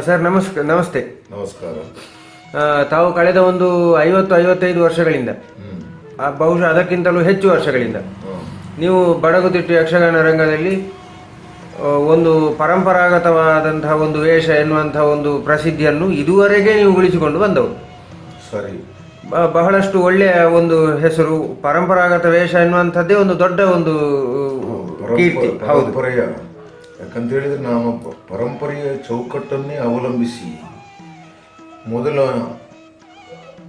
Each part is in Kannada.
ಸರ್ ನಮಸ್ತೆ. ನಮಸ್ಕಾರ. ತಾವು ಕಳೆದ ಒಂದು 50-55 ವರ್ಷಗಳಿಂದ, ಹ್ಮ್. ಬಹುಶಃ ಅದಕ್ಕಿಂತಲೂ ಹೆಚ್ಚು ವರ್ಷಗಳಿಂದ ಹ್ಮ್. ನೀವು ಬಡಗುತಿಟ್ಟು ಯಕ್ಷಗಾನ ರಂಗದಲ್ಲಿ ಒಂದು ಪರಂಪರಾಗತವಾದಂತಹ ಒಂದು ವೇಷ ಎನ್ನುವಂತಹ ಒಂದು ಪ್ರಸಿದ್ಧಿಯನ್ನು ಇದುವರೆಗೆ ನೀವು ಉಳಿಸಿಕೊಂಡು ಬಂದವರು. ಸರಿ. ಬಹಳಷ್ಟು ಒಳ್ಳೆಯ ಒಂದು ಹೆಸರು, ಪರಂಪರಾಗತ ವೇಷ ಎನ್ನುವಂಥದ್ದೇ ಒಂದು ದೊಡ್ಡ ಒಂದು ಕೀರ್ತಿ. ಹೌದು. ಪರಂಪರೆಯ, ಯಾಕಂತ ಹೇಳಿದ್ರೆ ನಾನು ಪರಂಪರೆಯ ಚೌಕಟ್ಟನ್ನೇ ಅವಲಂಬಿಸಿ ಮೊದಲ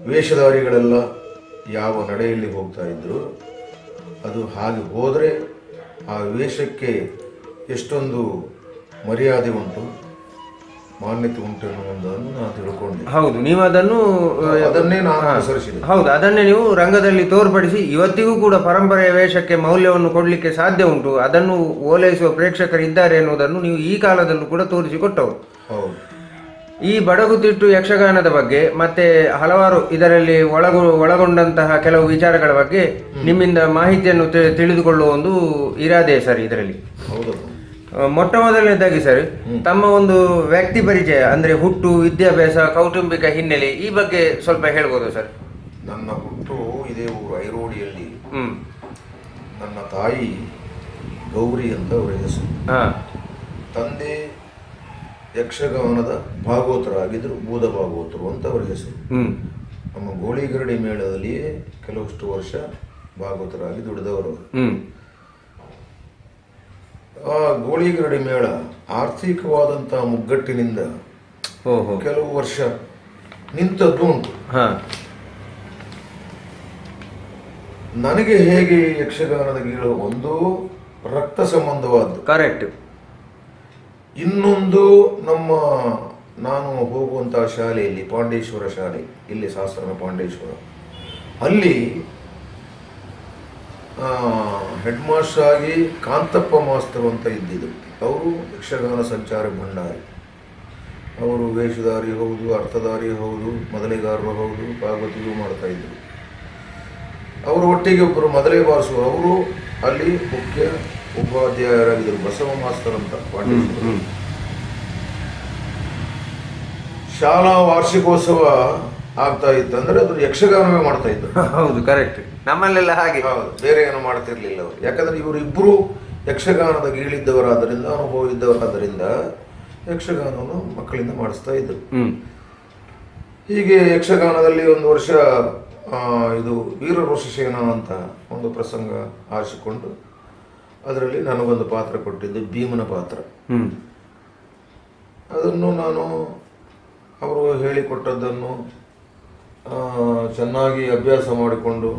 ವೇಷಧಾರಿಗಳೆಲ್ಲ ಯಾವ ನಡೆಯಲ್ಲಿ ಹೋಗ್ತಾ ಇದ್ರು, ಅದು ಹಾಗೆ ಹೋದರೆ ಆ ವೇಷಕ್ಕೆ ಎಷ್ಟೊಂದು ಮರ್ಯಾದೆ ಉಂಟು, ಮಾನ್ಯತೆ ಉಂಟು ಎನ್ನುವುದನ್ನು ನಾನು ತಿಳ್ಕೊಂಡೆ. ಹೌದು, ನೀವು ಅದನ್ನೇ ನಾನು ಅನುಸರಿಸಿದೆ. ಹೌದು, ಅದನ್ನೇ ನೀವು ರಂಗದಲ್ಲಿ ತೋರ್ಪಡಿಸಿ ಇವತ್ತಿಗೂ ಕೂಡ ಪರಂಪರೆಯ ವೇಷಕ್ಕೆ ಮೌಲ್ಯವನ್ನು ಕೊಡಲಿಕ್ಕೆ ಸಾಧ್ಯ ಉಂಟು, ಅದನ್ನು ಓಲೈಸುವ ಪ್ರೇಕ್ಷಕರಿದ್ದಾರೆ ಎನ್ನುವುದನ್ನು ನೀವು ಈ ಕಾಲದಲ್ಲೂ ಕೂಡ ತೋರಿಸಿಕೊಟ್ಟವರು. ಹೌದು. ಈ ಬಡಗುತಿಟ್ಟು ಯಕ್ಷಗಾನದ ಬಗ್ಗೆ ಮತ್ತೆ ಹಲವಾರು ಇದರಲ್ಲಿ ಒಳಗೊಂಡಂತಹ ಕೆಲವು ವಿಚಾರಗಳ ಬಗ್ಗೆ ನಿಮ್ಮಿಂದ ಮಾಹಿತಿಯನ್ನು ತಿಳಿದುಕೊಳ್ಳುವ ಒಂದು ಇರಾದೆ ಸರ್ ಇದರಲ್ಲಿ. ಹೌದು. ಮೊಟ್ಟ ಮೊದಲನೇದಾಗಿ ಸರ್, ತಮ್ಮ ಒಂದು ವ್ಯಕ್ತಿ ಪರಿಚಯ, ಅಂದ್ರೆ ಹುಟ್ಟು, ವಿದ್ಯಾಭ್ಯಾಸ, ಕೌಟುಂಬಿಕ ಹಿನ್ನೆಲೆ, ಈ ಬಗ್ಗೆ ಸ್ವಲ್ಪ ಹೇಳ್ಬೋದು ಸರ್? ನನ್ನ ಹುಟ್ಟು ಇದೇ ಊರು ಐರೋಡಿಯಲ್ಲಿ. ನನ್ನ ತಾಯಿ ಗೌರಿ ಅಂತ ಅವರ ಹೆಸರು. ತಂದೆ ಯಕ್ಷಗಾನದ ಭಾಗವತರಾಗಿದ್ದರು, ಬೂದ ಭಾಗವತರು ಅಂತ ಅವರ ಹೆಸರು. ನಮ್ಮ ಗೋಳಿಗರಡಿ ಮೇಳದಲ್ಲಿಯೇ ಕೆಲವಷ್ಟು ವರ್ಷ ಭಾಗವತರಾಗಿ ದುಡಿದವರು. ಆ ಗೋಳಿಗರಡಿ ಮೇಳ ಆರ್ಥಿಕವಾದಂತಹ ಮುಗ್ಗಟ್ಟಿನಿಂದ ಕೆಲವು ವರ್ಷ ನಿಂತದ್ದು ಉಂಟು. ನನಗೆ ಹೇಗೆ ಯಕ್ಷಗಾನದ ಗೀಳು ಒಂದು ರಕ್ತ ಸಂಬಂಧವಾದ್ದು, ಕರೆಕ್ಟ್. ಇನ್ನೊಂದು ನಾನು ಹೋಗುವಂತಹ ಶಾಲೆಯಲ್ಲಿ, ಪಾಂಡೇಶ್ವರ ಶಾಲೆ, ಇಲ್ಲಿ ಶಾಸ್ತ್ರನ ಪಾಂಡೇಶ್ವರ, ಅಲ್ಲಿ ಹೆಡ್ ಮಾಸ್ಟರ್ ಆಗಿ ಕಾಂತಪ್ಪ ಮಾಸ್ತರು ಅಂತ ಇದ್ದಿದ್ರು. ಅವರು ಯಕ್ಷಗಾನ ಸಂಚಾರ ಭಂಡಾರಿ. ಅವರು ವೇಷಧಾರಿ ಹೌದು, ಅರ್ಥಧಾರಿ ಹೌದು, ಮೊದಲಿಗಾರರು ಹೌದು, ಭಾಗವತಿಗೂ ಮಾಡ್ತಾ ಇದ್ರು. ಅವರು ಒಟ್ಟಿಗೆ ಒಬ್ಬರು ಮೊದಲೇ ಬಾರಿಸುವ ಅವರು ಅಲ್ಲಿ ಮುಖ್ಯ ಉಪಾಧ್ಯಾಯರಾಗಿದ್ದರು, ಬಸವ ಮಾಸ್ತರ್ ಅಂತ ಪಾಂಡೇಶ್ವರ. ಶಾಲಾ ವಾರ್ಷಿಕೋತ್ಸವ ಆಗ್ತಾ ಇತ್ತು ಅಂದ್ರೆ ಅದು ಯಕ್ಷಗಾನವೇ ಮಾಡ್ತಾ ಇದ್ರು. ಹೌದು, ಕರೆಕ್ಟ್. ನಮ್ಮಲ್ಲೆಲ್ಲ ಹಾಗೆ. ಹೌದು, ಬೇರೆ ಏನು ಮಾಡ್ತಿರ್ಲಿಲ್ಲ ಅವರು. ಯಾಕಂದ್ರೆ ಇವರು ಇಬ್ಬರು ಯಕ್ಷಗಾನದ ಗೀಳಿದ್ದವರಾದ್ದರಿಂದ, ಅನುಭವ ಇದ್ದವರಾದ್ದರಿಂದ ಯಕ್ಷಗಾನವನ್ನು ಮಕ್ಕಳಿಂದ ಮಾಡಿಸ್ತಾ ಇದ್ರು. ಹೀಗೆ ಯಕ್ಷಗಾನದಲ್ಲಿ ಒಂದು ವರ್ಷ ಇದು ವೀರರೋಷಸೇನ ಅಂತ ಒಂದು ಪ್ರಸಂಗ ಆರಿಸಿಕೊಂಡು ಅದರಲ್ಲಿ ನನಗೊಂದು ಪಾತ್ರ ಕೊಟ್ಟಿದ್ದು, ಭೀಮನ ಪಾತ್ರ. ಅದನ್ನು ನಾನು ಅವರು ಹೇಳಿಕೊಟ್ಟದ್ದನ್ನು ಚೆನ್ನಾಗಿ ಅಭ್ಯಾಸ ಮಾಡಿಕೊಂಡು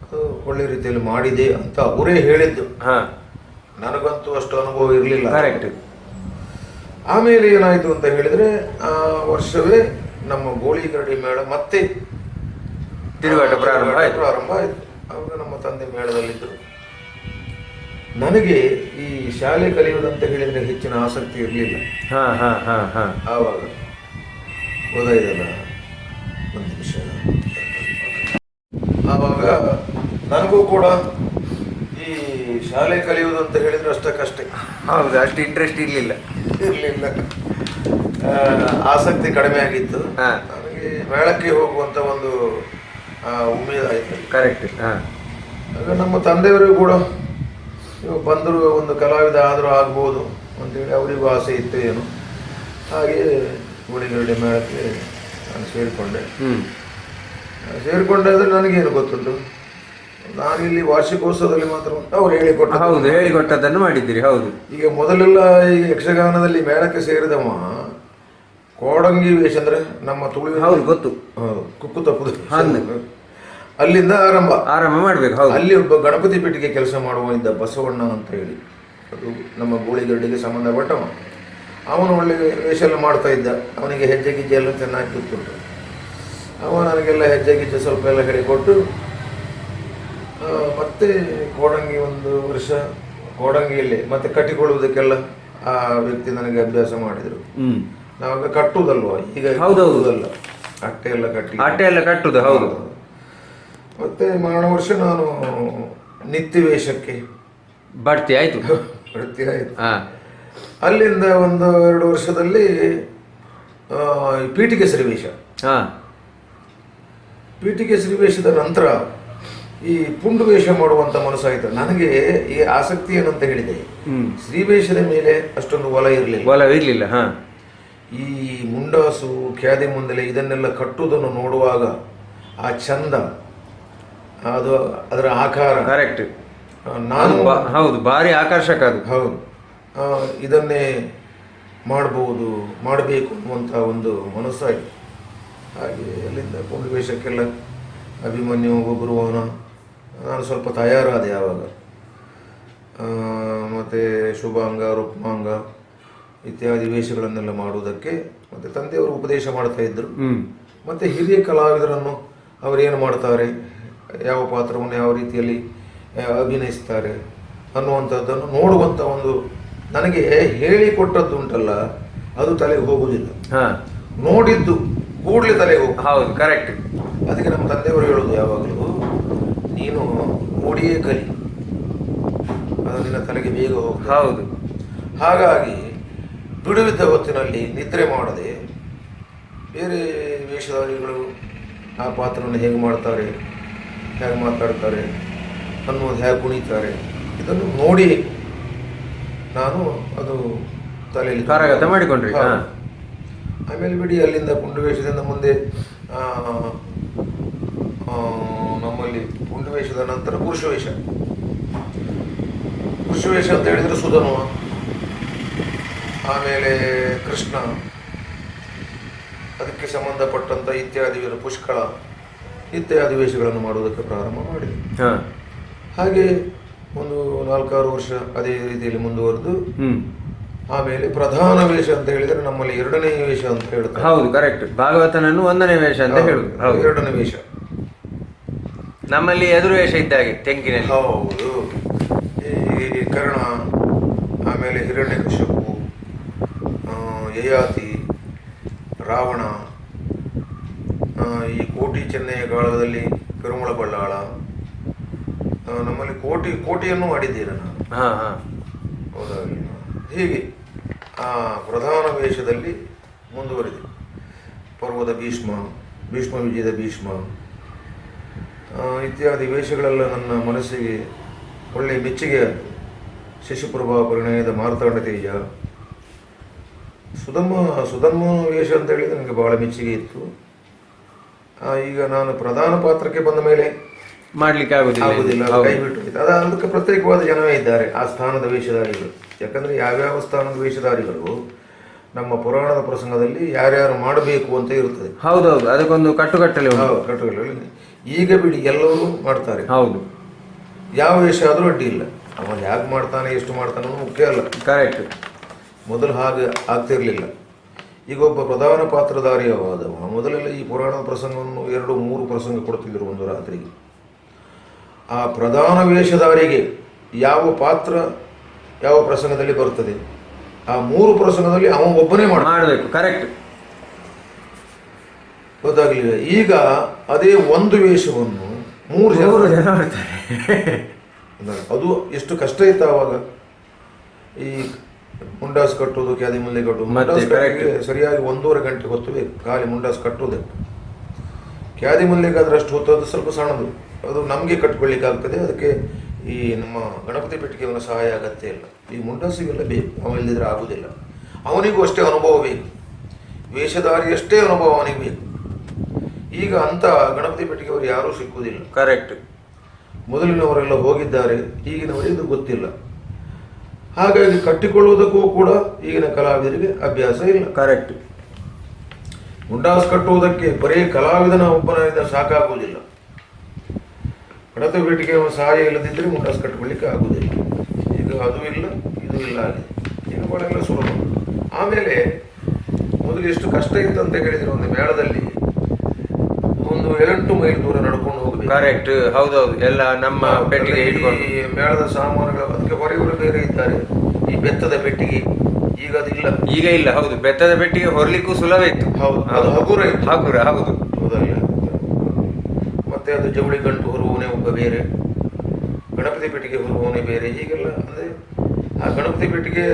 ಅದು ಒಳ್ಳೆ ರೀತಿಯಲ್ಲಿ ಮಾಡಿದೆ ಅಂತ ಅವರೇ ಹೇಳಿದ್ದು. ನನಗಂತೂ ಅಷ್ಟು ಅನುಭವ ಇರಲಿಲ್ಲ. ಕರೆಕ್ಟ್. ಆಮೇಲೆ ಏನಾಯಿತು ಅಂತ ಹೇಳಿದ್ರೆ, ಆ ವರ್ಷವೇ ನಮ್ಮ ಗೋಳಿಗರಡಿ ಮೇಳ ಮತ್ತೆ ತಿರುಗಾಟ ಪ್ರಾರಂಭ ಆಯಿತು. ಆವಾಗ ನಮ್ಮ ತಂದೆ ಮೇಳದಲ್ಲಿದ್ದರು. ನನಗೆ ಈ ಶಾಲೆ ಕಲಿಯುವುದಂತ ಹೇಳಿದ್ರೆ ಹೆಚ್ಚಿನ ಆಸಕ್ತಿ ಇರಲಿಲ್ಲ. ಆವಾಗ ಓದಾಯಿದಲ್ಲ ಒಂದು ನಿಮಿಷ. ಆವಾಗ ನನಗೂ ಕೂಡ ಈ ಶಾಲೆ ಕಲಿಯುವುದು ಅಂತ ಹೇಳಿದ್ರೆ ಅಷ್ಟಕ್ಕಷ್ಟೇ. ಹೌದು, ಅಷ್ಟು ಇಂಟ್ರೆಸ್ಟ್ ಇರಲಿಲ್ಲ. ಆಸಕ್ತಿ ಕಡಿಮೆ ಆಗಿತ್ತು. ನನಗೆ ಮೇಳಕ್ಕೆ ಹೋಗುವಂತ ಒಂದು ಉಮೇದು ಆಯ್ತು. ಕರೆಕ್ಟ್. ಆಗ ನಮ್ಮ ತಂದೆಯವರಿಗೂ ಕೂಡ ಬಂದರು, ಒಂದು ಕಲಾವಿದ ಆದರೂ ಆಗ್ಬೋದು ಅಂತೇಳಿ ಅವರಿಗೂ ಆಸೆ ಇತ್ತು ಏನು. ಹಾಗೆ ಗೋಳಿಗರಡಿ ಮೇಳಕ್ಕೆ ನಾನು ಸೇರಿಕೊಂಡಾದ್ರೆ ನನಗೇನು ಗೊತ್ತುಂಟು, ನಾನಿಲ್ಲಿ ವಾರ್ಷಿಕೋತ್ಸವದಲ್ಲಿ ಮಾತ್ರ ಅವ್ರು ಹೇಳಿಕೊಟ್ಟದನ್ನು ಮಾಡಿದ್ದೀರಿ. ಹೌದು. ಈಗ ಮೊದಲೆಲ್ಲ ಈ ಯಕ್ಷಗಾನದಲ್ಲಿ ಮೇಳಕ್ಕೆ ಸೇರಿದವ ಕೋಡಂಗಿ ವೇಷ ಅಂದ್ರೆ ನಮ್ಮ ತುಳು, ಹೌದು ಗೊತ್ತು, ಕುಕ್ಕು ತಪ್ಪುದು, ಅಲ್ಲಿಂದ ಆರಂಭ ಮಾಡ್ಬೇಕು. ಅಲ್ಲಿ ಒಬ್ಬ ಗಣಪತಿ ಪೀಠಿಗೆ ಕೆಲಸ ಮಾಡುವ ಇದ್ದ, ಬಸವಣ್ಣ ಅಂತ ಹೇಳಿ, ಅದು ನಮ್ಮ ಗೋಳಿಗರಡಿಗೆ ಸಂಬಂಧಪಟ್ಟವ. ಅವನು ಒಳ್ಳೆ ವೇಷ ಎಲ್ಲ ಮಾಡ್ತಾ ಇದ್ದ. ಅವನಿಗೆ ಹೆಜ್ಜೆ ಗಿಜ್ಜೆ ಎಲ್ಲ ಚೆನ್ನಾಗಿ ಗೊತ್ತುಂಟು. ಅವ ನನಗೆಲ್ಲ ಹೆಜ್ಜೆ ಗಿಜ್ಜೆ ಸ್ವಲ್ಪ ಎಲ್ಲ ಹೇಳಿಕೊಟ್ಟು ಮತ್ತೆ ಕೋಡಂಗಿ ಒಂದು ವರ್ಷ ಕೋಡಂಗಿಯಲ್ಲಿ ಮತ್ತೆ ಕಟ್ಟಿಕೊಳ್ಳುವುದಕ್ಕೆಲ್ಲ ಆ ವ್ಯಕ್ತಿ ನನಗೆ ಅಭ್ಯಾಸ ಮಾಡಿದರು. ನಾವಾಗ ಕಟ್ಟುವುದಲ್ವ, ಈಗ ಹೌದೌದಲ್ಲ, ಅಟ್ಟೆ ಎಲ್ಲ ಕಟ್ಟುದು. ಹೌದು. ಮತ್ತೆ ಮಾರಣ ವರ್ಷ ನಾನು ನಿತ್ಯ ವೇಷಕ್ಕೆ ಬಡ್ತಿ ಆಯ್ತು. ಅಲ್ಲಿಂದ ಒಂದು 2 ವರ್ಷದಲ್ಲಿ ಪೀಠಿಕೆ ಸರಿವೇಶ. ಹಾ, ಪೀಠಿಕೆ ಸರಿವೇಶದ ನಂತರ ಈ ಪುಂಡು ವೇಷ ಮಾಡುವಂಥ ಮನಸ್ಸಾಯಿತು. ನನಗೆ ಈ ಆಸಕ್ತಿ ಏನಂತ ಹೇಳಿದೆ, ಶ್ರೀವೇಷದ ಮೇಲೆ ಅಷ್ಟೊಂದು ಒಲ ಇರಲಿಲ್ಲ. ಹಾ, ಈ ಮುಂಡಾಸು, ಖ್ಯಾದಿ ಮುಂದಲೆ ಇದನ್ನೆಲ್ಲ ಕಟ್ಟುವುದನ್ನು ನೋಡುವಾಗ ಆ ಚಂದ, ಅದು ಅದರ ಆಕಾರ ಕರೆಕ್ಟ್. ನಾನು ಹೌದು, ಭಾರಿ ಆಕರ್ಷಕ ಅದು. ಹೌದು, ಇದನ್ನೇ ಮಾಡಬೇಕು ಅನ್ನುವಂಥ ಒಂದು ಮನಸ್ಸಾಯಿತು. ಹಾಗೆ ಅಲ್ಲಿಂದ ಪುಂಡು ವೇಷಕ್ಕೆಲ್ಲ ಅಭಿಮನ್ಯು ಗುರುವನ ನಾನು ಸ್ವಲ್ಪ ತಯಾರಾದೆ ಆವಾಗ. ಮತ್ತು ಶುಭಾಂಗ, ರುಕ್ಮಾಂಗ ಇತ್ಯಾದಿ ವೇಷಗಳನ್ನೆಲ್ಲ ಮಾಡುವುದಕ್ಕೆ ಮತ್ತು ತಂದೆಯವರು ಉಪದೇಶ ಮಾಡ್ತಾ ಇದ್ದರು. ಮತ್ತು ಹಿರಿಯ ಕಲಾವಿದರನ್ನು ಅವರೇನು ಮಾಡ್ತಾರೆ, ಯಾವ ಪಾತ್ರವನ್ನು ಯಾವ ರೀತಿಯಲ್ಲಿ ಅಭಿನಯಿಸ್ತಾರೆ ಅನ್ನುವಂಥದ್ದನ್ನು ನೋಡುವಂಥ ಒಂದು, ನನಗೆ ಹೇಳಿಕೊಟ್ಟದ್ದು ಉಂಟಲ್ಲ ಅದು ತಲೆಗೆ ಹೋಗುವುದಿಲ್ಲ, ನೋಡಿದ್ದು ಕೂಡಲೇ ತಲೆಗೆ ಹೋಗು. ಹೌದು, ಕರೆಕ್ಟ್. ಅದಕ್ಕೆ ನಮ್ಮ ತಂದೆಯವರು ಹೇಳೋದು ಯಾವಾಗಲೂ, ನೀನು ನೋಡಿಯೇ ಕಲಿ, ಅದು ನಿನ್ನ ತಲೆಗೆ ಬೇಗ ಹೋಗ್ತದೆ. ಹೌದು. ಹಾಗಾಗಿ ಬಿಡುವಿದ್ದ ಹೊತ್ತಿನಲ್ಲಿ ನಿದ್ರೆ ಮಾಡದೆ ಬೇರೆ ವೇಷಧಾರಿಗಳು ಆ ಪಾತ್ರವನ್ನು ಹೇಗೆ ಮಾಡ್ತಾರೆ, ಹೇಗೆ ಮಾತಾಡ್ತಾರೆ ಅನ್ನೋದು, ಹೇಗೆ ಕುಣಿತಾರೆ, ಇದನ್ನು ನೋಡಿ ನಾನು ಅದು ತಲೆಯಲ್ಲಿ ಕರಗತ ಮಾಡಿಕೊಂಡ್ರಿ. ಆಮೇಲೆ ಬಿಡಿ ಅಲ್ಲಿಂದ ಪುಂಡು ವೇಷದಿಂದ ಮುಂದೆ ನಮ್ಮಲ್ಲಿ ಪುಂಡು ವೇಷದ ನಂತರ ಪುರುಷವೇಷ ಅಂತ ಹೇಳಿದರೆ ಸುಧನು, ಆಮೇಲೆ ಕೃಷ್ಣ, ಅದಕ್ಕೆ ಸಂಬಂಧಪಟ್ಟಂಥ ಇತ್ಯಾದಿ ಪುಷ್ಕಳ ಇತ್ಯಾದಿ ವೇಷಗಳನ್ನು ಮಾಡುವುದಕ್ಕೆ ಪ್ರಾರಂಭ ಮಾಡಿದೆ. ಹಾಗೆ ಒಂದು 4-6 ವರ್ಷ ಅದೇ ರೀತಿಯಲ್ಲಿ ಮುಂದುವರೆದು ಆಮೇಲೆ ಪ್ರಧಾನ ವೇಷ ಅಂತ ಹೇಳಿದರೆ ನಮ್ಮಲ್ಲಿ 2ನೇ ವೇಷ ಅಂತ ಹೇಳ್ತಾರೆ. ಹೌದು, ಕರೆಕ್ಟ್. ಭಾಗವತನನ್ನು 1ನೇ ವೇಷ ಅಂತ ಹೇಳುದು. 2ನೇ ವೇಷ ನಮ್ಮಲ್ಲಿ ಎದುರು ವೇಷ ಇದ್ದಾಗೆ ತೆಂಕಿನಲ್ಲಿ. ಹೌದು, ಈ ಕರ್ಣ, ಆಮೇಲೆ ಹಿರಣ್ಯಕಶಿಪು, ಯಯಾತಿ, ರಾವಣ, ಈ ಕೋಟಿ ಚೆನ್ನೈಯ ಕಾಲದಲ್ಲಿ ಪೆರುಮಳ ಬಳ್ಳಾಳ, ನಮ್ಮಲ್ಲಿ ಕೋಟಿಯನ್ನು ಮಾಡಿದ್ದೇನೆ ನಾನು. ಹೌದಾಗಲಿ. ಹೀಗೆ ಆ ಪ್ರಧಾನ ವೇಷದಲ್ಲಿ ಮುಂದುವರಿದೆ. ಪರ್ವದ ಭೀಷ್ಮ ವಿಜಯದ ಭೀಷ್ಮ ಇತ್ಯಾದಿ ವೇಷಗಳೆಲ್ಲ ನನ್ನ ಮನಸ್ಸಿಗೆ ಒಳ್ಳೆಯ ಮೆಚ್ಚುಗೆ ಆಯಿತು. ಶಶಿಪ್ರಭಾ ಪರಿಣಯದ ಮಾರ್ತಾಂಡ ತೇಜ, ಸುಧರ್ಮ ವೇಷ ಅಂತ ಹೇಳಿದರೆ ನನಗೆ ಬಹಳ ಮೆಚ್ಚುಗೆ ಇತ್ತು. ಈಗ ನಾನು ಪ್ರಧಾನ ಪಾತ್ರಕ್ಕೆ ಬಂದ ಮೇಲೆ ಮಾಡಲಿಕ್ಕೆ ಆಗುದಿಲ್ಲ, ಕೈ ಬಿಟ್ಟು ಅದಕ್ಕೆ ಪ್ರತ್ಯೇಕವಾದ ಜನವೇ ಇದ್ದಾರೆ ಆ ಸ್ಥಾನದ ವೇಷಧಾರಿಗಳು. ಯಾಕಂದರೆ ಯಾವ್ಯಾವ ಸ್ಥಾನದ ವೇಷಧಾರಿಗಳು ನಮ್ಮ ಪುರಾಣದ ಪ್ರಸಂಗದಲ್ಲಿ ಯಾರ್ಯಾರು ಮಾಡಬೇಕು ಅಂತ ಇರ್ತದೆ. ಹೌದೌದು, ಅದಕ್ಕೊಂದು ಕಟ್ಟುಕಟ್ಟಲೆ. ಈಗ ಬಿಡಿ ಎಲ್ಲರೂ ಮಾಡ್ತಾರೆ. ಹೌದು, ಯಾವ ವೇಷ ಆದರೂ ಅಡ್ಡಿ ಇಲ್ಲ, ಅವನು ಯಾಕೆ ಮಾಡ್ತಾನೆ ಎಷ್ಟು ಮಾಡ್ತಾನೆ ಮುಖ್ಯ ಅಲ್ಲ. ಕರೆಕ್ಟ್. ಮೊದಲು ಹಾಗೆ ಆಗ್ತಿರ್ಲಿಲ್ಲ. ಈಗ ಒಬ್ಬ ಪ್ರಧಾನ ಪಾತ್ರಧಾರಿಯಾದವ ಮೊದಲೆಲ್ಲ ಈ ಪುರಾಣದ ಪ್ರಸಂಗವನ್ನು 2-3 ಪ್ರಸಂಗ ಕೊಡ್ತಿದ್ರು ಒಂದು ರಾತ್ರಿಗೆ. ಆ ಪ್ರಧಾನ ವೇಷಧಾರಿಗೆ ಯಾವ ಪಾತ್ರ ಯಾವ ಪ್ರಸಂಗದಲ್ಲಿ ಬರ್ತದೆ ಆ 3 ಪ್ರಸಂಗದಲ್ಲಿ ಅವನು ಒಬ್ಬನೇ ಮಾಡಬೇಕು. ಕರೆಕ್ಟ್, ಗೊತ್ತಾಗಲಿಲ್ಲ. ಈಗ ಅದೇ ಒಂದು ವೇಷವನ್ನು 3 ಜನ ಮಾಡ್ತಾರೆ. ಅದು ಎಷ್ಟು ಕಷ್ಟ ಇತ್ತು ಆವಾಗ. ಈ ಮುಂಡಾಸ್ ಕಟ್ಟುವುದು, ಕ್ಯಾದಿ ಮುಂದೆ ಕಟ್ಟುವುದು ಸರಿಯಾಗಿ 1.5 ಗಂಟೆ ಹೊತ್ತು ಬೇಕು. ಖಾಲಿ ಮುಂಡಾಸ್ ಕಟ್ಟುವುದೇ. ಕ್ಯಾದಿ ಮುಂದೆಗಾದ್ರೆ ಅಷ್ಟು ಹೊತ್ತು, ಅದು ಸ್ವಲ್ಪ ಸಣ್ಣದು, ಅದು ನಮಗೆ ಕಟ್ಕೊಳ್ಳಿಕ್ಕೆ ಆಗ್ತದೆ. ಅದಕ್ಕೆ ಈ ನಮ್ಮ ಗಣಪತಿ ಪೆಟ್ಟಿಗೆ ಅವನ ಸಹಾಯ ಅಗತ್ಯ ಇಲ್ಲ. ಈ ಮುಂಡಾಸಿಗೆಲ್ಲ ಬೇಕು, ಅವನಿಲ್ಲದಿದ್ರೆ ಆಗುವುದಿಲ್ಲ. ಅವನಿಗೂ ಅಷ್ಟೇ ಅನುಭವ ಬೇಕು, ವೇಷಧಾರಿ ಅಷ್ಟೇ ಅನುಭವ ಅವನಿಗೆ ಬೇಕು. ಈಗ ಅಂತ ಗಣಪತಿ ಪೆಟ್ಟಿಗೆ ಅವರು ಯಾರೂ ಸಿಕ್ಕುವುದಿಲ್ಲ. ಕರೆಕ್ಟ್. ಮೊದಲಿನವರೆಲ್ಲ ಹೋಗಿದ್ದಾರೆ, ಈಗಿನವರಿಗೆ ಇದು ಗೊತ್ತಿಲ್ಲ. ಹಾಗಾಗಿ ಕಟ್ಟಿಕೊಳ್ಳುವುದಕ್ಕೂ ಕೂಡ ಈಗಿನ ಕಲಾವಿದರಿಗೆ ಅಭ್ಯಾಸ ಇಲ್ಲ. ಕರೆಕ್ಟ್. ಮುಂಡಾಸ್ ಕಟ್ಟುವುದಕ್ಕೆ ಬರೀ ಕಲಾವಿದನ ಒಬ್ಬನಿಂದ ಸಾಕಾಗುವುದಿಲ್ಲ. ಗಣಪತಿ ಪೆಟ್ಟಿಗೆ ಸಹಾಯ ಇಲ್ಲದಿದ್ದರೆ ಮುಂಡಾಸ್ ಕಟ್ಟಿಕೊಳ್ಳಿಕ್ಕೆ ಆಗುವುದಿಲ್ಲ. ಈಗ ಅದು ಇಲ್ಲ, ಇದು ಇಲ್ಲ ಆಗಿದೆ. ಈಗ ಬಹಳ ಸುಲಭ. ಆಮೇಲೆ ಮೊದಲು ಎಷ್ಟು ಕಷ್ಟ ಇತ್ತು ಅಂತ ಹೇಳಿದರೆ, ಒಂದು ಮೇಳದಲ್ಲಿ ಒಂದು 8 ಮೈಲ್ ದೂರ ನಡ್ಕೊಂಡು ಹೋಗಬೇಕು. ಕರೆಕ್ಟ್. ಹೌದೌದು, ಎಲ್ಲ ನಮ್ಮ ಪೆಟ್ಟಿಗೆ ಇಟ್ಕೊಂಡು. ಮೇಳದ ಸಾಮಾನುಗಳು ಅದಕ್ಕೆ ಹೊರಗೆ ಬೇರೆ ಇದ್ದಾರೆ. ಈ ಬೆತ್ತದ ಪೆಟ್ಟಿಗೆ ಈಗ ಅದಿಲ್ಲ. ಈಗ ಇಲ್ಲ. ಹೌದು, ಬೆತ್ತದ ಪೆಟ್ಟಿಗೆ ಹೊರಲಿಕ್ಕೂ ಸುಲಭ ಇತ್ತು. ಹೌದು, ಅದು ಹಗುರ ಇತ್ತು. ಹಗುರ, ಹೌದು. ಹೌದಲ್ಲ. ಮತ್ತೆ ಅದು ಜವಳಿ ಗಂಟು ಹೊರುವವನೇ ಒಬ್ಬ ಬೇರೆ, ಗಣಪತಿ ಪೆಟ್ಟಿಗೆ ಹೊರುವವನೇ ಬೇರೆ. ಹೀಗೆಲ್ಲ ಅಂದರೆ ಆ ಗಣಪತಿ ಪೆಟ್ಟಿಗೆ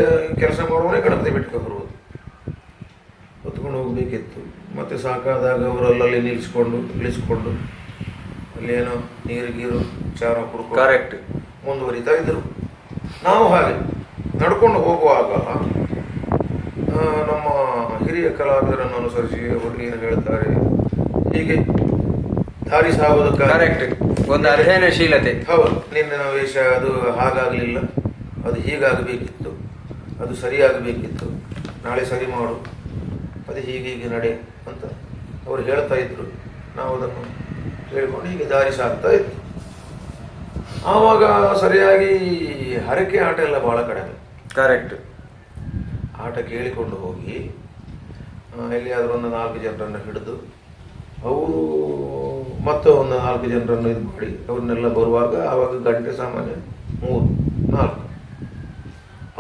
ಕೆಲಸ ಮಾಡುವವನೇ ಗಣಪತಿ ಪೆಟ್ಟಿಗೆ ಹೊರುವುದು, ಹೊತ್ಕೊಂಡು ಹೋಗಬೇಕು. ಹೋಗಬೇಕಿತ್ತು. ಮತ್ತು ಸಾಕಾದಾಗ ಅವರಲ್ಲಲ್ಲಿ ಇಳಿಸ್ಕೊಂಡು ಅಲ್ಲಿ ಏನೋ ನೀರು ಗೀರು ಚಾರ ಕುಡ್ಕೊಂಡು ಕರೆಕ್ಟ್ ಮುಂದುವರಿತಾ ಇದ್ದರು. ನಾವು ಹಾಗೆ ನಡ್ಕೊಂಡು ಹೋಗುವಾಗ ನಮ್ಮ ಹಿರಿಯ ಕಲಾವಿದರನ್ನು ಅನುಸರಿಸಿ ಅವರು ಏನು ಹೇಳ್ತಾರೆ ಹೀಗೆ ದಾರಿ ಸಾಗೋದಕ್ಕಾಗಿ ಕರೆಕ್ಟ್ ಒಂದು ಅಧ್ಯಯನಶೀಲತೆ. ಹೌದು, ನಿನ್ನ ವೇಷ ಅದು ಹಾಗಾಗಲಿಲ್ಲ, ಅದು ಹೀಗಾಗಬೇಕಿತ್ತು, ಅದು ಸರಿಯಾಗಬೇಕಿತ್ತು, ನಾಳೆ ಸರಿ ಮಾಡು, ಅದು ಹೀಗೆ ನಡೆ ಅಂತ ಅವರು ಹೇಳ್ತಾ ಇದ್ರು. ನಾವು ಅದನ್ನು ಕೇಳಿಕೊಂಡು ಹೀಗೆ ದಾರಿ ಸಾಗ್ತಾ ಇತ್ತು. ಆವಾಗ ಸರಿಯಾಗಿ ಹರಕೆ ಆಟ ಎಲ್ಲ ಭಾಳ ಕಡಿಮೆ. ಕರೆಕ್ಟ್. ಆಟ ಕೇಳಿಕೊಂಡು ಹೋಗಿ ಎಲ್ಲಿಯಾದರೂ ಒಂದು 4 ಜನರನ್ನು ಹಿಡಿದು ಅವರು ಮತ್ತೆ ಒಂದು 4 ಜನರನ್ನು ಇದು ಮಾಡಿ ಅವ್ರನ್ನೆಲ್ಲ ಬರುವಾಗ ಆವಾಗ ಗಂಟೆ ಸಾಮಾನ್ಯ 3-4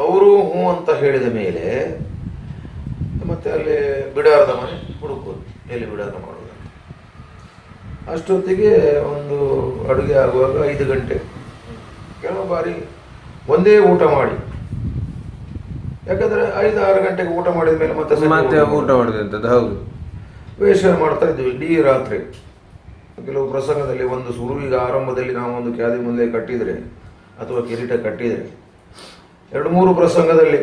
ಅವರು ಹ್ಞೂ ಅಂತ ಹೇಳಿದ ಮೇಲೆ ಮತ್ತೆ ಅಲ್ಲಿ ಬಿಡಾರದ ಮನೆ ಹುಡುಕೋದು, ಎಲ್ಲಿ ಬಿಡಾರ ಮಾಡೋದು. ಅಷ್ಟೊತ್ತಿಗೆ ಒಂದು ಅಡುಗೆ ಆಗುವಾಗ 5 ಗಂಟೆ. ಕೆಲವು ಬಾರಿ ಒಂದೇ ಊಟ ಮಾಡಿ, ಯಾಕಂದರೆ 5-6 ಗಂಟೆಗೆ ಊಟ ಮಾಡಿದ ಮೇಲೆ ಮತ್ತೆ ಊಟ ಮಾಡಿದಂಥದ್ದು. ಹೌದು, ವೇಷ ಮಾಡ್ತಾ ಇದ್ವಿ ಇಡೀ ರಾತ್ರಿ. ಕೆಲವು ಪ್ರಸಂಗದಲ್ಲಿ ಒಂದು ಸುರುವಿಗೆ ಆರಂಭದಲ್ಲಿ ನಾವು ಒಂದು ಕ್ಯಾದಿ ಮುಂದೆ ಕಟ್ಟಿದರೆ ಅಥವಾ ಕಿರೀಟ ಕಟ್ಟಿದರೆ 2-3 ಪ್ರಸಂಗದಲ್ಲಿ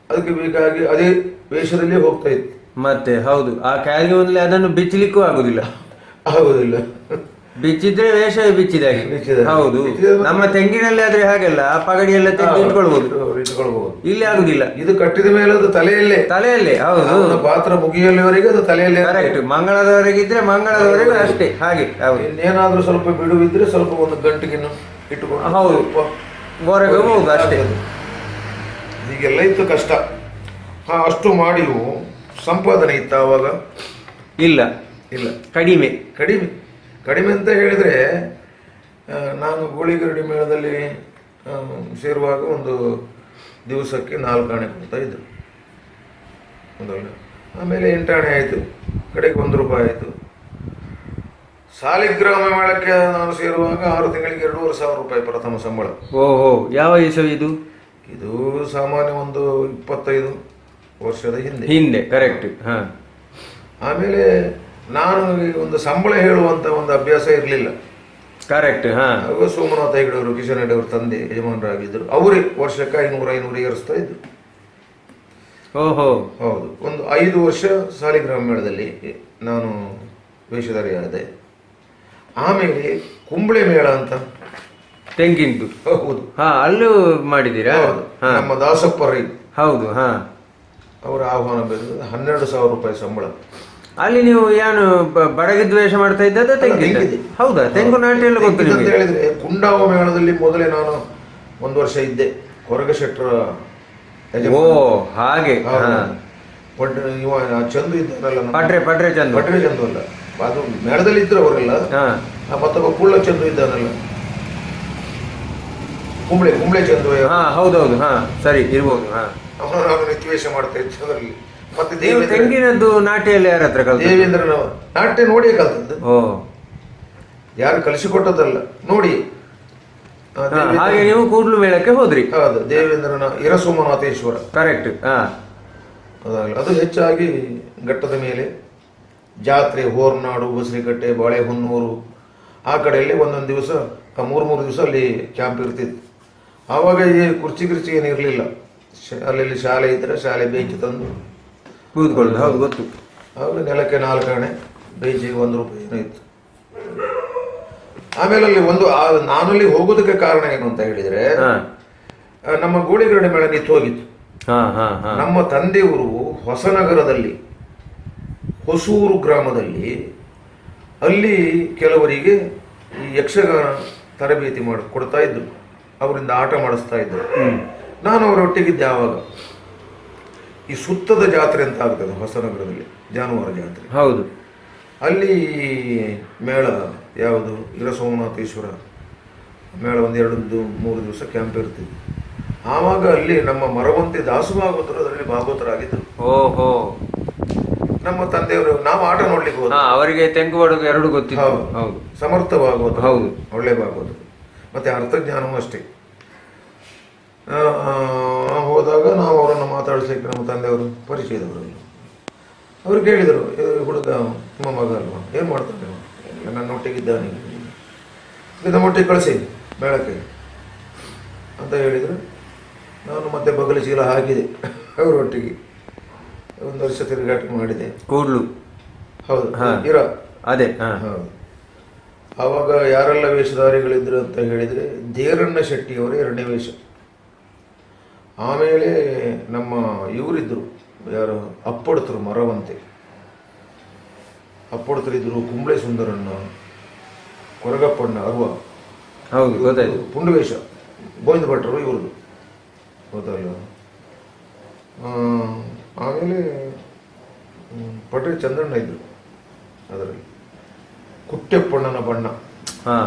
ಅದಕ್ಕೆ ಬೇಕಾಗಿ ಅದೇ ವೇಷದಲ್ಲಿ ಹೋಗ್ತಾ ಇತ್ತು. ಮತ್ತೆ ಹೌದು, ಆ ಕ್ಯಾಲ್ಗೆ ಮೊದಲೇ ಅದನ್ನು ಬಿಚ್ಚಲಿಕ್ಕೂ ಆಗುದಿಲ್ಲ. ಬಿಚ್ಚಿದ್ರೆ ವೇಷ ಬಿಚ್ಚಿದಾಗೆ. ಹೌದು, ನಮ್ಮ ತೆಂಗಿನಲ್ಲಿ ಆದ್ರೆ ಹಾಗೆಲ್ಲ ಆ ಪಗಡಿ ಎಲ್ಲ ತೆಗೆದು ಇಟ್ಕೊಳ್ಬಹುದು. ಇಲ್ಲಿ ಆಗುದಿಲ್ಲ. ಇದು ಕಟ್ಟಿದ ಮೇಲೆ ಅದು ತಲೆಯಲ್ಲೇ. ಹೌದು, ಪಾತ್ರ ಮುಗಿಯಲ್ಲಿವರೆಗೆ ಅದು ತಲೆಯಲ್ಲೇ. ಕರೆಕ್ಟ್. ಮಂಗಳದವರೆಗಿದ್ರೆ ಮಂಗಳದವರೆಗೆ ಅಷ್ಟೇ. ಹಾಗೆ ಇನ್ನೇನಾದ್ರೂ ಸ್ವಲ್ಪ ಬಿಡುವಿದ್ರೆ ಸ್ವಲ್ಪ ಒಂದು ಗಂಟೆಗಿನ್ನು ಇಟ್ಟುಕೊಂಡು ಹೌದು ಹೊರಗೆ ಹೋಗುದು ಅಷ್ಟೇ. ಹೀಗೆಲ್ಲ ಇತ್ತು ಕಷ್ಟ. ಅಷ್ಟು ಮಾಡಿಯೂ ಸಂಪಾದನೆ ಇತ್ತ ಆವಾಗ? ಇಲ್ಲ, ಕಡಿಮೆ ಅಂತ ಹೇಳಿದರೆ, ನಾನು ಗೋಳಿಗರಡಿ ಮೇಳದಲ್ಲಿ ಸೇರುವಾಗ ಒಂದು ದಿವಸಕ್ಕೆ 4 ಆಣೆ ಕೊಡ್ತಾ ಇದ್ದರು. ಆಮೇಲೆ 8 ಆಣೆ ಆಯಿತು, ಕಡೆಗೆ 1 ರೂಪಾಯಿ ಆಯಿತು. ಸಾಲಿಗ್ರಾಮ ಮೇಳಕ್ಕೆ ನಾನು ಸೇರುವಾಗ 6 ತಿಂಗಳಿಗೆ 2,500 ರೂಪಾಯಿ ಪ್ರಥಮ ಸಂಬಳ. ಓಹೋ, ಯಾವ ಇಸವಿ ಇದು? ಇದು ಸಾಮಾನ್ಯ ಒಂದು 25 ವರ್ಷದ ಹಿಂದೆ. ಕರೆಕ್ಟ್. ಆಮೇಲೆ ನಾನು ಒಂದು ಸಂಬಳ ಹೇಳುವಂತ ಒಂದು ಅಭ್ಯಾಸ ಇರಲಿಲ್ಲ. ಕರೆಕ್ಟ್. ಸೋಮನಾಥ ಹೆಗಡೆ ಅವರು, ಕಿಶನ್ ರೆಡ್ಡಿ ಅವರು ತಂದೆ ಯಜಮಾನರಾಗಿದ್ದರು. ಅವರೇ ವರ್ಷಕ್ಕೆ 500 ಏರಿಸ್ತಾ ಇದ್ರು. ಓಹೋ, ಹೌದು. ಒಂದು 5 ವರ್ಷ ಸಾಲಿಗ್ರಾಮ ಮೇಳದಲ್ಲಿ ನಾನು ವೇಷಧಾರಿಯಾದೆ. ಆಮೇಲೆ ಕುಂಬಳೆ ಮೇಳ ಅಂತ ತೆಂಗಿಂದು. ಹೌದು, ಅಲ್ಲೂ ಮಾಡಿದ್ದೀರಾ? ನಮ್ಮ ದಾಸಪ್ಪ ರೈ. ಹೌದು. ಅವರ ಆಹ್ವಾನ ಬೇರೆ 12,000 ರೂಪಾಯಿ ಸಂಬಳ. ಅಲ್ಲಿ ನೀವು ಏನು ಬಡಗಿ ದ್ವೇಷ ಮಾಡ್ತಾ ಇದ್ದದ? ಹೌದಾ? ತೆಂಗು ನಾಟ್ಯ ಎಲ್ಲ ಗೊತ್ತು ಅಂತ ಹೇಳಿದ್ರೆ ಕುಂಡಾವ ಮೇಳದಲ್ಲಿ ಮೊದಲೇ ನಾನು 1 ವರ್ಷ ಇದ್ದೆ. ಕೊರಗ ಶೆಟ್ರ. ಓ ಹಾಗೆ. ಇವ ಚಂದು ಇದ್ದಾರಲ್ಲ, ಪಟ್ರೆ ಚಂದು ಅಲ್ಲ, ಅದು ಮೇಳದಲ್ಲಿ ಇದ್ರು ಅವರೆಲ್ಲ. ಮತ್ತೊಬ್ಬ ಕುಳ್ಳ ಚಂದು ಇದ್ದಾನಲ್ಲ, ಕುಂಬಳೆ ಚಂದು. ಹೌದೌದು, ಸರಿ ಇರ್ಬೋದು. ಅವನು ನಾನು ನಿತ್ಯವೇಷ ಮಾಡ್ತಾ ಇದ್ದೆ ಅದರಲ್ಲಿ. ಮತ್ತೆ ತೆಂಗಿನದ್ದು ನಾಟ್ಯ ಎಲ್ಲ ಯಾರ ಹತ್ರ ಕಲ್ತ? ದೇವೇಂದ್ರನ ನಾಟ್ಯ ನೋಡಿಯೇ ಕಲ್ತದ್ದು. ಯಾರು ಕಲಿಸಿಕೊಟ್ಟದಲ್ಲ, ನೋಡಿ. ಹಾಗೆ ನೀವು ಕೂಡ್ಲು ಮೇಳಕ್ಕೆ ಹೋದ್ರಿ? ಹೌದು, ದೇವೇಂದ್ರನ ಇರಸೋಮನಾಥೇಶ್ವರ. ಕರೆಕ್ಟ್. ಅದು ಹೆಚ್ಚಾಗಿ ಘಟ್ಟದ ಮೇಲೆ ಜಾತ್ರೆ, ಹೋರ್ನಾಡು, ಬಸರಿಕಟ್ಟೆ, ಬಾಳೆಹೊನ್ನೂರು ಆ ಕಡೆಯಲ್ಲಿ ಒಂದೊಂದು ದಿವಸ 3 ದಿವಸ ಅಲ್ಲಿ ಕ್ಯಾಂಪ್ ಇರ್ತಿತ್ತು. ಆವಾಗ ಈ ಕುರ್ಚಿ ಏನು ಇರಲಿಲ್ಲ. ಅಲ್ಲಿ ಶಾಲೆ ಇದ್ದರೆ ಶಾಲೆ ಬೇಂಚ್ ತಂದು ಕೂತ್ಕೊಳ್ಳೋದು. ಹೌದು, ಗೊತ್ತು. ಆವಾಗ ನೆಲಕ್ಕೆ 4 ಆಣೆ, ಬೇಂಚಿಗೆ 1 ರೂಪಾಯಿ ಏನೋ ಇತ್ತು. ಆಮೇಲೆ ಅಲ್ಲಿ ನಾನಲ್ಲಿ ಹೋಗೋದಕ್ಕೆ ಕಾರಣ ಏನು ಅಂತ ಹೇಳಿದರೆ, ನಮ್ಮ ಗೋಳಿಗರಡಿ ಮೇಳ ನಿಂತು ಹೋಗಿತ್ತು. ನಮ್ಮ ತಂದೆಯವರು ಹೊಸನಗರದಲ್ಲಿ ಹೊಸೂರು ಗ್ರಾಮದಲ್ಲಿ ಅಲ್ಲಿ ಕೆಲವರಿಗೆ ಈ ಯಕ್ಷಗಾನ ತರಬೇತಿ ಕೊಡ್ತಾ ಇದ್ರು. ಅವರಿಂದ ಆಟ ಮಾಡಿಸ್ತಾ ಇದ್ದರು. ನಾನು ಅವರೊಟ್ಟಿಗಿದ್ದೆ. ಆವಾಗ ಈ ಸುತ್ತದ ಜಾತ್ರೆ ಅಂತ ಆಗ್ತದೆ ಹೊಸನಗರದಲ್ಲಿ, ಜಾನುವಾರು ಜಾತ್ರೆ. ಹೌದು. ಅಲ್ಲಿ ಮೇಳ ಯಾವುದು, ಇರಸೋಮನಾಥೇಶ್ವರ ಮೇಳ 1-2-3 ದಿವಸ ಕ್ಯಾಂಪ್ ಇರ್ತಿದ್ವಿ. ಆವಾಗ ಅಲ್ಲಿ ನಮ್ಮ ಮರವಂತಿ ದಾಸಭಾಗವತರು ಅದರಲ್ಲಿ ಭಾಗವತರಾಗಿದ್ದರು. ಓಹೋ. ನಮ್ಮ ತಂದೆಯವರು, ನಾವು ಆಟ ನೋಡ್ಲಿಕ್ಕೆ ಹೋದ. ಅವರಿಗೆ ತೆಂಗು ಬಡಗು 2 ಗೊತ್ತಿತ್ತು. ಹೌದು, ಸಮರ್ಥ ಭಾಗವತ. ಹೌದು, ಒಳ್ಳೆ ಭಾಗವತ. ಮತ್ತೆ ಅರ್ಥಜ್ಞಾನವೂ ಅಷ್ಟೇ. ಹೋದಾಗ ನಾವು ಅವರನ್ನು ಮಾತಾಡಿಸಲಿಕ್ಕೆ ನಮ್ಮ ತಂದೆಯವರು ಪರಿಚಯದವರು. ಅವರು ಕೇಳಿದರು, ಹುಡುಗ ನಿಮ್ಮ ಮಗ ಅಲ್ವಾ, ಏನು ಮಾಡ್ತಾನೆ, ಇಲ್ಲ ನನ್ನೊಟ್ಟಿಗಿದ್ದಾನೆ, ನಮ್ಮೊಟ್ಟಿಗೆ ಕಳಿಸಿ ಮೇಳಕ್ಕೆ ಅಂತ ಹೇಳಿದರು. ನಾನು ಮತ್ತೆ ಬಗಲು ಚೀಲ ಹಾಕಿದೆ ಅವರೊಟ್ಟಿಗೆ. 1 ವರ್ಷ ತಿರುಗಾಟ ಮಾಡಿದೆ. ಕೂಡ್ಲು ಹೌದು, ಇರ ಅದೇ. ಹೌದು. ಆವಾಗ ಯಾರೆಲ್ಲ ವೇಷಧಾರಿಗಳಿದ್ರು ಅಂತ ಹೇಳಿದರೆ, ದೇರಣ್ಣ ಶೆಟ್ಟಿಯವರೇ 2ನೇ ವೇಷ. ಆಮೇಲೆ ನಮ್ಮ ಇವರಿದ್ದರು, ಯಾರು ಅಪ್ಪಡ್ತರು, ಮರವಂತೆ ಅಪ್ಪಡ್ತರಿದ್ದರು, ಕುಂಬಳೆ ಸುಂದರಣ್ಣ, ಕೊರಗಪ್ಪಣ್ಣ, ಅರ್ವ. ಹೌದು, ಗೊತ್ತಾಯ್ತು. ಪುಂಡವೇಶ ಗೋವಿಂದ ಭಟ್ರು ಇವ್ರದ್ದು, ಗೊತ್ತಲ್ಲ. ಆಮೇಲೆ ಪಟ್ರಿ ಚಂದ್ರಣ್ಣ ಇದ್ರು ಅದರಲ್ಲಿ. ಕುಟ್ಟೆಪ್ಪಣ್ಣನ ಬಣ್ಣ,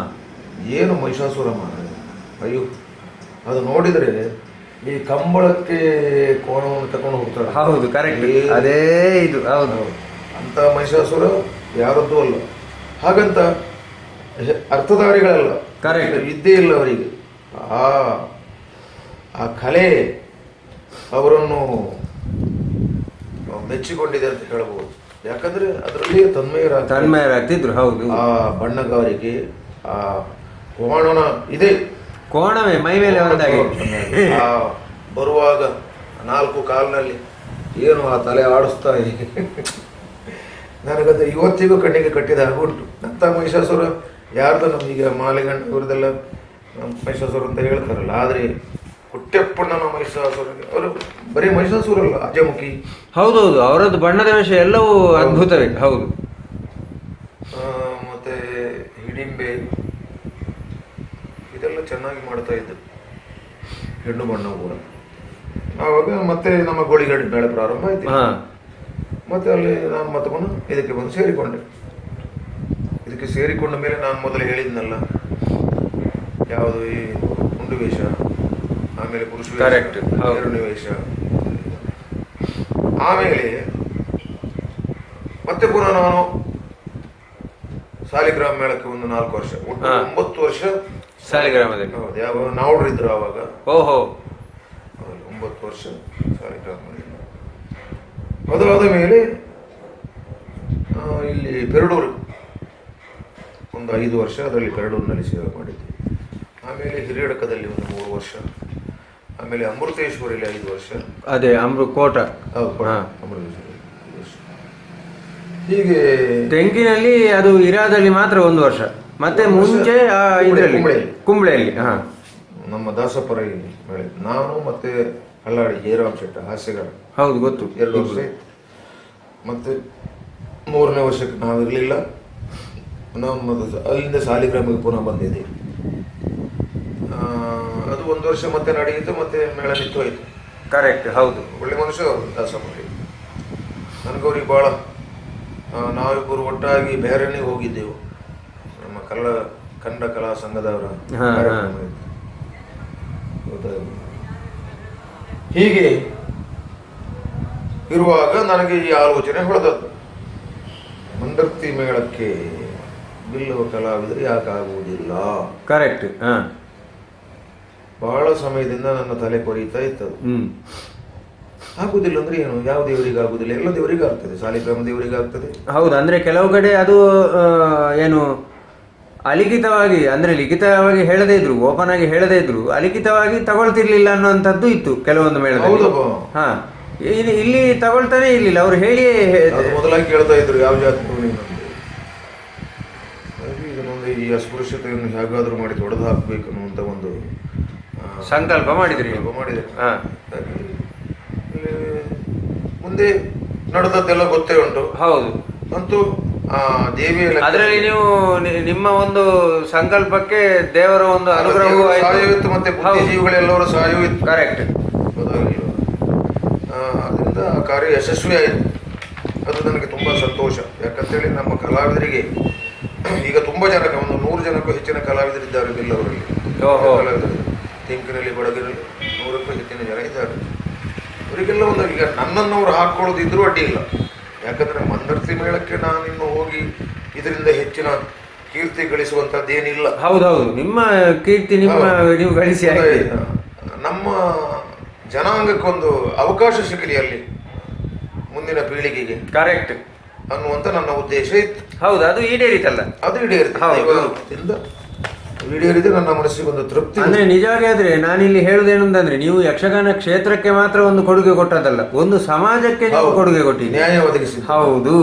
ಏನು ಮಹಿಷಾಸುರ ಮಾರ, ಅಯ್ಯೋ ಅದು ನೋಡಿದರೆ ಈ ಕಂಬಳಕ್ಕೆ ಕೋಣವನ್ನು ತಕೊಂಡು ಹೋಗ್ತಾರೆ. ಹೌದು, ಕರೆಕ್ಟ್, ಅದೇ ಇದು. ಹೌದು, ಅಂತ ಮಹಿಷಾಸುರ ಯಾರದ್ದು ಅಲ್ಲ. ಹಾಗಂತ ಅರ್ಥಧಾರಿಗಳಲ್ಲ, ಕರೆಕ್ಟ್, ವಿದ್ಯೆ ಇಲ್ಲ ಅವರಿಗೆ. ಆ ಕಲೆ ಅವರನ್ನು ಮೆಚ್ಚಿಕೊಂಡಿದೆ ಅಂತ ಹೇಳಬಹುದು. ಯಾಕಂದ್ರೆ ಅದರಲ್ಲಿ ತನ್ಮಯರಾಗ್ತಿದ್ರು. ಹೌದು, ಆ ಬಣ್ಣಗಾರಿಕೆ, ಆ ಕೋಣನ ಇದೆ, ಕೋಣವೇ ಮೈ ಮೇಲೆ ಒಂದಾಗಿ. ಆ ಬರುವಾಗ 4 ಕಾಲಿನಲ್ಲಿ ಏನು ಆ ತಲೆ ಆಡಿಸ್ತಾ ಇದೆ. ನನಗದು ಇವತ್ತಿಗೂ ಕಣ್ಣಿಗೆ ಕಟ್ಟಿದ ಹಾಗುಂಟು. ಅಂತ ಮಹಿಷಾಸುರ ಯಾರ್ದು, ನಮಗೀಗ ಮಾಲೆಗಂಡ ಇವ್ರದೆಲ್ಲ ಮಹಿಷಾಸುರ ಅಂತ ಹೇಳ್ತಾರಲ್ಲ, ಆದರೆ ಕುಟ್ಟೆಪ್ಪಣ್ಣನ ಮಹಿಷಾಸುರ ಅವರು ಬರೀ ಮಹಿಷಾಸುರಲ್ಲ, ಅಜಮುಖಿ. ಹೌದೌದು, ಅವರದ್ದು ಬಣ್ಣದ ವೇಷ ಎಲ್ಲವೂ ಅದ್ಭುತವೇ. ಹೌದು, ಮತ್ತೆ ಹಿಡಿಂಬೆ ಇದೆಲ್ಲ ಚೆನ್ನಾಗಿ ಮಾಡ್ತಾ ಇದ್ದರು, ಹೆಣ್ಣು ಬಣ್ಣ ಕೂಡ. ಆವಾಗ ಮತ್ತೆ ನಮ್ಮ ಗೋಳಿಗಡ್ಡೆ ಮೇಳ ಪ್ರಾರಂಭ ಆಯ್ತು. ಮತ್ತೆ ಅಲ್ಲಿ ನಾನು ಮತ್ತೆ ಇದಕ್ಕೆ ಬಂದು ಸೇರಿಕೊಂಡೆ. ಇದಕ್ಕೆ ಸೇರಿಕೊಂಡ ಮೇಲೆ ನಾನು ಮೊದಲು ಹೇಳಿದ್ನಲ್ಲ, ಯಾವುದು ಈ ಮುಂಡು ವೇಷ, ಆಮೇಲೆ ಪುರುಷ ವೇಷ, 2ನೇ ವೇಷ. ಆಮೇಲೆ ಮತ್ತೆ ಪುನಃ ನಾನು ಸಾಲಿಗ್ರಾಮ ಮೇಳಕ್ಕೆ ಒಂದು 4 ವರ್ಷ, ಒಟ್ಟು 9 ವರ್ಷ ಸಾಲಿಗ್ರಾಮದಲ್ಲಿ. ಹೌದು, ಯಾವ ನಾವುಡ್ರಿದ್ರು ಆವಾಗ. ಓಹೋ, 9 ವರ್ಷ ಸಾಲಿಗ್ರಾಮದಲ್ಲಿ. ಅದಾದ ಮೇಲೆ ಇಲ್ಲಿ ಪೆರಡೂರು ಒಂದು 5 ವರ್ಷ, ಅದರಲ್ಲಿ ಪೆರಡೂರಿನಲ್ಲಿ ಸೇವೆ ಮಾಡಿದ್ದೆ. ಆಮೇಲೆ ಹಿರಿಯಡಕದಲ್ಲಿ ಒಂದು 3 ವರ್ಷ, ಆಮೇಲೆ ಅಮೃತೇಶ್ವರಲ್ಲಿ 5 ವರ್ಷ. ಅದೇ ಕೋಟ. ಅಮೃತೇಶ್ವರಿ ಹೀಗೆ. ತೆಂಗಿನಲ್ಲಿ ಅದು ಇರಾದಲ್ಲಿ ಮಾತ್ರ 1 ವರ್ಷ, ಮತ್ತೆ ಮುಂಚೆ ಇದರಲ್ಲಿ ಕುಂಬಳೆಯಲ್ಲಿ ನಮ್ಮ ದಾಸಪುರ ಬೆಳೆ. ನಾನು ಮತ್ತೆ ಹಳ್ಳಾಡಿ ಜಯರಾಮ್ ಶೆಟ್ಟ ಹಾಸ್ಯಗಾರ. ಹೌದು, ಗೊತ್ತು. 2 ವರ್ಷ. ಮತ್ತೆ 3ನೇ ವರ್ಷಕ್ಕೆ ನಾವಿರಲಿಲ್ಲ, ನಾವು ಅಲ್ಲಿಂದ ಸಾಲಿಗ್ರಾಮಕ್ಕೆ ಪುನಃ ಬಂದಿದ್ದೆ. ಅದು 1 ವರ್ಷ ಮತ್ತೆ ನಡೆಯಿತು, ಮತ್ತೆ ಮೇಳ ನಿಂತು ಹೋಯಿತು. ಕರೆಕ್ಟ್, ಹೌದು. ಒಳ್ಳೆ ಮನುಷ್ಯ ಅವರು ದಾಸಪುರಿ. ನನಗವ್ರಿಗೆ ಭಾಳ, ನಾವಿಬ್ಬರು ಒಟ್ಟಾಗಿ ಬೇರೆನೇ ಹೋಗಿದ್ದೆವು, ನಮ್ಮ ಕನ್ನಡ ಕಲಾ ಸಂಘದವರ ಕಾರ್ಯಕ್ರಮ ಇತ್ತು. ಹೀಗೆ ಇರುವಾಗ ನನಗೆ ಈ ಆಲೋಚನೆ ಹೊಳೆದದ್ದು, ಮಂದರ್ತಿ ಮೇಳಕ್ಕೆ ಬಿಲ್ಲುವ ಕಲಾವಿದರು ಯಾಕಾಗುವುದಿಲ್ಲ. ಕರೆಕ್ಟ್. ಬಹಳ ಸಮಯದಿಂದ ನನ್ನ ತಲೆ ಕೊರೀತಾ ಇತ್ತದು. ಆಗುದಿಲ್ಲ ಅಂದ್ರೆ ಏನು, ಯಾವ ದೇವರಿಗೆ ಆಗುದಿಲ್ಲ, ಎಲ್ಲ ದೇವರಿಗೆ ಆಗ್ತದೆ, ಸಾಲಿಗ್ರಾಮ ದೇವರಿಗೆ ಆಗ್ತದೆ. ಹೌದು, ಅಂದ್ರೆ ಕೆಲವು ಕಡೆ ಅದು ಏನು ಅಲಿಖಿತವಾಗಿ, ಅಂದ್ರೆ ಲಿಖಿತವಾಗಿ ಹೇಳದೇ ಇದ್ರು, ಓಪನ್ ಆಗಿ ಹೇಳದೇ ಇದ್ರು, ಅಲಿಖಿತವಾಗಿ ತಗೊಳ್ತಿರ್ಲಿಲ್ಲ ಅನ್ನುವಂಥದ್ದು ಇತ್ತು ಕೆಲವೊಂದು ಮೇಳದಲ್ಲಿ. ಇಲ್ಲಿ ತಗೊಳ್ತಾನೆ ಇರ್ಲಿಲ್ಲ, ಅವ್ರು ಹೇಳಿ ಮೊದಲಾಗಿ ಕೇಳ್ತಾ ಇದ್ರು ಯಾವ ಜಾತಿ ಇದನ್ನೊಂದು ಈ ಅಸ್ಪೃಶ್ಯತೆಯನ್ನು ಹೇಗಾದ್ರೂ ಮಾಡಿ ತೊಡೆದು ಹಾಕ್ಬೇಕು ಅನ್ನುವಂತ ಒಂದು ಸಂಕಲ್ಪ ಮಾಡಿದ್ರಿ. ಮುಂದೆ ನಡೆದದ್ದೆಲ್ಲ ಗೊತ್ತೇ ಉಂಟು. ಹೌದು, ಅಂತೂ ದೇವಿಯ ಅದರಲ್ಲಿ ನೀವು ನಿಮ್ಮ ಒಂದು ಸಂಕಲ್ಪಕ್ಕೆ ದೇವರ ಒಂದು ಅನುಗ್ರಹವೂ ಸಹಾಯವಿತ್ತು, ಮತ್ತೆ ಬುದ್ಧಿಜೀವಿಗಳೆಲ್ಲರೂ ಸಹಾಯವೂ ಇತ್ತು. ಕರೆಕ್ಟ್. ಅದರಿಂದ ಆ ಕಾರ್ಯ ಯಶಸ್ವಿ ಆಯಿತು. ಅದು ನನಗೆ ತುಂಬ ಸಂತೋಷ. ಯಾಕಂತೇಳಿ ನಮ್ಮ ಕಲಾವಿದರಿಗೆ ಈಗ ತುಂಬ ಜನಕ್ಕೆ, ಒಂದು 100 ಜನಕ್ಕೂ ಹೆಚ್ಚಿನ ಕಲಾವಿದರಿದ್ದಾರೆ ಬಿಲ್ಲವರಲ್ಲಿ. ತೆಂಕಿನಲ್ಲಿ ಬಡಗಿನಲ್ಲಿ 100ಕ್ಕೂ ಹೆಚ್ಚಿನ ಜನ ಇದ್ದಾರೆ. ಅವರಿಗೆಲ್ಲ ಒಂದು, ಈಗ ನನ್ನನ್ನು ಅವ್ರು ಹಾಕ್ಕೊಳ್ಳೋದಿದ್ರೂ ಅಡ್ಡಿ ಇಲ್ಲ. ಯಾಕಂದರೆ ಮಂದರ್ತಿ ಮೇಳಕ್ಕೆ ನಾನಿನ್ನು ಹೋಗಿ ಇದರಿಂದ ಹೆಚ್ಚಿನ ಕೀರ್ತಿ ಗಳಿಸುವಂಥದ್ದೇನಿಲ್ಲ. ಹೌದೌದು, ನಿಮ್ಮ ಕೀರ್ತಿ ನೀವು ಗಳಿಸಿ. ನಮ್ಮ ಜನಾಂಗಕ್ಕೊಂದು ಅವಕಾಶ ಸಿಗಲಿ ಅಲ್ಲಿ ಮುಂದಿನ ಪೀಳಿಗೆಗೆ ಕರೆಕ್ಟ್ ಅನ್ನುವಂತ ನನ್ನ ಉದ್ದೇಶ ಇತ್ತು. ಹೌದು, ಅದು ಈಡೇರಿತಲ್ಲ. ಅದು ಈಡೇರಿತು. ಈಡೇರಿದೆ. ನನ್ನ ಮನಸ್ಸಿಗೆ ಒಂದು ತೃಪ್ತಿ. ಅಂದ್ರೆ ನಿಜವಾಗಿ ಆದ್ರೆ ನಾನಿಲ್ಲಿ ಹೇಳುದೇನು ಅಂತಂದ್ರೆ, ನೀವು ಯಕ್ಷಗಾನ ಕ್ಷೇತ್ರಕ್ಕೆ ಮಾತ್ರ ಒಂದು ಕೊಡುಗೆ ಕೊಟ್ಟದಲ್ಲ, ಒಂದು ಸಮಾಜಕ್ಕೆ ನೀವು ಕೊಡುಗೆ ಕೊಟ್ಟಿದ್ದೀರಿ, ನ್ಯಾಯ ಒದಗಿಸಿ. ಹೌದು.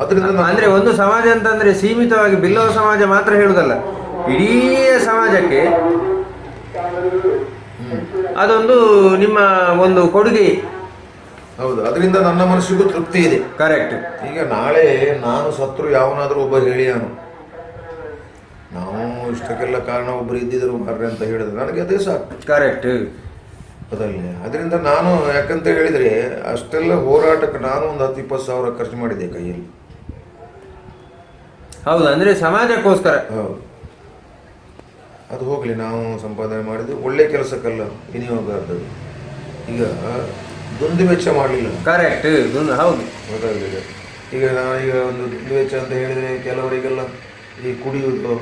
ಅದರಿಂದ ಅಂದ್ರೆ ಒಂದು ಸಮಾಜ ಅಂತಂದ್ರೆ ಸೀಮಿತವಾಗಿ ಬಿಲ್ಲವ ಸಮಾಜ ಮಾತ್ರ ಹೇಳುದಲ್ಲ, ಇಡೀ ಸಮಾಜಕ್ಕೆ ಅದೊಂದು ನಿಮ್ಮ ಒಂದು ಕೊಡುಗೆ. ಹೌದು, ಅದರಿಂದ ನನ್ನ ಮನಸ್ಸಿಗೂ ತೃಪ್ತಿ ಇದೆ. ಕರೆಕ್ಟ್. ಈಗ ನಾಳೆ ನಾನು ಸತ್ರು ಯಾವನಾದ್ರೂ ಒಬ್ಬ ಹೇಳಿಯಾನು, ನಾವು ಇಷ್ಟಕ್ಕೆಲ್ಲ ಕಾರಣ ಒಬ್ಬರು ಇದ್ದಿದ್ರು ಮಾರ್ರೆ ಅಂತ ಹೇಳಿದ್ರೆ ನನಗೆ ಅದೇ ಸಾಕು. ಕರೆಕ್ಟ್. ಅದಲ್ಲೇ ಅದರಿಂದ ನಾನು ಯಾಕಂತ ಹೇಳಿದ್ರೆ ಅಷ್ಟೆಲ್ಲ ಹೋರಾಟಕ್ಕೆ ನಾನು ಒಂದು 10-20 ಸಾವಿರ ಖರ್ಚು ಮಾಡಿದ್ದೆ ಕೈಯಲ್ಲಿ. ಹೌದು, ಅಂದ್ರೆ ಸಮಾಜಕ್ಕೋಸ್ಕರ. ಹೌದು, ಅದು ಹೋಗಲಿ, ನಾವು ಸಂಪಾದನೆ ಮಾಡಿದ್ದು ಒಳ್ಳೆ ಕೆಲಸಕ್ಕಲ್ಲ ವಿನಿಯೋಗ ಆದದ್ದು. ಈಗ ದುಂದು ವೆಚ್ಚ ಮಾಡಲಿಲ್ಲ. ಕರೆಕ್ಟ್. ಹೌದು, ಗೊತ್ತಾಗಲಿಲ್ಲ. ಈಗ ನಾನೀಗ ಒಂದು ದುಂದು ವೆಚ್ಚ ಅಂತ ಹೇಳಿದರೆ ಕೆಲವರಿಗೆಲ್ಲ ಈ ಕುಡಿಯುವುದು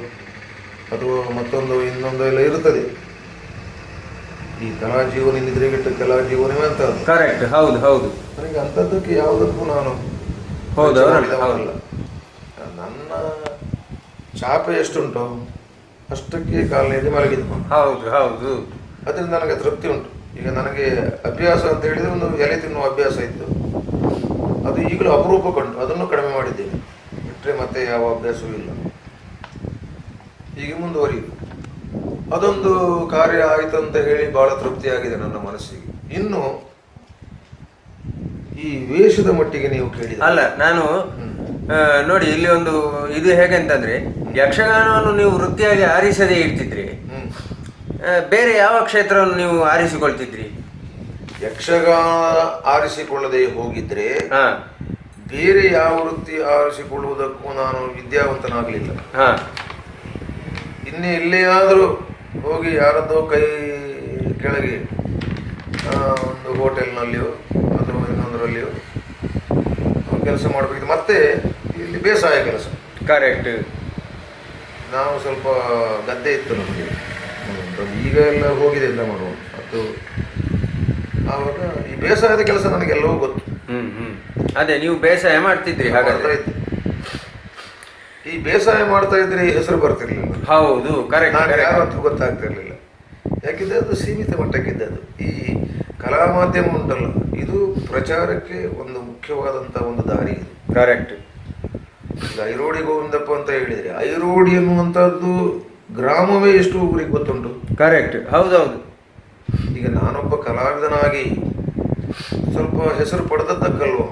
ಅಥವಾ ಮತ್ತೊಂದು ಇನ್ನೊಂದು ಎಲ್ಲ ಇರ್ತದೆ. ಈ ಕಲಾ ಜೀವನ ನಿದ್ರೆಗೆಟ್ಟು ಕಲಾ ಜೀವನವೇ ಅಂತ. ಕರೆಕ್ಟ್. ಹೌದು ಹೌದು. ನನಗೆ ಅಂಥದ್ದಕ್ಕೆ ಯಾವುದಕ್ಕೂ ನಾನು ಹೌದು ಮಾಡಿದವನಲ್ಲ. ನನ್ನ ಚಾಪೆ ಎಷ್ಟುಂಟು ಅಷ್ಟಕ್ಕೆ ಕಾಲಿನಲ್ಲಿ ಮಲಗಿದ್ದು. ಹೌದು ಹೌದು. ಅದರಿಂದ ನನಗೆ ತೃಪ್ತಿ ಉಂಟು. ಈಗ ನನಗೆ ಅಭ್ಯಾಸ ಅಂತ ಹೇಳಿದರೆ ಒಂದು ಎಲೆ ತಿನ್ನುವ ಅಭ್ಯಾಸ ಇತ್ತು, ಅದು ಈಗಲೂ ಅಪರೂಪ ಕಂಡು ಅದನ್ನು ಕಡಿಮೆ ಮಾಡಿದ್ದೇನೆ. ಬಿಟ್ಟರೆ ಮತ್ತೆ ಯಾವ ಅಭ್ಯಾಸವೂ ಇಲ್ಲ. ಹೀಗೆ ಮುಂದುವರಿಯುದು. ಅದೊಂದು ಕಾರ್ಯ ಆಯಿತು ಅಂತ ಹೇಳಿ ಬಹಳ ತೃಪ್ತಿಯಾಗಿದೆ ನನ್ನ ಮನಸ್ಸಿಗೆ. ಇನ್ನು ಈ ವೇಷದ ಮಟ್ಟಿಗೆ ನೀವು ಕೇಳಿದ ಅಲ್ಲ, ನಾನು ನೋಡಿ ಇಲ್ಲಿ ಒಂದು ಇದು ಹೇಗೆಂತಂದ್ರೆ, ಯಕ್ಷಗಾನವನ್ನು ನೀವು ವೃತ್ತಿಯಾಗಿ ಆರಿಸದೇ ಇರ್ತಿದ್ರಿ, ಬೇರೆ ಯಾವ ಕ್ಷೇತ್ರವನ್ನು ನೀವು ಆರಿಸಿಕೊಳ್ತಿದ್ರಿ? ಯಕ್ಷಗಾನ ಆರಿಸಿಕೊಳ್ಳದೆ ಹೋಗಿದ್ರೆ ಬೇರೆ ಯಾವ ವೃತ್ತಿ ಆರಿಸಿಕೊಳ್ಳುವುದಕ್ಕೂ ನಾನು ವಿದ್ಯಾವಂತನಾಗಲಿಲ್ಲ. ಇನ್ನೇ ಎಲ್ಲಿಯಾದರೂ ಹೋಗಿ ಯಾರದ್ದೋ ಕೈ ಕೆಳಗೆ ಒಂದು ಹೋಟೆಲ್ನಲ್ಲಿಯೋ ಅಥವಾ ಇನ್ನೊಂದರಲ್ಲಿಯೋ ಕೆಲಸ ಮಾಡಬೇಕಿತ್ತು. ಮತ್ತೆ ಇಲ್ಲಿ ಬೇಸಾಯ ಕೆಲಸ. ಕರೆಕ್ಟ್. ನಾವು ಸ್ವಲ್ಪ ಗದ್ದೆ ಇತ್ತು ನಮಗೆ. ಈಗ ಎಲ್ಲ ಹೋಗಿದೆ ಅಂತ ಮಾಡುವ ಅದು. ಆವಾಗ ಈ ಬೇಸಾಯದ ಕೆಲಸ ನನಗೆಲ್ಲವೂ ಗೊತ್ತು. ಅದೇ ನೀವು ಬೇಸಾಯ ಮಾಡ್ತಿದ್ರಿ ಹಾಗಾದ್ರೆ. ಈ ಬೇಸಾಯ ಮಾಡ್ತಾ ಇದ್ರೆ ಈ ಹೆಸರು ಬರ್ತಿರ್ಲಿಲ್ಲ. ಹೌದು, ಕರೆಕ್ಟ್. ನಾನು ಯಾರು ಅಂತ ಗೊತ್ತಾಗ್ತಿರ್ಲಿಲ್ಲ. ಯಾಕಿದ್ರೆ ಅದು ಸೀಮಿತ ಮಟ್ಟಕ್ಕಿದ್ದದು. ಈ ಕಲಾ ಮಾಧ್ಯಮ ಉಂಟಲ್ಲ, ಇದು ಪ್ರಚಾರಕ್ಕೆ ಒಂದು ಮುಖ್ಯವಾದಂತ ಒಂದು ದಾರಿ ಇದು. ಕರೆಕ್ಟ್. ಈಗ ಐರೋಡಿ ಗೋವಿಂದಪ್ಪ ಅಂತ ಹೇಳಿದ್ರೆ, ಐರೋಡಿ ಎನ್ನುವಂತಹದ್ದು ಗ್ರಾಮವೇ ಎಷ್ಟು ಊರಿಗೆ ಗೊತ್ತುಂಟು. ಕರೆಕ್ಟ್. ಹೌದೌದು. ಈಗ ನಾನೊಬ್ಬ ಕಲಾವಿದನಾಗಿ ಸ್ವಲ್ಪ ಹೆಸರು ಪಡೆದದ್ದಕ್ಕಲ್ವ,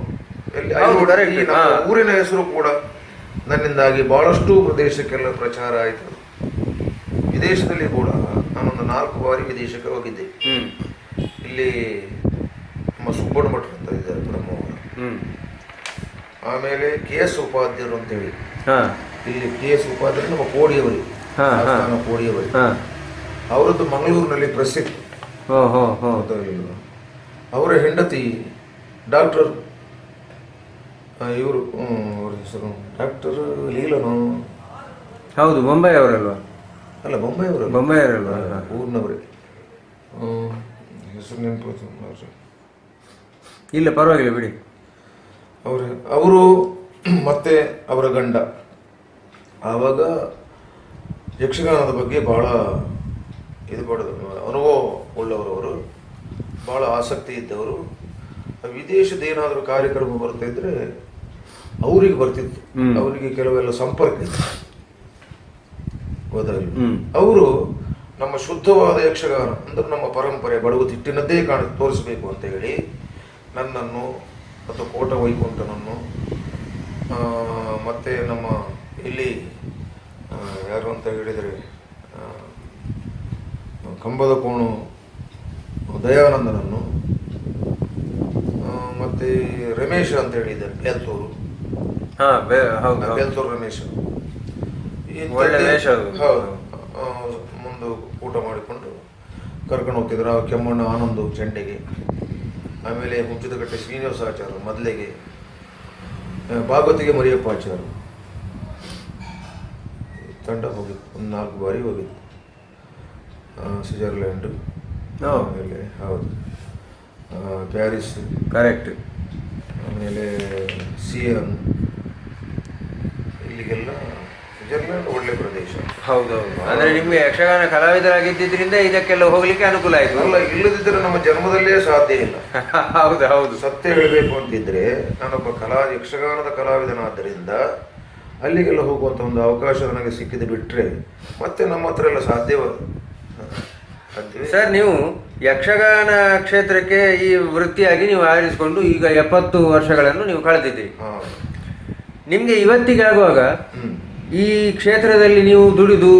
ಊರಿನ ಹೆಸರು ಕೂಡ ನನ್ನಿಂದಾಗಿ ಬಹಳಷ್ಟು ಪ್ರದೇಶಕ್ಕೆಲ್ಲ ಪ್ರಚಾರ ಆಯಿತು. ವಿದೇಶದಲ್ಲಿ ಕೂಡ ನಾನೊಂದು 4 ಬಾರಿ ವಿದೇಶಕ್ಕೆ ಹೋಗಿದ್ದೆ. ಇಲ್ಲಿ ನಮ್ಮ ಸುಬ್ಬಣ್ಣ ಭಟ್ರು ಅಂತ ಇದ್ದಾರೆ ಬ್ರಹ್ಮವರು, ಆಮೇಲೆ KS ಉಪಾಧ್ಯರು ಅಂತೇಳಿ, ಇಲ್ಲಿ KS ಉಪಾಧ್ಯರು ನಮ್ಮ ಕೋಡಿಯವರು, ಕೋಡಿಯವರು, ಅವರದ್ದು ಮಂಗಳೂರಿನಲ್ಲಿ ಪ್ರಸಿದ್ಧ. ಅವರ ಹೆಂಡತಿ ಡಾಕ್ಟರ್, ಇವರು ಅವ್ರ ಹೆಸರು ಡಾಕ್ಟರ್ ಲೀಲನು. ಹೌದು, ಬೊಂಬೈ ಅವರಲ್ವಾ? ಅಲ್ಲ, ಬೊಂಬೈ ಅವರಲ್ವಾ? ಊರಿನವರೇ. ಹೆಸರು ನೆನಪು ಇಲ್ಲ, ಪರವಾಗಿಲ್ಲ ಬಿಡಿ. ಅವರು ಮತ್ತೆ ಅವರ ಗಂಡ ಆವಾಗ ಯಕ್ಷಗಾನದ ಬಗ್ಗೆ ಬಹಳ ಇದು ಪಡೆದು ಅನುಭವ ಉಳ್ಳವರು, ಬಹಳ ಆಸಕ್ತಿ ಇದ್ದವರು. ವಿದೇಶದ ಏನಾದರೂ ಕಾರ್ಯಕ್ರಮ ಬರ್ತಾ ಇದ್ರೆ ಅವರಿಗೆ ಬರ್ತಿತ್ತು. ಅವರಿಗೆ ಕೆಲವೆಲ್ಲ ಸಂಪರ್ಕ ಇತ್ತು, ಗೊತ್ತಾಗಲಿ. ಅವರು ನಮ್ಮ ಶುದ್ಧವಾದ ಯಕ್ಷಗಾನ ಅಂದ್ರೆ ನಮ್ಮ ಪರಂಪರೆ ಬಡಗುತಿಟ್ಟಿನದ್ದೇ ತೋರಿಸಬೇಕು ಅಂತ ಹೇಳಿ ನನ್ನನ್ನು ಮತ್ತು ಕೋಟ ವೈಕುಂಠನನ್ನು ಮತ್ತೆ ನಮ್ಮ ಇಲ್ಲಿ ಯಾರು ಅಂತ ಹೇಳಿದರೆ ಕಂಬದ ಕೋಣು ದಯಾನಂದನನ್ನು, ಮತ್ತೆ ರಮೇಶ್ ಅಂತ ಹೇಳಿದ್ದಾರೆ ಬೇಲ್ತೂರು, ಬೇಲ್ತೂರು ರಮೇಶ್, ಹೌದು, ಮುಂದೆ ಊಟ ಮಾಡಿಕೊಂಡು ಕರ್ಕೊಂಡು ಹೋಗ್ತಿದ್ರು. ಕೆಮ್ಮಣ್ಣ ಆನಂದು ಚೆಂಡೆಗೆ, ಆಮೇಲೆ ಹುಂಚದಕಟ್ಟೆ ಶ್ರೀನಿವಾಸಾಚಾರ್ಯ ಮೊದಲಿಗೆ, ಭಾಗವತಿಗೆ ಮರಿಯಪ್ಪಾಚಾರ್ಯ ತಂಡ ಹೋಗಿತ್ತು. ಒಂದು 4 ಬಾರಿ ಹೋಗಿತ್ತು. ಸ್ವಿಟ್ಜರ್ಲ್ಯಾಂಡ್, ಆಮೇಲೆ ಹೌದು ಪ್ಯಾರಿಸ್, ಕರೆಕ್ಟ್. ಆಮೇಲೆ ಸಿಯನ್, ಇಲ್ಲಿಗೆಲ್ಲ ಸ್ವಿಟ್ಜರ್ಲ್ಯಾಂಡ್ ಒಳ್ಳೆ ಪ್ರದೇಶ. ಹೌದೌದು. ಅಂದ್ರೆ ನಿಮ್ಗೆ ಯಕ್ಷಗಾನ ಕಲಾವಿದರಾಗಿದ್ದರಿಂದ ಇದಕ್ಕೆಲ್ಲ ಹೋಗ್ಲಿಕ್ಕೆ ಅನುಕೂಲ ಆಯ್ತು. ಅಲ್ಲ, ಇಲ್ಲದಿದ್ದರೆ ನಮ್ಮ ಜನ್ಮದಲ್ಲೇ ಸಾಧ್ಯ ಇಲ್ಲ. ಹೌದು ಹೌದು. ಸತ್ಯ ಹೇಳಬೇಕು ಅಂತಿದ್ರೆ ನಾನೊಬ್ಬ ಯಕ್ಷಗಾನದ ಕಲಾವಿದನಾದ್ದರಿಂದ ಅಲ್ಲಿಗೆಲ್ಲ ಹೋಗುವಂಥ ಒಂದು ಅವಕಾಶ ನನಗೆ ಸಿಕ್ಕಿದೆ. ಬಿಟ್ಟರೆ ಮತ್ತೆ ನಮ್ಮ ಹತ್ರ ಎಲ್ಲ ಸಾಧ್ಯವೇ. ಸರ್, ನೀವು ಯಕ್ಷಗಾನ ಕ್ಷೇತ್ರಕ್ಕೆ ಈ ವೃತ್ತಿಯಾಗಿ ನೀವು ಆರಿಸಿಕೊಂಡು ಈಗ 70 ವರ್ಷಗಳನ್ನು ನೀವು ಕಳೆದಿದ್ದೀರಿ. ನಿಮಗೆ ಇವತ್ತಿಗೆ ಆಗುವಾಗ ಈ ಕ್ಷೇತ್ರದಲ್ಲಿ ನೀವು ದುಡಿದು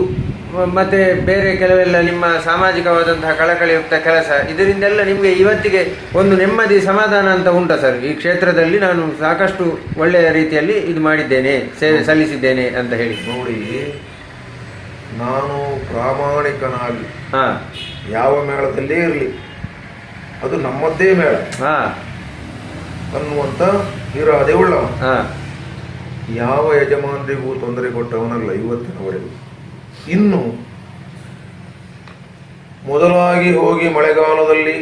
ಮತ್ತೆ ಬೇರೆ ಕೆಲವೆಲ್ಲ ನಿಮ್ಮ ಸಾಮಾಜಿಕವಾದಂತಹ ಕಳಕಳಿಯುಕ್ತ ಕೆಲಸ, ಇದರಿಂದೆಲ್ಲ ನಿಮಗೆ ಇವತ್ತಿಗೆ ಒಂದು ನೆಮ್ಮದಿ ಸಮಾಧಾನ ಅಂತ ಉಂಟಾ ಸರ್? ಈ ಕ್ಷೇತ್ರದಲ್ಲಿ ನಾನು ಸಾಕಷ್ಟು ಒಳ್ಳೆಯ ರೀತಿಯಲ್ಲಿ ಇದು ಮಾಡಿದ್ದೇನೆ, ಸೇವೆ ಸಲ್ಲಿಸಿದ್ದೇನೆ ಅಂತ ಹೇಳಿ. ನೋಡಿ, ನಾನು ಪ್ರಾಮಾಣಿಕನಾಗಿ ಯಾವ ಮೇಳದಲ್ಲೇ ಇರಲಿ, ಅದು ನಮ್ಮದ್ದೇ ಮೇಳ ಅನ್ನುವಂಥ ಇರಾದೆ ಉಳ್ಳವ. ಯಾವ ಯಜಮಾನರಿಗೂ ತೊಂದರೆ ಕೊಟ್ಟವನಲ್ಲ ಇವತ್ತಿನವರೆಗೂ. ಇನ್ನು ಮೊದಲಾಗಿ ಹೋಗಿ ಮಳೆಗಾಲದಲ್ಲಿ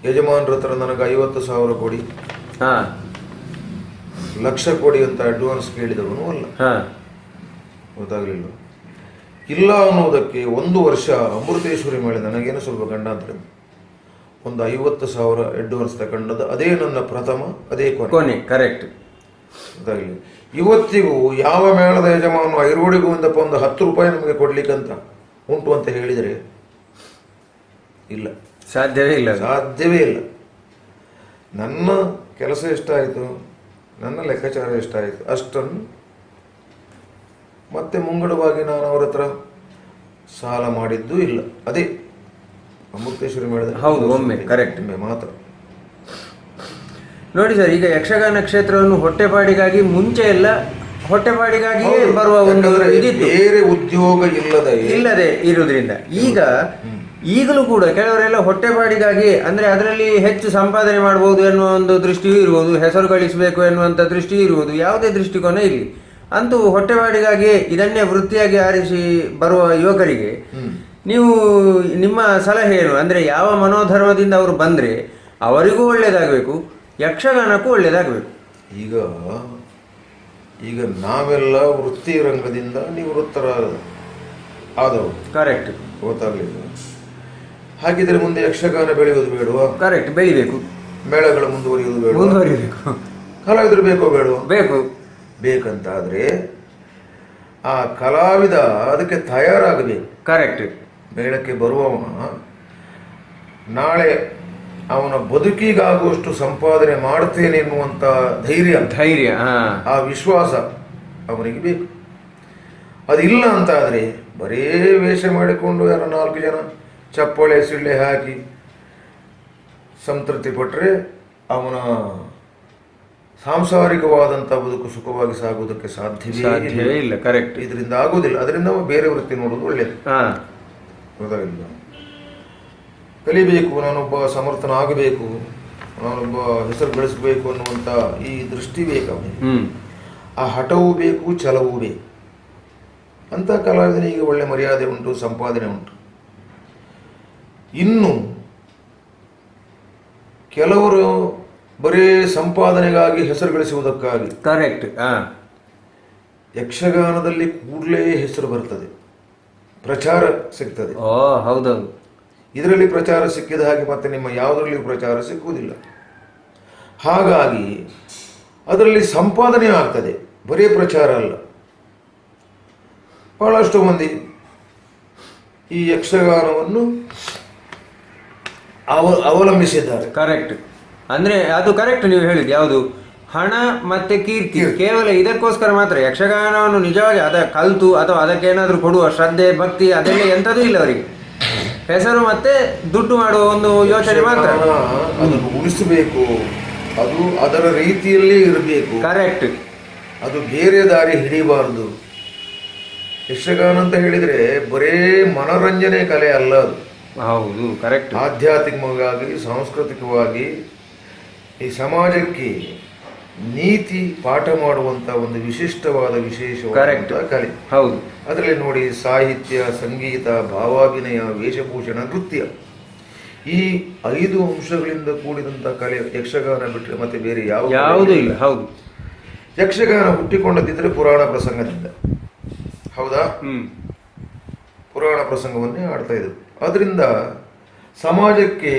ಯಜಮಾನರ ಹತ್ರ ನನಗೆ 50,000 ಕೊಡಿ, 1,00,000 ಕೊಡಿ ಅಂತ ಅಡ್ವಾನ್ಸ್ ಕೇಳಿದವನು ಅಲ್ಲ. ಗೊತ್ತಾಗಲಿಲ್ಲ. ಇಲ್ಲ ಅನ್ನೋದಕ್ಕೆ 1 ವರ್ಷ ಅಮೃತೇಶ್ವರಿ ಮೇಲೆ ನನಗೇನು ಸ್ವಲ್ಪ ಗಂಡಾಂತರ, ಒಂದು 50,000 ಅಡ್ವಾನ್ಸ್ ತಗೊಂಡದ್ದು. ಅದೇ ನನ್ನ ಪ್ರಥಮ, ಅದೇ ಕೊನೆ. ಕರೆಕ್ಟ್. ಗೊತ್ತಾಗಲಿ. ಇವತ್ತಿಗೂ ಯಾವ ಮೇಳದ ಯಜಮಾನ ಐರೋಡಿಗೂ ಒಂದಪ್ಪ ಒಂದು 10 ರೂಪಾಯಿ ನಮಗೆ ಕೊಡ್ಲಿಕ್ಕಂತ ಉಂಟು ಅಂತ ಹೇಳಿದರೆ ಇಲ್ಲ, ಸಾಧ್ಯವೇ ಇಲ್ಲ, ಸಾಧ್ಯವೇ ಇಲ್ಲ. ನನ್ನ ಕೆಲಸ ಎಷ್ಟಾಯಿತು, ನನ್ನ ಲೆಕ್ಕಾಚಾರ ಎಷ್ಟಾಯಿತು ಅಷ್ಟನ್ನು ಮತ್ತೆ ಮುಂಗಡವಾಗಿ ನಾನು ಅವರ ಹತ್ರ ಸಾಲ ಮಾಡಿದ್ದೂ ಇಲ್ಲ. ಅದೇ ಅಮೃತೇಶ್ವರಿ ಮೇಳದ. ಹೌದು, ಒಮ್ಮೆ ಕರೆಕ್ಟ್ ಮಾತ್ರ. ನೋಡಿ ಸರ್, ಈಗ ಯಕ್ಷಗಾನ ಕ್ಷೇತ್ರವನ್ನು ಹೊಟ್ಟೆಪಾಡಿಗಾಗಿ ಮುಂಚೆ ಎಲ್ಲ ಹೊಟ್ಟೆಪಾಡಿಗಾಗಿಯೇ ಬರುವ ಒಂದು ಇದಿತ್ತು, ಬೇರೆ ಉದ್ಯೋಗ ಇಲ್ಲದೆ ಇರುವುದರಿಂದ. ಈಗಲೂ ಕೂಡ ಕೆಲವರೆಲ್ಲ ಹೊಟ್ಟೆಪಾಡಿಗಾಗಿ, ಅಂದ್ರೆ ಅದರಲ್ಲಿ ಹೆಚ್ಚು ಸಂಪಾದನೆ ಮಾಡಬಹುದು ಎನ್ನುವ ಒಂದು ದೃಷ್ಟಿಯೂ ಇರುವುದು, ಹೆಸರು ಗಳಿಸಬೇಕು ಎನ್ನುವಂಥ ದೃಷ್ಟಿಯೂ ಇರುವುದು. ಯಾವುದೇ ದೃಷ್ಟಿಕೋನ ಇರಲಿ, ಅಂತೂ ಹೊಟ್ಟೆಪಾಡಿಗಾಗಿ ಇದನ್ನೇ ವೃತ್ತಿಯಾಗಿ ಆರಿಸಿ ಬರುವ ಯುವಕರಿಗೆ ನೀವು ನಿಮ್ಮ ಸಲಹೆ ಏನು? ಅಂದ್ರೆ ಯಾವ ಮನೋಧರ್ಮದಿಂದ ಅವರು ಬಂದ್ರೆ ಅವರಿಗೂ ಒಳ್ಳೇದಾಗಬೇಕು, ಯಕ್ಷಗಾನಕ್ಕೂ ಒಳ್ಳೇದಾಗಬೇಕು. ಈಗ ನಾವೆಲ್ಲ ವೃತ್ತಿ ರಂಗದಿಂದ ಆದವು. ಕರೆಕ್ಟ್. ಗೊತ್ತಾಗಲಿಲ್ಲ. ಹಾಗಿದ್ರೆ ಮುಂದೆ ಯಕ್ಷಗಾನ ಬೆಳೆಯುವುದು ಬೇಡವಾ? ಕರೆಕ್ಟ್, ಬೆಳಿಬೇಕು. ಮೇಳಗಳು ಮುಂದುವರಿಯುವುದು ಕಲಾವಿದರು ಬೇಕೋ ಬೇಡವಾ? ಬೇಕಂತಾದ್ರೆ ಆ ಕಲಾವಿದ ಅದಕ್ಕೆ ತಯಾರಾಗಬೇಕು. ಕರೆಕ್ಟ್. ಮೇಳಕ್ಕೆ ಬರುವವ ನಾಳೆ ಅವನ ಬದುಕಿಗಾಗುವಷ್ಟು ಸಂಪಾದನೆ ಮಾಡ್ತೇನೆ ಎನ್ನುವಂತ ಧೈರ್ಯ, ಆ ವಿಶ್ವಾಸ ಅವನಿಗೆ ಬೇಕು. ಅದಿಲ್ಲ ಅಂತಾದರೆ ಬರೇ ವೇಷ ಮಾಡಿಕೊಂಡು ಯಾರೋ 4 ಜನ ಚಪ್ಪಾಳೆ ಸಿಳ್ಳೆ ಹಾಕಿ ಸಂತೃಪ್ತಿ ಪಟ್ಟರೆ ಅವನ ಸಾಂಸಾರಿಕವಾದಂಥ ಬದುಕು ಸುಖವಾಗಿ ಸಾಗುವುದಕ್ಕೆ ಸಾಧ್ಯವೇ ಇಲ್ಲ. ಕರೆಕ್ಟ್. ಇದರಿಂದ ಆಗುವುದಿಲ್ಲ. ಅದರಿಂದ ಬೇರೆ ವೃತ್ತಿ ನೋಡೋದು ಒಳ್ಳೆಯದು. ಗೊತ್ತಾಗಿಲ್ಲ. ಕಲಿಬೇಕು, ನಾನೊಬ್ಬ ಸಮರ್ಥನಾಗಬೇಕು, ನಾನೊಬ್ಬ ಹೆಸರು ಗಳಿಸಬೇಕು ಅನ್ನುವಂಥ ಈ ದೃಷ್ಟಿ ಬೇಕು ಅವನಿಗೆ. ಆ ಹಠವೂ ಬೇಕು, ಛಲವೂ ಬೇಕು. ಅಂತ ಕಲಾವಿದನಿಗೆ ಒಳ್ಳೆ ಮರ್ಯಾದೆ ಉಂಟು, ಸಂಪಾದನೆ ಉಂಟು. ಇನ್ನು ಕೆಲವರು ಬರೀ ಸಂಪಾದನೆಗಾಗಿ ಹೆಸರು ಗಳಿಸುವುದಕ್ಕಾಗಿ, ಕರೆಕ್ಟ್, ಯಕ್ಷಗಾನದಲ್ಲಿ ಕೂಡಲೇ ಹೆಸರು ಬರ್ತದೆ, ಪ್ರಚಾರ ಸಿಗ್ತದೆ. ಹೌದೌದು. ಇದರಲ್ಲಿ ಪ್ರಚಾರ ಸಿಕ್ಕಿದ ಹಾಗೆ ಮತ್ತೆ ನಿಮ್ಮ ಯಾವುದರಲ್ಲಿಯೂ ಪ್ರಚಾರ ಸಿಕ್ಕುವುದಿಲ್ಲ. ಹಾಗಾಗಿ ಅದರಲ್ಲಿ ಸಂಪಾದನೆ ಆಗ್ತದೆ, ಬರೀ ಪ್ರಚಾರ ಅಲ್ಲ. ಬಹಳಷ್ಟು ಮಂದಿ ಈ ಯಕ್ಷಗಾನವನ್ನು ಅವಲಂಬಿಸಿದ್ದಾರೆ. ಕರೆಕ್ಟ್. ಅಂದ್ರೆ ಅದು ಕರೆಕ್ಟ್ ನೀವು ಹೇಳಿದ್ದು. ಯಾವುದು? ಹಣ ಮತ್ತೆ ಕೀರ್ತಿ. ಕೇವಲ ಇದಕ್ಕೋಸ್ಕರ ಮಾತ್ರ ಯಕ್ಷಗಾನವನ್ನು ನಿಜವಾಗಿ ಕಲ್ತು ಅಥವಾ ಅದಕ್ಕೇನಾದ್ರೂ ಕೊಡುವ ಶ್ರದ್ಧೆ, ಭಕ್ತಿ ಅದೆಲ್ಲ ಎಂಥದೂ ಇಲ್ಲ ಅವರಿಗೆ. ಹೆಸರು ಮತ್ತೆ ದುಡ್ಡು ಮಾಡುವ ಒಂದು ಯೋಚನೆ ಮಾತ್ರ. ಅದನ್ನು ಉಳಿಸಬೇಕು, ಅದು ಅದರ ರೀತಿಯಲ್ಲೇ ಇರಬೇಕು. ಕರೆಕ್ಟ್. ಅದು ಬೇರೆ ದಾರಿ ಹಿಡಿಬಾರದು. ಯಕ್ಷಗಾನ ಅಂತ ಹೇಳಿದ್ರೆ ಬರೇ ಮನೋರಂಜನೆ ಕಲೆ ಅಲ್ಲ ಅದು. ಹೌದು, ಕರೆಕ್ಟ್. ಆಧ್ಯಾತ್ಮಿಕವಾಗಿ, ಸಾಂಸ್ಕೃತಿಕವಾಗಿ ಈ ಸಮಾಜಕ್ಕೆ ನೀತಿ ಪಾಠ ಮಾಡುವಂತ ಒಂದು ವಿಶೇಷವಾದ ಕಲೆ. ಹೌದು. ಅದರಲ್ಲಿ ನೋಡಿ, ಸಾಹಿತ್ಯ, ಸಂಗೀತ, ಭಾವಾಭಿನಯ, ವೇಷಭೂಷಣ, ನೃತ್ಯ ಈ 5 ಅಂಶಗಳಿಂದ ಕೂಡಿದಂಥ ಕಲೆ ಯಕ್ಷಗಾನ ಬಿಟ್ಟರೆ ಮತ್ತೆ ಬೇರೆ ಯಾವ ಯಾವುದೂ ಇಲ್ಲ. ಹೌದು, ಯಕ್ಷಗಾನ ಹುಟ್ಟಿಕೊಂಡದಿದ್ದರೆ ಪುರಾಣ ಪ್ರಸಂಗದಿಂದ. ಹೌದಾ? ಪುರಾಣ ಪ್ರಸಂಗವನ್ನೇ ಆಡ್ತಾ ಇದ್ರು. ಅದರಿಂದ ಸಮಾಜಕ್ಕೆ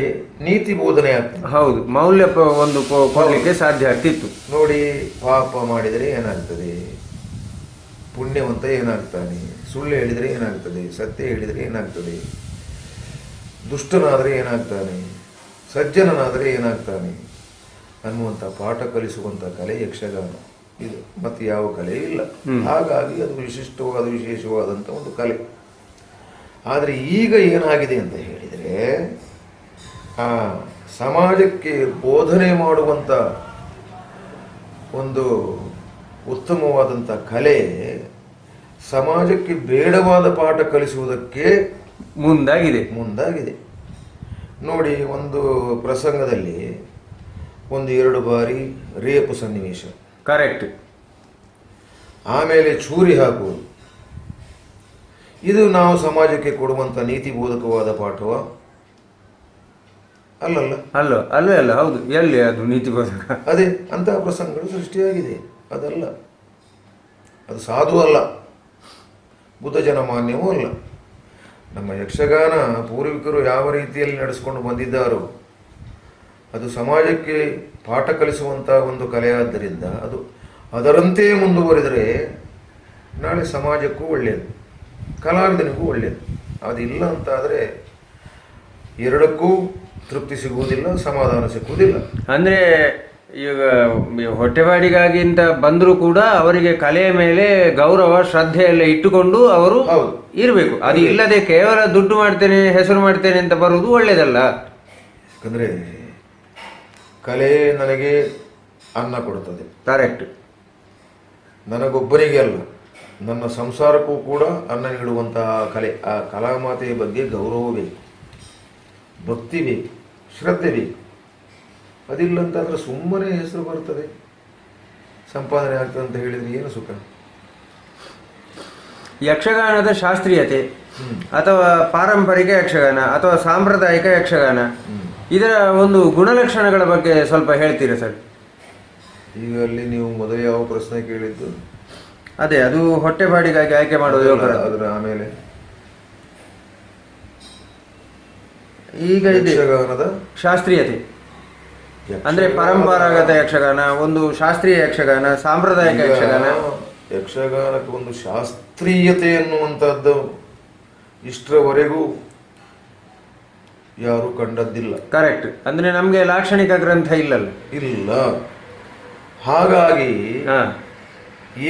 ನೀತಿ ಬೋಧನೆ ಆಗ್ತದೆ. ಹೌದು, ಮೌಲ್ಯ ಒಂದು ಕೊಡಲಿಕ್ಕೆ ಸಾಧ್ಯ ಆಗ್ತಿತ್ತು. ನೋಡಿ, ಪಾಪ ಮಾಡಿದರೆ ಏನಾಗ್ತದೆ, ಪುಣ್ಯವಂತ ಏನಾಗ್ತಾನೆ, ಸುಳ್ಳು ಹೇಳಿದರೆ ಏನಾಗ್ತದೆ, ಸತ್ಯ ಹೇಳಿದರೆ ಏನಾಗ್ತದೆ, ದುಷ್ಟನಾದರೆ ಏನಾಗ್ತಾನೆ, ಸಜ್ಜನನಾದರೆ ಏನಾಗ್ತಾನೆ ಅನ್ನುವಂಥ ಪಾಠ ಕಲಿಸುವಂಥ ಕಲೆ ಯಕ್ಷಗಾನ. ಇದು ಮತ್ತೆ ಯಾವ ಕಲೆ ಇಲ್ಲ. ಹಾಗಾಗಿ ಅದು ವಿಶಿಷ್ಟವಾದ ವಿಶೇಷವಾದಂಥ ಒಂದು ಕಲೆ. ಆದರೆ ಈಗ ಏನಾಗಿದೆ ಅಂತ ಹೇಳಿದರೆ, ಆ ಸಮಾಜಕ್ಕೆ ಬೋಧನೆ ಮಾಡುವಂಥ ಒಂದು ಉತ್ತಮವಾದಂಥ ಕಲೆ ಸಮಾಜಕ್ಕೆ ಬೇಡವಾದ ಪಾಠ ಕಲಿಸುವುದಕ್ಕೆ ಮುಂದಾಗಿದೆ. ನೋಡಿ, ಒಂದು ಪ್ರಸಂಗದಲ್ಲಿ 1-2 ಬಾರಿ ರೇಪು ಸನ್ನಿವೇಶ, ಕರೆಕ್ಟ್, ಆಮೇಲೆ ಚೂರಿ ಹಾಕುವುದು. ಇದು ನಾವು ಸಮಾಜಕ್ಕೆ ಕೊಡುವಂಥ ನೀತಿ ಬೋಧಕವಾದ ಪಾಠವ? ಅಲ್ಲ. ಹೌದು, ಎಲ್ಲಿ ಅದು ನೀತಿ ಬೋಧಕ? ಅದೇ ಅಂತಹ ಪ್ರಸಂಗಗಳು ಸೃಷ್ಟಿಯಾಗಿದೆ. ಅದಲ್ಲ, ಅದು ಸಾಧು ಅಲ್ಲ, ಬುದ್ಧ ಜನಮಾನ್ಯವೂ ಅಲ್ಲ. ನಮ್ಮ ಯಕ್ಷಗಾನ ಪೂರ್ವಿಕರು ಯಾವ ರೀತಿಯಲ್ಲಿ ನಡೆಸಿಕೊಂಡು ಬಂದಿದ್ದಾರೋ ಅದು ಸಮಾಜಕ್ಕೆ ಪಾಠ ಕಲಿಸುವಂಥ ಒಂದು ಕಲೆಯಾದ್ದರಿಂದ ಅದು ಅದರಂತೆ ಮುಂದುವರಿದರೆ ನಾಳೆ ಸಮಾಜಕ್ಕೂ ಒಳ್ಳೆಯದು, ಕಲಾವಿದನಿಗೂ ಒಳ್ಳೆಯದು. ಅದಿಲ್ಲ ಅಂತಾದರೆ ಎರಡಕ್ಕೂ ತೃಪ್ತಿ ಸಿಗುವುದಿಲ್ಲ, ಸಮಾಧಾನ ಸಿಗುವುದಿಲ್ಲ. ಅಂದರೆ ಈಗ ಹೊಟ್ಟೆಪಾಡಿಗಾಗಿ ಅಂತ ಬಂದರೂ ಕೂಡ ಅವರಿಗೆ ಕಲೆಯ ಮೇಲೆ ಗೌರವ ಶ್ರದ್ಧೆ ಎಲ್ಲ ಇಟ್ಟುಕೊಂಡು ಅವರು ಇರಬೇಕು. ಅದು ಇಲ್ಲದೆ ಕೇವಲ ದುಡ್ಡು ಮಾಡ್ತೇನೆ, ಹೆಸರು ಮಾಡ್ತೇನೆ ಅಂತ ಬರುವುದು ಒಳ್ಳೆಯದಲ್ಲ. ಯಾಕಂದರೆ ಕಲೆ ನನಗೆ ಅನ್ನ ಕೊಡುತ್ತದೆ. ಕರೆಕ್ಟ್. ನನಗೊಬ್ಬನಿಗೆ ಅಲ್ಲ, ನನ್ನ ಸಂಸಾರಕ್ಕೂ ಕೂಡ ಅನ್ನ ನೀಡುವಂತಹ ಕಲೆ. ಆ ಕಲಾಮಾತೆಯ ಬಗ್ಗೆ ಗೌರವ ಬೇಕು, ಭಕ್ತಿ ಬೇಕು, ಶ್ರದ್ಧೆ ಬೇಕು. ಅದಿಲ್ಲ ಅಂತಾದರೆ ಸುಮ್ಮನೆ ಹೆಸರು ಬರ್ತದೆ, ಸಂಪಾದನೆ ಆಗ್ತದೆ ಅಂತ ಹೇಳಿದರೆ ಏನು ಸುಖ? ಯಕ್ಷಗಾನದ ಶಾಸ್ತ್ರೀಯತೆ ಅಥವಾ ಪಾರಂಪರಿಕ ಯಕ್ಷಗಾನ ಅಥವಾ ಸಾಂಪ್ರದಾಯಿಕ ಯಕ್ಷಗಾನ, ಇದರ ಒಂದು ಗುಣಲಕ್ಷಣಗಳ ಬಗ್ಗೆ ಸ್ವಲ್ಪ ಹೇಳ್ತೀರಾ ಸರ್? ಈಗ ಅಲ್ಲಿ ನೀವು ಮೊದಲು ಯಾವ ಪ್ರಶ್ನೆ ಕೇಳಿದ್ದು? ಅದೇ, ಅದು ಹೊಟ್ಟೆಪಾಡಿಗಾಗಿ ಆಯ್ಕೆ ಮಾಡೋದು. ಅದರ ಆಮೇಲೆ ಈಗ ಯಕ್ಷಗಾನದ ಶಾಸ್ತ್ರೀಯತೆ ಅಂದ್ರೆ ಪರಂಪರಾಗತ ಯಕ್ಷಗಾನ, ಒಂದು ಶಾಸ್ತ್ರೀಯ ಯಕ್ಷಗಾನ, ಸಾಂಪ್ರದಾಯಿಕ ಯಕ್ಷಗಾನ. ಯಕ್ಷಗಾನಕ್ಕೆ ಒಂದು ಶಾಸ್ತ್ರೀಯತೆ ಎನ್ನುವಂಥದ್ದು ಇಷ್ಟರವರೆಗೂ ಯಾರು ಕಂಡದ್ದಿಲ್ಲ. ಕರೆಕ್ಟ್. ಅಂದ್ರೆ ನಮ್ಗೆ ಲಾಕ್ಷಣಿಕ ಗ್ರಂಥ ಇಲ್ಲ. ಹಾಗಾಗಿ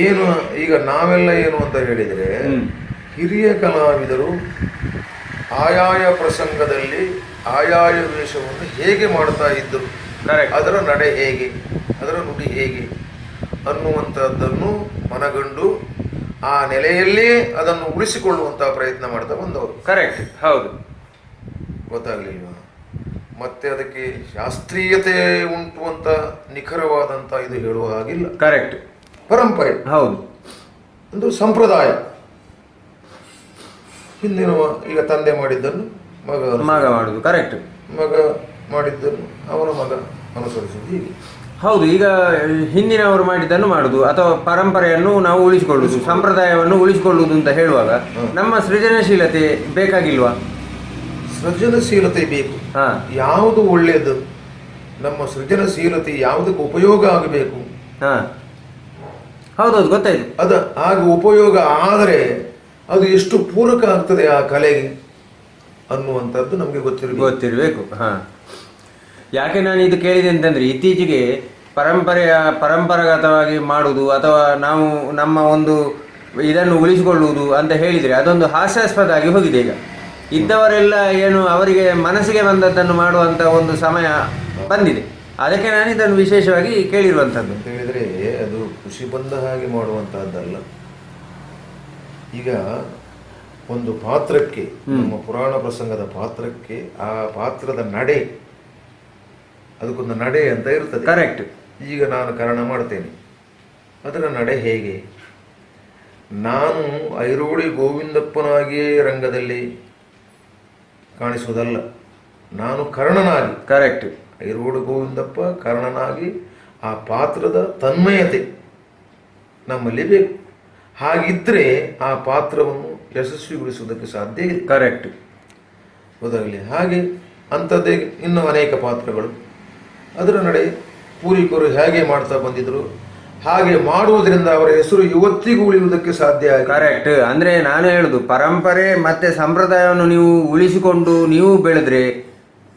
ಏನು ಈಗ ನಾವೆಲ್ಲ ಏನು ಅಂತ ಹೇಳಿದರೆ, ಹಿರಿಯ ಕಲಾವಿದರು ಆಯಾಯ ಪ್ರಸಂಗದಲ್ಲಿ ಆಯಾಯ ವೇಷವನ್ನು ಹೇಗೆ ಮಾಡ್ತಾ ಇದ್ದರು, ಅದರ ನಡೆ ಹೇಗೆ, ಅದರ ನುಡಿ ಹೇಗೆ ಅನ್ನುವಂಥದ್ದನ್ನು ಮನಗಂಡು ಆ ನೆಲೆಯಲ್ಲೇ ಅದನ್ನು ಉಳಿಸಿಕೊಳ್ಳುವಂತಹ ಪ್ರಯತ್ನ ಮಾಡ್ತಾ ಬಂದವರು. ಕರೆಕ್ಟ್, ಹೌದು. ಗೊತ್ತಾಗ್ಲಿಲ್ವಾ? ಮತ್ತೆ ಅದಕ್ಕೆ ಶಾಸ್ತ್ರೀಯತೆ ಉಂಟು ಅಂತ ನಿಖರವಾದಂತ ಇದು ಹೇಳುವ ಹಾಗಿಲ್ಲ. ಕರೆಕ್ಟ್. ಪರಂಪರೆ, ಹೌದು, ಒಂದು ಸಂಪ್ರದಾಯ. ಹಿಂದಿನ ಈಗ ತಂದೆ ಮಾಡಿದ್ದನ್ನು ಮಗ ಮಾಡುದು. ಕರೆಕ್ಟ್. ಮಗ ಮಾಡಿದ್ದನ್ನು ಅವನ ಮಗ ಅನುಸರಿಸುವುದು. ಹೀಗೆ. ಹೌದು. ಈಗ ಹಿಂದಿನವರು ಮಾಡಿದ್ದನ್ನು ಮಾಡುದು ಅಥವಾ ಪರಂಪರೆಯನ್ನು ನಾವು ಉಳಿಸಿಕೊಳ್ಳುವುದು, ಸಂಪ್ರದಾಯವನ್ನು ಉಳಿಸಿಕೊಳ್ಳುವುದು ಅಂತ ಹೇಳುವಾಗ ನಮ್ಮ ಸೃಜನಶೀಲತೆ ಬೇಕಾಗಿಲ್ವಾ? ಸೃಜನಶೀಲತೆ ಬೇಕು. ಯಾವುದು ಒಳ್ಳೆಯದು, ನಮ್ಮ ಸೃಜನಶೀಲತೆ ಯಾವುದಕ್ಕೆ ಉಪಯೋಗ ಆಗಬೇಕು. ಹೌದೌದು, ಗೊತ್ತಾಯ್ತು. ಆಗ ಉಪಯೋಗ ಆದರೆ ಅದು ಎಷ್ಟು ಪೂರಕ ಆಗ್ತದೆ ಆ ಕಲೆಗೆ ಅನ್ನುವಂಥದ್ದು ನಮಗೆ ಗೊತ್ತಿರಬೇಕು. ಯಾಕೆ ನಾನು ಇದು ಕೇಳಿದೆ ಅಂತಂದ್ರೆ, ಇತ್ತೀಚೆಗೆ ಪರಂಪರಾಗತವಾಗಿ ಮಾಡುವುದು ಅಥವಾ ನಾವು ನಮ್ಮ ಒಂದು ಇದನ್ನು ಉಳಿಸಿಕೊಳ್ಳುವುದು ಅಂತ ಹೇಳಿದರೆ ಅದೊಂದು ಹಾಸ್ಯಾಸ್ಪದ ಆಗಿ ಹೋಗಿದೆ. ಈಗ ಇದ್ದವರೆಲ್ಲ ಏನು ಅವರಿಗೆ ಮನಸ್ಸಿಗೆ ಬಂದದ್ದನ್ನು ಮಾಡುವಂಥ ಒಂದು ಸಮಯ ಬಂದಿದೆ. ಅದಕ್ಕೆ ನಾನು ಇದನ್ನು ವಿಶೇಷವಾಗಿ ಕೇಳಿರುವಂಥದ್ದು. ಅಂತ ಹೇಳಿದರೆ ಅದು ಖುಷಿ ಬಂದ ಹಾಗೆ ಮಾಡುವಂತಹದ್ದಲ್ಲ. ಈಗ ಒಂದು ಪಾತ್ರಕ್ಕೆ, ನಮ್ಮ ಪುರಾಣ ಪ್ರಸಂಗದ ಪಾತ್ರಕ್ಕೆ ಆ ಪಾತ್ರದ ನಡೆ, ಅದಕ್ಕೊಂದು ನಡೆ ಅಂತ ಇರ್ತದೆ. ಕರೆಕ್ಟ್. ಈಗ ನಾನು ಕರ್ಣ ಮಾಡ್ತೇನೆ, ಅದರ ನಡೆ ಹೇಗೆ? ನಾನು ಐರೋಳಿ ಗೋವಿಂದಪ್ಪನಾಗಿಯೇ ರಂಗದಲ್ಲಿ ಕಾಣಿಸುವುದಲ್ಲ. ನಾನು ಕರ್ಣನಾಗಿ, ಕರೆಕ್ಟ್, ಐರೋಡು ಗೋವಿಂದಪ್ಪ ಕರ್ಣನಾಗಿ ಆ ಪಾತ್ರದ ತನ್ಮಯತೆ ನಮ್ಮಲ್ಲಿ ಬೇಕು. ಹಾಗಿದ್ರೆ ಆ ಪಾತ್ರವನ್ನು ಯಶಸ್ವಿಗೊಳಿಸುವುದಕ್ಕೆ ಸಾಧ್ಯ ಇದೆ. ಕರೆಕ್ಟ್, ಗೊತ್ತಾಗಲಿ. ಹಾಗೆ ಅಂಥದ್ದೇ ಇನ್ನೂ ಅನೇಕ ಪಾತ್ರಗಳು. ಅದರ ನಡೆ ಪೂರ್ವಿಕರು ಹೇಗೆ ಮಾಡ್ತಾ ಬಂದಿದ್ರು, ಹಾಗೆ ಮಾಡುವುದರಿಂದ ಅವರ ಹೆಸರು ಇವತ್ತಿಗೂ ಉಳಿಯುವುದಕ್ಕೆ ಸಾಧ್ಯ ಆಗಿದೆ. ಕರೆಕ್ಟ್. ಅಂದ್ರೆ ನಾನು ಹೇಳುದು ಪರಂಪರೆ ಮತ್ತೆ ಸಂಪ್ರದಾಯವನ್ನು ನೀವು ಉಳಿಸಿಕೊಂಡು ನೀವು ಬೆಳೆದ್ರೆ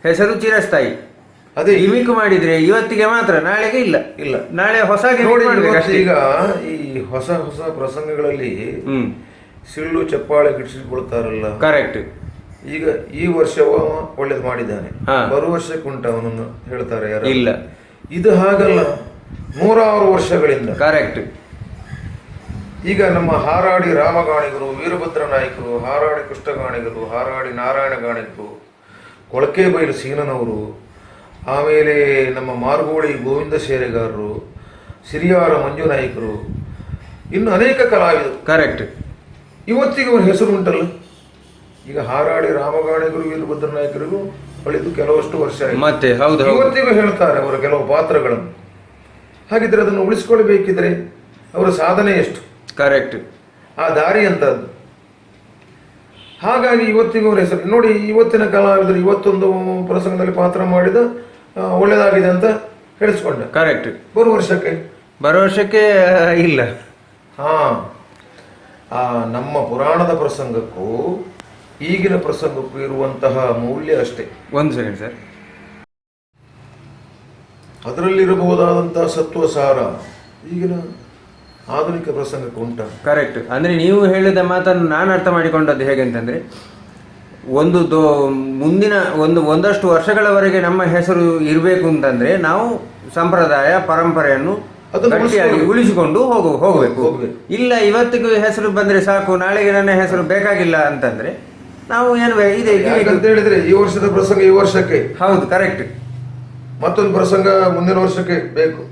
ಹೆಸರು ಚಿರಸ್ಥಾಯಿ. ಅದೇ ಗಿಮಿಕ್ ಮಾಡಿದ್ರೆ ಇವತ್ತಿಗೆ ಮಾತ್ರ, ನಾಳೆಗೆ ಇಲ್ಲ. ಇಲ್ಲ, ನಾಳೆ ಹೊಸ ನೋಡಿ. ಈಗ ಈ ಹೊಸ ಹೊಸ ಪ್ರಸಂಗಗಳಲ್ಲಿ ಸಿಳ್ಳು ಚಪ್ಪಾಳೆ ಗಿಡಿಸಿಕೊಳ್ತಾರಲ್ಲ. ಕರೆಕ್ಟ್. ಈಗ ಈ ವರ್ಷವ ಒಳ್ಳೇದು ಮಾಡಿದ್ದಾನೆ, ಬರುವ ವರ್ಷಕ್ಕೆ ಉಂಟ ಅವನನ್ನು ಹೇಳ್ತಾರೆ ಯಾರು? ಇಲ್ಲ. ಇದು ಹಾಗಲ್ಲ, 100 ವರ್ಷಗಳಿಂದ. ಕರೆಕ್ಟ್. ಈಗ ನಮ್ಮ ಹಾರಾಡಿ ರಾಮಗಾಣಿಗರು, ವೀರಭದ್ರ ನಾಯಕರು, ಹಾರಾಡಿ ಕೃಷ್ಣಗಾಣಿಗರು, ಹಾರಾಡಿ ನಾರಾಯಣ ಗಾಣಿಗರು, ಕೊಳಕೆ ಬೈಲು ಸೀನನವರು, ಆಮೇಲೆ ನಮ್ಮ ಮಾರ್ಗೋಳಿ ಗೋವಿಂದ ಶೇರೆಗಾರರು, ಸಿರಿಯಾರ ಮಂಜು ನಾಯಕರು, ಇನ್ನು ಅನೇಕ ಕಲಾವಿದರು. ಕರೆಕ್ಟ್. ಇವತ್ತಿಗೆ ಅವರ ಹೆಸರು ಉಂಟಲ್ಲ. ಈಗ ಹಾರಾಡಿ ರಾಮಗಾಣಿಗರು, ವೀರಭದ್ರ ನಾಯಕರಿಗೂ ಒಳ್ಳೆದು ಕೆಲವಷ್ಟು ವರ್ಷ ಆಯಿತು. ಮತ್ತೆ ಹೌದು, ಇವತ್ತಿಗೂ ಹೇಳ್ತಾರೆ ಅವರ ಕೆಲವು ಪಾತ್ರಗಳನ್ನು. ಹಾಗಿದ್ರೆ ಅದನ್ನು ಉಳಿಸ್ಕೊಳ್ಬೇಕಿದ್ರೆ ಅವರ ಸಾಧನೆ ಎಷ್ಟು? ಕರೆಕ್ಟ್. ಆ ದಾರಿ ಅಂತದ್ದು. ಹಾಗಾಗಿ ಇವತ್ತಿಗೂ ಅವರ ಹೆಸರು ನೋಡಿ. ಇವತ್ತಿನ ಕಲಾವಿದರು ಇವತ್ತೊಂದು ಪ್ರಸಂಗದಲ್ಲಿ ಪಾತ್ರ ಮಾಡಿದ ಒಳ್ಳೆದಾಗಿದೆ ಅಂತ ಹೇಳಿಸ್ಕೊಂಡ. ಕರೆಕ್ಟ್. ಬರುವ ವರ್ಷಕ್ಕೆ ಇಲ್ಲ. ನಮ್ಮ ಪುರಾಣದ ಪ್ರಸಂಗಕ್ಕೂ ಈಗಿನ ಪ್ರಸಂಗಕ್ಕೂ ಇರುವಂತಹ ಮೌಲ್ಯ ಅಷ್ಟೇ. ಒಂದು ಸೆಕೆಂಡ್ ಸರ್. ಅದರಲ್ಲಿರಬಹುದಾದಂತಹ ಸತ್ವ ಸಾರ ಈಗಿನ ಆಧುನಿಕ ಪ್ರಸಂಗಕ್ಕೆ ಉಂಟ. ಕರೆಕ್ಟ್. ಅಂದ್ರೆ ನೀವು ಹೇಳಿದ ಮಾತನ್ನು ನಾನು ಅರ್ಥ ಮಾಡಿಕೊಂಡದ್ದು ಹೇಗೆ ಅಂತಂದ್ರೆ, ಮುಂದಿನ ಒಂದಷ್ಟು ವರ್ಷಗಳವರೆಗೆ ನಮ್ಮ ಹೆಸರು ಇರಬೇಕು ಅಂತಂದ್ರೆ ನಾವು ಸಂಪ್ರದಾಯ ಪರಂಪರೆಯನ್ನು ಗಟ್ಟಿಯಾಗಿ ಉಳಿಸಿಕೊಂಡು ಹೋಗಬೇಕು. ಇಲ್ಲ ಇವತ್ತಿಗೂ ಹೆಸರು ಬಂದ್ರೆ ಸಾಕು, ನಾಳೆಗೆ ನನ್ನ ಹೆಸರು ಬೇಕಾಗಿಲ್ಲ ಅಂತಂದ್ರೆ ನಾವು ಏನು ಇದೆ ಅಂತ ಹೇಳಿದ್ರೆ ಈ ವರ್ಷದ ಪ್ರಸಂಗ ಈ ವರ್ಷಕ್ಕೆ. ಹೌದು, ಕರೆಕ್ಟ್. ಮತ್ತೊಂದು ಪ್ರಸಂಗ ಮುಂದಿನ ವರ್ಷಕ್ಕೆ ಬೇಕು.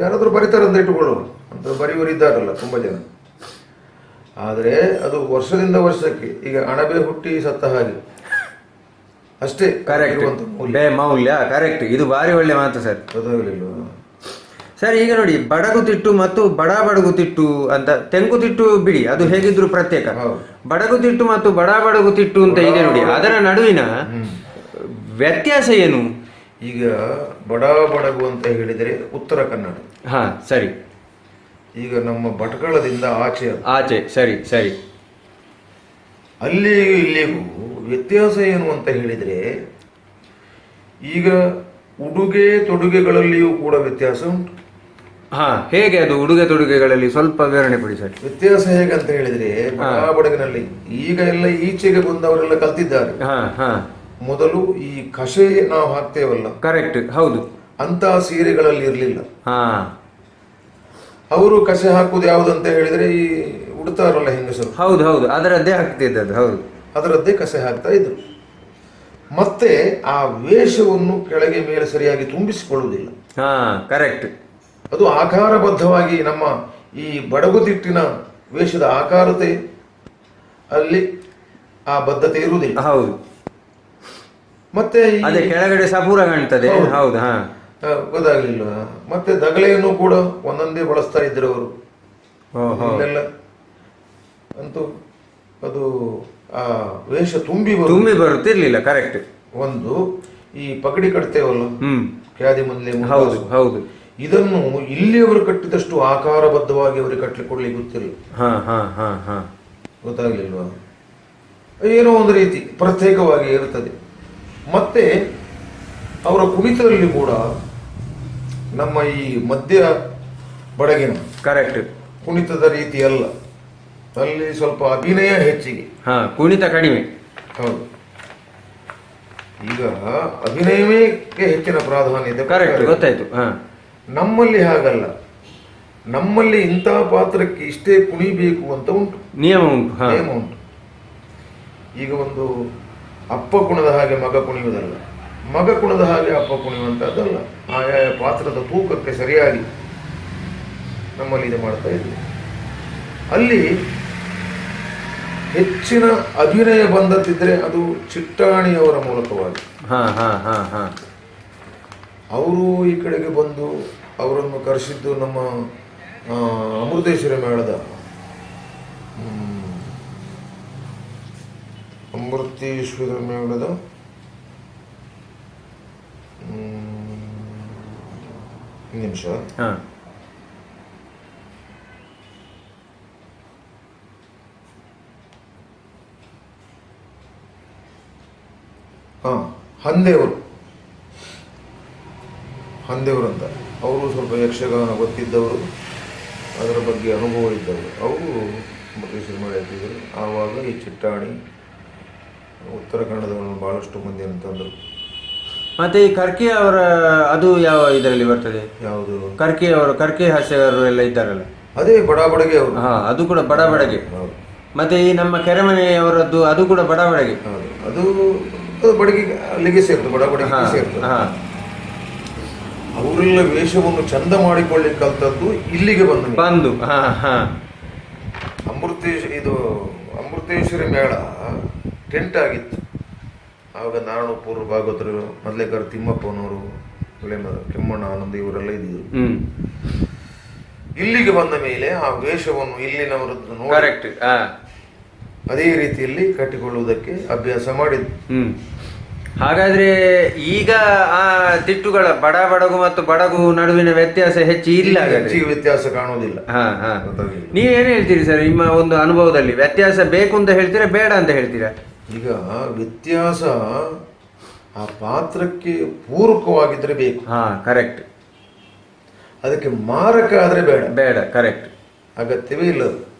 ಯಾರಾದ್ರೂ ಬರೀತಾರೆ ಅಂತ ಇಟ್ಟುಕೊಳ್ಳೋರು ಅಂತ ಬರೆಯುವರು ಇದ್ದಾರಲ್ಲ ತುಂಬಾ ಜನ. ಆದರೆ ಅದು ವರ್ಷದಿಂದ ವರ್ಷಕ್ಕೆ ಈಗ ಅಣಬೆ ಹುಟ್ಟಿ ಸತ್ತ ಹಾಗೆ ಅಷ್ಟೇ. ಕರೆಕ್ಟ್. ಮೌಲ್ಯ. ಕರೆಕ್ಟ್. ಇದು ಭಾರಿ ಒಳ್ಳೆ ಮಾತು ಸರ್. ಗೊತ್ತಾಗಲಿಲ್ಲ ಸರ್. ಈಗ ನೋಡಿ, ಬಡಗುತಿಟ್ಟು ಮತ್ತು ಬಡಗುತಿಟ್ಟು ಅಂತ, ತೆಂಕುತಿಟ್ಟು ಬಿಡಿ, ಅದು ಹೇಗಿದ್ರು ಪ್ರತ್ಯೇಕ. ಬಡಗುತಿಟ್ಟು ಮತ್ತು ಬಡಗುತಿಟ್ಟು ಅಂತ ಇದೆ ನೋಡಿ, ಅದರ ನಡುವಿನ ವ್ಯತ್ಯಾಸ ಏನು? ಈಗ ಬಡಗು ಅಂತ ಹೇಳಿದರೆ ಉತ್ತರ ಕನ್ನಡ. ಹಾ, ಸರಿ. ಈಗ ನಮ್ಮ ಭಟ್ಕಳದಿಂದ ಆಚೆ. ಸರಿ. ಅಲ್ಲಿ ಇಲ್ಲಿಗೂ ವ್ಯತ್ಯಾಸ ಏನು ಅಂತ ಹೇಳಿದರೆ, ಈಗ ಉಡುಗೆ ತೊಡುಗೆಗಳಲ್ಲಿಯೂ ಕೂಡ ವ್ಯತ್ಯಾಸ ಉಂಟು. ಹೇಗೆ ಅದು ಉಡುಗೆ ತೊಡುಗೆಗಳಲ್ಲಿ ಸ್ವಲ್ಪ ವಿವರಣೆ ಕೊಡಿ ಸರ್. ವ್ಯತ್ಯಾಸ ಹೇಗಂತ ಹೇಳಿದ್ರೆ, ಬಡಗಿನಲ್ಲಿ ಈಗ ಎಲ್ಲ ಈಚೆಗೆ ಬಂದವರೆಲ್ಲ ಕಲ್ತಿದ್ದಾರೆ. ಮೊದಲು ಈ ಕಷೆ ನಾವು ಹಾಕ್ತೇವಲ್ಲ. ಕರೆಕ್ಟ್. ಹೌದು. ಅಂತ ಸೀರೆಗಳಲ್ಲಿ ಇರಲಿಲ್ಲ. ಅವರು ಕಷೆ ಹಾಕುವುದು ಯಾವುದಂತ ಹೇಳಿದ್ರೆ ಈ ಉಡ್ತಾರಲ್ಲ ಹೆಂಗಸರು. ಹೌದು, ಅದರದ್ದೇ ಹಾಕ್ತಿದ್ದದ್ದು. ಹೌದು, ಅದರದ್ದೇ ಕಸೆ ಹಾಕ್ತಾ ಇದ್ರು. ಮತ್ತೆ ಆ ವೇಷವನ್ನು ಕೆಳಗೆ ಮೇಲೆ ಸರಿಯಾಗಿ ತುಂಬಿಸಿಕೊಳ್ಳುವುದಿಲ್ಲ. ಕರೆಕ್ಟ್. ಅದು ಆಕಾರಬದ್ಧವಾಗಿ ನಮ್ಮ ಈ ಬಡಗುತಿಟ್ಟಿನ ವೇಷದ ಆಕಾರತೆ ಅಲ್ಲಿ ಆ ಬದ್ಧತೆ ಇರುವುದಿಲ್ಲ. ಹೌದು. ಮತ್ತೆ ಅದೇ ಕೆಳಗಡೆ ಸಪೂರ ಕಾಣ್ತದೆ. ಹೌದು. ಗೊತ್ತಾಗ್ಲಿಲ್ಲ. ಮತ್ತೆ ದಗಲೆಯನ್ನು ಕೂಡ ಒಂದೊಂದೇ ಬಳಸ್ತಾ ಇದ್ರು ಅವರು. ಇಲ್ಲೆಲ್ಲ ಅಂತೂ ಅದು ಆ ವೇಷ ತುಂಬಿ ಬರುತ್ತಿರ್ಲಿಲ್ಲ. ಕರೆಕ್ಟ್. ಒಂದು ಈ ಪಗಡಿ ಕಟ್ತೇವಲ್ಲ, ಕ್ಯಾದಿ ಮೊದಲೇ. ಹೌದು. ಇದನ್ನು ಇಲ್ಲಿಯವರು ಕಟ್ಟಿದಷ್ಟು ಆಕಾರಬದ್ಧವಾಗಿ ಅವರಿಗೆ ಕಟ್ಟಲಿಕ್ಕೆ ಗೊತ್ತಿಲ್ಲ. ಗೊತ್ತಾಗ್ಲಿಲ್ವಾ? ಏನೋ ಒಂದು ರೀತಿ ಪ್ರತ್ಯೇಕವಾಗಿ ಇರುತ್ತದೆ. ಮತ್ತೆ ಅವರ ಕುಣಿತದಲ್ಲಿ ಕೂಡ ನಮ್ಮ ಈ ಮಧ್ಯ ಬಡಗಿನ ಕರೆಕ್ಟ್ ಕುಣಿತದ ರೀತಿ ಅಲ್ಲ. ಅಲ್ಲಿ ಸ್ವಲ್ಪ ಅಭಿನಯ ಹೆಚ್ಚಿಗೆ, ಕುಣಿತ ಕಡಿಮೆ. ಹೌದು. ಈಗ ಅಭಿನಯವೇ ಹೆಚ್ಚಿನ ಪ್ರಾಧಾನ್ಯತೆ. ಕರೆಕ್ಟ್, ಗೊತ್ತಾಯ್ತು. ನಮ್ಮಲ್ಲಿ ಹಾಗಲ್ಲ. ನಮ್ಮಲ್ಲಿ ಇಂತಹ ಪಾತ್ರಕ್ಕೆ ಇಷ್ಟೇ ಕುಣಿಬೇಕು ಅಂತ ಉಂಟು, ನಿಯಮ ಉಂಟು. ಈಗ ಒಂದು ಅಪ್ಪ ಕುಣದ ಹಾಗೆ ಮಗ ಕುಣಿಯುವುದಲ್ಲ, ಮಗ ಕುಣದ ಹಾಗೆ ಅಪ್ಪ ಕುಣಿಯುವಂಥದ್ದಲ್ಲ. ಆಯಾ ಪಾತ್ರದ ತೂಕಕ್ಕೆ ಸರಿಯಾಗಿ ನಮ್ಮಲ್ಲಿ ಇದು ಮಾಡ್ತಾ ಇದ್ವಿ. ಅಲ್ಲಿ ಹೆಚ್ಚಿನ ಅಭಿನಯ ಬಂದದ್ದಿದ್ರೆ ಅದು ಚಿಟ್ಟಾಣಿಯವರ ಮೂಲಕವಾಗಿ. ಹಾ ಹಾ ಹಾ ಹಾ. ಅವರು ಈ ಕಡೆಗೆ ಬಂದು ಅವರನ್ನು ಕರೆಸಿದ್ದು ನಮ್ಮ ಅಮೃತೇಶ್ವರಿ ಮೇಳದ ಅಮೃತೇಶ್ವರ ಮೇಳದ ನಿಮಿಷ ಹಾ ಹಂದೇವರು ಅಂತ ಅವರು ಸ್ವಲ್ಪ ಯಕ್ಷಗಾನ ಗೊತ್ತಿದ್ದವರು, ಅದರ ಬಗ್ಗೆ ಅನುಭವ ಇದ್ದವರು. ಅವರು ಅಮೃತೇಶ್ವರಿ ಮೇಳ ಎತ್ತಿದ್ದರು. ಆವಾಗ ಈ ಚಿಟ್ಟಾಣಿ ಉತ್ತರ ಕನ್ನಡದವರನ್ನು ಭಾಳಷ್ಟು ಮಂದಿ ಅಂತಂದರು. ಮತ್ತೆ ಈ ಕರ್ಕಿ ಅವರ ಅದು ಯಾವ ಇದರಲ್ಲಿ ಬರ್ತದೆ? ಯಾವುದು? ಕರ್ಕಿ ಅವರು, ಕರ್ಕಿ ಹಾಸ್ಯಗಾರರು ಎಲ್ಲ ಇದ್ದಾರಲ್ಲ, ಅದೇ ಬಡಾಬಡಗೆ ಅವರು. ಹಾ, ಅದು ಕೂಡ ಬಡಬಡಗೆ. ಮತ್ತೆ ಈ ನಮ್ಮ ಕೆರೆಮನೆಯವರದ್ದು ಅದು ಕೂಡ ಬಡಬಡಗೆ. ಅದು ಬಡಗಿ ಅಲ್ಲಿಗೆ ಸೇರ್ತದೆ, ಬಡಬಡಿಗೆ ಸೇರ್ತದೆ. ಅವರೆಲ್ಲ ವೇಷವನ್ನು ಚಂದ ಮಾಡಿಕೊಳ್ಳಿಕ್ಕೆ ಕಲ್ತದ್ದು ಇಲ್ಲಿಗೆ ಬಂದು ಅಮೃತೇಶ್ವರಿ ಮೇಳ ಟೆಂಟ್ ಆಗಿತ್ತು. ಆವಾಗ ನಾರಾಯಣಪುರ ಭಾಗವತರು, ಮೊದಲೇಕರ್ ತಿಮ್ಮಪ್ಪನವರು, ಕೆಮ್ಮಣ್ಣ ಆನಂದ ಇವರೆಲ್ಲ ಇದ್ದಿದ್ರು. ಇಲ್ಲಿಗೆ ಬಂದ ಮೇಲೆ ಆ ವೇಷವನ್ನು ಇಲ್ಲಿನವರದ್ದು ನೋಡಿ ಅದೇ ರೀತಿಯಲ್ಲಿ ಕಟ್ಟಿಕೊಳ್ಳುವುದಕ್ಕೆ ಅಭ್ಯಾಸ ಮಾಡಿದ್ರು. ಹಾಗಾದ್ರೆ ಈಗ ಆ ತಿಟ್ಟುಗಳ ಬಡಗು ಮತ್ತು ಬಡಗು ನಡುವಿನ ವ್ಯತ್ಯಾಸ ಹೆಚ್ಚಿಲ್ಲ, ವ್ಯತ್ಯಾಸ ಕಾಣುವುದಿಲ್ಲ. ನೀವೇನು ಹೇಳ್ತೀರಿ ಸರ್, ನಿಮ್ಮ ಒಂದು ಅನುಭವದಲ್ಲಿ ವ್ಯತ್ಯಾಸ ಬೇಕು ಅಂತ ಹೇಳ್ತೀರಾ, ಬೇಡ ಅಂತ ಹೇಳ್ತೀರಾ? ಈಗ ವ್ಯತ್ಯಾಸ ಆ ಪಾತ್ರಕ್ಕೆ ಪೂರಕವಾಗಿದ್ರೆ ಬೇಕು. ಕರೆಕ್ಟ್. ಅದಕ್ಕೆ ಮಾರಕ ಆದ್ರೆ ಬೇಡ. ಕರೆಕ್ಟ್. ಅಗತ್ಯವೇ ಇಲ್ಲ.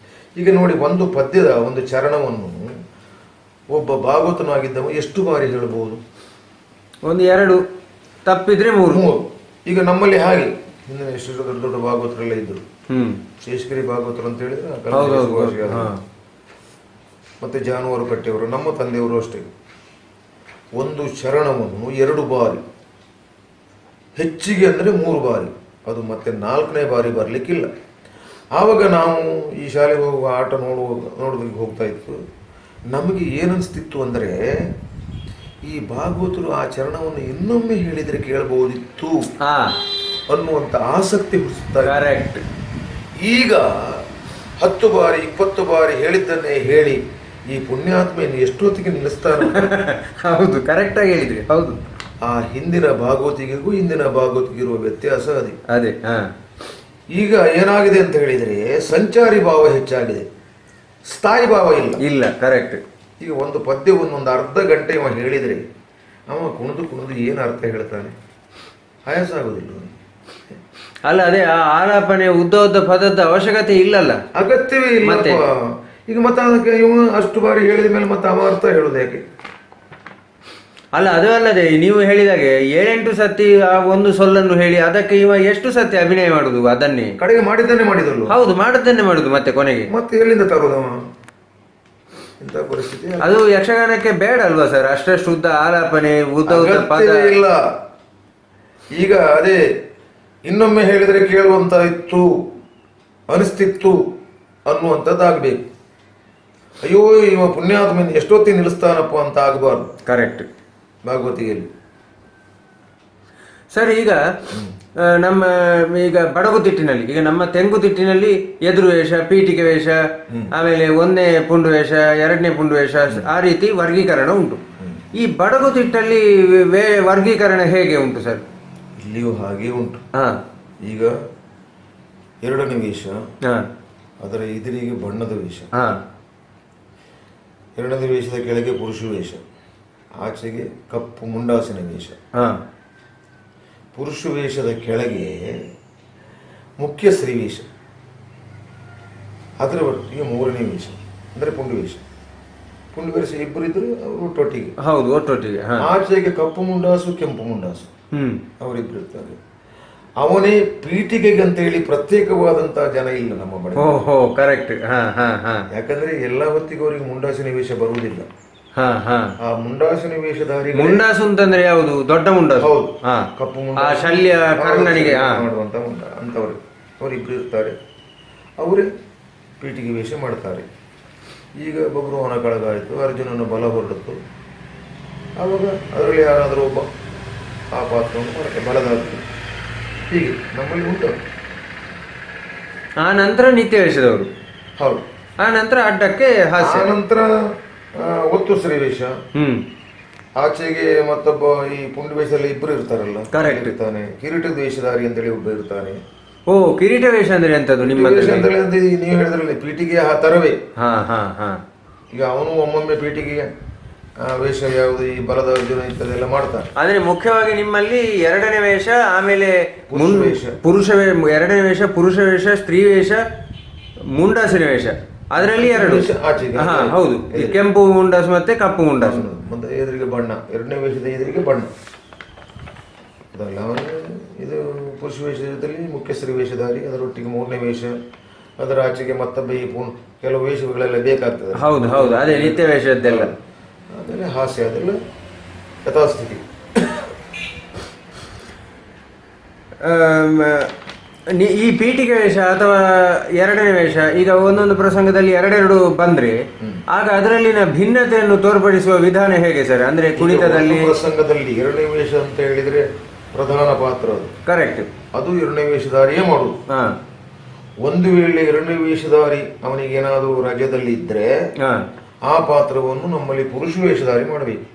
ಈಗ ನೋಡಿ, ಒಂದು ಪದ್ಯದ ಒಂದು ಚರಣವನ್ನು ಒಬ್ಬ ಭಾಗವತನಾಗಿದ್ದವ ಎಷ್ಟು ಬಾರಿ ಹೇಳಬಹುದು? 1 2 ತಪ್ಪಿದ್ರೆ 3. ಈಗ ನಮ್ಮಲ್ಲಿ ಹಾಗೆ ಹಿಂದಿನ ಎಷ್ಟು ದೊಡ್ಡ ದೊಡ್ಡ ಭಾಗವತರೆಲ್ಲ ಇದ್ರು. ಶೇಷಗಿರಿ ಭಾಗವತರು ಅಂತ ಹೇಳಿದ್ರೆ, ಮತ್ತೆ ಜಾನುವಾರು ಕಟ್ಟೆಯವರು, ನಮ್ಮ ತಂದೆಯವರು ಅಷ್ಟೇ. ಒಂದು ಚರಣವನ್ನು 2 ಬಾರಿ, ಹೆಚ್ಚಿಗೆ ಅಂದರೆ 3 ಬಾರಿ, ಅದು ಮತ್ತೆ 4ನೇ ಬಾರಿ ಬರಲಿಕ್ಕಿಲ್ಲ. ಆವಾಗ ನಾವು ಈ ಶಾಲೆಗೆ ಹೋಗುವ, ಆಟ ನೋಡೋದಕ್ಕೆ ಹೋಗ್ತಾ ಇತ್ತು. ನಮಗೆ ಏನನ್ಸ್ತಿತ್ತು ಅಂದರೆ, ಈ ಭಾಗವತರು ಆ ಚರಣವನ್ನು ಇನ್ನೊಮ್ಮೆ ಹೇಳಿದರೆ ಕೇಳಬಹುದಿತ್ತು ಅನ್ನುವಂಥ ಆಸಕ್ತಿ ಹುಟ್ಟಿಸುತ್ತಾರೆ. ಈಗ 10 ಬಾರಿ 20 ಬಾರಿ ಹೇಳಿದ್ದನ್ನೇ ಹೇಳಿ ಈ ಪುಣ್ಯಾತ್ಮೆಯನ್ನು ಎಷ್ಟೊತ್ತಿಗೆ ನಿಲ್ಲಿಸ್ತಾನೆ. ಹೌದು, ಕರೆಕ್ಟಾಗಿ ಹೇಳಿದ್ರಿ. ಹೌದು, ಆ ಹಿಂದಿನ ಭಾಗವತಿಗೂ ಇಂದಿನ ಭಾಗವತಿಗಿರುವ ವ್ಯತ್ಯಾಸ ಅದೇ. ಈಗ ಏನಾಗಿದೆ ಅಂತ ಹೇಳಿದರೆ, ಸಂಚಾರಿ ಭಾವ ಹೆಚ್ಚಾಗಿದೆ, ಸ್ಥಾಯಿ ಭಾವ ಇಲ್ಲ. ಕರೆಕ್ಟ್. ಈಗ ಒಂದು ಪದ್ಯವನ್ನು ಒಂದು ಅರ್ಧ ಗಂಟೆ ಇವ ಹೇಳಿದರೆ ಅವ ಕುಣಿದು ಏನು ಅರ್ಥ ಹೇಳ್ತಾನೆ? ಆಯಾಸ ಆಗುದಿಲ್ಲ. ಅಲ್ಲ, ಅದೇ ಆ ಆಲಾಪನೆ ಉದ್ದ ಪದದ ಅವಶ್ಯಕತೆ ಇಲ್ಲಲ್ಲ, ಅಗತ್ಯವೇ ಇಲ್ಲ. ಈಗ ಮತ್ತೆ ಅದಕ್ಕೆ ಇವ ಅಷ್ಟು ಬಾರಿ ಹೇಳಿದ ಮೇಲೆ ಮತ್ತೆ ಅವ ಅರ್ಥ ಹೇಳುದು ಯಾಕೆ? ಅಲ್ಲ, ಅದು ಅಲ್ಲದೆ ನೀವು ಹೇಳಿದಾಗೆ 7-8 ಸತಿ ಆ ಒಂದು ಸೊಲ್ಲನ್ನು ಹೇಳಿ ಅದಕ್ಕೆ ಇವ ಎಷ್ಟು ಸತಿ ಅಭಿನಯ ಮಾಡುದು? ಅದನ್ನೇ ಕಡೆಗೆ ಮಾಡಿದ್ದನ್ನೇ ಮಾಡಿದಲ್ಲ. ಹೌದು, ಮಾಡಿದ್ದನ್ನೇ ಮಾಡುದು. ಮತ್ತೆ ಕೊನೆಗೆ ಮತ್ತೆ ಎಲ್ಲಿಂದ ತರೋದವ? ಇಂಥ ಪರಿಸ್ಥಿತಿ ಅದು ಯಕ್ಷಗಾನಕ್ಕೆ ಬೇಡ ಅಲ್ವಾ ಸರ್? ಅಷ್ಟು ಉದ್ದ ಆಲಾಪನೆ, ಉದ್ದ ಪದ ಇಲ್ಲ. ಈಗ ಅದೇ ಇನ್ನೊಮ್ಮೆ ಹೇಳಿದ್ರೆ ಕೇಳುವಂತ ಇತ್ತು, ಅನಿಸ್ತಿತ್ತು ಅನ್ನುವಂಥದ್ದಾಗಬೇಕು. ಅಯ್ಯೋ, ಇವ ಪುಣ್ಯಾತ್ಮನ ಎಷ್ಟೊತ್ತಿ ನಿಲ್ಲಿಸ್ತಾನಪ್ಪ ಅಂತ ಆಗಬಾರ್ದು. ಕರೆಕ್ಟ್. ಭಾಗವತಿಯಲ್ಲಿ ಸರ್, ಈಗ ನಮ್ಮ ಈಗ ಬಡಗುತಿಟ್ಟಿನಲ್ಲಿ, ಈಗ ನಮ್ಮ ತೆಂಗುತಿಟ್ಟಿನಲ್ಲಿ ಎದುರು ವೇಷ, ಪೀಠಿಕೆ ವೇಷ, ಆಮೇಲೆ 1ನೇ ಪುಂಡು ವೇಷ, 2ನೇ ಪುಂಡು ವೇಷ, ಆ ರೀತಿ ವರ್ಗೀಕರಣ ಉಂಟು. ಈ ಬಡಗುತಿಟ್ಟಲ್ಲಿ ವರ್ಗೀಕರಣ ಹೇಗೆ ಉಂಟು ಸರ್? ಇಲ್ಲಿಯೂ ಹಾಗೆ ಉಂಟು. ಈಗ 2ನೇ ವೇಷ, ಅದರ ಎದುರಿಗೆ ಬಣ್ಣದ ವೇಷ, 2ನೇ ವೇಷದ ಕೆಳಗೆ ಪುರುಷ ವೇಷ, ಆಚೆಗೆ ಕಪ್ಪು ಮುಂಡಾಸಿನ ವೇಷ. ಪುರುಷ ವೇಷದ ಕೆಳಗೆ ಮುಖ್ಯ ಸ್ತ್ರೀ ವೇಷ, ಅದರ ಒಟ್ಟಿಗೆ 3ನೇ ವೇಷ ಅಂದರೆ ಪುಂಡು ವೇಷ. ಪುಂಡು ವೇಷ ಇಬ್ಬರು ಇದ್ರು, ಅವರು ಒಟ್ಟೊಟ್ಟಿಗೆ. ಹೌದು, ಒಟ್ಟೊಟ್ಟಿಗೆ. ಆಚೆಗೆ ಕಪ್ಪು ಮುಂಡಾಸು, ಕೆಂಪು ಮುಂಡಾಸು, ಅವರಿಬ್ಬರು ಇರ್ತಾರೆ. ಅವನೇ ಪೀಠಿಗೆಗೆ ಅಂತ ಹೇಳಿ ಪ್ರತ್ಯೇಕವಾದಂತಹ ಜನ ಇಲ್ಲ ನಮ್ಮ ಬಳಿ. ಕರೆಕ್ಟ್. ಯಾಕಂದ್ರೆ ಎಲ್ಲ ಹೊತ್ತಿಗೆ ಅವರಿಗೆ ಮುಂಡಾಸಿನ ವೇಷ ಬರುವುದಿಲ್ಲ. ಆ ಮುಂಡಾಸಿನ ವೇಷಧಾರಿ, ಮುಂಡಾಸು ಅಂತಂದ್ರೆ ಯಾವುದು? ದೊಡ್ಡ ಮುಂಡಾಸು. ಹೌದು, ಕಪ್ಪು ಮುಂಡಾಸು, ಶಲ್ಯ ಕರ್ಣನಿಗೆ ಮಾಡುವಂತ ಅಂತವರು ಅವರಿಬ್ರು ಇರ್ತಾರೆ. ಅವರೇ ಪೀಠಿಗೆ ವೇಷ ಮಾಡ್ತಾರೆ. ಈಗ ಬಬ್ರುವನ ಕಳಗಾಯಿತು, ಅರ್ಜುನನ ಬಲ ಹೊರಡಿತು. ಆವಾಗ ಅದರಲ್ಲಿ ಯಾರಾದರೂ ಒಬ್ಬ ಆ ಪಾತ್ರವನ್ನು ಮಾಡುತ್ತೆ, ಬಲದಾಗ್ತದೆ. ಹೀಗೆ ನಮ್ಮಲ್ಲಿ ಉಂಟು. ಆ ನಂತರ ನಿತ್ಯ ವೇಷದವರು. ಹೌದು. ಆ ನಂತರ ಅಡ್ಡಕ್ಕೆ ಹಾಸ್ಯ. ಆ ನಂತರ ಒತ್ತು ಶ್ರೀವೇಷ. ಆಚೆಗೆ ಮತ್ತೊಬ್ಬ ಈ ಪುಂಡಿ ವೇಷದಲ್ಲಿ ಇಬ್ಬರು ಇರ್ತಾರಲ್ಲ, ಕರೆಕ್ಟ್ ಇರ್ತಾನೆ. ಕಿರೀಟದ ವೇಷಧಾರಿ ಅಂತೇಳಿ ಒಬ್ಬ ಇರ್ತಾನೆ. ಓ, ಕಿರೀಟ ವೇಷ ಅಂದ್ರೆ ಎಂತದ್ದು ನಿಮ್ಮ ನೀವು ಹೇಳಿದ್ರಲ್ಲಿ ಪೀಠಿಗೆ ಆ ತರವೇ. ಹಾ ಹಾ ಹಾ. ಈಗ ಅವನು ಒಮ್ಮೊಮ್ಮೆ ಪೀಠಿಗೆ ವೇಷ ಯಾವುದು ಈ ಬಲದ ಅರ್ಜುನ ಇಂಥದ್ದೆಲ್ಲ ಮಾಡ್ತಾನೆ. ಅಂದ್ರೆ ಮುಖ್ಯವಾಗಿ ನಿಮ್ಮಲ್ಲಿ ಎರಡನೇ ವೇಷ, ಆಮೇಲೆ ಪುರುಷ ವೇಷ, ಎರಡನೇ ವೇಷ ಪುರುಷ ವೇಷ, ಸ್ತ್ರೀ ವೇಷ, ಮುಂಡಾಸಿನ ವೇಷ. ಅದರಲ್ಲಿ ಎರಡು. ಹಾ ಹೌದು, ಕೆಂಪು ಮುಂಡಾಸು ಮತ್ತೆ ಕಪ್ಪು ಮುಂಡಾಸು. ಮತ್ತೆ ಎದುರಿಗೆ ಬಣ್ಣ, ಎರಡನೇ ವೇಷದ ಎದುರಿಗೆ ಬಣ್ಣ ಅದಲ್ಲ. ಅವನು ಇದು ಪುರುಷ ವೇಷದ ಜೊತೆಲಿ ಮುಖ್ಯ ಸ್ತ್ರೀ ವೇಷಧಾರಿ, ಅದರೊಟ್ಟಿಗೆ ಮೂರನೇ ವೇಷ, ಅದರ ಆಚೆಗೆ ಮತ್ತೊಬ್ಬ ಈ ಕೆಲವು ವೇಷಗಳೆಲ್ಲ ಬೇಕಾಗ್ತದೆ. ಹೌದು ಹೌದು, ಅದೇ ನಿತ್ಯ ವೇಷದ್ದೆಲ್ಲ. ಆಮೇಲೆ ಹಾಸ್ಯ, ಅದೆಲ್ಲ ಯಥಾಸ್ಥಿತಿ. ಈ ಪೀಠಿಗೆ ವೇಷ ಅಥವಾ ಎರಡನೇ ವೇಷ, ಈಗ ಒಂದೊಂದು ಪ್ರಸಂಗದಲ್ಲಿ ಎರಡೆರಡು ಬಂದ್ರೆ ಆಗ ಅದರಲ್ಲಿನ ಭಿನ್ನತೆಯನ್ನು ತೋರ್ಪಡಿಸುವ ವಿಧಾನ ಹೇಗೆ ಸರ್? ಅಂದ್ರೆ ಕುಣಿತದಲ್ಲಿ ಪ್ರಸಂಗದಲ್ಲಿ ಎರಡನೇ ವೇಷ ಅಂತ ಹೇಳಿದ್ರೆ ಪ್ರಧಾನ ಪಾತ್ರ ಅದು. ಕರೆಕ್ಟ್. ಅದು ಎರಡನೇ ವೇಷಧಾರಿಯೇ ಮಾಡುದು. ಒಂದು ವೇಳೆ ಎರಡನೇ ವೇಷಧಾರಿ ಅವನಿಗೆ ಏನಾದರೂ ರಾಜ್ಯದಲ್ಲಿ ಇದ್ರೆ ಆ ಪಾತ್ರವನ್ನು ನಮ್ಮಲ್ಲಿ ಪುರುಷ ವೇಷಧಾರಿ ಮಾಡಬೇಕು.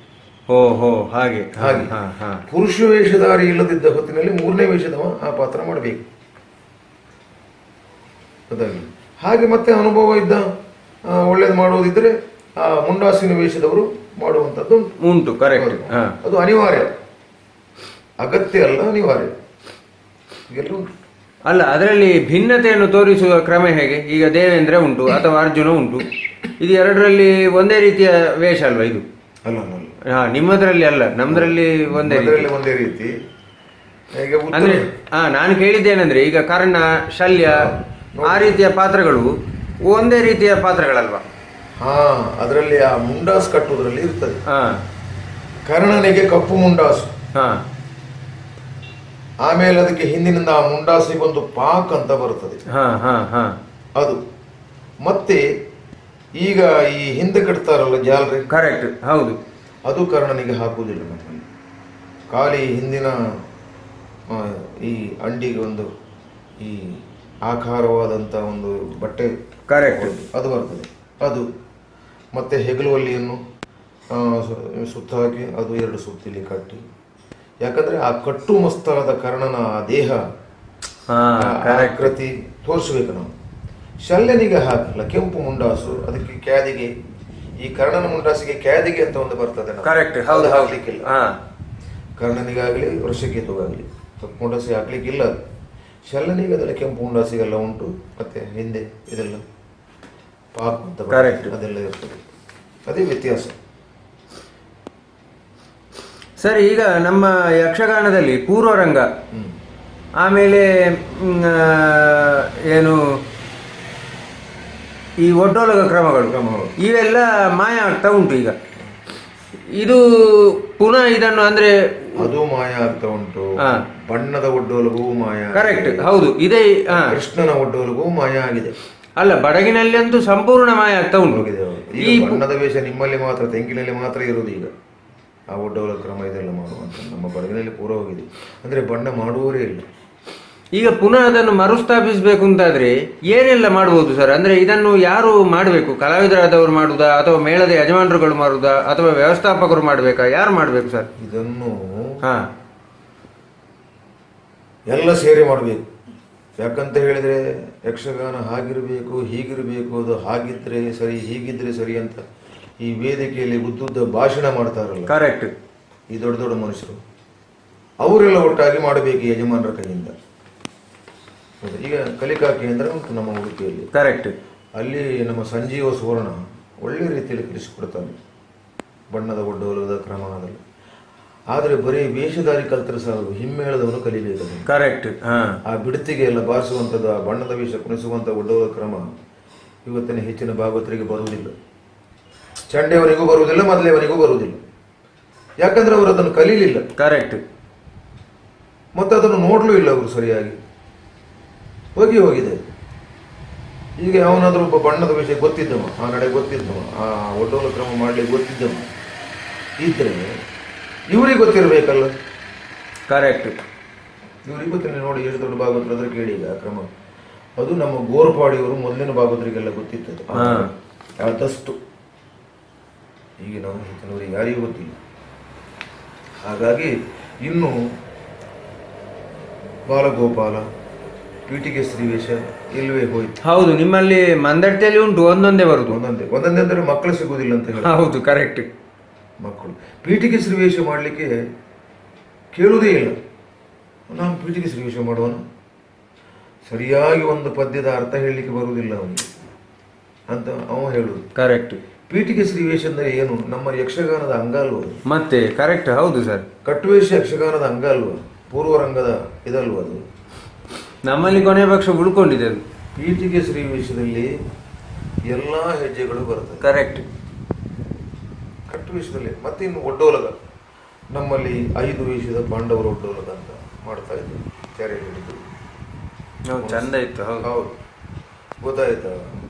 ಓಹೋ, ಹಾಗೆ ಹಾಗೆ ಪುರುಷ ವೇಷಧಾರಿ ಇಲ್ಲದಿದ್ದ ಹೊತ್ತಿನಲ್ಲಿ ಮೂರನೇ ವೇಷದವ ಆ ಪಾತ್ರ ಮಾಡಬೇಕು. ಹಾಗೆ ಮತ್ತೆ ಅನುಭವ ಇದ್ದ ಒಳ್ಳೇದು ಮಾಡುವುದಿದ್ರೆ ಆ ಮುಂಡಾಸಿನ ವೇಷದವರು ಮಾಡುವಂಥದ್ದು ಉಂಟು. ಕರೆಕ್ಟ್. ಅದು ಅನಿವಾರ್ಯ, ಅಗತ್ಯ ಅಲ್ಲ, ಅನಿವಾರ್ಯ. ಇದೆಲ್ಲ ಉಂಟು. ಅಲ್ಲ, ಅದರಲ್ಲಿ ಭಿನ್ನತೆಯನ್ನು ತೋರಿಸುವ ಕ್ರಮ ಹೇಗೆ? ಈಗ ದೇವೇಂದ್ರ ಉಂಟು ಅಥವಾ ಅರ್ಜುನ ಉಂಟು, ಇದು ಎರಡರಲ್ಲಿ ಒಂದೇ ರೀತಿಯ ವೇಷ ಅಲ್ವಾ ಇದು? ಅಲ್ಲ ಅಲ್ಲ, ನಿಮ್ಮದ್ರಲ್ಲಿ ಅಲ್ಲ, ನಮ್ದ್ರಲ್ಲಿ ಒಂದೇ ರೀತಿ. ಅಂದ್ರೆ ನಾನು ಕೇಳಿದ್ದೇನೆಂದ್ರೆ ಈಗ ಕರ್ಣ, ಶಲ್ಯ ಆ ರೀತಿಯ ಪಾತ್ರಗಳು ಒಂದೇ ರೀತಿಯ ಪಾತ್ರಗಳಲ್ವಾ? ಅದರಲ್ಲಿ ಆ ಮುಂಡಾಸು ಕಟ್ಟುವುದರಲ್ಲಿ ಇರ್ತದೆ. ಕರ್ಣನಿಗೆ ಕಪ್ಪು ಮುಂಡಾಸು, ಆಮೇಲೆ ಅದಕ್ಕೆ ಹಿಂದಿನಿಂದ ಆ ಮುಂಡಾಸಿಗೊಂದು ಪಾಕ್ ಅಂತ ಬರುತ್ತದೆ, ಅದು. ಮತ್ತೆ ಈಗ ಈ ಹಿಂದೆ ಕಟ್ತಾರಲ್ಲ ಜಾಲ್ರಿ, ಕರೆಕ್ಟ್, ಹೌದು, ಅದು ಕರ್ಣನಿಗೆ ಹಾಕುವುದಿಲ್ಲ ನಮ್ಮಲ್ಲಿ. ಖಾಲಿ ಹಿಂದಿನ ಈ ಅಂಡಿಗೆ ಒಂದು ಈ ಆಕಾರವಾದಂಥ ಒಂದು ಬಟ್ಟೆ, ಕರೆಕ್ಟ್, ಅದು ಬರ್ತದೆ. ಅದು ಮತ್ತೆ ಹೆಗಲುವಲ್ಲಿಯನ್ನು ಸುತ್ತ ಹಾಕಿ ಅದು ಎರಡು ಸುತ್ತಿಲಿ ಕಟ್ಟಿ, ಯಾಕಂದ್ರೆ ಆ ಕಟ್ಟು ಮಸ್ತಾದ ಕರ್ಣನ ದೇಹ ಆಕೃತಿ ತೋರಿಸ್ಬೇಕು ನಾವು. ಶಲ್ಯನಿಗೆ ಹಾಕಿಲ್ಲ, ಕೆಂಪು ಮುಂಡಾಸು, ಅದಕ್ಕೆ ಕ್ಯಾದಿಗೆ, ಈ ಕರ್ಣನ ಮುಂಡಾಸಿಗೆ ಕ್ಯಾದಿಗೆ ಅಂತ ಒಂದು ಬರ್ತದೆ, ಕರೆಕ್ಟ್, ಹೌದು, ಹಾಕ್ಲಿಕ್ಕಿಲ್ಲ. ಕರ್ಣನಿಗಾಗಲಿ ವೃಷಕೇತುಗಾಗಲಿ ಕಪ್ಪು ಮುಂಡಾಸಿ ಹಾಕ್ಲಿಕ್ಕಿಲ್ಲ. ಶಲ್ಯನಿಗೆ ಅದೆಲ್ಲ ಕೆಂಪು ಮುಂಡಾಸಿಗೆಲ್ಲ ಉಂಟು, ಮತ್ತೆ ಹಿಂದೆ ಇದೆಲ್ಲ ಪಾಕ್ ಅಂತ ಅದೆಲ್ಲ ಇರ್ತದೆ. ಅದೇ ವ್ಯತ್ಯಾಸ. ಸರ್, ಈಗ ನಮ್ಮ ಯಕ್ಷಗಾನದಲ್ಲಿ ಪೂರ್ವರಂಗ, ಆಮೇಲೆ ಏನು ಈ ಒಡ್ಡೋಲಗ ಕ್ರಮಗಳು ಇವೆಲ್ಲ ಮಾಯ ಆಗ್ತಾ ಉಂಟು. ಈಗ ಇದು ಪುನಃ ಇದನ್ನು ಅಂದ್ರೆ ಅದು ಮಾಯ ಆಗ್ತಾ ಉಂಟು. ಬಣ್ಣದ ಒಡ್ಡೋಲಗವು ಮಾಯ. ಕರೆಕ್ಟ್, ಹೌದು, ಇದೇ ಕೃಷ್ಣನ ಒಡ್ಡೋಲಗವು ಮಾಯ ಆಗಿದೆ. ಅಲ್ಲ, ಬಡಗಿನಲ್ಲಿ ಅಂತೂ ಸಂಪೂರ್ಣ ಮಾಯ ಆಗ್ತಾ ಉಂಟು. ಈ ಬಣ್ಣದ ವೇಷ ನಿಮ್ಮಲ್ಲಿ ಮಾತ್ರ, ತೆಂಕಿನಲ್ಲಿ ಮಾತ್ರ ಇರುವುದು ಈಗ. ಆ ಒಡ್ಡೋಲ ಕ್ರಮ ಇದೆಲ್ಲ ಮಾಡುವಂತ ನಮ್ಮ ಬಡಗಿನಲ್ಲಿ ಪೂರ ಹೋಗಿದೆ. ಅಂದ್ರೆ ಬಣ್ಣ ಮಾಡುವವರೇ ಇಲ್ಲ. ಈಗ ಪುನಃ ಅದನ್ನು ಮರುಸ್ಥಾಪಿಸಬೇಕು ಅಂತಾದ್ರೆ ಏನೆಲ್ಲ ಮಾಡಬಹುದು ಸರ್? ಅಂದ್ರೆ ಇದನ್ನು ಯಾರು ಮಾಡಬೇಕು? ಕಲಾವಿದರಾದವರು ಮಾಡುವುದಾ, ಅಥವಾ ಮೇಳದ ಯಜಮಾನರುಗಳು ಮಾಡುವುದಾ, ಅಥವಾ ವ್ಯವಸ್ಥಾಪಕರು ಮಾಡಬೇಕಾ? ಯಾರು ಮಾಡಬೇಕು ಸರ್ ಇದನ್ನು? ಎಲ್ಲ ಸೇರಿ ಮಾಡಬೇಕು. ಯಾಕಂತ ಹೇಳಿದ್ರೆ ಯಕ್ಷಗಾನ ಹಾಗಿರಬೇಕು, ಹೀಗಿರಬೇಕು, ಅದು ಹಾಗಿದ್ರೆ ಸರಿ, ಹೀಗಿದ್ರೆ ಸರಿ ಅಂತ ಈ ವೇದಿಕೆಯಲ್ಲಿ ಉದ್ದುದ್ದ ಭಾಷಣ ಮಾಡ್ತಾರಲ್ಲ, ಕರೆಕ್ಟ್, ಈ ದೊಡ್ಡ ದೊಡ್ಡ ಮನುಷ್ಯರು, ಅವರೆಲ್ಲ ಒಟ್ಟಾಗಿ ಮಾಡಬೇಕು ಯಜಮಾನರ ಕೈಯಿಂದ. ಈಗ ಕಲಿಕಾ ಕೇಂದ್ರ ಉಂಟು ನಮ್ಮ ಉಡುಪಿಯಲ್ಲಿ, ಕರೆಕ್ಟ್. ಅಲ್ಲಿ ನಮ್ಮ ಸಂಜೀವ ಸುವರ್ಣ ಒಳ್ಳೆ ರೀತಿಯಲ್ಲಿ ಕಲಿಸಿಕೊಡ್ತಾನೆ ಬಣ್ಣದ ಒಡ್ಡೋಲದ ಕ್ರಮದಲ್ಲಿ. ಆದರೆ ಬರೀ ವೇಷಧಾರಿ ಕಲ್ತರೆ ಸಾಲದು, ಹಿಮ್ಮೇಳದವನು ಕಲಿಬೇಕು. ಕರೆಕ್ಟ್. ಆ ಬಿಡತಿಗೆ ಎಲ್ಲ ಬಾರಿಸುವಂಥದ್ದು, ಆ ಬಣ್ಣದ ವೇಷ ಕುಣಿಸುವಂಥ ಒಡ್ಡೋಲ ಕ್ರಮ ಇವತ್ತಿನ ಹೆಚ್ಚಿನ ಭಾಗವತರಿಗೆ ಬರುವುದಿಲ್ಲ, ಚಂಡೆಯವನಿಗೂ ಬರುವುದಿಲ್ಲ, ಮೊದಲೇವನಿಗೂ ಬರುವುದಿಲ್ಲ. ಯಾಕಂದ್ರೆ ಅವರು ಅದನ್ನು ಕಲೀಲಿಲ್ಲ. ಕರೆಕ್ಟ್. ಮತ್ತೆ ಅದನ್ನು ನೋಡಲೂ ಇಲ್ಲ ಅವರು ಸರಿಯಾಗಿ, ಹೋಗಿದೆ. ಈಗ ಅವನಾದ್ರೂ ಒಬ್ಬ ಬಣ್ಣದ ವಿಷಯ ಗೊತ್ತಿದ್ದವ, ಆ ನಡೆ ಗೊತ್ತಿದ್ದವ, ಆ ಒಡ್ಡೋಲ ಕ್ರಮ ಮಾಡಲಿಕ್ಕೆ ಗೊತ್ತಿದ್ದವ ಇದ್ರೆ ಇವ್ರಿಗೆ ಗೊತ್ತಿರಬೇಕಲ್ಲ. ಕರೆಕ್ಟ್. ಇವ್ರಿಗೆ ಗೊತ್ತಿಲ್ಲ. ನೋಡಿ ಎಷ್ಟು ದೊಡ್ಡ ಭಾಗವತರು ಅದ್ರ ಕೇಳಿ ಈಗ ಕ್ರಮ. ಅದು ನಮ್ಮ ಗೋರ್ಪಾಡಿಯವರು ಮೊದಲಿನ ಭಾಗವತರಿಗೆಲ್ಲ ಗೊತ್ತಿತ್ತದು ಆದಷ್ಟು. ಈಗ ನಾವು ಯಾರಿಗೂ ಗೊತ್ತಿಲ್ಲ. ಹಾಗಾಗಿ ಇನ್ನು ಬಾಲಗೋಪಾಲ, ಪೀಠಿಗೆ ಶ್ರೀವೇಶ ಇಲ್ಲವೇ ಹೋಯ್ತು. ಹೌದು, ನಿಮ್ಮಲ್ಲಿ ಮಂದಟ್ಟಿಯಲ್ಲಿ ಉಂಟು, ಒಂದೊಂದೇ ಬರುದು. ಒಂದೊಂದೇ ಅಂದರೆ ಮಕ್ಕಳು ಸಿಗುವುದಿಲ್ಲ ಅಂತ ಹೇಳಿ. ಹೌದು, ಕರೆಕ್ಟ್. ಮಕ್ಕಳು ಪೀಠಿಗೆ ಶ್ರೀವೇಶ ಮಾಡಲಿಕ್ಕೆ ಕೇಳುವುದೇ ಇಲ್ಲ. ನಾನು ಪೀಠಿಗೆ ಶ್ರೀವೇಶ ಮಾಡುವನು, ಸರಿಯಾಗಿ ಒಂದು ಪದ್ಯದ ಅರ್ಥ ಹೇಳಲಿಕ್ಕೆ ಬರುವುದಿಲ್ಲ ಅವನಿಗೆ ಅಂತ ಅವ ಹೇಳುವುದು. ಕರೆಕ್ಟ್. ಪೀಠಿಗೆ ಶ್ರೀವೇಶ ಅಂದರೆ ಏನು? ನಮ್ಮ ಯಕ್ಷಗಾನದ ಅಂಗ ಅಲ್ವ ಮತ್ತೆ? ಕರೆಕ್ಟ್, ಹೌದು ಸರ್. ಕಟ್ಟುವೇಷ ಯಕ್ಷಗಾನದ ಅಂಗ ಅಲ್ವ, ಪೂರ್ವರಂಗದ ಇದಲ್ವ ಅದು. ನಮ್ಮಲ್ಲಿ ಕೊನೆ ಪಕ್ಷ ಉಳ್ಕೊಂಡಿದೆ ಅದು. ಪೀಠಿಗೆ ಶ್ರೀವೇಷದಲ್ಲಿ ಎಲ್ಲ ಹೆಜ್ಜೆಗಳು ಬರ್ತದೆ. ಕರೆಕ್ಟ್. ಕಟ್ಟುವೇಷದಲ್ಲಿ ಮತ್ತೆ ಇನ್ನು ಒಡ್ಡೋಲಗ, ನಮ್ಮಲ್ಲಿ 5 ವೇಷದ ಪಾಂಡವರ ಒಡ್ಡೋಲಗ ಅಂತ ಮಾಡ್ತಾ ಇದ್ರು, ತೆರೆ ಹಿಡಿದು. ಚಂದ ಇತ್ತು. ಹೌದು, ಗೊತ್ತಾಯ್ತಾ?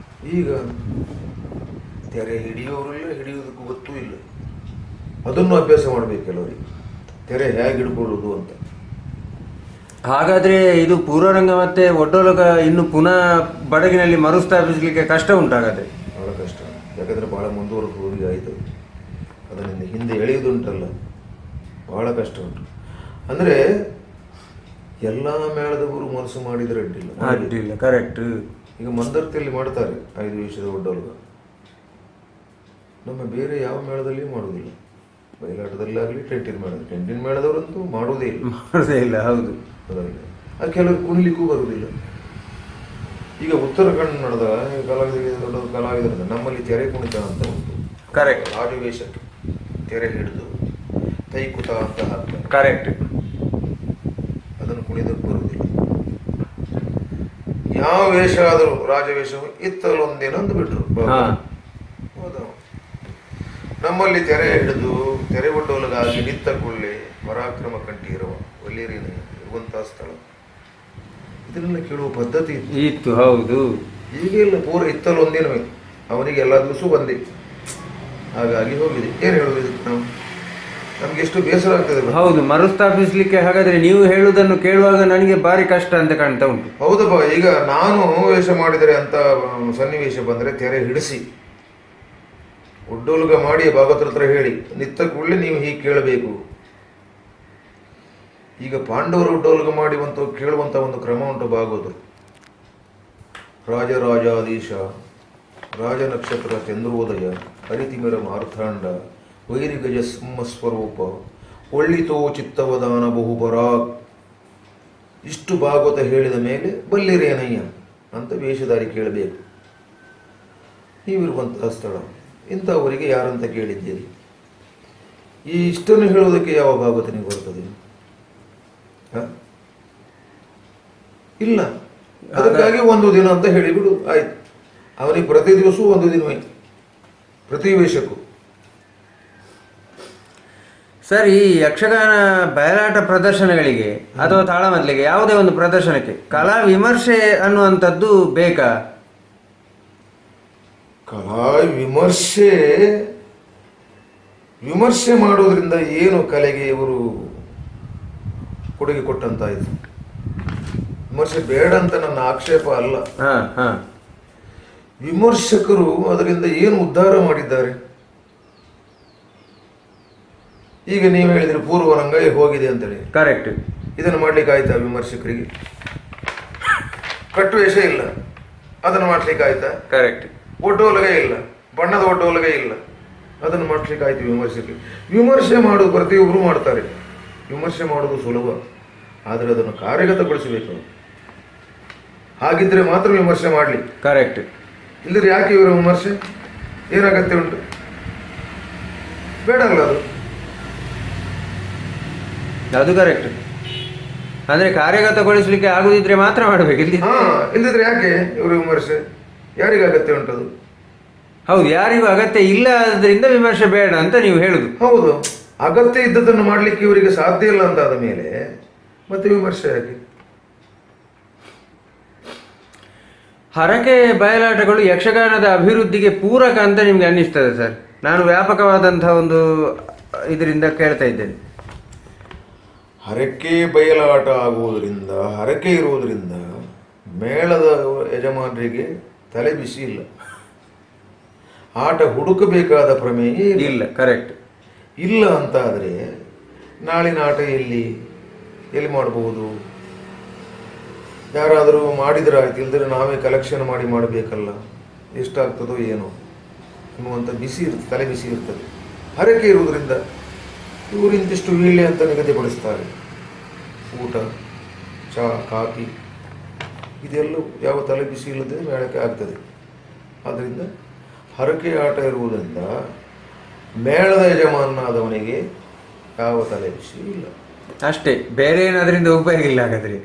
ಈಗ ತೆರೆ ಹಿಡಿಯೋರು ಇಲ್ಲ, ಹಿಡಿಯೋದಕ್ಕೂ ಗೊತ್ತೂ ಇಲ್ಲ. ಅದನ್ನು ಅಭ್ಯಾಸ ಮಾಡಬೇಕು ಕೆಲವರಿಗೆ, ತೆರೆ ಹೇಗೆ ಹಿಡ್ಕೊಳ್ಳೋದು ಅಂತ. ಹಾಗಾದ್ರೆ ಇದು ಪೂರ್ವರಂಗ ಮತ್ತೆ ಒಡ್ಡೋಲಗ ಇನ್ನು ಪುನಃ ಬಡಗಿನಲ್ಲಿ ಮರುಸ್ಥಾಪಿಸಲಿಕ್ಕೆ ಕಷ್ಟ ಉಂಟಾಗತ್ತೆ. ಬಹಳ ಕಷ್ಟ, ಯಾಕಂದ್ರೆ ಬಹಳ ಮುಂದುವರೆದು ಹೋಗಿ ಆಯಿತು. ಅದರಿಂದ ಹಿಂದೆ ಎಳೆಯುವುದುಂಟಲ್ಲ, ಬಹಳ ಕಷ್ಟ ಉಂಟು. ಅಂದರೆ ಎಲ್ಲ ಮೇಳದವರು ಮನಸ್ಸು ಮಾಡಿದರೆ ಅಡ್ಡಿಲ್ಲ. ಕರೆಕ್ಟ್. ಈಗ ಮಂದರ್ತಿಯಲ್ಲಿ ಮಾಡ್ತಾರೆ 5 ವೇಷದ ಒಡ್ಡೋಲಗ, ನಮ್ಮ ಬೇರೆ ಯಾವ ಮೇಳದಲ್ಲಿ ಮಾಡುವುದಿಲ್ಲ. ಬಯಲಾಟದಲ್ಲಾಗಲಿ, ಟೆಂಟಿನ ಮೇಳದವರಂತೂ ಮಾಡುವುದೇ ಇಲ್ಲ. ಹೌದು, ಅದು ಕೆಲವರು ಕುಣಿಲಿಕ್ಕೂ ಬರುವುದಿಲ್ಲ. ಈಗ ಉತ್ತರ ಕನ್ನಡದ ದೊಡ್ಡ ಕಲಾವಿದರಿಂದ ನಮ್ಮಲ್ಲಿ ತೆರೆ ಕುಣಿತ ಅಂತ ಉಂಟು. ಕರೆಕ್ಟ್. ರಾಜವೇಷಕ್ಕೆ ತೆರೆ ಹಿಡಿದು ತೈಕುತ ಅಂತ ಹಾಕ್ತಾರೆ. ಕರೆಕ್ಟ್. ಅದನ್ನು ಕುಣಿದಕ್ಕೆ ಬರುವುದಿಲ್ಲ. ಯಾವ ವೇಷ ಆದರೂ ರಾಜವೇಷವು ಇತ್ತಲೊಂದೇನೋ ಅಂದು ಬಿಟ್ರು. ಹೌದಾ? ನಮ್ಮಲ್ಲಿ ತೆರೆ ಹಿಡಿದು ತೆರೆ ಒಡ್ಡೋಲಗಾಗಿ ನಿತ್ತ ಕೊಳ್ಳೆ ಪರಾಕ್ರಮ ಕಂಠೀರವ ಒಳ್ಳೆಯರೇನು ಇರುವಂತಹ ಸ್ಥಳ, ಇದನ್ನೆಲ್ಲ ಕೇಳುವ ಪದ್ಧತಿ ಇತ್ತು. ಹೌದು. ಈಗೆಲ್ಲ ಪೂರ ಇತ್ತಲೊಂದೇನೋ, ಅವನಿಗೆ ಎಲ್ಲ ದಿವಸ ಬಂದೆ, ಹಾಗಾಗಿ ಹೋಗಿದೆ. ಏನು ಹೇಳುವುದು ಇದಕ್ಕೆ ನಾವು? ನಮ್ಗೆ ಎಷ್ಟು ಬೇಸರ ಆಗ್ತದೆ. ಹೌದು, ಮರುಸ್ಥಾಪಿಸ್ಲಿಕ್ಕೆ. ಹಾಗಾದ್ರೆ ನೀವು ಹೇಳುವುದನ್ನು ಕೇಳುವಾಗ ನನಗೆ ಭಾರಿ ಕಷ್ಟ ಅಂತ ಕಾಣ್ತಾ ಉಂಟು. ಹೌದಪ್ಪ. ಈಗ ನಾನು ವೇಷ ಮಾಡಿದರೆ ಅಂತ ಸನ್ನಿವೇಶ ಬಂದರೆ ತೆರೆ ಹಿಡಿಸಿ ಒಡ್ಡೋಲಗ ಮಾಡಿ ಭಾಗವತರ ಹತ್ರ ಹೇಳಿ ನಿತ್ತ ಕೂಡಲೇ ನೀವು ಹೀಗೆ ಕೇಳಬೇಕು. ಈಗ ಪಾಂಡವರು ಒಡ್ಡೋಲಗ ಮಾಡಿ ಕೇಳುವಂಥ ಒಂದು ಕ್ರಮ ಉಂಟು ಭಾಗವತರು. ರಾಜರಾಜಾಧೀಶ, ರಾಜ ನಕ್ಷತ್ರ ಚಂದ್ರೋದಯ, ಹರಿತಿಮಿರ ಮಾರ್ಥಾಂಡ, ವೈರಿಗಜ ಸಿಂಹಸ್ವರೂಪ, ಒಳ್ಳಿತೋ ಚಿತ್ತವದಾನ ಬಹುಪರಾಗ್. ಇಷ್ಟು ಭಾಗವತ ಹೇಳಿದ ಮೇಲೆ ಬಲ್ಲಿರೇನಯ್ಯ ಅಂತ ವೇಷಧಾರಿ ಕೇಳಬೇಕು. ನೀವಿರುವಂತಹ ಸ್ಥಳ ಇಂಥವರಿಗೆ ಯಾರಂತ ಕೇಳಿದ್ದೀರಿ? ಈ ಇಷ್ಟನ್ನು ಹೇಳುವುದಕ್ಕೆ ಯಾವ ಭಾಗವತ ನೀವು ಬರ್ತದೆ? ಇಲ್ಲ. ಅದಕ್ಕಾಗಿ ಒಂದು ದಿನ ಅಂತ ಹೇಳಿಬಿಡು, ಆಯ್ತು. ಅವನಿಗೆ ಪ್ರತಿ ದಿವಸವೂ ಒಂದು ದಿನವೇ, ಪ್ರತಿ ವೇಷಕ್ಕೂ. ಸರ್, ಈ ಯಕ್ಷಗಾನ ಬಯಲಾಟ ಪ್ರದರ್ಶನಗಳಿಗೆ ಅಥವಾ ತಾಳಮದ್ದಲೆಗೆ ಯಾವುದೇ ಒಂದು ಪ್ರದರ್ಶನಕ್ಕೆ ಕಲಾ ವಿಮರ್ಶೆ ಅನ್ನುವಂಥದ್ದು ಬೇಕಾ? ಕಲಾ ವಿಮರ್ಶೆ ಮಾಡೋದ್ರಿಂದ ಏನು ಕಲೆಗೆ ಇವರು ಕೊಡುಗೆ ಕೊಟ್ಟಂತಾಯ್ತು? ವಿಮರ್ಶೆ ಬೇಡ ಅಂತ ನನ್ನ ಆಕ್ಷೇಪ ಅಲ್ಲ. ವಿಮರ್ಶಕರು ಅದರಿಂದ ಏನು ಉದ್ಧಾರ ಮಾಡಿದ್ದಾರೆ? ಈಗ ನೀವು ಹೇಳಿದ್ರೆ ಪೂರ್ವರಂಗ ಹೋಗಿದೆ ಅಂತೇಳಿ. ಕರೆಕ್ಟ್. ಇದನ್ನು ಮಾಡ್ಲಿಕ್ಕೆ ಆಯ್ತಾ ವಿಮರ್ಶಕರಿಗೆ? ಕಟ್ಟುವೇಷ ಇಲ್ಲ, ಅದನ್ನು ಮಾಡ್ಲಿಕ್ಕೆ ಆಯ್ತಾ? ಕರೆಕ್ಟ್. ಒಡ್ಡೋಲಗೆ ಇಲ್ಲ, ಬಣ್ಣದ ಒಡ್ಡೋಲಗೆ ಇಲ್ಲ, ಅದನ್ನು ಮಾಡ್ಲಿಕ್ಕೆ ಆಯ್ತು ವಿಮರ್ಶಕರಿಗೆ? ವಿಮರ್ಶೆ ಮಾಡೋದು ಪ್ರತಿಯೊಬ್ಬರು ಮಾಡ್ತಾರೆ. ವಿಮರ್ಶೆ ಮಾಡೋದು ಸುಲಭ, ಆದರೆ ಅದನ್ನು ಕಾರ್ಯಗತಗೊಳಿಸಬೇಕು. ಹಾಗಿದ್ರೆ ಮಾತ್ರ ವಿಮರ್ಶೆ ಮಾಡಲಿ. ಕರೆಕ್ಟ್. ಇಲ್ಲದ್ರೆ ಯಾಕೆ ಇವರ ವಿಮರ್ಶೆ? ಏನಾಗತ್ತೆ ಉಂಟು? ಬೇಡಲ್ಲ ಅದು ಕರೆಕ್ಟ್. ಅಂದ್ರೆ ಕಾರ್ಯಗತಗೊಳಿಸಲಿಕ್ಕೆ ಆಗುದಿದ್ರೆ ಮಾತ್ರ ಮಾಡಬೇಕು. ಇಲ್ಲದಿದ್ರೆ ಯಾಕೆ ಇವರು ವಿಮರ್ಶೆ? ಯಾರಿಗೆ ಅಗತ್ಯ ಉಂಟದು? ಹೌದು, ಯಾರಿಗೂ ಅಗತ್ಯ ಇಲ್ಲ, ಅದರಿಂದ ವಿಮರ್ಶೆ ಬೇಡ ಅಂತ ನೀವು ಹೇಳುದು. ಹೌದು. ಅಗತ್ಯ ಇದ್ದದನ್ನು ಮಾಡ್ಲಿಕ್ಕೆ ಇವರಿಗೆ ಸಾಧ್ಯ ಇಲ್ಲ ಅಂತ ಆದ ಮೇಲೆ ಮತ್ತೆ ವಿಮರ್ಶೆ ಯಾಕೆ? ಹರಕೆ ಬಯಲಾಟಗಳು ಯಕ್ಷಗಾನದ ಅಭಿವೃದ್ಧಿಗೆ ಪೂರಕ ಅಂತ ನಿಮ್ಗೆ ಅನ್ನಿಸ್ತದೆ ಸರ್? ನಾನು ವ್ಯಾಪಕವಾದಂತಹ ಒಂದು ಇದರಿಂದ ಕೇಳ್ತಾ ಇದ್ದೇನೆ. ಹರಕೆ ಬಯಲಾಟ ಆಗುವುದರಿಂದ, ಹರಕೆ ಇರುವುದರಿಂದ ಮೇಳದ ಯಜಮಾನರಿಗೆ ತಲೆ ಬಿಸಿ ಇಲ್ಲ. ಆಟ ಹುಡುಕಬೇಕಾದ ಪ್ರಮೇಯ ಇಲ್ಲ. ಕರೆಕ್ಟ್. ಇಲ್ಲ ಅಂತ ಆದರೆ ನಾಳಿನ ಆಟ ಎಲ್ಲಿ ಮಾಡಬಹುದು? ಯಾರಾದರೂ ಮಾಡಿದ್ರೆ ಆಯ್ತು, ಇಲ್ದ್ರೆ ನಾವೇ ಕಲೆಕ್ಷನ್ ಮಾಡಬೇಕಲ್ಲ, ಎಷ್ಟಾಗ್ತದೋ ಏನೋ ಅನ್ನುವಂಥ ತಲೆ ಬಿಸಿ ಇರ್ತದೆ. ಹರಕೆ ಇರುವುದರಿಂದ ಇವರು ಇಂತಿಷ್ಟು ವೀಳ್ಯ ಅಂತ ನಿಗದಿಪಡಿಸ್ತಾರೆ. ಊಟ, ಚಹಾ, ಕಾಫಿ ಇದೆಲ್ಲೂ ಯಾವ ತಲೆ ಬಿಸಿ ಇಲ್ಲದೆ ಮೇಳಕ್ಕೆ ಆಗ್ತದೆ. ಆದ್ದರಿಂದ ಹರಕೆ ಆಟ ಇರುವುದರಿಂದ ಮೇಳದ ಯಜಮಾನನಾದವನಿಗೆ ಯಾವ ತಲೆ ಬಿಸಿ ಇಲ್ಲ. ಅಷ್ಟೇ, ಬೇರೆ ಏನಾದ್ರಿಂದ ಉಪಯೋಗ ಇಲ್ಲ. ಹಾಗಾದ್ರೆ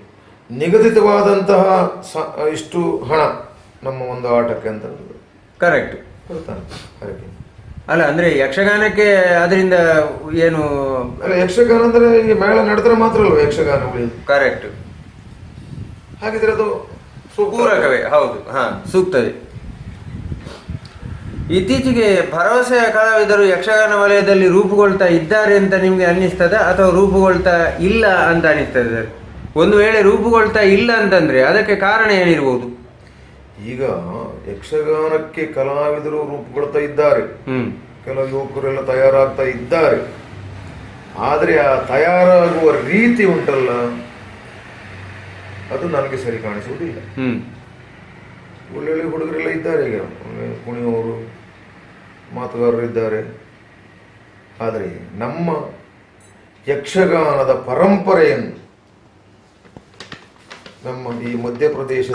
ನಿಗದಿತವಾದಂತಹ ಇಷ್ಟು ಹಣ ನಮ್ಮ ಒಂದು ಆಟಕ್ಕೆ ಅಂತ ಕರೆಕ್ಟ್ ಕೊಡ್ತಾನೆ ಹರಕೆ. ಅಲ್ಲ ಅಂದ್ರೆ ಯಕ್ಷಗಾನಕ್ಕೆ ಅದರಿಂದ ಏನು? ಅಲ್ಲ, ಯಕ್ಷಗಾನ ಅಂದ್ರೆ ಈ ಮೇಳ ನಡೆದ್ರೆ ಮಾತ್ರ ಅಲ್ವ ಯಕ್ಷಗಾನ ಉಳಿಯುದು. ಕರೆಕ್ಟ್. ಹಾಗಿದ್ರೆ ಅದು ಪೂರಕವೇ. ಹೌದು, ಹಾ, ಸೂಕ್ತವೇ. ಇತ್ತೀಚೆಗೆ ಭರವಸೆಯ ಕಲಾವಿದರು ಯಕ್ಷಗಾನ ವಲಯದಲ್ಲಿ ರೂಪುಗೊಳ್ತಾ ಇದ್ದಾರೆ ಅಂತ ನಿಮ್ಗೆ ಅನ್ನಿಸ್ತದ, ಅಥವಾ ರೂಪುಗೊಳ್ತಾ ಇಲ್ಲ ಅಂತ ಅನ್ನಿಸ್ತದೆ ಸರ್? ಒಂದು ವೇಳೆ ರೂಪುಗೊಳ್ತಾ ಇಲ್ಲ ಅಂತಂದ್ರೆ ಅದಕ್ಕೆ ಕಾರಣ ಏನಿರ್ಬೋದು? ಈಗ ಯಕ್ಷಗಾನಕ್ಕೆ ಕಲಾವಿದರು ರೂಪುಗೊಳ್ತಾ ಇದ್ದಾರೆ, ಕೆಲವು ಯುವಕರೆಲ್ಲ ತಯಾರಾಗ್ತಾ ಇದ್ದಾರೆ. ಆದರೆ ಆ ತಯಾರಾಗುವ ರೀತಿ ಉಂಟಲ್ಲ, ಅದು ನನಗೆ ಸರಿ ಕಾಣಿಸುವುದಿಲ್ಲ. ಒಳ್ಳೊಳ್ಳೆ ಹುಡುಗರೆಲ್ಲ ಇದ್ದಾರೆ, ಈಗ ಕುಣಿಯೋರು, ಮಾತುಗಾರರು ಇದ್ದಾರೆ. ಆದರೆ ನಮ್ಮ ಯಕ್ಷಗಾನದ ಪರಂಪರೆಯನ್ನು, ನಮ್ಮ ಈ ಮಧ್ಯಪ್ರದೇಶ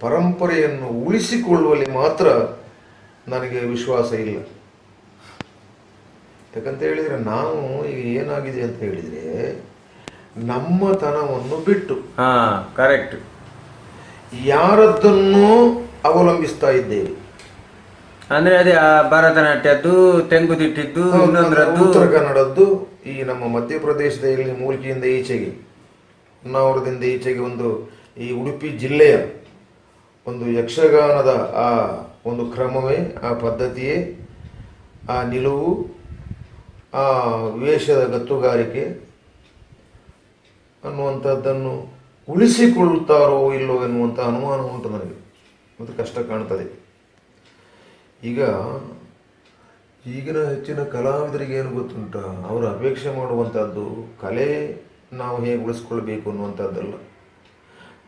ಪರಂಪರೆಯನ್ನು ಉಳಿಸಿಕೊಳ್ಳುವಲ್ಲಿ ಮಾತ್ರ ನನಗೆ ವಿಶ್ವಾಸ ಇಲ್ಲ. ಯಾಕಂತ ಹೇಳಿದರೆ ನಾವು ಈಗ ಏನಾಗಿದೆ ಅಂತ ಹೇಳಿದರೆ, ನಮ್ಮತನವನ್ನು ಬಿಟ್ಟು ಕರೆಕ್ಟ್ ಯಾರದ್ದನ್ನು ಅವಲಂಬಿಸ್ತಾ ಇದ್ದೇವೆ. ಅಂದ್ರೆ ಅದೇ ಭರತನಾಟ್ಯದ್ದು, ತೆಂಗುದಿಟ್ಟಿದ್ದು, ಉತ್ತರ ಕನ್ನಡದ್ದು, ಈ ನಮ್ಮ ಮಧ್ಯಪ್ರದೇಶದಲ್ಲಿ ಮೂಲ್ಕಿಯಿಂದ ಈಚೆಗೆ, ಹೊನ್ನಾವರದಿಂದ ಈಚೆಗೆ ಒಂದು ಈ ಉಡುಪಿ ಜಿಲ್ಲೆಯ ಒಂದು ಯಕ್ಷಗಾನದ ಆ ಒಂದು ಕ್ರಮವೇ, ಆ ಪದ್ಧತಿಯೇ, ಆ ನಿಲುವು, ಆ ವೇಷದ ಗತ್ತುಗಾರಿಕೆ ಅನ್ನುವಂಥದ್ದನ್ನು ಉಳಿಸಿಕೊಳ್ಳುತ್ತಾರೋ ಇಲ್ಲೋ ಎನ್ನುವಂಥ ಅನುಮಾನ ಉಂಟು ನನಗೆ. ಮತ್ತು ಕಷ್ಟ ಕಾಣ್ತದೆ. ಈಗಿನ ಹೆಚ್ಚಿನ ಕಲಾವಿದರಿಗೆ ಏನು ಗೊತ್ತುಂಟ, ಅವರು ಅಪೇಕ್ಷೆ ಮಾಡುವಂಥದ್ದು ಕಲೆ ನಾವು ಹೇಗೆ ಉಳಿಸ್ಕೊಳ್ಬೇಕು ಅನ್ನುವಂಥದ್ದಲ್ಲ,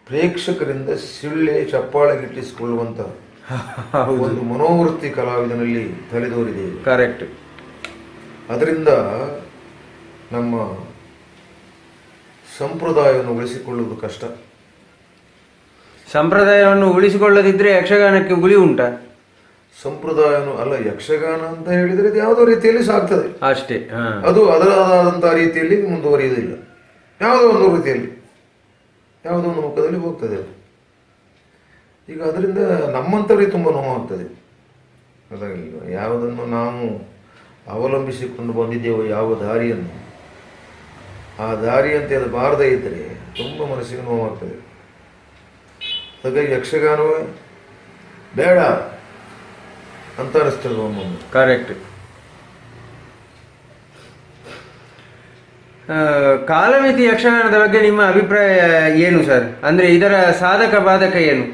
ಪ್ರೇಕ್ಷಕರಿಂದ ಸಿಳ್ಳೆ ಚಪ್ಪಾಳೆ ಗಿಟ್ಟಿಸಿಕೊಳ್ಳುವಂಥ ಒಂದು ಮನೋವೃತ್ತಿ ಕಲಾವಿದನಲ್ಲಿ ತಲೆದೋರಿದೆ. ಕರೆಕ್ಟ್. ಅದರಿಂದ ನಮ್ಮ ಸಂಪ್ರದಾಯವನ್ನು ಉಳಿಸಿಕೊಳ್ಳುವುದು ಕಷ್ಟ. ಸಂಪ್ರದಾಯವನ್ನು ಉಳಿಸಿಕೊಳ್ಳದಿದ್ರೆ ಯಕ್ಷಗಾನಕ್ಕೆ ಉಳಿ ಉಂಟ? ಸಂಪ್ರದಾಯನು ಅಲ್ಲ, ಯಕ್ಷಗಾನ ಅಂತ ಹೇಳಿದರೆ ಅದು ಯಾವುದೋ ರೀತಿಯಲ್ಲಿ ಸಾಗ್ತದೆ ಅಷ್ಟೇ. ಅದು ಅದರದಾದಂತಹ ರೀತಿಯಲ್ಲಿ ಮುಂದುವರಿಯುವುದಿಲ್ಲ. ಯಾವುದೋ ಒಂದು ರೀತಿಯಲ್ಲಿ, ಯಾವುದೋ ಒಂದು ಮುಖದಲ್ಲಿ ಹೋಗ್ತದೆ ಅದು. ಈಗ ಅದರಿಂದ ನಮ್ಮಂಥವರಿಗೆ ತುಂಬ ನೋವಾಗ್ತದೆ. ಅದಾಗಿಲ್ಲ, ಯಾವುದನ್ನು ನಾವು ಅವಲಂಬಿಸಿಕೊಂಡು ಬಂದಿದ್ದೇವೋ ಯಾವ ದಾರಿಯನ್ನು, ಆ ದಾರಿಯಂತೆ ಅದು ಬಾರದೇ ಇದ್ದರೆ ತುಂಬ ಮನಸ್ಸಿಗೆ ನೋವಾಗ್ತದೆ. ಹಾಗಾಗಿ ಯಕ್ಷಗಾನವೇ ಬೇಡ ಅಂತ ಅನಿಸ್ತದೆ ಒಮ್ಮೊಮ್ಮೆ. ಕರೆಕ್ಟ್. ಕಾಲಮಿತಿ ಯಕ್ಷಗಾನದ ಬಗ್ಗೆ ನಿಮ್ಮ ಅಭಿಪ್ರಾಯ ಏನು ಸರ್? ಅಂದ್ರೆ ಇದರ ಸಾಧಕ ಬಾಧಕ ಏನು?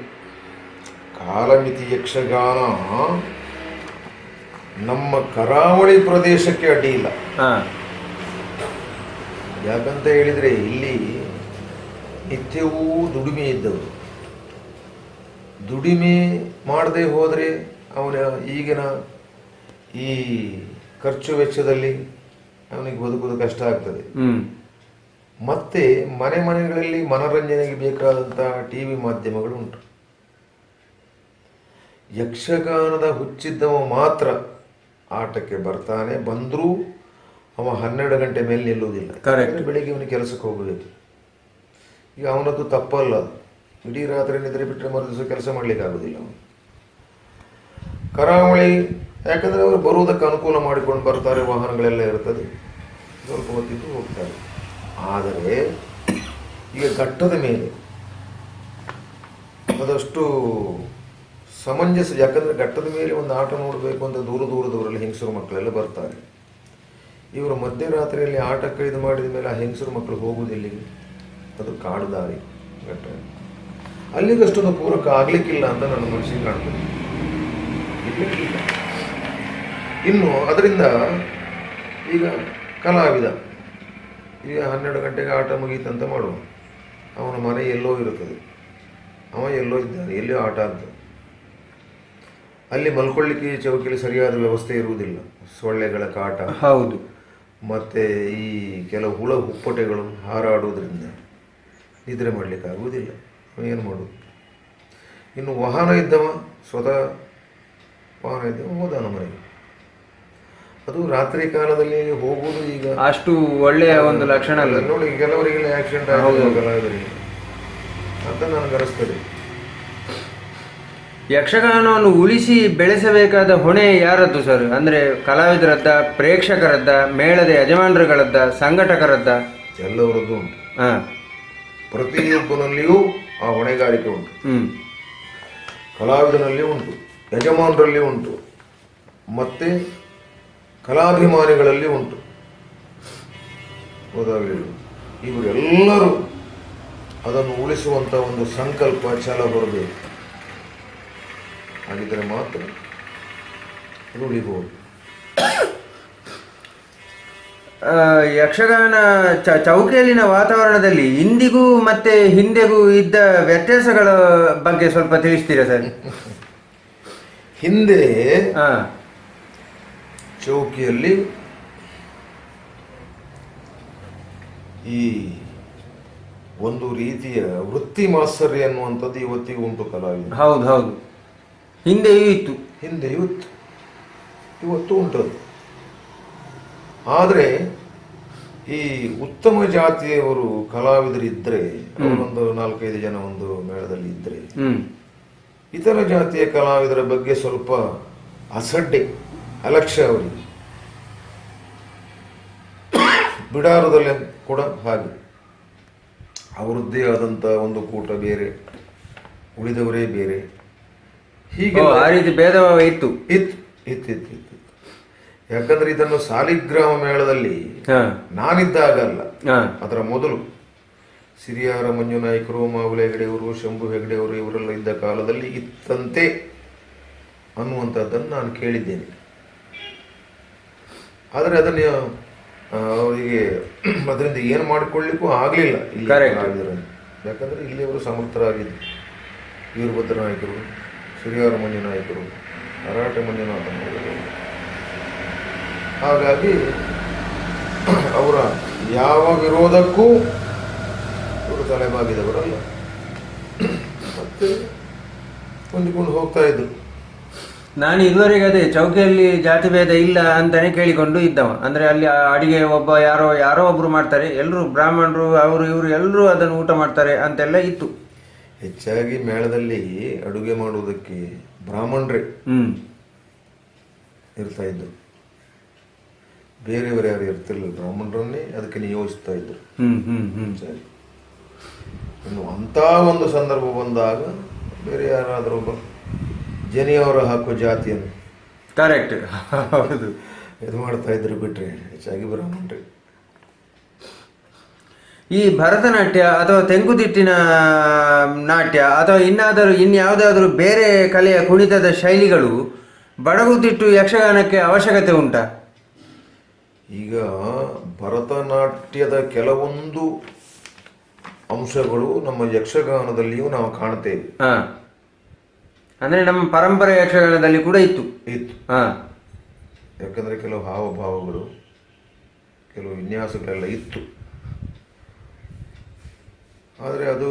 ಕಾಲಮಿತಿ ಯಕ್ಷಗಾನ ನಮ್ಮ ಕರಾವಳಿ ಪ್ರದೇಶಕ್ಕೆ ಅಡ್ಡಿ ಇಲ್ಲ. ಯಾಕಂತ ಹೇಳಿದರೆ ಇಲ್ಲಿ ನಿತ್ಯವೂ ದುಡಿಮೆ ಇದ್ದವರು, ದುಡಿಮೆ ಮಾಡದೆ ಹೋದರೆ ಅವನ ಈಗಿನ ಈ ಖರ್ಚು ವೆಚ್ಚದಲ್ಲಿ ಅವನಿಗೆ ಬದುಕುವುದು ಕಷ್ಟ ಆಗ್ತದೆ. ಮತ್ತೆ ಮನೆಗಳಲ್ಲಿ ಮನೋರಂಜನೆಗೆ ಬೇಕಾದಂತಹ ಟಿವಿ ಮಾಧ್ಯಮಗಳು ಉಂಟು. ಯಕ್ಷಗಾನದ ಹುಚ್ಚಿದ್ದವ ಮಾತ್ರ ಆಟಕ್ಕೆ ಬರ್ತಾನೆ, ಬಂದರೂ ಅವ 12 ಗಂಟೆ ಮೇಲೆ ನಿಲ್ಲುವುದಿಲ್ಲ. ಬೆಳಿಗ್ಗೆ ಅವನಿಗೆ ಕೆಲಸಕ್ಕೆ ಹೋಗಬೇಕು. ಈಗ ಅವನದ್ದು ತಪ್ಪಲ್ಲ, ಇಡೀ ರಾತ್ರಿ ನಿದ್ರೆ ಬಿಟ್ಟರೆ ಮರುದಿವಸ ಕೆಲಸ ಮಾಡಲಿಕ್ಕೆ ಆಗೋದಿಲ್ಲ ಅವನು. ಕರಾವಳಿ ಯಾಕಂದರೆ ಅವರು ಬರುವುದಕ್ಕೆ ಅನುಕೂಲ ಮಾಡಿಕೊಂಡು ಬರ್ತಾರೆ, ವಾಹನಗಳೆಲ್ಲ ಇರ್ತದೆ, ಸ್ವಲ್ಪ ಹೊತ್ತಿದ್ದು ಹೋಗ್ತಾರೆ. ಆದರೆ ಈಗ ಘಟ್ಟದ ಮೇಲೆ ಅದಷ್ಟು ಸಮಂಜಸ. ಯಾಕಂದರೆ ಘಟ್ಟದ ಮೇಲೆ ಒಂದು ಆಟ ನೋಡಬೇಕು ಅಂತ ದೂರದವರಲ್ಲಿ ಹೆಂಗಸರು ಮಕ್ಕಳೆಲ್ಲ ಬರ್ತಾರೆ. ಇವರು ಮಧ್ಯರಾತ್ರಿಯಲ್ಲಿ ಆಟ ಕೈದು ಮಾಡಿದ ಮೇಲೆ ಆ ಹೆಂಗಸರು ಮಕ್ಕಳು ಹೋಗುವುದೆಲ್ಲಿಗೆ? ಅದು ಕಾಡು ದಾರಿ ಘಟ್ಟ. ಅಲ್ಲಿಗಷ್ಟೊಂದು ಪೂರಕ ಆಗಲಿಕ್ಕಿಲ್ಲ ಅಂತ ನನ್ನ ಮನಸ್ಸಿಗೆ ಕಾಣ್ತದೆ. ಇಲ್ಲ. ಇನ್ನು ಅದರಿಂದ ಈಗ ಕಲಾವಿದ ಈಗ 12 ಗಂಟೆಗೆ ಆಟ ಮುಗೀತಂತ ಮಾಡುವ, ಅವನ ಮನೆ ಎಲ್ಲೋ ಇರುತ್ತದೆ, ಅವ ಎಲ್ಲೋ ಇದ್ದಾನೆ, ಎಲ್ಲಿಯೋ ಆಟ ಅಂತ. ಅಲ್ಲಿ ಮಲ್ಕೊಳ್ಳಿಕ್ಕೆ ಚೌಕಿಲಿ ಸರಿಯಾದ ವ್ಯವಸ್ಥೆ ಇರುವುದಿಲ್ಲ, ಸೊಳ್ಳೆಗಳ ಕಾಟ. ಹೌದು. ಮತ್ತು ಈ ಕೆಲವು ಹುಳ ಹುಪ್ಪಟೆಗಳು ಹಾರಾಡುವುದರಿಂದ ನಿದ್ರೆ ಮಾಡಲಿಕ್ಕೆ ಆಗುವುದಿಲ್ಲ. ಏನು ಮಾಡೋದು? ಇನ್ನು ವಾಹನ ಇದ್ದವ, ಸ್ವತಃ ವಾಹನ ಇದ್ದವ ಹೋದಾನ ಮನೆಗೆ. ಅದು ರಾತ್ರಿ ಕಾಲದಲ್ಲಿ ಹೋಗುವುದು ಈಗ ಅಷ್ಟು ಒಳ್ಳೆಯ ಒಂದು ಲಕ್ಷಣ ಅಲ್ಲ ನೋಡಿ. ಕೆಲವರಿಗೆಲ್ಲ ಆಕ್ಸಿಡೆಂಟ್ ಆಗೋದು ಕಲಾವಿದರಿಗೆ ಅಂತ ನನಗನಿಸ್ತದೆ. ಯಕ್ಷಗಾನವನ್ನು ಉಳಿಸಿ ಬೆಳೆಸಬೇಕಾದ ಹೊಣೆ ಯಾರದ್ದು ಸರ್? ಅಂದರೆ ಕಲಾವಿದರದ್ದ, ಪ್ರೇಕ್ಷಕರದ್ದ, ಮೇಳದ ಯಜಮಾನರುಗಳದ್ದ, ಸಂಘಟಕರದ್ದ? ಎಲ್ಲವರದ್ದು ಉಂಟು. ಹಾಂ, ಪ್ರತಿಯೊಬ್ಬನಲ್ಲಿಯೂ ಆ ಹೊಣೆಗಾರಿಕೆ ಉಂಟು. ಕಲಾವಿದನಲ್ಲಿ ಉಂಟು, ಯಜಮಾನರಲ್ಲಿ ಉಂಟು, ಮತ್ತು ಕಲಾಭಿಮಾನಿಗಳಲ್ಲಿ ಉಂಟು. ಹೋದಾಗಲೂ ಇವರೆಲ್ಲರೂ ಅದನ್ನು ಉಳಿಸುವಂಥ ಒಂದು ಸಂಕಲ್ಪ, ಛಲ ಬರಬೇಕು. ಹಾಗಿದ್ದರೆ ಮಾತ್ರ ಅದು ಉಳಿಬಹುದು. ಯಕ್ಷಗಾನ ಚೌಕಿಯಲ್ಲಿನ ವಾತಾವರಣದಲ್ಲಿ ಇಂದಿಗೂ ಮತ್ತೆ ಹಿಂದೆಗೂ ಇದ್ದ ವ್ಯತ್ಯಾಸಗಳ ಬಗ್ಗೆ ಸ್ವಲ್ಪ ತಿಳಿಸ್ತೀರಾ ಸರ್? ಹಿಂದೆ ಚೌಕಿಯಲ್ಲಿ ಈ ಒಂದು ರೀತಿಯ ವೃತ್ತಿ ಮಾತ್ಸರ್ಯ ಅನ್ನುವಂಥದ್ದು ಇವತ್ತಿಗೂ ಉಂಟು ಕಲಾವಿದ. ಹೌದು ಹೌದು, ಹಿಂದೆಯೂ ಇತ್ತು. ಹಿಂದೆಯೂ ಇತ್ತು, ಇವತ್ತು ಉಂಟದು. ಆದರೆ ಈ ಉತ್ತಮ ಜಾತಿಯವರು ಕಲಾವಿದರಿದ್ದರೆ, ಅವರೊಂದು 4-5 ಜನ ಒಂದು ಮೇಳದಲ್ಲಿ ಇದ್ದರೆ, ಇತರ ಜಾತಿಯ ಕಲಾವಿದರ ಬಗ್ಗೆ ಸ್ವಲ್ಪ ಅಸಡ್ಡೆ, ಅಲಕ್ಷ್ಯ ಅವರಿಗೆ. ಬಿಡಾರದಲ್ಲಿ ಕೂಡ ಹಾಗೆ ಅವರದ್ದೇ ಆದಂಥ ಒಂದು ಕೂಟ ಬೇರೆ, ಉಳಿದವರೇ ಬೇರೆ, ಹೀಗೆ ಆ ರೀತಿ ಭೇದಭಾವ ಇತ್ತು. ಇತ್ತು. ಯಾಕಂದ್ರೆ ಇದನ್ನು ಸಾಲಿಗ್ರಾಮ ಮೇಳದಲ್ಲಿ ನಾನಿದ್ದಾಗಲ್ಲ, ಅದರ ಮೊದಲು ಸಿರಿಯಾರ ಮಂಜುನಾಯ್ಕರು, ಮಾವುಲೆ ಹೆಗಡೆಯವರು, ಶಂಭು ಹೆಗಡೆಯವರು ಇವರೆಲ್ಲ ಇದ್ದ ಕಾಲದಲ್ಲಿ ಇತ್ತಂತೆ ಅನ್ನುವಂಥದ್ದನ್ನು ನಾನು ಕೇಳಿದ್ದೇನೆ. ಆದರೆ ಅದನ್ನು ಅವರಿಗೆ ಅದರಿಂದ ಏನು ಮಾಡಿಕೊಳ್ಳಿಕ್ಕೂ ಆಗಲಿಲ್ಲ ಇಲ್ಲಿ ಕಲಾವಿದರನ್ನು. ಯಾಕಂದರೆ ಇಲ್ಲಿಯವರು ಸಮರ್ಥರಾಗಿದ್ದರು. ವೀರಭದ್ರ ನಾಯಕರು, ಸಿರಿಯಾರ ಮಂಜುನಾಯ್ಕರು, ಹರಾಟೆ ಮಂಜುನಾಥನವರು. ಹಾಗಾಗಿ ಅವರ ಯಾವ ವಿರೋಧಕ್ಕೂ ಇವರು ತಲೆಬಾಗಿದವರಲ್ಲ, ಮತ್ತೆ ಹೊಂದಿಕೊಂಡು ಹೋಗ್ತಾ ಇದ್ರು. ನಾನು ಇದುವರೆಗೆ ಅದೇ ಚೌಕಿಯಲ್ಲಿ ಜಾತಿ ಭೇದ ಇಲ್ಲ ಅಂತಾನೆ ಕೇಳಿಕೊಂಡು ಇದ್ದವ. ಅಂದರೆ ಅಲ್ಲಿ ಅಡಿಗೆ ಒಬ್ಬ ಯಾರೋ ಒಬ್ರು ಮಾಡ್ತಾರೆ, ಎಲ್ಲರೂ ಬ್ರಾಹ್ಮಣರು ಅವರು ಇವರು ಎಲ್ಲರೂ ಅದನ್ನು ಊಟ ಮಾಡ್ತಾರೆ ಅಂತೆಲ್ಲ ಇತ್ತು. ಹೆಚ್ಚಾಗಿ ಮೇಳದಲ್ಲಿ ಅಡುಗೆ ಮಾಡುವುದಕ್ಕೆ ಬ್ರಾಹ್ಮಣರೇ ಇರ್ತಾ ಇದ್ರು, ಬೇರೆಯವರು ಯಾರು ಇರ್ತಿರ್ಲಿಲ್ಲ. ಬ್ರಾಹ್ಮಣರನ್ನೇ ಅದಕ್ಕೆ ನಿಯೋಜಿಸ್ತಾ ಇದ್ರು. ಸರಿ, ಇನ್ನು ಅಂಥ ಒಂದು ಸಂದರ್ಭ ಬಂದಾಗ ಬೇರೆ ಯಾರಾದರೂ ಒಬ್ಬ ಜನಿಯವರು ಹಾಕುವ ಜಾತಿಯನ್ನು ಕರೆಕ್ಟ್ ಹೌದು ಇದು ಮಾಡ್ತಾ ಇದ್ರು, ಬಿಟ್ರೆ ಹೆಚ್ಚಾಗಿ ಬ್ರಾಹ್ಮಣರೇ. ಈ ಭರತನಾಟ್ಯ ಅಥವಾ ತೆಂಕುತಿಟ್ಟಿನ ನಾಟ್ಯ ಅಥವಾ ಇನ್ಯಾವುದಾದರೂ ಬೇರೆ ಕಲೆಯ ಕುಣಿತದ ಶೈಲಿಗಳು ಬಡಗುತಿಟ್ಟು ಯಕ್ಷಗಾನಕ್ಕೆ ಅವಶ್ಯಕತೆ ಉಂಟಾ? ಈಗ ಭರತನಾಟ್ಯದ ಕೆಲವೊಂದು ಅಂಶಗಳು ನಮ್ಮ ಯಕ್ಷಗಾನದಲ್ಲಿಯೂ ನಾವು ಕಾಣ್ತೇವೆ. ಅಂದರೆ ನಮ್ಮ ಪರಂಪರೆ ಯಕ್ಷಗಾನದಲ್ಲಿ ಕೂಡ ಇತ್ತು. ಯಾಕಂದರೆ ಕೆಲವು ಹಾವಭಾವಗಳು, ಕೆಲವು ವಿನ್ಯಾಸಗಳೆಲ್ಲ ಇತ್ತು. ಆದರೆ ಅದು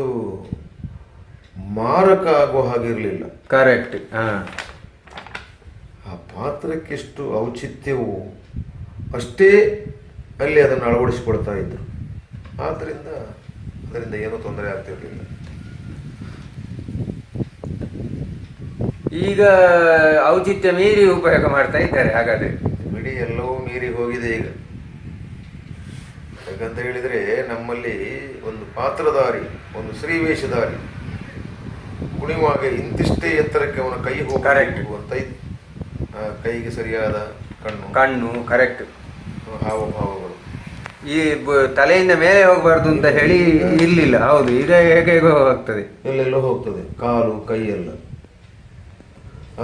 ಮಾರಕ ಆಗುವ ಹಾಗಿರಲಿಲ್ಲ. ಕರೆಕ್ಟ್. ಆ ಪಾತ್ರಕ್ಕೆಷ್ಟು ಔಚಿತ್ಯವು ಅಷ್ಟೇ ಅಲ್ಲಿ ಅದನ್ನು ಅಳವಡಿಸಿಕೊಳ್ತಾ ಇದ್ರು. ಆದ್ದರಿಂದ ಅದರಿಂದ ಏನೂ ತೊಂದರೆ ಆಗ್ತಿರಲಿಲ್ಲ. ಈಗ ಔಚಿತ್ಯ ಮೀರಿ ಉಪಯೋಗ ಮಾಡ್ತಾ ಇದ್ದಾರೆ. ಹಾಗಾದರೆ ಬಿಡಿ, ಎಲ್ಲವೂ ಮೀರಿ ಹೋಗಿದೆ ಈಗ. ಯಾಕಂತ ಹೇಳಿದರೆ ನಮ್ಮಲ್ಲಿ ಒಂದು ಪಾತ್ರಧಾರಿ, ಒಂದು ಶ್ರೀವೇಷಧಾರಿ ಕುಣಿಯುವಾಗ ಇಂತಿಷ್ಟೇ ಎತ್ತರಕ್ಕೆ ಅವನ ಕೈ Correct. ಹೋಗುವಂತ ಕೈಗೆ ಸರಿಯಾದ ಕಣ್ಣು ಕರೆಕ್ಟ್, ಹಾವಭಾವಗಳು ಈ ತಲೆಯಿಂದ ಮೇಲೆ ಹೋಗಬಾರ್ದು ಅಂತ ಹೇಳಿ ಇರ್ಲಿಲ್ಲ. ಹೌದು, ಈಗ ಹೇಗೆ ಹೋಗ್ತದೆ, ಎಲ್ಲೆಲ್ಲೋ ಹೋಗ್ತದೆ, ಕಾಲು ಕೈ ಎಲ್ಲ,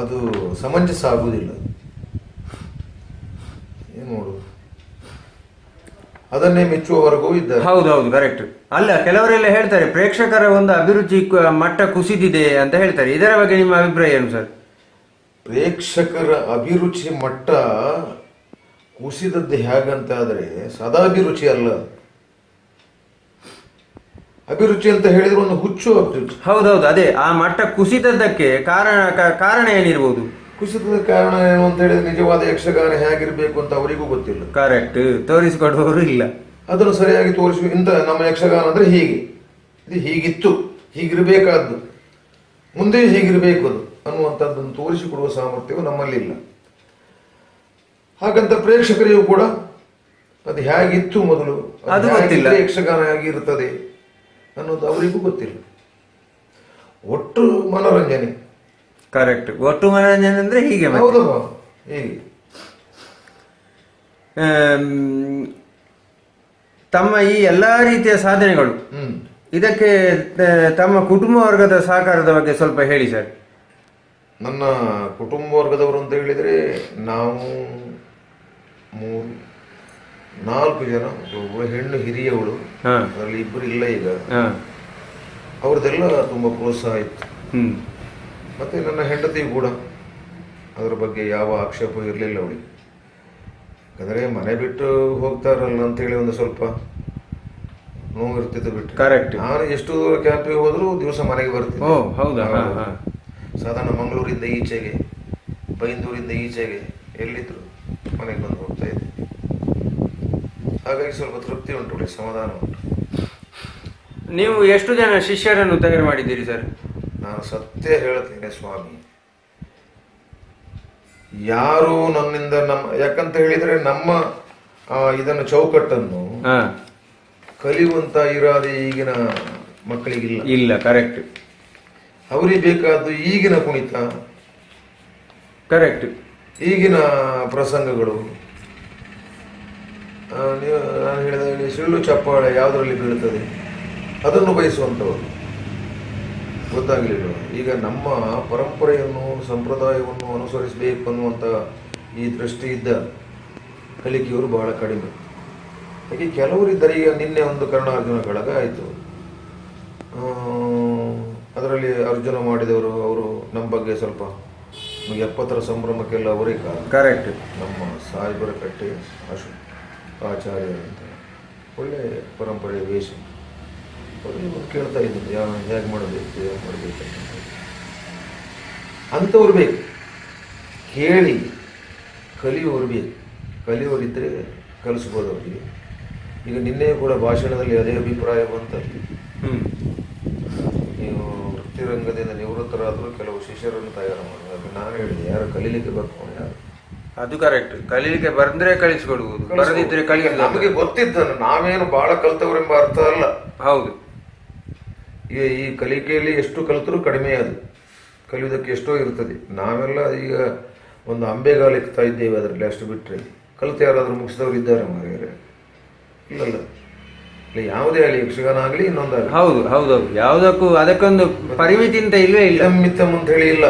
ಅದು ಸಮಂಜಸ ಆಗುವುದಿಲ್ಲ. ಏನು ನೋಡು, ಅದನ್ನೇ ಮೆಚ್ಚುವವರೆಗೂ ಇದ್ದಾರೆ. ಹೌದೌದು ಕರೆಕ್ಟ್. ಅಲ್ಲ, ಕೆಲವರೆಲ್ಲ ಹೇಳ್ತಾರೆ ಪ್ರೇಕ್ಷಕರ ಒಂದು ಅಭಿರುಚಿ ಮಟ್ಟ ಕುಸಿದಿದೆ ಅಂತ ಹೇಳ್ತಾರೆ. ಇದರ ಬಗ್ಗೆ ನಿಮ್ಮ ಅಭಿಪ್ರಾಯ ಏನು ಸರ್? ಪ್ರೇಕ್ಷಕರ ಅಭಿರುಚಿ ಮಟ್ಟ ಕುಸಿದದ್ದು ಹೇಗಂತಾದ್ರೆ ಸದಾಭಿರುಚಿ ಅಲ್ಲ. ಅಭಿರುಚಿ ಅಂತ ಹೇಳಿದ್ರೆ ಒಂದು ಹುಚ್ಚು ಅಭಿರುಚಿ. ಹೌದೌದು, ಅದೇ ಆ ಮಟ್ಟ ಕುಸಿದದ್ದಕ್ಕೆ ಕಾರಣ ಏನಿರ್ಬೋದು? ಕುಸಿತದ ಕಾರಣ ಏನು ಅಂತ ಹೇಳಿದ್ರೆ ನಿಜವಾದ ಯಕ್ಷಗಾನ ಹೇಗಿರ್ಬೇಕು ಅಂತ ಅವರಿಗೂ ಗೊತ್ತಿಲ್ಲ. ಕರೆಕ್ಟ್, ತೋರಿಸಿಕೊಡುವವರು ಇಲ್ಲ. ಅದನ್ನು ಸರಿಯಾಗಿ ತೋರಿಸಿ, ಇಂಥ ನಮ್ಮ ಯಕ್ಷಗಾನ ಅಂದ್ರೆ ಹೀಗೆ, ಇದು ಹೀಗಿತ್ತು, ಹೀಗಿರಬೇಕಾದ್ದು, ಮುಂದೆ ಹೀಗಿರಬೇಕು ಅದು ಅನ್ನುವಂಥದ್ದನ್ನು ತೋರಿಸಿಕೊಡುವ ಸಾಮರ್ಥ್ಯವು ನಮ್ಮಲ್ಲಿಲ್ಲ. ಹಾಗಂತ ಪ್ರೇಕ್ಷಕರಿಗೂ ಕೂಡ ಅದು ಹೇಗಿತ್ತು ಮೊದಲು, ಅದು ಗೊತ್ತಿಲ್ಲ, ಯಕ್ಷಗಾನ ಹೇಗಿರ್ತದೆ ಅನ್ನೋದು ಅವರಿಗೂ ಗೊತ್ತಿಲ್ಲ. ಒಟ್ಟು ಮನೋರಂಜನೆ. ಕರೆಕ್ಟ್, ಒಟ್ಟು ಮನೋರಂಜನೆ ಅಂದ್ರೆ ಹೀಗೆ. ಹೌದಮ್ಮ, ಹೀಗೆ ತಮ್ಮ ಈ ಎಲ್ಲಾ ರೀತಿಯ ಸಾಧನೆಗಳು, ಇದಕ್ಕೆ ತಮ್ಮ ಕುಟುಂಬ ವರ್ಗದ ಸಹಕಾರದ ಬಗ್ಗೆ ಸ್ವಲ್ಪ ಹೇಳಿ ಸರ್. ನನ್ನ ಕುಟುಂಬ ವರ್ಗದವರು ಅಂತ ಹೇಳಿದರೆ ನಾವು 4 ಜನ, ಒಬ್ಬಳು ಹೆಣ್ಣು ಹಿರಿಯವಳು, ಅದರಲ್ಲಿ 2 ಇಲ್ಲ ಈಗ. ಅವ್ರದ್ದೆಲ್ಲ ತುಂಬ ಪ್ರೋತ್ಸಾಹ ಇತ್ತು. ಮತ್ತೆ ನನ್ನ ಹೆಂಡತಿ ಕೂಡ ಅದರ ಬಗ್ಗೆ ಯಾವ ಆಕ್ಷೇಪ ಇರಲಿಲ್ಲ ಅವಳಿಗೆ. ಯಾಕಂದರೆ ಮನೆ ಬಿಟ್ಟು ಹೋಗ್ತಾರಲ್ಲ ಅಂತೇಳಿ ಒಂದು ಸ್ವಲ್ಪ ನೋವು ಇರ್ತಿತ್ತು ಬಿಟ್ಟು. ಕರೆಕ್ಟ್. ನಾನು ಎಷ್ಟು ಕ್ಯಾಂಪಿಗೆ ಹೋದರೂ ದಿವಸ ಮನೆಗೆ ಬರ್ತೀನಿ. ಸಾಧಾರಣ ಮಂಗಳೂರಿಂದ ಈಚೆಗೆ, ಬೈಂದೂರಿಂದ ಈಚೆಗೆ ಎಲ್ಲಿದ್ರು ಮನೆಗೆ ಬಂದು ಹೋಗ್ತಾ ಇದ್ದೆ. ಹಾಗಾಗಿ ಸ್ವಲ್ಪ ತೃಪ್ತಿ ಉಂಟು, ಒಳ್ಳೆ ಸಮಾಧಾನ ಉಂಟು. ನೀವು ಎಷ್ಟು ಜನ ಶಿಷ್ಯರನ್ನು ತಯಾರು ಮಾಡಿದ್ದೀರಿ ಸರ್? ನಾನು ಸತ್ಯ ಹೇಳ್ತೇನೆ ಸ್ವಾಮಿ, ಯಾರು ನನ್ನಿಂದ ಯಾಕಂತ ಹೇಳಿದ್ರೆ ನಮ್ಮ ಇದನ್ನು ಚೌಕಟ್ಟನ್ನು ಕಲಿಯುವಂತ ಇರಾದೆ ಈಗಿನ ಮಕ್ಕಳಿಗಿಲ್ಲ. ಇಲ್ಲ, ಕರೆಕ್ಟ್. ಅವರಿಗೆ ಬೇಕಾದ್ದು ಈಗಿನ ಕುಣಿತ, ಕರೆಕ್ಟ್, ಈಗಿನ ಪ್ರಸಂಗಗಳು. ನಾನು ಹೇಳಿದ ಸಿಳ್ಳು ಚಪ್ಪಾಳೆ ಯಾವುದರಲ್ಲಿ ಬೀಳ್ತದೆ ಅದನ್ನು ಬಯಸುವಂಥವರು. ಗೊತ್ತಾಗಲಿಲ್ಲ, ಈಗ ನಮ್ಮ ಪರಂಪರೆಯನ್ನು ಸಂಪ್ರದಾಯವನ್ನು ಅನುಸರಿಸಬೇಕು ಅನ್ನುವಂಥ ಈ ದೃಷ್ಟಿ ಇದ್ದ ಕಲಿಕೆಯವರು ಬಹಳ ಕಡಿಮೆ. ಹಾಗೆ ಕೆಲವರಿದ್ದರೆ, ಈಗ ನಿನ್ನೆ ಒಂದು ಕರ್ಣಾರ್ಜುನ ಕಳಗ ಆಯಿತು, ಅದರಲ್ಲಿ ಅರ್ಜುನ ಮಾಡಿದವರು ಅವರು ನಮ್ಮ ಬಗ್ಗೆ ಸ್ವಲ್ಪ 70ರ ಸಂಭ್ರಮಕ್ಕೆಲ್ಲ ಅವರೇ ಕಾರಣ. ಕರೆಕ್ಟ್. ನಮ್ಮ ಸಾಯಿಬರ ಕಟ್ಟೆ ಆಚಾರ್ಯ ಅಂತ ಒಳ್ಳೆ ಪರಂಪರೆಯ ವೇಷ. ಅವರು ಕೇಳ್ತಾ ಇದ್ದರು ಹೇಗೆ ಮಾಡಬೇಕು ಅಂಥವ್ರು ಬೇಕು, ಕೇಳಿ ಕಲಿಯೋರು ಬೇಕು. ಕಲಿಯೋರಿದ್ದರೆ ಕಲಿಸ್ಬೋದು ಅವರಿಗೆ. ಈಗ ನಿನ್ನೆ ಕೂಡ ಭಾಷಣದಲ್ಲಿ ಅದೇ ಅಭಿಪ್ರಾಯ ಬಂತಲ್ಲಿ, ನೀವು ವೃತ್ತಿರಂಗದಿಂದ ನಿವೃತ್ತರಾದರೂ ಕೆಲವು ಶಿಷ್ಯರನ್ನು ತಯಾರು ಮಾಡೋದು. ನಾನು ಹೇಳಿದೆ, ಯಾರು ಕಲೀಲಿಕ್ಕೆ ಬರ್ಕೊಂಡು ಯಾರು, ಅದು ಕರೆಕ್ಟ್. ಕಲೀಲಿಕ್ಕೆ ಬಂದ್ರೆ ಕಳಿಸ್ಕೊಡುವುದು, ಬರದಿದ್ರೆ ಕಲಿಯೋದು. ನಮಗೆ ಗೊತ್ತಿದ್ದನು, ನಾವೇನು ಬಹಳ ಕಲ್ತವರೆಂಬ ಅರ್ಥ ಅಲ್ಲ. ಹೌದು, ಈ ಕಲಿಕೆಯಲ್ಲಿ ಎಷ್ಟು ಕಲಿತರೂ ಕಡಿಮೆ, ಅದು ಕಲಿಯುವುದಕ್ಕೆ ಎಷ್ಟೋ ಇರ್ತದೆ. ನಾವೆಲ್ಲ ಈಗ ಒಂದು ಅಂಬೆಗಾಲು ಇಕ್ತಾ ಇದ್ದೇವೆ, ಅದರಲ್ಲಿ ಅಷ್ಟು ಬಿಟ್ಟರೆ ಕಲಿತು ಯಾರಾದರೂ ಮುಗಿಸಿದವರು ಇದ್ದಾರೆ ಮಾರ್ರೆ? ಇಲ್ಲಲ್ಲ. ಇಲ್ಲ, ಯಾವುದೇ ಆಗಲಿ, ಯಕ್ಷಗಾನ ಆಗಲಿ ಇನ್ನೊಂದಾಗಲಿ. ಹೌದು ಹೌದೌದು, ಯಾವುದಕ್ಕೂ ಅದಕ್ಕೊಂದು ಪರಿಮಿತಿ ಅಂತ ಇಲ್ವೇ ಇಲ್ಲ. ಮಿತ್ತಂ ಅಂತ ಹೇಳಿ ಇಲ್ಲ,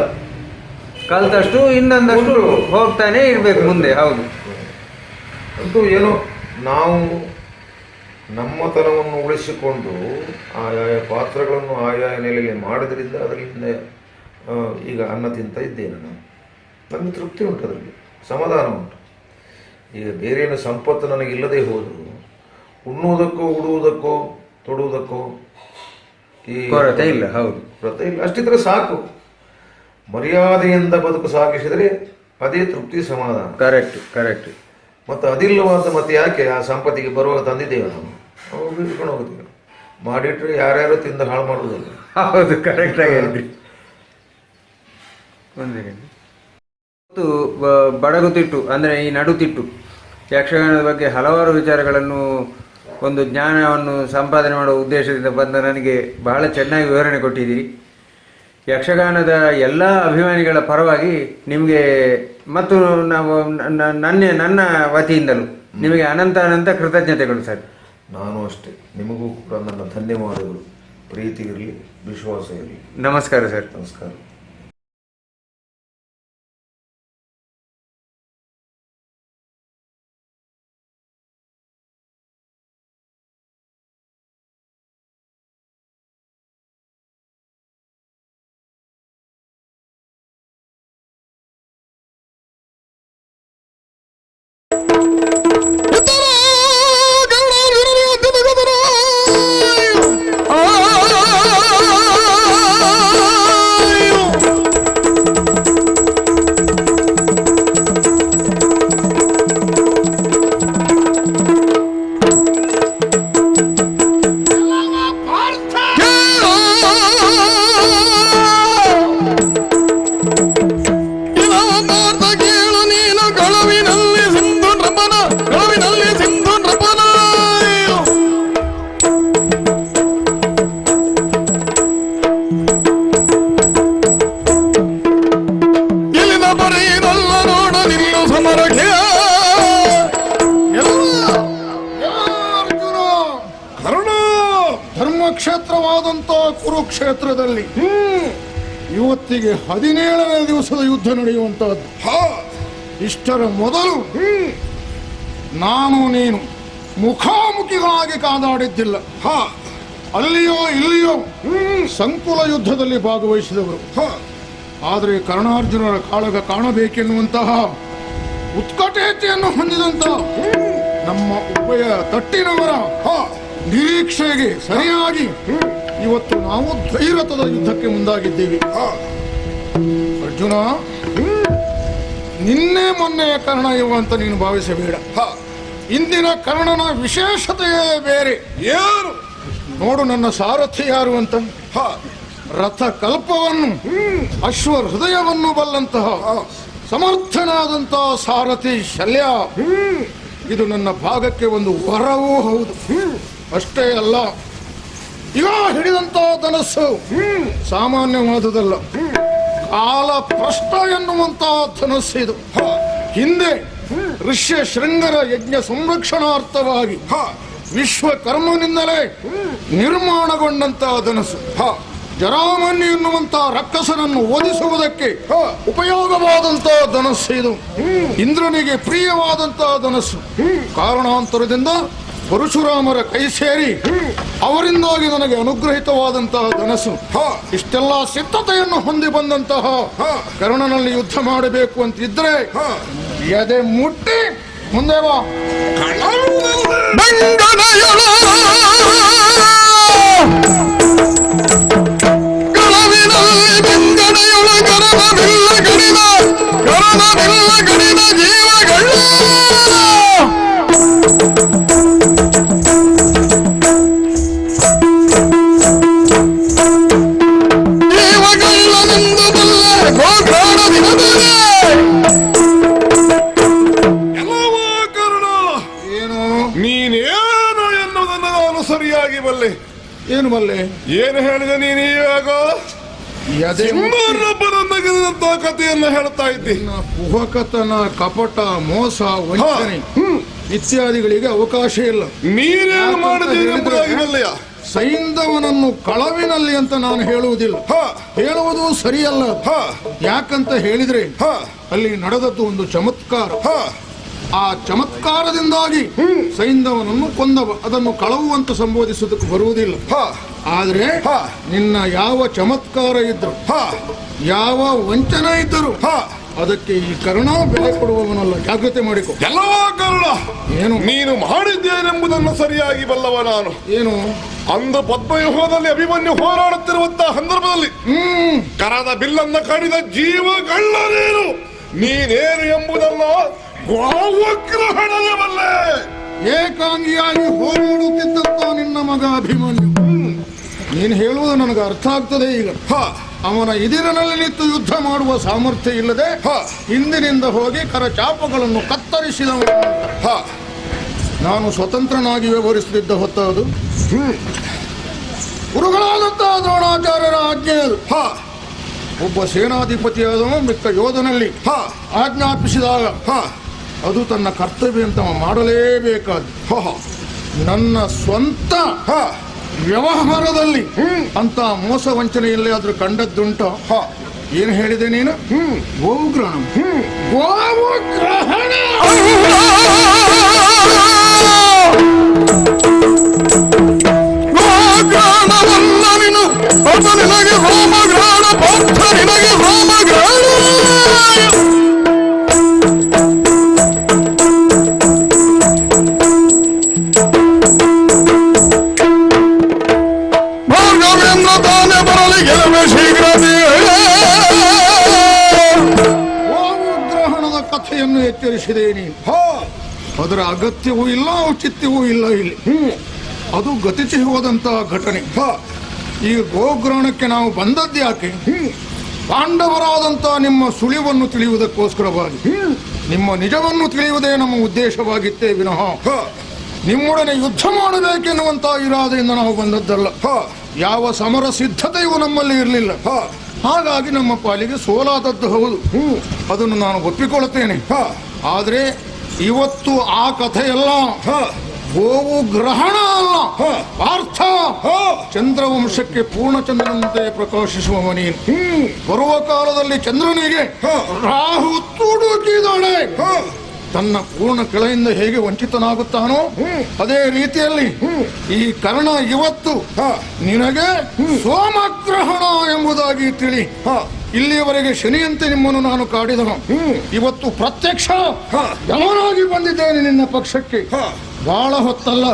ಕಲ್ತಷ್ಟು ಇನ್ನೊಂದಷ್ಟು ಹೋಗ್ತಾನೆ ಇರ್ಬೇಕು ಮುಂದೆ. ಹೌದು, ಅಂತೂ ಏನೋ ನಾವು ನಮ್ಮತನವನ್ನು ಉಳಿಸಿಕೊಂಡು ಆಯಾಯ ಪಾತ್ರಗಳನ್ನು ಆಯಾಯ ನೆಲೆಯಲ್ಲಿ ಮಾಡೋದ್ರಿಂದ ಅದರಿಂದ ಈಗ ಅನ್ನ ತಿಂತ ಇದ್ದೇನೆ ನಾನು. ನನಗೆ ತೃಪ್ತಿ ಉಂಟು, ಅದರಲ್ಲಿ ಸಮಾಧಾನ ಉಂಟು. ಈಗ ಬೇರೇನು ಸಂಪತ್ತು ನನಗಿಲ್ಲದೆ ಹೋದರೂ ಉಣ್ಣುವುದಕ್ಕೋ ಉಡುವುದಕ್ಕೋ ತೊಡುವುದಕ್ಕೋ ಈ ಕೊರತೆ ಇಲ್ಲ. ಹೌದು, ಕೊರತೆ ಇಲ್ಲ. ಅಷ್ಟಿದ್ರೆ ಸಾಕು. ಮರ್ಯಾದೆಯಿಂದ ಬದುಕು ಸಾಗಿಸಿದರೆ ಅದೇ ತೃಪ್ತಿ, ಸಮಾಧಾನ. Correct correct. ಮತ್ತು ಅದಿಲ್ಲವಾದ ಮತ್ತೆ ಯಾಕೆ ಆ ಸಂಪತ್ತಿಗೆ ಬರುವಾಗ ತಂದಿದ್ದೇವೆ ನಾವು, ಅವು ಬೀಳ್ಕೊಂಡು ಹೋಗ್ತೀವಿ. ಮಾಡಿಟ್ರೆ ಯಾರ್ಯಾರು ತಿಂದು ಹಾಳು ಮಾಡುವುದಿಲ್ಲ. ಹೌದು, ಕರೆಕ್ಟಾಗಿ ಹೇಳಿದ್ರಿ. ಮತ್ತು ಬಡಗುತಿಟ್ಟು ಅಂದರೆ ಈ ನಡುತಿಟ್ಟು ಯಕ್ಷಗಾನದ ಬಗ್ಗೆ ಹಲವಾರು ವಿಚಾರಗಳನ್ನು, ಒಂದು ಜ್ಞಾನವನ್ನು ಸಂಪಾದನೆ ಮಾಡುವ ಉದ್ದೇಶದಿಂದ ಬಂದ ನನಗೆ ಬಹಳ ಚೆನ್ನಾಗಿ ವಿವರಣೆ ಕೊಟ್ಟಿದ್ದೀರಿ. ಯಕ್ಷಗಾನದ ಎಲ್ಲ ಅಭಿಮಾನಿಗಳ ಪರವಾಗಿ ನಿಮಗೆ ಮತ್ತು ನಾವು ನನ್ನ ವತಿಯಿಂದಲೂ ನಿಮಗೆ ಅನಂತ ಅನಂತ ಕೃತಜ್ಞತೆಗಳು ಸರ್. ನಾನು ಅಷ್ಟೇ, ನಿಮಗೂ ಕೂಡ ನನ್ನ ಧನ್ಯವಾದಗಳು. ಪ್ರೀತಿ ಇರಲಿ, ವಿಶ್ವಾಸ ಇರಲಿ. ನಮಸ್ಕಾರ ಸರ್. ನಮಸ್ಕಾರ. ಧರ್ಮಕ್ಷೇತ್ರವಾದಂತ ಕುರುಕ್ಷೇತ್ರದಲ್ಲಿ ಇವತ್ತಿಗೆ 17ನೇ ದಿವಸದ ಯುದ್ಧ ನಡೆಯುವಂತಹದ್ದು. ಇಷ್ಟರ ಮೊದಲು ನಾನು ನೀನು ಮುಖಾಮುಖಿಗಳಾಗಿ ಕಾದಾಡಿದ್ದಿಲ್ಲ. ಅಲ್ಲಿಯೋ ಇಲ್ಲಿಯೋ ಸಂಕುಲ ಯುದ್ಧದಲ್ಲಿ ಭಾಗವಹಿಸಿದವರು. ಆದರೆ ಕರ್ಣಾರ್ಜುನರ ಕಾಳಗ ಕಾಣಬೇಕೆನ್ನುವಂತಹ ಉತ್ಕಟತೆಯನ್ನು ಹೊಂದಿದಂತಹ ನಮ್ಮ ಉಭಯ ತಟ್ಟಿನವರ ನಿರೀಕ್ಷೆಗೆ ಸರಿಯಾಗಿ ಇವತ್ತು ನಾವು ದ್ವೈರಥದ ಯುದ್ಧಕ್ಕೆ ಮುಂದಾಗಿದ್ದೀವಿ. ಅರ್ಜುನ, ನಿನ್ನೆ ಮೊನ್ನೆಯ ಕರ್ಣ ಇವ ಅಂತ ನೀನು ಭಾವಿಸಬೇಡ. ಇಂದಿನ ಕರ್ಣನ ವಿಶೇಷತೆಯೇ ಬೇರೆ. ಏನು ನೋಡು, ನನ್ನ ಸಾರಥಿ ಯಾರು ಅಂತ. ರಥ ಕಲ್ಪವನ್ನು ಅಶ್ವ ಹೃದಯವನ್ನು ಬಲ್ಲಂತಹ ಸಮರ್ಥನಾದಂತಹ ಸಾರಥಿ ಶಲ್ಯ. ಇದು ನನ್ನ ಭಾಗಕ್ಕೆ ಒಂದು ವರವೂ ಹೌದು. ಅಷ್ಟೇ ಅಲ್ಲ, ಈಗ ಹಿಡಿದಂತಹ ಧನಸ್ಸು ಸಾಮಾನ್ಯವಾದುದಲ್ಲ. ಕಾಲ ಪ್ರಶ್ನ ಎನ್ನುವಂತಹ ಧನಸ್ಸಿದು. ಹಿಂದೆ ಋಷ್ಯ ಶೃಂಗರ ಯಜ್ಞ ಸಂರಕ್ಷಣಾರ್ಥವಾಗಿ ವಿಶ್ವಕರ್ಮನಿಂದಲೇ ನಿರ್ಮಾಣಗೊಂಡಂತಹ ಧನಸ್ಸು. ಜರಾಮನ್ಯ ಎನ್ನುವಂತಹ ರಕ್ಕಸನನ್ನು ಓದಿಸುವುದಕ್ಕೆ ಉಪಯೋಗವಾದಂತಹ ಧನಸ್ಸು ಇದು. ಇಂದ್ರನಿಗೆ ಪ್ರಿಯವಾದಂತಹ ಧನಸ್ಸು. ಕಾರಣಾಂತರದಿಂದ ಪರಶುರಾಮರ ಕೈ ಸೇರಿ ಅವರಿಂದಾಗಿ ನನಗೆ ಅನುಗ್ರಹಿತವಾದಂತಹ ಧನಸ್ಸು. ಇಷ್ಟೆಲ್ಲ ಸಿದ್ಧತೆಯನ್ನು ಹೊಂದಿ ಬಂದಂತಹ ಕರ್ಣನಲ್ಲಿ ಯುದ್ಧ ಮಾಡಬೇಕು ಅಂತಿದ್ರೆ ಎದೆ ಮುಟ್ಟಿ ಮುಂದೆ ಬಾ. ಏನು ಬಲ್ಲೆ? ಏನು ಹೇಳಿದೆ ನೀನು ಇವಾಗ? ಕಥೆಯನ್ನು ಹೇಳ್ತಾ ಇದ್ದಿ. ಕುಹಕತನ, ಕಪಟ, ಮೋಸ, ವಂಚನೆ ಇತ್ಯಾದಿಗಳಿಗೆ ಅವಕಾಶ ಇಲ್ಲ. ನೀನೇನು ಮಾಡಿದ್ದೀಯ? ಸೈಂಧವನನ್ನು ಕಳವಿನಲ್ಲಿ ಅಂತ ನಾನು ಹೇಳುವುದಿಲ್ಲ. ಹೇಳುವುದು ಸರಿಯಲ್ಲ. ಯಾಕಂತ ಹೇಳಿದ್ರೆ ಅಲ್ಲಿ ನಡೆದದ್ದು ಒಂದು ಚಮತ್ಕಾರ. ಆ ಚಮತ್ಕಾರದಿಂದಾಗಿ ಸೈಂಧವನನ್ನು ಕೊಂದವ. ಅದನ್ನು ಕಳವು ಅಂತ ಸಂಬೋಧಿಸುವುದಕ್ಕೆ ಬರುವುದಿಲ್ಲ. ಆದ್ರೆ ನಿನ್ನ ಯಾವ ಚಮತ್ಕಾರ ಇದ್ರು, ಯಾವ ವಂಚನೆ ಇದ್ದರು ಅದಕ್ಕೆ ಈ ಕರ್ಣ ಬೆಲೆ ಕೊಡುವವನಲ್ಲ. ಜಾಗ್ರತೆ ಮಾಡಿಕೊ. ಎಲ್ಲವೋ ಕರ್ಣ, ಏನು ನೀನು ಮಾಡಿದ್ದೇನೆಂಬುದನ್ನು ಸರಿಯಾಗಿ ಬಲ್ಲವ ನಾನು. ಏನು ಅಂದು ಪದ್ಮವ್ಯೂಹದಲ್ಲಿ ಅಭಿಮನ್ಯು ಹೋರಾಡುತ್ತಿರುವಂತಹ ಸಂದರ್ಭದಲ್ಲಿ ಕರದ ಬಿಲ್ಲನ್ನ ಕಡಿದ ಜೀವಗಳ್ಳ ನೀನೇನು ಎಂಬುದನ್ನು ಗೋವಗ್ರಹಣವೇ ಬಲ್ಲೆ. ಏಕಾಂಗಿಯಾಗಿ ಹೋರಾಡುತ್ತಿದ್ದಂತ ನಿನ್ನ ಮಗ ಅಭಿಮನ್ಯು, ನೀನು ಹೇಳುವುದು ನನಗೆ ಅರ್ಥ ಆಗ್ತದೆ. ಈಗ ಅವನ ಇದಿರಿನಲ್ಲಿ ನಿಂತು ಯುದ್ಧ ಮಾಡುವ ಸಾಮರ್ಥ್ಯ ಇಲ್ಲದೆ ಹಿಂದಿನಿಂದ ಹೋಗಿ ಕರಚಾಪಗಳನ್ನು ಕತ್ತರಿಸಿದವ. ನಾನು ಸ್ವತಂತ್ರನಾಗಿ ವ್ಯವಹರಿಸುತ್ತಿದ್ದ ಹೊತ್ತದು ಗುರುಗಳಾದಂತಹ ದ್ರೋಣಾಚಾರ್ಯರ ಆಜ್ಞೆ ಅದು. ಒಬ್ಬ ಸೇನಾಧಿಪತಿಯಾದವ ಮಿಕ್ಕ ಯೋಧನಲ್ಲಿ ಆಜ್ಞಾಪಿಸಿದಾಗ ಅದು ತನ್ನ ಕರ್ತವ್ಯ ಅಂತ ಮಾಡಲೇಬೇಕಾದ. ನನ್ನ ಸ್ವಂತ ವ್ಯವಹಾರದಲ್ಲಿ ಅಂತ ಮೋಸ ವಂಚನೆಯಲ್ಲಿ ಆದ್ರೂ ಕಂಡದ್ದುಂಟ. ಏನು ಹೇಳಿದೆ ನೀನು? ಗೋಗ್ರಹಣ. ಗೋಗ್ರಹಣ ನಿನಗೆ ಹೋಮಗ್ರಹಣ, ಪಾರ್ಥ ನಿನಗೆ ಹೋಮಗ್ರಹಣ. ಭಾರ್ಗವೇಂದ್ರ ತಾನೇ ಬರಲಿ ಗೆಲುವೆ ಶೀಘ್ರವೇ. ಹೋಮಗ್ರಹಣದ ಕಥೆಯನ್ನು ಎಚ್ಚರಿಸಿದೆ ನೀನು. ಅದರ ಅಗತ್ಯವೂ ಇಲ್ಲ, ಔಚಿತ್ಯವೂ ಇಲ್ಲ ಇಲ್ಲಿ. ಅದು ಗತಿಸಿ ಹೋದಂತಹ ಘಟನೆ. ಈ ಗೋಗ್ರಹಣಕ್ಕೆ ನಾವು ಬಂದದ್ದು ಯಾಕೆ? ಪಾಂಡವರಾದಂತಹ ನಿಮ್ಮ ಸುಳಿವನ್ನು ತಿಳಿಯುವುದಕ್ಕೋಸ್ಕರವಾಗಿ, ನಿಮ್ಮ ನಿಜವನ್ನು ತಿಳಿಯುವುದೇ ನಮ್ಮ ಉದ್ದೇಶವಾಗಿತ್ತೇ ವಿನಃ ನಿಮ್ಮೊಡನೆ ಯುದ್ಧ ಮಾಡಬೇಕೆನ್ನುವಂತಹ ಇರಾದೆಯಿಂದ ನಾವು ಬಂದದ್ದಲ್ಲ. ಯಾವ ಸಮರ ಸಿದ್ಧತೆಯೂ ನಮ್ಮಲ್ಲಿ ಇರಲಿಲ್ಲ. ಹಾಗಾಗಿ ನಮ್ಮ ಪಾಲಿಗೆ ಸೋಲಾದದ್ದು ಹೌದು, ಅದನ್ನು ನಾನು ಒಪ್ಪಿಕೊಳ್ಳುತ್ತೇನೆ. ಆದರೆ ಇವತ್ತು ಆ ಕಥೆಯಲ್ಲ, ಗೋವು ಗ್ರಹಣ ಅಲ್ಲ, ಪಾರ್ಥ ಚಂದ್ರವಂಶಕ್ಕೆ ಪೂರ್ಣಚಂದ್ರನಂತೆ ಪ್ರಕಾಶಿಸುವ ನೀನು. ಬರುವ ಕಾಲದಲ್ಲಿ ಚಂದ್ರನಿಗೆ ರಾಹು ತುಡುಕಿದಳೆ. ತನ್ನ ಪೂರ್ಣ ಕೆಳೆಯಿಂದ ಹೇಗೆ ವಂಚಿತನಾಗುತ್ತಾನೋ ಅದೇ ರೀತಿಯಲ್ಲಿ ಈ ಕರ್ಣ ಇವತ್ತು ನಿನಗೆ ಸೋಮಗ್ರಹಣ ಎಂಬುದಾಗಿ ತಿಳಿ. ಇಲ್ಲಿಯವರೆಗೆ ಶನಿಯಂತೆ ನಿಮ್ಮನ್ನು ನಾನು ಕಾಡಿದನು, ಇವತ್ತು ಪ್ರತ್ಯಕ್ಷ ಗಮನಾಗಿ ಬಂದಿದ್ದೇನೆ ನಿನ್ನ ಪಕ್ಷಕ್ಕೆ. ಬಹಳ ಹೊತ್ತಲ್ಲ,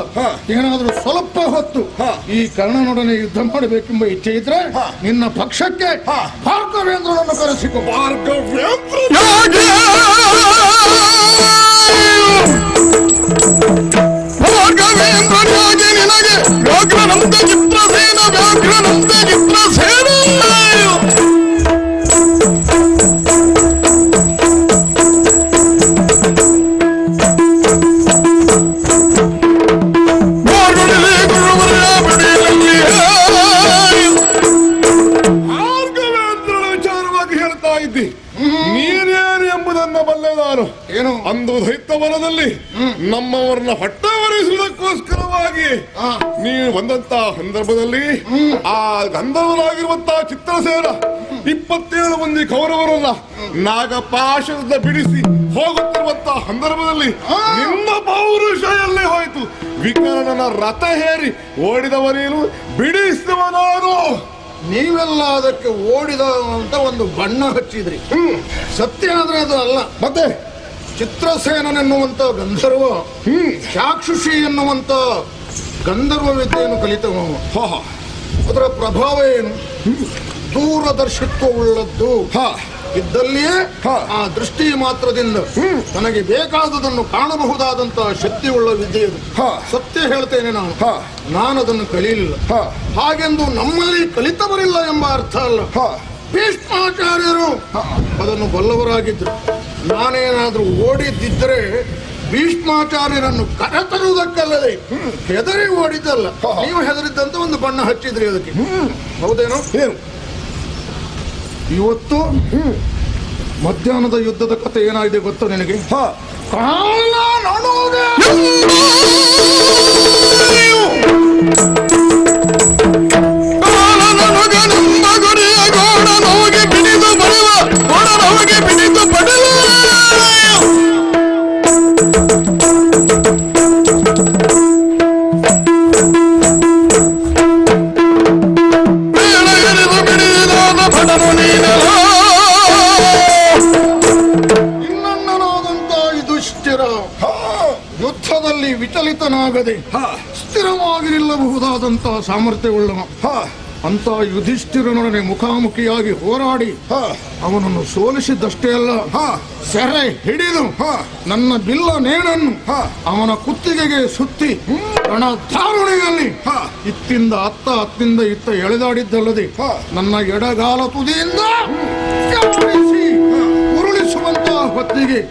ಏನಾದ್ರೂ ಸ್ವಲ್ಪ ಹೊತ್ತು ಈ ಕರ್ಣನೊಡನೆ ಯುದ್ಧ ಮಾಡಬೇಕೆಂಬ ಇಚ್ಛೆ ಇದ್ರೆ ನಿನ್ನ ಪಕ್ಷಕ್ಕೆ ಭಾರ್ಗವೇಂದ್ರನನ್ನು ಕರೆಸಿಕೊ. ಭಾರ್ಗವೇಂದ್ರನಾಗಿ ನಿನಗೆ ವ್ಯಾಘ್ರನಂತೆ ಚಿತ್ರಸೇನ, ವ್ಯಾಘ್ರನಂತೆ ಚಿತ್ರಸೇನ. ಏನು ಅಂದು ದೈತ್ಯವನದಲ್ಲಿ ನಮ್ಮವರನ್ನ ಹೊಟ್ಟವರಿಸುವುದಕ್ಕೋಸ್ಕರವಾಗಿ ನೀವು ಬಂದಂತಹ ಸಂದರ್ಭದಲ್ಲಿ ಆ ಗಂಧರ್ವನಾಗಿರುವಂತಹ ಚಿತ್ರಸೇನ 27 ಮಂದಿ ಕೌರವರನ್ನ ನಾಗಪಾಶದಿಂದ ಬಿಡಿಸಿ ಹೋಗುತ್ತಿರುವಂತಹ ಸಂದರ್ಭದಲ್ಲಿ ನಿಮ್ಮ ಪೌರುಷ ಎಲ್ಲಿ ಹೋಯಿತು? ವಿಕರ್ಣನ ರಥ ಹೇರಿ ಓಡಿದವನೇನು, ಬಿಡಿಸಿದವನಾರು? ನೀವೆಲ್ಲ ಅದಕ್ಕೆ ಓಡಿದ ಅಂತ ಒಂದು ಬಣ್ಣ ಹಚ್ಚಿದ್ರಿ. ಸತ್ಯ ಆದ್ರೆ ಅದು ಅಲ್ಲ. ಮತ್ತೆ ಚಿತ್ರಸೇನೆನ್ನುವಂತ ಗಂಧರ್ವ ಚಾಕ್ಷುಷಿ ಎನ್ನುವಂತ ಗಂಧರ್ವ ವಿದ್ಯೆಯನ್ನು ಕಲಿತವ. ಅದರ ಪ್ರಭಾವ ಏನು? ದೂರದರ್ಶಿತ್ವವುಳ್ಳದ್ದು. ಇದ್ದಲ್ಲಿಯೇ ಆ ದೃಷ್ಟಿ ಮಾತ್ರದಿಂದ ತನಗೆ ಬೇಕಾದುದನ್ನು ಕಾಣಬಹುದಾದಂತಹ ಶಕ್ತಿಯುಳ್ಳ ವಿದ್ಯೆ ಅದು. ಸತ್ಯ ಹೇಳ್ತೇನೆ, ನಾನು ಅದನ್ನು ಕಲಿಯಲಿಲ್ಲ. ಹಾಗೆಂದು ನಮ್ಮಲ್ಲಿ ಕಲಿತವರಿಲ್ಲ ಎಂಬ ಅರ್ಥ ಅಲ್ಲ. ಭೀಷ್ಮಾಚಾರ್ಯರು ಅದನ್ನು ಬಲ್ಲವರಾಗಿದ್ರು. ನಾನೇನಾದ್ರೂ ಓಡಿದ್ದಿದ್ರೆ ಭೀಷ್ಮಾಚಾರ್ಯರನ್ನು ಕರೆತರುವುದಕ್ಕಲ್ಲದೆ ಹೆದರಿ ಓಡಿದ್ದಲ್ಲ. ನೀವು ಹೆದರಿದ್ದಂತ ಒಂದು ಬಣ್ಣ ಹಚ್ಚಿದ್ರಿ ಅದಕ್ಕೆ. ಹೌದೇನೋ? ಇವತ್ತು ಮಧ್ಯಾಹ್ನದ ಯುದ್ಧದ ಕಥೆ ಏನಾಗಿದೆ ಗೊತ್ತಾ ನಿನಗೆ? ಕಾಲ ನೋಡುವುದೇ ಯುದ್ಧದಲ್ಲಿ ವಿಚಲಿತನಾಗದೆ ಸ್ಥಿರವಾಗಿ ನಿಲ್ಲಬಹುದಾದಂತಹ ಸಾಮರ್ಥ್ಯವುಳ್ಳವ. ಅಂತ ಯುಧಿಷ್ಠಿರನೊಡನೆ ಮುಖಾಮುಖಿಯಾಗಿ ಹೋರಾಡಿ ಅವನನ್ನು ಸೋಲಿಸಿದ್ದಷ್ಟೇ ಅಲ್ಲ, ಸೆರೆ ಹಿಡಿದು ನನ್ನ ಬಿಲ್ಲ ನೇಣನ್ನು ಅವನ ಕುತ್ತಿಗೆಗೆ ಸುತ್ತಿ ರಣಧಾರುಣಿಯಲ್ಲಿ ಇತ್ತಿಂದ ಅತ್ತಿಂದ ಇತ್ತ ಎಳೆದಾಡಿದ್ದಲ್ಲದೆ ನನ್ನ ಎಡಗಾಲ ತುದಿಯಿಂದ ಉರುಳಿಸುವಂತಹ ಹೊತ್ತಿಗೆ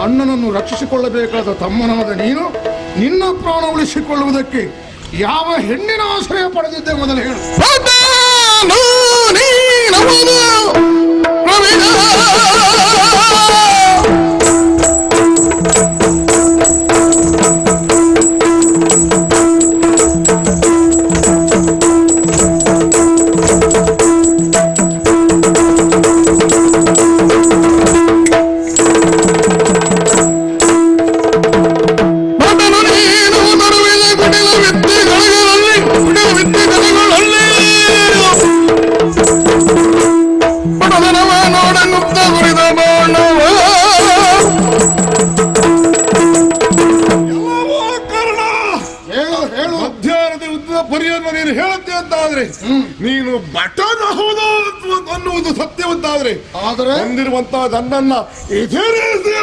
ಅಣ್ಣನನ್ನು ರಕ್ಷಿಸಿಕೊಳ್ಳಬೇಕಾದ ತಮ್ಮನಾದ ನೀನು ನಿನ್ನ ಪ್ರಾಣ ಉಳಿಸಿಕೊಳ್ಳುವುದಕ್ಕೆ ಯಾವ ಹೆಣ್ಣಿನ ಆಶ್ರಯ ಪಡೆದಿದ್ದೆ ಮೊದಲು ಹೇಳು. ನೀನು ಬಟನ್ ಹೌದು ಅನ್ನುವುದು ಸತ್ಯವಂತಾದ್ರೆ ಆದರೆ ಬಂದಿರುವಂತಹ ನನ್ನನ್ನ ಎದುರಿಸಿ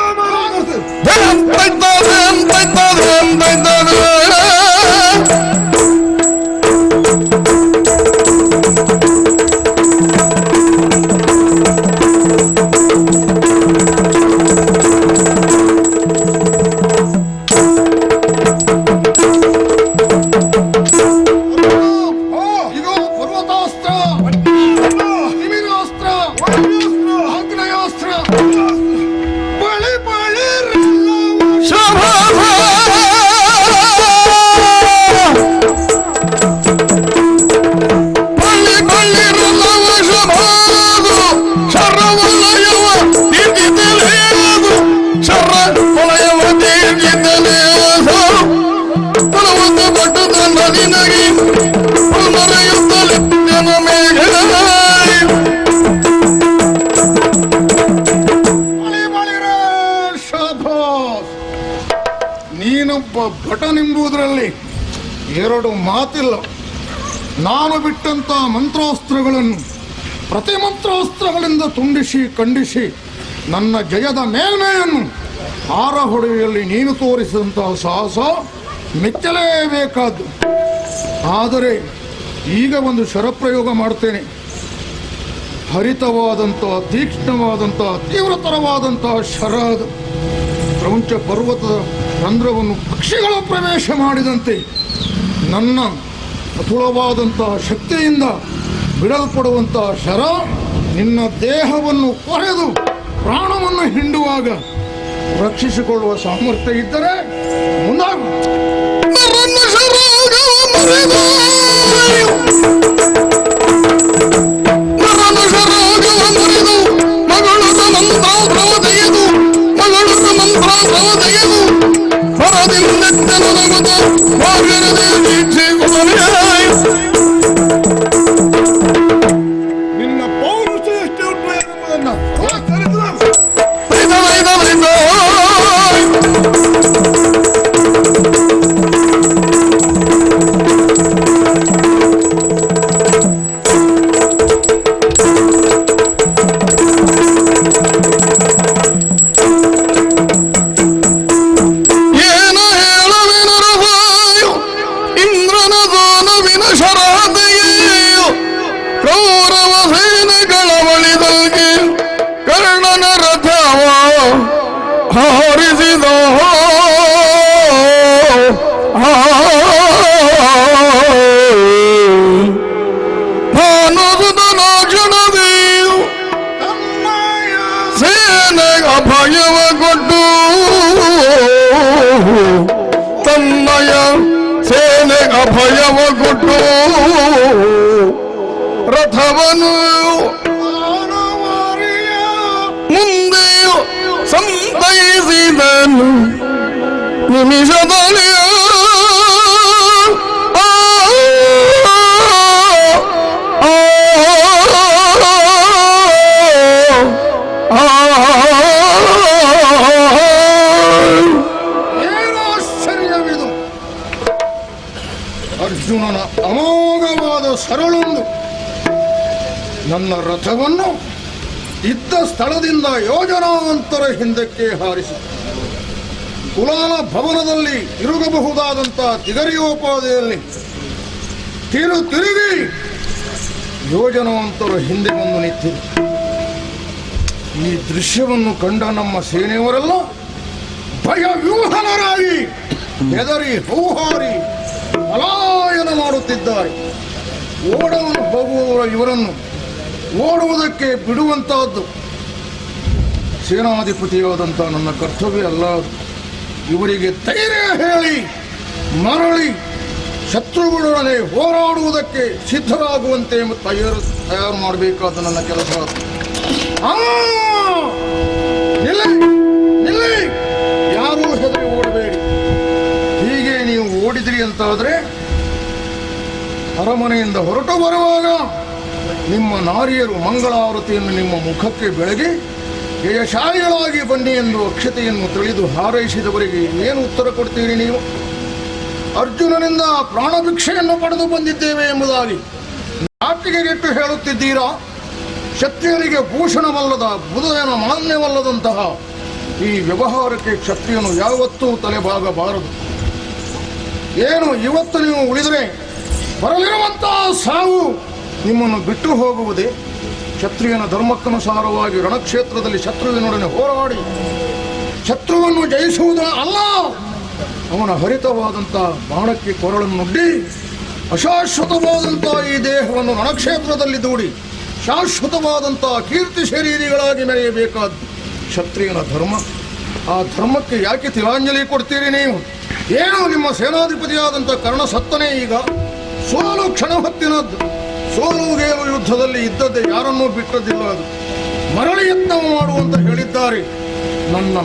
ಇದು ಪರ್ವತಾಸ್ತ್ರ, ತಿಮಿರಾಸ್ತ್ರ, ಆಗ್ನೇಯಾಸ್ತ್ರ, ಬಳಿ ಬಳಿ ನೀನೊಬ್ಬ ಭಟನೆಂಬುದರಲ್ಲಿ ಎರಡು ಮಾತಿಲ್ಲ. ನಾನು ಬಿಟ್ಟಂತ ಮಂತ್ರಾಸ್ತ್ರಗಳನ್ನು ಪ್ರತಿ ಮಂತ್ರಾಸ್ತ್ರಗಳಿಂದ ತುಂಡಿಸಿ ಖಂಡಿಸಿ ನನ್ನ ಜಯದ ಮೇಲ್ಮೆಯನ್ನು ಹಾರ ಹೊಡೆಯಲ್ಲಿ ನೀನು ತೋರಿಸಿದಂತಹ ಸಾಹಸ ಮೆಚ್ಚಲೇಬೇಕಾದ್ದು. ಆದರೆ ಈಗ ಒಂದು ಶರಪ್ರಯೋಗ ಮಾಡ್ತೇನೆ. ಹರಿತವಾದಂತಹ ತೀಕ್ಷ್ಣವಾದಂತಹ ತೀವ್ರತರವಾದಂತಹ ಶರ ಅದು. ಕ್ರೌಂಚ ಪರ್ವತದ ರಂಧ್ರವನ್ನು ಪಕ್ಷಿಗಳು ಪ್ರವೇಶ ಮಾಡಿದಂತೆ ನನ್ನ ಅತುಳವಾದಂತಹ ಶಕ್ತಿಯಿಂದ ಬಿಡಲ್ಪಡುವಂತಹ ಶರ ನಿನ್ನ ದೇಹವನ್ನು ಕೊರೆದು ಪ್ರಾಣವನ್ನು ಹಿಂಡುವಾಗ ರಕ್ಷಿಸಿಕೊಳ್ಳುವ ಸಾಮರ್ಥ್ಯ ಇದ್ದರೆ ಮುಂದಾಗು. ನಿನ್ನ ಪೌರುಷ ಎಷ್ಟು ಉಂಟು ಎಂಬುದನ್ನ ಅಭಯವ ಕೊಟ್ಟು ತನ್ನಯ ಸೇನೆ ಅಭಯವ ಕೊಟ್ಟು ರಥವನು ಮುಂದೆಯೂ ಸಂತೈಸಿದನು ನಿಮಿಷದಲ್ಲಿ ಏನಾಶ್ಚರ್ಯವಿದು! ಅರ್ಜುನನ ಅಮೋಘವಾದ ಸರಳೊಂದು ನನ್ನ ರಥವನ್ನು ಇದ್ದ ಸ್ಥಳದಿಂದ ಯೋಜನಾಂತರ ಹಿಂದಕ್ಕೆ ಹಾರಿಸಿ ಕುಲಾಲ ಭವನದಲ್ಲಿ ತಿರುಗಬಹುದಾದಂತಹ ತಿಗರಿಯೋಪಾದಿಯಲ್ಲಿ ತಿರುಗಿ ಯೋಜನಾಂತರ ಹಿಂದೆ ಬಂದು ನಿಂತಿದೆ. ಈ ದೃಶ್ಯವನ್ನು ಕಂಡ ನಮ್ಮ ಸೇನೆಯವರೆಲ್ಲ ಭಯ ವ್ಯೂಹನರಾಗಿ ಹೆದರಿ ಹೌಹಾರಿ ಪಲಾಯನ ಮಾಡುತ್ತಿದ್ದಾರೆ. ಓಡವನ್ನು ಹೋಗುವವರ ಇವರನ್ನು ಓಡುವುದಕ್ಕೆ ಬಿಡುವಂತಹದ್ದು ಸೇನಾಧಿಪತಿಯಾದಂಥ ನನ್ನ ಕರ್ತವ್ಯ ಅಲ್ಲ. ಇವರಿಗೆ ಧೈರ್ಯ ಹೇಳಿ ಮರಳಿ ಶತ್ರುಗಳೊಡನೆ ಹೋರಾಡುವುದಕ್ಕೆ ಸಿದ್ಧರಾಗುವಂತೆ ತಯಾರು ಮಾಡಬೇಕಾದ ನನ್ನ ಕೆಲಸ. ನಿಲ್ಲಿ, ಯಾರೂ ಹೆದರಿ ಓಡಬೇಡಿ. ಹೀಗೆ ನೀವು ಓಡಿದ್ರಿ ಅಂತಾದ್ರೆ ಅರಮನೆಯಿಂದ ಹೊರಟು ಬರುವಾಗ ನಿಮ್ಮ ನಾರಿಯರು ಮಂಗಳಾರತಿಯನ್ನು ನಿಮ್ಮ ಮುಖಕ್ಕೆ ಬೆಳಗಿ ಜಯಶಾಲಿಗಳಾಗಿ ಬನ್ನಿ ಎಂದು ಅಕ್ಷತೆಯನ್ನು ತಿಳಿದು ಹಾರೈಸಿದವರಿಗೆ ಏನು ಉತ್ತರ ಕೊಡ್ತೀರಿ ನೀವು? ಅರ್ಜುನನಿಂದ ಪ್ರಾಣ ಭಿಕ್ಷೆಯನ್ನು ಪಡೆದು ಬಂದಿದ್ದೇವೆ ಎಂಬುದಾಗಿ ನಾಟಿಗೆಗೆಟ್ಟು ಹೇಳುತ್ತಿದ್ದೀರಾ? ಕ್ಷತ್ರಿಯರಿಗೆ ಭೂಷಣವಲ್ಲದ ಬುಧನ ಮಾನ್ಯವಲ್ಲದಂತಹ ಈ ವ್ಯವಹಾರಕ್ಕೆ ಕ್ಷತ್ರಿಯನು ಯಾವತ್ತೂ ತಲೆಬಾಗಬಾರದು. ಏನು ಇವತ್ತು ನೀವು ಉಳಿದರೆ ಬರಲಿರುವಂತಹ ಸಾವು ನಿಮ್ಮನ್ನು ಬಿಟ್ಟು ಹೋಗುವುದೇ? ಕ್ಷತ್ರಿಯನ ಧರ್ಮಕ್ಕನುಸಾರವಾಗಿ ರಣಕ್ಷೇತ್ರದಲ್ಲಿ ಶತ್ರುವಿನೊಡನೆ ಹೋರಾಡಿ ಶತ್ರುವನ್ನು ಜಯಿಸುವುದು ಅಲ್ಲ, ಅವನ ಹರಿತವಾದಂಥ ಬಾಣಕ್ಕೆ ಕೊರಳನ್ನುಡ್ಡಿ ಅಶಾಶ್ವತವಾದಂಥ ಈ ದೇಹವನ್ನು ರಣಕ್ಷೇತ್ರದಲ್ಲಿ ದೂಡಿ ಶಾಶ್ವತವಾದಂಥ ಕೀರ್ತಿ ಶರೀರಿಗಳಾಗಿ ಮೆರೆಯಬೇಕಾದ ಕ್ಷತ್ರಿಯನ ಧರ್ಮ. ಆ ಧರ್ಮಕ್ಕೆ ಯಾಕೆ ತಿಲಾಂಜಲಿ ಕೊಡ್ತೀರಿ ನೀವು? ಏನು ನಿಮ್ಮ ಸೇನಾಧಿಪತಿಯಾದಂಥ ಕರ್ಣ ಸತ್ತನೇ ಈಗ? ಸೋಲು ಕ್ಷಣ ಹೊತ್ತಿನದ್ದು. ಸೋಲು ಗೇಲು ಯುದ್ಧದಲ್ಲಿ ಇದ್ದದ್ದೇ, ಯಾರನ್ನೂ ಬಿಟ್ಟದ್ದಿಲ್ಲ. ಅದು ಮರಳಿ ಯತ್ನ ಮಾಡುವಂತ ಹೇಳಿದ್ದಾರೆ. ನನ್ನ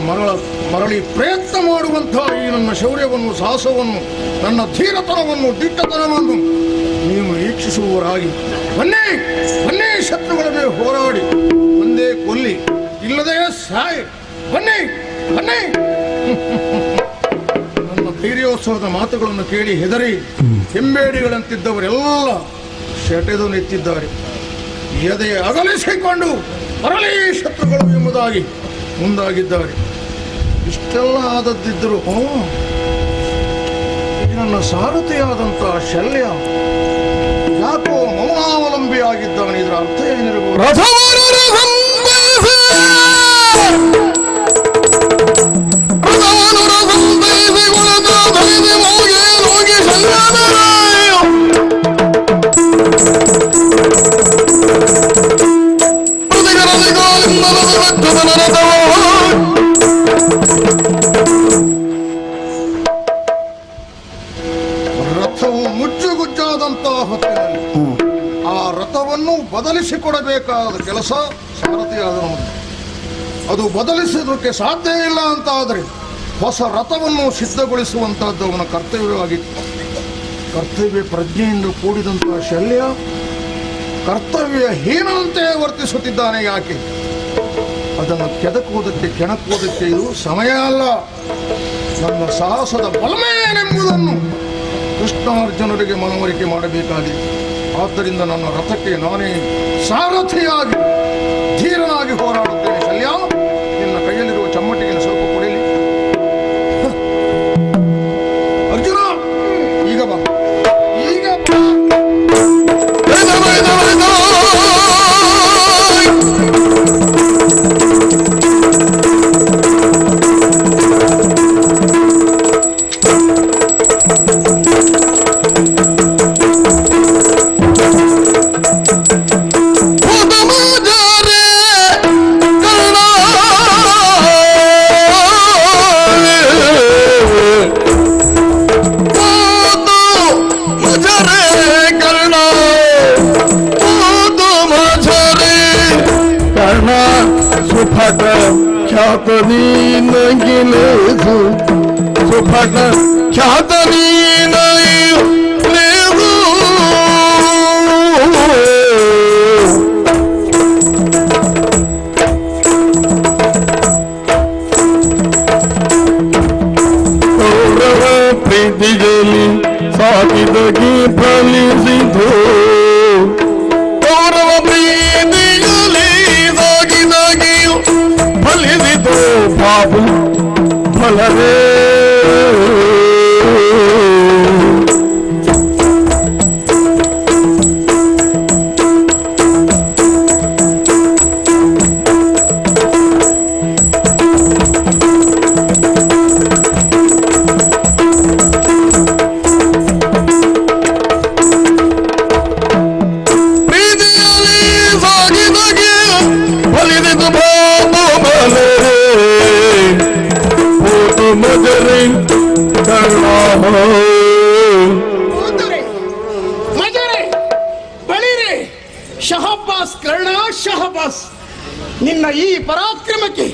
ಮರಳಿ ಪ್ರಯತ್ನ ಮಾಡುವಂತಹ ಈ ನನ್ನ ಶೌರ್ಯವನ್ನು, ಸಾಹಸವನ್ನು, ನನ್ನ ಧೀರತನವನ್ನು, ದಿಟ್ಟತನವನ್ನು ನೀವು ವೀಕ್ಷಿಸುವವರಾಗಿ ಬನ್ನಿ ಬನ್ನಿ, ಶತ್ರುಗಳ ಮೇಲೆ ಹೋರಾಡಿ, ಒಂದೇ ಕೊಲ್ಲಿ ಇಲ್ಲದೆ ಸಾಯ್. ಬನ್ನಿ ಬನ್ನಿ. ನನ್ನ ಧೈರ್ಯೋತ್ಸವದ ಮಾತುಗಳನ್ನು ಕೇಳಿ ಹೆದರಿ ಹಿಂಬೇಡಿಗಳಂತಿದ್ದವರೆಲ್ಲ ಸೆಟೆದು ನಿಂತಿದ್ದಾರೆ. ಎದೆ ಅಗಲಿಸಿಕೊಂಡು ಮರಳಿ ಶತ್ರುಗಳು ಎಂಬುದಾಗಿ ಮುಂದಾಗಿದ್ದಾರೆ. ಇಷ್ಟೆಲ್ಲ ಆದದ್ದಿದ್ದರು ನನ್ನ ಸಾರಥಿಯಾದಂಥ ಶಲ್ಯ ಯಾಕೋ ಮೌನಾವಲಂಬಿಯಾಗಿದ್ದಾನೆ. ಇದರ ಅರ್ಥ ಏನಿರಬಹುದು? ರಥವು ಮುಚ್ಚುಗುಜ್ಜಾದಂತಹ ಹೊತ್ತಿನಲ್ಲಿ ಆ ರಥವನ್ನು ಬದಲಿಸಿಕೊಡಬೇಕಾದ ಕೆಲಸ ಸಾರಥಿಯಾದನು. ಅದು ಬದಲಿಸೋದಕ್ಕೆ ಸಾಧ್ಯ ಇಲ್ಲ ಅಂತಾದರೆ ಹೊಸ ರಥವನ್ನು ಸಿದ್ಧಗೊಳಿಸುವಂತಹದ್ದು ಅವನ ಕರ್ತವ್ಯವಾಗಿತ್ತು. ಕರ್ತವ್ಯ ಪ್ರಜ್ಞೆಯಿಂದ ಕೂಡಿದಂತಹ ಶಲ್ಯ ಕರ್ತವ್ಯ ಹೀನಂತೆ ವರ್ತಿಸುತ್ತಿದ್ದಾನೆ. ಯಾಕೆ? ಅದನ್ನು ಕೆಣಕುವುದಕ್ಕೆ ಇದು ಸಮಯ ಅಲ್ಲ. ನನ್ನ ಸಾಹಸದ ಬಲಮೇನೆಂಬುದನ್ನು ಕೃಷ್ಣಾರ್ಜುನರಿಗೆ ಮನವರಿಕೆ ಮಾಡಬೇಕಾಗಿದೆ. ಆದ್ದರಿಂದ ನನ್ನ ರಥಕ್ಕೆ ನಾನೇ ಸಾರಥಿಯಾಗಿ ಧೀರನಾಗಿ ಹೋರಾಡುತ್ತೇನೆ. ಶಲ್ಯ, ನಿನ್ನ ಕೈಯಲ್ಲಿರುವ ಚಮ್ಮಟಿಗೆ ಸ್ವಲ್ಪ ಕೊಡಲಿ. ಅರ್ಜುನ, ಈಗ ಬಾ, ಈಗ ಬಾ. सुफट ख्यातनी न गिलेजु सुफट ख्यातनी न लेजु ಕೌರವ ಪ್ರೀತಿಗಲಿ ಸಾಗಿದಗಿ ಫಲಿಸಿತು ಕೌರವ ಫಲಿಸಿತು ಬಾಬು ಫಲವೇ ಶಹಬ್ಬಾಸ್ ಕರ್ಣ, ಶಹಬ್ಬಾಸ್. ನಿನ್ನ ಈ ಪರಾಕ್ರಮಕ್ಕೆ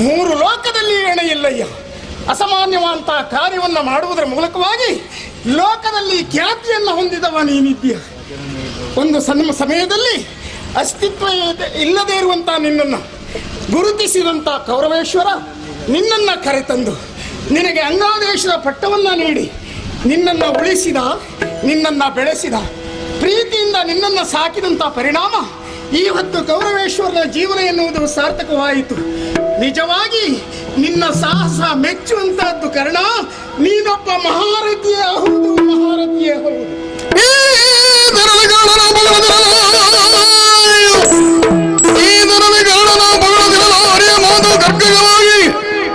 ಮೂರು ಲೋಕದಲ್ಲಿ ಎಣೆಯಿಲ್ಲಯ್ಯ. ಅಸಾಮಾನ್ಯವಂತಹ ಕಾರ್ಯವನ್ನು ಮಾಡುವುದರ ಮೂಲಕವಾಗಿ ಲೋಕದಲ್ಲಿ ಖ್ಯಾತಿಯನ್ನು ಹೊಂದಿದವ ನೀನಿದ್ದೀಯ. ಒಂದು ಸಮಯದಲ್ಲಿ ಅಸ್ತಿತ್ವ ಇಲ್ಲದೇ ಇರುವಂಥ ನಿನ್ನನ್ನು ಗುರುತಿಸಿದಂಥ ಕೌರವೇಶ್ವರ ನಿನ್ನನ್ನು ಕರೆತಂದು ನಿನಗೆ ಅಂಗಾದೇಶದ ಪಟ್ಟವನ್ನು ನೀಡಿ ನಿನ್ನನ್ನು ಉಳಿಸಿದ, ನಿನ್ನನ್ನು ಬೆಳೆಸಿದ. ಪ್ರೀತಿಯಿಂದ ನಿನ್ನನ್ನು ಸಾಕಿದಂತ ಪರಿಣಾಮ ಈ ಹೊತ್ತು ಕೌರವೇಶ್ವರನ ಜೀವನ ಎನ್ನುವುದು ಸಾರ್ಥಕವಾಯಿತು. ನಿಜವಾಗಿ ನಿನ್ನ ಸಾಹಸ ಮೆಚ್ಚುವಂತಹದ್ದು ಕರ್ಣ. ನೀನೊಬ್ಬ ಮಹಾರಥಿಯೇ ಹೌದು, ಮಹಾರಥಿಯೇ ಹೌದು.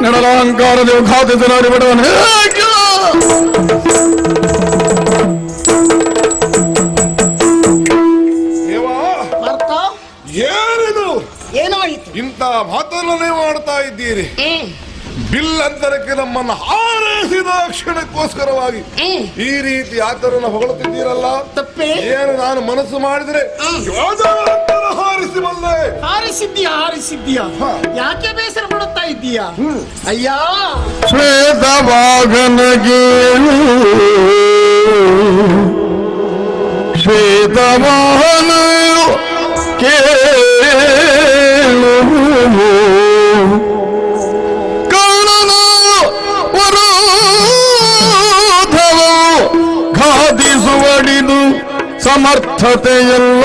ನಡಲಾಂಕಾರದ ಖಾತಿಸಲಾಡಿ ಬಿಡವನೇ ಅರ್ಥ ಏನಿದು ಏನಾಯಿತು? ಇಂಥ ಮಾತನ್ನೇ ಮಾಡ್ತಾ ಇದ್ದೀರಿ? ಬಿಲ್ ಅಂತರಕ್ಕೆ ನಮ್ಮನ್ನು ಹಾರೈಸಿದ ಕ್ಷಣಕ್ಕೋಸ್ಕರವಾಗಿ ಈ ರೀತಿ ಆತರನ್ನು ಹೊಗಳುತ್ತಿದ್ದೀರಲ್ಲ, ತಪ್ಪೇ? ಏನು ನಾನು ಮನಸ್ಸು ಮಾಡಿದ್ರೆ ಹಾರಿಸಿ ಬಂದೆ. ಹಾರಿಸಿದ್ದೀಯಾ? ಯಾಕೆ ಬೇಸರ ಪಡುತ್ತಾ ಇದ್ದೀಯಾ? ಅಯ್ಯ, ಶ್ವೇತವಾಗನಗೆ ಶ್ವೇತವಾಹನ ಕೇಳು ಕರ್ಣನ ವರೋಧವು ಘಾತಿಸುವಡಿದು ಸಮರ್ಥತೆಯಲ್ಲ.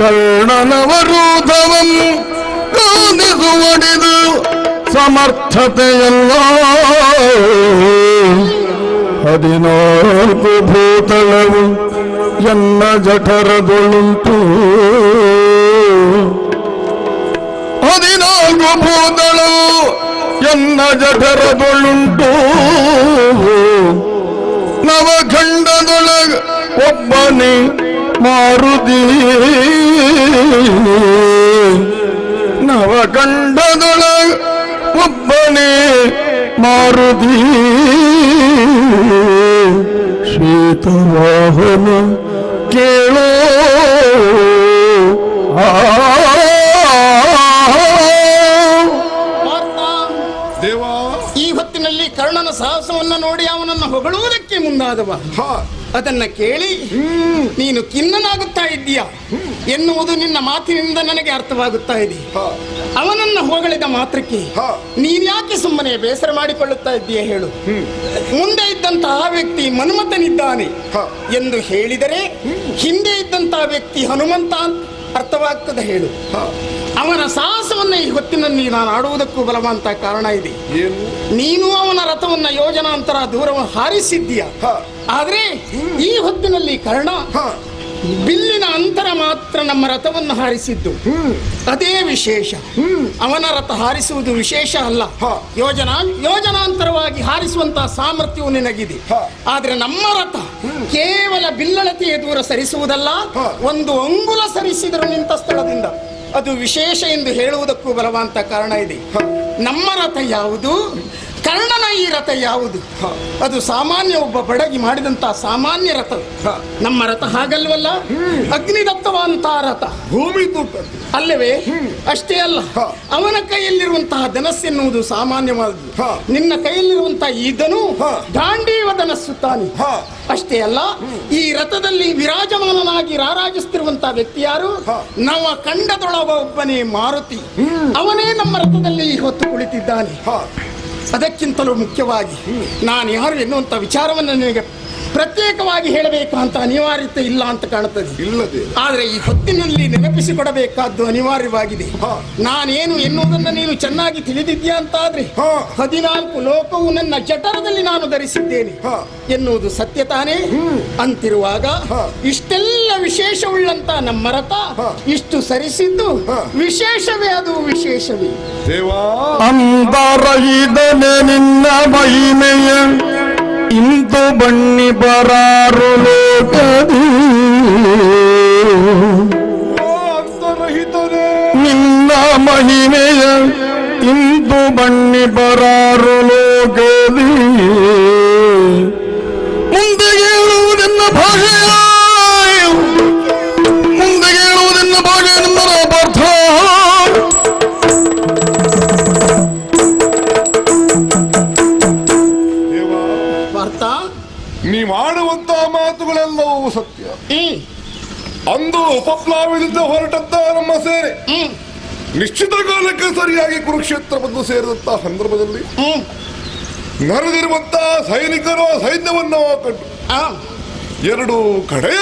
ಕರ್ಣನ ವರೋಧವಂ ಘಾತಿಸುವಡಿದು ಸಮರ್ಥತೆಯಲ್ಲ. 14 ಭೂತಳವು ಎನ್ನ ಜಠರದೊಳುಂಟು. 14 ಭೂತಳವು ಎನ್ನ ಜಠರದೊಳುಂಟು. ನವಖಂಡದೊಳಗ ಒಬ್ಬನೇ ಮಾರುತಿ. ನವಖಂಡದೊಳಗ ಒಬ್ಬನೇ ಮಾರುತಿ. ಶ್ವೇತವಾಹನ ಕೇಳೋ ದೇವಾ, ಈ ಹೊತ್ತಿನಲ್ಲಿ ಕರ್ಣನ ಸಾಹಸವನ್ನು ನೋಡಿ ಅವನನ್ನು ಹೊಗಳುವುದಕ್ಕೆ ಮುಂದಾದವ. ಅದನ್ನ ಕೇಳಿ ನೀನು ಖಿನ್ನನಾಗುತ್ತಾ ಇದ್ದೀಯ ಎನ್ನುವುದು ನಿನ್ನ ಮಾತಿನಿಂದ ನನಗೆ ಅರ್ಥವಾಗುತ್ತಾ ಇದೆ. ಅವನನ್ನ ಹೊಗಳಿದ ಮಾತ್ರಕ್ಕೆ ನೀನ್ಯಾಕೆ ಸುಮ್ಮನೆ ಬೇಸರ ಮಾಡಿಕೊಳ್ಳುತ್ತಾ ಇದ್ದೀಯ ಹೇಳು? ಮುಂದೆ ಇದ್ದಂತಹ ವ್ಯಕ್ತಿ ಮನ್ಮಥನಿದ್ದಾನೆ ಎಂದು ಹೇಳಿದರೆ ಹಿಂದೆ ಇದ್ದಂತಹ ವ್ಯಕ್ತಿ ಹನುಮಂತ ಅಂತ ಅರ್ಥವಾಗ್ತದೆ ಹೇಳು. ಅವನ ಸಾಹಸವನ್ನ ಈ ಹೊತ್ತಿನಲ್ಲಿ ನಾನು ಆಡುವುದಕ್ಕೂ ಬಲವಂತ ಕಾರಣ ಇದೆ. ನೀನು ಅವನ ರಥವನ್ನ ಯೋಜನಾಂತರ ದೂರ ಹಾರಿಸಿದ್ದೀಯ. ಆದ್ರೆ ಈ ಹೊತ್ತಿನಲ್ಲಿ ಕರ್ಣ ಬಿಲ್ಲಿನ ಅಂತರ ಮಾತ್ರ ನಮ್ಮ ರಥವನ್ನು ಹಾರಿಸಿದ್ದು, ಅದೇ ವಿಶೇಷ. ಅವನ ರಥ ಹಾರಿಸುವುದು ವಿಶೇಷ ಅಲ್ಲ, ಯೋಜನಾಂತರವಾಗಿ ಹಾರಿಸುವಂತಹ ಸಾಮರ್ಥ್ಯವು ನಿನಗಿದೆ. ಆದ್ರೆ ನಮ್ಮ ರಥ ಕೇವಲ ಬಿಲ್ಲಳತೆಯ ದೂರ ಸರಿಸುವುದಲ್ಲ, 1 ಅಂಗುಲ ಸರಿಸಿದರು ನಿಂತ ಸ್ಥಳದಿಂದ. ಅದು ವಿಶೇಷ ಎಂದು ಹೇಳುವುದಕ್ಕೂ ಬಲವಂತ ಕಾರಣ ಇದೆ. ನಮ್ಮ ರಥ ಯಾವುದು, ಕರ್ಣನ ಈ ರಥ ಯಾವುದು? ಅದು ಸಾಮಾನ್ಯ ಒಬ್ಬ ಬಡಗಿ ಮಾಡಿದಂತಹ ಸಾಮಾನ್ಯ ರಥ. ನಮ್ಮ ರಥ ಹಾಗಲ್ವಲ್ಲ, ಅಗ್ನಿದತ್ತವಂತಹ ರಥ, ಭೂಮಿ ತೂಕ ಅಲ್ಲವೇ? ಅಷ್ಟೇ ಅಲ್ಲ, ಅವನ ಕೈಯಲ್ಲಿರುವಂತಹ ಧನಸ್ಸೆನ್ನುವುದು ಸಾಮಾನ್ಯವಾದದ್ದು. ನಿನ್ನ ಕೈಯಲ್ಲಿರುವಂತಹ ಈ ಧನು ಗಾಂಡೀವ ಧನಸ್ಸು ತಾನೆ. ಅಷ್ಟೇ ಅಲ್ಲ, ಈ ರಥದಲ್ಲಿ ವಿರಾಜಮಾನನಾಗಿ ರಾರಾಜಿಸುತ್ತಿರುವಂತಹ ವ್ಯಕ್ತಿ ಯಾರು? ನವ ಕಂಡದೊಳಗ ಒಬ್ಬನೇ ಮಾರುತಿ. ಅವನೇ ನಮ್ಮ ರಥದಲ್ಲಿ ಹೊತ್ತು ಕುಳಿತಿದ್ದಾನೆ. ಅದಕ್ಕಿಂತಲೂ ಮುಖ್ಯವಾಗಿ ನಾನು ಯಾರು ಎನ್ನುವಂತ ವಿಚಾರವನ್ನು ನಿನಗೆ ಪ್ರತ್ಯೇಕವಾಗಿ ಹೇಳಬೇಕಂತ ಅನಿವಾರ್ಯತೆ ಇಲ್ಲ ಅಂತ ಕಾಣುತ್ತದೆ. ಆದರೆ ಈ ಹೊತ್ತಿನಲ್ಲಿ ನೆನಪಿಸಿಕೊಡಬೇಕಾದ್ದು ಅನಿವಾರ್ಯವಾಗಿದೆ. ನಾನೇನು ಎನ್ನುವುದನ್ನು ನೀನು ಚೆನ್ನಾಗಿ ತಿಳಿದಿದ್ಯಾ ಅಂತಾದ್ರೆ 14 ಲೋಕವು ನನ್ನ ಜಠರದಲ್ಲಿ ನಾನು ಧರಿಸಿದ್ದೇನೆ ಎನ್ನುವುದು ಸತ್ಯ ತಾನೇ? ಅಂತಿರುವಾಗ ಇಷ್ಟೆಲ್ಲ ವಿಶೇಷವುಳ್ಳಂತ ನಮ್ಮ ರಥ ಇಷ್ಟು ಸರಿಸಿದ್ದು ವಿಶೇಷವೇ, ಅದು ವಿಶೇಷವೇ. ಅಂತರಹಿತನೆ ನಿನ್ನ ಮಹಿಮೆಯ ಇಂದು ಬಣ್ಣಿ ಬರಾರು ಲೋಕದಿ. ನಿನ್ನ ಮಹಿಮೆಯ ಇಂದು ಬಣ್ಣಿ ಬರಾರು ಲೋಕದಿ. ಮುಂದೆ ಹೇಳುವುದೆನ್ನ ಭಾಷೆಯ, ಮುಂದೆ ಹೇಳುವುದೆನ್ನ ಭಾಷೆ ನನ್ನ ಪಾರ್ಥ. ನೀ ಮಾಡುವಂತಹ ಮಾತುಗಳೆಲ್ಲವೂ ಸತ್ಯ. ಅಂದು ಉಪಪ್ಲಾವಿನಿಂದ ಹೊರಟಂತ ನಮ್ಮ ಸೇನೆ ನಿಶ್ಚಿತ ಕಾಲಕ್ಕೆ ಸರಿಯಾಗಿ ಕುರುಕ್ಷೇತ್ರ ಬಂದು ಸೇರಿದಂತಹ ಸಂದರ್ಭದಲ್ಲಿ ನಡೆದಿರುವಂತಹ ಸೈನಿಕರು ಸೈನ್ಯವನ್ನು ಕಂಡು ಆ, ಎರಡು ಕಡೆಯ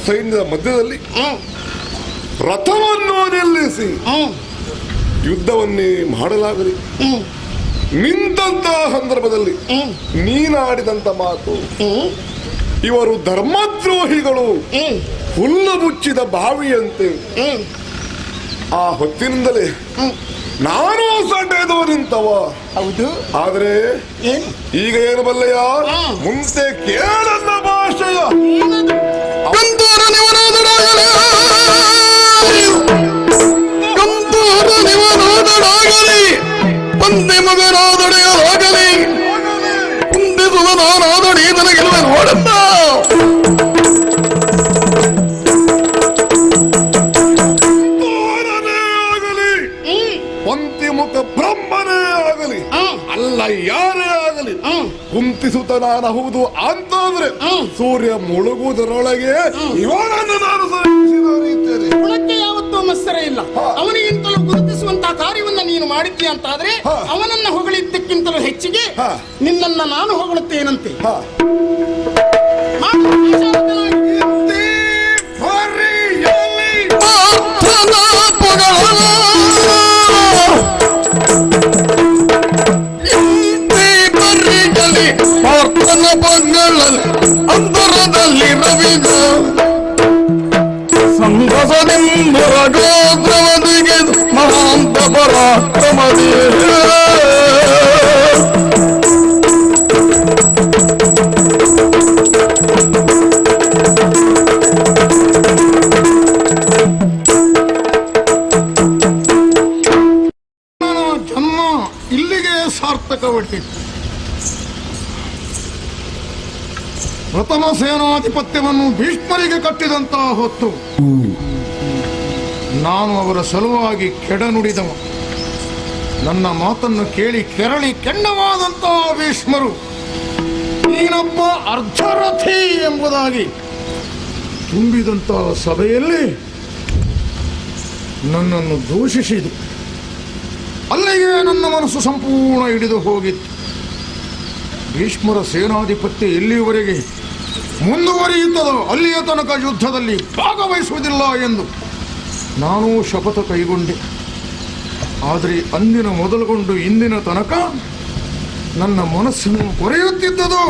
ಸೈನ್ಯದ ಮಧ್ಯದಲ್ಲಿ ಹ್ಮ್, ರಥವನ್ನು ನಿಲ್ಲಿಸಿ ಹ್ಮ್, ಯುದ್ಧವನ್ನೇ ಮಾಡಲಾಗಲಿ. ಹ್ಮ್, ನಿಂತಹ ಸಂದರ್ಭದಲ್ಲಿ ಹ್ಮ್, ನೀನಾಡಿದಂತ ಮಾತು, ಹ್ಮ್, ಇವರು ಧರ್ಮದ್ರೋಹಿಗಳು, ಹ್ಮ್, ಹುಲ್ಲು ಮುಚ್ಚಿದ ಬಾವಿಯಂತೆ. ಹ್ಮ್, ಆ ಹೊತ್ತಿನಿಂದಲೇ ಹ್ಮ್. ನಾನು ಸಡ್ಡೆದು ನಿಂತವ. ಹೌದು. ಆದ್ರೆ ಏನು? ಈಗ ಏನು ಬಲ್ಲೆಯ, ಹ್ಮ್. ಮುಂದೆ ಕೇಳನ್ನ ಭಾಷೆಯ ಕಂದೂರ ನಿವನಾದಡಾಗಲಿ ಕಂದೂರ ನಿವನಾದಡಾಗಲಿ ಪಂದೆ ಮಗನಾದಡೆಯಲಾಗಲಿ ಕುಂದಿಸುವ ನಾನಾದಡಿ ನನಗೆಲ್ಲ ನೋಡಂದ ಆಗಲಿ, ಪಂಕ್ತಿಮುಖ ಬ್ರಹ್ಮನೇ ಆಗಲಿ, ಅಲ್ಲ ಯಾರೇ ಆಗಲಿ, ಕುಂತಿಸುತ್ತ ನಾನು ಹೌದು ಅಂತಂದ್ರೆ ಸೂರ್ಯ ಮುಳುಗುವುದರೊಳಗೆ ಇವನನ್ನು ನಾನು ಸಹಿಸಿದ್ದೇನೆ. ಗುಣಕ್ಕೆ ಯಾವತ್ತೂ ಮತ್ಸರ ಇಲ್ಲ. ಅವನಿಗಿಂತಲೂ ಗುರುತಿಸುವಂತಹ ಕಾರ್ಯವನ್ನ ನೀನು ಮಾಡಿದ್ದೀಯ ಅಂತಾದ್ರೆ ಅವನನ್ನ ಹೊಗಳಿದ್ದಕ್ಕಿಂತಲೂ ಹೆಚ್ಚಿಗೆ ನಿನ್ನನ್ನ ನಾನು ಹೊಗಳುತ್ತೇನಂತೆ. ಮಾಡು, ಆಶಾವರ್ತನಾಗಿ. ಪಾರ್ಥನ ಪಂಗಳಲ್ಲಿ ಅಂತರದಲ್ಲಿ ರವಿದ ಸಂಘಸದಿಂಬರ ಗೋತ್ರವದಿಗೆ ಮಹಾಂತ ಪರಾಕ್ರಮದೇ ಜನ್ಮ ಇಲ್ಲಿಗೆ ಸಾರ್ಥಕವಾಗಿತ್ತು. ಪ್ರಥಮ ಸೇನಾಧಿಪತ್ಯವನ್ನು ಭೀಷ್ಮರಿಗೆ ಕಟ್ಟಿದಂತಹ ಹೊತ್ತು ನಾನು ಅವರ ಸಲುವಾಗಿ ಕೆಡನುಡಿದವ. ನನ್ನ ಮಾತನ್ನು ಕೇಳಿ ಕೆರಳಿ ಕೆಂಡವಾದಂತಹ ಭೀಷ್ಮರು ನೀನೊಬ್ಬ ಅರ್ಧರಥಿ ಎಂಬುದಾಗಿ ತುಂಬಿದಂತಹ ಸಭೆಯಲ್ಲಿ ನನ್ನನ್ನು ದೂಷಿಸಿದು. ಅಲ್ಲಿಗೆ ನನ್ನ ಮನಸ್ಸು ಸಂಪೂರ್ಣ ಹಿಡಿದು ಹೋಗಿತ್ತು. ಭೀಷ್ಮರ ಸೇನಾಧಿಪತ್ಯ ಎಲ್ಲಿಯವರೆಗೆ ಮುಂದುವರಿಯುತ್ತದೋ ಅಲ್ಲಿಯ ತನಕ ಯುದ್ಧದಲ್ಲಿ ಭಾಗವಹಿಸುವುದಿಲ್ಲ ಎಂದು ನಾನು ಶಪಥ ಕೈಗೊಂಡೆ. ಆದರೆ ಅಂದಿನ ಮೊದಲುಗೊಂಡು ಇಂದಿನ ತನಕ ನನ್ನ ಮನಸ್ಸನ್ನು ಕೊರೆಯುತ್ತಿದ್ದುದು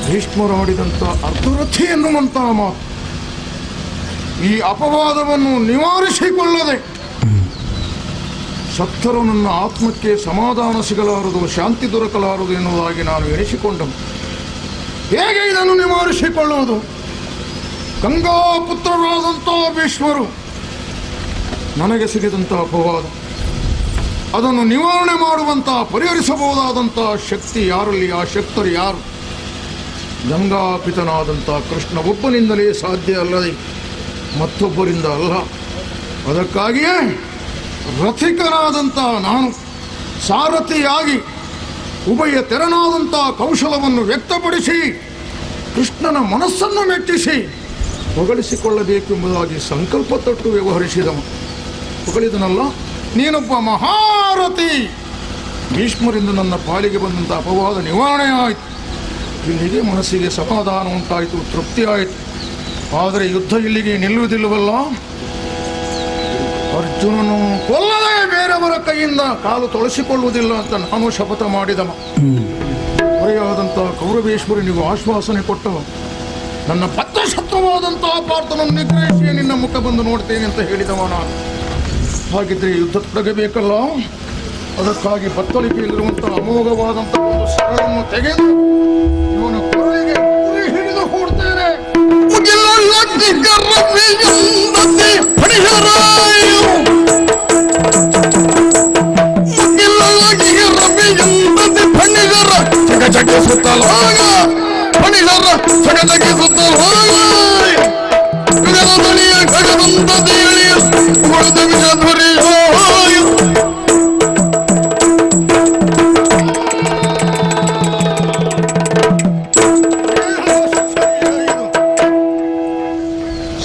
ಭೀಷ್ಮರಾಡಿದಂಥ ಅರ್ಧರಥಿ ಎನ್ನುವಂತಹ ಮಾತು. ಈ ಅಪವಾದವನ್ನು ನಿವಾರಿಸಿಕೊಳ್ಳದೆ ಸತ್ತರೂ ನನ್ನ ಆತ್ಮಕ್ಕೆ ಸಮಾಧಾನ ಸಿಗಲಾರದು, ಶಾಂತಿ ದೊರಕಲಾರದು ಎನ್ನುವುದಾಗಿ ನಾನು ಎಣಿಸಿಕೊಂಡನು. ಹೇಗೆ ಇದನ್ನು ನಿವಾರಿಸಿಕೊಳ್ಳುವುದು? ಗಂಗಾಪುತ್ರರಾದಂಥ ಭೀಷ್ಮರು ನನಗೆ ಸಿಗಿದಂಥ ಅಪವಾದ, ಅದನ್ನು ನಿವಾರಣೆ ಮಾಡುವಂತಹ ಪರಿಹರಿಸಬಹುದಾದಂಥ ಶಕ್ತಿ ಯಾರಲ್ಲಿ? ಆ ಶಕ್ತರು ಯಾರು? ಗಂಗಾಪಿತನಾದಂಥ ಕೃಷ್ಣ ಒಬ್ಬನಿಂದಲೇ ಸಾಧ್ಯ, ಅಲ್ಲದೆ ಮತ್ತೊಬ್ಬರಿಂದ ಅಲ್ಲ. ಅದಕ್ಕಾಗಿಯೇ ರಥಿಕನಾದಂಥ ನಾನು ಸಾರಥಿಯಾಗಿ ಉಭಯ ತೆರನಾದಂಥ ಕೌಶಲವನ್ನು ವ್ಯಕ್ತಪಡಿಸಿ ಕೃಷ್ಣನ ಮನಸ್ಸನ್ನು ಮೆಟ್ಟಿಸಿ ಹೊಗಳಿಸಿಕೊಳ್ಳಬೇಕೆಂಬುದಾಗಿ ಸಂಕಲ್ಪ ತೊಟ್ಟು ವ್ಯವಹರಿಸಿದವ. ಹೊಗಳಿದನಲ್ಲ, ನೀನೊಬ್ಬ ಮಹಾರಥಿ. ಭೀಷ್ಮರಿಂದ ನನ್ನ ಪಾಲಿಗೆ ಬಂದಂಥ ಅಪವಾದ ನಿವಾರಣೆ ಆಯಿತು. ಇಲ್ಲಿಗೆ ಮನಸ್ಸಿಗೆ ಸಮಾಧಾನ ಉಂಟಾಯಿತು, ತೃಪ್ತಿ ಆಯಿತು. ಆದರೆ ಯುದ್ಧ ಇಲ್ಲಿಗೆ ನಿಲ್ಲುವುದಿಲ್ಲವಲ್ಲ. ಅರ್ಜುನನು ಕೊಲ್ಲದೆ ಬೇರೆಯವರ ಕೈಯಿಂದ ಕಾಲು ತೊಳಸಿಕೊಳ್ಳುವುದಿಲ್ಲ ಅಂತ ನಾನು ಶಪಥ ಮಾಡಿದವ. ಹೊರೆಯಾದಂಥ ಕೌರವೇಶ್ವರನಿಗೂ ಆಶ್ವಾಸನೆ ಕೊಟ್ಟವ. ನನ್ನ ಬದ್ಧಶತ್ರುವಾದಂತಹ ಪಾರ್ಥನನ್ನು ನಿಗ್ರಹಿಸಿ ನಿನ್ನ ಮುಖ ಬಂದು ನೋಡ್ತೇನೆ ಅಂತ ಹೇಳಿದವ ನಾನು. ಹಾಗಿದ್ರೆ ಯುದ್ಧ ತೊಡಗಬೇಕಲ್ಲ. ಅದಕ್ಕಾಗಿ ಬತ್ತಳಿಕೆಯಲ್ಲಿರುವಂತಹ ಅಮೋಘವಾದಂತಹ ಒಂದು ಸರಳನ್ನು ತೆಗೆದು ಇವನ ಕೊರಳಿಗೆ ಉರಿ ಹಿಡಿದು ಹೂಡ್ತೇನೆ.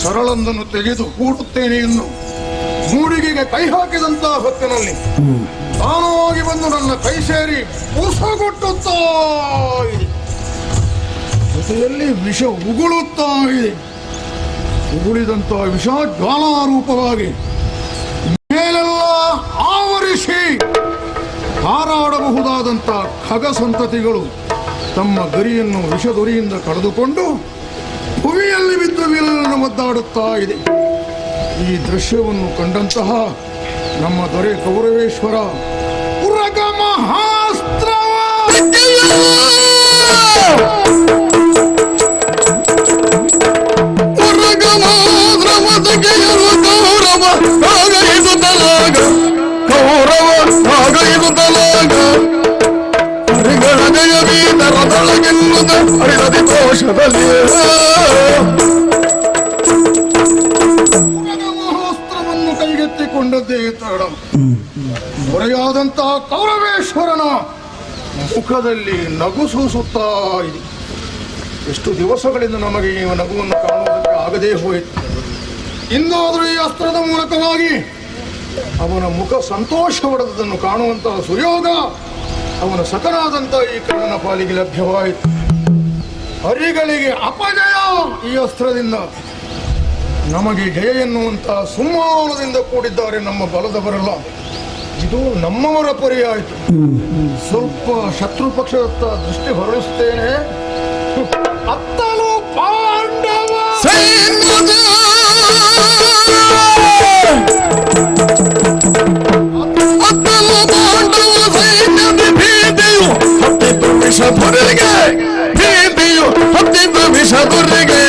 ಸರಳೊಂದನ್ನು ತೆಗೆದು ಹೂಡುತ್ತೇನೆ ಎಂದು ಮೂಡಿಗೆಗೆ ಕೈ ಹಾಕಿದಂತಹ ಹೊತ್ತಿನಲ್ಲಿ ತಾನಾಗಿ ಬಂದು ನನ್ನ ಕೈ ಸೇರಿ ಪೂಸಗೊಟ್ಟುತ್ತಾ ಇದೆ. ಜೊತೆಯಲ್ಲಿ ವಿಷ ಉಗುಳುತ್ತಾ ಇದೆ. ಉಗುಳಿದಂಥ ವಿಷ ಜ್ವಾಲಾರೂಪವಾಗಿ ಮೇಲೆಲ್ಲ ಆವರಿಸಿ ಹಾರಾಡಬಹುದಾದಂಥ ಖಗ ಸಂತತಿಗಳು ತಮ್ಮ ಗರಿಯನ್ನು ವಿಷದೊರಿಯಿಂದ ಕಳೆದುಕೊಂಡು ಭೂಮಿಯಲ್ಲಿ ಬಿದ್ದು ವಿಲನ್ನು ಒದ್ದಾಡುತ್ತಾ ಇದೆ. ಈ ದೃಶ್ಯವನ್ನು ಕಂಡಂತಹ ನಮ್ಮ ದೊರೆ ಕೌರವೇಶ್ವರ ಉರಗ ಮಹಾಸ್ತ್ರವ ಮಹಾಸ್ತ್ರವನ್ನು ಕೈಗೆತ್ತಿಕೊಂಡದ್ದೇ ತಡ. ದೊರೆಯಾದಂತಹ ಕೌರವೇಶ್ವರನ ಮುಖದಲ್ಲಿ ನಗು ಸೂಸುತ್ತಾ ಇದೆ. ಎಷ್ಟು ದಿವಸಗಳಿಂದ ನಮಗೆ ಈ ನಗುವನ್ನು ಕಾಣುವುದಕ್ಕೆ ಆಗದೇ ಹೋಯಿತು. ಇಂದಾದರೂ ಈ ಅಸ್ತ್ರದ ಮೂಲಕವಾಗಿ ಅವನ ಮುಖ ಸಂತೋಷಪಡದನ್ನು ಕಾಣುವಂತಹ ಸುಯೋಗ ಅವನ ಸಖನಾದಂತಹ ಈ ಕರ್ಣನ ಪಾಲಿಗೆ ಲಭ್ಯವಾಯಿತು. ಹರಿಗಳಿಗೆ ಅಪಜಯ ಈ ಅಸ್ತ್ರದಿಂದ, ನಮಗೆ ಜಯ ಎನ್ನುವಂತಹ ಸುಮ್ಮಾನದಿಂದ ಕೂಡಿದ್ದಾರೆ ನಮ್ಮ ಬಲದವರೆಲ್ಲ. ಇದು ನಮ್ಮವರ ಪರಿಯಾಯಿತು. ಸ್ವಲ್ಪ ಶತ್ರು ಪಕ್ಷದತ್ತ ದೃಷ್ಟಿ ಹೊರಡಿಸುತ್ತೇನೆ. ಅತ್ತಲು ಪಾಂಡವ ವಿಷಧುರಿಗೆ ಭೀತಿಯು ಹತ್ತಿದ್ದು ವಿಷಧುರಿಗೆ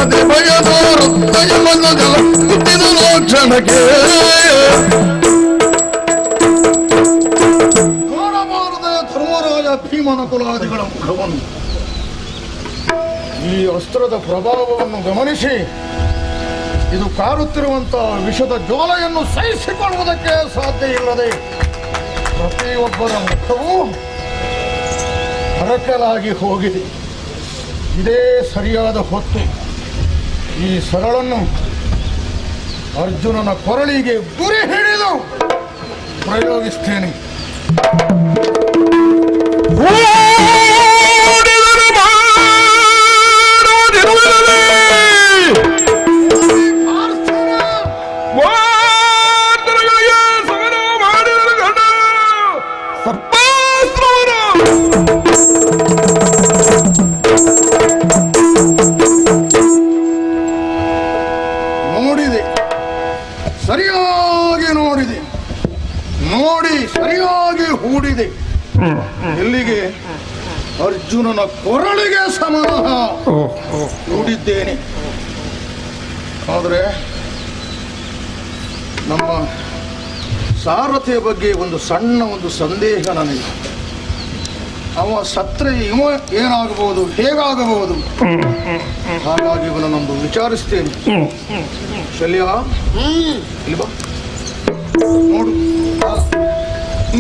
ಅದೇ ಭಯದೋರು ದಯವನ್ನು ಜಲ ಹುಟ್ಟಿದು ಲೋಕ್ಷಣಕ್ಕೆ ನೋಡಬಾರದೆ ಧರ್ಮರಾಜ ಭೀಮನ ಕುಲಾದಿಗಳ ಮುಖವನ್ನು. ಈ ಅಸ್ತ್ರದ ಪ್ರಭಾವವನ್ನು ಗಮನಿಸಿ ಇದು ಕಾರುತ್ತಿರುವಂತಹ ವಿಷದ ಜ್ವಾಲೆಯನ್ನು ಸಹಿಸಿಕೊಳ್ಳುವುದಕ್ಕೆ ಸಾಧ್ಯ ಇಲ್ಲದೆ ಪ್ರತಿಯೊಬ್ಬರ ಮುಖವೂ ಹರಕಲಾಗಿ ಹೋಗಿದೆ. ಇದೇ ಸರಿಯಾದ ಹೊತ್ತು. ಈ ಸರಳನ್ನು ಅರ್ಜುನನ ಕೊರಳಿಗೆ ಗುರಿ ಹಿಡಿದು ಪ್ರಯೋಗಿಸ್ತೇನೆ. ನೋಡಿದೆ, ಸರಿಯಾಗಿ ನೋಡಿದೆ, ನೋಡಿ ಸರಿಯಾಗಿ ಹೂಡಿದೆ. ಎಲ್ಲಿಗೆ? ಅರ್ಜುನನ ಕೊರಳಿಗೆ ಸಮಾನ ಹೂಡಿದ್ದೇನೆ. ಆದರೆ ನಮ್ಮ ಸಾರಥಿಯ ಬಗ್ಗೆ ಒಂದು ಸಂದೇಹ ನನಗೆ. ಅವ ಸತ್ರೆ ಇವ ಏನಾಗಬಹುದು, ಹೇಗಾಗಬಹುದು? ಹಾಗಾಗಿ ಇವನನ್ನೊಂದು ವಿಚಾರಿಸ್ತೇನೆ. ಶಲ್ಯ, ಇಲ್ಲಿ ಬಾ. ನೋಡು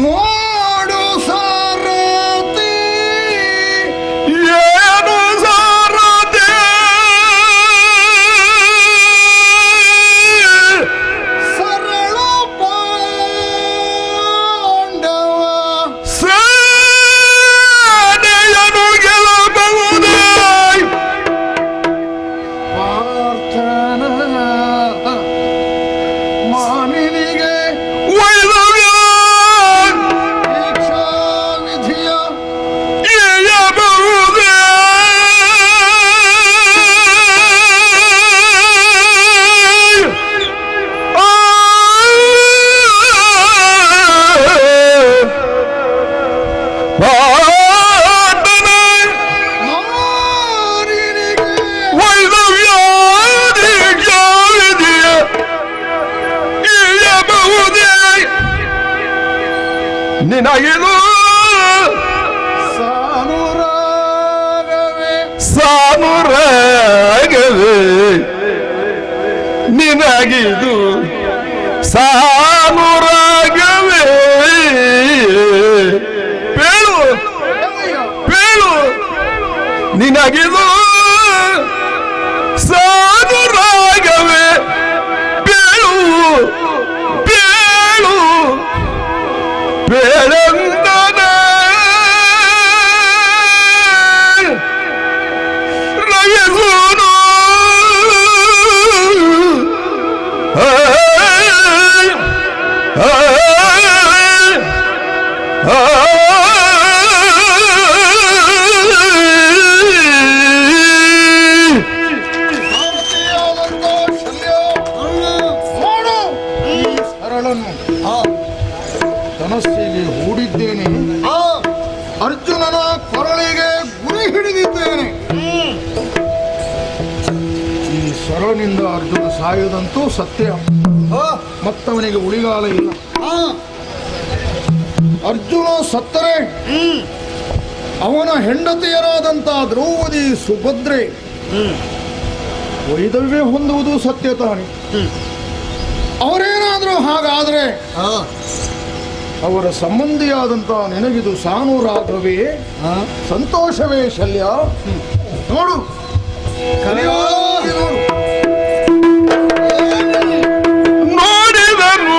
ನೋಡು ಸಾರಥಿ, ಏನು ಸಾರಥಿ ಸರಳ ಪಾಂಡವ ಸೇನೆಯನ್ನು ಗೆಲ್ಲಬಹುದೇ? ಪಾರ್ಥನ ಮಾನಿನಿಗೆ ವೈದವ್ಯ ದೀಕ್ಷಾ ವಿಧಿಯ ಇಯಬಹುದೇ? ಮಾನಿನಿಗೆ ವೈದವ್ಯ ದೀಕ್ಷಾ ವಿಧಿಯ ಇಯಬಹುದೇ? ನಿನಗಿದು ಸಾನುರಾಗವೇ ಸಾನುರಾಗವೇ, ನಿನಗಿದು ಸಾನುರಾಗವೇ? ಬೇಳು ಬೇಳು, ನಿನಗಿದು ಸಾನುರಾಗವೇ? ಬೇಳು ಬೇಳು ಬೇಳೆಂದನೇ ಶರನಿಂದ ಅರ್ಜುನ ಸಾಯುವುದಂತೂ ಸತ್ಯ. ಮತ್ತವನಿಗೆ ಉಳಿಗಾಲ ಇಲ್ಲ. ಅರ್ಜುನ ಸತ್ತರೆ ಅವನ ಹೆಂಡತಿಯರಾದಂಥ ದ್ರೌಪದಿ ಸುಭದ್ರೆ ವೈದವ್ಯ ಹೊಂದುವುದು ಸತ್ಯ ತಾನೆ. ಅವರೇನಾದರೂ ಹಾಗಾದ್ರೆ ಅವರ ಸಂಬಂಧಿಯಾದಂಥ ನಿನಗಿದು ಸಾನುರಾಗವೇ ಸಂತೋಷವೇ ಶಲ್ಯ? ನೋಡು ಕಲಿಯಾಗಿ ನೋಡು. ನೋಡಿದನು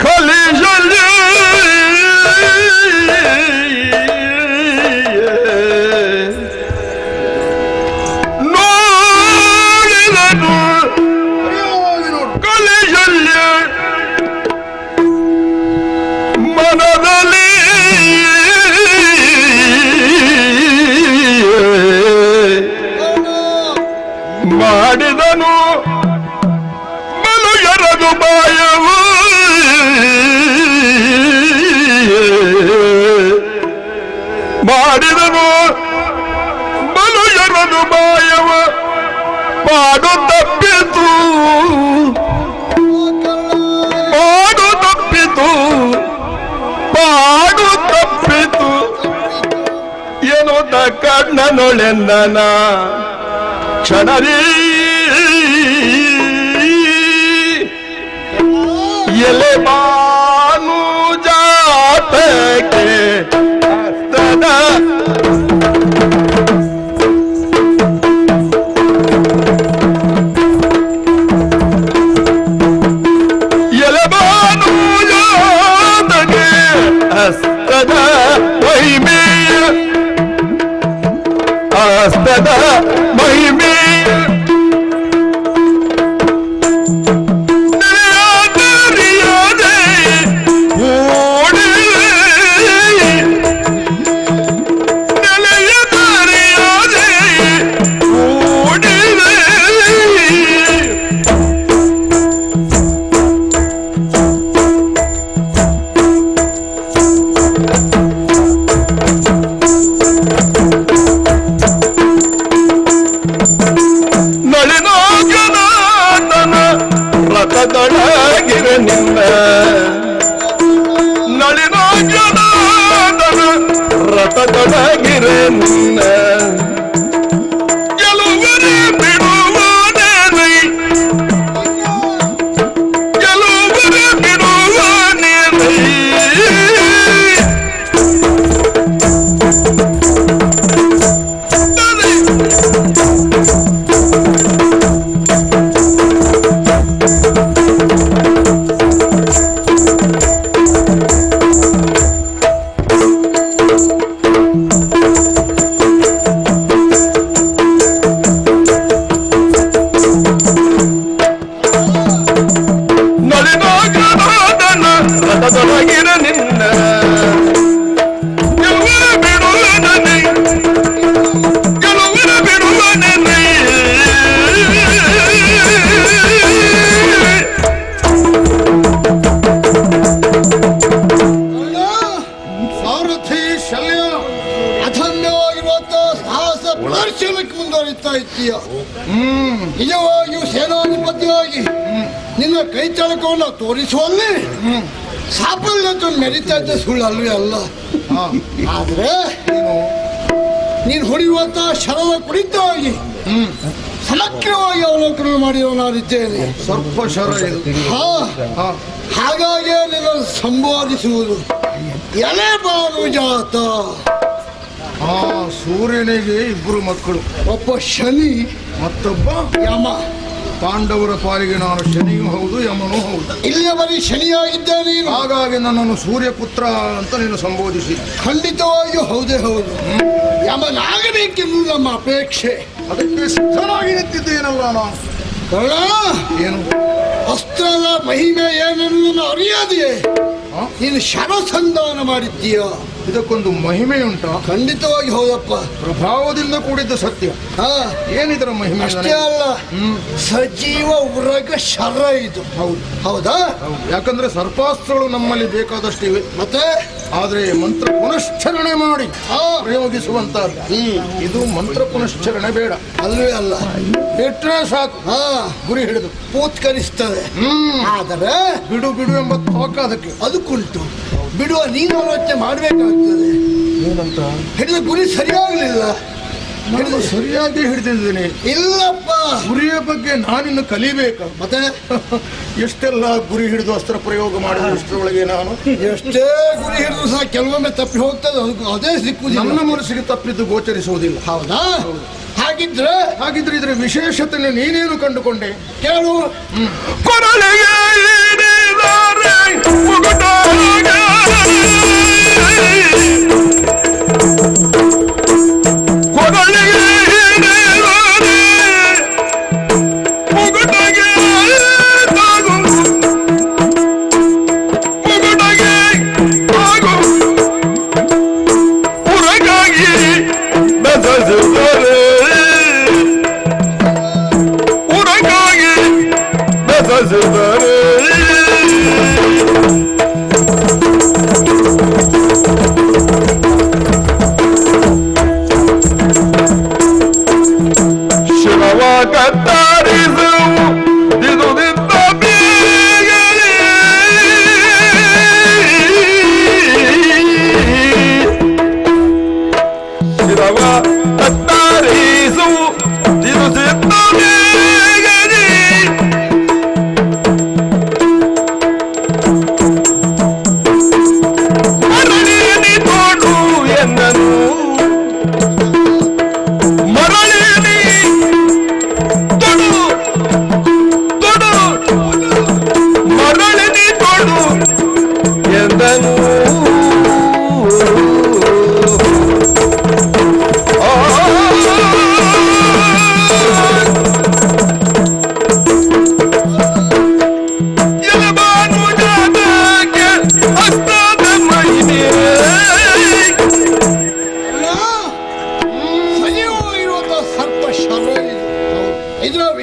ಕಲಿಸಲು ನೋಡಿದನು ಕಲಿಸಲು ಮನದಲ್ಲಿ ಮಾಡಿದನು ಬಲು ಎರದು ಬಾಯವು ಮಾಡಿದನು ಬಲು ಎರದು ಬಾಯವ ಪಾಡು ತಪ್ಪಿತು ಪಾಡು ತಪ್ಪಿತು ಪಾಡು ತಪ್ಪಿತು ಎನ್ನುತ್ತ ಕಣ್ಣನೊಳೆಂದನ ಕ್ಷಣರೀ ಎಲೆ ಬಾನು ಜಾತಕ್ಕೆ ಹಸ್ತದ ಎಲೆ ಬಾನು ಜಾತಕ್ಕೆ ಹಸ್ತದ ಮಹಿಮೆಯ ಹಸ್ತದ ಮಹಿಮೆಯ ರಥದೊಳಗಿರ ನಿನ್ನ ನಳಿನ ಜನಾರ್ದನ ರಥದೊಳಗಿರ ನಿನ್ನ ಗೆಲುವರೆ ಬಿಡುವನೇ ಗೆಲುವರೆ ಬಿಡುವನೇ ರಥದೊಳಗಿರ ನಿನ್ನ ಗೆಲುವರ ಬಿಡುವನೇ ಗೆಲುವರ ಬಿಡುವನೇ ಸಾರಥಿ ಶಲ್ಯ ಅಧನ್ಯವಾಗಿರುವಂತ ಸಾಹಸ ಪ್ರದರ್ಶನಕ್ಕೆ ಮುಂದುವರಿತಾ ಇದ್ದೀಯ. ನಿಜವಾಗಿಯೂ ಸೇನಾಧಿಪತಿಯಾಗಿ ನಿನ್ನ ಕೈ ಚಳಕವನ್ನು ತೋರಿಸುವಲ್ಲಿ ಸಾಫಲ್ಯತೆ ಮೆರಿತಾ ಇದ್ದ ಸುಳ್ಳು ಅಲ್ವೇ ಅಲ್ಲ. ಆದ್ರೆ ನೀನು ಹೊಡೆಯುವಂತಹ ಶರದ ಕುರಿತಾಗಿ ಸಮಗ್ರವಾಗಿ ಅವಲೋಕನ ಮಾಡಿರೋ ನಾನಿದ್ದೇನೆ. ಸರ್ಪ ಶರ ಇದು. ಹಾಗಾಗಿ ನಿನ್ನ ಸಂಬೋಧಿಸುವುದು ಎಲೆ ಬಾನು ಜಾತ. ಸೂರ್ಯನಿಗೆ ಇಬ್ಬರು ಮಕ್ಕಳು, ಒಬ್ಬ ಶನಿ ಮತ್ತೊಬ್ಬ ಯಮ. ಪಾಂಡವರ ಪಾಲಿಗೆ ನಾನು ಶನಿಯೂ ಹೌದು ಯಮನೂ ಹೌದು. ಇಲ್ಲಿಯ ಬರೀ ಶನಿಯಾಗಿದ್ದೆ ನೀನು. ಹಾಗಾಗಿ ನನ್ನನ್ನು ಸೂರ್ಯಪುತ್ರ ಅಂತ ನೀನು ಸಂಬೋಧಿಸಿ. ಖಂಡಿತವಾಗಿಯೂ ಹೌದೇ ಹೌದು. ಯಮನಾಗಬೇಕೆಂಬುದು ನಮ್ಮ ಅಪೇಕ್ಷೆ. ಅದಕ್ಕೆ ಸಿದ್ಧನಾಗಿ ನಿಂತಿದ್ದೇನಲ್ಲ ನಾನು. ಕರ್ಣ, ಏನು ಅಸ್ತ್ರದ ಮಹಿಮೆ ಏನೆನ್ನುವುದನ್ನು ಅರಿಯಾದೆಯೇ? ನೀನು ಶರಸಂಧಾನ ಮಾಡಿದ್ದೀಯ, ಇದಕ್ಕೊಂದು ಮಹಿಮೆ ಉಂಟಾ? ಖಂಡಿತವಾಗಿ ಹೌದಪ್ಪ, ಪ್ರಭಾವದಿಂದ ಕೂಡಿದ್ದ ಸತ್ಯ. ಏನಿದರ ಮಹಿಮೆ? ಅಷ್ಟೇ ಅಲ್ಲ, ಸಜೀವ ಉರಗ ಶರ ಇದು. ಹೌದಾ? ಯಾಕಂದ್ರೆ ಸರ್ಪಾಸ್ತ್ರಗಳು ನಮ್ಮಲ್ಲಿ ಬೇಕಾದಷ್ಟಿವೆ, ಮತ್ತೆ ಆದ್ರೆ ಮಂತ್ರ ಪುನಶ್ಚರಣೆ ಮಾಡಿ ಪ್ರಯೋಗಿಸುವಂತ ಇದು ಮಂತ್ರ ಪುನಶ್ಚರಣೆ ಬೇಡ. ಅಲ್ವೇ ಅಲ್ಲ, ಬಿಟ್ರೆ ಸಾಕು, ಗುರಿ ಹಿಡಿದು ಪೂತ್ಕರಿಸ್ತದೆ. ಆದರೆ ಬಿಡು ಬಿಡು ಎಂಬ ತವಕ ಅದಕ್ಕೆ ಅದಕ್ಕುಂಟು. ಬಿಡುವ ನೀನು ಆಲೋಚನೆ ಮಾಡಬೇಕಾಗ್ತದೆ. ಏನಂತ? ಹಿಡಿದ ಗುರಿ ಸರಿಯಾಗಲಿಲ್ಲ. ಹಿಡಿದು ಸರಿಯಾಗಿ ಹಿಡಿದಿದ್ದೀನಿ. ಇಲ್ಲಪ್ಪ, ಗುರಿಯ ಬಗ್ಗೆ ನಾನಿನ್ನು ಕಲಿಬೇಕು. ಮತ್ತೆ ಎಷ್ಟೆಲ್ಲ ಗುರಿ ಹಿಡಿದು ಅಸ್ತ್ರ ಪ್ರಯೋಗ ಮಾಡಿದ ಇಷ್ಟರೊಳಗೆ ನಾನು ಎಷ್ಟೇ ಗುರಿ ಹಿಡಿದು ಸಹ ಕೆಲವೊಮ್ಮೆ ತಪ್ಪಿ ಹೋಗ್ತದೆ. ಅದೇ ಸಿಕ್ಕುದು ನನ್ನ ಮನಸ್ಸಿಗೆ ತಪ್ಪಿದ್ದು ಗೋಚರಿಸುವುದಿಲ್ಲ. ಹೌದಾ? ಹಾಗಿದ್ರೆ ಇದ್ರ ವಿಶೇಷತೆ ನೀನೇನು ಕಂಡುಕೊಂಡೆ ಕೇಳು.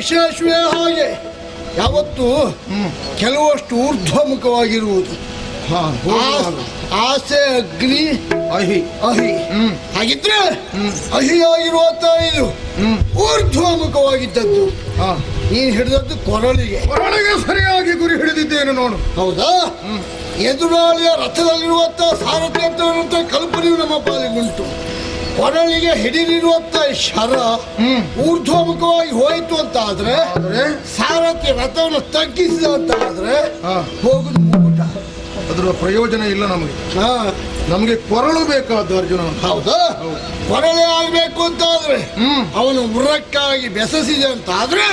ವಿಶೇಷವೇ ಹಾಗೆ. ಯಾವತ್ತು ಕೆಲವಷ್ಟು ಊರ್ಧ್ವಮುಖವಾಗಿರುವುದು. ಆಸೆ ಅಗ್ನಿ ಅಹಿ ಹಾಗಿದ್ರೆ ಅಹಿಯಾಗಿರುವಂತ ಇದು ಊರ್ಧ್ವಮುಖವಾಗಿದ್ದದ್ದು. ನೀನು ಹಿಡಿದದ್ದು ಕೊರಳಿಗೆ ಸರಿಯಾಗಿ ಗುರಿ ಹಿಡಿದಿದ್ದೇನೆ ನೋಡು. ಹೌದಾ? ಎದುರಾಳಿಯ ರಥದಲ್ಲಿರುವಂತ ಸಾರಥಿ ಅಂತ ಕಲ್ಪನೆಯು ನಮ್ಮ ಪಾಲಿಗುಂಟು. ಕೊರಳಿಗೆ ಹಿಡಿದಿರುವಂತ ಶರ ಊರ್ಧ್ವಮುಖವಾಗಿ ಹೋಯಿತು ಅಂತ ಆದ್ರೆ, ಸಾರಥಿ ರಥವನ್ನು ತಗ್ಗಿಸಿದ ಅಂತ ಆದ್ರೆ ಹೋಗುದು ಮುಗುಟ. ಅದರ ಪ್ರಯೋಜನ ಇಲ್ಲ ನಮಗೆ. ನಮಗೆ ಕೊರಳು ಬೇಕಾದ ಅರ್ಜುನ. ಹೌದಾ? ಕೊರಳೆ ಆಗ್ಬೇಕು ಅಂತ ಆದ್ರೆ ಅವನು ಉರಕ್ಕಾಗಿ ಬೆಸಸಿದೆ ಅಂತ ಆದ್ರೆ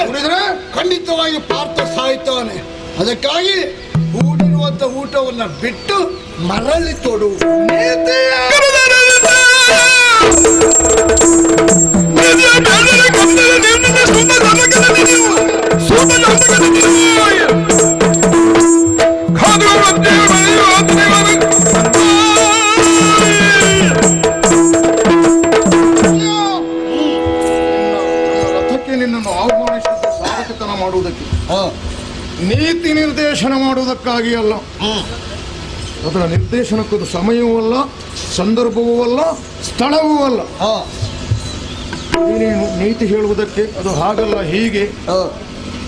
ಖಂಡಿತವಾಗಿ ಪಾರ್ಥ ಸಾಯ್ತಾನೆ. ಅದಕ್ಕಾಗಿ ಹೂಡಿರುವಂತ ಊಟವನ್ನ ಬಿಟ್ಟು ಮರಳಿ ತೊಡು. ರಥಕ್ಕೆ ನಿನ್ನನ್ನು ಆಹ್ವಾನಿಸಿದ ಸಾರಥಿತನ ಮಾಡುವುದಕ್ಕೆ, ನೀತಿ ನಿರ್ದೇಶನ ಮಾಡುವುದಕ್ಕಾಗಿ ಅಲ್ಲ. ಅದರ ನಿರ್ದೇಶನಕ್ಕೂ ಸಮಯವೂ ಅಲ್ಲ, ಸಂದರ್ಭವೂ ಅಲ್ಲ, ಸ್ಥಳವೂ ಅಲ್ಲ. ನೀನೇನು ನೀತಿ ಹೇಳುವುದಕ್ಕೆ ಅದು ಹಾಗಲ್ಲ ಹೀಗೆ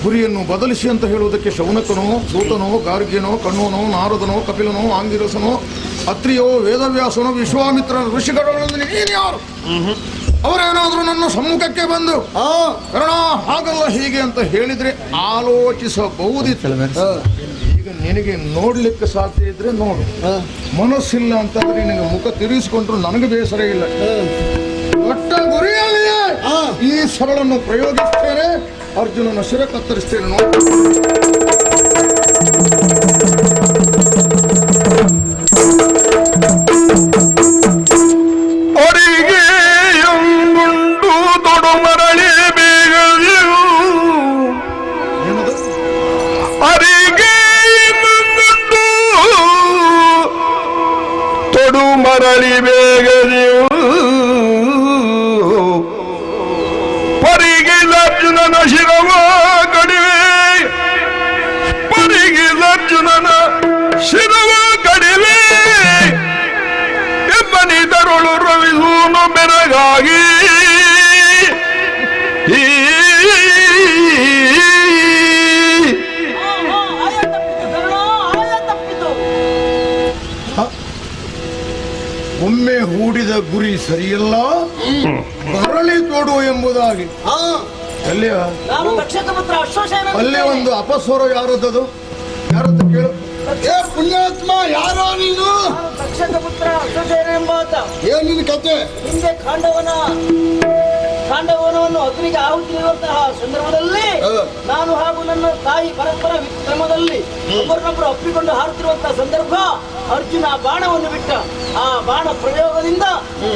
ಗುರಿಯನ್ನು ಬದಲಿಸಿ ಅಂತ ಹೇಳುವುದಕ್ಕೆ ಶೌನಕನೋ, ಸೂತನೋ, ಗಾರ್ಗ್ಯನೋ, ಕಣ್ಣೋನೋ, ನಾರದನೋ, ಕಪಿಲನೋ, ಆಂಗಿರಸನೋ, ಅತ್ರಿಯೋ, ವೇದವ್ಯಾಸನೋ, ವಿಶ್ವಾಮಿತ್ರ ಋಷಿಗಳೊಂದು ನೀನು ಯಾರು? ಅವರೇನಾದ್ರೂ ನನ್ನ ಸಮ್ಮುಖಕ್ಕೆ ಬಂದು ಕರ್ಣ ಹಾಗಲ್ಲ ಹೀಗೆ ಅಂತ ಹೇಳಿದ್ರೆ ಆಲೋಚಿಸಬಹುದಿತ್ತು. ಈಗ ನಿನಗೆ ನೋಡ್ಲಿಕ್ಕೆ ಸಾಧ್ಯ ಇದ್ರೆ ನೋಡು, ಮನಸ್ಸಿಲ್ಲ ಅಂತಂದ್ರೆ ನಿನಗೆ ಮುಖ ತಿರುಗಿಸಿಕೊಂಡ್ರು ನನಗೆ ಬೇಸರ ಇಲ್ಲ. ಒಟ್ಟ ಗುರಿಯಲ್ಲಿಯೇ ಈ ಸರಳನ್ನು ಪ್ರಯೋಗಿಸ್ತೇನೆ, ಅರ್ಜುನನ ಶಿರ ಕತ್ತರಿಸ್ತೇನೆ ನೋಡಿ. ಅರಿಗೆ ಅರ್ಜುನನ ಶಿರವ ಕಡಿವೆ ಪರಿಗಿದ ಅರ್ಜುನನ ಶಿರವ ಕಡಿವೆ ಎಬ್ಬನಿದರುಳು ರವಿಸೂನು ಬೆರಗಾಗಿ ಒಮ್ಮೆ ಹೂಡಿದ ಗುರಿ ಸರಿಯಲ್ಲ, ಮರಳಿ ತೋಡು ಎಂಬುದಾಗಿ. ಅಲ್ಲಿಯ ಅಲ್ಲೇ ಒಂದು ಅಪಸ್ವರ ಯಾರದ್ದು ಯಾರದ್ದು ಕೇಳು. ಏ ಪುಣ್ಯಾತ್ಮ, ಯಾರೋ ನೀನು? ತಕ್ಷಕ ಪುತ್ರ ಅಶ್ವಸೇನ ಎಂಬಾತ. ಏನ್ ನಿನ್ ಕತೆ? ಹಿಂದೆ ಕಾಂಡವನವನ್ನು ಅಗ್ನಿಗೆ ಆಹುತಿರುವಂತಹ ಸಂದರ್ಭದಲ್ಲಿ ನಾನು ಹಾಗೂ ನನ್ನ ತಾಯಿ ಪರಸ್ಪರ ವಿಕ್ರಮದಲ್ಲಿ ಒಬ್ಬರನ್ನೊಬ್ಬರು ಒಪ್ಪಿಕೊಂಡು ಹಾರುತ್ತಿರುವಂತಹ ಸಂದರ್ಭ, ಅರ್ಜುನ ಬಾಣವನ್ನು ಬಿಟ್ಟ. ಆ ಬಾಣ ಪ್ರಯೋಗದಿಂದ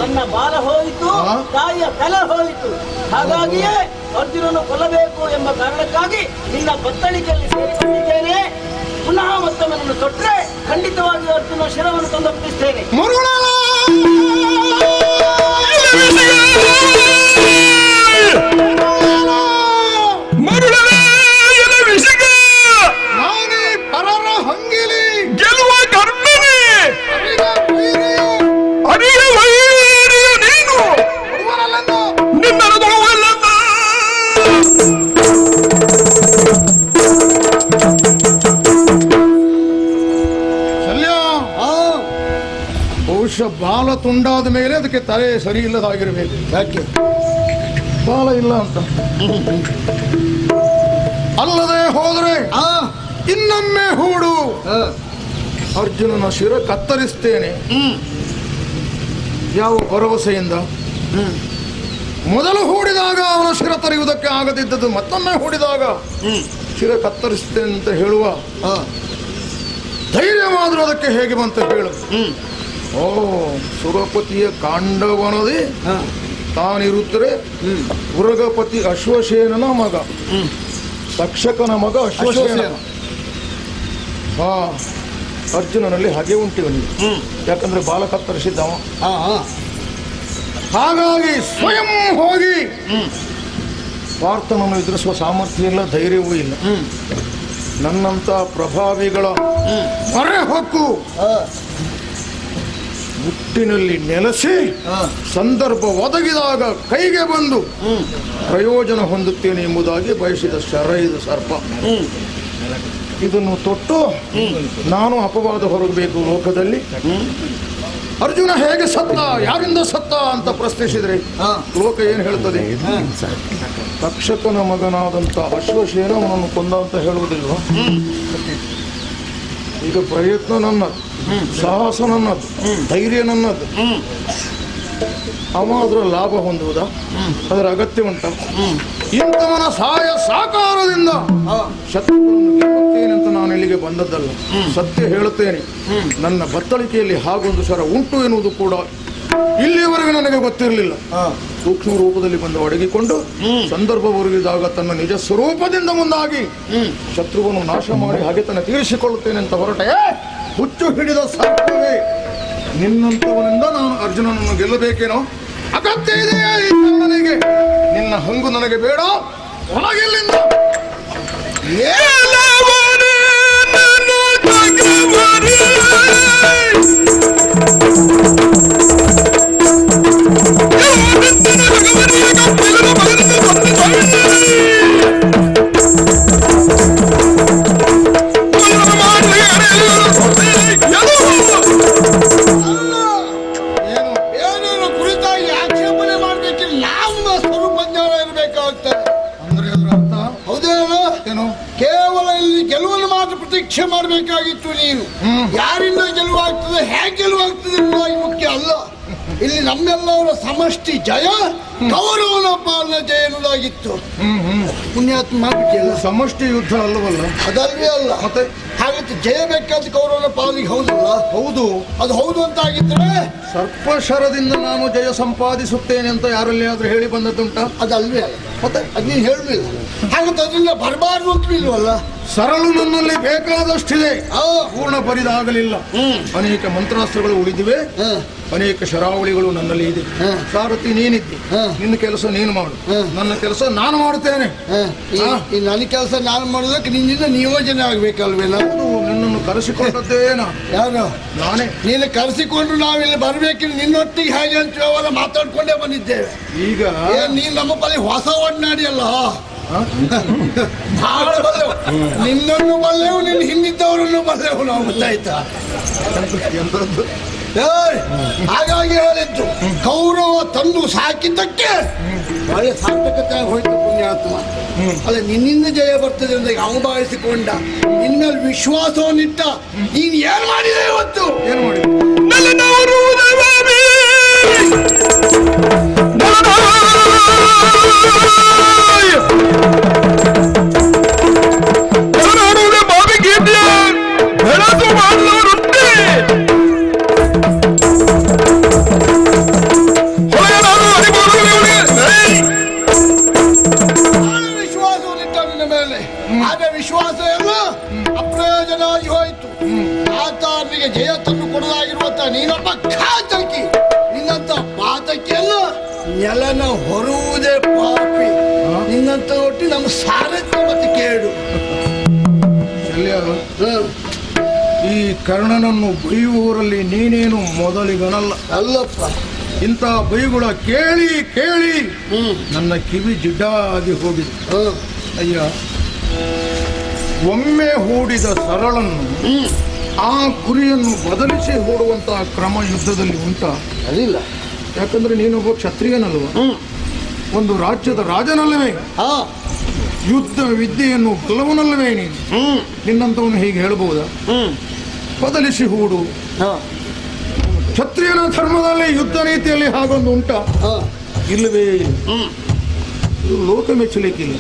ನನ್ನ ಬಾಲ ಹೋಯಿತು, ತಾಯಿಯ ತಲೆ ಹೋಯಿತು. ಹಾಗಾಗಿಯೇ ಅರ್ಜುನನ್ನು ಕೊಲ್ಲಬೇಕು ಎಂಬ ಕಾರಣಕ್ಕಾಗಿ ನಿನ್ನ ಬತ್ತಳಿಕೆಯಲ್ಲಿ ಸೇರಿಕೊಂಡಿದ್ದೇನೆ. ಪುನಃ ಮತ್ತೊಮ್ಮೆ ನನ್ನ ತೊಟ್ಟರೆ ಖಂಡಿತವಾಗಿ ಅರ್ಜುನ ಶಿರವನ್ನು ತಂದೊಪ್ಪಿಸ್ತೇನೆ. ನಾನೇ ಪರರ ಹಂಗಿಲಿ ಗೆಲ್ಲುವ ಕರ್ಮನೇ ಅರಿಯ ವೈರಿಯು ನೀನು ನಿನ್ನ ಬಹುಶಃ ಬಾಲ ತುಂಡಾದ ಮೇಲೆ ಅದಕ್ಕೆ ತಲೆ ಸರಿ ಇಲ್ಲದಾಗಿರ್ಬೇಕು. ಯಾಕೆ ಬಾಲ ಇಲ್ಲ ಅಂತ ಅಲ್ಲದೆ ಹೋದರೆ ಇನ್ನೊಮ್ಮೆ ಹೂಡು. ಅರ್ಜುನನ ಶಿರ ಕತ್ತರಿಸ್ತೇನೆ. ಯಾವ ಭರವಸೆಯಿಂದ? ಮೊದಲು ಹೂಡಿದಾಗ ಅವನ ಶಿರ ತರೆಯುವುದಕ್ಕೆ ಆಗದಿದ್ದದ್ದು ಮತ್ತೊಮ್ಮೆ ಹೂಡಿದಾಗ ಶಿರ ಕತ್ತರಿಸ್ತೇನೆ ಅಂತ ಹೇಳುವ ಧೈರ್ಯವಾದರೂ ಅದಕ್ಕೆ ಹೇಗೆ ಬಂತ ಹೇಳು. ಓ, ಸುರಪತಿಯ ಕಾಂಡವನದೇ ತಾನಿರುತ್ತರೆ ಉರಗಪತಿ ಅಶ್ವಸೇನನ ಮಗ, ತಕ್ಷಕನ ಮಗ ಅಶ್ವಸೇನ. ಅರ್ಜುನನಲ್ಲಿ ಹಾಗೆ ಉಂಟಿವನಿಗೆ, ಯಾಕಂದ್ರೆ ಬಾಲ ಕತ್ತರಿಸಿದ್ದವ. ಹಾಗಾಗಿ ಸ್ವಯಂ ಹೋಗಿ ಪಾರ್ಥನನ್ನು ಎದುರಿಸುವ ಸಾಮರ್ಥ್ಯ ಇಲ್ಲ, ಧೈರ್ಯವೂ ಇಲ್ಲ. ನನ್ನಂತ ಪ್ರಭಾವಿಗಳ ಹೊರೆ ಹೊಕ್ಕು ಹುಟ್ಟಿನಲ್ಲಿ ನೆಲೆಸಿ ಸಂದರ್ಭ ಒದಗಿದಾಗ ಕೈಗೆ ಬಂದು ಪ್ರಯೋಜನ ಹೊಂದುತ್ತೇನೆ ಎಂಬುದಾಗಿ ಬಯಸಿದ ಶರ ಇದು ಸರ್ಪ. ಇದನ್ನು ತೊಟ್ಟು ನಾನು ಅಪವಾದ ಹೊರಗಬೇಕು ಲೋಕದಲ್ಲಿ. ಅರ್ಜುನ ಹೇಗೆ ಸತ್ತ, ಯಾರಿಂದ ಸತ್ತ ಅಂತ ಪ್ರಶ್ನಿಸಿದ್ರೆ ಲೋಕ ಏನು ಹೇಳ್ತದೆ? ತಕ್ಷಕನ ಮಗನಾದಂಥ ಅಶ್ವಸೇನ ಅವನನ್ನು ಕೊಂದ ಅಂತ ಹೇಳುವುದಿಲ್ವ? ಈಗ ಪ್ರಯತ್ನ ನನ್ನದು, ಸಾಹಸ ನನ್ನದು, ಧೈರ್ಯ ನನ್ನದು. ಅವ ಅದರ ಲಾಭ ಹೊಂದುವುದಾ? ಅದರ ಅಗತ್ಯ ಉಂಟ? ಇಂಥವನ ಸಹಾಯ ಸಾಕಾರದಿಂದ ಶತ್ರುಗಳನ್ನು ಗೆಲ್ಲುತ್ತೇನೆ ಅಂತ ನಾನು ಇಲ್ಲಿಗೆ ಬಂದದ್ದಲ್ಲ. ಸತ್ಯ ಹೇಳುತ್ತೇನೆ, ನನ್ನ ಬತ್ತಳಿಕೆಯಲ್ಲಿ ಹಾಗೊಂದು ಸರ ಉಂಟು ಎನ್ನುವುದು ಕೂಡ ಇಲ್ಲಿಯವರೆಗೆ ನನಗೆ ಗೊತ್ತಿರಲಿಲ್ಲ. ಸೂಕ್ಷ್ಮ ರೂಪದಲ್ಲಿ ಬಂದು ಅಡಗಿಕೊಂಡು ಸಂದರ್ಭ ಒದಗಿದಾಗ ತನ್ನ ನಿಜ ಸ್ವರೂಪದಿಂದ ಮುಂದಾಗಿ ಶತ್ರುವನ್ನು ನಾಶ ಮಾಡಿ ಹಾಗೆ ತನ್ನ ತೀರಿಸಿಕೊಳ್ಳುತ್ತೇನೆ ಅಂತ ಹೊರಟೆ. ಹುಚ್ಚು ಹಿಡಿದ ಸರ್ಪವೇ, ನಿನ್ನಂತವನಿಂದ ನಾನು ಅರ್ಜುನನನ್ನು ಗೆಲ್ಲಬೇಕೇನೋ? ಅಗತ್ಯ ಇದೆಯೇ ನನಗೆ? ನಿನ್ನ ಹಂಗು ನನಗೆ ಬೇಡ, ಒಳಗಿಲ್ಲಿಂದ. ಏನೇನು ಕುರಿತಾಗಿ ಆಕ್ಷೇಪಣೆ ಮಾಡ್ಬೇಕಿಲ್ಲ, ನಾವು ಸ್ವರೂಪಜ್ಞಾನ ಇರಬೇಕಾಗ್ತದೆ. ಅಂದ್ರೆ ಅದರ ಅರ್ಥ ಹೌದೇನೋ? ಏನು? ಕೇವಲ ಇಲ್ಲಿ ಗೆಲುವನ್ನು ಮಾತ್ರ ಪ್ರತೀಕ್ಷೆ ಮಾಡಬೇಕಾಗಿತ್ತು ನೀನು. ಯಾರಿಂದ ಗೆಲುವಾಗ್ತದೆ, ಹೇಗೆ ಗೆಲುವಾಗ್ತದೆ ಎಂಬುದಾಗಿ ಮುಖ್ಯ ಅಲ್ಲ. ಇಲ್ಲಿ ನಮ್ಮೆಲ್ಲವರ ಸಮಷ್ಟಿ ಜಯ, ಕೌರವನ ಪಾಲನ ಜಯ ಎನ್ನುವುದಾಗಿತ್ತು. ಪುಣ್ಯಾತ್ಮ ಮಾಡ್ಬಿಟ್ಟಿಲ್ಲ. ಸಮಷ್ಟಿ ಯುದ್ಧ ಅಲ್ಲವಲ್ಲ? ಅದಲ್ವೇ ಅಲ್ಲ. ಮತ್ತೆ ಹಾಗಂತ ಜಯ ಬೇಕಾದ ಕೌರವನ ಪಾಲಿಗೆ ಹೌದಲ್ಲ? ಹೌದು. ಅದು ಹೌದು ಅಂತ ಆಗಿದ್ರೆ ಸರ್ಪಶರದಿಂದ ನಾನು ಜಯ ಸಂಪಾದಿಸುತ್ತೇನೆ ಅಂತ ಯಾರಲ್ಲಿ ಆದ್ರೂ ಹೇಳಿ ಬಂದದ್ದುಂಟ? ಅದಲ್ವೇ ಅಲ್ಲ. ಮತ್ತೆ ಅದು ನೀನು ಹೇಳಲಿಲ್ಲ. ಹಾಗಂತ ಅದರಿಂದ ಬರಬಾರ್ದು ಅಂತ ಇಲ್ವಲ್ಲ? ಸರಳು ನನ್ನಲ್ಲಿ ಬೇಕಾದಷ್ಟಿದೆ, ಪೂರ್ಣ ಬರಿದಾಗಲಿಲ್ಲ. ಅನೇಕ ಮಂತ್ರಾಸ್ತ್ರಗಳು ಉಳಿದಿವೆ, ಅನೇಕ ಶರಾವಳಿಗಳು ನನ್ನಲ್ಲಿ ಇದೆ. ಸಾರಥಿ ನೀನಿದ್ದಿ, ನಿನ್ನ ಕೆಲಸ ನೀನು ಮಾಡು, ನನ್ನ ಕೆಲಸ ನಾನು ಮಾಡುತ್ತೇನೆ. ನನ್ನ ಕೆಲಸ ನಾನು ಮಾಡೋದಕ್ಕೆ ನಿನ್ನಿಂದ ನಿಯೋಜನೆ ಆಗ್ಬೇಕಲ್ವೇನೋ? ನಿನ್ನನ್ನು ಕರೆಸಿಕೊಂಡದ್ದೇನ? ಯಾರು? ನಾನೇ. ನೀನು ಕರೆಸಿಕೊಂಡು ನಾವಿಲ್ಲಿ ಬರ್ಬೇಕಿಲ್ಲ, ನಿನ್ನೊಟ್ಟಿಗೆ ಹೇಗೆ ಅಂತ ವ್ಯವಹಾರ ಮಾತಾಡ್ಕೊಂಡೇ ಬಂದಿದ್ದೇವೆ. ಈಗ ನೀನು ನಮ್ಮ ಬಳಿ ಹೊಸ ಒಡನಾಡಿ ಅಲ್ಲ, ಬಹಳ ಬಲ್ಲೆವು. ನಿನ್ನನ್ನು ಬಲ್ಲೆವು, ನಿನ್ನ ಹಿಂದಿದ್ದವರನ್ನು ಬಲ್ಲೆವು ನಾವು, ಗೊತ್ತಾಯ್ತಾ? ಹಾಗಾಗಿ ಹೇಳಿದ್ದು, ಕೌರವ ತಂದು ಸಾಕಿದ್ದಕ್ಕೆ ಒಳ್ಳೆ ಸಾರ್ಥಕತೆ ಹೋಯ್ತು ಪುಣ್ಯಾತ್ಮ. ಅಲ್ಲ, ನಿನ್ನಿಂದ ಜಯ ಬರ್ತದೆ ಅಂತ ಯಾವ ಭಾವಿಸಿಕೊಂಡ, ನಿನ್ನಲ್ಲಿ ವಿಶ್ವಾಸವನ್ನಿಟ್ಟ ನೀನು ಏನ್ ಮಾಡಿದೆ ಇವತ್ತು? ಏನು ಮಾಡಿ? ವಿಶ್ವಾಸವನ್ನಿಟ್ಟ ನಿನ್ನ ಮೇಲೆ, ಆಗ ವಿಶ್ವಾಸ ಎಲ್ಲ ಅಪ್ರಯೋಜನ ಆಗಿ ಹೋಯಿತು. ಆತನಿಗೆ ಜಯ ತಂದು ಕೊಡಲಾಗಿರುವಂತ ನೀನೊಬ್ಬ ಘಾತಕಿ. ನಿನ್ನಂತ ಪಾತಕಿಯಲ್ಲ ನೆಲನ ಹೊರುವುದೇ ಪಾಪಿ. ನಿನ್ನಂತ ಒಟ್ಟು ನಮ್ಮ ಸಾರಥ್ಯ ಮತ್ತೆ ಕೇಳು. ಶಲ್ಯ, ಈ ಕರ್ಣನನ್ನು ಬೈಯುವವರಲ್ಲಿ ನೀನೇನು ಮೊದಲಿಗನಲ್ಲ. ಅಲ್ಲಪ್ಪ, ಇಂಥ ಬೈಗುಳ ಕೇಳಿ ಕೇಳಿ ನನ್ನ ಕಿವಿ ಜಿಡ್ಡಾಗಿ ಹೋಗಿದೆ. ಅಯ್ಯ, ಒಮ್ಮೆ ಹೂಡಿದ ಸರಳನ್ನು ಆ ಗುರಿಯನ್ನು ಬದಲಿಸಿ ಹೂಡುವಂತಹ ಕ್ರಮ ಯುದ್ಧದಲ್ಲಿ ಉಂಟಾ? ಅದಿಲ್ಲ. ಯಾಕಂದ್ರೆ ನೀನೊಬ್ಬ ಕ್ಷತ್ರಿಯನಲ್ವ, ಒಂದು ರಾಜ್ಯದ ರಾಜನಲ್ಲವೇ, ಯುದ್ಧ ವಿದ್ಯೆಯನ್ನು ಬಲ್ಲವನಲ್ಲವೇ ನೀನು? ನಿನ್ನಂತವನು ಹೀಗೆ ಹೇಳಬಹುದಾ? ಬದಲಿಸಿ ಹೂಡು. ಕ್ಷತ್ರಿಯನ ಧರ್ಮದಲ್ಲಿ ಯುದ್ಧ ನೀತಿಯಲ್ಲಿ ಹಾಗೊಂದು ಉಂಟ? ಇಲ್ಲವೇ ಇಲ್ಲ. ಇದು ಲೋಕ ಮೆಚ್ಚಲಿಕ್ಕಿಲ್ಲ.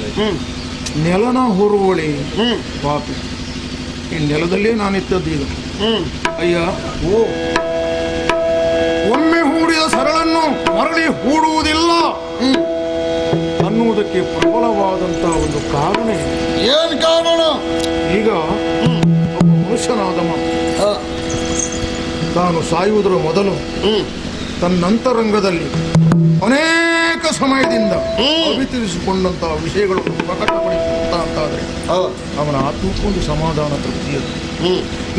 ನೆಲನ ಹೊರುವಳಿ ಪಾಪಿ. ಈ ನೆಲದಲ್ಲೇ ನಾನಿದ್ದದ್ದು ಈಗ. ಅಯ್ಯ, ಒಮ್ಮೆ ಹೂಡಿದ ಸರಳನ್ನು ಮರಳಿ ಹೂಡುವುದಿಲ್ಲ ಅನ್ನುವುದಕ್ಕೆ ಪ್ರಬಲವಾದಂತಹ ಒಂದು ಕಾರಣ ಇದೆ. ಏನ್ ಕಾರಣ? ಈಗ ಒಬ್ಬ ಮನುಷ್ಯನಾದವ ತಾನು ಸಾಯುವುದರ ಮೊದಲು ತನ್ನಂತರಂಗದಲ್ಲಿ ಅನೇಕ ಸಮಯದಿಂದ ಅವಿತರಿಸಿಕೊಂಡಂತಹ ವಿಷಯಗಳನ್ನು ಪ್ರಕಟಪಡಿಸುತ್ತ ಅಂತಾದರೆ ಅವನ ಆತ್ಮಕ್ಕೊಂದು ಸಮಾಧಾನ ತೃಪ್ತಿಯದು.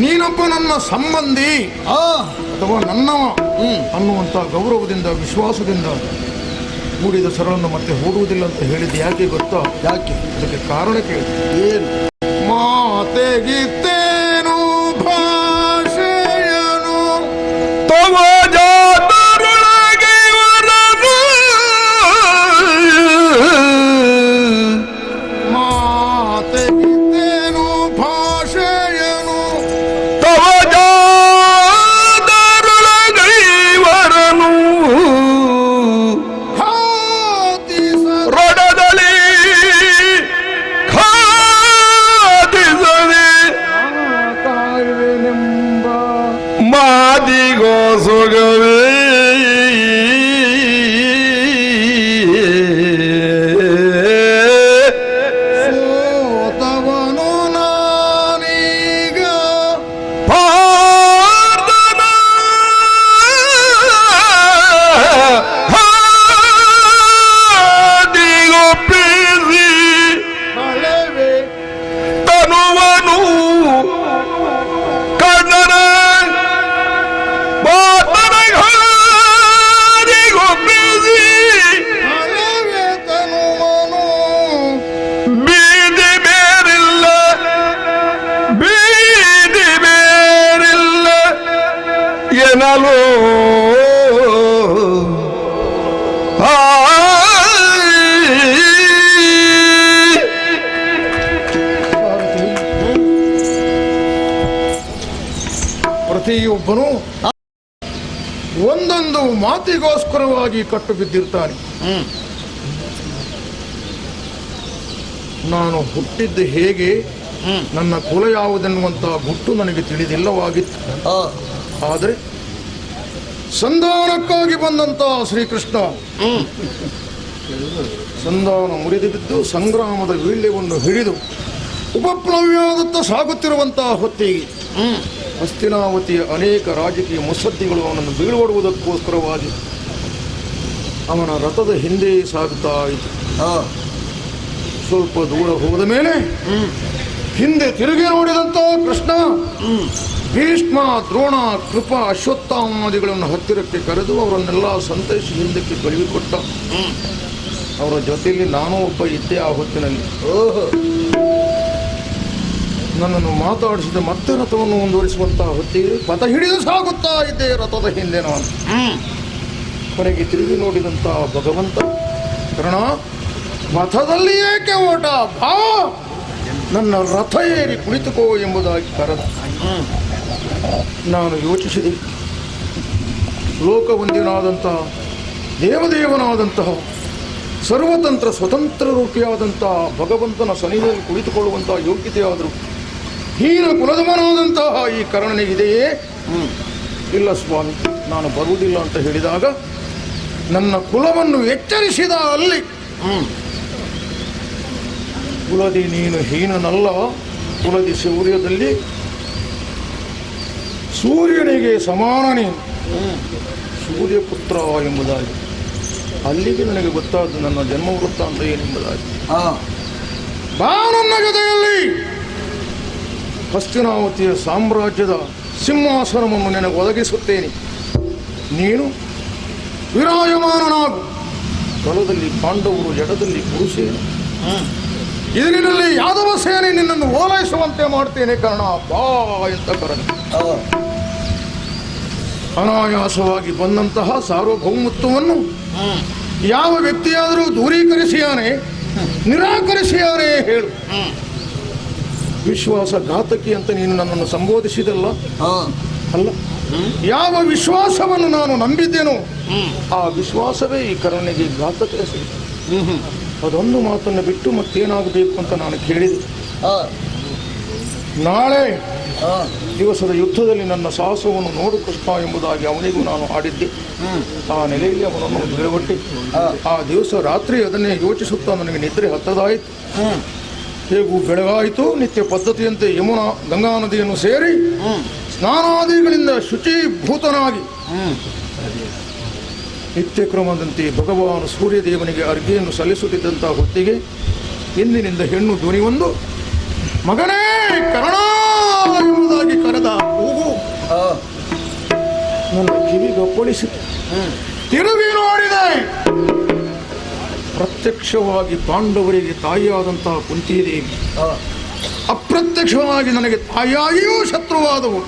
ನೀನೊಬ್ಬ ನನ್ನ ಸಂಬಂಧಿ ಅಥವಾ ನನ್ನವ ಅನ್ನುವಂಥ ಗೌರವದಿಂದ ವಿಶ್ವಾಸದಿಂದ ಹೂಡಿದ ಸರಳನ್ನು ಮತ್ತೆ ಹೂಡುವುದಿಲ್ಲ ಅಂತ ಹೇಳಿದ್ದು ಯಾಕೆ ಗೊತ್ತಾ? ಯಾಕೆ? ಅದಕ್ಕೆ ಕಾರಣ ಕೇಳಿ. ಏನು? ಮಾತೆಗಿತ್ತೇನು ಭಾಷೆಯನು ಮಾತೆಗಿತ್ತೇನು ಭಾಷೆಯನು ಪ್ರತಿಯೊಬ್ಬನು ಒಂದೊಂದು ಮಾತಿಗೋಸ್ಕರವಾಗಿ ಕಟ್ಟು ಬಿದ್ದಿರ್ತಾನೆ. ನಾನು ಹುಟ್ಟಿದ್ದು ಹೇಗೆ, ನನ್ನ ಕುಲ ಯಾವುದೆನ್ನುವಂಥ ಗುಟ್ಟು ನನಗೆ ತಿಳಿದಿಲ್ಲವಾಗಿತ್ತು. ಆದರೆ ಸಂಧಾನಕ್ಕಾಗಿ ಬಂದಂತ ಶ್ರೀಕೃಷ್ಣ ಸಂಧಾನ ಮುರಿದು ಬಿದ್ದು ಸಂಗ್ರಾಮದ ವೀಳ್ಯವನ್ನು ಹಿಡಿದು ಉಪಪ್ಲವ್ಯದತ್ತ ಸಾಗುತ್ತಿರುವಂತಹ ಹೊತ್ತಿಗೆ ಹಸ್ತಿನಾವತಿಯ ಅನೇಕ ರಾಜಕೀಯ ಮುತ್ಸದ್ದಿಗಳು ಅವನನ್ನು ಬೀಳ್ಕೊಡುವುದಕ್ಕೋಸ್ಕರವಾಗಿ ಅವನ ರಥದ ಹಿಂದೆ ಸಾಗುತ್ತಾ ಇತ್ತು. ಸ್ವಲ್ಪ ದೂರ ಹೋದ ಮೇಲೆ ಹಿಂದೆ ತಿರುಗಿ ನೋಡಿದಂತ ಕೃಷ್ಣ ಭೀಷ್ಮ, ದ್ರೋಣ, ಕೃಪ, ಅಶ್ವತ್ಥಾಮಾದಿಗಳನ್ನು ಹತ್ತಿರಕ್ಕೆ ಕರೆದು ಅವರನ್ನೆಲ್ಲ ಸಂತೈಸಿ ಹಿಂದಕ್ಕೆ ಕಳುಹಿಕೊಟ್ಟ. ಅವರ ಜೊತೆಯಲ್ಲಿ ನಾನೂ ಒಬ್ಬ ಇದ್ದೆ ಆ ಹೊತ್ತಿನಲ್ಲಿ. ನನ್ನನ್ನು ಮಾತಾಡಿಸಿದ ಮತ್ತೆ ರಥವನ್ನು ಮುಂದುವರಿಸುವಂತಹ ಹೊತ್ತಿಗೆ ಪಥ ಹಿಡಿದು ಸಾಗುತ್ತಾ ಇದ್ದೆ ರಥದ ಹಿಂದೆ ನಾನು. ಕೊನೆಗೆ ತಿರುಗಿ ನೋಡಿದಂತಹ ಭಗವಂತ, ಕರ್ಣ, ಪಥದಲ್ಲಿ ಏಕೆ ಓಟ, ಬಾ ನನ್ನ ರಥ ಏರಿ ಕುಳಿತುಕೋ ಎಂಬುದಾಗಿ ಕರೆದ. ನಾನು ಯೋಚಿಸಿದೆ, ಲೋಕವಂದ್ಯನಾದಂತಹ ದೇವದೇವನಾದಂತಹ ಸರ್ವತಂತ್ರ ಸ್ವತಂತ್ರ ರೂಪಿಯಾದಂತಹ ಭಗವಂತನ ಸನ್ನಿಧಿಯಲ್ಲಿ ಕುಳಿತುಕೊಳ್ಳುವಂತಹ ಯೋಗ್ಯತೆಯಾದರೂ ಹೀನ ಕುಲದವನಾದಂತಹ ಈ ಕರ್ಣನಿಗಿದೆಯೇ? ಇಲ್ಲ ಸ್ವಾಮಿ, ನಾನು ಬರುವುದಿಲ್ಲ ಅಂತ ಹೇಳಿದಾಗ ನನ್ನ ಕುಲವನ್ನು ಎಚ್ಚರಿಸಿದ ಅಲ್ಲಿ, ಕುಲದಿ ನೀನು ಹೀನನಲ್ಲ, ಕುಲದಿ ಸೂರ್ಯದಲ್ಲಿ ಸೂರ್ಯನಿಗೆ ಸಮಾನ ನೀನು, ಸೂರ್ಯಪುತ್ರ ಎಂಬುದಾಗಿ. ಅಲ್ಲಿಗೆ ನನಗೆ ಗೊತ್ತಾದ್ದು ನನ್ನ ಜನ್ಮ ವೃತ್ತಾಂತ ಏನೆಂಬುದಾಗಿ. ಬಾ ನನ್ನ ಜೊತೆಯಲ್ಲಿ ಹಸ್ತಿನಾವತಿಯ ಸಾಮ್ರಾಜ್ಯದ ಸಿಂಹಾಸನವನ್ನು ನನಗೆ ಒದಗಿಸುತ್ತೇನೆ. ನೀನು ವಿರಾಜಮಾನನಾಗು. ಬಲದಲ್ಲಿ ಪಾಂಡವರು, ಎಡದಲ್ಲಿ ಕುರುಸೇನೆ, ಎದುರಿನಲ್ಲಿ ಯಾದವ ಸೇನೆ ನಿನ್ನನ್ನು ಓಲೈಸುವಂತೆ ಮಾಡ್ತೇನೆ ಕರ್ಣ, ಬಾ ಅಂತ ಕರೆದ. ಅನಾಯಾಸವಾಗಿ ಬಂದಂತಹ ಸಾರ್ವಭೌಮತ್ವವನ್ನು ಯಾವ ವ್ಯಕ್ತಿಯಾದರೂ ದೂರೀಕರಿಸಿಯಾನೆ, ನಿರಾಕರಿಸಿಯಾನೆ ಹೇಳು. ವಿಶ್ವಾಸಘಾತಕಿ ಅಂತ ನೀನು ನನ್ನನ್ನು ಸಂಬೋಧಿಸಿದಲ್ಲ, ಅಲ್ಲ, ಯಾವ ವಿಶ್ವಾಸವನ್ನು ನಾನು ನಂಬಿದ್ದೇನೋ ಆ ವಿಶ್ವಾಸವೇ ಈ ಕರ್ಣನಿಗೆ ಘಾತಕ ಎಸಗಿತು. ಅದೊಂದು ಮಾತನ್ನು ಬಿಟ್ಟು ಮತ್ತೇನಾಗಬೇಕು ಅಂತ ನಾನು ಕೇಳಿದೆ. ನಾಳೆ ದಿವಸದ ಯುದ್ಧದಲ್ಲಿ ನನ್ನ ಸಾಹಸವನ್ನು ನೋಡು ಕೃಷ್ಣ ಎಂಬುದಾಗಿ ಅವನಿಗೂ ನಾನು ಆಡಿದ್ದೆ. ಆ ನೆಲೆಯಲ್ಲಿ ಅವನನ್ನು ಬಿಡಗೊಟ್ಟಿ ಆ ದಿವಸ ರಾತ್ರಿ ಅದನ್ನೇ ಯೋಚಿಸುತ್ತಾ ನನಗೆ ನಿದ್ರೆ ಹತ್ತದಾಯಿತು. ಹೇಗೂ ಬೆಳಗಾಯಿತು. ನಿತ್ಯ ಪದ್ಧತಿಯಂತೆ ಯಮುನಾ ಗಂಗಾ ನದಿಯನ್ನು ಸೇರಿ ಸ್ನಾನಾದಿಗಳಿಂದ ಶುಚೀಭೂತನಾಗಿ ನಿತ್ಯ ಕ್ರಮದಂತೆ ಭಗವಾನ್ ಸೂರ್ಯದೇವನಿಗೆ ಅರ್ಘ್ಯೆಯನ್ನು ಸಲ್ಲಿಸುತ್ತಿದ್ದಂತಹ ಹೊತ್ತಿಗೆ ಇಂದಿನಿಂದ ಹೆಣ್ಣು ಧ್ವನಿಯೊಂದು, ಮಗನೇ ಕರ್ಣ ಎಂಬುದಾಗಿ ಕರೆದ ಕೂಗು ನನ್ನ ಕಿವಿಗೊಪ್ಪಳಿಸಿತು. ತಿರುಗಿ ನೋಡಿದೆ, ಪ್ರತ್ಯಕ್ಷವಾಗಿ ಪಾಂಡವರಿಗೆ ತಾಯಿಯಾದಂತಹ ಕುಂತಿದೇವಿ, ಅಪ್ರತ್ಯಕ್ಷವಾಗಿ ನನಗೆ ತಾಯಿಯಾಗಿಯೂ ಶತ್ರುವಾದವು.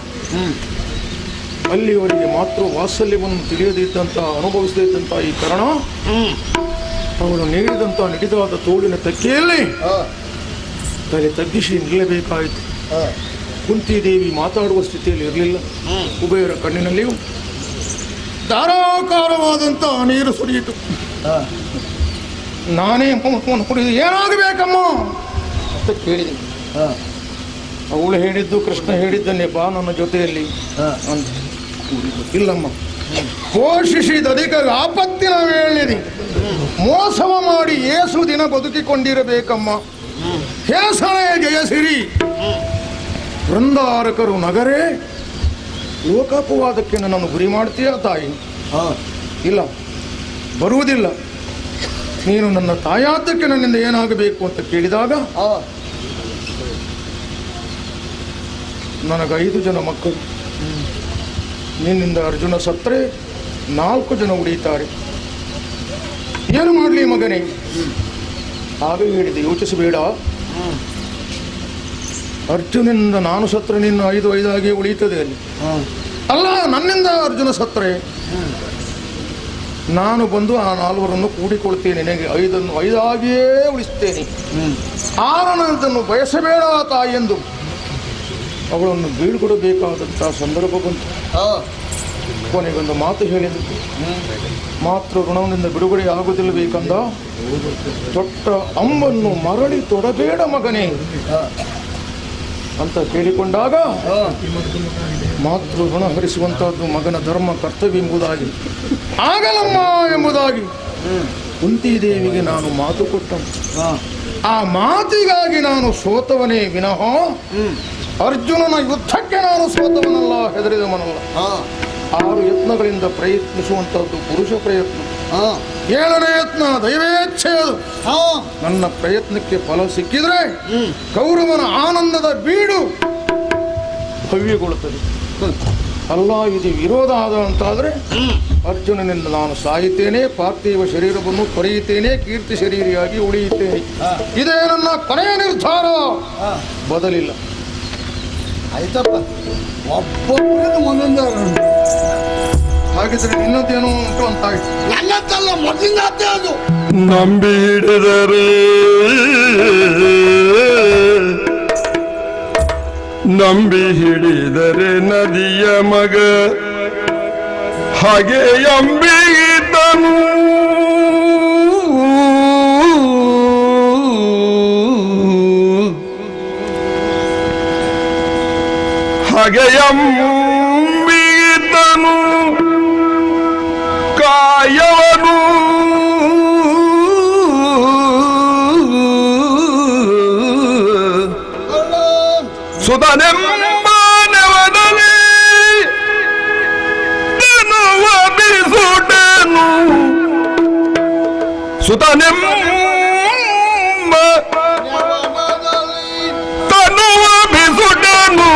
ಅಲ್ಲಿವರೆಗೆ ಮಾತ್ರ ವಾತ್ಸಲ್ಯವನ್ನು ತಿಳಿಯದಿದ್ದಂತಹ, ಅನುಭವಿಸದಿದ್ದಂತಹ ಈ ಕರ್ಣ ಅವನು ನೀಡಿದಂತಹ ನಿಡಿದಾದ ತೋಳಿನ ತಕ್ಕೆಯಲ್ಲಿ ತಲೆ ತಗ್ಗಿಸಿ ನಿಲ್ಲಬೇಕಾಯಿತು. ಕುಂತಿದೇವಿ ಮಾತಾಡುವ ಸ್ಥಿತಿಯಲ್ಲಿ ಇರಲಿಲ್ಲ. ಉಭಯರ ಕಣ್ಣಿನಲ್ಲಿಯೂ ಧಾರಾಕಾರವಾದಂತಹ ನೀರು ಸುರಿಯಿತು. ನಾನೇ ಕುಡಿದು ಏನಾಗಬೇಕಮ್ಮ ಅಂತ ಕೇಳಿದೆ. ಅವಳು ಹೇಳಿದ್ದು, ಕೃಷ್ಣ ಹೇಳಿದ್ದನ್ನೇ, ಬಾ ನನ್ನ ಜೊತೆಯಲ್ಲಿ ಅಂತ. ಇಲ್ಲಮ್ಮ, ಪೋಷಿಸಿದಧಿಕ ಆಪತ್ತಿನ ವೇಳೆದಿ ಮೋಸವ ಮಾಡಿ ಏಸು ದಿನ ಬದುಕಿಕೊಂಡಿರಬೇಕಮ್ಮ. ಹೇಸಣೆ ಜಯಸಿರಿ ವೃಂದಾರಕರು ನಗರೇ ಲೋಕಾಪವಾದಕ್ಕೆ ನನ್ನನ್ನು ಗುರಿ ಮಾಡ್ತೀಯ ತಾಯಿ? ಇಲ್ಲ, ಬರುವುದಿಲ್ಲ. ನೀನು ನನ್ನ ತಾಯಾದ್ದಕ್ಕೆ ನನ್ನಿಂದ ಏನಾಗಬೇಕು ಅಂತ ಕೇಳಿದಾಗ, ನನಗೆ 5 ಜನ ಮಕ್ಕಳು, ನಿನ್ನಿಂದ ಅರ್ಜುನ ಸತ್ತರೆ 4 ಜನ ಉಳಿಯುತ್ತಾರೆ, ಏನು ಮಾಡಲಿ ಮಗನೇ? ಆಗ ಹೇಳಿದೆ, ಯೋಚಿಸಬೇಡ, ಅರ್ಜುನಿಂದ ನಾನು ಸತ್ತರೆ ನಿನ್ನ 5 ಆಗಿ ಉಳಿಯುತ್ತದೆ ಅಲ್ಲಿ. ಅಲ್ಲ, ನನ್ನಿಂದ ಅರ್ಜುನ ಸತ್ತರೆ ನಾನು ಬಂದು ಆ 4ರನ್ನು ಕೂಡಿಕೊಳ್ತೇನೆ, ನಿನಗೆ 5 ಆಗಿಯೇ ಉಳಿಸ್ತೇನೆ. 6ರನ್ನು ಬಯಸಬೇಡ ತಾಯಿ ಎಂದು ಅವಳನ್ನು ಬೀಳ್ಕೊಡಬೇಕಾದಂತಹ ಸಂದರ್ಭ ಬಂತು. ಕೊನೆಗೊಂದು ಮಾತು ಹೇಳಿದ್ದು, ಮಾತೃ ಋಣದಿಂದ ಬಿಡುಗಡೆ ಆಗುವುದಿಲ್ಲಬೇಕಂದ, ತೊಟ್ಟ ಅಂಬನ್ನು ಮರಳಿ ತೊಡಬೇಡ ಮಗನೇ ಅಂತ ಕೇಳಿಕೊಂಡಾಗ, ಮಾತೃ ಋಣ ಹರಿಸುವಂತಹದ್ದು ಮಗನ ಧರ್ಮ ಕರ್ತವ್ಯ ಎಂಬುದಾಗಿ, ಆಗಲಮ್ಮ ಎಂಬುದಾಗಿ ಕುಂತಿದೇವಿಗೆ ನಾನು ಮಾತು ಕೊಟ್ಟನು. ಆ ಮಾತಿಗಾಗಿ ನಾನು ಸೋತವನೇ ವಿನಃ ಅರ್ಜುನನ ಯುದ್ಧಕ್ಕೆ ನಾನು ಸೋತವನಲ್ಲ, ಹೆದರಿದವನಲ್ಲ. 6 ಯತ್ನಗಳಿಂದ ಪ್ರಯತ್ನಿಸುವಂತಹದ್ದು ಪುರುಷ ಪ್ರಯತ್ನ. 7ನೇ ಯತ್ನ ದೈವೇಚ್ಛೆ. ನನ್ನ ಪ್ರಯತ್ನಕ್ಕೆ ಫಲ ಸಿಕ್ಕಿದ್ರೆ ಕೌರವನ ಆನಂದದ ಬೀಡು ಭವ್ಯಗೊಳ್ಳುತ್ತದೆ. ಅಲ್ಲ ಇದು ವಿರೋಧ ಆದ ಅಂತಾದ್ರೆ ಅರ್ಜುನನಿಂದ ನಾನು ಸಾಯುತ್ತೇನೆ, ಪಾರ್ಥಿವ ಶರೀರವನ್ನು ತೊರೆಯುತ್ತೇನೆ, ಕೀರ್ತಿ ಶರೀರಿಯಾಗಿ ಉಳಿಯುತ್ತೇನೆ. ಇದೇ ನನ್ನ ಕೊನೆಯ ನಿರ್ಧಾರ, ಬದಲಿಲ್ಲ. ಆಯ್ತಪ್ಪ, ಒಬ್ಬೊಬ್ಬರು ಒಂದೊಂದು ಹಾಗಿದ್ರೆ ಇನ್ನೊಂದೇನೋ ಉಂಟು ಅಂತಾಯ್ತು. ನನ್ನತ್ತಲ್ಲ, ಮೊದಲಿಂದ ಅತ್ತೆ ಅದು. ನಂಬಿ ಹಿಡಿದರೆ ನಂಬಿ ಹಿಡಿದರೆ ನದಿಯ ಮಗ ಹಾಗೆ ಅಂಬಿತನು ಹಾಗೆ ಅಂಬಿತನು ಕಾಯವನು ಸುಧನೆಂಬನವನಲ್ಲಿ ತನುವ ಬಿಸುಟನು ಸುಧನೆಂಬ ತನುವ ಬಿಸುಟನು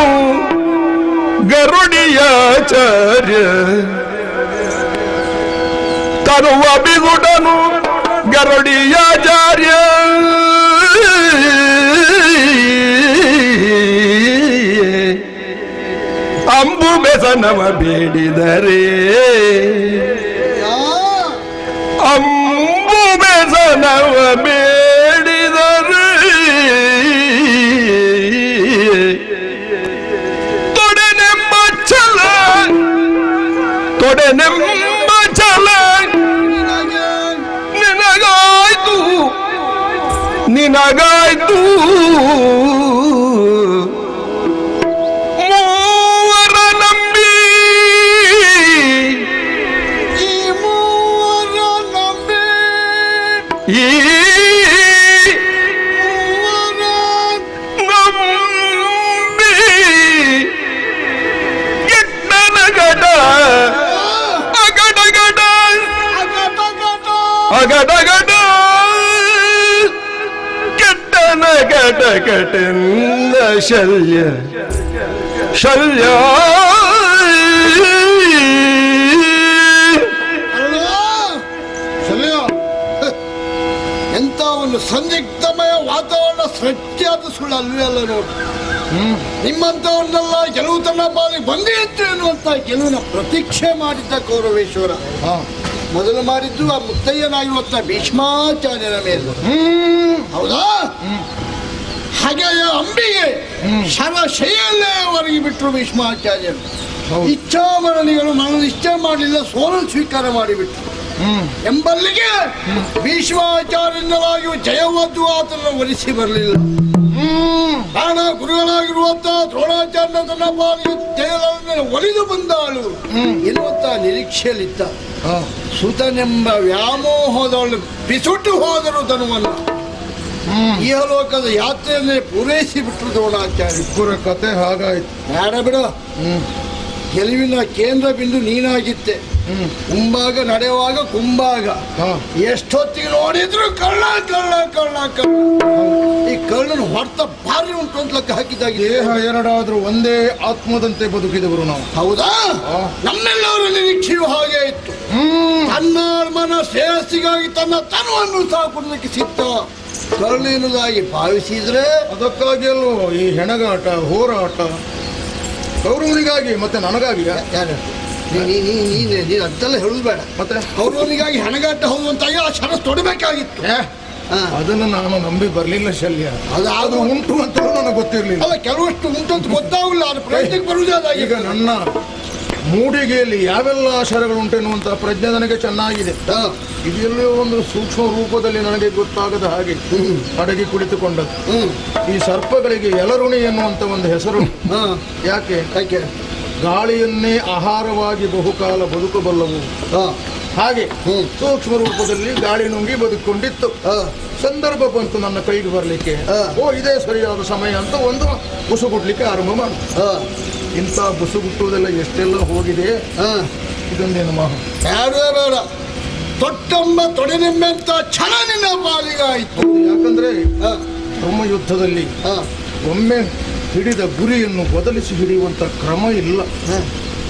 ಗರುಡಿಯಾಚಾರ್ಯ ತನುವ ಬಿಸುಟನು ಗರುಡಿಯಾಚಾರ್ಯ ಅಂಬು ಬೆಸನವ ಬೇಡಿದರೆ ಅಂಬು ಬೆಸನವ ಬೇಡಿದರೆ ತೊಡೆನೆಂಬ ಛಲ ತೊಡೆನೆಂಬ ಛಲ ನಿನಗಾಯ್ತು ನಿನಗಾಯ್ತು ಅಗಡಗಡ ಕೆಟ್ಟನ ಗಡಗಡೆಂದ ಶಲ್ಯ ಶಲ್ಯ ಎಂತ ಒಂದು ಸಂದಿಗ್ಧಮಯ ವಾತಾವರಣ ಸೃಷ್ಟಿಯಾದ ಸುಳ್ಳು ಅಲ್ವೇ ಅಲ್ಲ ನೋಡಿ. ನಿಮ್ಮಂತವನ್ನೆಲ್ಲ ಗೆಲುವು ತನ್ನ ಪಾಲಿಗೆ ಬಂದಿತ್ತು ಎನ್ನುವಂತ ಗೆಲುವಿನ ಪ್ರತೀಕ್ಷೆ ಮಾಡಿದ್ದ ಕೌರವೇಶ್ವರ ಮೊದಲು ಮಾಡಿದ್ದು ಆ ಮುತ್ತಯ್ಯನಾಗಿರುವಂತ ಭೀಷ್ಮಾಚಾರ್ಯನ ಮೇಲೆ. ಹೌದಾ? ಹಾಗೆ ಅಂಬಿಗೆ ಶರಶೈಯಲ್ಲೇ ಹೊರಗೆ ಬಿಟ್ಟರು ಭೀಷ್ಮಾಚಾರ್ಯರು. ಇಚ್ಛಾಮರಣಿಗಳು ನಾನು ಇಚ್ಛೆ ಮಾಡಲಿಲ್ಲ, ಸೋಲು ಸ್ವೀಕಾರ ಮಾಡಿಬಿಟ್ರು ಎಂಬಲ್ಲಿಗೆ ಭೀಷ್ಮಾಚಾರ್ಯರಾಗಿ ಜಯವಾದ್ದು ಆತನ ಒಲಿಸಿ ಬರಲಿಲ್ಲ. ಪ್ರಾಣ ಗುರುಗಳಾಗಿರುವಂತ ದ್ರೋಣಾಚಾರ್ಯ ತನ್ನ ಪಾಲಿಗೆ ಜಯದ ಒಲಿದು ಬಂದಾಳು ಎನ್ನುವಂತ ನಿರೀಕ್ಷೆಯಲ್ಲಿದ್ದ. ಸುತನೆಂಬ ವ್ಯಾಮೋಹದವಳು ಬಿಸುಟು ಹೋದರು ಧನುವನ್ನು. ಇಹಲೋಕದ ಯಾತ್ರೆಯನ್ನೇ ಪೂರೈಸಿ ಬಿಟ್ಟರು ದ್ರೋಣಾಚಾರ್ಯ. ಪುರ ಕತೆ ಹಾಗಾಯ್ತು. ಬೇಡ ಬಿಡು, ಗೆಲುವಿನ ಕೇಂದ್ರ ಬಿಂದು ನೀನಾಗಿತ್ತೆ. ಕುಂಭಾಗ ನಡೆಯುವಾಗ ಕುಂಭಾಗ ಎಷ್ಟೊತ್ತಿಗೆ ನೋಡಿದ್ರು ಕಳ್ಳ ಕಳ್ಳ ಕಳ್ಳ ಕಳ್ಳ. ಈ ಕಳ್ಳನ ಹೊಡೆತ ಭಾರಿ ಉಂಟು ಅಂತ ಲೆಕ್ಕ ಹಾಕಿದಾಗ ದೇಹ ಎರಡಾದ್ರೂ ಒಂದೇ ಆತ್ಮದಂತೆ ಬದುಕಿದವರು ನಾವು. ಹೌದಾ? ನಮ್ಮೆಲ್ಲವರ ನಿರೀಕ್ಷೆಯು ಹಾಗೆ ಇತ್ತು. ತನ್ನ ಮನ ಶ್ರೇಯಸ್ಸಿಗಾಗಿ ತನ್ನ ತನುವನ್ನು ಸಹ ಕೊಡಲಿಕ್ಕೆ ಸಿದ್ಧ ಕರ್ಣೇನುದಾಗಿ ಭಾವಿಸಿದ್ರೆ ಅದಕ್ಕಾಗಿ ಅಲ್ವೋ ಈ ಹೆಣಗಾಟ ಹೋರಾಟ, ಕೌರವನಿಗಾಗಿ ಮತ್ತೆ ನನಗಾಗಿ. ಯಾರು ನೀನು ಅಂತೆಲ್ಲ ಹೇಳುದು ಬೇಡ. ಮತ್ತೆ ಕೌರವನಿಗಾಗಿ ಹೆಣಗಾಟ ಹೋಗುವಂತಾಗಿ ಆ ಶರ ತೊಡಬೇಕಾಗಿತ್ತು. ಅದನ್ನು ನಾನು ನಂಬಿ ಬರ್ಲಿಲ್ಲ ಶಲ್ಯ. ಅದು ಉಂಟು ಅಂತ ನನಗೆ ಗೊತ್ತಿರ್ಲಿಲ್ಲ. ಅಲ್ಲ, ಕೆಲವಷ್ಟು ಉಂಟು ಅಂತ ಗೊತ್ತಾಗಲಿಲ್ಲ, ಅದು ಪ್ರಯತ್ನಕ್ಕೆ ಬರುವುದಾದ. ಈಗ ನನ್ನ ಮೂಡಿಗೆಯಲ್ಲಿ ಯಾವೆಲ್ಲ ಶರಗಳುಂಟು ಎನ್ನುವಂತ ಪ್ರಜ್ಞೆ ನನಗೆ ಚೆನ್ನಾಗಿದೆ. ಇದೆಲ್ಲೋ ಒಂದು ಸೂಕ್ಷ್ಮ ರೂಪದಲ್ಲಿ ನನಗೆ ಗೊತ್ತಾಗದ ಹಾಗೆ ಅಡಗಿ ಕುಳಿತುಕೊಂಡದ್ದು. ಈ ಸರ್ಪಗಳಿಗೆ ಎಲರುಣಿ ಎನ್ನುವಂತ ಒಂದು ಹೆಸರು. ಯಾಕೆ? ಗಾಳಿಯನ್ನೇ ಆಹಾರವಾಗಿ ಬಹುಕಾಲ ಬದುಕಬಲ್ಲವು. ಹಾಗೆ ಸೂಕ್ಷ್ಮ ರೂಪದಲ್ಲಿ ಗಾಳಿ ನುಂಗಿ ಬದುಕೊಂಡಿತ್ತು. ಸಂದರ್ಭ ಬಂತು ನನ್ನ ಕೈಗೆ ಬರಲಿಕ್ಕೆ. ಓ ಇದೇ ಸರಿಯಾದ ಸಮಯ ಅಂತ ಒಂದು ಬುಸುಗುಟ್ಲಿಕ್ಕೆ ಆರಂಭ ಮಾಡಿ. ಇಂಥ ಬುಸುಗುಟ್ಟುವುದೆಲ್ಲ ಎಷ್ಟೆಲ್ಲ ಹೋಗಿದೆ. ಇದೊಂದೇನು ಮಹಾ ಬೇಡ ಬೇಡ, ತೊಟ್ಟೊಮ್ಮ ತೊಡೆನೆಮ್ಮೆ ಅಂತ ಛಲ ನಿನ್ನ ಪಾಲಿಗಾಯಿತು. ಯಾಕಂದ್ರೆ ಬ್ರಹ್ಮಯುದ್ಧದಲ್ಲಿ ಒಮ್ಮೆ ಹಿಡಿದ ಗುರಿಯನ್ನು ಬದಲಿಸಿ ಹಿಡಿಯುವಂತ ಕ್ರಮ ಇಲ್ಲ.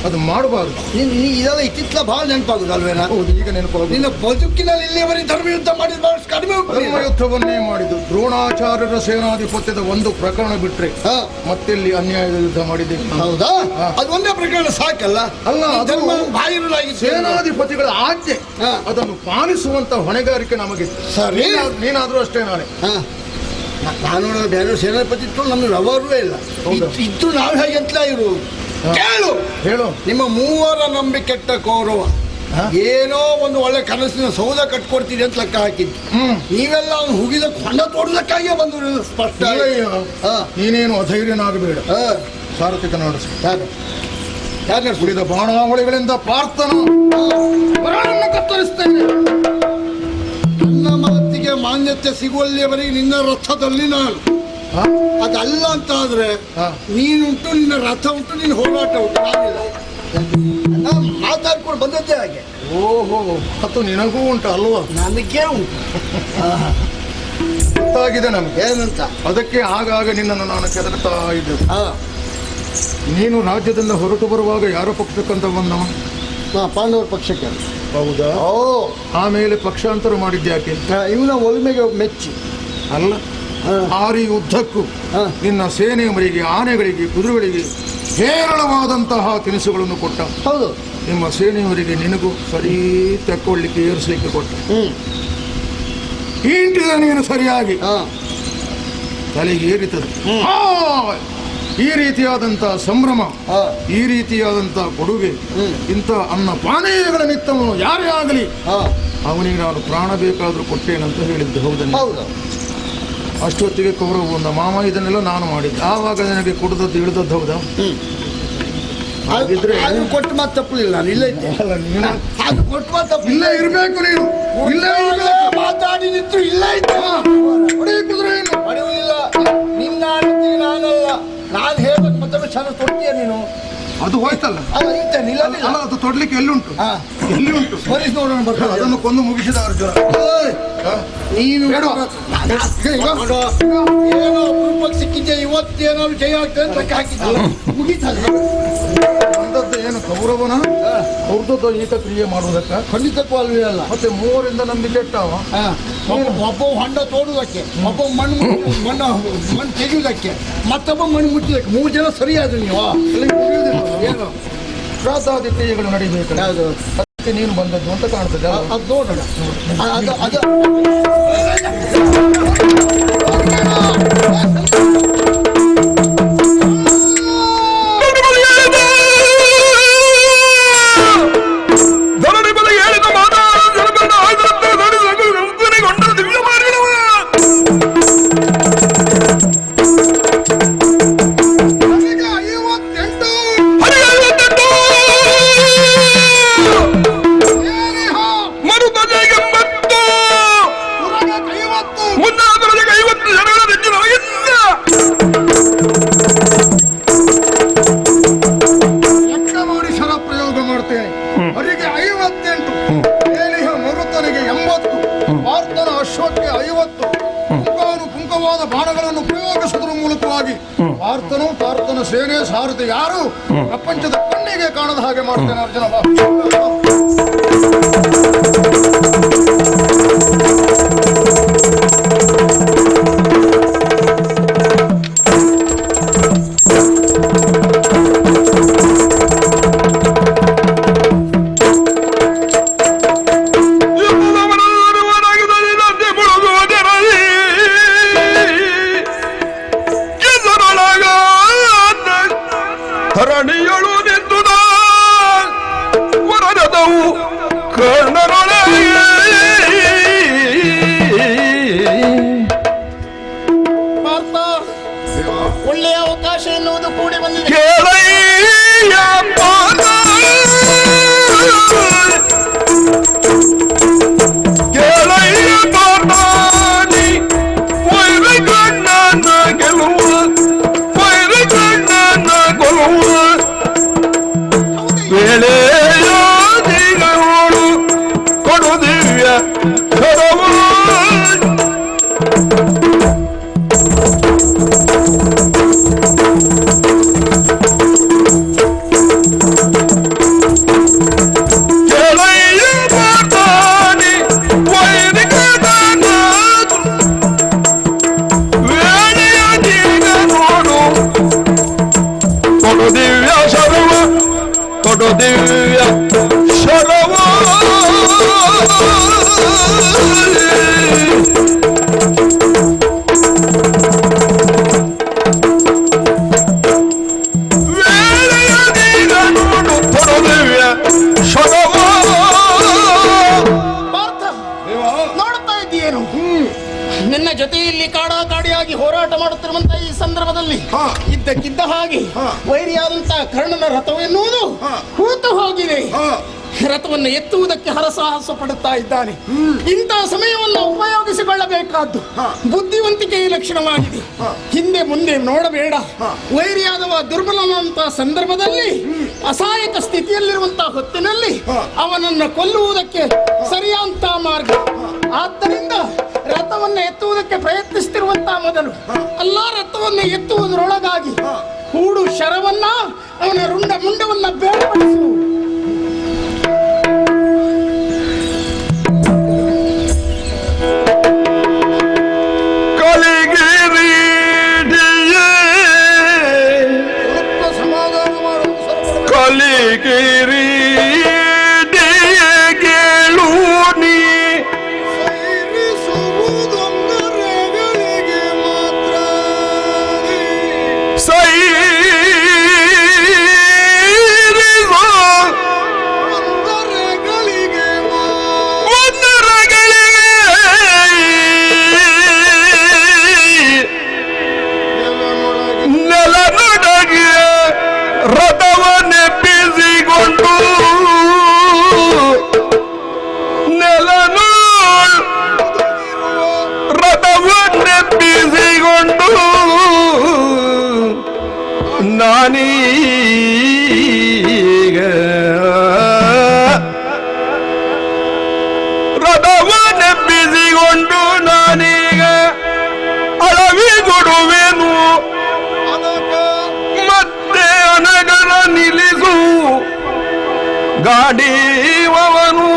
ಅದು ಮಾಡಬಾರ್ದು. ಇದೆಲ್ಲ ಇತ್ತಿತ್ತಲ ಬಹಳ ನೆನಪಾಗುದಲ್ವೇನಾ? ಹೌದು, ಈಗ ನೆನಪಾಗುದು. ನಿನ್ನ ಬದುಕಿನಲ್ಲಿ ಇಲ್ಲಿಯವರೆಗೆ ಧರ್ಮಯುದ್ಧ ಮಾಡಿದ ಬಹಳಷ್ಟು ಕಡಿಮೆ. ಧರ್ಮಯುದ್ಧವನ್ನೇ ಮಾಡಿದ್ದು. ದ್ರೋಣಾಚಾರ್ಯರ ಸೇನಾಧಿಪತ್ಯದ ಒಂದು ಪ್ರಕರಣ ಬಿಟ್ರೆ ಮತ್ತೆಲ್ಲಿ ಅನ್ಯಾಯದ ಯುದ್ಧ ಮಾಡಿದೆ. ಹೌದಾ? ಅದು ಒಂದೇ ಪ್ರಕರಣ ಸಾಕಲ್ಲ. ಅಲ್ಲ, ಧರ್ಮ ಬಾಹಿರಲಾಗಿ ಸೇನಾಧಿಪತಿಗಳ ಆಜ್ಞೆ ಅದನ್ನು ಪಾಲಿಸುವಂತ ಹೊಣೆಗಾರಿಕೆ ನಮಗೆ. ಸರಿ, ನೀನಾದ್ರೂ ಅಷ್ಟೇ. ನಾಳೆ ನಾನು ಬೇರೆ ಸೇನಾಧಿಪತಿ ಇತ್ತು, ನಮ್ಮ ವ್ಯವಹಾರವೇ ಇಲ್ಲ. ಇತ್ತು ನಾವು ಹೇಗೆ ಅಂತಲೇ ಇರುವುದು. ಹೇಳು. ನಿಮ್ಮ ಮೂವರ ನಂಬಿಕೆಟ್ಟ ಕೌರವ ಏನೋ ಒಂದು ಒಳ್ಳೆ ಕನಸಿನ ಸೌಧ ಕಟ್ಕೊಡ್ತೀರಿ ಅಂತ ಲೆಕ್ಕ ಹಾಕಿದ್ದು. ನೀವೆಲ್ಲ ಅವನು ಹುಗಿದ ಕೊಂಡ ತೋಡದಕ್ಕಾಗಿಯೇ ಬಂದು ಸ್ಪಷ್ಟ. ನೀನೇನು ಅಧೈರ್ಯನಾಗಬೇಡ. ಸಾರಥಿಕ ನಡೆಸಿ. ಯಾರು ಉಳಿದ ಬಾಣಾವಳಿಗಳಿಂದ ಪಾರ್ಥನ ಕತ್ತರಿಸ್ತೇನೆ. ನನ್ನ ಮಾತಿಗೆ ಮಾನ್ಯತೆ ಸಿಗುವಲ್ಲಿಯವರೆಗೆ ನಿನ್ನ ರಥದಲ್ಲಿ ನಾನು. ಅದಲ್ಲ ಅಂತ ಆದ್ರೆ ನೀನುಂಟು, ನಿನ್ನ ರಥ ಉಂಟು, ನಿನ್ನ ಹೋರಾಟ ಉಂಟು. ನಾನು ಮಾತಾಡ್ಕೊಂಡು ಬಂದದ್ದೇ ಹಾಗೆ. ಓಹೋ, ಅದು ನಿನಗೂ ಉಂಟು ಅಲ್ವಾ? ನನಗೇ ಉಂಟು. ಗೊತ್ತಾಗಿದೆ ನಮ್ಗೆ ಏನಂತ. ಅದಕ್ಕೆ ಆಗಾಗ ನಿನ್ನನ್ನು ನಾನು ಕೆದರ್ತಾ ಇದ್ದೆ. ನೀನು ರಾಜ್ಯದಿಂದ ಹೊರಟು ಬರುವಾಗ ಯಾರ ಪಕ್ಷಕ್ಕಂತ ಬಂದವ? ಪಾಂಡವರ ಪಕ್ಷಕ್ಕೆ. ಹೌದಾ? ಆಮೇಲೆ ಪಕ್ಷಾಂತರ ಮಾಡಿದ್ಯಾಕೆ? ಇವನ ಒಲಿಮೆಗೆ ಮೆಚ್ಚಿ ಅಲ್ಲ, ಭಾರಿ ಉದ್ದಕ್ಕೂ ನಿನ್ನ ಸೇನೆಯವರಿಗೆ, ಆನೆಗಳಿಗೆ, ಕುದುರೆಗಳಿಗೆ ಹೇರಳವಾದಂತಹ ತಿನಿಸುಗಳನ್ನು ಕೊಟ್ಟ. ಹೌದು, ನಿಮ್ಮ ಸೇನೆಯವರಿಗೆ ನಿನಗೂ ಸರಿ ತಕ್ಕೊಳ್ಳಿಕ್ಕೆ ಏರಿಸಲಿಕ್ಕೆ ಕೊಟ್ಟ. ಇಂಟಿದ ನೀನು ಸರಿಯಾಗಿ ತಲೆಗೆ ಏರಿತದೆ. ಈ ರೀತಿಯಾದಂಥ ಸಂಭ್ರಮ, ಈ ರೀತಿಯಾದಂಥ ಕೊಡುಗೆ, ಇಂಥ ಅನ್ನ ಪಾನೀಯಗಳ ನಿತ್ತವನು ಯಾರೇ ಆಗಲಿ ಅವನಿಗೆ ನಾನು ಪ್ರಾಣ ಬೇಕಾದರೂ ಕೊಟ್ಟೇನಂತ ಹೇಳಿದ್ದು. ಹೌದಾ? ಅಷ್ಟೊತ್ತಿಗೆ ಕೌರವ ಬಂದ. ಮಾಮ ಇದನ್ನೆಲ್ಲ ನಾನು ಮಾಡಿದ್ದೆ. ಆವಾಗ ನನಗೆ ಕೊಡದದ್ದು ಇಳಿದದ್ದು. ಹೌದಾ? ಹಾಗಿದ್ರೆ ಕೊಟ್ಟು ಮಾತು ತಪ್ಪಲಿಲ್ಲ. ನಾನು ಇಲ್ಲೇ ಇದ್ದೆ. ಕೊಟ್ಟು ಮಾತು ತಪ್ಪು. ಇಲ್ಲೇ ಇರಬೇಕು ನೀನು. ಇಲ್ಲೇ ಮಾತಾಡಿದಿತ್ತು. ಇಲ್ಲ ಇದ್ದೆ. ಪಡೆಯುವುದಿಲ್ಲ. ನಿನ್ನ ನಾನಲ್ಲ. ನಾನು ಹೇಳ್ಬೇಕು ಮತ್ತೆ ಚೆನ್ನಾಗಿ ತೊಡ್ತೀಯ ನೀನು. ಅದು ಹೋಯ್ತಲ್ಲ. ಅಲ್ಲ, ಅದು ತೊಡ್ಲಿಕ್ಕೆ ಎಲ್ಲಿಂಟು? ಪೊಲೀಸ್ ನೋಡೋಣ ಬರ್ತಾರೆ. ಅದನ್ನು ಕೊಂದು ಮುಗಿಸಿದ ಅರ್ಜುನ. ನೀನು ಏನೋ ಅಪರೂಪಕ್ಕೆ ಸಿಕ್ಕಿದ್ದೆ. ಇವತ್ತೇನಾದ್ರು ಜಯ ಆಗ್ತದೆ ಅಂತ ಲೆಕ್ಕ ಹಾಕಿದ್ದಲ್ಲ. ಮುಗಿತಲ್ಲ. ಅಂದದ್ದು ಏನು ಕೌರವನ ಅವ್ರದ್ದು ಈತ ಕ್ರಿಯೆ ಮಾಡುವುದಕ್ಕ? ಖಂಡಿತಕ್ಕೂ ಅಲ್ವೇ ಅಲ್ಲ. ಮತ್ತೆ ಮೂವರಿಂದ ನಂಬಿಕೆ ಇಟ್ಟವ. ಒಬ್ಬ ಹೊಂಡ ತೋಡುವುದಕ್ಕೆ, ಒಬ್ಬ ಮಣ್ಣು ತೆಗೆಯುವುದಕ್ಕೆ, ಮತ್ತೊಬ್ಬ ಮಣ್ಣು ಮುಚ್ಚುವುದಕ್ಕೆ. 3 ಜನ ಸರಿಯಾದ್ರು ನೀವು. ಏನು ಪ್ರಾತಾದಿ ಕ್ರಿಯೆಗಳು ನಡೀಬೇಕು. ಅದಕ್ಕೆ ನೀನು ಬಂದದ್ದು ಅಂತ ಕಾಣ್ತದೆ. ಅದು ನೋಡೋಣ. ಅವರಿಗೆ 58, ಏಲಿಹ ಮರುತನಿಗೆ 80, ಪಾರ್ಥನ ಅಶ್ವಕ್ಕೆ 50 ಪುಂಕವಾದ ಬಾಣಗಳನ್ನು ಪ್ರಯೋಗಿಸುವುದರ ಮೂಲಕವಾಗಿ ಪಾರ್ಥನ ಸೇನೆ ಸಾರಥಿ ಯಾರು ಪ್ರಪಂಚದ ಕಣ್ಣಿಗೆ ಕಾಣದ ಹಾಗೆ ಮಾಡ್ತೇನೆ. ಅರ್ಜುನ ಧರಣಿಯಳು ನಿಂತುದ ವರದವು ಕರ್ಣರೊಳೆ ಪಾರ್ಥ, ಒಳ್ಳೆಯ ಅವಕಾಶ ಎನ್ನುವುದು ಕೂಡಿ ಬಂದಿದೆ. ಕೇಳಯ್ಯ ಕಾಡಾಕಾಡಿಯಾಗಿ ಹೋರಾಟ ಮಾಡುತ್ತಿರುವಂತಹ ಈ ಸಂದರ್ಭದಲ್ಲಿ ಇದ್ದಕ್ಕಿದ್ದ ಹಾಗೆ ವೈರಿಯಾದಂತಹ ಕರ್ಣನ ರಥವೆನ್ನುವುದು ಹೂತು ಹೋಗಿದೆ. ರಥವನ್ನು ಎತ್ತುವುದಕ್ಕೆ ಹರಸಾಹಸ ಪಡುತ್ತಾ ಇದ್ದಾನೆ. ಇಂತಹ ಸಮಯವನ್ನು ಉಪಯೋಗಿಸಿಕೊಳ್ಳಬೇಕಾದ್ದು ಬುದ್ಧಿವಂತಿಕೆಯ ಲಕ್ಷಣವಾಗಿದೆ. ಹಿಂದೆ ಮುಂದೆ ನೋಡಬೇಡ. ವೈರಿಯಾದವ ದುರ್ಬಲನಂತಹ ಸಂದರ್ಭದಲ್ಲಿ ಅಸಹಾಯಕ ಸ್ಥಿತಿಯಲ್ಲಿರುವಂತಹ ಹೊತ್ತಿನಲ್ಲಿ ಅವನನ್ನು ಕೊಲ್ಲುವುದಕ್ಕೆ ಸರಿಯಾದಂತ ಮಾರ್ಗ. ಆದ್ದರಿಂದ ರಥವನ್ನು ಎತ್ತುವುದಕ್ಕೆ ಪ್ರಯತ್ನಿಸುತ್ತಿರುವಂತಹ ಮೊದಲು ರಥವನ್ನು ಎತ್ತುವುದರೊಳಗಾಗಿ ಹೂಡು ಶರವನ್ನ ಅವನ ರುಂಡ ಮುಂಡವನ್ನ ಬೇರ್ಪಡಿಸು. ನಾನೀಗ ರಥವನ್ನೆಬ್ಬಿಸಿಕೊಂಡು ನಾನೀಗ ಅಳವಿಗೊಡುವೆನು. ಮತ್ತೆ ಅನಗರ ನಿಲ್ಲಿಸು ಗಾಡಿವವನು.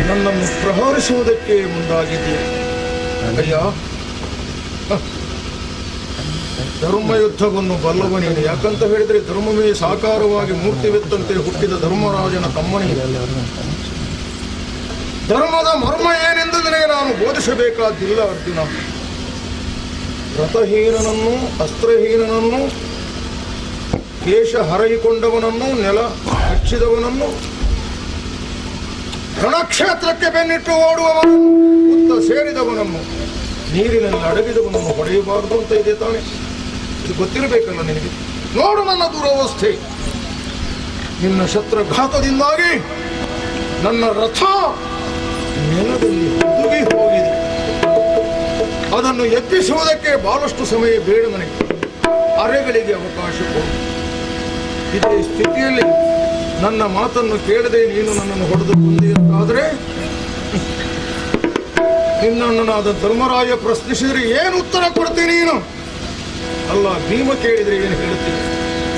ನನ್ನನ್ನು ಪ್ರಹರಿಸುವುದಕ್ಕೆ ಮುಂದಾಗಿದ್ದೀಯ ಅಯ್ಯ. ಧರ್ಮಯುದ್ಧವನ್ನು ಬಲ್ಲವ ನೀನು. ಯಾಕಂತ ಹೇಳಿದ್ರೆ ಧರ್ಮವೇ ಸಾಕಾರವಾಗಿ ಮೂರ್ತಿವೆತ್ತಂತೆ ಹುಟ್ಟಿದ ಧರ್ಮರಾಜನ ತಮ್ಮನೇ. ಧರ್ಮದ ಮರ್ಮ ಏನೆಂದು ನಿನಗೆ ನಾನು ಬೋಧಿಸಬೇಕಾದಿಲ್ಲ ಅರ್ಜುನ. ರಥಹೀನನನ್ನು, ಅಸ್ತ್ರಹೀನನನ್ನು, ಕೇಶ ಹರಗಿಕೊಂಡವನನ್ನು, ನೆಲ ಹಚ್ಚಿದವನನ್ನು, ರಣಕ್ಷೇತ್ರಕ್ಕೆ ಬೆನ್ನಿಟ್ಟು ಓಡುವವನು, ಉತ್ತ ಸೇರಿದವನನ್ನು, ನೀರಿನಲ್ಲಿ ಅಡಗಿದವನನ್ನು ಹೊಡೆಯಬಾರದು ಅಂತ ಇದೆ ತಾನೆ. ಇದು ಗೊತ್ತಿರಬೇಕಲ್ಲ ನಿನಗೆ. ನೋಡು ನನ್ನ ದುರವಸ್ಥೆ. ನಿನ್ನ ಶಸ್ತ್ರಘಾತದಿಂದಾಗಿ ನನ್ನ ರಥ ನೆಲದಲ್ಲಿ ಹುದುಗಿ ಹೋಗಿದೆ. ಅದನ್ನು ಎಬ್ಬಿಸುವುದಕ್ಕೆ ಬಹಳಷ್ಟು ಸಮಯ ಬೇಡ ನನಗೆ. ಅರೆಗಳಿಗೆ ಅವಕಾಶ ಕೊಡು. ಇದೇ ಸ್ಥಿತಿಯಲ್ಲಿ ನನ್ನ ಮಾತನ್ನು ಕೇಳದೆ ನೀನು ನನ್ನನ್ನು ಹೊಡೆದು ಕೊಂದೆಯಂತಾದರೆ ನಿನ್ನನ್ನಾದ ಧರ್ಮರಾಯ ಪ್ರಶ್ನಿಸಿದರೆ ಏನು ಉತ್ತರ ಕೊಡ್ತೀನಿ ನೀನು? ಅಲ್ಲ, ಭೀಮ ಕೇಳಿದರೆ ಏನು ಹೇಳ್ತೀನಿ?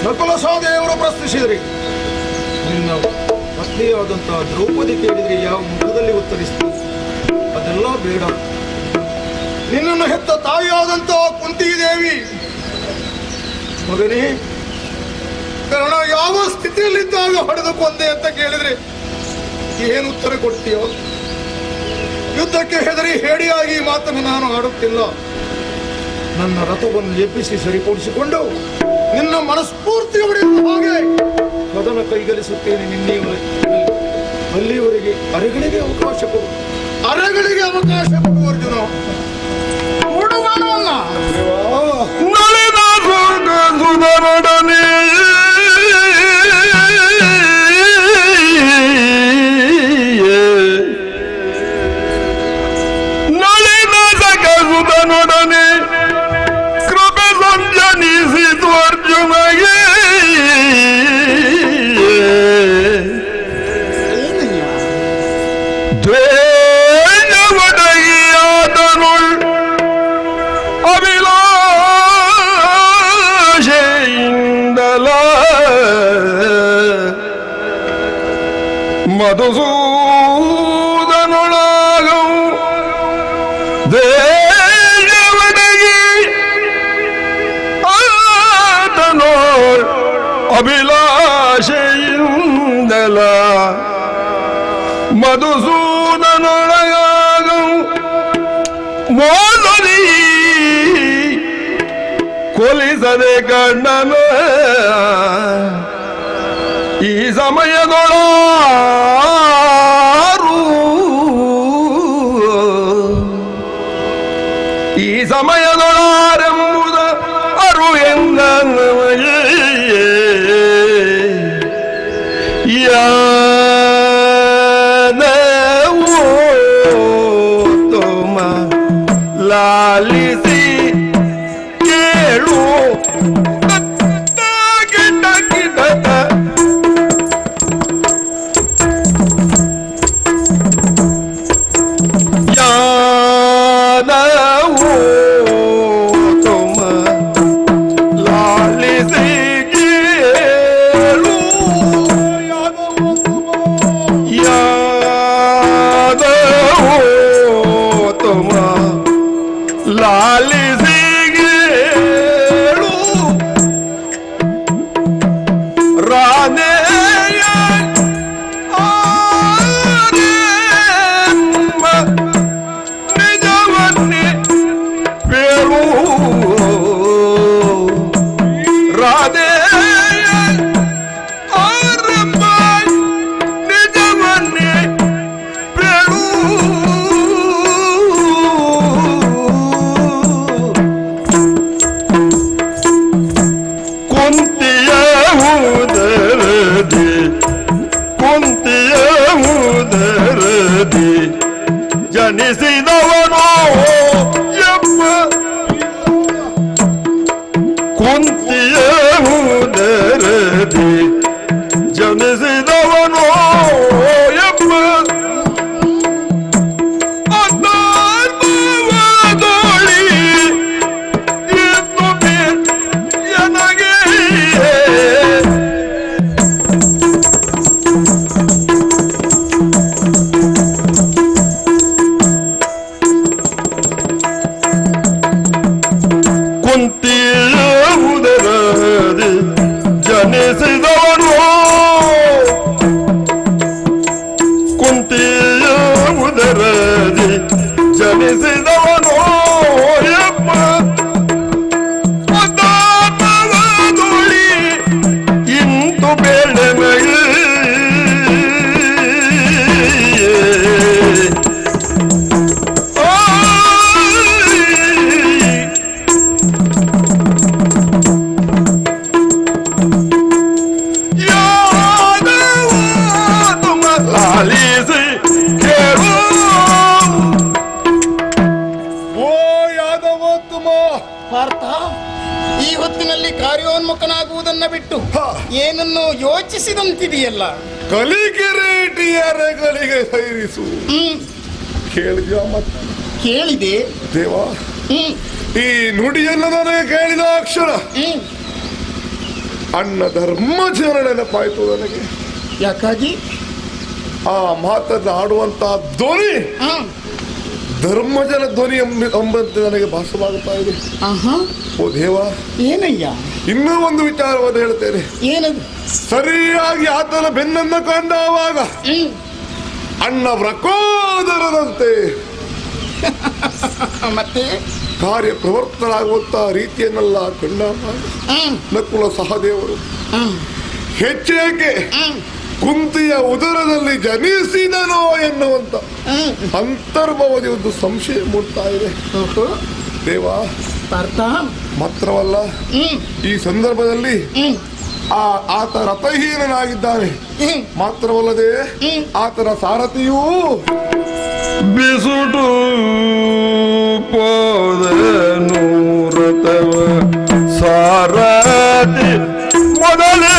ನಕುಲ ಸಹದೇವರು ಪ್ರಶ್ನಿಸಿದರೆ, ನಿನ್ನ ಪತ್ನಿಯಾದಂತಹ ದ್ರೌಪದಿ ಕೇಳಿದರೆ ಯಾವ ಮುಖದಲ್ಲಿ ಉತ್ತರಿಸ್ತೀನಿ? ಅದೆಲ್ಲ ಬೇಡ. ನಿನ್ನನ್ನು ಹೆತ್ತ ತಾಯಿಯಾದಂತಹ ಕುಂತಿದೇವಿ, ಮಗನೇ ಕಾರಣ ಯಾವ ಸ್ಥಿತಿಯಲ್ಲಿದ್ದಾಗ ಹೊಡೆದು ಕೊಂದೆ ಅಂತ ಕೇಳಿದ್ರೆ ಏನು ಉತ್ತರ ಕೊಡ್ತೀಯೋ? ಯುದ್ಧಕ್ಕೆ ಹೆದರಿ ಹೇಡಿಯಾಗಿ ಮಾತನ್ನು ನಾನು ಆಡುತ್ತಿಲ್ಲ. ನನ್ನ ರಥವನ್ನು ಎಬ್ಬಿಸಿ ಸರಿಪಡಿಸಿಕೊಂಡು ನಿನ್ನ ಮನಸ್ಫೂರ್ತಿ ಹೊಡೆಯುವ ಹಾಗೆ ಕದನ ಕೈಗಲಿಸುತ್ತೇನೆ. ಅಲ್ಲಿವರೆಗೆ ಅರೆಗಳಿಗೆ ಅವಕಾಶ ಕೊಡು. ಅರೆಗಳಿಗೆ ಅವಕಾಶ ಕೊಡು ಅರ್ಜುನ. ಹುಡುಗನವನ್ನ ಸುಧರೊಡನೆ ನಳಿನೊಡನೆ ಕೃಪೆ ಸಂಜನಿಸಿತು ಅರ್ಜುನಗೆ. ದ್ವೇಷವಡಗಿಯಾದನುಳ್ ಅಭಿಲಾಷೆಯಿಂದಲ ಮಧುಸೂದನೊಳಗಂ ದೇವನಗಿ ಆತನೋಳ್ ಅಭಿಲಾಷೆಯಿಂದಲ ಮಧುಸೂದನೊಳಗಂ ಮೋದರಿ ಕೊಲಿಸದೆ ಕಣ್ಣನು ಈ ಸಮಯದೊಳಾರು ಈ ಸಮಯದೊಳಾರೆಂಬುದ ಅರು ಎಂದ ತುಮ ಲಾಲಿಸಿ ಕೇಳು ಗಿಡ ಗಿಡದ ಯಾದವೋ ತುಮ ಲಾಲಿಸಿ ಕೇಳು ಯಾದವೋ ತುಮ ಲಾಲಿಸಿ ಕೇಳು ರಾಧೆಯ ಆರೆಂಬ ನಿಜವನ್ನೇ ಬೇಳು ರಾಧೆಯ ಆರಂಭ ನಿಜವನ್ನೇ ಬೇಳು ಕುಂತಿಯ ಉದರದಿ ಕುಂತಿಯ ಉದರದಿ ಜನಿಸಿದವನೋ ಯಪ್ಪ ಕುಂತಿಯ ಉದರದಿ ಜನಿಸಿದವನೋ ಯಪ್ಪ ಅದಾರ್ಭವದೊಳಿ ಇನ್ನು ನನಗೆ ಕುಂತಿಯ ಉದರದಿ ಜನಿಸಿದವನು ಕುಂತಿಯ ಉದರದಿ ಜನಿಸಿದವನು ಯಪ್ಪ ಅದಾರ್ಭವದೊಳಿ ಇಂತು ಬೆಳೆಮೈ ಲಾಲಿಸಿ ಕೇಳು ಓ ಯಾದವೋತ್ತಮ ಪಾರ್ಥ, ಈ ಹೊತ್ತಿನಲ್ಲಿ ಕಾರ್ಯೋನ್ಮುಖನಾಗುವುದನ್ನ ಬಿಟ್ಟು ಏನನ್ನು ಯೋಚಿಸಿದಂತಿದೆಯಲ್ಲ. ಕಲಿಕಿರೀಟಿಯರಗಳಿಗೆ ಸೈರಿಸು ಕೇಳಿದ್ಯಾ ಮತ್ತ ಕೇಳಿದೆ ದೇವ ಹ್ಮ್ ಈ ನುಡಿಯನ್ನು ನನಗೆ ಕೇಳಿದ ಅಕ್ಷರ ಅಣ್ಣ ಧರ್ಮಜನ ನೆನಪಾಯ್ತು ನನಗೆ. ಯಾಕಾಗಿ? ಆ ಮಾತನ್ನು ಆಡುವಂತ ಧ್ವನಿ ಧರ್ಮಜನ ಧ್ವನಿ ಎಂಬಂತೆ ನನಗೆ ಭಾಸವಾಗುತ್ತಾ ಇದೆ. ಓ ದೇವ, ಏನಯ್ಯ? ಇನ್ನೂ ಒಂದು ವಿಚಾರವನ್ನು ಹೇಳ್ತೇನೆ. ಏನದು? ಸರಿಯಾಗಿ ಆತನ ಬೆನ್ನನ್ನು ಕಂಡಾವಾಗ ಅಣ್ಣ ವ್ರಕೋದರದಂತೆ ಮತ್ತೆ ಕಾರ್ಯ ಪ್ರವರ್ತನಾಗುವಂತ ರೀತಿಯನ್ನೆಲ್ಲ ಕಂಡಾಗ ನಕುಲ ಸಹದೇವರು ಹೆಚ್ಚೇಕೆ ಕುಂತಿಯ ಉದರದಲ್ಲಿ ಜನಿಸಿದನೋ ಎನ್ನುವಂತ ಅಂತರ್ಭವದಿ ಒಂದು ಸಂಶಯ ಮೂಡ್ತಾ ಇದೆ ದೇವ. ಮಾತ್ರವಲ್ಲ, ಈ ಸಂದರ್ಭದಲ್ಲಿ ಆತ ರಥಹೀನನಾಗಿದ್ದಾನೆ. ಮಾತ್ರವಲ್ಲದೆ ಆತನ ಸಾರಥಿಯೂ ಬಿಸುಟು ಪೋದನು ರಥವ ಸಾರಥಿ ಮೊದಲೇ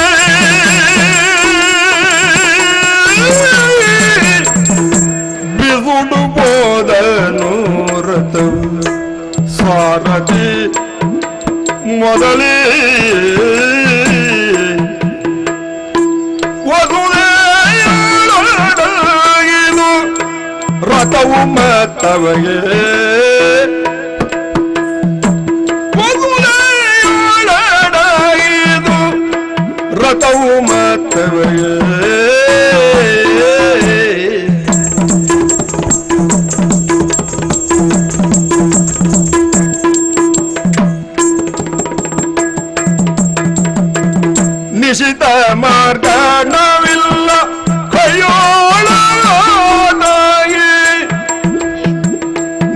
ಬಿಸುಟು ಪೋದನು ರಥವ ಸಾರಥಿ ಮೊದಲೇ ವಸುದೇಯೊಳಗಿದು ರಥವು ಮತ್ತವಗೆ ವಸುದೇಯೊಳಗಿದು ರಥವು ಮತ್ತವಗೆ ನಿಶಿತ ಮಾರ್ಗಣವಿಲ್ಲ ಕೈಯೋಳನಾಗಿ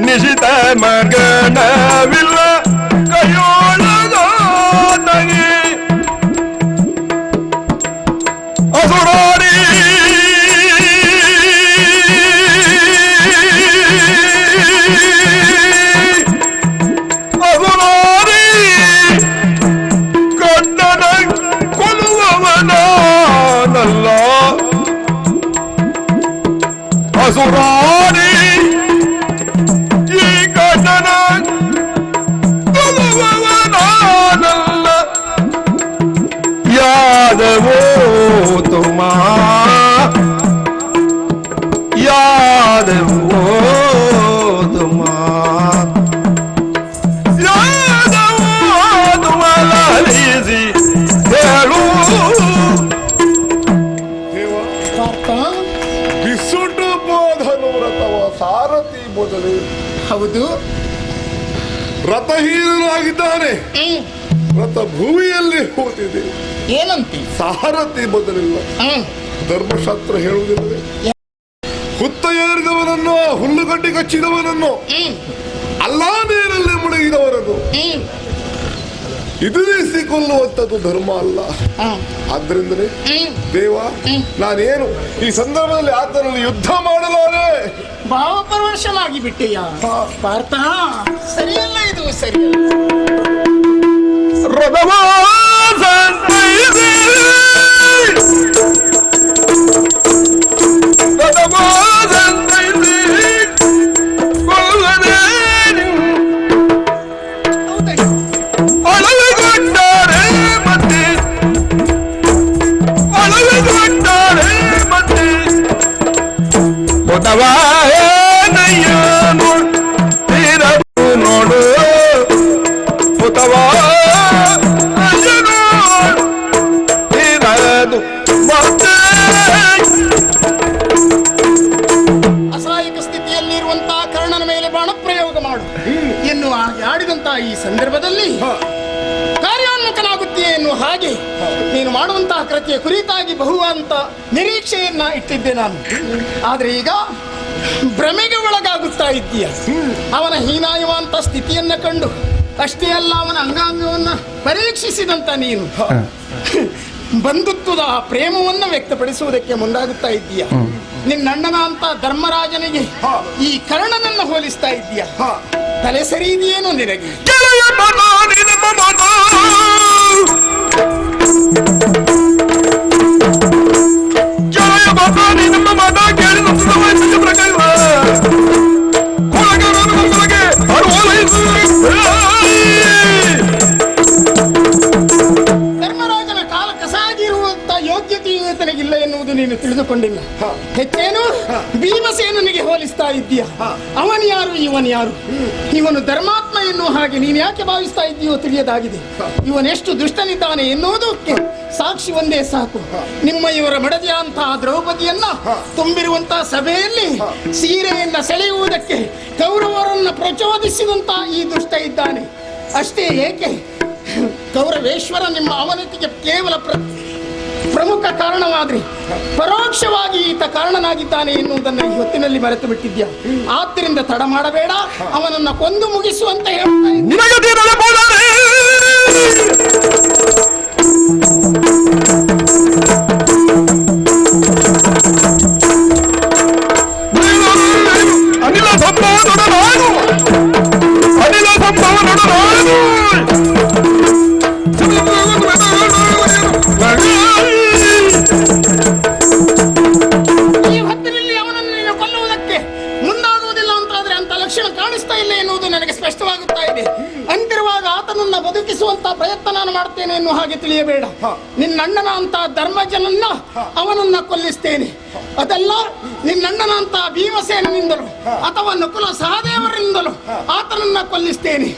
ನಿಶಿತ ಮಾರ್ಗಣವಿಲ್ಲ ಕೈಯೋಳನಾಗಿ ಅಸುರಾರಿ ಅಸುರಾರಿ ಗಂಡನ ಕೊಲ್ಲುವವನಾನಲ್ಲ ಅಸುರಾರಿ ಈ ಗಂಡನ ಕೊಲ್ಲುವವನಾನಲ್ಲ ಯಾದವೋ ತುಮ ಯಾದವೋ ತುಮ ಯಾದವೋ ತುಮ ಲಾಲಿಸಿ ಹೇಳು ಪಾರ್ಥ, ಬಿಸುಟು ಬೋಧನು ರಥವ ಸಾರಥಿ ಮೊದಲೇ ಹೌದು. ರಥಹೀನನಾಗಿದ್ದಾನೆ. ರಥ ಭೂಮಿಯಲ್ಲಿ ಹೋತಿದೆ. ಏನಂತೆ? ಸಾರಥಿ ಮೊದಲಿಲ್ಲ. ಧರ್ಮಶಾಸ್ತ್ರ ಹೇಳುವುದಿಲ್ಲವೇ? ಹುತ್ತ ಏರಿದವನನ್ನು, ಹುಲ್ಲುಗಡ್ಡೆ ಕಚ್ಚಿದವನನ್ನು, ಅಲ್ಲಾ ನೀರಲ್ಲಿ ಮುಳುಗಿದವರನ್ನು ಎದುರಿಸಿ ಕೊಲ್ಲುವಂಥದ್ದು ಧರ್ಮ ಅಲ್ಲ. ಆದ್ರಿಂದಲೇ ದೇವ, ನಾನೇನು ಈ ಸಂದರ್ಭದಲ್ಲಿ ಆತನಲ್ಲಿ ಯುದ್ಧ ಮಾಡಲಾರೆ. ಭಾವಪರವಶನಾಗಿ ಬಿಟ್ಟೆಯ ಪಾರ್ಥ. ಸರಿಯಲ್ಲ, ಇದು ಸರಿಯಲ್ಲ. ನೋಡು ಅಸಹಾಯಕ ಸ್ಥಿತಿಯಲ್ಲಿರುವಂತಹ ಕರ್ಣನ ಮೇಲೆ ಬಾಣ ಪ್ರಯೋಗ ಮಾಡು ಎನ್ನುವ ಆಡಿದಂತಹ ಈ ಸಂದರ್ಭದಲ್ಲಿ ಕಾರ್ಯೋನ್ಮುಖನಾಗುತ್ತೀಯ ಎನ್ನುವ ಹಾಗೆ ನೀನು ಮಾಡುವಂತಹ ಕೃತ್ಯ ಕುರಿತಾಗಿ ಬಹುವಂತ ನಿರೀಕ್ಷೆಯನ್ನ ಇಟ್ಟಿದ್ದೆ ನಾನು. ಆದ್ರೆ ಈಗ ಭ್ರಮೆಗೆ ಒಳಗಾಗುತ್ತಾ ಇದ್ದೀಯ. ಅವನ ಹೀನಾಯವಂತ ಸ್ಥಿತಿಯನ್ನ ಕಂಡು ಅಷ್ಟೇ ಅಲ್ಲ, ಅವನ ಅಂಗಾಂಗವನ್ನ ಪರೀಕ್ಷಿಸಿದಂತ ನೀನು ಬಂಧುತ್ವದ ಆ ಪ್ರೇಮವನ್ನು ವ್ಯಕ್ತಪಡಿಸುವುದಕ್ಕೆ ಮುಂದಾಗುತ್ತಾ ಇದ್ದೀಯ. ನಿನ್ನಣ್ಣನ ಅಂತ ಧರ್ಮರಾಜನಿಗೆ ಈ ಕರ್ಣನನ್ನ ಹೋಲಿಸ್ತಾ ಇದ್ದೀಯ. ತಲೆ ಸರಿ ಇದೆಯೇನೋ ನಿನಗೆ? ಧರ್ಮರಾಜನ ಕಾಲ ಕಸಾಗಿರುವಂತ ಯೋಗ್ಯತೆಯು ತನಗಿಲ್ಲ ಎನ್ನುವುದು ನೀನು ತಿಳಿದುಕೊಂಡಿಲ್ಲ. ಹೆಚ್ಚೇನು ಭೀಮಸೇನನಿಗೆ ಹೋಲಿಸ್ತಾ ಇದ್ದೀಯ. ಅವನು ಯಾರು, ಇವನು ಯಾರು? ಇವನು ಧರ್ಮಾತ್ಮ ಎನ್ನುವ ಹಾಗೆ ನೀನು ಯಾಕೆ ಭಾವಿಸ್ತಾ ಇದ್ದೀಯೋ ತಿಳಿಯದಾಗಿದೆ. ಇವನೆಷ್ಟು ದುಷ್ಟನಿದ್ದಾನೆ ಎನ್ನುವುದಕ್ಕೆ ಸಾಕ್ಷಿ ಒಂದೇ ಸಾಕು. ನಿಮ್ಮ ಇವರ ಮಡದಿಯಂತಹ ದ್ರೌಪದಿಯನ್ನ ತುಂಬಿರುವಂತಹ ಸಭೆಯಲ್ಲಿ ಸೀರೆಯನ್ನ ಸೆಳೆಯುವುದಕ್ಕೆ ಕೌರವರನ್ನ ಪ್ರಚೋದಿಸಿದಂತ ಈ ದುಷ್ಟ ಇದ್ದಾನೆ. ಅಷ್ಟೇ ಏಕೆ, ಕೌರವೇಶ್ವರ ನಿಮ್ಮ ಅವನತಿಗೆ ಕೇವಲ ಪ್ರಮುಖ ಕಾರಣವಾದ್ರಿ ಪರೋಕ್ಷವಾಗಿ ಈತ ಕಾರಣನಾಗಿದ್ದಾನೆ ಎನ್ನುವುದನ್ನು ಈ ಹೊತ್ತಿನಲ್ಲಿ ಮರೆತು ಬಿಟ್ಟಿದ್ಯಾ. ಆದ್ದರಿಂದ ತಡ ಮಾಡಬೇಡ, ಅವನನ್ನ ಕೊಂದು ಮುಗಿಸುವಂತ ಹೇಳ್ತಾ ಅನಿಲ ಸಂಭವ ಈ ಹೊತ್ತಿನಲ್ಲಿ ಅವನನ್ನು ನೀನು ಕೊಲ್ಲುವುದಕ್ಕೆ ಮುಂದಾಗುವುದಿಲ್ಲ ಅಂತಾದ್ರೆ ಅಂತ ಲಕ್ಷಣ ಕಾಣಿಸ್ತಾ ಇಲ್ಲ ಎನ್ನುವುದು ನನಗೆ ಸ್ಪಷ್ಟವಾಗುತ್ತಾ ಇದೆ. ಅಂತಿರುವಾಗ ಆತನನ್ನ ಬದುಕಿಸುವಂತ ಪ್ರಯತ್ನ ನಾನು ಮಾಡ್ತೇನೆ ಎನ್ನುವ ಹಾಗೆ ತಿಳಿಯಬೇಡ. ನಿನ್ನಣ್ಣನ ಅಂತ ಧರ್ಮಜನನ್ನ ಅವನನ್ನ ಕೊಲ್ಲಿಸ್ತೇನೆ. ಅದಲ್ಲ, ನಿನ್ನಣ್ಣನ ಅಂತ ಭೀಮಸೇನಿಂದಲೂ ಅಥವಾ ನಕುಲ ಸಹದೇವರಿಂದಲೂ ಆತನನ್ನ ಕೊಲ್ಲಿಸ್ತೇನೆ.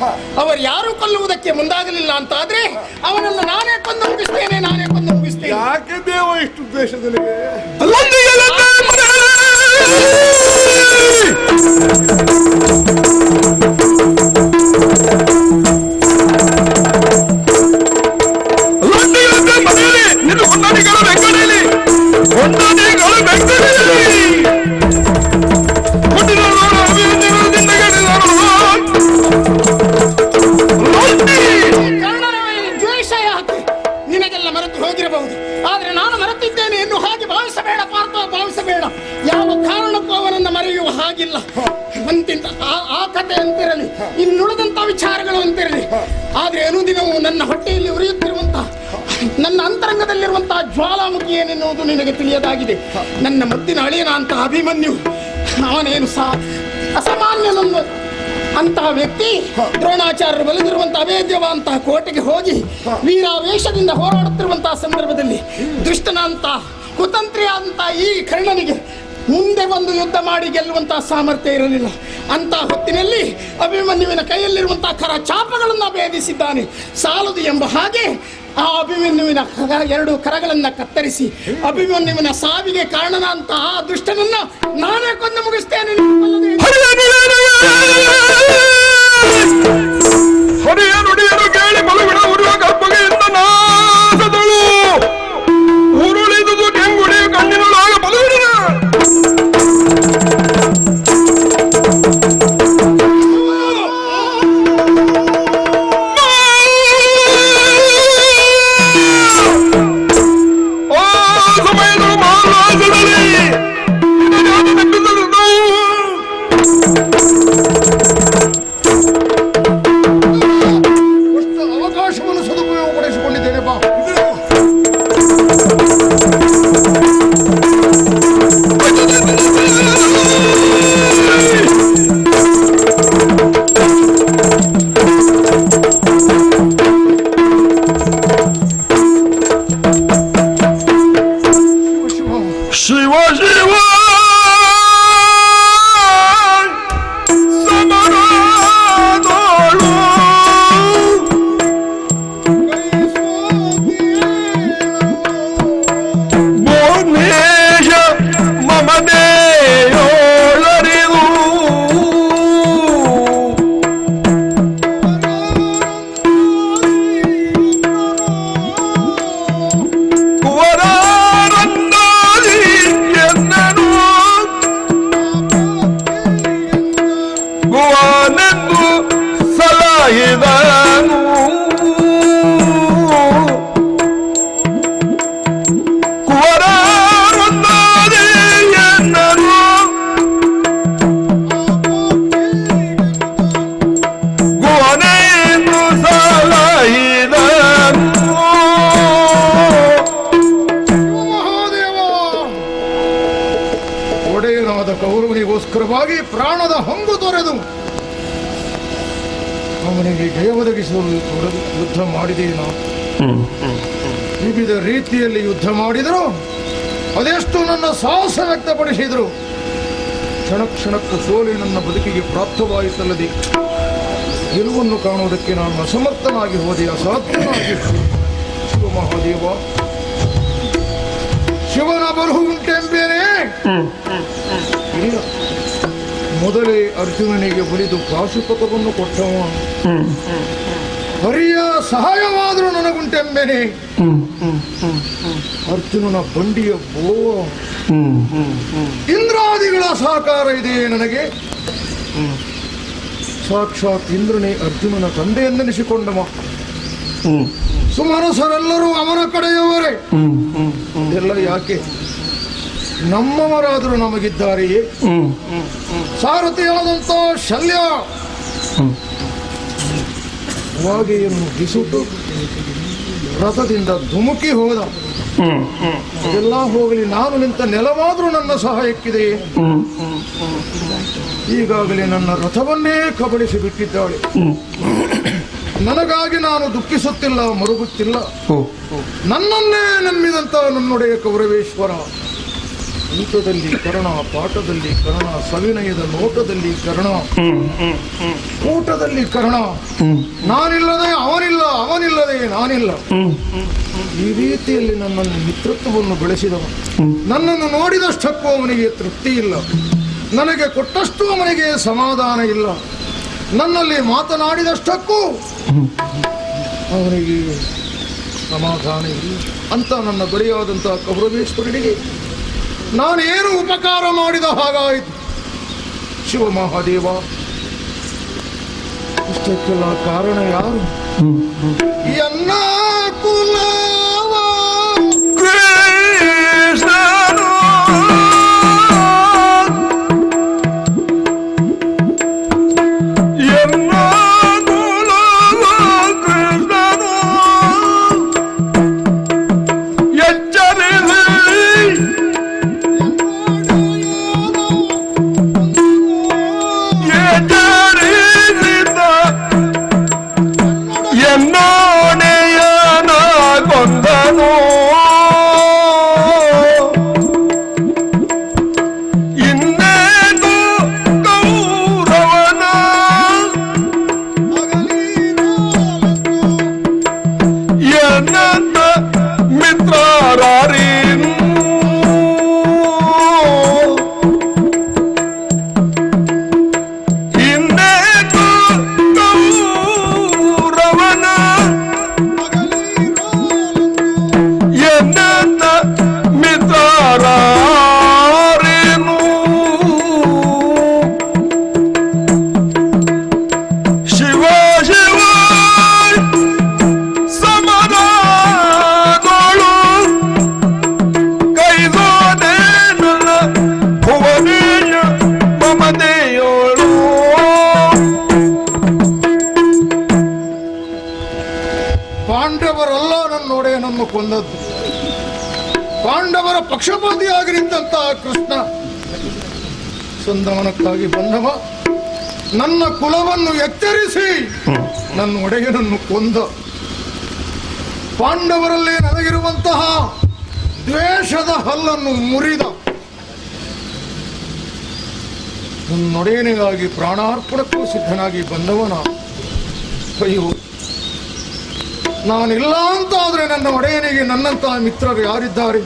ಅವರು ಯಾರು ಕೊಲ್ಲುವುದಕ್ಕೆ ಮುಂದಾಗಲಿಲ್ಲ ಅಂತಾದ್ರೆ ಅವನನ್ನು ನಾನೇ ಕೊಂದು ಮುಗಿಸ್ತೇನೆ, ನಾನೇ ಕೊಂದು ಮುಗಿಸ್ತೇನೆ. ಯಾಕೆ ದೇವ ಇಷ್ಟು ದ್ವೇಷದಲ್ಲಿ? ಲೊಂಡಿಗಳಂತೆ ಮನೆಯಲ್ಲಿ ನಿನ್ನ ಹೊಂದಾಣಿಗಳ ಬೆಂಗಡಿಯಲ್ಲಿ ಹೊಂದಾಣಿಗಳ ಬೆಂಗಡಿಯಲ್ಲಿ ಕರ್ಣನ ಮೇಲೆ ದ್ವೇಷ ಯಾಕೆ? ನಿನಗೆಲ್ಲ ಮರೆತು ಹೋಗಿರಬಹುದು, ಆದ್ರೆ ನಾನು ಮರೆತಿದ್ದೇನೆ ಎಂದು ಹಾಗೆ ಭಾವಿಸಬೇಡ ಪಾರ್ಥ, ಭಾವಿಸಬೇಡ. ಯಾವ ಕಾರಣಕ್ಕೂ ಅವನನ್ನ ಮರೆಯುವ ಹಾಗಿಲ್ಲ. ಅಂತಿಂತ ಆ ಕಥೆ ಅಂತಿರಲಿ, ಇನ್ನುಳಿದಂತ ವಿಚಾರಗಳು ಅಂತಿರಲಿ, ಆದ್ರೆ ಅನುದಿನವೂ ನನ್ನ ಹೊಟ್ಟೆಯಲ್ಲಿ ಉರಿಯುತ್ತಿರುವಂತಹ, ನನ್ನ ಅಂತರಂಗದಲ್ಲಿರುವಂತಹ ಜ್ವಾಲಾಮುಖಿ ಏನೆನ್ನುವುದು ನಿನಗೆ ತಿಳಿಯದಾಗಿದೆ. ನನ್ನ ಮುದ್ದಿನ ಅಳಿಯನ ಅಂತಹ ಅಭಿಮನ್ಯು ಅವನೇನು ಅಸಾಮಾನ್ಯನೊಂದು ಅಂತಹ ವ್ಯಕ್ತಿ ದ್ರೋಣಾಚಾರ್ಯರು ಬಲಿದಿರುವಂತಹ ಅಭೇದ್ಯವ ಅಂತಹ ಕೋಟೆಗೆ ಹೋಗಿ ವೀರಾವೇಶದಿಂದ ಹೋರಾಡುತ್ತಿರುವಂತಹ ಸಂದರ್ಭದಲ್ಲಿ ದುಷ್ಟನಂತ ಕುತಂತ್ರಿಯಾದಂತ ಈ ಕರ್ಣನಿಗೆ ಮುಂದೆ ಬಂದು ಯುದ್ಧ ಮಾಡಿ ಗೆಲ್ಲುವಂತಹ ಸಾಮರ್ಥ್ಯ ಇರಲಿಲ್ಲ. ಅಂತಹ ಹೊತ್ತಿನಲ್ಲಿ ಅಭಿಮನ್ಯುವಿನ ಕೈಯಲ್ಲಿರುವಂತಹ ಕರ ಚಾಪಗಳನ್ನು ಭೇದಿಸಿದ್ದಾನೆ. ಸಾಲದು ಎಂಬ ಹಾಗೆ ಆ ಅಭಿಮನ್ಯುವಿನ ಎರಡು ಕರಗಳನ್ನ ಕತ್ತರಿಸಿ ಅಭಿಮನ್ಯುವಿನ ಸಾವಿಗೆ ಕಾರಣನಂತಹ ಆ ದುಷ್ಟನನ್ನ ನಾನೇ ಕೊಂದು ಮುಗಿಸ್ತೇನೆ. ಹೊಡೆಯ ನುಡಿಯರು ಕೇಳಿ ಬಲುವಿನ ಉರುವ ಕಪ್ಪಗೆಯಿಂದ ನಾಸದಳು ಉರುಳಿದುದು ಕೆಂಗುಡಿಯ ಕಣ್ಣಿನೊಳಗ ಬಲುವಿನ ಅವಕಾಶವನ್ನು ಸದುಪಯೋಗಪಡಿಸಿಕೊಂಡಿದ್ದೇನೆ ಬಾ. ಶಿವ ಶಿವ ಸಮರದೋಳು ಭುವನೇಶ ಮಮದೇಯೋಳರಿದು ಕುವರಾರಂದಾದಿ ಎನ್ನನು ಗುವನೆಂದು ಸಲಹಿದನು ಕುವರಾರಂದಾದಿ ಎನ್ನನು ಗುವನೆಂದು ಸಲಹಿದನು ಮಹಾದೇವ, ಒಡೆಯನಾದ ಕೌರವನಿಗೋಸ್ಕರವಾಗಿ ಪ್ರಾಣದ ಹಂಗು ತೊರೆದು ಅವನಿಗೆ ಜಯ ಒದಗಿಸಲು ಯುದ್ಧ ಮಾಡಿದೆ. ನಾವು ವಿವಿಧ ರೀತಿಯಲ್ಲಿ ಯುದ್ಧ ಮಾಡಿದರು, ಅದೆಷ್ಟು ನನ್ನ ಸಾಹಸ ವ್ಯಕ್ತಪಡಿಸಿದರು. ಕ್ಷಣ ಕ್ಷಣಕ್ಕೂ ಸೋಲಿ ನನ್ನ ಬದುಕಿಗೆ ಪ್ರಾಪ್ತವಾಯಿತಲ್ಲದೆ ಗೆಲುವನ್ನು ಕಾಣುವುದಕ್ಕೆ ನಾನು ಅಸಮರ್ಥನಾಗಿ ಹೋದೆ, ಅಸಾಧ್ಯನಾಗಿ ಹೋದೆ. ಶಿವ ಮಹಾದೇವ, ಶಿವನ ಬರಹು ಉಂಟೆಂಬೇನೆ. ಇಲ್ಲ, ಮೊದಲೇ ಅರ್ಜುನನಿಗೆ ಬಲಿದು ಪಾಶುಪತವನ್ನು ಕೊಟ್ಟವ. ಹರಿಯ ಸಹಾಯವಾದರೂ ನನಗುಂಟೆಂಬೇನೆ. ಅರ್ಜುನನ ಬಂಡಿಯ ಬೋವ ಇಂದ್ರಾದಿಗಳ ಸಹಕಾರ ಇದೆ ನನಗೆ. ಸಾಕ್ಷಾತ್ ಇಂದ್ರನೇ ಅರ್ಜುನನ ತಂದೆಯೆಂದೆನಿಸಿಕೊಂಡವ. ಸುಮನಸರೆಲ್ಲರೂ ಅವನ ಕಡೆಯವರೇ. ಇದೆಲ್ಲ ಯಾಕೆ? ನಮ್ಮವರಾದರೂ ನಮಗಿದ್ದಾರೆಯೇ? ಸಾರಥಿಯಾದಂಥ ಶಲ್ಯ ವಾಗೆಯನ್ನು ಬಿಸುಟ್ಟು ರಥದಿಂದ ಧುಮುಕಿ ಹೋದ. ಅದೆಲ್ಲ ಹೋಗಲಿ, ನಾನು ನಿಂತ ನೆಲವಾದರೂ ನನ್ನ ಸಹಾಯಕ್ಕಿದೆಯೇ? ಈಗಾಗಲೇ ನನ್ನ ರಥವನ್ನೇ ಕಬಳಿಸಿ ಬಿಟ್ಟಿದ್ದಾಳೆ. ನನಗಾಗಿ ನಾನು ದುಃಖಿಸುತ್ತಿಲ್ಲ, ಮರುಗುತ್ತಿಲ್ಲ. ನನ್ನನ್ನೇ ನಂಬಿದಂತ ನನ್ನೊಡೆಯ ಕೌರವೇಶ್ವರ ಊಟದಲ್ಲಿ ಕರ್ಣ, ಪಾಠದಲ್ಲಿ ಕರ್ಣ, ಸವಿನಯದ ನೋಟದಲ್ಲಿ ಕರ್ಣ, ಊಟದಲ್ಲಿ ಕರ್ಣ. ನಾನಿಲ್ಲದೆ ಅವನಿಲ್ಲ, ಅವನಿಲ್ಲದೆ ನಾನಿಲ್ಲ. ಈ ರೀತಿಯಲ್ಲಿ ನನ್ನನ್ನು ಮಿತ್ರತ್ವವನ್ನು ಬೆಳೆಸಿದವ. ನನ್ನನ್ನು ನೋಡಿದಷ್ಟಕ್ಕೂ ಅವನಿಗೆ ತೃಪ್ತಿ ಇಲ್ಲ, ನನಗೆ ಕೊಟ್ಟಷ್ಟು ಅವನಿಗೆ ಸಮಾಧಾನ ಇಲ್ಲ, ನನ್ನಲ್ಲಿ ಮಾತನಾಡಿದಷ್ಟಕ್ಕೂ ಅವನಿಗೆ ಸಮಾಧಾನ ಇಲ್ಲ ಅಂತ ನನ್ನ ಬರಿಯಾದಂತಹ ಕೌರವೇಶ್ವರನಿಗೆ ನಾನೇನು ಉಪಕಾರ ಮಾಡಿದ ಹಾಗಾಯಿತು. ಶಿವ ಮಹಾದೇವ, ಇಷ್ಟಕ್ಕೆಲ್ಲ ಕಾರಣ ಯಾರು? ಎನ್ನ ಕುಲವ ಕೃಷ್ಣನು ಎನ್ನ ಕುಲವ ಕೃಷ್ಣನು ಎಚ್ಚರಿಸಿ ಎಚ್ಚರಿಸಿದ ಎನ್ನೋಡೆಯನ ಕೊಂದನು. ಇನ್ನೇನು ಕೌರವನ ಎನ್ನಂತ ಮಿತ್ರರಾರೀನು. ಇನ್ನೇನು ಕೌರವನ ಎನ್ನಂತ ಮಿತ್ರರಾರೇನು. ಶಿವ ಶಿವ ಸಮರದೊಳು ಕೈಗೋದೆ ನನ್ನ ಭುವನೇಯ ಮಮತೆಯೋಳು. ಪಾಂಡವರಲ್ಲ ನನ್ನೊಡೆಯನನ್ನು ಕೊಂದದ್ದು, ಪಾಂಡವರ ಪಕ್ಷಪಾತಿಯಾಗಿ ನಿಂತಹ ಕೃಷ್ಣ ಸಂಧಾನಕ್ಕಾಗಿ ಬಂದವ ನನ್ನ ಕುಲವನ್ನು ಎಚ್ಚರಿಸಿ ನನ್ನ ಒಡೆಯನನ್ನು ಕೊಂದ. ಪಾಂಡವರಲ್ಲಿ ನನಗಿರುವಂತಹ ದ್ವೇಷದ ಹಲ್ಲನ್ನು ಮುರಿದ. ನನ್ನೊಡೆಯನಿಗಾಗಿ ಪ್ರಾಣಾರ್ಪಣಕ್ಕೂ ಸಿದ್ಧನಾಗಿ ಬಂದವನ. ಅಯ್ಯೋ, ನಾನಿಲ್ಲ ಅಂತ ಆದ್ರೆ ನನ್ನ ಒಡೆಯನಿಗೆ ನನ್ನಂತಹ ಮಿತ್ರರು ಯಾರಿದ್ದಾರೆ?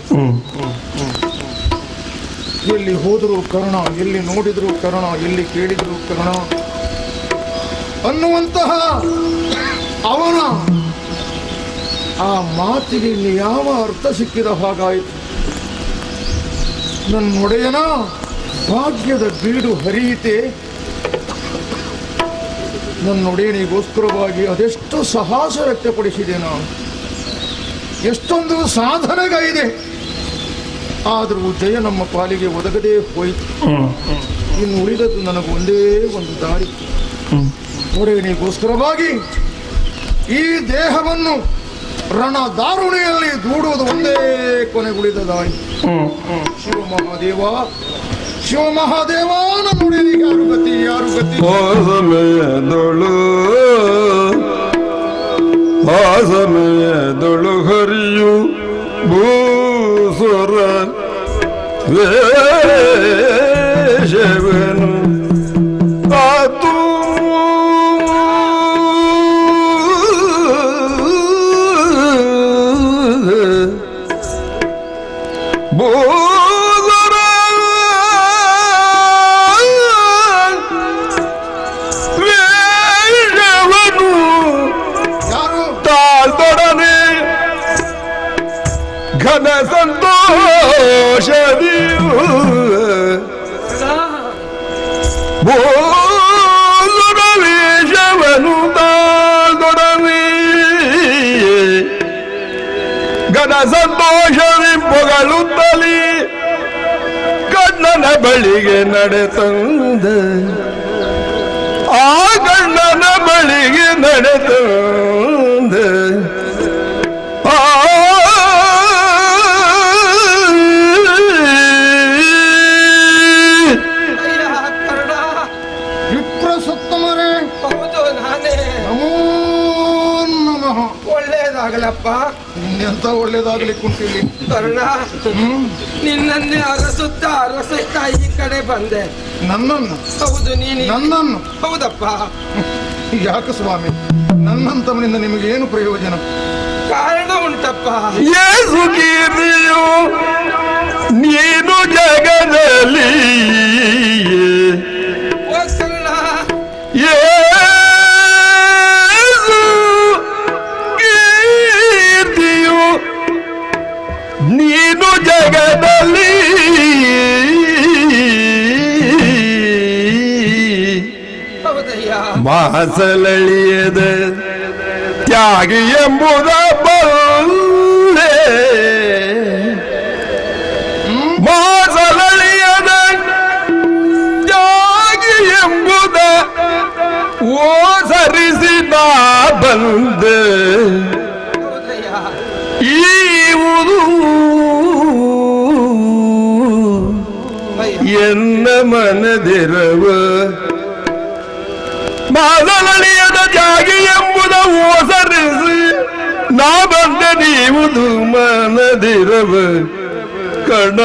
ಎಲ್ಲಿ ಹೋದರೂ ಕರ್ಣ, ಎಲ್ಲಿ ನೋಡಿದರೂ ಕರ್ಣ, ಎಲ್ಲಿ ಕೇಳಿದರೂ ಕರ್ಣ ಅನ್ನುವಂತಹ ಅವನ ಆ ಮಾತಿಗೆ ಇಲ್ಲಿ ಯಾವ ಅರ್ಥ ಸಿಕ್ಕಿದ ಹಾಗಾಯಿತು. ನನ್ನೊಡೆಯನ ಭಾಗ್ಯದ ಬೀಡು ಹರಿಯಿತೆ. ನನ್ನೊಡೆಯನಿಗೋಸ್ಕರವಾಗಿ ಅದೆಷ್ಟು ಸಾಹಸ ವ್ಯಕ್ತಪಡಿಸಿದೆ ನಾನು, ಎಷ್ಟೊಂದು ಸಾಧನೆಗೈದೆ. ಆದರೂ ಜಯ ನಮ್ಮ ಪಾಲಿಗೆ ಒದಗದೇ ಹೋಯಿತು. ಇನ್ನು ಉಳಿದದ್ದು ನನಗೆ ಒಂದೇ ಒಂದು ದಾರಿ. ಒಡೆಯನಿಗೋಸ್ಕರವಾಗಿ ಈ ದೇಹವನ್ನು ರಣ ದಾರುಣಿಯಲ್ಲಿ ದೂಡುವುದು ಒಂದೇ ಕೊನೆಗುಳಿದ ದಾರಿ. ಶಿವ ಮಹಾದೇವ, ಶಿವ ಮಹಾದೇವ, ನನ್ನೊಡೆಯನಿಗೆ ಯಾರು ಗತಿ, ಯಾರು ಗತಿ? ಸಮಯದೊಳು ಆ ಸಮಯದೊಳು ಹರಿಯು ಭೂಸುರ ವೇಷವನು ಆತು ಭೂಸುರ ವೇಷವನು ಯಾರು? ತಾಳ್ದೊಡನೆ ಘನ ಸಂತೋಷದಿಯು ಭೂಸುರ ವೇಷವನು ತಾಳ್ದೊಡನೆ ಘನ ಸಂತೋಷದಿ ಪೊಗಳುತ್ತಲಿ ಕಣ್ಣನ ಬಳಿಗೆ ನಡೆತಂದ. ಆ ಕಣ್ಣನ ಬಳಿಗೆ ನಡೆತಂದ. ವಿಪ್ರ ಸತ್ತಮರೇ, ಹೌದು ನಾನೇ. ನಮೋ ನಮಃ. ಒಳ್ಳೆಯದ ಒಳ್ಳೇದಾಗಲಪ್ಪ. ಇನ್ನೆಂತ ಒಳ್ಳೇದಾಗ್ಲಿಕ್ಕೆ ಉಂಟಿಲ್ಲಿ. ಕರ್ಣ, ನಿನ್ನನ್ನೇ ಅರಸುತ್ತಾ ಈ ಕಡೆ ಬಂದೆ. ನನ್ನನ್ನು? ಹೌದು, ನೀನು. ನನ್ನನ್ನು? ಹೌದಪ್ಪ. ಯಾಕೆ ಸ್ವಾಮಿ, ನನ್ನಂತವನಿಂದ ನಿಮಗೆ ಏನು ಪ್ರಯೋಜನ? ಕಾರಣ ಉಂಟಪ್ಪ. ಯೇಸು ಕೀರ್ತಿಯು ನೀನು ಜಗದಲ್ಲಿ ಓ ಕರ್ಣ, ಯೇಸು ಕೀರ್ತಿಯು ನೀನು ಜಗದಲ್ಲಿ ಹೌದಯ್ಯ. ಮಾಸಲಳಿಯದ ತ್ಯಾಗಿ ಎಂಬುದ ಬಲ್ಲೆ, ಮಾಸಲಳಿಯದ ತ್ಯಾಗಿ ಎಂಬುದ ಓಸರಿಸಿ ನಾ ಬಂದೆ. ಹೌದಯ್ಯ. ಈವುದು ಎನ್ನ ಮನದಿರವ, ಮಾಸಲಳಿಯದ ತ್ಯಾಗಿ ಎಂಬುದ ಓಸರಿಸಿ ನಾ ಬಂದೆ. ನೀವುದು ಮನದಿರವ ಕಣ.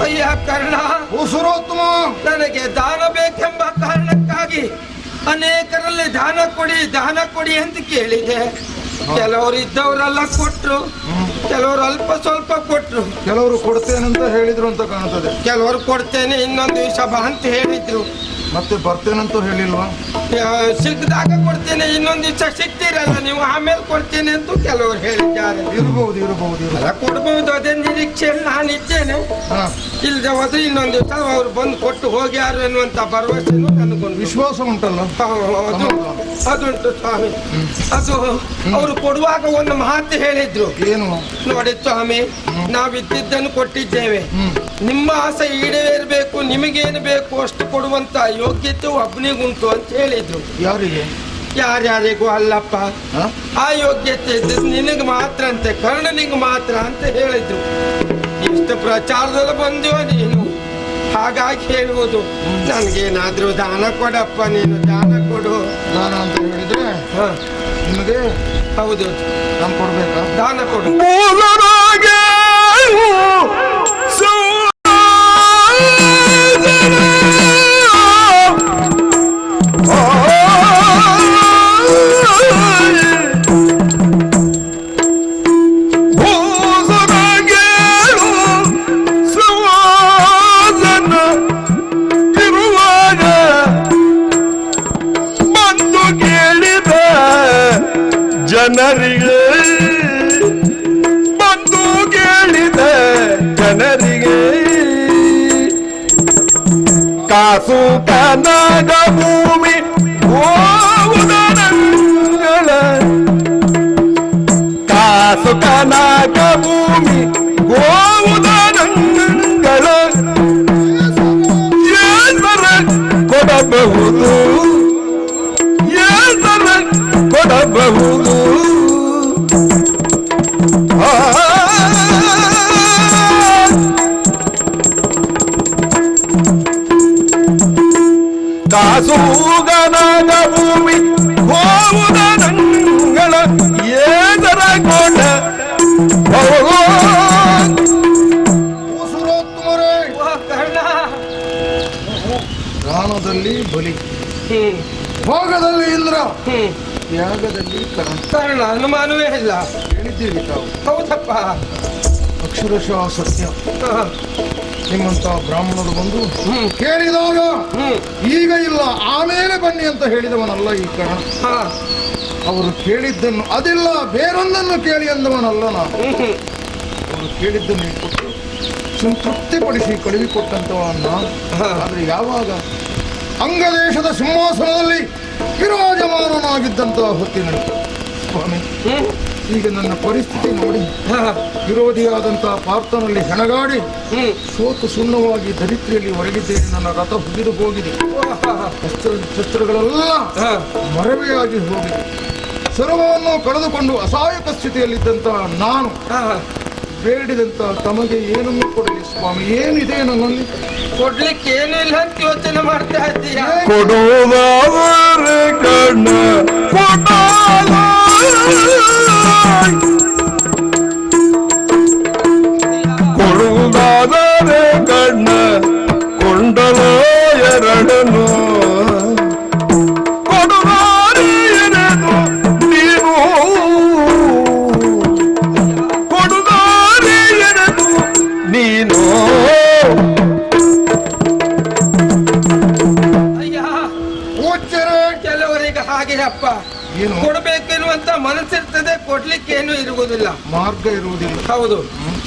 ಅಯ್ಯ ಕರ್ಣ, ಉಸುರೋತ್ತಮ, ನನಗೆ ದಾನ ಬೇಕೆಂಬ ಕಾರಣಕ್ಕಾಗಿ ಅನೇಕರಲ್ಲಿ ದಾನ ಕೊಡಿ ಅಂತ ಕೇಳಿದೆ. ಕೆಲವರು ಇದ್ದವರೆಲ್ಲ ಕೊಟ್ರು, ಕೆಲವರು ಅಲ್ಪ ಸ್ವಲ್ಪ ಕೊಟ್ರು, ಕೆಲವರು ಕೊಡ್ತೇನಂತ ಹೇಳಿದ್ರು ಅಂತ ಕಾಣ್ತದೆ. ಕೆಲವರು ಕೊಡ್ತೇನೆ ಇನ್ನೊಂದು ದಿವಸ ಬಾ ಅಂತ ಹೇಳಿದ್ರು. ಮತ್ತೆ ಬರ್ತೇನಂತೂ ಹೇಳಿಲ್ವಾ? ಸಿಕ್ಕಿದಾಗ ಕೊಡ್ತೇನೆ, ಇನ್ನೊಂದು ದಿವಸ ಸಿಗ್ತೀರಲ್ಲ ನೀವು, ಆಮೇಲೆ ಕೊಡ್ತೇನೆ ಅಂತ ಕೆಲವರು ಹೇಳಿದ್ದಾರೆ. ಇರಬಹುದು. ಅಲ್ಲ, ಕೊಡ್ಬಹುದು, ಅದೇ ನಿರೀಕ್ಷೆಯಲ್ಲಿ ನಾನಿದ್ದೇನೆ. ಹಾ, ಇಲ್ಲದೆ ಹೋದ್ರೆ ಇನ್ನೊಂದು ದಿವಸ ಅವ್ರು ಬಂದು ಕೊಟ್ಟು ಹೋಗ್ಯಾರು ಎನ್ನುವಂತ ಭರವಸೆನೂ ನನಗೊಂದು ವಿಶ್ವಾಸ ಉಂಟಲ್ಲ. ಅದುಂಟು ಸ್ವಾಮಿ. ಅದು ಅವರು ಕೊಡುವಾಗ ಒಂದು ಮಾತು ಹೇಳಿದ್ರು. ಏನು? ನೋಡಿ ಸ್ವಾಮಿ, ನಾವಿದ್ದನ್ನು ಕೊಟ್ಟಿದ್ದೇವೆ, ನಿಮ್ಮ ಆಸೆ ಈಡೇರಬೇಕು, ನಿಮಗೇನು ಬೇಕು ಅಷ್ಟು ಕೊಡುವಂತ ಯೋಗ್ಯತೆ ಒಬ್ಬನಿಗುಂಟು ಅಂತ ಹೇಳಿದ್ರು. ಯಾರಿಗೆ? ಯಾರ್ಯಾರಿಗೂ ಅಲ್ಲಪ್ಪ, ಹಾ? ಆ ಯೋಗ್ಯತೆ ಇದ್ದದ್ದು ನಿನಗೆ ಮಾತ್ರ ಅಂತೆ, ಕರ್ಣನಿಗೆ ಮಾತ್ರ ಅಂತ ಹೇಳಿದ್ರು. ಎಷ್ಟು ಪ್ರಚಾರದಲ್ಲಿ ಬಂದೆಯೋ ನೀನು, ಹಾಗಾಗಿ ಹೇಳುವುದು, ನನ್ಗೇನಾದ್ರೂ ದಾನ ಕೊಡಪ್ಪ, ನೀನು ದಾನ ಕೊಡು. ದಾನ ಅಂತ ಹೇಳಿದ್ರೆ ಹ, ನಿಮಗೆ ಹೌದು, ನಾನು ಕೊಡ್ಬೇಕಾ? ದಾನ ಕೊಡು. ಮೂಲರಾಗೆ ಜನರಿಗೆ ಬಂದು ಕೇಳಿದ ಜನರಿಗೆ ಕಾಸು ಕನಗ ಭೂಮಿ ಗೋವುದನಗಳ, ಕಾಸು ಕನಗ ಭೂಮಿ ಗೋವುದನಗಳ ಏಸರ ಕೊಡಬಹುದು, ಏಸರ ಕೊಡಬಹುದು. ಕಾಸುಗನದ ಭೂಮಿ ಗೋವುದನಗಳ ಏದರ ಕೊಂಡ ಉಸುರೋತ್ತಮರೇ, ಓ ಕರ್ಣ, ದಾನದಲ್ಲಿ ಬಲಿ, ಹ್ಮ್ ಭೋಗದಲ್ಲಿ ಇಂದ್ರ, ಹ್ಮ್ ತ್ಯಾಗದಲ್ಲಿ ಕರ್ಣ. ಕರ್ಣ, ಅನುಮಾನವೇ ಇಲ್ಲ. ಹೇಳಿದ್ದೀರಿ ತಾವು, ಹೌದಪ್ಪ. ಅಕ್ಷರಶಃ ಸತ್ಯ. ಹ, ನಿಮ್ಮಂತ ಬ್ರಾಹ್ಮಣರು ಬಂದು ಹ್ಮ್ ಕೇಳಿದಾಗ ಹ್ಮ್ ಈಗ ಇಲ್ಲ ಆಮೇಲೆ ಬನ್ನಿ ಅಂತ ಹೇಳಿದವನಲ್ಲ ಈ ಕರ್ಣ. ಹ, ಅವರು ಕೇಳಿದ್ದನ್ನು ಅದಿಲ್ಲ ಬೇರೊಂದನ್ನು ಕೇಳಿ ಅಂದವನಲ್ಲ ನಾನು. ಹ್ಮ್ ಅವರು ಕೇಳಿದ್ದನ್ನು ಕೊಟ್ಟು ಸಂತೃಪ್ತಿಪಡಿಸಿ ಕಳುಹಿಕೊಟ್ಟಂತವ ನಾನು. ಆದರೆ ಯಾವಾಗ ಅಂಗದೇಶದ ಸಿಂಹಾಸನದಲ್ಲಿ ವಿರಾಜಮಾನನಾಗಿದ್ದಂತಹ ಹೊತ್ತಿನಲ್ಲಿ ಸ್ವಾಮಿ, ಹ್ಮ್ ಈಗ ನನ್ನ ಪರಿಸ್ಥಿತಿ ನೋಡಿ, ಹ, ವಿರೋಧಿಯಾದಂತಹ ಪಾರ್ಥನಲ್ಲಿ ಹೆಣಗಾಡಿ ಹ್ಮ್ ಸೋತು ಸುಣ್ಣವಾಗಿ ದರಿದ್ರಿಯಲ್ಲಿ ಹೊರಗಿದ್ದೇನೆ. ನನ್ನ ರಥ ಹುಗಿದು ಹೋಗಿದೆ, ಶಸ್ತ್ರಗಳೆಲ್ಲ ಮರವೆಯಾಗಿ ಹೋಗಿದೆ. ಸರ್ವವನ್ನು ಕಳೆದುಕೊಂಡು ಅಸಹಾಯಕ ಸ್ಥಿತಿಯಲ್ಲಿದ್ದಂತಹ ನಾನು ಬೇಡಿದಂತ ತಮಗೆ ಏನನ್ನು ಕೊಡಲಿ ಸ್ವಾಮಿ? ಏನಿದೆ ನನ್ನಲ್ಲಿ? ಕೊಡ್ಲಿಕ್ಕೆ ಏನು ಇಲ್ಲ ಅಂತ ಯೋಚನೆ ಮಾಡ್ತಾ ಇದ್ದೀಯ. ಕೊಡುವುದಾದರೆ ಕಣ್ಣ ಕೊಡುವುದಾದರೆ ಕಣ್ಣ ಕೊಂಡಲೋ ಎರಡನು ಕೊಡುವಾರಿ ಎರೆದು ನೀನು ಕೊಡುವಾರಿ ಎರೆದು ನೀನು ಕೆಲವರಿಗೆ ಹಾಗೆ ಅಪ್ಪ, ಏನು? ಕೊಡ್ಬೇಕೆನ್ನುವಂತ ಮನಸ್ಸಿರ್ತದೆ, ಕೊಡ್ಲಿಕ್ಕೇನು ಇರುವುದಿಲ್ಲ, ಮಾರ್ಗ ಇರುವುದಿಲ್ಲ. ಹೌದು,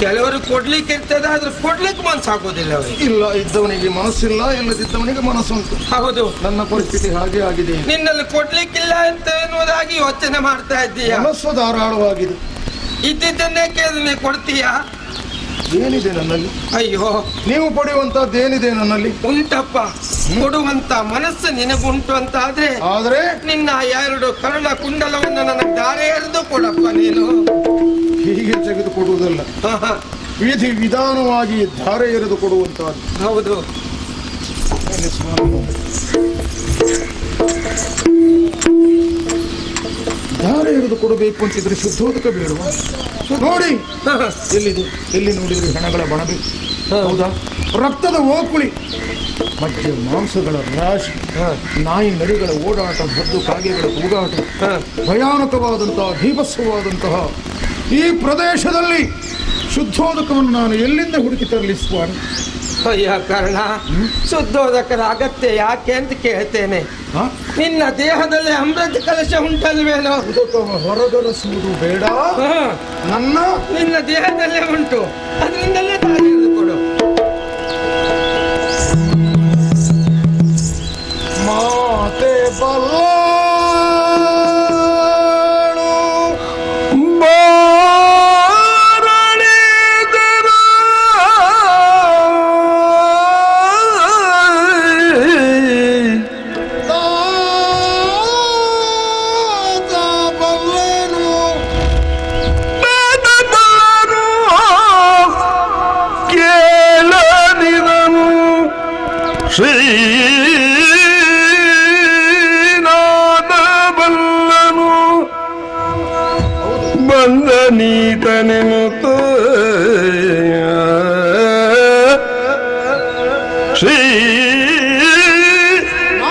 ಕೆಲವರು ಕೊಡ್ಲಿಕ್ಕೆ ಇರ್ತದೆ, ಆದ್ರೆ ಕೊಡ್ಲಿಕ್ಕೆ ಮನಸ್ಸಾಗೋದಿಲ್ಲ ಅವರಿಗೆ. ಇಲ್ಲ, ಇದ್ದವನಿಗೆ ಮನಸ್ಸಿಲ್ಲ, ಇಲ್ಲದಿದ್ದವನಿಗೆ ಮನಸ್ಸುಂಟು. ಹೌದು, ನನ್ನ ಪರಿಸ್ಥಿತಿ ಹಾಗೆ ಆಗಿದೆ. ನಿನ್ನಲ್ಲಿ ಕೊಡ್ಲಿಕ್ಕಿಲ್ಲ ಅಂತ ಎನ್ನುವುದಾಗಿ ಯೋಚನೆ ಮಾಡ್ತಾ ಇದ್ದೀಯ. ಮನಸ್ಸು ಧಾರಾಳವಾಗಿದೆ. ಇದ್ದಿದ್ದನ್ನೇ ಕೇಳಿದ್ರೆ ಕೊಡ್ತೀಯಾ? ಏನಿದೆ ನನ್ನಲ್ಲಿ? ಅಯ್ಯೋ, ನೀವು ಪಡೆಯುವಂತದ್ದೇನಿದೆ ನನ್ನಲ್ಲಿ? ಉಂಟಪ್ಪ, ಕೊಡುವಂತ ಮನಸ್ಸು ನಿನಗುಂಟು ಅಂತ ಆದ್ರೆ ನಿನ್ನ 2 ಕರುಣ ಕುಂಡಲವನ್ನು ನನಗೆ ದಾರೆ ಎರೆದು ಕೊಡಪ್ಪ ನೀನು. ಹೀಗೆ ತೆಗೆದುಕೊಡುವುದಲ್ಲ, ವಿಧಿ ವಿಧಾನವಾಗಿ ಧಾರೆ ಎರೆದು ಕೊಡುವಂತಹದ್ದು. ಹೌದು, ಧಾರೆ ಎರೆದು ಕೊಡಬೇಕು ಅಂತಿದ್ರೆ ಶುದ್ಧೋದಕ ಬೇಡುವ. ನೋಡಿ, ಎಲ್ಲಿ ನೋಡಿದ್ರೆ ಹೆಣಗಳ ಬಣಬೇಕು, ಹೌದಾ? ರಕ್ತದ ಓಕುಳಿ, ಮಧ್ಯ ಮಾಂಸಗಳ ರಾಶಿ, ನಾಯಿ ನರಿಗಳ ಓಡಾಟ, ಹದ್ದು ಕಾಗೆಗಳ ಕೂಗಾಟ, ಭಯಾನಕವಾದಂತಹ ಭೀಭತ್ಸವಾದಂತಹ ಈ ಪ್ರದೇಶದಲ್ಲಿ ಶುದ್ಧೋದಕವನ್ನು ನಾನು ಎಲ್ಲಿಂದ ಹುಡುಕಿ ತರಲಿ ಸ್ವಾಮಿ? ಅಯ್ಯ ಕರ್ಣ, ಶುದ್ಧೋದಕರ ಅಗತ್ಯ ಯಾಕೆ ಅಂತ ಕೇಳ್ತೇನೆ. ನಿನ್ನ ದೇಹದಲ್ಲಿ ಅಮೃತ ಕಲಶ ಉಂಟಲ್ವೇನೋ? ಹೊರಗಲಿಸುವುದು ಬೇಡ, ನಿನ್ನ ದೇಹದಲ್ಲೇ ಉಂಟು, ಅದರಿಂದಲೇ ದಾರಿ ಕೊಡು. ಮಾತೆ ಬಲ್ಲಾಳು ಶ್ರೀನಾಥಬಲ್ಲನು ಬಂದ ನೀತನೆನುತ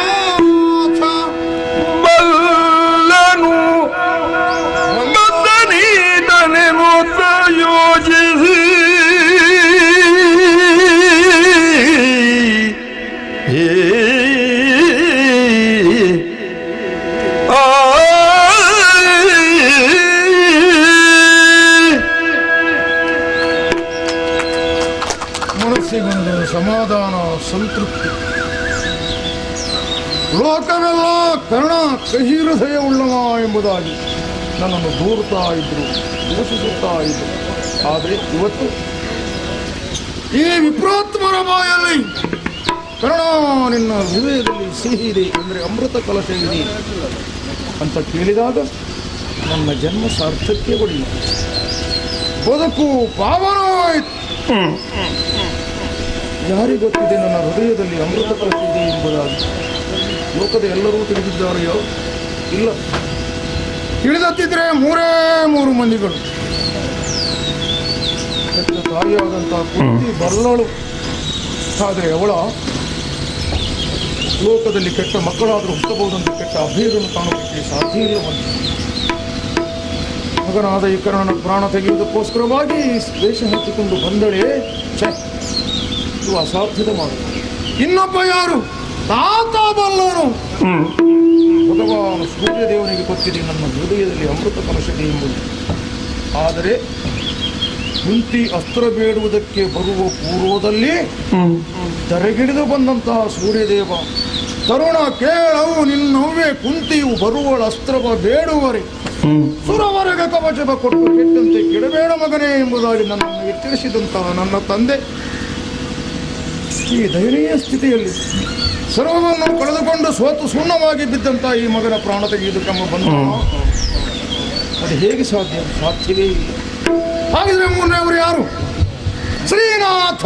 ಶ್ರೀನಾಥ ಬಲ್ಲನು ಬಂದ ನೀತನೆನುತ ಯೋಜಿಸಿ ಮನಸ್ಸಿಗೊಂದು ಸಮಾಧಾನ, ಸಂತೃಪ್ತಿ. ಲೋಕವೆಲ್ಲ ಕರ್ಣ ಕಹಿ ಹೃದಯ ಉಳ್ಳವ ಎಂಬುದಾಗಿ ನನ್ನನ್ನು ದೂರುತ್ತಾ ಇದ್ರು, ದೂಷಿಸುತ್ತಾ ಇದ್ರು. ಆದರೆ ಇವತ್ತು ಈ ವಿಪ್ರಾತ್ಮರ ಬಾಯಲ್ಲಿ ಕರ್ಣ ನಿನ್ನ ಹೃದಯದಲ್ಲಿ ಸಿಹಿ ಇದೆ ಅಂದರೆ ಅಮೃತ ಕಲಶ ಇದೆ ಅಂತ ಕೇಳಿದಾಗ ನನ್ನ ಜನ್ಮ ಸಾರ್ಥಕ್ಯ ಬರಲಿಲ್ಲ, ಬದುಕು ಪಾವನವಾಯಿತು. ಯಾರಿಗೊತ್ತಿದೆ ನನ್ನ ಹೃದಯದಲ್ಲಿ ಅಮೃತ ಕಲಶ ಇದೆ ಎಂಬುದಾಗಿ? ಲೋಕದ ಎಲ್ಲರೂ ತಿಳಿದಿದ್ದಾರೆಯೋ? ಇಲ್ಲ. ತಿಳಿದತ್ತಿದ್ರೆ 3 ಮಂದಿಗಳು. ಕೆಟ್ಟ ತಾಯಿಯಾದಂಥ ಕುಂತಿ ಬಲ್ಲಳು, ಆದರೆ ಅವಳ ಲೋಕದಲ್ಲಿ ಕೆಟ್ಟ ಮಕ್ಕಳಾದರೂ ಹುಟ್ಟಬಹುದಂತ ಕೆಟ್ಟ ಅಭೇದನ್ನು ಕಾಣುವುದಕ್ಕೆ ಸಾಧ್ಯ ಇಲ್ಲವಂತೆ. ಮಗನಾದ ಈ ಕರ್ಣನ ಪ್ರಾಣ ತೆಗೆಯುವುದಕ್ಕೋಸ್ಕರವಾಗಿ ವೇಷ ಹಚ್ಚಿಕೊಂಡು ಬಂದಳೆ. ಇದು ಅಸಾಧ್ಯದ ಮಾತು. ಇನ್ನೊಬ್ಬ ಯಾರು? ತಾತ ಬಲ್ಲನು. ಭಗವಾನ್ ಸೂರ್ಯದೇವನಿಗೆ ಗೊತ್ತಿದೆ ನನ್ನ ಹೃದಯದಲ್ಲಿ ಅಮೃತ ಕಲಶತೆ ಎಂಬುದು. ಆದರೆ ಕುಂತಿ ಅಸ್ತ್ರ ಬೇಡುವುದಕ್ಕೆ ಬರುವ ಪೂರ್ವದಲ್ಲಿ ಧರೆಗಿಡಿದು ಬಂದಂತಹ ಸೂರ್ಯದೇವ, ತರುಣ ಕೇಳವು ನಿನ್ನವ್ವೆ ಕುಂತಿಯು ಬರುವಳ ಅಸ್ತ್ರವ ಬೇಡುವರೆ ಸುರವರೆಗೆ ಕವಚವ ಕೊಟ್ಟು ಕೆಟ್ಟಂತೆ ಕೆಡಬೇಡ ಮಗನೇ ಎಂಬುದಾಗಿ ನನ್ನನ್ನು ಎಚ್ಚರಿಸಿದಂತಹ ನನ್ನ ತಂದೆ ಈ ದಯನೀಯ ಸ್ಥಿತಿಯಲ್ಲಿ ಸರ್ವವನ್ನು ಕಳೆದುಕೊಂಡು ಸೋತು ಶೂನ್ಯವಾಗಿ ಬಿದ್ದಂತಹ ಈ ಮಗನ ಪ್ರಾಣ ತೆಗೆಯುವುದು ಕ್ರಮ ಬಂದ ಅದು ಹೇಗೆ ಸಾಧ್ಯ? ಸಾಧ್ಯವೇ ಇಲ್ಲ. ಹಾಗಿದ್ರೆ ಮೂರನೇವರು ಯಾರು? ಶ್ರೀನಾಥ.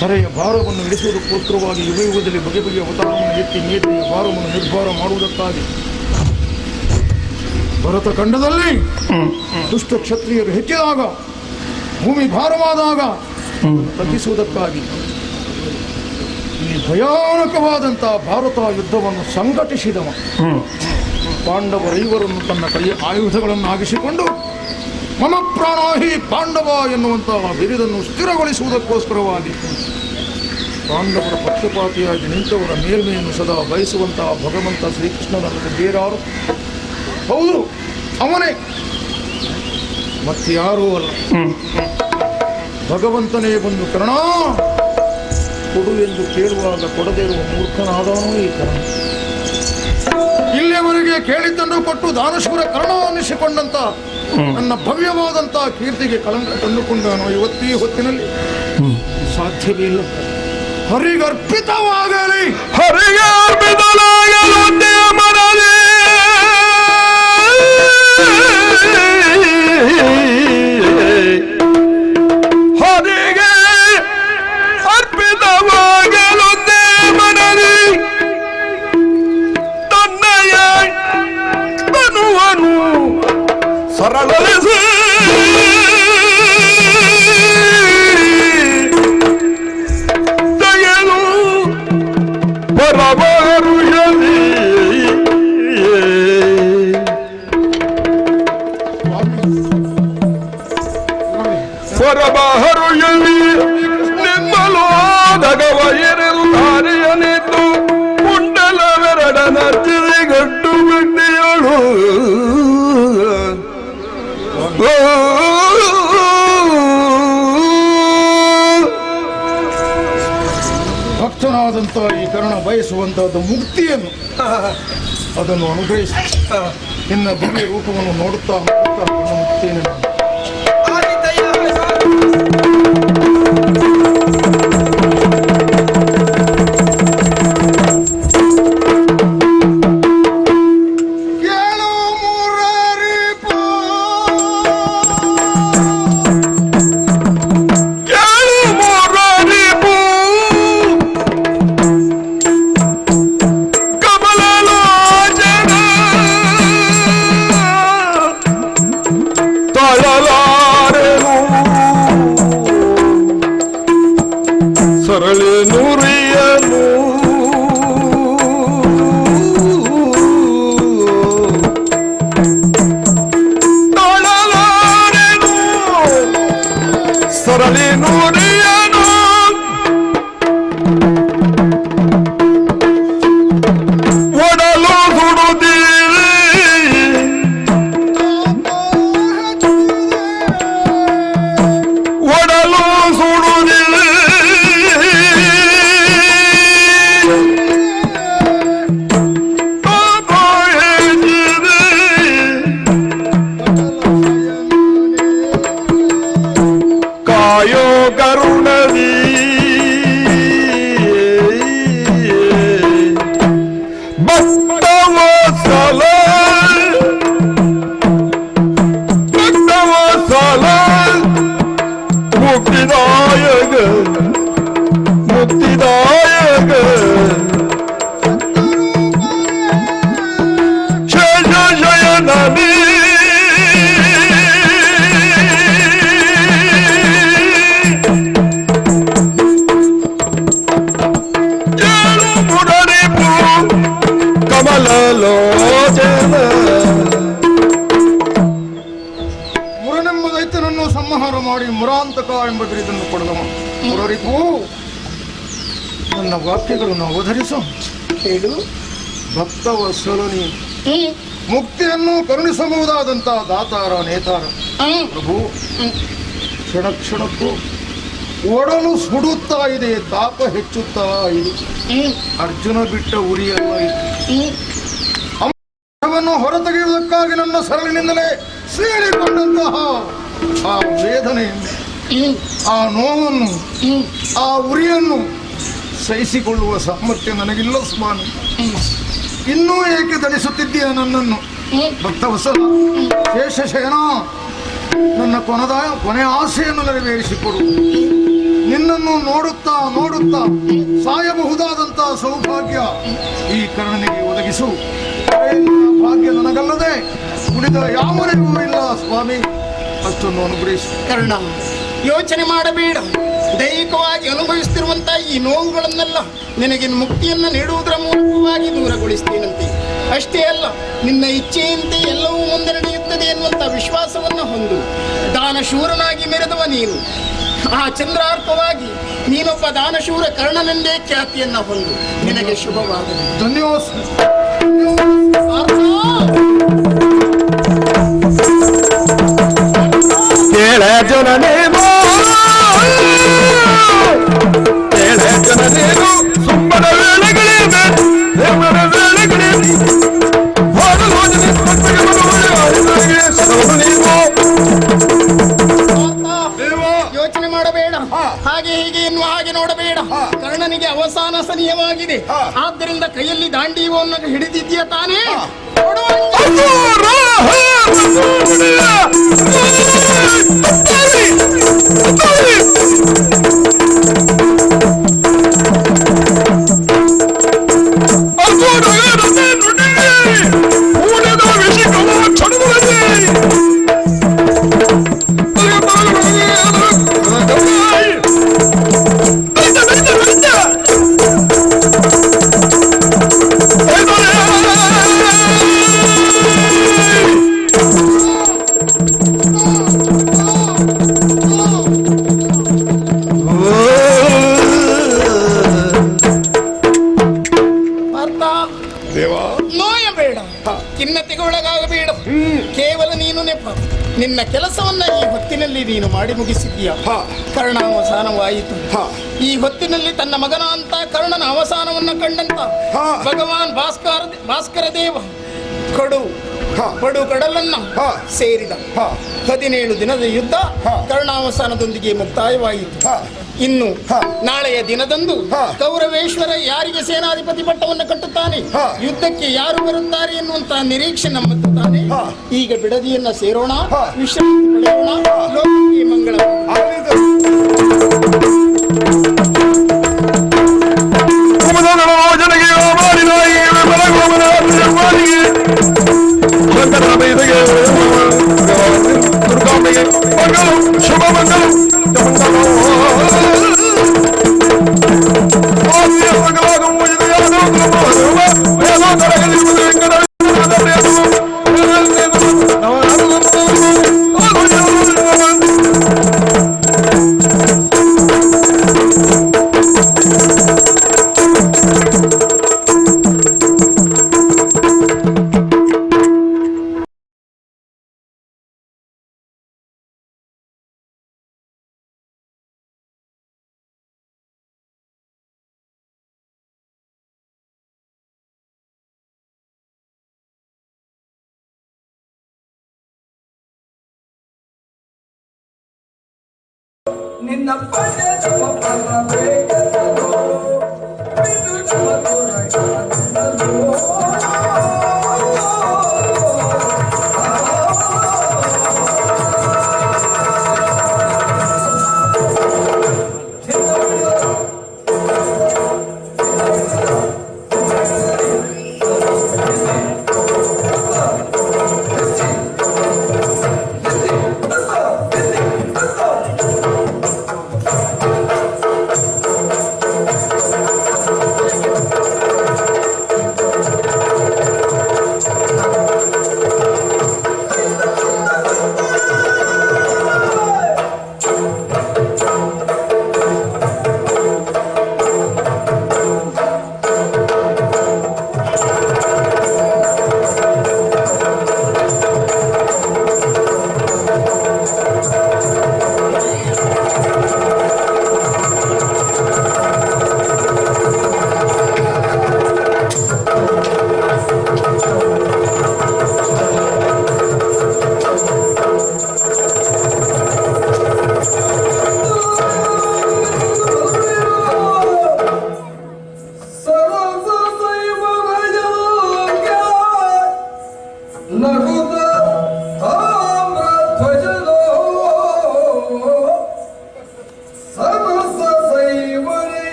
ತಲೆಯ ಭಾರವನ್ನು ಇಳಿಸುವುದಕ್ಕೋಸ್ಕರವಾಗಿ ಯುಗ ಯುಗದಲ್ಲಿ ಬಗೆ ಬಗೆಯ ಅವತಾರವನ್ನು ಎತ್ತಿ ಮೇಲೆಯ ಭಾರವನ್ನು ನಿರ್ಭಾರ ಮಾಡುವುದಕ್ಕಾಗಿ ಭರತ ಖಂಡದಲ್ಲಿ ದುಷ್ಟ ಕ್ಷತ್ರಿಯರು ಹೆಚ್ಚಿದಾಗ, ಭೂಮಿ ಭಾರವಾದಾಗ ತಗ್ಗಿಸುವುದಕ್ಕಾಗಿ ಈ ಭಯಾನಕವಾದಂತಹ ಭಾರತ ಯುದ್ಧವನ್ನು ಸಂಘಟಿಸಿದವ. ಪಾಂಡವರೈವರನ್ನು ತನ್ನ ಕೈ ಆಯುಧಗಳನ್ನು ಆಗಿಸಿಕೊಂಡು ಮಮ ಪ್ರಾಣಾಹಿ ಪಾಂಡವ ಎನ್ನುವಂತಹ ಬಿರುದನ್ನು ಸ್ಥಿರಗೊಳಿಸುವುದಕ್ಕೋಸ್ಕರವಾಗಿ ಪಾಂಡವರ ಪಕ್ಷಪಾತಿಯಾಗಿ ನಿಂತವರ ಮೇಲ್ಮೆಯನ್ನು ಸದಾ ಬಯಸುವಂತಹ ಭಗವಂತ ಶ್ರೀಕೃಷ್ಣನನ್ನು ಬೇರಾರು? ಹೌದು, ಅವನೇ, ಮತ್ತಾರೂ ಅಲ್ಲ. ಭಗವಂತನೇ ಬಂದು ಕರ್ಣ ಕೊಡು ಎಂದು ಕೇಳುವಾಗ ಕೊಡದೇ ಇರುವ ಮೂರ್ಖನಾದವನೂ ಈ ಕರ್ಣ. ಇಲ್ಲಿಯವರೆಗೆ ಕೇಳಿದ್ದನ್ನು ಕೊಟ್ಟು ದಾನಶೂರ ಕರ್ಣ ಅನ್ನಿಸಿಕೊಂಡಂತ ನನ್ನ ಭವ್ಯವಾದಂತ ಕೀರ್ತಿಗೆ ಕಳಂಕ ತಂದುಕೊಂಡನು. ಇವತ್ತೀ ಹೊತ್ತಿನಲ್ಲಿ ಸಾಧ್ಯವೇ ಇಲ್ಲ. ಹರಿಗರ್ಪಿತವಾಗಲಿ, ಸರಳರಿಸಿ ದಯನು ಪರಮರುಷಲಿ ಪರಮಹರುಷಲಿ ನಿಮ್ಮಲೋದಗವ ಎರೆದು ದಾರಿಯನಿದ್ದು ಕುಂಡಲವೆರಡನ ಚಿರಿಗಟ್ಟು ಬಿಟ್ಟಿಯಳು. ಭಕ್ತನಾದಂಥ ಈ ಕರ್ಣ ಬಯಸುವಂತಹದ್ದು ಮುಕ್ತಿಯನ್ನು, ಅದನ್ನು ಅನುಗ್ರಹಿಸಿ ನಿನ್ನ ದಿವ್ಯ ರೂಪವನ್ನು ನೋಡುತ್ತಾ ಮುಕ್ತಿಯನ್ನು ಸರಳಿ ನುರಿಯನು ತಾಳಲಾರೆನು, ಸರಳಿ ನುರಿಯನು ಒಡಲು ಸುಡುತ್ತೀರಿ ಒಡಲು ಸುಡುವುದಿಲ್ಲ ಕಾಯೋ ಕರುಣದಿ ಭಕ್ತವತ್ಸಲ ಭಕ್ತವತ್ಸಲ ಮುಕ್ತಿದಾಯಕ ಮುಕ್ತಿದಾಯಕ ಶೇಷ ಶಯನದಿ ಕಮಲಲೋಚನ. ಮುರನೆಂಬ ದೈತ್ಯನನ್ನು ಸಂಹಾರ ಮಾಡಿ ಮುರಾಂತಕ ಎಂಬ ಬಿರುದನ್ನು ಕೊಡದವ. ಮುರರಿಗೂ ನನ್ನ ವಾಕ್ಯಗಳನ್ನು ಅವಧರಿಸು. ಹೇಳು. ಭಕ್ತವತ್ಸಲನಿ, ಮುಕ್ತಿಯನ್ನು ಕರುಣಿಸಬಹುದಾದಂಥ ದಾತಾರ ನೇತಾರ ಪ್ರಭು, ಕ್ಷಣ ಕ್ಷಣಕ್ಕೂ ಒಡಲು ಸುಡುತ್ತಾ ಇದೆ, ತಾಪ ಹೆಚ್ಚುತ್ತಾ ಇದೆ. ಅರ್ಜುನ ಬಿಟ್ಟ ಉರಿಯಲ್ಲ ಇದು. ಅಮೃತವನ್ನು ಹೊರತೆಗೆಯುವುದಕ್ಕಾಗಿ ನನ್ನ ಸರಳಿನಿಂದಲೇ ಸೇರಿಕೊಂಡಂತಹ ಆ ವೇದನೆಯನ್ನು, ಆ ನೋವನ್ನು, ಆ ಉರಿಯನ್ನು ಸಹಿಸಿಕೊಳ್ಳುವ ಸಾಮರ್ಥ್ಯ ನನಗಿಲ್ಲ ಸ್ವಾಮಿ. ಇನ್ನೂ ಏಕೆ ಧರಿಸುತ್ತಿದ್ದೀಯ ನನ್ನನ್ನು? ಭಕ್ತವತ್ಸಲ, ಶೇಷಶಯನ, ನನ್ನ ಕೊನೆಯ ಆಸೆಯನ್ನು ನೆರವೇರಿಸಿಕೊಡು. ನಿನ್ನನ್ನು ನೋಡುತ್ತಾ ನೋಡುತ್ತಾ ಸಾಯಬಹುದಾದಂತಹ ಸೌಭಾಗ್ಯ ಈ ಕರ್ಣನಿಗೆ ಒದಗಿಸು. ಭಾಗ್ಯ ನನಗಲ್ಲದೆ ಉಳಿದ ಯಾವರಿಗೂ ಇಲ್ಲ ಸ್ವಾಮಿ, ಅಷ್ಟನ್ನು ಅನುಗ್ರಹಿಸು. ಕರ್ಣ, ಯೋಚನೆ ಮಾಡಬೇಡ. ದೈಹಿಕವಾಗಿ ಅನುಭವಿಸುತ್ತಿರುವಂತಹ ಈ ನೋವುಗಳನ್ನೆಲ್ಲ ನಿನಗೆ ಮುಕ್ತಿಯನ್ನು ನೀಡುವುದರ ಮೂಲಕವಾಗಿ ದೂರಗೊಳಿಸ್ತೇನಂತೆ. ಅಷ್ಟೇ ಅಲ್ಲ, ನಿನ್ನ ಇಚ್ಛೆಯಂತೆ ಎಲ್ಲವೂ ಮುಂದೆ ನಡೆಯುತ್ತದೆ ಎನ್ನುವಂಥ ವಿಶ್ವಾಸವನ್ನು ಹೊಂದು ದಾನಶೂರನಾಗಿ ಮೆರೆದವ ನೀನು. ಆ ಚಂದ್ರಾರ್ಕವಾಗಿ ನೀನೊಬ್ಬ ದಾನಶೂರ ಕರ್ಣನೆಂದೇ ಖ್ಯಾತಿಯನ್ನ ಹೊಂದು ನಿನಗೆ ಶುಭವಾಗಲಿ. ಧನ್ಯವಾದ. ಕೇಳ ಜನನೇನು ಸುಮ್ಮನ ವೇಳೆಗಳೇನೆ ದೇವರ ವೇಳೆಗಳೇನೆ ಯೋಚನೆ ಮಾಡಬೇಡ, ಹಾಗೆ ಹೀಗೆ ಎನ್ನುವ ಹಾಗೆ ನೋಡಬೇಡ. ಕರ್ಣನಿಗೆ ಅವಸಾನ ಸನಿಯವಾಗಿದೆ. ಆದ್ದರಿಂದ ಕೈಯಲ್ಲಿ ದಾಂಡೀವವನ್ನು ಹಿಡಿದಿದ್ದೀಯ ತಾನೇ? ನೋಯಬೇಡ, ಖಿನ್ನತೆಗೆ ಒಳಗಾಗಬೇಡ. ಕೇವಲ ನೀನು ನೆಪ. ನಿನ್ನ ಕೆಲಸವನ್ನ ಈ ಹೊತ್ತಿನಲ್ಲಿ ನೀನು ಮಾಡಿ ಮುಗಿಸಿದ್ದೀಯ. ಕರ್ಣಾವಸಾನವಾಯಿತು. ಈ ಹೊತ್ತಿನಲ್ಲಿ ತನ್ನ ಮಗನ ಅಂತ ಕರ್ಣನ ಅವಸಾನವನ್ನು ಕಂಡಂತ ಭಗವಾನ್ ಭಾಸ್ಕರ ದೇವ ಪಡು ಕಡಲನ್ನ ಸೇರಿದ. 17 ದಿನದ ಯುದ್ಧ ಕರ್ಣಾವಸಾನದೊಂದಿಗೆ ಮುಕ್ತಾಯವಾಯಿತು. ಇನ್ನು ನಾಳೆಯ ದಿನದಂದು ಕೌರವೇಶ್ವರ ಯಾರಿಗೆ ಸೇನಾಧಿಪತಿ ಪಟ್ಟವನ್ನು ಕಟ್ಟುತ್ತಾನೆ, ಯುದ್ಧಕ್ಕೆ ಯಾರು ಬರುತ್ತಾರೆ ಎನ್ನುವಂತಹ ನಿರೀಕ್ಷೆ ನಮ್ಮದಾನೆ. ಈಗ ಬಿಡದಿಯನ್ನ ಸೇರೋಣ, ವಿಶ್ರಾಂತಿ ಪಡೆಯೋಣ. ಲೋಕಕ್ಕೆ ಮಂಗಳ. ಶುಭ ಮಂಗಲ ನಿನ್ನ ಪಡೆದ ಬರಬೇಕೋ ಬಿದು ಮಧುರ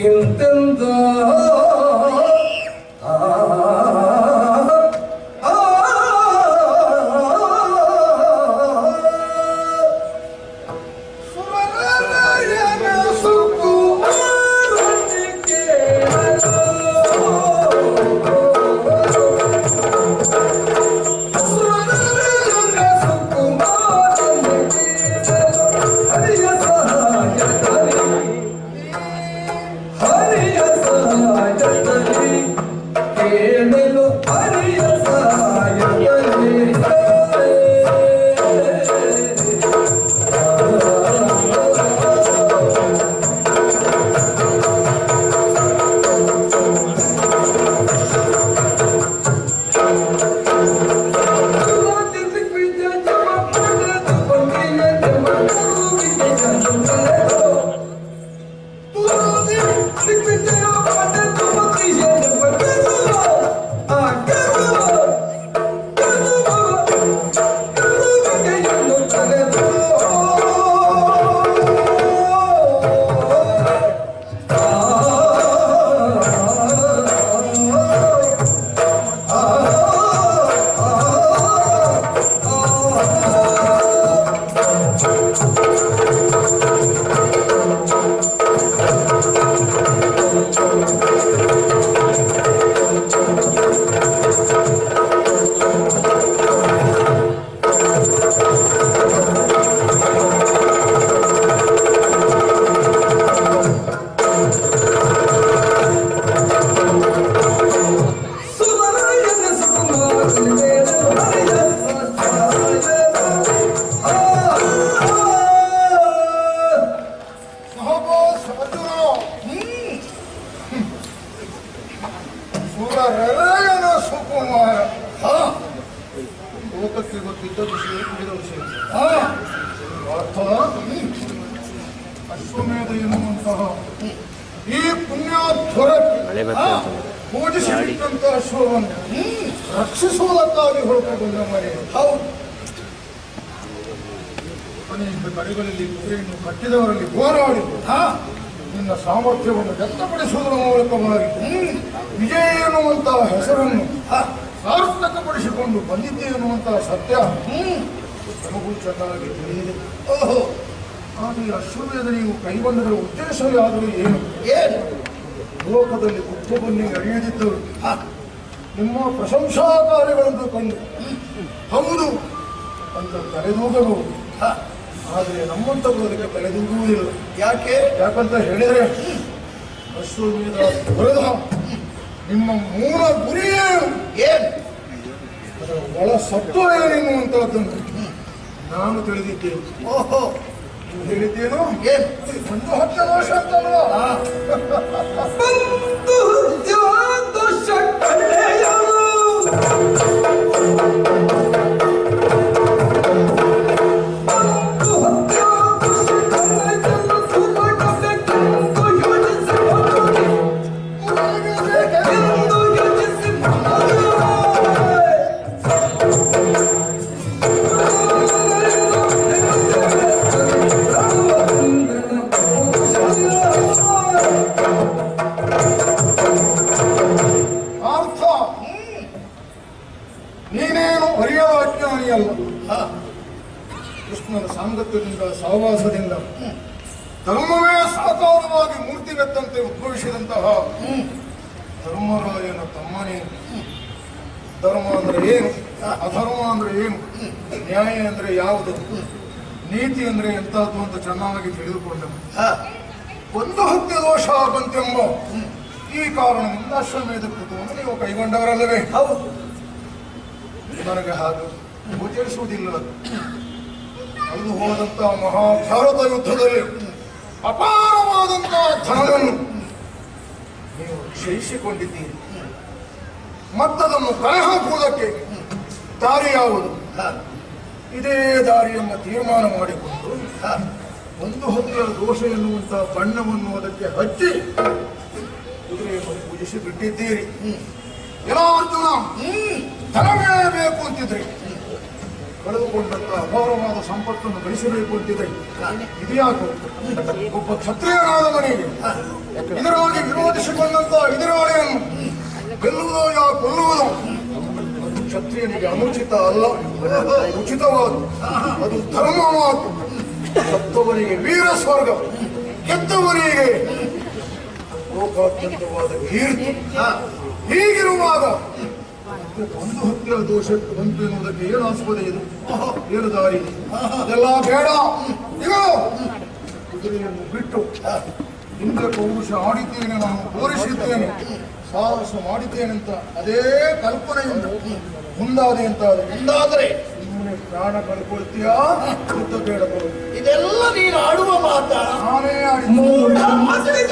ಇಂತೆಂದ ಲೋಕಕ್ಕೆ ಗೊತ್ತಿದ್ದ ವಿಷಯ ತಿಳಿದ ವಿಷಯ ಅರ್ಥ ಅಶ್ವಮೇಧ ಎನ್ನುವಂತಹ ಈ ಪುಣ್ಯಾಧ್ವರಕ್ಕೆ ಪೂಜಿಸಿದಂತಹ ಅಶ್ವವನ್ನು ರಕ್ಷಿಸುವುದಕ್ಕಾಗಿ ಹೊರಟುಕೊಂಡ ಮನೆ ಹೌದು. ಕೊನೆಯಿಂದ ಕಡೆಗಳಲ್ಲಿ ಕುದುರೆಯನ್ನು ಕಟ್ಟಿದವರಲ್ಲಿ ಹೋರಾಡಿ ನಿನ್ನ ಸಾಮರ್ಥ್ಯವನ್ನು ವ್ಯಕ್ತಪಡಿಸುವುದರ ಮೂಲಕವಾಗಿ ವಿಜಯ ಎನ್ನುವಂತಹ ಹೆಸರನ್ನು ಸಾರ್ಥಕಪಡಿಸಿಕೊಂಡು ಬಂದಿದ್ದೆ ಎನ್ನುವಂತಹ ಸತ್ಯ ನಮಗೂ ಚೆನ್ನಾಗಿ ತಿಳಿದಿದೆ. ಓಹೋ, ಆದರೆ ಅಶ್ವಮೇಧ ನೀವು ಕೈಗೊಂಡರ ಉದ್ದೇಶವೇ ಆದರೂ ಏನು? ಲೋಕದಲ್ಲಿ ಉಪ್ಪು ಬನ್ನಿ ಅರಿಯದಿದ್ದರು ನಿಮ್ಮ ಪ್ರಶಂಸಾ ಕಾರ್ಯಗಳನ್ನು ಕಂಡು ಹೌದು ಅಂತ ತಲೆದೂಗಬಹುದು. ಆದರೆ ನಮ್ಮಂಥವರು ಅದಕ್ಕೆ ತಲೆದೂಗುವುದಿಲ್ಲ. ಯಾಕಂತ ಹೇಳಿದರೆ ಅಶ್ವಮೇಧ ಹೊರದ ನಿಮ್ಮ ಮೂಲ ಗುರಿಯೇನು, ಅದರ ಒಳ ಸತ್ವ ಏನೆನ್ನುವಂತಹದ್ದನ್ನು ನಾನು ತಿಳಿದಿದ್ದೇನೆ. ಓಹೋ, ನೀವು ಹೇಳಿದ್ದೇನು? ಒಂದು ಹತ್ತ ದೋಷ ಅಂತಲ್ವಾ? ದೋಷ ಕಳೆಯಲು ನೀನೇನು ಅರಿಯದ ಅಜ್ಞಾನಿಯಲ್ಲ. ಕೃಷ್ಣನ ಸಾಂಗತ್ಯದಿಂದ ಸಹವಾಸದಿಂದ ಧರ್ಮವೇ ಸಾಕಾರವಾಗಿ ಮೂರ್ತಿವೆತ್ತಂತೆ ಉದ್ಭವಿಸಿದಂತಹ ಧರ್ಮರಾಯನ ತಮ್ಮನೇ. ಧರ್ಮ ಅಂದ್ರೆ ಏನು, ಅಧರ್ಮ ಅಂದ್ರೆ ಏನು, ನ್ಯಾಯ ಅಂದ್ರೆ ಯಾವುದು, ನೀತಿ ಅಂದ್ರೆ ಎಂತಹದ್ದು ಅಂತ ಚೆನ್ನಾಗಿ ತಿಳಿದುಕೊಂಡನು. ಒಂದು ಹತ್ಯೆ ದೋಷ ಬಂತೆಂಬ ಈ ಕಾರಣದಿಂದ ಅಶ್ವಮೇಧ ಕೃತವನ್ನು ನೀವು ಕೈಗೊಂಡವರಲ್ಲವೇ? ಹೌದು. ನನಗೆ ಹಾಗೆ ಗೋಚರಿಸುವುದಿಲ್ಲ. ಅದು ಹೋದಂತಹ ಮಹಾಭಾರತ ಯುದ್ಧದಲ್ಲಿ ಅಪಾರವಾದಂತಹ ಧನವನ್ನು ನೀವು ಕ್ಷಯಿಸಿಕೊಂಡಿದ್ದೀರಿ. ಮತ್ತದನ್ನು ಕಳೆ ಹಾಕುವುದಕ್ಕೆ ದಾರಿ ಯಾವುದು? ಇದೇ ದಾರಿಯನ್ನು ತೀರ್ಮಾನ ಮಾಡಿಕೊಂಡು ಒಂದು ಹೊತ್ತಿನ ದೋಷ ಎನ್ನುವಂತಹ ಬಣ್ಣವನ್ನು ಅದಕ್ಕೆ ಹಚ್ಚಿ ಕುದುರೆಯನ್ನು ಪೂಜಿಸಿ ಬಿಟ್ಟಿದ್ದೀರಿ. ಏನೋ ಅರ್ಜುನ, ಧನವೇ ಬೇಕು ಅಂತಿದ್ರೆ, ಕಳೆದುಕೊಂಡಂತಹ ಅಪಾರವಾದ ಸಂಪತ್ತನ್ನು ಗಳಿಸಬೇಕು ಅಂತಿದ್ರೆ ಇದ್ಯಾಕು ಒಬ್ಬ ಕ್ಷತ್ರಿಯನಾದ ಮನೆಗೆ ಇದರೊಳಗೆ ಆರಾಧಿಸಿಕೊಂಡಂತ ಎದುರಾಳಿಯನ್ನು ಗೆಲ್ಲುವುದೋ ಯಾ ಕೊಲ್ಲುವುದೋ ಅದು ಕ್ಷತ್ರಿಯನಿಗೆ ಅನುಚಿತ ಅಲ್ಲ, ಉಚಿತವಾದ, ಅದು ಧರ್ಮವಾದ. ಸತ್ತವರಿಗೆ ವೀರ ಸ್ವರ್ಗ, ಗೆದ್ದವರಿಗೆ ಲೋಕಾತ್ಯಂತವಾದ ಕೀರ್ತಿ. ಹೀಗಿರುವಾಗ ಒಂದು ಹತ್ತಿರ ದೋಷಕ್ಕೆ ಬಂತು ಎನ್ನುವುದಕ್ಕೆ ಏನು ಆಸ್ಪದ ಇದು? ಏನು ದಾರಿ? ಅದೆಲ್ಲ ಬೇಡ. ಈಗ ಕುದುರೆಯನ್ನು ಬಿಟ್ಟು ಹಿಂದೆ ಪೌರುಷ ಆಡಿದ್ದೇನೆ, ನಾನು ತೋರಿಸಿದ್ದೇನೆ, ಸಾಹಸ ಮಾಡಿದ್ದೇನೆ ಅಂತ ಅದೇ ಕಲ್ಪನೆಯಿಂದ ಮುಂದಾದೆ ಅಂತ ಮುಂದಾದರೆ ಸುಮ್ಮನೆ ಪ್ರಾಣ ಕಳ್ಕೊಳ್ತೀಯಾ? ಯುದ್ಧ ಬೇಡ ಬರು. ಇದೆಲ್ಲ ನೀನು ಆಡುವ ಮಾತಾ? ನಾನೇ ಆಡಿದ್ದೇನೆ.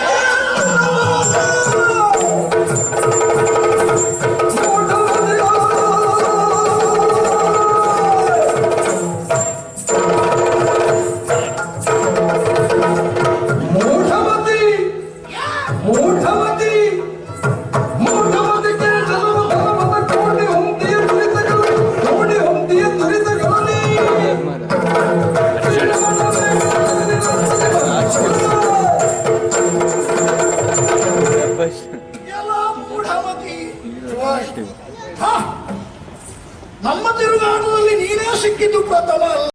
ನಮ್ಮ ತಿರುಗಾಟದಲ್ಲಿ ನೀನೇ ಸಿಕ್ಕಿದ್ದು ಪ್ರಥಮ ಅಲ್ಲ.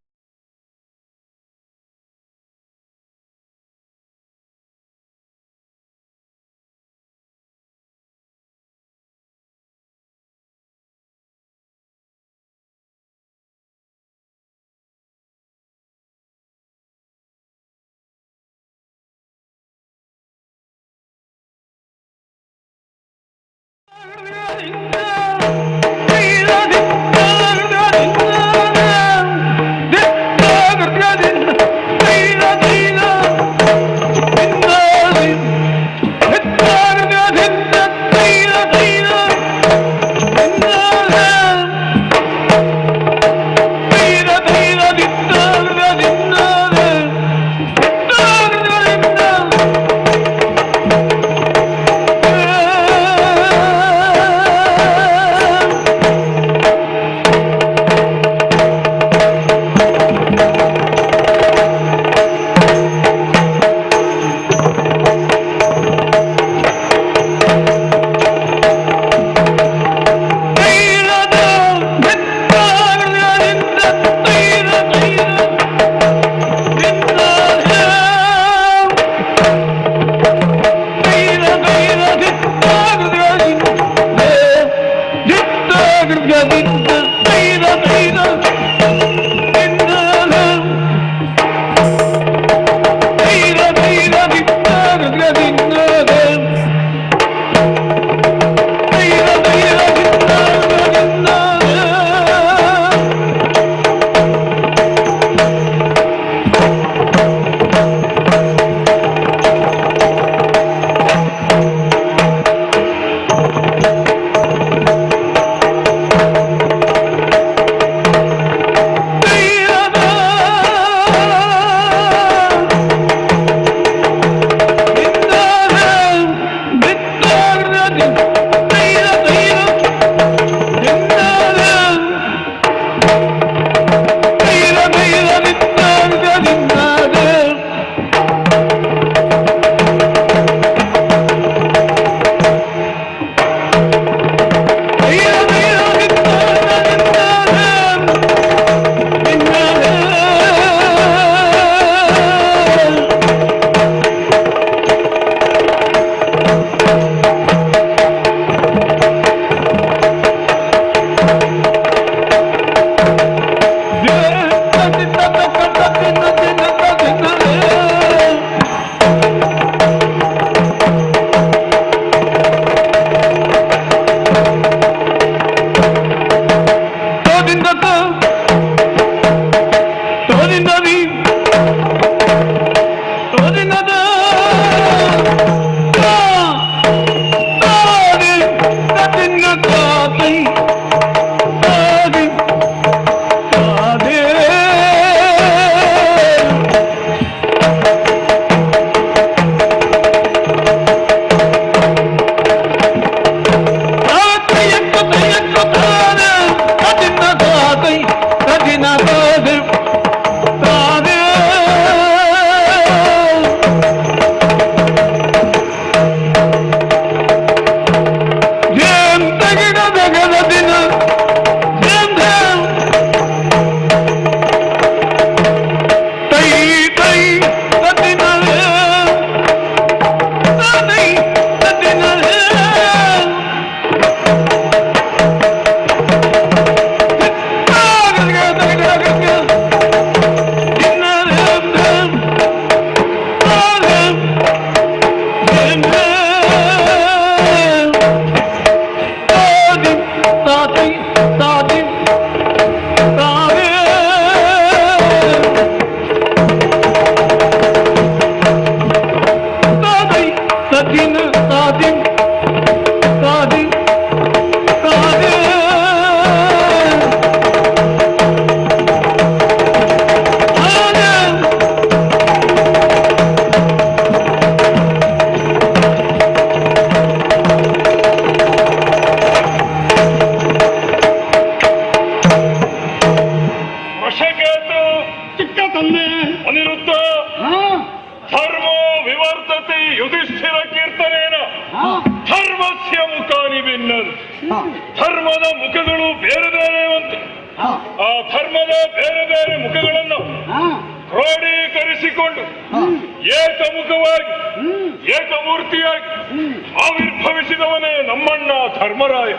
ಧರ್ಮರಾಯ.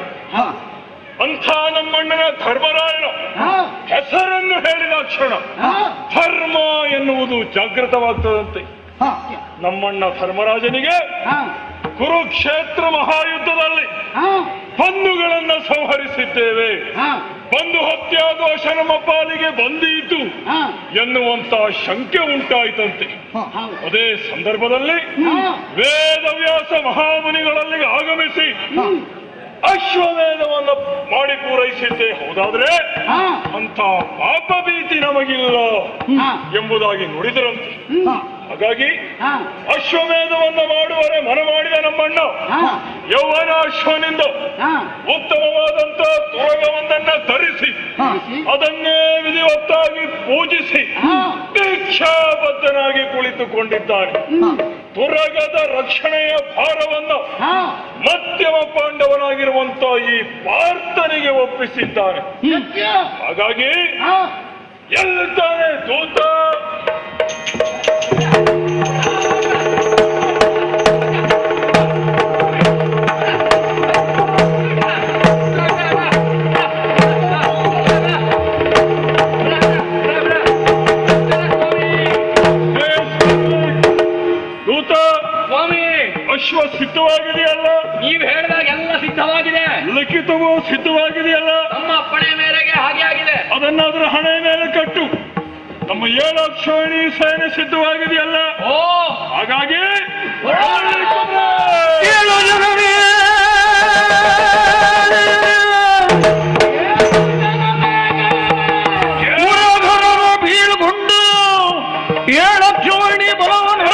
ಅಂಥ ನಮ್ಮಣ್ಣನ ಧರ್ಮರಾಯನ ಹೆಸರನ್ನು ಹೇಳಿದ ಕ್ಷಣ ಧರ್ಮ ಎನ್ನುವುದು ಜಾಗೃತವಾಗ್ತದಂತೆ. ನಮ್ಮಣ್ಣ ಧರ್ಮರಾಜನಿಗೆ ಕುರುಕ್ಷೇತ್ರ ಮಹಾಯುದ್ಧದಲ್ಲಿ ಬಂಧುಗಳನ್ನ ಸಂಹರಿಸಿದ್ದೇವೆ, ಬಂಧು ಹತ್ಯಾ ದೋಷ ನಮ್ಮ ಪಾಲಿಗೆ ಬಂದೀತು ಎನ್ನುವಂತ ಶಂಕೆ ಉಂಟಾಯಿತಂತೆ. ಅದೇ ಸಂದರ್ಭದಲ್ಲಿ ವೇದವ್ಯಾಸ ಮಹಾಮುನಿಗಳಲ್ಲಿ ಆಗಮಿಸಿ ಅಶ್ವಮೇಧವನ್ನು ಮಾಡಿ ಪೂರೈಸಿದ್ದೇ ಹೌದಾದ್ರೆ ಅಂತ ಪಾಪ ಭೀತಿ ನಮಗಿಲ್ಲ ಎಂಬುದಾಗಿ ನುಡಿದರಂತೆ. ಹಾಗಾಗಿ ಅಶ್ವಮೇಧವನ್ನು ಮಾಡುವರೆ ಮನ ಮಾಡಿದ ನಮ್ಮಣ್ಣ ಯೌವನ ಅಶ್ವನಿಂದ ಉತ್ತಮವಾದಂತ ತುರಗವೊಂದನ್ನ ಧರಿಸಿ ಅದನ್ನೇ ವಿಧಿವತ್ತಾಗಿ ಪೂಜಿಸಿ ದೀಕ್ಷಾಬದ್ಧನಾಗಿ ಕುಳಿತುಕೊಂಡಿದ್ದಾನೆ. ತುರಗದ ರಕ್ಷಣೆಯ ಭಾರವನ್ನು ಮಧ್ಯಮ ಪಾಂಡವನಾಗಿರುವಂತ ಈ ಪಾರ್ಥನಿಗೆ ಒಪ್ಪಿಸಿದ್ದಾನೆ. ಹಾಗಾಗಿ ಎಲ್ಲಿದ್ದಾನೆ ದೂತ? ಅಶ್ವ ಸಿದ್ಧವಾಗಿದೆಯಲ್ಲ? ನೀವು ಹೇಳಿದಾಗ ಎಲ್ಲ ಸಿದ್ಧವಾಗಿದೆ. ಲಿಖಿತವೂ ಸಿದ್ಧವಾಗಿದೆಯಲ್ಲ? ನಮ್ಮ ಅಪ್ಪಣೆ ಮೇರೆಗೆ ಹಾಗೆ ಆಗಿದೆ. ಅದನ್ನಾದ್ರೂ ಹಣೆ ಮೇಲೆ ಕಟ್ಟು. ನಮ್ಮ 7 ಅಕ್ಷೋಹಿಣಿ ಸೇನೆ ಸಿದ್ಧವಾಗಿದೆಯಲ್ಲ? ಓ, ಹಾಗಾಗಿ ಬೀಳ್ಕೊಂಡು 7 ಅಕ್ಷೋಹಿಣಿ ಬಲವನ್ನು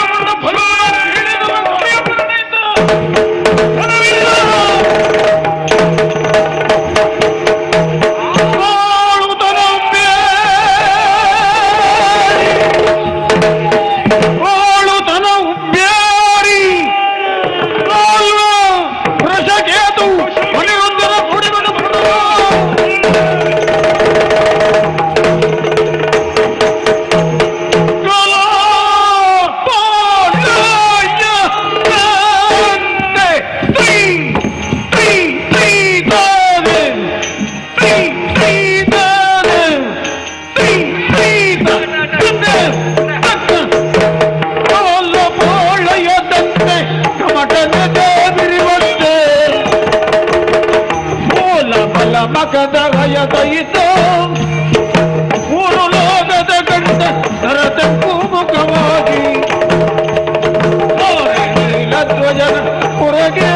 ಮಗದ ವಯದಯಿತು ಮೂರು ಲೋಕದ ಗಂಡ ಸರತಕ್ಕೂ ಮುಖವಾಗಿ ನೀಲಧ್ವಜನ ಹೊರಗೆ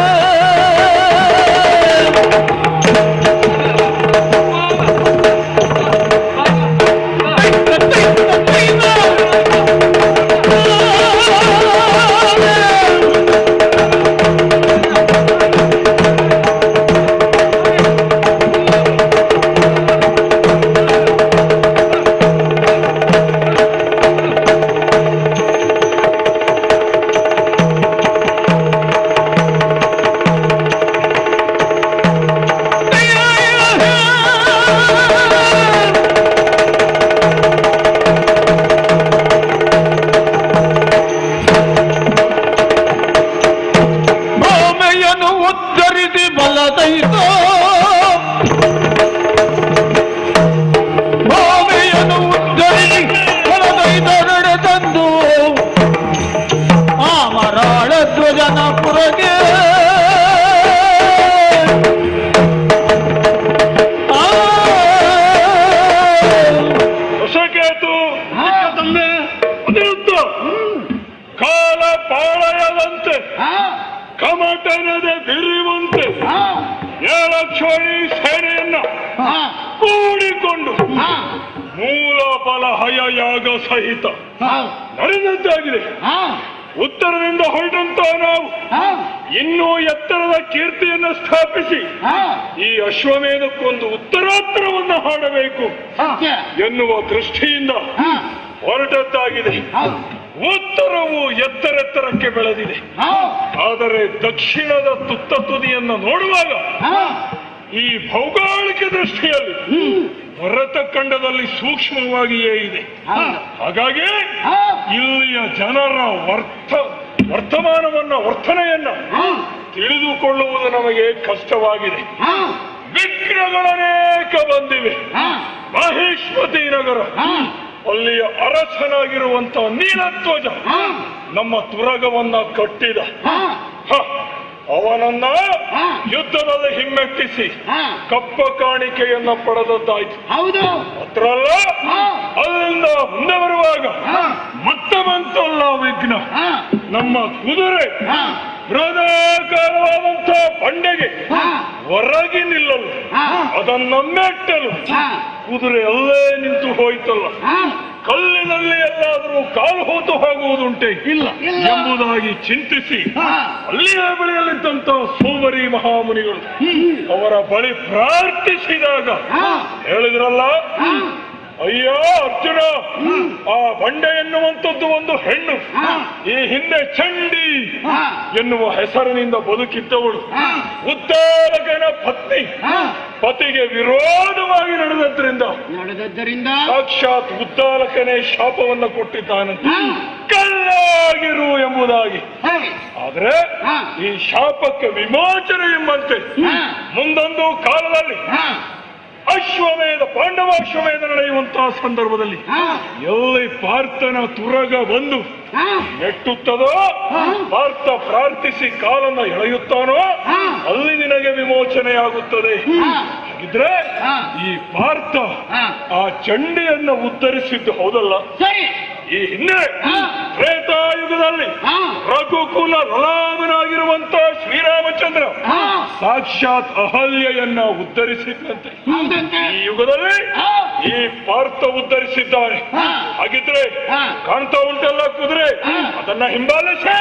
ಕಮಟನದ ಬಿರಿವಂತೆ 7 ಅಕ್ಷೋಹಿಣಿ ಸೇನೆಯನ್ನ ಕೂಡಿಕೊಂಡು ಮೂಲ ಬಲ ಹಯಯಾಗ ಸಹಿತ ನಡೆದಂತಾಗಿದೆ. ಉತ್ತರದಿಂದ ಹೊರಟಂತ ನಾವು ಇನ್ನೂ ಎತ್ತರದ ಕೀರ್ತಿಯನ್ನು ಸ್ಥಾಪಿಸಿ ಈ ಅಶ್ವಮೇಧಕ್ಕೊಂದು ಉತ್ತರಾತ್ತರವನ್ನು ಹಾಡಬೇಕು ಎನ್ನುವ ದೃಷ್ಟಿಯಿಂದ ಹೊರಟದ್ದಾಗಿದೆ. ಉತ್ತರವು ಎತ್ತರೆತ್ತರಕ್ಕೆ ಬೆಳೆದಿದೆ. ಆದರೆ ದಕ್ಷಿಣದ ತುತ್ತ ತುದಿಯನ್ನು ನೋಡುವಾಗ ಈ ಭೌಗೋಳಿಕ ದೃಷ್ಟಿಯಲ್ಲಿ ಭರತ ಖಂಡದಲ್ಲಿ ಸೂಕ್ಷ್ಮವಾಗಿಯೇ ಇದೆ. ಹಾಗಾಗಿ ಇಲ್ಲಿಯ ಜನರ ವರ್ತಮಾನವನ್ನ ವರ್ತನೆಯನ್ನ ತಿಳಿದು ತಿಳಿದುಕೊಳ್ಳುವುದು ನಮಗೆ ಕಷ್ಟವಾಗಿದೆ. ವಿಘ್ನಗಳನೇಕ ಬಂದಿವೆ. ಮಹೇಶ್ವತಿ ನಗರ, ಅಲ್ಲಿಯ ಅರಸನಾಗಿರುವಂತ ನೀಲಧ್ವಜ ನಮ್ಮ ತುರಗವನ್ನ ಕಟ್ಟಿದ. ಅವನನ್ನ ಯುದ್ಧದಲ್ಲಿ ಹಿಮ್ಮೆಟ್ಟಿಸಿ ಕಪ್ಪ ಕಾಣಿಕೆಯನ್ನ ಪಡೆದದ್ದಾಯ್ತು. ಅತ್ರಲ್ಲ, ಅಲ್ಲಿಂದ ಮುಂದೆ ಬರುವಾಗ ಮತ್ತೆ ಬಂತಲ್ಲ ವಿಘ್ನ. ನಮ್ಮ ಕುದುರೆ ಬೃಹದಾಕಾರವಾದಂಥ ಬಂಡೆಗೆ ಹೊರಗೆ ನಿಲ್ಲಲು, ಅದನ್ನ ಮೆಟ್ಟಲು ಕುದುರೆ ಅಲ್ಲೇ ನಿಂತು ಹೋಯ್ತಲ್ಲ. ಕಲ್ಲಿನಲ್ಲಿ ಎಲ್ಲಾದರೂ ಕಾಲು ಹೋತು ಹೋಗುವುದುಂಟೆ ಇಲ್ಲ ಎಂಬುದಾಗಿ ಚಿಂತಿಸಿ ಅಲ್ಲಿಯ ಬಳಿಯಲ್ಲಿದ್ದಂತ ಸೋಮರಿ ಮಹಾಮುನಿಗಳು ಅವರ ಬಳಿ ಪ್ರಾರ್ಥಿಸಿದಾಗ ಹೇಳಿದ್ರಲ್ಲ, ಅಯ್ಯೋ ಅರ್ಜುನ, ಆ ಬಂಡೆ ಎನ್ನುವಂಥದ್ದು ಒಂದು ಹೆಣ್ಣು, ಈ ಹಿಂದೆ ಚಂಡಿ ಎನ್ನುವ ಹೆಸರಿನಿಂದ ಬದುಕಿದ್ದವಳು, ಉದ್ದಾಲಕನ ಪತ್ನಿ, ಪತಿಗೆ ವಿರೋಧವಾಗಿ ನಡೆದದ್ದರಿಂದ ಸಾಕ್ಷಾತ್ ಉದ್ದಾಲಕನೇ ಶಾಪವನ್ನ ಕೊಟ್ಟಿದ್ದಾನಂತೆ, ಕಲ್ಲಾಗಿರು ಎಂಬುದಾಗಿ. ಆದ್ರೆ ಈ ಶಾಪಕ್ಕೆ ವಿಮೋಚನೆ ಎಂಬಂತೆ ಮುಂದೊಂದು ಕಾಲದಲ್ಲಿ ಅಶ್ವಮೇಧ, ಪಾಂಡವಾಶ್ವಮೇಧ ನಡೆಯುವಂತಹ ಸಂದರ್ಭದಲ್ಲಿ ಎಲ್ಲಿ ಪಾರ್ಥನ ತುರಗ ಬಂದು ನೆಟ್ಟುತ್ತದೋ, ಪಾರ್ಥ ಪ್ರಾರ್ಥಿಸಿ ಕಾಲನ್ನ ಎಳೆಯುತ್ತಾನೋ, ಅಲ್ಲಿ ನಿನಗೆ ವಿಮೋಚನೆಯಾಗುತ್ತದೆ. ಹಾಗಿದ್ರೆ ಈ ಪಾರ್ಥ ಆ ಚಂಡಿಯನ್ನು ಉದ್ಧರಿಸಿದ್ದು ಹೌದಲ್ಲ? ಈ ಹಿಂದೆ ತ್ರೇತಾಯುಗದಲ್ಲಿ ರಘುಕುಲ ಲಲಾಮನಾಗಿರುವಂತ ಶ್ರೀರಾಮಚಂದ್ರ ಸಾಕ್ಷಾತ್ ಅಹಲ್ಯೆಯನ್ನ ಉದ್ಧರಿಸಿದಂತೆ ಈ ಯುಗದಲ್ಲಿ ಈ ಪಾರ್ಥ ಉದ್ಧರಿಸಿದ್ದಾನೆ. ಹಾಗಿದ್ರೆ ಕಾಣ್ತಾ ಉಂಟಲ್ಲ ಕುದುರೆ, ಅದನ್ನ ಹಿಂಬಾಲಿಸಿ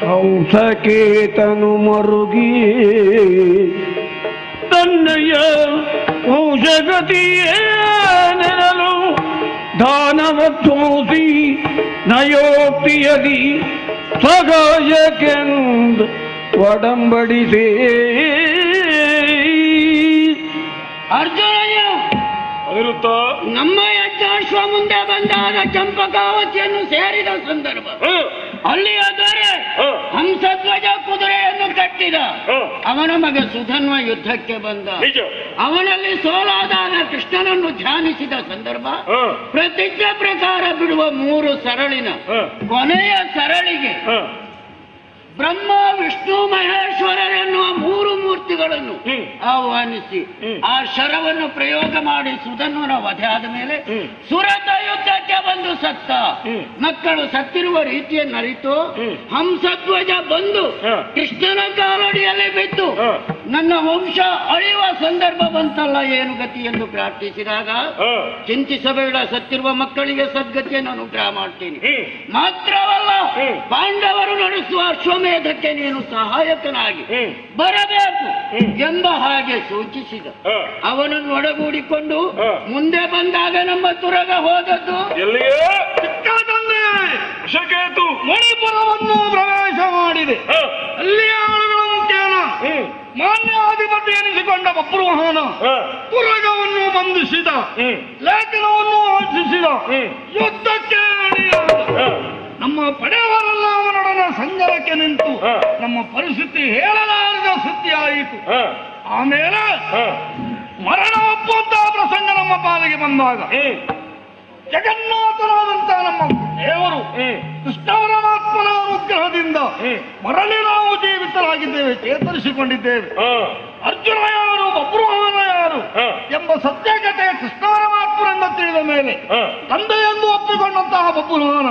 ಹಂಸಕೇತನು ಮರುಗಿ ತನ್ನಯ್ಯ ವಂಶಗತಿಯೇ ನೆರಲು ದಾನವತ್ವಸಿ ನಯೋಕ್ತಿಯದಿ ಸಗಾಯಕೆಂದು ಒಡಂಬಡಿಸೇ. ಅರ್ಜುನಯ್ಯ, ನಮ್ಮ ಯಜ್ಞಾಶ್ವ ಮುಂದೆ ಬಂದಾಗ ಚಂಪಕಾವತಿಯನ್ನು ಸೇರಿದ ಸಂದರ್ಭ, ಅಲ್ಲಿಯ ದೊರೆ ಹಂಸಧ್ವಜ ಕುದುರೆಯನ್ನು ಕಟ್ಟಿದ. ಅವನ ಮಗ ಸುಧನ್ವ ಯುದ್ಧಕ್ಕೆ ಬಂದ. ಅವನಲ್ಲಿ ಸೋಲಾದಾಗ ಕೃಷ್ಣನನ್ನು ಧ್ಯಾನಿಸಿದ ಸಂದರ್ಭ, ಪ್ರತಿಜ್ಞೆ ಪ್ರಕಾರ ಬಿಡುವ 3 ಸರಳಿನ ಕೊನೆಯ ಸರಳಿಗೆ ಬ್ರಹ್ಮ ವಿಷ್ಣು ಮಹೇಶ್ವರರೆನ್ನುವ 3 ಮೂರ್ತಿಗಳನ್ನು ಆಹ್ವಾನಿಸಿ ಆ ಶರವನ್ನು ಪ್ರಯೋಗ ಮಾಡಿ ಸುಧನ್ವನ ವಧೆ ಆದ ಮೇಲೆ ಸುರತ ಯುದ್ಧಕ್ಕೆ ಬಂದು ಸತ್ತ. ಮಕ್ಕಳು ಸತ್ತಿರುವ ರೀತಿಯನ್ನು ಅರಿತು ಹಂಸಧ್ವಜ ಬಂದು ಕೃಷ್ಣನ ಕಾಲಡಿಯಲ್ಲಿ ಬಿದ್ದು ನನ್ನ ವಂಶ ಅಳಿಯುವ ಸಂದರ್ಭ ಬಂತಲ್ಲ, ಏನು ಗತಿ ಎಂದು ಪ್ರಾರ್ಥಿಸಿದಾಗ, ಚಿಂತಿಸಬೇಡ, ಸತ್ತಿರುವ ಮಕ್ಕಳಿಗೆ ಸದ್ಗತಿಯನ್ನು ಅನುಗ್ರಹ ಮಾಡ್ತೀನಿ, ಮಾತ್ರವಲ್ಲ ಪಾಂಡವರು ನಡೆಸುವ ಅಶ್ವಮೇಧಕ್ಕೆ ನೀನು ಸಹಾಯಕನಾಗಿ ಬರಬೇಕು ಎಂಬ ಹಾಗೆ ಸೂಚಿಸಿದ. ಅವನನ್ನು ಒಡಗೂಡಿಕೊಂಡು ಮುಂದೆ ಬಂದಾಗ ನಮ್ಮ ತುರಗ ಹೋದದ್ದು ಶಕೇತು ಮಣಿಪುರವನ್ನು ಪ್ರವೇಶ ಮಾಡಿದೆ. ಅಲ್ಲಿಯ ಮಾನ್ಯಾಧಿಪತಿ ಎನಿಸಿಕೊಂಡ ಬಬ್ರುವಾಹನ ತುರಗವನ್ನು ಬಂಧಿಸಿದ, ಲೇಖನವನ್ನು ಆಶಿಸಿದ, ಯುದ್ಧಕ್ಕೆ ನಮ್ಮ ಪಡೆಯವರೆಲ್ಲ ಅವನೊಡನೆ ಸಂಘಕ್ಕೆ ನಿಂತು ನಮ್ಮ ಪರಿಸ್ಥಿತಿ ಹೇಳಲಾರದ ಸುದ್ದಿ ಆಯಿತು. ಆಮೇಲೆ ಮರಣ ಒಪ್ಪುವಂತಹ ಪ್ರಸಂಗ ನಮ್ಮ ಪಾಲಿಗೆ ಬಂದಾಗ ಜಗನ್ನಾಥನಾದಂತಹ ನಮ್ಮ ದೇವರು ಕೃಷ್ಣಪರಮಾತ್ಮನ ಅನುಗ್ರಹದಿಂದ ಮರಳಿ ನಾವು ಜೀವಿತರಾಗಿದ್ದೇವೆ, ಚೇತರಿಸಿಕೊಂಡಿದ್ದೇವೆ. ಅರ್ಜುನ ಯಾರು, ಬಬ್ರುವಾಹನ ಯಾರು ಎಂಬ ಸತ್ಯಕತೆ ಕೃಷ್ಣಪರಮಾತ್ಮನಿಂದ ತಿಳಿದ ಮೇಲೆ ತಂದೆಯೆಂದು ಒಪ್ಪಿಕೊಂಡಂತಹ ಬಬ್ರುವಾಹನ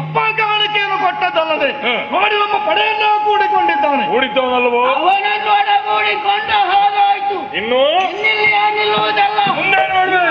ಅಪ್ಪ ಕಾಣಿಕೆ ಕಾಣಿಕೆಯನ್ನು ಕೊಟ್ಟದ್ದಲ್ಲದೆ ನೋಡಿ ನಮ್ಮ ಪಡೆಯನ್ನ ಕೂಡಿಕೊಂಡಿದ್ದಾನೆ. ಕೂಡಿದ್ದವನಲ್ವೋ? ಅವನನ್ನು ಒಡಗೂಡಿಕೊಂಡು ಹಾಗಾಯ್ತು. ಇನ್ನು ಇನ್ನಿಲ್ಲಿ ನಿಲ್ಲುವುದಲ್ಲ. ಮುಂದೆ ನೋಡ್ಬೇಕು.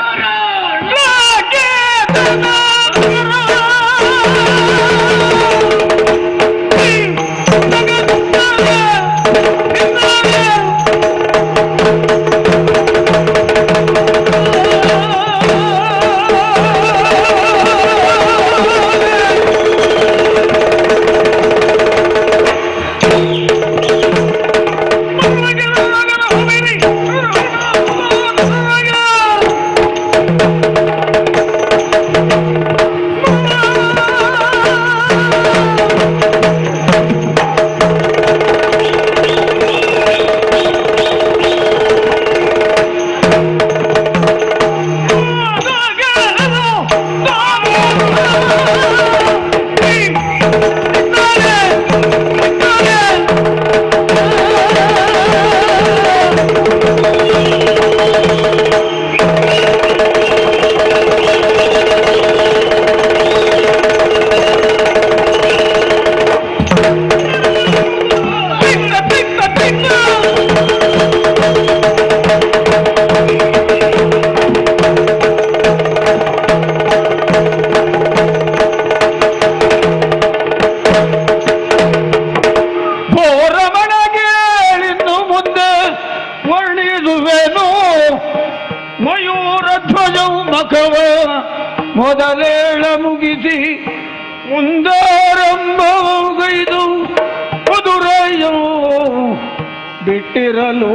ಮೊದಲೇಳ ಮುಗಿಸಿ ಮುಂದಾರಂಭಗೈದು ಕುದುರೆಯೋ ಬಿಟ್ಟಿರಲು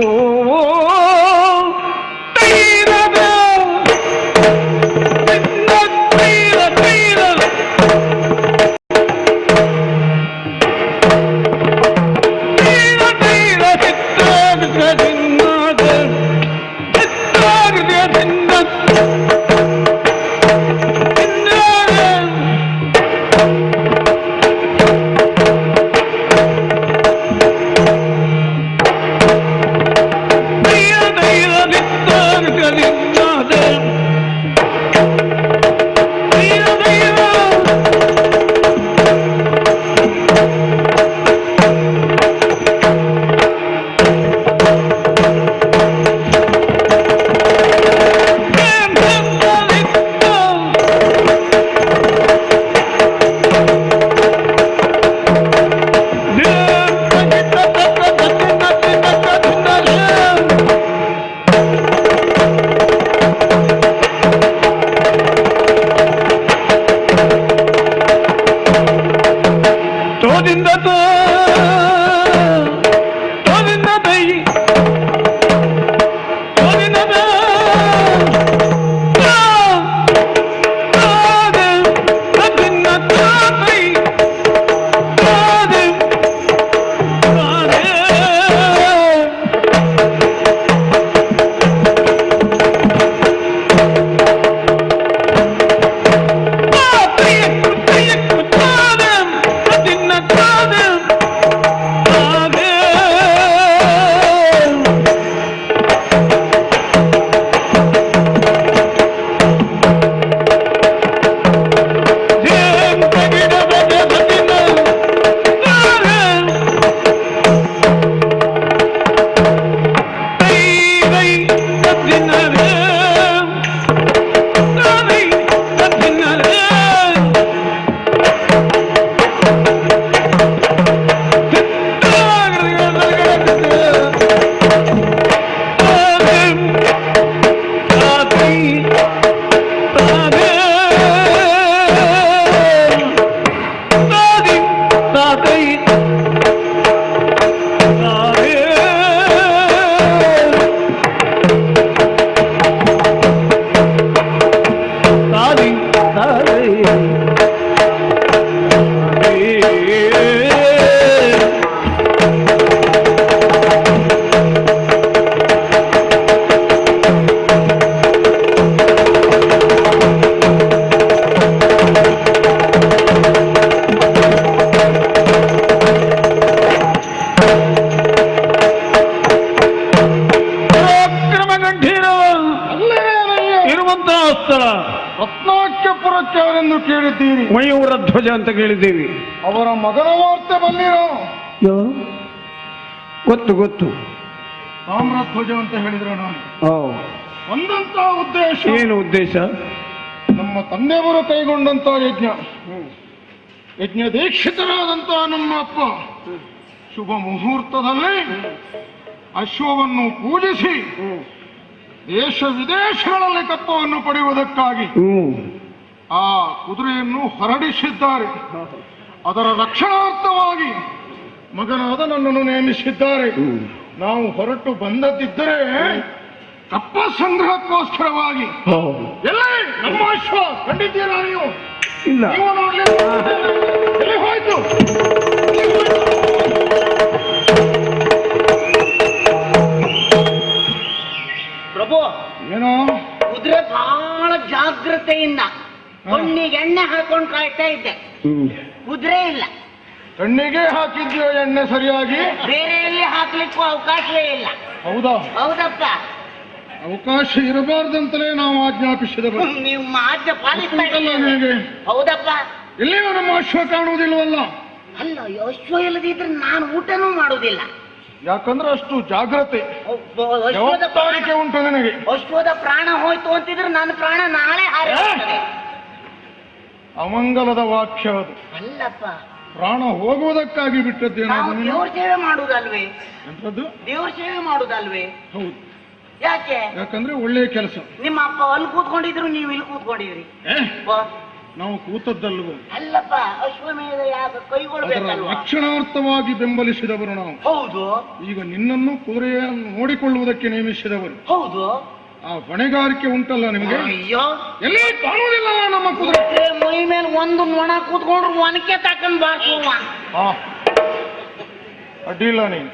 ಎಂದು ಕೇಳಿದ್ದೀರಿ. ಮಯೂರ ಧ್ವಜ ಅಂತ ಕೇಳಿದ್ದೀವಿ. ಅವರ ಮಗನ ವಾರ್ತೆ ಬಲ್ಲಿರೋ? ಗೊತ್ತು ಗೊತ್ತು. ತಾಮ್ರಧ್ವಜ ಅಂತ ಹೇಳಿದ್ರೆ ನಾನು ಒಂದಂತ ಉದ್ದೇಶ. ಏನು ಉದ್ದೇಶ? ನಮ್ಮ ತಂದೆಯವರು ಕೈಗೊಂಡಂತ ಯಜ್ಞ ದೀಕ್ಷಿತರಾದಂತ ನಮ್ಮ ಅಪ್ಪ ಶುಭ ಮುಹೂರ್ತದಲ್ಲಿ ಅಶ್ವವನ್ನು ಪೂಜಿಸಿ ದೇಶ ವಿದೇಶಗಳಲ್ಲಿ ಕಪ್ಪವನ್ನು ಪಡೆಯುವುದಕ್ಕಾಗಿ ಆ ಕುದುರೆಯನ್ನು ಹೊರಡಿಸಿದ್ದಾರೆ. ಅದರ ರಕ್ಷಣಾರ್ಥವಾಗಿ ಮಗನಾದ ನನ್ನನ್ನು ನೇಮಿಸಿದ್ದಾರೆ. ನಾವು ಹೊರಟು ಬಂದದ್ದಿದ್ದರೆ ಕಪ್ಪ ಸಂಗ್ರಹಕ್ಕೋಸ್ಕರವಾಗಿ. ಎಲ್ಲಿ ನಮ್ಮ ಅಶ್ವ ಕಂಡಿದ್ದೀರಾ ನೀವು? ಇಲ್ಲ. ನೀವು ನೋಡ್ಲಿಲ್ಲ. ಎಲ್ಲಿ ಹೋಯ್ತು? ಪ್ರಭು, ಏನೋ ಕುದುರೆ ಬಹಳ ಜಾಗ್ರತೆಯಿಂದ ಕಣ್ಣಿಗೆ ಎಣ್ಣೆ ಹಾಕೊಂಡು ಕಾಯ್ತಾ ಇದ್ದೆ. ಕುದುರೆ ಇಲ್ಲ. ಕಣ್ಣಿಗೆ ಹಾಕಿದ್ಯೋ ಎಣ್ಣೆ ಸರಿಯಾಗಿ? ಬೇರೆ ಎಲ್ಲಿ ಹಾಕ್ಲಿಕ್ಕೂ ಅವಕಾಶವೇ ಇಲ್ಲ. ಹೌದಾ? ಹೌದಪ್ಪ. ಅವಕಾಶ ಇರಬಾರ್ದಂತಲೇ ನಾವು ಆಜ್ಞಾಪಿಸಿದೆವು. ನೀವು ಆಜ್ಞೆ ಪಾಲಿಸ್ತಾ ಅಲ್ಲ ಹೇಗೆ? ಹೌದಪ್ಪ. ಎಲ್ಲಿಯೂ ನಮ್ಮ ಅಶ್ವ ಕಾಣುವುದಿಲ್ವಲ್ಲ? ಅಲ್ಲ, ಅಶ್ವ ಇಲ್ಲದಿದ್ರೆ ನಾನು ಊಟನೂ ಮಾಡುವುದಿಲ್ಲ. ಯಾಕಂದ್ರೆ ಅಷ್ಟು ಜಾಗ್ರತೆ ಅಶ್ವದ ಜವಾಬ್ದಾರಿಕೆ ಉಂಟು ನನಗೆ. ಅಶ್ವದ ಪ್ರಾಣ ಹೋಯ್ತು ಅಂತಿದ್ರೆ ನನ್ನ ಪ್ರಾಣ ನಾಳೆ ಹಾರಿರ್ತದೆ. ಅಮಂಗಲದ ವಾಕ್ಯ ಅದು. ಅಲ್ಲಪ್ಪ, ಪ್ರಾಣ ಹೋಗುವುದಕ್ಕಾಗಿ ನಾವು ಬಿಟ್ಟದ್ದೇನಾದ್ರು? ದೇವ್ರ ಸೇವೆ ಮಾಡುವುದಲ್ವೇ? ಎಂಥದ್ದು? ದೇವ್ರ ಸೇವೆ ಮಾಡುವುದಲ್ವೇ? ಹೌದು. ಯಾಕೆ? ಯಾಕಂದ್ರೆ ಒಳ್ಳೆಯ ಕೆಲಸ. ನಿಮ್ಮ ಅಪ್ಪ ಅಲ್ಲಿ ಕೂತ್ಕೊಂಡಿದ್ರು, ನೀವು ಇಲ್ಲಿ ಕೂತ್ಕೊಂಡಿದ್ರಿ. ನಾವು ಕೂತದ್ದಲ್ವೋ? ಅಲ್ಲಪ್ಪ, ಅಶ್ವಮೇಧ ಯಾಗ ಅದರ ಕೈಗೊಳ್ಬೇಕಲ್ವಾ? ರಕ್ಷಣಾರ್ಥವಾಗಿ ಬೆಂಬಲಿಸಿದವರು ನಾವು. ಹೌದು. ಈಗ ನಿನ್ನನ್ನು ಕುದುರೆಯನ್ನು ನೋಡಿಕೊಳ್ಳುವುದಕ್ಕೆ ನೇಮಿಸಿದವರು. ಹೌದು. ಆ ಹೊಣೆಗಾರಿಕೆ ಉಂಟಲ್ಲ ನಿಮಗೆ? ಅಯ್ಯೋ, ಎಲ್ಲಿ ಕಾಣುವುದಿಲ್ಲ ನಮ್ಮ ಕುದುರೆ. ಮೈ ಮೇಲೆ ಒಂದು ನೊಣ ಕೂತ್ಕೊಂಡ್ರು ಒನಕೆ ತಕೊಂಡ್ ಬಾಸುವ. ಅಡ್ಡಿಲ್ಲ ನೀನು.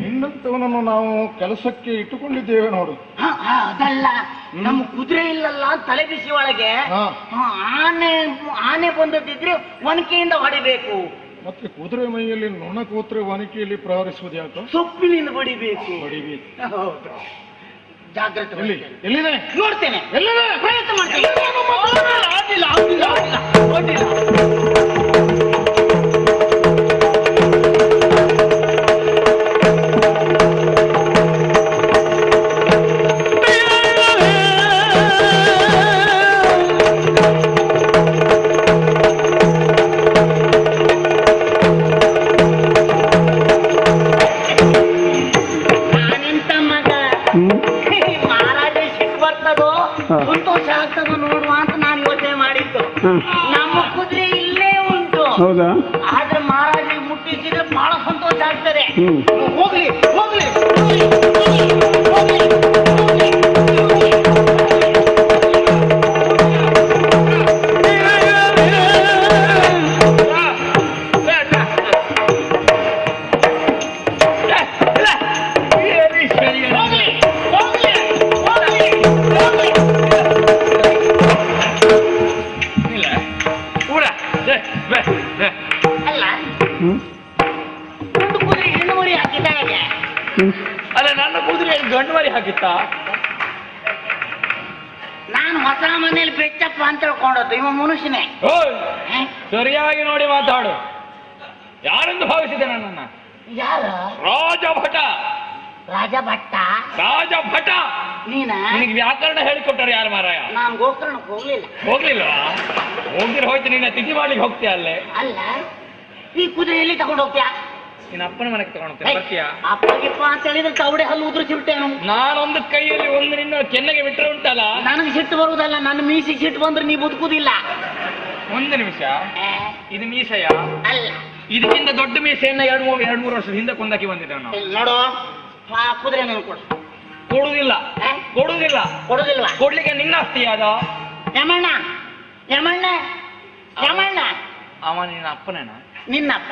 ನಿನ್ನಂತವನನ್ನು ನಾವು ಕೆಲಸಕ್ಕೆ ಇಟ್ಟುಕೊಂಡಿದ್ದೇವೆ ನೋಡು. ಅದಲ್ಲ, ನಮ್ಮ ಕುದುರೆ ಇಲ್ಲಲ್ಲ ತಲೆ ಬಿಸಿ ಒಳಗೆ. ಆನೆ ಬಂದದಿದ್ರೆ ಒನಕೆಯಿಂದ ಹೊಡಿಬೇಕು. ಮತ್ತೆ ಕುದುರೆ ಮೈಯಲ್ಲಿ ನೊಣ ಕೂತ್ರೆ ವಾನಿಕೆಯಲ್ಲಿ ಪ್ರಹರಿಸುವುದು ಯಾಕೆ? ಸೊಪ್ಪಿನಿಂದ ಹೊಡಿಬೇಕು. ಹೊಡಿಬೇಕು. ಹೌದು. ಜಾಗ್ರತೆ. ಎಲ್ಲಿದೆ? ನೋಡ್ತೇನೆ. ಎಲ್ಲಿದೆ? ಪ್ರಯತ್ನ ಮಾಡ್ತೇನೆ. ಆಗಿಲ್ಲ, ಆಗಿಲ್ಲ, ಆಗಿಲ್ಲ. ಸಂತೋಷ ಆಗ್ತದೋ ನೋಡುವ ಅಂತ ನಾನು ಯೋಚನೆ ಮಾಡಿದ್ದು. ನಮ್ಮ ಕುದುರೆ ಇಲ್ಲೇ ಉಂಟು. ಹೌದಾ? ಆದ್ರೆ ಮಹಾರಾಜರಿಗೆ ಮುಟ್ಟಿಸಿದ್ರೆ ಬಹಳ ಸಂತೋಷ ಆಗ್ತದೆ. ಹೋಗ್ಲಿ ಹೋಗ್ಲಿ. ಅಲ್ಲ, ನನ್ನ ಕುದುರೆ ಗಂಡು ಮರಿ ಹಾಕಿತ್ತ? ನಾನು ಹೊಸ ಮನೇಲಿ ಬೆಚ್ಚಪ್ಪ ಅಂತ ಹೇಳ್ಕೊಂಡದ್ದು. ಇವ ಮನುಷ್ಯನೇ. ಸರಿಯಾಗಿ ನೋಡಿ ಮಾತಾಡು. ಯಾರೆಂದು ಭಾವಿಸಿದೆ ನನ್ನನ್ನ? ಯಾರ? ರಾಜಭಟ. ರಾಜಭಟ್ಟ? ರಾಜಭಟ. ನೀನ? ನಿನಗೆ ವ್ಯಾಕರಣ ಹೇಳಿಕೊಟ್ಟಾರೆ ಯಾರು ಮಾರಾಯ? ನಾನು ಗೋಕರ್ಣಕ್ಕೆ ಹೋಗ್ಲಿಲ್ಲ. ಹೋಗ್ಲಿಲ್ವಾ? ಹೋಗಿರ್ ಹೋಯ್ತು. ನೀನ ತಿಥಿ ಮಾಡ್ಲಿಕ್ಕೆ ಹೋಗ್ತೀಯ ಅಲ್ಲೇ? ಅಲ್ಲ, ಈ ಕುದುರೆ ಎಲ್ಲಿ ತಗೊಂಡು ಹೋಗ್ತೀಯಾ? ನಿನ್ನ ಅಪ್ಪನ ಮನೆಗೆ ತಗೊಂಡು ಬರ್ತೀಯ? ಅಪ್ಪಗಿಪ್ಪ ಅಂತ ಹೇಳಿದ್ರೆ ತವಡೆ ಹಲ್ಲು ಉದುರಿಸಿ ಬಿಟ್ಟೇನು? ನಾನೊಂದು ಕೈಯಲ್ಲಿ ಒಂದು ನಿನ್ನ ಕೆನ್ನೆಗೆ ಬಿಟ್ಟರೆ ಉಂಟಲ್ಲ. ನನಗೆ ಸಿಟ್ಟು ಬರುವುದಲ್ಲ, ನನ್ನ ಮೀಸಿಗೆ ಸಿಟ್ಟು ಬಂದ್ರೆ ನೀ ಬದುಕುದಿಲ್ಲ. ಒಂದು ನಿಮಿಷ, ಇದು ಮೀಸೆಯ? ಅಲ್ಲ, ಇದಕ್ಕಿಂತ ದೊಡ್ಡ ಮೀಸೆಯನ್ನ ಎರಡು ಮೂರು ವರ್ಷದ ಹಿಂದೆ ಕೊಂದಾಕಿ ಬಂದಿದ್ದೇವೆ ನಾವು. ನೋಡು, ಆ ಕುದುರೆ ನನ್ ಕೊಡು. ಕೊಡುವುದಿಲ್ಲ. ಕೊಡುವುದಿಲ್ಲ. ಕೊಡುದಿಲ್ವಾ? ಕೊಡ್ಲಿಕ್ಕೆ ನಿನ್ನ ಆಸ್ತಿ ಯಾವ್ದ? ಯಮಣ್ಣ, ಯಮಣ್ಣ, ಯಮಣ್ಣ. ಅವ ನಿನ್ನ ಅಪ್ಪನೇನ? ನಿನ್ನಪ್ಪ.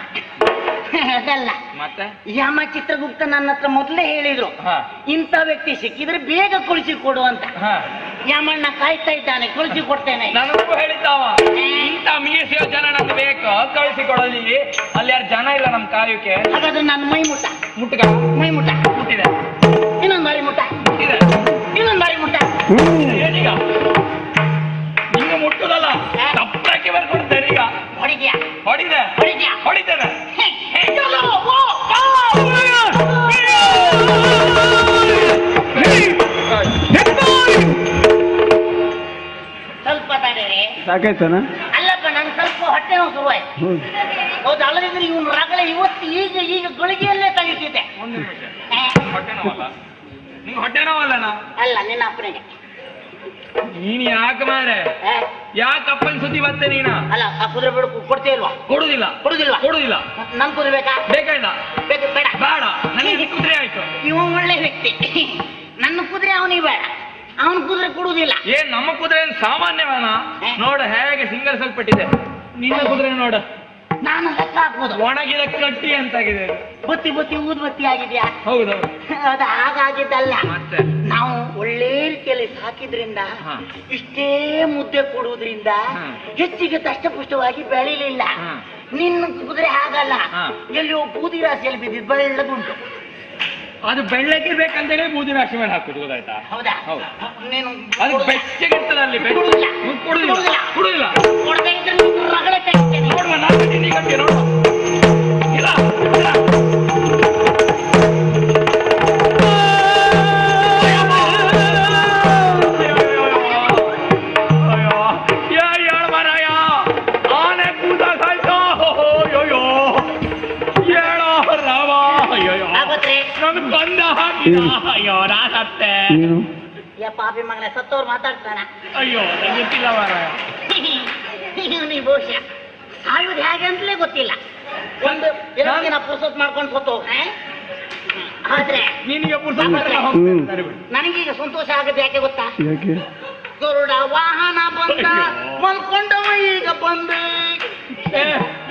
ಅದಲ್ಲ, ಮತ್ತೆ ಯಮ ಚಿತ್ರಗುಪ್ತ ನನ್ನ ಹತ್ರ ಮೊದಲೇ ಹೇಳಿದ್ರು, ಇಂಥ ವ್ಯಕ್ತಿ ಸಿಕ್ಕಿದ್ರೆ ಬೇಗ ಕಳಿಸಿ ಕೊಡು ಅಂತ. ಯಮಣ್ಣ ಕಾಯ್ತಾ ಇದ್ದಾನೆ, ಕಳಿಸಿ ಕೊಡ್ತೇನೆ. ನನಗೂ ಹೇಳಿದ್ದಾವ, ಇಂಥ ಮೀಸೆಯ ಜನ ನಮ್ಗೆ ಬೇಕು, ಕಳಿಸಿ ಕೊಡಲಿ. ಅಲ್ಲಿ ಯಾರು ಜನ ಇಲ್ಲ ನಮ್ ಕಾಯೋಕೆ. ಹಾಗಾದ್ರೆ ನನ್ನ ಮೈ ಮುಟ್ಟ. ಮುಟ್ಟಗ? ಮೈ ಮುಟ್ಟ. ಮುಟ್ಟಿದೆ. ಇನ್ನೊಂದು ಬಾರಿ ಮುಟ್ಟ. ಮುಟ್ಟಿದೆ. ಇನ್ನೊಂದು ಬಾರಿ ಮುಟ್ಟ. ಏನೀಗ? ನಿಂಗೆ ಮುಟ್ಟುದಲ್ಲ, ಸಾಕಾಯ್ತಾನ? ಅಲ್ಲಪ್ಪ ನನ್ ಸ್ವಲ್ಪ ಹೊಟ್ಟೆ ನೋವು ಶುರುವಾಯ್ತು. ಹೌದು, ಅಲ್ಲದಿದ್ರೆ ಇವನು ರಗಳೆ ಇವತ್ತು ಈಗ ಗಳಿಗೆಯಲ್ಲೇ ತೆಗಿತಿದ್ದೆ. ಹೊಟ್ಟೆ ನೋವಲ್ಲ ನಿಂಗೆ? ಹೊಟ್ಟೆ ನೋವಲ್ಲನಾ? ಅಲ್ಲ, ನಿನ್ನ ಅಪ್ಪನಿಗೆ. ನೀನ್ ಯಾಕೆ ಮಾರೆ? ಯಾಕೆ ಅಪ್ಪನ ಸುದ್ದಿ ಬರ್ತೇ ನೀನ? ಅಲ್ಲ, ಆ ಕುದುರೆ ಬಿಡು ಕೊಡ್ತೀಲ್ವಾ? ಕೊಡುದಿಲ್ಲ. ಕೊಡುದಿಲ್ಲ. ನನ್ ಕುದುರೆ ಬೇಕಾ? ಬೇಕಾ? ಬೇಡ ಬೇಡ, ನನಗೆ ಕುದುರೆ ಆಯ್ತು. ಇವ ಒಳ್ಳೆ ವ್ಯಕ್ತಿ. ನನ್ನ ಕುದುರೆ ಅವನಿಗೆ ಬೇಡ, ಅವನ ಕುದುರೆ ಕೊಡುವುದಿಲ್ಲ. ಏನ್ ನಮ್ಮ ಕುದುರೆ ಸಾಮಾನ್ಯವಾನ? ನೋಡ ಹೇಗೆ ಸಿಂಗಲ್ ಸಲ್ಪಟ್ಟಿದೆ. ನಿನ್ನ ಕುದುರೆ ನೋಡ, ನಾನು ಲೆಕ್ಕ ಹಾಕ್ಬೋದು. ಒಣಗಿದ ಕಟ್ಟಿ ಅಂತಾಗಿದೆ. ಬತ್ತಿ ಊದ್ಬತ್ತಿ ಆಗಿದ್ಯಾ? ಹೌದೌದು. ಅದು ಹಾಗಾಗಿದ್ದಲ್ಲ. ಮತ್ತೆ ನಾವು ಒಳ್ಳೆ ರೀತಿಯಲ್ಲಿ ಸಾಕಿದ್ರಿಂದ, ಇಷ್ಟೇ ಮುದ್ದೆ ಕೊಡುವುದ್ರಿಂದ ಹೆಚ್ಚಿಗೆ ದಷ್ಟಪುಷ್ಟವಾಗಿ ಬೆಳಿಲಿಲ್ಲ. ನಿನ್ನ ಕುದುರೆ ಹಾಗಲ್ಲ, ಎಲ್ಲಿಯೋ ಬೂದಿ ರಾಶಿಯಲ್ಲಿ ಬಿದ್ದಿದ್ದು ಬೆಳ್ಳಗುಂಟು. ಅದು ಬೆಳ್ಳಗಿರ್ಬೇಕಂತೇಳಿ ಬೂದಿ ರಾಶಿ ಮೇಲೆ ಹಾಕುದು, ಗೊತ್ತಾಯ್ತಾ? ಹೌದಾ? ನೀನು ಅದು ಬೆಚ್ಚಗಿರ್ತದೆ ಅಲ್ಲಿ. ಕೊಡುದಿಲ್ಲ. ಕೊಡದೇ ಇದ್ರೆ ನೀನು ರಗಳೆ ತೆಗಿತೇನೆ. ನೋಡುವ, ನಾನು ನಿನಗಂತೆ ನೋಡುವ. ಇಲ್ಲ ಬಂದ ಹಾಕಿದ. ಅಯ್ಯೋ ನಾಸತ್ತೆ. ಪಾಪಿ ಮಗನೇ, ಸತ್ತವ್ರು ಮಾತಾಡ್ತಾನ. ಅಯ್ಯೋ ಗೊತ್ತಿಲ್ಲ ಮಾರಾಯ. ನೀ ಬಹುಶಃ ಸಾಯುವುದು ಹೇಗೆ ಅಂತಲೇ ಗೊತ್ತಿಲ್ಲ. ಒಂದು 2 ದಿನ ಪುರ್ಸೊತ್ ಮಾಡ್ಕೊಂಡು ಸತ್ತು. ಆದ್ರೆ ನಿನಗೆ ನನಗೀಗ ಸಂತೋಷ ಆಗುತ್ತೆ. ಯಾಕೆ ಗೊತ್ತಾ? ಯಾಕೆ? ಗರುಡ ವಾಹನ ಬಂದ, ಮಲ್ಕೊಂಡವ ಈಗ ಬಂದೆ.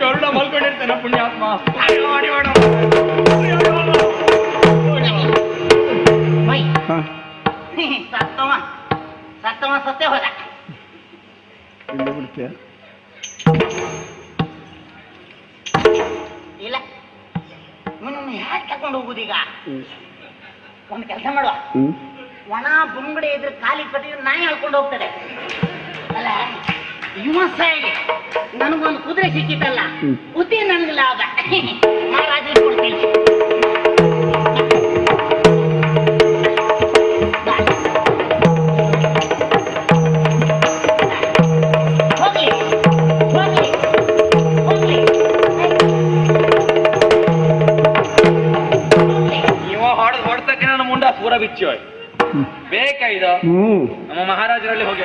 ಗರುಡ ಮಲ್ಕೊಂಡಿರ್ತಾನೆ ಪುಣ್ಯಾತ್ಮ. ಸತ್ತವ ಸತ್ತೇ ಹೋದ. ಇಲ್ಲ, ಇವನನ್ನು ಹ್ಯಾಕ್ ತಕೊಂಡು ಹೋಗುದೀಗ? ಒಂದು ಕೆಲಸ ಮಾಡುವ, ಒಣ ಬುಂಗಡೆ ಇದ್ರೆ ಖಾಲಿ ಕಟ್ಟಿದ್ರೆ ನಾಯಿ ಹೇಳ್ಕೊಂಡು ಹೋಗ್ತದೆ. ಅಲ್ಲ, ಇವ ಸಾಯಿಗೆ ನನಗೊಂದು ಕುದುರೆ ಸಿಕ್ಕಿತ್ತಲ್ಲ, ಬುದ್ಧಿ ನನಗೆ ಲಾಭ. ಮಹಾರಾಜ ಕೊಡ್ತೀನಿ. ಪೂರ ಬಿಚ್ಚಿ ಹೋಯ್ ಬೇಕಾ ಇದು? ನಮ್ಮ ಮಹಾರಾಜರಲ್ಲಿ ಹೋಗಿ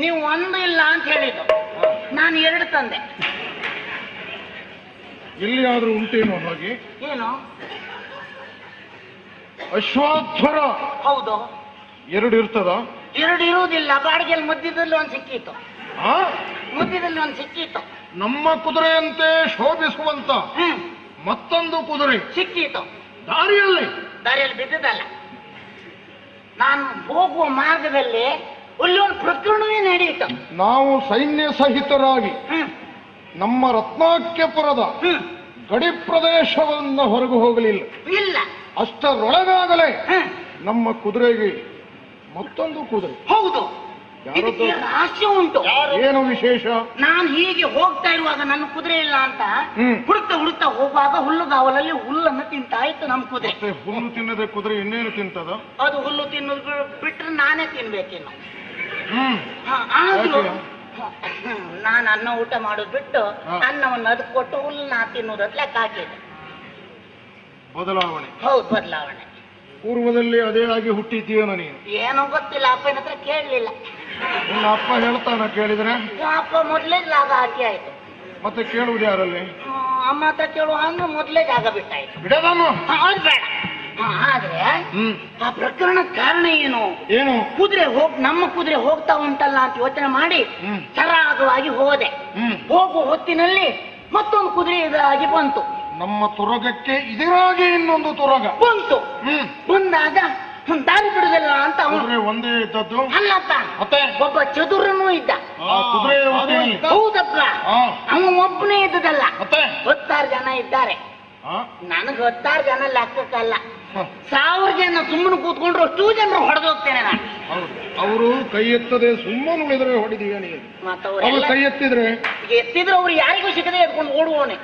ನೀವು ಒಂದು ಇಲ್ಲ ಅಂತ ಹೇಳಿದ್ದು, ನಾನು 2 ತಂದೆ. ಎಲ್ಲಿಯಾದ್ರೂ ಉಂಟೇನೋ ಹಾಗೆ? ಏನು? ಅಶ್ವಾಧ್ವರ ಹೌದು. 2 ಇರ್ತದ? 2 ಇರುವುದಿಲ್ಲ. ಬಾಡಿಗೆಯಲ್ಲಿ ಮಧ್ಯದಲ್ಲಿ ಒಂದು ಸಿಕ್ಕಿತ್ತು. ಮಧ್ಯದಲ್ಲಿ ಒಂದು ಸಿಕ್ಕಿತ್ತು. ನಮ್ಮ ಕುದುರೆಯಂತೆ ಶೋಭಿಸುವಂತ ಮತ್ತೊಂದು ಕುದುರೆ ಸಿಕ್ಕಿತ್ತು. ದಾರಿಯಲ್ಲಿ ಬಿದ್ದದಲ್ಲ. ನಾನು ಹೋಗುವ ಮಾರ್ಗದಲ್ಲಿ ಅಲ್ಲಿ ಒಂದು ಪ್ರಕರಣವೇ ನಡೆಯಿತು. ನಾವು ಸೈನ್ಯ ಸಹಿತರಾಗಿ ನಮ್ಮ ರತ್ನಾಕ್ಯಪುರದ ಗಡಿ ಪ್ರದೇಶವನ್ನು ಹೊರಗೆ ಹೋಗಲಿಲ್ಲ. ಇಲ್ಲ, ಅಷ್ಟರೊಳಗಾಗಲೇ ನಮ್ಮ ಕುದುರೆಗೆ ಮತ್ತೊಂದು ಕುದುರೆ. ಹೌದು, ರಹಸ್ಯ ಉಂಟು. ಏನು ವಿಶೇಷ? ನಾನು ಹೀಗೆ ಹೋಗ್ತಾ ಇರುವಾಗ ನನ್ನ ಕುದುರೆ ಇಲ್ಲ ಅಂತ ಹುಡುಕ್ತಾ ಹೋಗುವಾಗ ಹುಲ್ಲುಗಾವಲಲ್ಲಿ ಹುಲ್ಲನ್ನು ತಿಂತಾ ಇತ್ತು ನಮ್ಮ ಕುದುರೆ. ಹುಲ್ಲು ತಿನ್ನದೆ ಕುದುರೆ ಇನ್ನೇನು ತಿಂತದ? ಅದು ಹುಲ್ಲು ತಿನ್ನೋದು ಬಿಟ್ರೆ ನಾನೇ ತಿನ್ಬೇಕೇನು. ಆದ್ರೂ ನಾನು ಅನ್ನ ಊಟ ಮಾಡೋದು ಬಿಟ್ಟು ಅನ್ನವನ್ನು ಅದಕ್ಕೆ ಕೊಟ್ಟು ಹುಲ್ಲು ನಾ ತಿನ್ನೋದು ಲೆಕ್ಕ ಹಾಕಿದೆ. ಬದಲಾವಣೆ. ಹೌದು, ಬದಲಾವಣೆ. ಪೂರ್ವದಲ್ಲಿ ಅದೇ ಆಗಿ ಹುಟ್ಟಿದ್ದೀಯನ ನೀನು? ಏನೋ ಗೊತ್ತಿಲ್ಲ, ಅಪ್ಪನ ಹತ್ರ ಕೇಳಲಿಲ್ಲ. ನಿನ್ನ ಅಪ್ಪ ಹೇಳ್ತಾನ ಕೇಳಿದ್ರೆ? ಅಪ್ಪ ಮೊದಲೇ ಜಾಗ ಹಾಕಿ ಆಯ್ತು. ಮತ್ತೆ ಕೇಳುವುದು ಯಾರಲ್ಲಿ? ಅಮ್ಮ ಹತ್ರ ಕೇಳುವ ಅಂದ್ರೆ ಮೊದಲೇ ಜಾಗ ಬಿಟ್ಟಾಯ್ತು. ಬಿಡದಮ್ಮ? ಅದು ಬೇಡ. ಆದ್ರೆ ಆ ಪ್ರಕರಣ ಕಾರಣ ಏನು? ನಮ್ಮ ಕುದುರೆ ಹೋಗ್ತಾ ಉಂಟಲ್ಲ ಅಂತ ಯೋಚನೆ ಮಾಡಿ ಸರಾಗವಾಗಿ ಹೋದೆ. ಹೋಗುವ ಹೊತ್ತಿನಲ್ಲಿ ಮತ್ತೊಂದು ಕುದುರೆ ಎದುರಾಗಿ ಬಂತು. ನಮ್ಮ ತುರಗಕ್ಕೆ ಇದರಾಗೆ ಇನ್ನೊಂದು ತುರಗ ಬಂತು. ಬಂದಾಗ ದಾರಿ ಬಿಡುದಿಲ್ಲ ಅಂತ ಅವನು ಕುದುರೆ ಒಂದೇ ಇದ್ದದ್ದು ಅಲ್ಲಪ್ಪ, ಮತ್ತೆ ಒಬ್ಬ ಚದುರನೂ ಇದ್ದ. ಆ ಕುದುರೆ ಹೌದಪ್ಪ, ಅವನು ಒಬ್ಬನೇ ಇದ್ದದಲ್ಲ, ಮತ್ತೆ 10 ಜನ ಇದ್ದಾರೆ. ನನಗೆ 10 ಜನ ಲೆಕ್ಕಕ್ಕಲ್ಲ, 1000 ಜನ ಸುಮ್ಮನೆ ಕೂತ್ಕೊಂಡ್ರು ಅಷ್ಟು ಜನರು ಹೊಡೆದು ಹೋಗ್ತೇನೆ ನಾನು. ಅವರು ಕೈ ಎತ್ತದೆ ಸುಮ್ಮನೆ ಉಳಿದ್ರೆ ಹೊಡಿದೀವಿ ನೀವು. ಅವ್ರು ಕೈ ಎತ್ತಿದ್ರೆ ಎತ್ತಿದ್ರೆ ಅವ್ರು ಯಾರಿಗೂ ಸಿಗದೆ ಎತ್ಕೊಂಡು ಓಡುವವನೆ.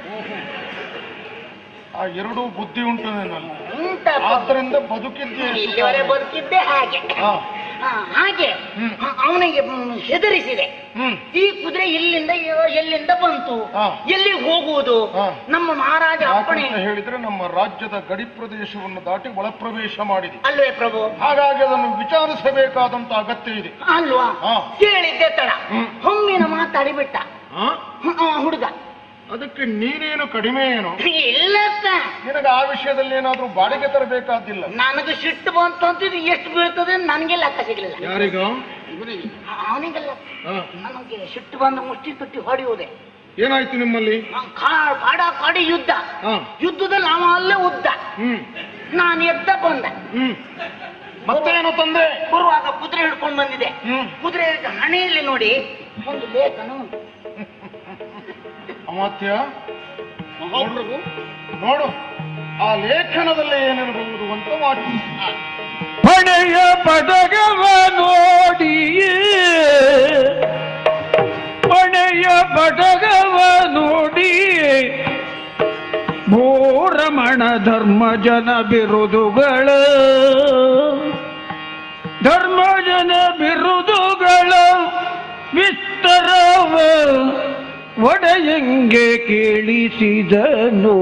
ಆ ಎರಡೂ ಬುದ್ಧಿ ಉಂಟು ಆದ್ದರಿಂದ ಇಲ್ಲಿವರೆ ಬದುಕಿದ್ದೆ ಹಾಗೆ. ಹಾಗೆ ಅವನಿಗೆ ಹೆದರಿಸಿದೆ. ಈ ಕುದುರೆ ಎಲ್ಲಿಂದ ಬಂತು, ಎಲ್ಲಿ ಹೋಗುವುದು, ನಮ್ಮ ಮಹಾರಾಜ ಅಪ್ಪಣೆ ಹೇಳಿದ್ರೆ ನಮ್ಮ ರಾಜ್ಯದ ಗಡಿ ಪ್ರದೇಶವನ್ನು ದಾಟಿ ಒಳಪ್ರವೇಶ ಮಾಡಿದೆ ಅಲ್ವೇ ಪ್ರಭು. ಹಾಗಾಗಿ ಅದನ್ನು ವಿಚಾರಿಸಬೇಕಾದಂತ ಅಗತ್ಯ ಇದೆ ಅಲ್ವಾ? ಕೇಳಿದ್ದೆ ತಡ, ಹೊಮ್ಮಿನ ಮಾತಾಡಿಬಿಟ್ಟ ಹುಡುಗ. ಅದಕ್ಕೆ ನೀನೇನು ಕಡಿಮೆ ಏನು ಇಲ್ಲಕ್ಕ, ನಿನಗೆ ಆ ವಿಷಯದಲ್ಲಿ ಏನಾದ್ರೂ ಬಾಡಿಗೆ ತರಬೇಕಾದಿಲ್ಲ. ನನಗೆ ಸಿಟ್ಟು ಬಂತು ಅಂತಿದ್ದು ಎಷ್ಟು ಬೀಳ್ತದೆ ನನಗೆ ಲೆಕ್ಕ ಸಿಗಲಿಲ್ಲ. ಯಾರಿಗ? ಅವನಿಗೆಲ್ಲ. ನನಗೆ ಸಿಟ್ಟು ಬಂದು ಮುಷ್ಟಿ ತುಟ್ಟಿ ಹೊಡೆಯುವುದೇ. ಏನಾಯ್ತು ನಿಮ್ಮಲ್ಲಿ? ಕಾಡಿ ಯುದ್ಧ. ಯುದ್ಧದಲ್ಲಿ ಅವ ಅಲ್ಲೇ ಉದ್ದ, ನಾನು ಎದ್ದ ಬಂದ. ಮತ್ತೇನು ತಂದೆ? ಬರುವಾಗ ಕುದುರೆ ಹಿಡ್ಕೊಂಡು ಬಂದಿದೆ. ಕುದುರೆ ಹಣೆಯಲ್ಲಿ ನೋಡಿ ಒಂದು ಲೇಖನ ಉಂಟು. ಅಮಾತ್ಯ ನೋಡು, ಆ ಲೇಖನದಲ್ಲಿ ಏನಿರಬಹುದು ಅಂತ ಮಾಡಿ. ಹೊಣೆಯ ಪದಗವ ನೋಡಿಯೇ, ಹೊಣೆಯ ಪದಗವ ನೋಡಿಯೇ ಭೂರಮಣ ಧರ್ಮಜನ ಬಿರುದುಗಳ, ಧರ್ಮಜನ ಬಿರುದುಗಳ ವಿಸ್ತರವ ಒಡೆಯಂಗೆ ಕೇಳಿಸಿದನು.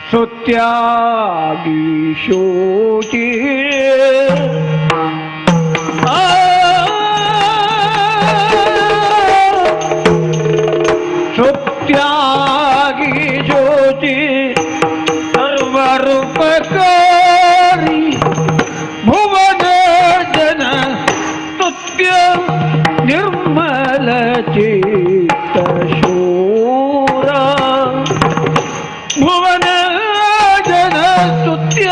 ಸತ್ಯಾಗಿ ಶೋಚಿ ಸತ್ಯಾಗಿ ಶೋಚಿ ಸರ್ವರೂಪಕಾರಿ ಭುವನ ಜನ ಸ್ತುತ್ಯ ನಿರ್ಮಲ ಚಿತ್ತ ಶೂರ, ಭುವನ ಜನ ಸ್ತುತ್ಯ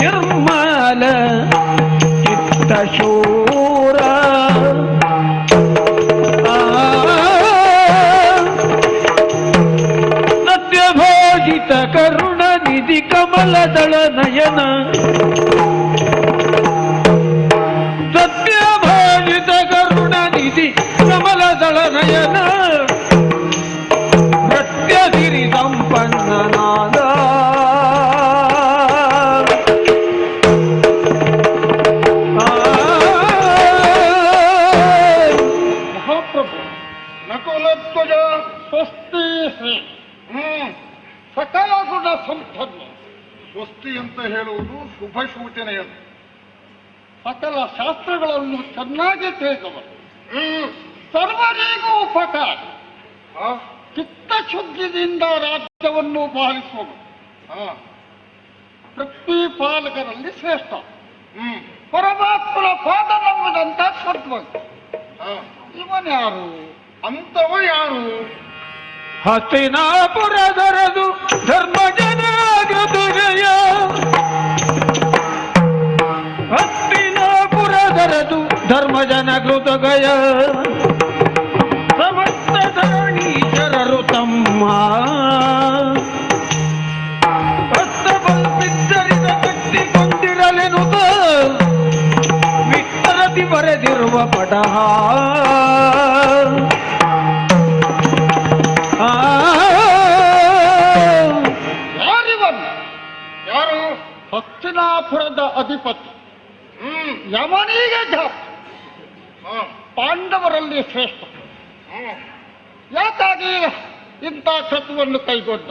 ನಿರ್ಮಲ ಚಿತ್ತ ಶೂರ. ಸತ್ಯಭೋಜಿತ ಕರುಣ ನಿಧಿ ಕಮಲದಳ ನಯನ, ಸತ್ಯಭೋಜಿತ ಕರುಣ ನಿಧಿ ಕಮಲದಳ ನಯನ, ನೃತ್ಯಸಿರಿ ಸಂಪನ್ನನಾದ ಮಹಾಪ್ರಭು ನಕುಲಧ್ವಜ ಸ್ವಸ್ತಿ ಶ್ರೀ. ಸಕಲ ಗುಣ ಸಂಪನ್ನ. ಸ್ವಸ್ತಿ ಅಂತ ಹೇಳುವುದು ಶುಭ ಸೂಚನೆಯನ್ನು. ಸಕಲ ಶಾಸ್ತ್ರಗಳನ್ನು ಚೆನ್ನಾಗಿ ತಿಳಿದವರು, ಸರ್ವರಿಗೂ ಉಪಕಾರ, ಚಿತ್ತಶುದ್ಧಿಯಿಂದ ರಾಜ್ಯವನ್ನು ಪಾಲಿಸುವುದು ಪ್ರತಿಪಾಲಕರಲ್ಲಿ ಶ್ರೇಷ್ಠ. ಪರಮಾತ್ಮನ ಪಾದ ನಂಬಿದಂತ ಸದ್ವಂತ. ಇವನ್ಯಾರು? ಅಂತವ ಯಾರು? ಹಸ್ತಿನಾಪುರದರದು ಧರ್ಮಜನ ಹೃದಯ, ಹಸ್ತಿನಾಪುರದರದು ಧರ್ಮಜನ ಹೃದಯ, ಸಮಸ್ತ ಧರಣೀಶರರು ತಮ್ಮ ಹಸ್ತಬಲ್ಪಿದ್ದರಿದ ಕಟ್ಟಿಕೊಂಡಿರಲೆನುತ ವಿಸ್ತರತಿ ಬರೆದಿರುವ ಪಟಹ. ಯಾರು? ಹಸ್ತಿನಾಪುರದ ಅಧಿಪತಿ ಯಮನಿಗೆ ಜಾಸ್ತಿ, ಪಾಂಡವರಲ್ಲಿ ಶ್ರೇಷ್ಠ. ಯಾಕಾಗಿ ಇಂಥ ಕೃತ್ಯವನ್ನು ಕೈಗೊಂಡ?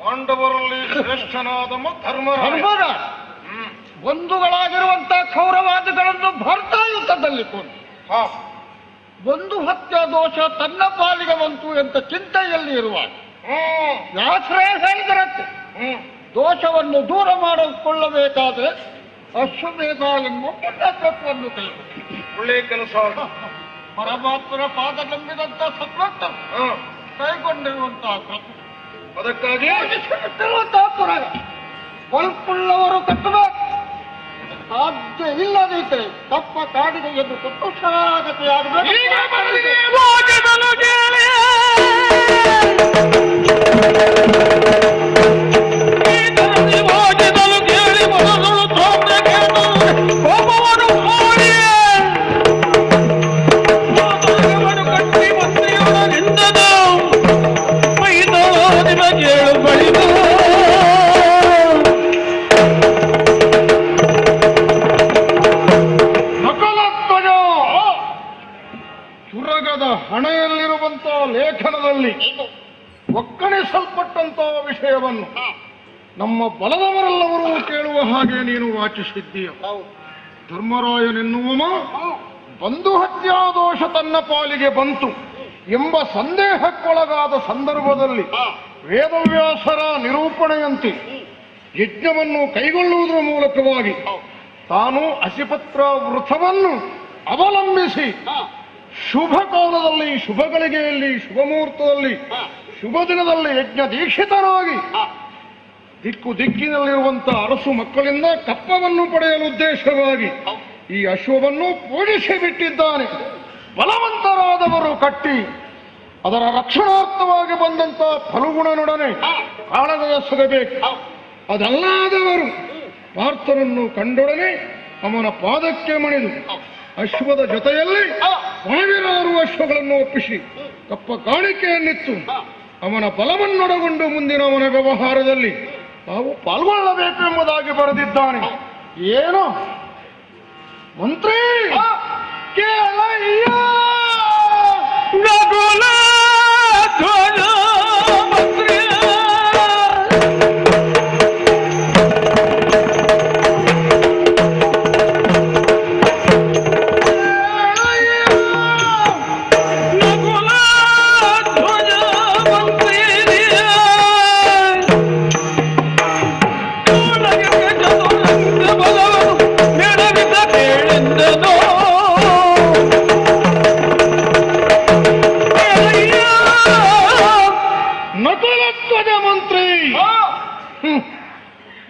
ಪಾಂಡವರಲ್ಲಿ ಶ್ರೇಷ್ಠನಾದ ಧರ್ಮರಾಜ ಬಂಧುಗಳಾಗಿರುವಂತಹ ಕೌರವಾದಿಗಳನ್ನು ಭರ್ತಾ ಯುದ್ಧದಲ್ಲಿ ಕೊಂಡು ಬಂಧು ಹತ್ಯೆ ದೋಷ ತನ್ನ ಪಾಲಿಗೆ ಬಂತು ಅಂತ ಚಿಂತೆಯಲ್ಲಿ ಇರುವಾಗ ಯಾಶ್ರಯ ಹೇಳಿದರಂತೆ, ದೋಷವನ್ನು ದೂರ ಮಾಡಿಕೊಳ್ಳಬೇಕಾದ್ರೆ ಅಶ್ವಮೇಧ ಎನ್ನುವ ಪುಣ್ಯಕೃತ್ಯವನ್ನು ಕೈಗೊಂಡು ಒಳ್ಳೆಯ ಕೆಲಸ. ಪರಮಾತ್ಮನ ಪಾದ ನಂಬಿದಂತ ಸತ್ವಂತ ಕೈಗೊಂಡಿರುವಂತಹ ಕೃತ್ಯ ಅದಕ್ಕಾಗಿ ಕೊಲ್ಪುಳ್ಳವರು ಕಟ್ಟಬೇಕು. ಸಾಧ್ಯ ಇಲ್ಲದಿದ್ದರೆ ತಪ್ಪ ಕಾಡಿದೆ ಎಂದು ಕೊಟ್ಟು ಶರಣಾಗತಿಯಾಗಬೇಕು. ಚುರಗದ ಹಣೆಯಲ್ಲಿರುವಂತಹ ಲೇಖನದಲ್ಲಿ ಒಕ್ಕಣಿಸಲ್ಪಟ್ಟಂತಹ ವಿಷಯವನ್ನು ನಮ್ಮ ಬಲದವರೆಲ್ಲವರೂ ಕೇಳುವ ಹಾಗೆ ನೀನು ವಾಚಿಸಿದ್ದೀಯ. ಧರ್ಮರಾಯನೆನ್ನುವಮ ಬಂಧು ಹತ್ಯಾ ದೋಷ ತನ್ನ ಪಾಲಿಗೆ ಬಂತು ಎಂಬ ಸಂದೇಹಕ್ಕೊಳಗಾದ ಸಂದರ್ಭದಲ್ಲಿ ವೇದವ್ಯಾಸರ ನಿರೂಪಣೆಯಂತೆ ಯಜ್ಞವನ್ನು ಕೈಗೊಳ್ಳುವುದರ ಮೂಲಕವಾಗಿ ತಾನು ಅಸಿಪತ್ರ ವೃಥವನ್ನು ಅವಲಂಬಿಸಿ ಶುಭ ಕಾಲದಲ್ಲಿ, ಶುಭ ಗಳಿಗೆಯಲ್ಲಿ, ಶುಭ ಮುಹೂರ್ತದಲ್ಲಿ, ಶುಭ ದಿನದಲ್ಲಿ ಯಜ್ಞ ದೀಕ್ಷಿತನಾಗಿ ದಿಕ್ಕಿನಲ್ಲಿರುವಂತಹ ಅರಸು ಮಕ್ಕಳಿಂದ ಕಪ್ಪವನ್ನು ಪಡೆಯಲು ಉದ್ದೇಶವಾಗಿ ಈ ಅಶ್ವವನ್ನು ಪೂಜಿಸಿ ಬಿಟ್ಟಿದ್ದಾನೆ. ಬಲವಂತರಾದವರು ಕಟ್ಟಿ ಅದರ ರಕ್ಷಣಾರ್ಥವಾಗಿ ಬಂದಂತಹ ಫಲಗುಣನೊಡನೆ ಕಾಳಗ ಎಸಗಬೇಕು. ಅದಲ್ಲಾದವರು ಪಾರ್ಥನನ್ನು ಕಂಡೊಡನೆ ಅವನ ಪಾದಕ್ಕೆ ಮಣಿದು ಅಶ್ವದ ಜೊತೆಯಲ್ಲಿ 1000 ಅಶ್ವಗಳನ್ನು ಒಪ್ಪಿಸಿ ಕಪ್ಪ ಕಾಣಿಕೆಯನ್ನಿತ್ತು ಅವನ ಬಲವನ್ನೊಳಗೊಂಡು ಮುಂದಿನ ಅವನ ವ್ಯವಹಾರದಲ್ಲಿ ತಾವು ಪಾಲ್ಗೊಳ್ಳಬೇಕು ಎಂಬುದಾಗಿ ಬರೆದಿದ್ದಾನೆ. ಏನು ಮಂತ್ರಿ ಕೇಳಯ್ಯ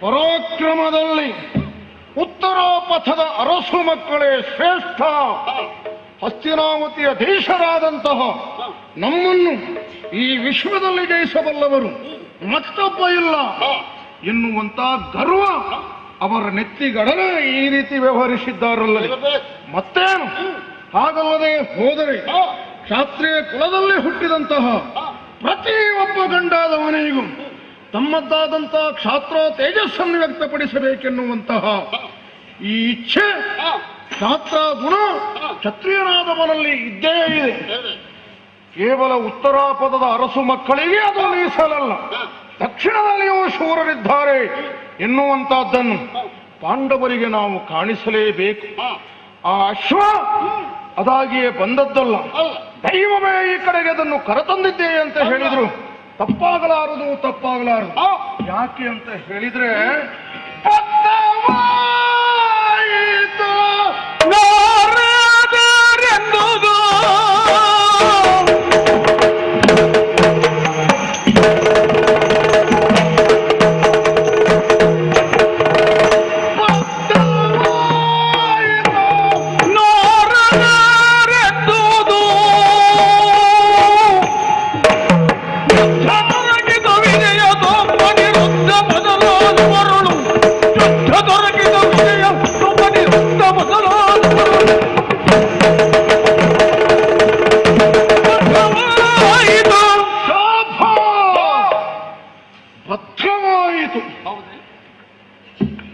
ಪರಾಕ್ರಮದಲ್ಲಿ ಉತ್ತರ ಪಥದ ಅರಸು ಮಕ್ಕಳೇ ಶ್ರೇಷ್ಠ. ಹಸ್ತಿನಾವತಿಯ ದೇಶರಾದಂತಹ ನಮ್ಮನ್ನು ಈ ವಿಶ್ವದಲ್ಲಿ ಜಯಿಸಬಲ್ಲವರು ಮತ್ತೊಬ್ಬ ಇಲ್ಲ ಎನ್ನುವಂತ ಗರ್ವ ಅವರ ನೆತ್ತಿಗಡನೆ ಈ ರೀತಿ ವ್ಯವಹರಿಸಿದ್ದಾರಲ್ಲದೆ ಮತ್ತೇನು. ಹಾಗಲ್ಲದೆ ಹೋದರೆ ಕ್ಷಾತ್ರಿಯ ಕುಲದಲ್ಲಿ ಹುಟ್ಟಿದಂತಹ ಪ್ರತಿಯೊಬ್ಬ ಗಂಡಾದವನಿಗೂ ತಮ್ಮದ್ದಾದಂತಹ ಕ್ಷಾತ್ರ ತೇಜಸ್ಸನ್ನು ವ್ಯಕ್ತಪಡಿಸಬೇಕೆನ್ನುವಂತಹ ಈ ಇಚ್ಛೆ ಕ್ಷಾತ್ರ ಗುಣ ಕ್ಷತ್ರಿಯನಾದವನಲ್ಲಿ ಇದ್ದೇ ಇದೆ. ಕೇವಲ ಉತ್ತರಾಪದದ ಅರಸು ಮಕ್ಕಳಿಗೆ ಅದು ಮೀಸಲಲ್ಲ, ದಕ್ಷಿಣದಲ್ಲಿಯೂ ಶೂರರಿದ್ದಾರೆ ಎನ್ನುವಂತಹದ್ದನ್ನು ಪಾಂಡವರಿಗೆ ನಾವು ಕಾಣಿಸಲೇಬೇಕು. ಆ ಅಶ್ವ ಅದಾಗಿಯೇ ಬಂದದ್ದಲ್ಲ, ದೈವವೇ ಈ ಕಡೆಗೆ ಅದನ್ನು ಕರೆತಂದಿದ್ದೆ ಅಂತ ಹೇಳಿದ್ರು ತಪ್ಪಾಗಲಾರದು. ಯಾಕೆ ಅಂತ ಹೇಳಿದ್ರೆ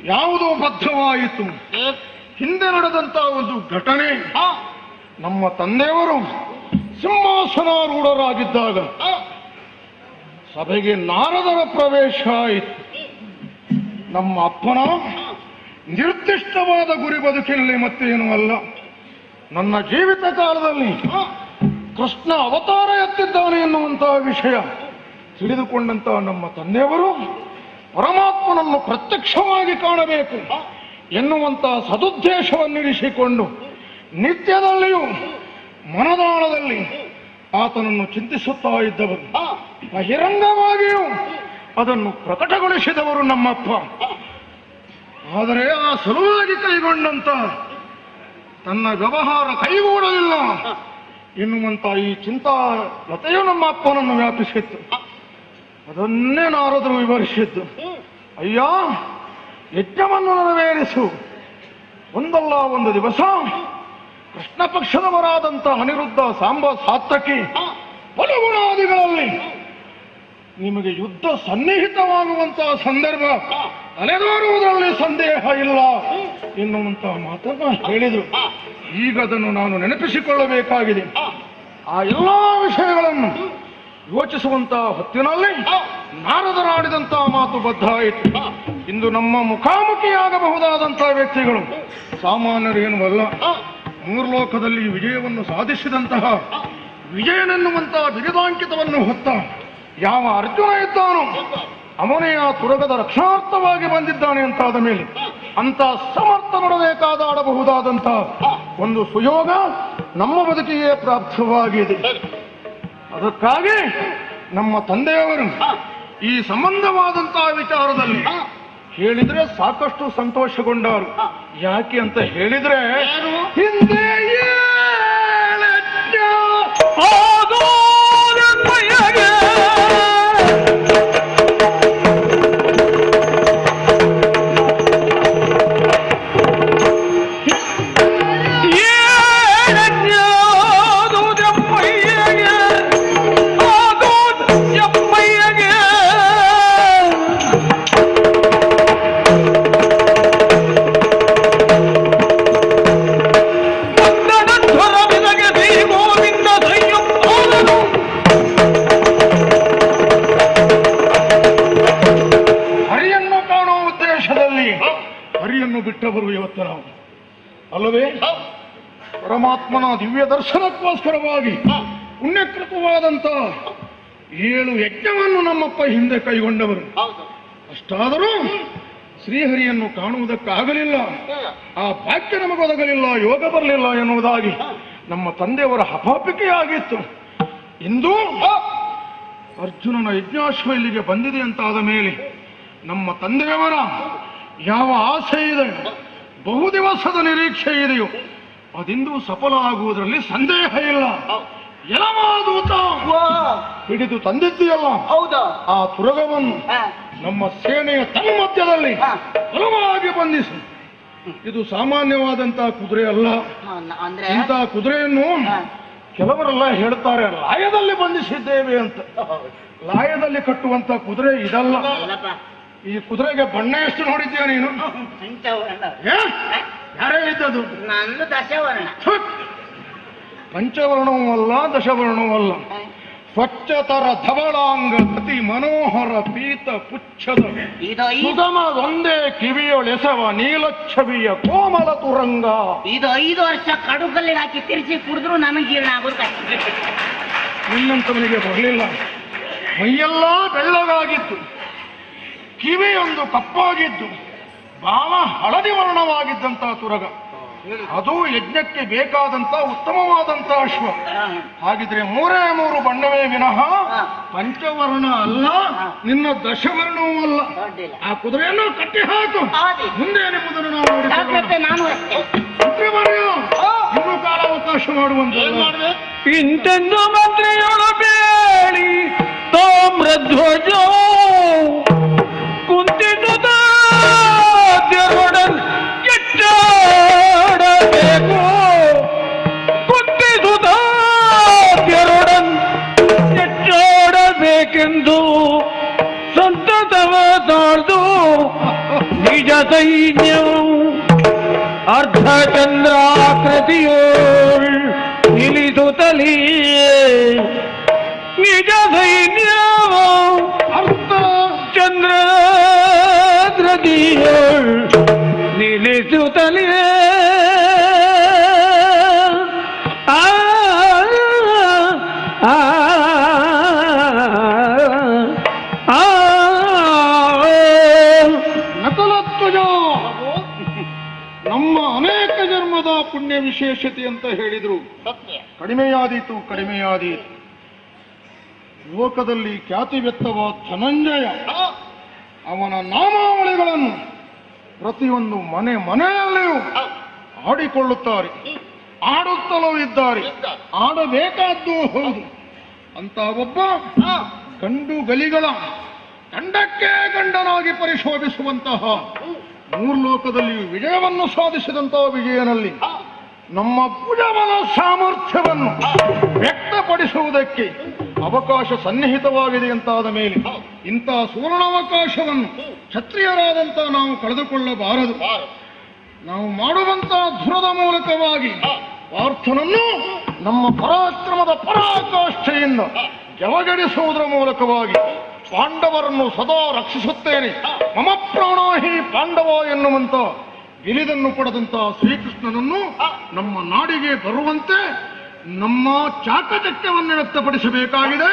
ಯಾವುದು ಬದ್ಧವಾಯಿತು? ಹಿಂದೆ ನಡೆದಂತಹ ಒಂದು ಘಟನೆ. ನಮ್ಮ ತಂದೆಯವರು ಸಿಂಹಾಸನಾರೂಢರಾಗಿದ್ದಾಗ ಸಭೆಗೆ ನಾರದರ ಪ್ರವೇಶ ಆಯಿತು. ನಮ್ಮ ಅಪ್ಪನ ನಿರ್ದಿಷ್ಟವಾದ ಗುರಿ ಬದುಕಿನಲ್ಲಿ ಮತ್ತೇನು ಅಲ್ಲ, ನನ್ನ ಜೀವಿತ ಕಾಲದಲ್ಲಿ ಕೃಷ್ಣ ಅವತಾರ ಎತ್ತಿದ್ದಾನೆ ಎನ್ನುವಂತಹ ವಿಷಯ ತಿಳಿದುಕೊಂಡಂತಹ ನಮ್ಮ ತಂದೆಯವರು ಪರಮಾತ್ಮನನ್ನು ಪ್ರತ್ಯಕ್ಷವಾಗಿ ಕಾಣಬೇಕು ಎನ್ನುವಂತಹ ಸದುದ್ದೇಶವನ್ನಿರಿಸಿಕೊಂಡು ನಿತ್ಯದಲ್ಲಿಯೂ ಮನದಾಳದಲ್ಲಿ ಆತನನ್ನು ಚಿಂತಿಸುತ್ತಾ ಇದ್ದವರು. ಬಹಿರಂಗವಾಗಿಯೂ ಅದನ್ನು ಪ್ರಕಟಗೊಳಿಸಿದವರು ನಮ್ಮಪ್ಪ. ಆದರೆ ಆ ಸಲುವಾಗಿ ಕೈಗೊಂಡಂತ ತನ್ನ ವ್ಯವಹಾರ ಕೈಗೂಡಲಿಲ್ಲ ಎನ್ನುವಂತ ಈ ಚಿಂತಾ ಲತೆಯು ನಮ್ಮ ಅಪ್ಪನನ್ನು ವ್ಯಾಪಿಸಿತ್ತು. ಅದನ್ನೇ ನಾರದರು ವಿವರಿಸಿದ್ದು. ಅಯ್ಯ, ಯಜ್ಞವನ್ನು ನೆರವೇರಿಸು. ಒಂದಲ್ಲ ಒಂದು ದಿವಸ ಕೃಷ್ಣ ಪಕ್ಷದವರಾದಂಥ ಅನಿರುದ್ಧ, ಸಾಂಬ, ಸಾತ್ತಕಿ, ಫಲಗುಣಾದಿಗಳಲ್ಲಿ ನಿಮಗೆ ಯುದ್ಧ ಸನ್ನಿಹಿತವಾಗುವಂತಹ ಸಂದರ್ಭ ತಲೆದೋರುವುದರಲ್ಲಿ ಸಂದೇಹ ಇಲ್ಲ ಎನ್ನುವಂತಹ ಮಾತನ್ನ ಹೇಳಿದರು. ಈಗ ಅದನ್ನು ನಾನು ನೆನಪಿಸಿಕೊಳ್ಳಬೇಕಾಗಿದೆ. ಆ ಎಲ್ಲಾ ವಿಷಯಗಳನ್ನು ಯೋಚಿಸುವಂತಹ ಹೊತ್ತಿನಲ್ಲಿ ನಾರದರಾಡಿದಂತಹ ಮಾತು ಬದ್ಧ ಆಯಿತು. ಇಂದು ನಮ್ಮ ಮುಖಾಮುಖಿಯಾಗಬಹುದಾದಂತಹ ವ್ಯಕ್ತಿಗಳು ಸಾಮಾನ್ಯರೇನೂ ಅಲ್ಲ. ಮೂರ್ಲೋಕದಲ್ಲಿ ವಿಜಯವನ್ನು ಸಾಧಿಸಿದಂತಹ ವಿಜಯನೆನ್ನುವಂತಹ ಬಿರುದಾಂಕಿತವನ್ನು ಹೊತ್ತ ಯಾವ ಅರ್ಜುನ ಇದ್ದಾನೋ ಅವನೇ ಆ ತುರಗದ ರಕ್ಷಣಾರ್ಥವಾಗಿ ಬಂದಿದ್ದಾನೆ ಅಂತಾದ ಮೇಲೆ ಅಂತ ಸಮರ್ಥ ನೋಡಬೇಕಾದ ಆಡಬಹುದಾದಂತ ಒಂದು ಸುಯೋಗ ನಮ್ಮ ಬದುಕಿಗೆ ಪ್ರಾಪ್ತವಾಗಿದೆ. ಅದಕ್ಕಾಗಿ ನಮ್ಮ ತಂದೆಯವರು ಈ ಸಂಬಂಧವಾದಂತಹ ವಿಚಾರದಲ್ಲಿ ಹೇಳಿದ್ರೆ ಸಾಕಷ್ಟು ಸಂತೋಷಗೊಂಡರು. ಯಾಕೆ ಅಂತ ಹೇಳಿದ್ರೆ ಹಿಂದೆ ಬಿಟ್ಟವರು ಇವತ್ತು ನಾವು ಅಲ್ಲವೇ? ಪರಮಾತ್ಮನ ದಿವ್ಯ ದರ್ಶನಕ್ಕೋಸ್ಕರವಾಗಿ ಪುಣ್ಯಕೃತವಾದಂತ 7 ಯಜ್ಞವನ್ನು ನಮ್ಮಪ್ಪ ಹಿಂದೆ ಕೈಗೊಂಡವರು. ಅಷ್ಟಾದರೂ ಶ್ರೀಹರಿಯನ್ನು ಕಾಣುವುದಕ್ಕಾಗಲಿಲ್ಲ, ಆ ಭಾಗ್ಯ ನಮಗೊದಗಲಿಲ್ಲ, ಯೋಗ ಬರಲಿಲ್ಲ ಎನ್ನುವುದಾಗಿ ನಮ್ಮ ತಂದೆಯವರ ಹಪಾಪಿಕೆಯಾಗಿತ್ತು. ಇಂದು ಅರ್ಜುನನ ಯಜ್ಞಾಶ್ವ ಇಲ್ಲಿಗೆ ಬಂದಿದೆ ಅಂತಾದ ಮೇಲೆ ನಮ್ಮ ತಂದೆಯವರ ಯಾವ ಆಸೆ ಇದೆ, ಬಹುದಿವಸದ ನಿರೀಕ್ಷೆ ಇದೆಯೋ ಅದಿಂದು ಸಫಲ ಆಗುವುದರಲ್ಲಿ ಸಂದೇಹ ಇಲ್ಲ. ಯಲಮಾದೂತ ಹಿಡಿದು ತಂದಿದ್ದೀಯಲ್ಲ, ಹೌದಾ? ಆ ತುರಗವನ್ನು ನಮ್ಮ ಸೇನೆಯ ತನ್ಮಧ್ಯದಲ್ಲಿ ಬಲವಾಗಿ ಬಂಧಿಸು. ಇದು ಸಾಮಾನ್ಯವಾದಂತಹ ಕುದುರೆ ಅಲ್ಲ. ಇಂತಹ ಕುದುರೆಯನ್ನು ಕೆಲವರೆಲ್ಲ ಹೇಳ್ತಾರೆ ಲಾಯದಲ್ಲಿ ಬಂಧಿಸಿದ್ದೇವೆ ಅಂತ. ಲಾಯದಲ್ಲಿ ಕಟ್ಟುವಂತ ಕುದುರೆ ಇದಲ್ಲ. ಈ ಕುದುರೆಗೆ ಬಣ್ಣ ಎಷ್ಟು ನೋಡಿದ್ಯಾ ನೀನು? ಯಾರೇ ಹೇಳಿದ್ದದು? ನಂದು ದಶವರ್ಣ. ಪಂಚವರ್ಣವೂ ಅಲ್ಲ, ದಶವರ್ಣವೂ ಅಲ್ಲ. ಸ್ವಚ್ಛತರ ಧವಳಾಂಗ ಅತಿ ಮನೋಹರ ಪೀತ ಪುಚ್ಛದ ಸುಗಮ ಒಂದೇ ಕಿವಿಯೊಳೆಸವ ನೀಲಚ್ಛವಿಯ ಕೋಮಲ ತುರಂಗ. ಇದು 5 ವರ್ಷ ಕಡುಗಲ್ಲಿ ಹಾಕಿ ತಿರ್ಸಿ ಕುಡಿದ್ರು ನನಗೆ ಜೀರ್ಣ ಆಗುತ್ತೆ. ನಿನ್ನಂತವನಿಗೆ ಬರಲಿಲ್ಲ. ಮೈಯೆಲ್ಲ ಬೆಳ್ಳಗಾಗಿತ್ತು, ಕಿವಿಯೊಂದು ಕಪ್ಪಾಗಿದ್ದು, ಬಾಲ ಹಳದಿ ವರ್ಣವಾಗಿದ್ದಂತಹ ತುರಗ. ಅದು ಯಜ್ಞಕ್ಕೆ ಬೇಕಾದಂತ ಉತ್ತಮವಾದಂತ ಅಶ್ವ. ಹಾಗಿದ್ರೆ 3 ಬಣ್ಣವೇ ವಿನಃ ಪಂಚವರ್ಣ ಅಲ್ಲ, ನಿನ್ನ ದಶವರ್ಣವೂ ಅಲ್ಲ. ಆ ಕುದುರೆಯನ್ನು ಕಟ್ಟಿ ಹಾಕು. ಮುಂದೆ ಏನೆಂಬುದನ್ನು ನಾವು ಇನ್ನೂ ಕಾಲಾವಕಾಶ ಮಾಡುವಂತೆ. ಇಂತೆಂದು ಮಂತ್ರಿಯೊಳು ಬೇಳಿ ತಾಮ್ರಧ್ವಜ ಕುಂತಿದುದರೊಡನ್ ಎಚ್ಚಾಡಬೇಕು. ಕುಂತಿದುದರೊಡನ್ ಎಚ್ಚಾಡಬೇಕೆಂದು ಸಂತತವ ತಾಳ್ದು ನಿಜ ಸೈನ್ಯವು ಅರ್ಧಚಂದ್ರಾಕೃತಿಯೋಳ್ ನಿಲ್ಲಿಸುತ್ತಲೇ ನಿಜ ಸೈನ್ಯವು ಅರ್ಧ ಚಂದ್ರಾಕೃತಿಯೋಳ್ ನಿಲ್ಲಿಸುತ್ತಲೇ ನಮ್ಮ ಅನೇಕ ಜನ್ಮದ ಪುಣ್ಯ ವಿಶೇಷತೆ ಅಂತ ಹೇಳಿದ್ರು. ಕಡಿಮೆಯಾದೀತು. ಲೋಕದಲ್ಲಿ ಖ್ಯಾತಿವೆತ್ತವ ಧನಂಜಯ ಅವನ ನಾಮಾವಳಿಗಳನ್ನು ಪ್ರತಿಯೊಂದು ಮನೆಯಲ್ಲಿಯೂ ಆಡಿಕೊಳ್ಳುತ್ತಾರೆ, ಆಡುತ್ತಲೂ ಇದ್ದಾರೆ, ಆಡಬೇಕಾದ್ದು ಹೌದು. ಅಂತ ಒಬ್ಬ ಗಂಡು ಗಲಿಗಳ ಗಂಡಕ್ಕೆ ಗಂಡನಾಗಿ ಪರಿಶೋಭಿಸುವಂತಹ ಮೂರ್ಲೋಕದಲ್ಲಿ ವಿಜಯವನ್ನು ಸಾಧಿಸಿದಂತಹ ವಿಜಯನಲ್ಲಿ ನಮ್ಮ ಭುಜಬಲ ಸಾಮರ್ಥ್ಯವನ್ನು ವ್ಯಕ್ತಪಡಿಸುವುದಕ್ಕೆ ಅವಕಾಶ ಸನ್ನಿಹಿತವಾಗಿದೆ ಅಂತಾದ ಮೇಲೆ ಇಂತಹ ಸುವರ್ಣಾವಕಾಶವನ್ನು ಕ್ಷತ್ರಿಯರಾದಂಥ ನಾವು ಕಳೆದುಕೊಳ್ಳಬಾರದು. ನಾವು ಮಾಡುವಂತಹ ಧುರದ ಮೂಲಕವಾಗಿ ಪಾರ್ಥನನ್ನು ನಮ್ಮ ಪರಾಕ್ರಮದ ಪರಾಕಾಷ್ಠೆಯಿಂದ ಜವಗಡಿಸುವುದರ ಮೂಲಕವಾಗಿ ಪಾಂಡವರನ್ನು ಸದಾ ರಕ್ಷಿಸುತ್ತೇನೆ, ಮಮ ಪ್ರಾಣಾಹಿ ಪಾಂಡವ ಎನ್ನುವಂತ ಗಿರಿದನ್ನು ಪಡೆದಂತಹ ಶ್ರೀಕೃಷ್ಣನನ್ನು ನಮ್ಮ ನಾಡಿಗೆ ಬರುವಂತೆ ನಮ್ಮ ಚಾಕಚಕ್ಯವನ್ನು ವ್ಯಕ್ತಪಡಿಸಬೇಕಾಗಿದೆ.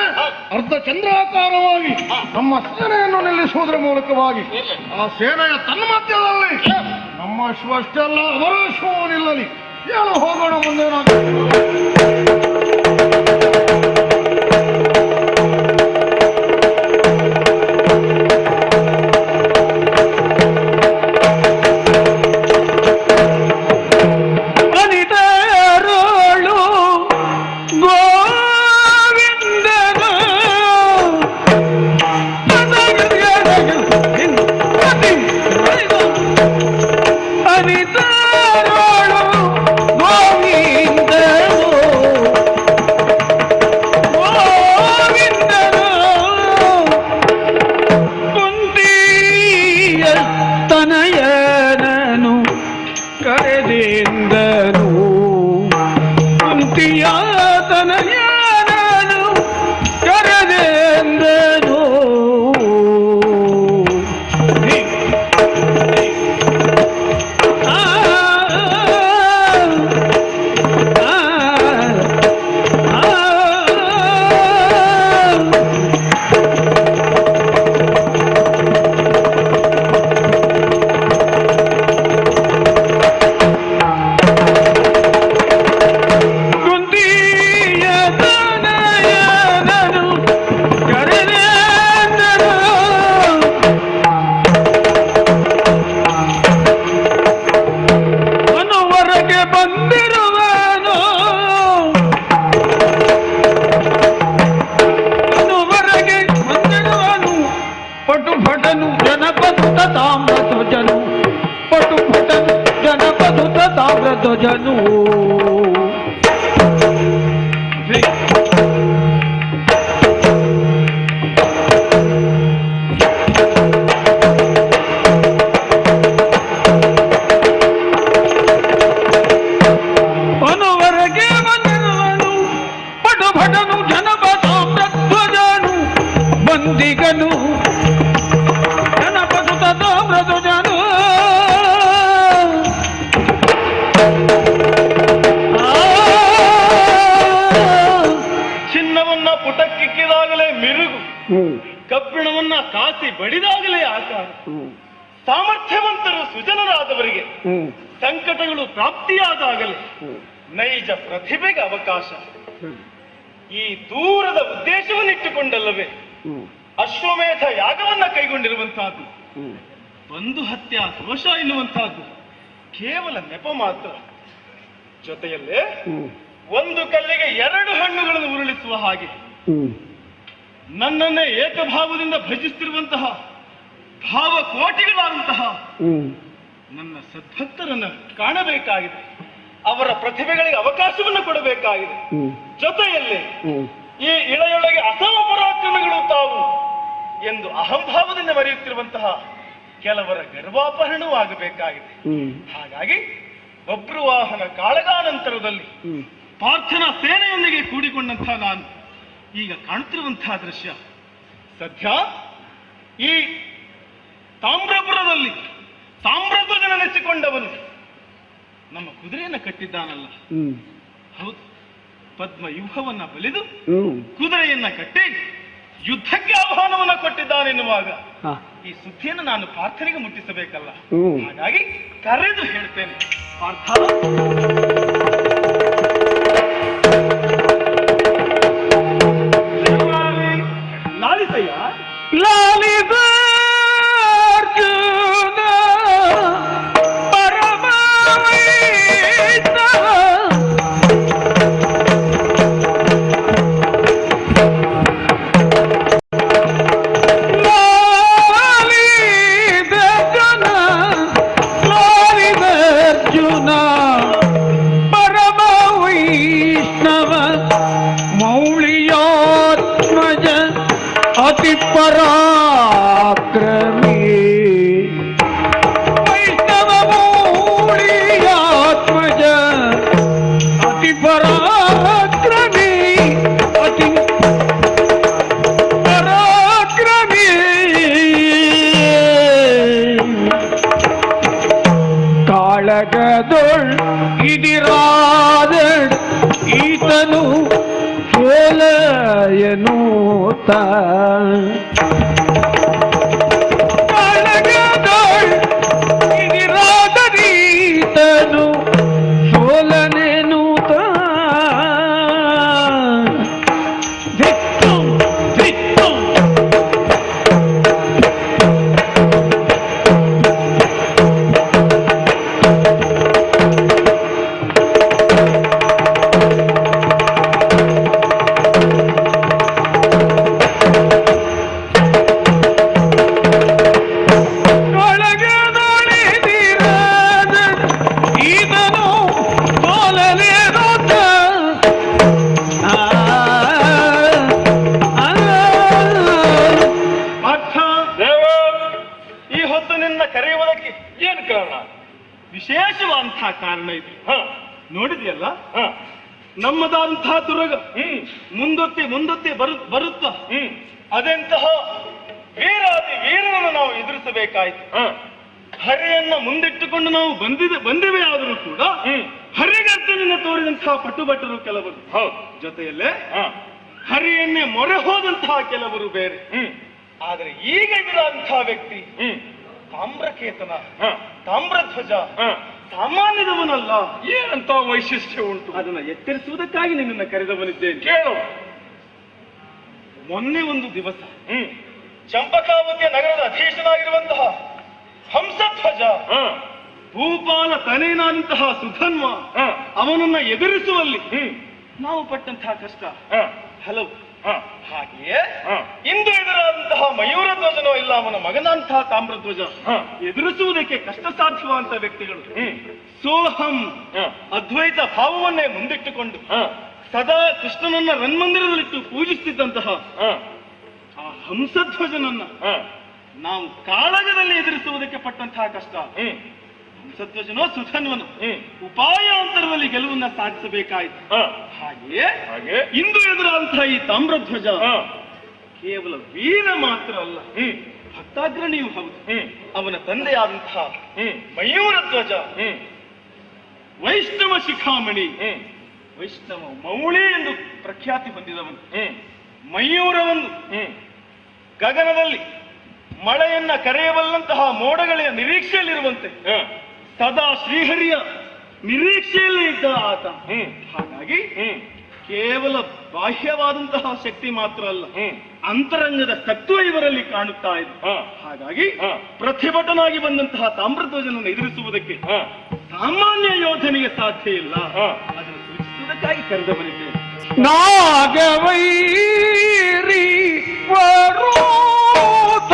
ಅರ್ಧ ಚಂದ್ರಾಕಾರವಾಗಿ ನಮ್ಮ ಸೇನೆಯನ್ನು ನಿಲ್ಲಿಸುವುದರ ಮೂಲಕವಾಗಿ ಆ ಸೇನೆಯ ತನ್ಮಧ್ಯದಲ್ಲಿ ನಮ್ಮ ಅಶ್ವ ಅಷ್ಟೇ ಅಲ್ಲ ಅವರ ಅಶ್ವವೂ ನಿಲ್ಲಲಿ. ಏನು ಹೋಗೋಣ ಮುಂದೇನಾಗ ಕಬ್ಬಿಣವನ್ನ ಕಾಸಿ ಬಡಿದಾಗಲೇ ಆಕಾರ. ಸಾಮರ್ಥ್ಯವಂತರು ಸುಜನರಾದವರಿಗೆ ಸಂಕಟಗಳು ಪ್ರಾಪ್ತಿಯಾದಾಗಲೇ ನೈಜ ಪ್ರತಿಭೆಗೆ ಅವಕಾಶ. ಈ ದೂರದ ಉದ್ದೇಶವನ್ನಿಟ್ಟುಕೊಂಡಲ್ಲವೇ ಅಶ್ವಮೇಧ ಯಾಗವನ್ನ ಕೈಗೊಂಡಿರುವಂತಹದ್ದು. ಬಂಧು ಹತ್ಯಾ ದೋಷ ಎನ್ನುವಂತಹದ್ದು ಕೇವಲ ನೆಪ ಮಾತ್ರ. ಜೊತೆಯಲ್ಲೇ ಒಂದು ಕಲ್ಲಿಗೆ ಎರಡು ಹಣ್ಣುಗಳನ್ನು ಉರುಳಿಸುವ ಹಾಗೆ ನನ್ನನ್ನೇ ಏಕಭಾವದಿಂದ ಭಜಿಸುತ್ತಿರುವಂತಹ ಭಾವಕೋಟಿಗಳಾದಂತಹ ನನ್ನ ಸದ್ಭಕ್ತರನ್ನು ಕಾಣಬೇಕಾಗಿದೆ. ಅವರ ಪ್ರತಿಭೆಗಳಿಗೆ ಅವಕಾಶವನ್ನು ಕೊಡಬೇಕಾಗಿದೆ. ಜೊತೆಯಲ್ಲಿ ಈ ಇಳೆಯೊಳಗೆ ಅಸಮ ಪರಾಕ್ರಮಿಗಳು ತಾವು ಎಂದು ಅಹಂಭಾವದಿಂದ ಮರೆಯುತ್ತಿರುವಂತಹ ಕೆಲವರ ಗರ್ವಾಪಹರಣವೂ ಆಗಬೇಕಾಗಿದೆ. ಹಾಗಾಗಿ ಬಬ್ರುವಾಹನ ಕಾಳಗಾನಂತರದಲ್ಲಿ ಪಾರ್ಥನ ಸೇನೆಯೊಂದಿಗೆ ಕೂಡಿಕೊಂಡಂತಹ ನಾನು ಈಗ ಕಾಣುತ್ತಿರುವಂತಹ ದೃಶ್ಯ ಸದ್ಯ ಈ ತಾಮ್ರಪುರದಲ್ಲಿ ತಾಮ್ರಧ್ವಜನ ನೆಚ್ಚಿಕೊಂಡವನು ನಮ್ಮ ಕುದುರೆಯನ್ನು ಕಟ್ಟಿದ್ದಾನಲ್ಲ. ಹೌದು, ಪದ್ಮ ವ್ಯೂಹವನ್ನ ಬಲಿದು ಕುದುರೆಯನ್ನ ಕಟ್ಟಿ ಯುದ್ಧಕ್ಕೆ ಆಹ್ವಾನವನ್ನ ಕೊಟ್ಟಿದ್ದಾನೆನ್ನುವಾಗ ಈ ಸುದ್ದಿಯನ್ನು ನಾನು ಪಾರ್ಥನಿಗೆ ಮುಟ್ಟಿಸಬೇಕಲ್ಲ. ಹಾಗಾಗಿ ಕರೆದು ಹೇಳ್ತೇನೆ, ಪಾರ್ಥ ಈತನು ಸೋಲಯನೂತ ಈತನು ಸೋಲನೆನೂತ ವಿಶೇಷವಾದಂತಹ ಕಾರಣ ಇದೆ. ನೋಡಿದ್ಯಲ್ಲ, ನಮ್ಮದಂತಹ ದುರ್ಗ ಮುಂದೊತ್ತಿ ಬರುತ್ತಾ ಅದೆಂತಹ ವೀರನನ್ನು ನಾವು ಎದುರಿಸಬೇಕಾಯ್ತು. ಹರಿಯನ್ನ ಮುಂದಿಟ್ಟುಕೊಂಡು ನಾವು ಬಂದಿವೆ ಆದರೂ ಕೂಡ ಹರಿಗರ್ತನಿಂದ ತೋರಿದಂತಹ ಪಟುಭಟರು ಕೆಲವರು, ಜೊತೆಯಲ್ಲೇ ಹರಿಯನ್ನೇ ಮೊರೆ ಹೋದಂತಹ ಕೆಲವರು ಬೇರೆ. ಆದರೆ ಈಗ ಇರುವಂತಹ ವ್ಯಕ್ತಿ ತಾಮ್ರಕೇತನ, ತಾಮ್ರಧ್ವಜ, ಸಾಮಾನ್ಯದವನಲ್ಲ. ಏನಂತ ವೈಶಿಷ್ಟ್ಯ ಉಂಟು, ಅದನ್ನ ಎಚ್ಚರಿಸುವುದಕ್ಕಾಗಿ ನಿನ್ನನ್ನು ಕರೆದವನಿದ್ದೇನೆ. ಕೇಳು. ಮೊನ್ನೆ ಒಂದು ದಿವಸ ಚಂಪಕಾವತಿಯ ನಗರದ ಅಧೀಶನಾಗಿರುವಂತಹ ಹಂಸಧ್ವಜ, ಭೂಪಾಲ ತನೇನಾದಂತಹ ಸುಧನ್ವ, ಅವನನ್ನ ಎದುರಿಸುವಲ್ಲಿ ನಾವು ಪಟ್ಟಂತಹ ಕಷ್ಟ ಹಲವು. ಹಾಗೆಯೇ ಇಂದು ಎದುರಾದಂತಹ ಮಯೂರ ಧ್ವಜನೋ ಇಲ್ಲ ಅವನ ಮಗನಂತಹ ತಾಮ್ರಧ್ವಜ ಎದುರಿಸುವುದಕ್ಕೆ ಕಷ್ಟ ಸಾಧ್ಯವಾದಂತಹ ವ್ಯಕ್ತಿಗಳು ಸೋಹಂ ಅದ್ವೈತ ಭಾವವನ್ನೇ ಮುಂದಿಟ್ಟುಕೊಂಡು ಸದಾ ಕೃಷ್ಣನನ್ನ ರನ್ಮಂದಿರದಲ್ಲಿಟ್ಟು ಪೂಜಿಸುತ್ತಿದ್ದಂತಹ ಆ ಹಂಸಧ್ವಜನನ್ನ ನಾವು ಕಾಳಗದಲ್ಲಿ ಎದುರಿಸುವುದಕ್ಕೆ ಪಟ್ಟಂತಹ ಕಷ್ಟ. ಹಂಸಧ್ವಜನೋ ಸುಧನ್ವನು ಉಪಾಯಾಂತರದಲ್ಲಿ ಗೆಲುವನ್ನ ಸಾಧಿಸಬೇಕಾಯಿತು. ಹಾಗೆಯೇ ಇಂದು ಎದುರಾದಂತಹ ಈ ತಾಮ್ರಧ್ವಜ ಕೇವಲ ವೀರ ಮಾತ್ರ ಅಲ್ಲ, ಭಕ್ತಾಗ್ರಣಿಯೂ ಹೌದು. ಅವನ ತಂದೆಯಾದಂತಹ ಮಯೂರ ಧ್ವಜ ವೈಷ್ಣವ ಶಿಖಾಮಣಿ, ವೈಷ್ಣವ ಮೌಳಿ ಎಂದು ಪ್ರಖ್ಯಾತಿ ಹೊಂದಿದವನು. ಮಯೂರವನ್ನು ಗಗನದಲ್ಲಿ ಮಳೆಯನ್ನ ಕರೆಯಬಲ್ಲಂತಹ ಮೋಡಗಳ ನಿರೀಕ್ಷೆಯಲ್ಲಿರುವಂತೆ ಸದಾ ಶ್ರೀಹರಿಯ ನಿರೀಕ್ಷೆಯಲ್ಲೇ ಇದ್ದ ಆತ. ಹಾಗಾಗಿ ಕೇವಲ ಬಾಹ್ಯವಾದಂತಹ ಶಕ್ತಿ ಮಾತ್ರ ಅಲ್ಲ, ಅಂತರಂಗದ ತತ್ವ ಇವರಲ್ಲಿ ಕಾಣುತ್ತಾ ಇದೆ. ಹಾಗಾಗಿ ಪ್ರತಿಭಟನಾಗಿ ಬಂದಂತಹ ತಾಮ್ರಧ್ವಜನನ್ನು ಎದುರಿಸುವುದಕ್ಕೆ ಸಾಮಾನ್ಯ ಯೋಧನಿಗೆ ಸಾಧ್ಯ ಇಲ್ಲ. ಅದನ್ನು ಸೂಚಿಸುವುದಕ್ಕಾಗಿ ಕರೆದವನಿದ್ದೇನೆ. ನಾಗವೈರಿ ವರೋತ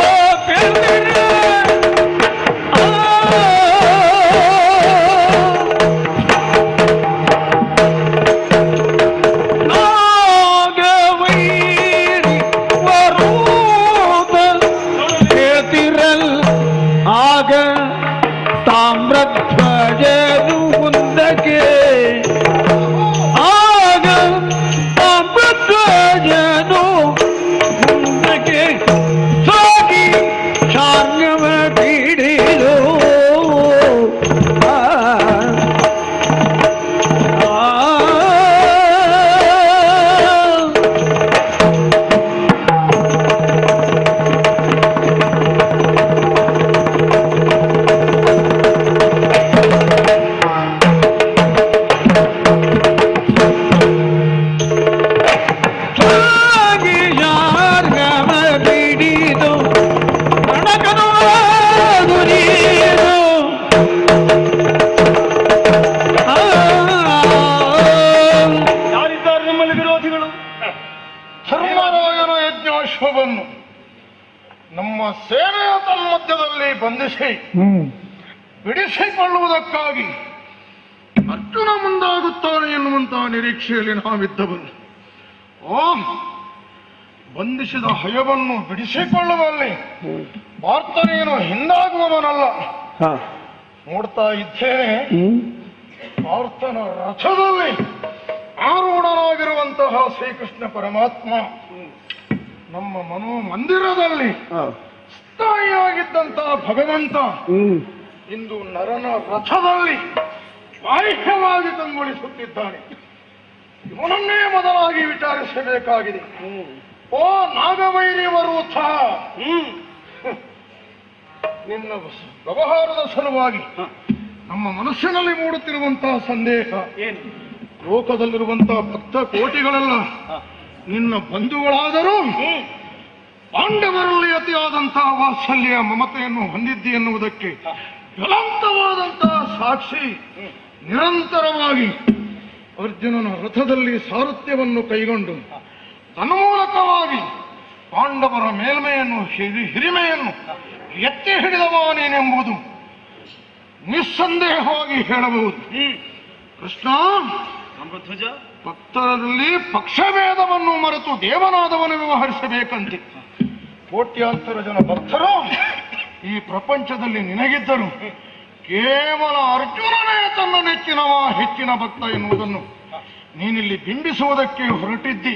ತಾಮ್ರಧ್ವಜನು ಮುಂದಕ್ಕೆ ಆಗ ತಾಮ್ರಧ್ವಜನು ಮುಂದಕ್ಕೆ ಸಾಗಿ ಶಾರ್ಗವ ಹಿಡಿದು ನಮ್ಮ ಸೇನೆಯ ತನ್ಮಧ್ಯದಲ್ಲಿ ಬಂಧಿಸಿ ಬಿಡಿಸಿಕೊಳ್ಳುವುದಕ್ಕಾಗಿ ಅರ್ಜುನ ಮುಂದಾಗುತ್ತಾನೆ ಎನ್ನುವಂತಹ ನಿರೀಕ್ಷೆಯಲ್ಲಿ ನಾವಿದ್ದವನು. ಬಂಧಿಸಿದ ಹಯವನ್ನು ಬಿಡಿಸಿಕೊಳ್ಳುವಲ್ಲಿ ಪಾರ್ಥನೇನು ಹಿಂದಾಗುವವನಲ್ಲ. ನೋಡ್ತಾ ಇದ್ದೇನೆ, ಪಾರ್ಥನ ರಥದಲ್ಲಿ ಆರೂಢನಾಗಿರುವಂತಹ ಶ್ರೀಕೃಷ್ಣ ಪರಮಾತ್ಮ ನಮ್ಮ ಮನೋಮಂದಿರದಲ್ಲಿ ಸ್ಥಾಯಿಯಾಗಿದ್ದಂತಹ ಭಗವಂತ ಇಂದು ನರನ ರಥದಲ್ಲಿ ಬಾಹ್ಯವಾಗಿ ಕಂಗೊಳಿಸುತ್ತಿದ್ದಾನೆ. ಇವನನ್ನೇ ಮೊದಲಾಗಿ ವಿಚಾರಿಸಬೇಕಾಗಿದೆ. ಓ ನಾಗವೈರಿ ವರೂಥ, ನಿನ್ನ ವ್ಯವಹಾರದ ಸಲುವಾಗಿ ನಮ್ಮ ಮನಸ್ಸಿನಲ್ಲಿ ಮೂಡುತ್ತಿರುವಂತಹ ಸಂದೇಹ ಏನು? ಲೋಕದಲ್ಲಿರುವಂತಹ ಭಕ್ತ ಕೋಟಿಗಳೆಲ್ಲ ನಿನ್ನ ಬಂಧುಗಳಾದರೂ ಪಾಂಡವರಲ್ಲಿ ಅತಿಯಾದಂತಹ ವಾತ್ಸಲ್ಯ ಮಮತೆಯನ್ನು ಹೊಂದಿದ್ದಿ ಎನ್ನುವುದಕ್ಕೆ ಜ್ವಲಂತವಾದಂತಹ ಸಾಕ್ಷಿ. ನಿರಂತರವಾಗಿ ಅರ್ಜುನನ ರಥದಲ್ಲಿ ಸಾರಥ್ಯವನ್ನು ಕೈಗೊಂಡು ತನ್ಮೂಲಕವಾಗಿ ಪಾಂಡವರ ಮೇಲ್ಮೆಯನ್ನು ಹಿರಿಮೆಯನ್ನು ಎತ್ತಿ ಹಿಡಿದವ ನೀನೆಂಬುದು ನಿಸ್ಸಂದೇಹವಾಗಿ ಹೇಳಬಹುದು. ಕೃಷ್ಣ, ಭಕ್ತರಲ್ಲಿ ಪಕ್ಷಭೇದವನ್ನು ಮರೆತು ದೇವನಾದವನು ವ್ಯವಹರಿಸಬೇಕಂತೆ. ಕೋಟ್ಯಾಂತರ ಜನ ಭಕ್ತರು ಈ ಪ್ರಪಂಚದಲ್ಲಿ ನಿನಗಿದ್ದರು. ಕೇವಲ ಅರ್ಜುನನೇ ತನ್ನ ನೆಚ್ಚಿನವ ಹೆಚ್ಚಿನ ಭಕ್ತ ಎನ್ನುವುದನ್ನು ನೀನಿಲ್ಲಿ ಬಿಂಬಿಸುವುದಕ್ಕೆ ಹೊರಟಿದ್ದಿ.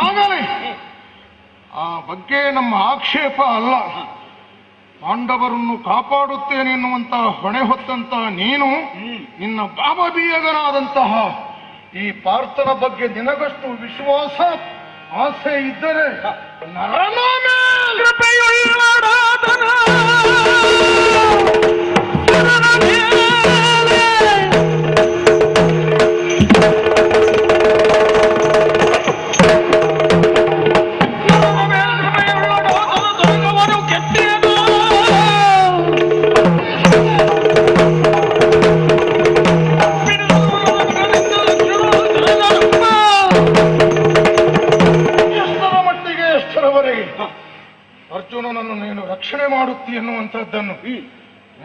ಆಗಲೇ ಆ ಬಗ್ಗೆ ನಮ್ಮ ಆಕ್ಷೇಪ ಅಲ್ಲ. ಪಾಂಡವರನ್ನು ಕಾಪಾಡುತ್ತೇನೆ ಎನ್ನುವಂತಹ ಹೊಣೆ ಹೊತ್ತಂತಹ ನೀನು ನಿನ್ನ ಬಾಬಬೀಯಗನಾದಂತಹ ಈ ಪಾರ್ಥನ ಬಗ್ಗೆ ನಿನಗಷ್ಟು ವಿಶ್ವಾಸ ಆಸೆ ಇದ್ದರೆ ಅರ್ಜುನನನ್ನು ನೀನು ರಕ್ಷಣೆ ಮಾಡುತ್ತಿ ಎನ್ನುವಂತಹದ್ದನ್ನು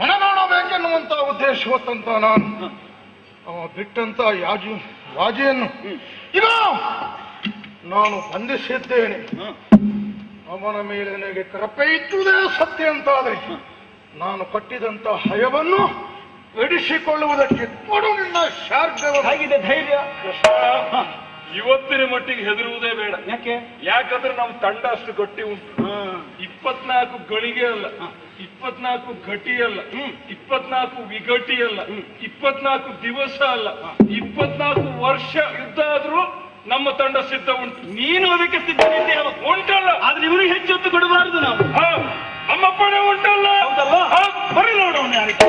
ಮನಗಾಣಬೇಕೆನ್ನುವಂತಹ ಉದ್ದೇಶ ಹೊತ್ತಂತ ನಾನು ಬಿಟ್ಟಂತ ರಾಜೆಯನ್ನು ಈಗ ನಾನು ಬಂಧಿಸಿದ್ದೇನೆ. ಅವನ ಮೇಲೆ ನನಗೆ ಕೃಪೆ ಇದ್ದುದೇ ಸತ್ಯ ಅಂತಾದ್ರೆ ನಾನು ಕಟ್ಟಿದಂತ ಹಯವನ್ನು ಬಿಡಿಸಿಕೊಳ್ಳುವುದಕ್ಕೆ ಕೊಡು ನಿನ್ನ ಶಾರ್ಗವಾಗಿದೆ ಧೈರ್ಯ. ಇವತ್ತಿನ ಮಟ್ಟಿಗೆ ಹೆದರುವುದೇ ಬೇಡ. ಯಾಕಂದ್ರೆ ನಮ್ಮ ತಂಡ ಅಷ್ಟು ಗಟ್ಟಿ ಉಂಟು. 24 ಗಳಿಗೆ ಅಲ್ಲ, 24 ಘಟಿ ಅಲ್ಲ, 24 ವಿಘಟಿ ಅಲ್ಲ, 24 ದಿವಸ ಅಲ್ಲ, 24 ವರ್ಷ ಯುದ್ಧ ಆದ್ರೂ ನಮ್ಮ ತಂಡ ಸಿದ್ಧ ಉಂಟು. ನೀನು ಅದಕ್ಕೆ ಸಿದ್ಧನಿದ್ದೆ ಉಂಟಲ್ಲ. ಆದ್ರೆ ಇವರಿಗೆ ಹೆಚ್ಚು ಹೊತ್ತು ಕೊಡಬಾರದು. ನಾವು ನಮ್ಮ ಪಡೆ ಉಂಟಲ್ಲ, ಬರೀ ನೋಡೋಣ ಯಾರಿಗೆ.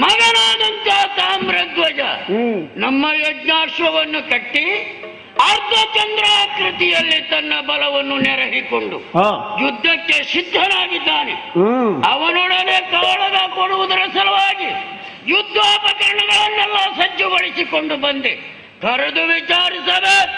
ಮಗನಾದಂತ ತಾಮ್ರಧ್ವಜ ನಮ್ಮ ಯಜ್ಞಾಶ್ವವನ್ನು ಕಟ್ಟಿ ಅರ್ಧಚಂದ್ರಾಕೃತಿಯಲ್ಲಿ ತನ್ನ ಬಲವನ್ನು ನೆರಹಿಕೊಂಡು ಯುದ್ಧಕ್ಕೆ ಸಿದ್ಧನಾಗಿದ್ದಾನೆ. ಅವನೊಡನೆ ಕಾಳಗ ಕೊಡುವುದರ ಸಲುವಾಗಿ ಯುದ್ಧೋಪಕರಣಗಳನ್ನೆಲ್ಲ ಸಜ್ಜುಗೊಳಿಸಿಕೊಂಡು ಬಂದೆ. ಕರೆದು ವಿಚಾರಿಸಬೇಕು.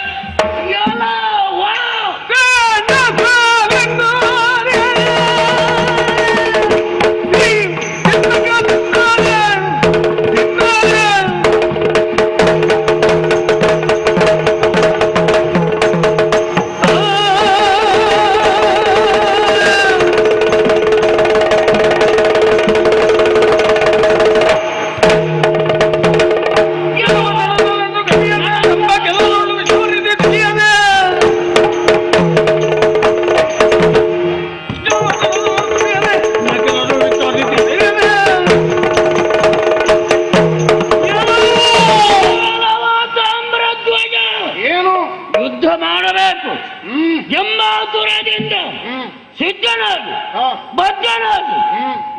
ಬದ್ಧನಾಗಿ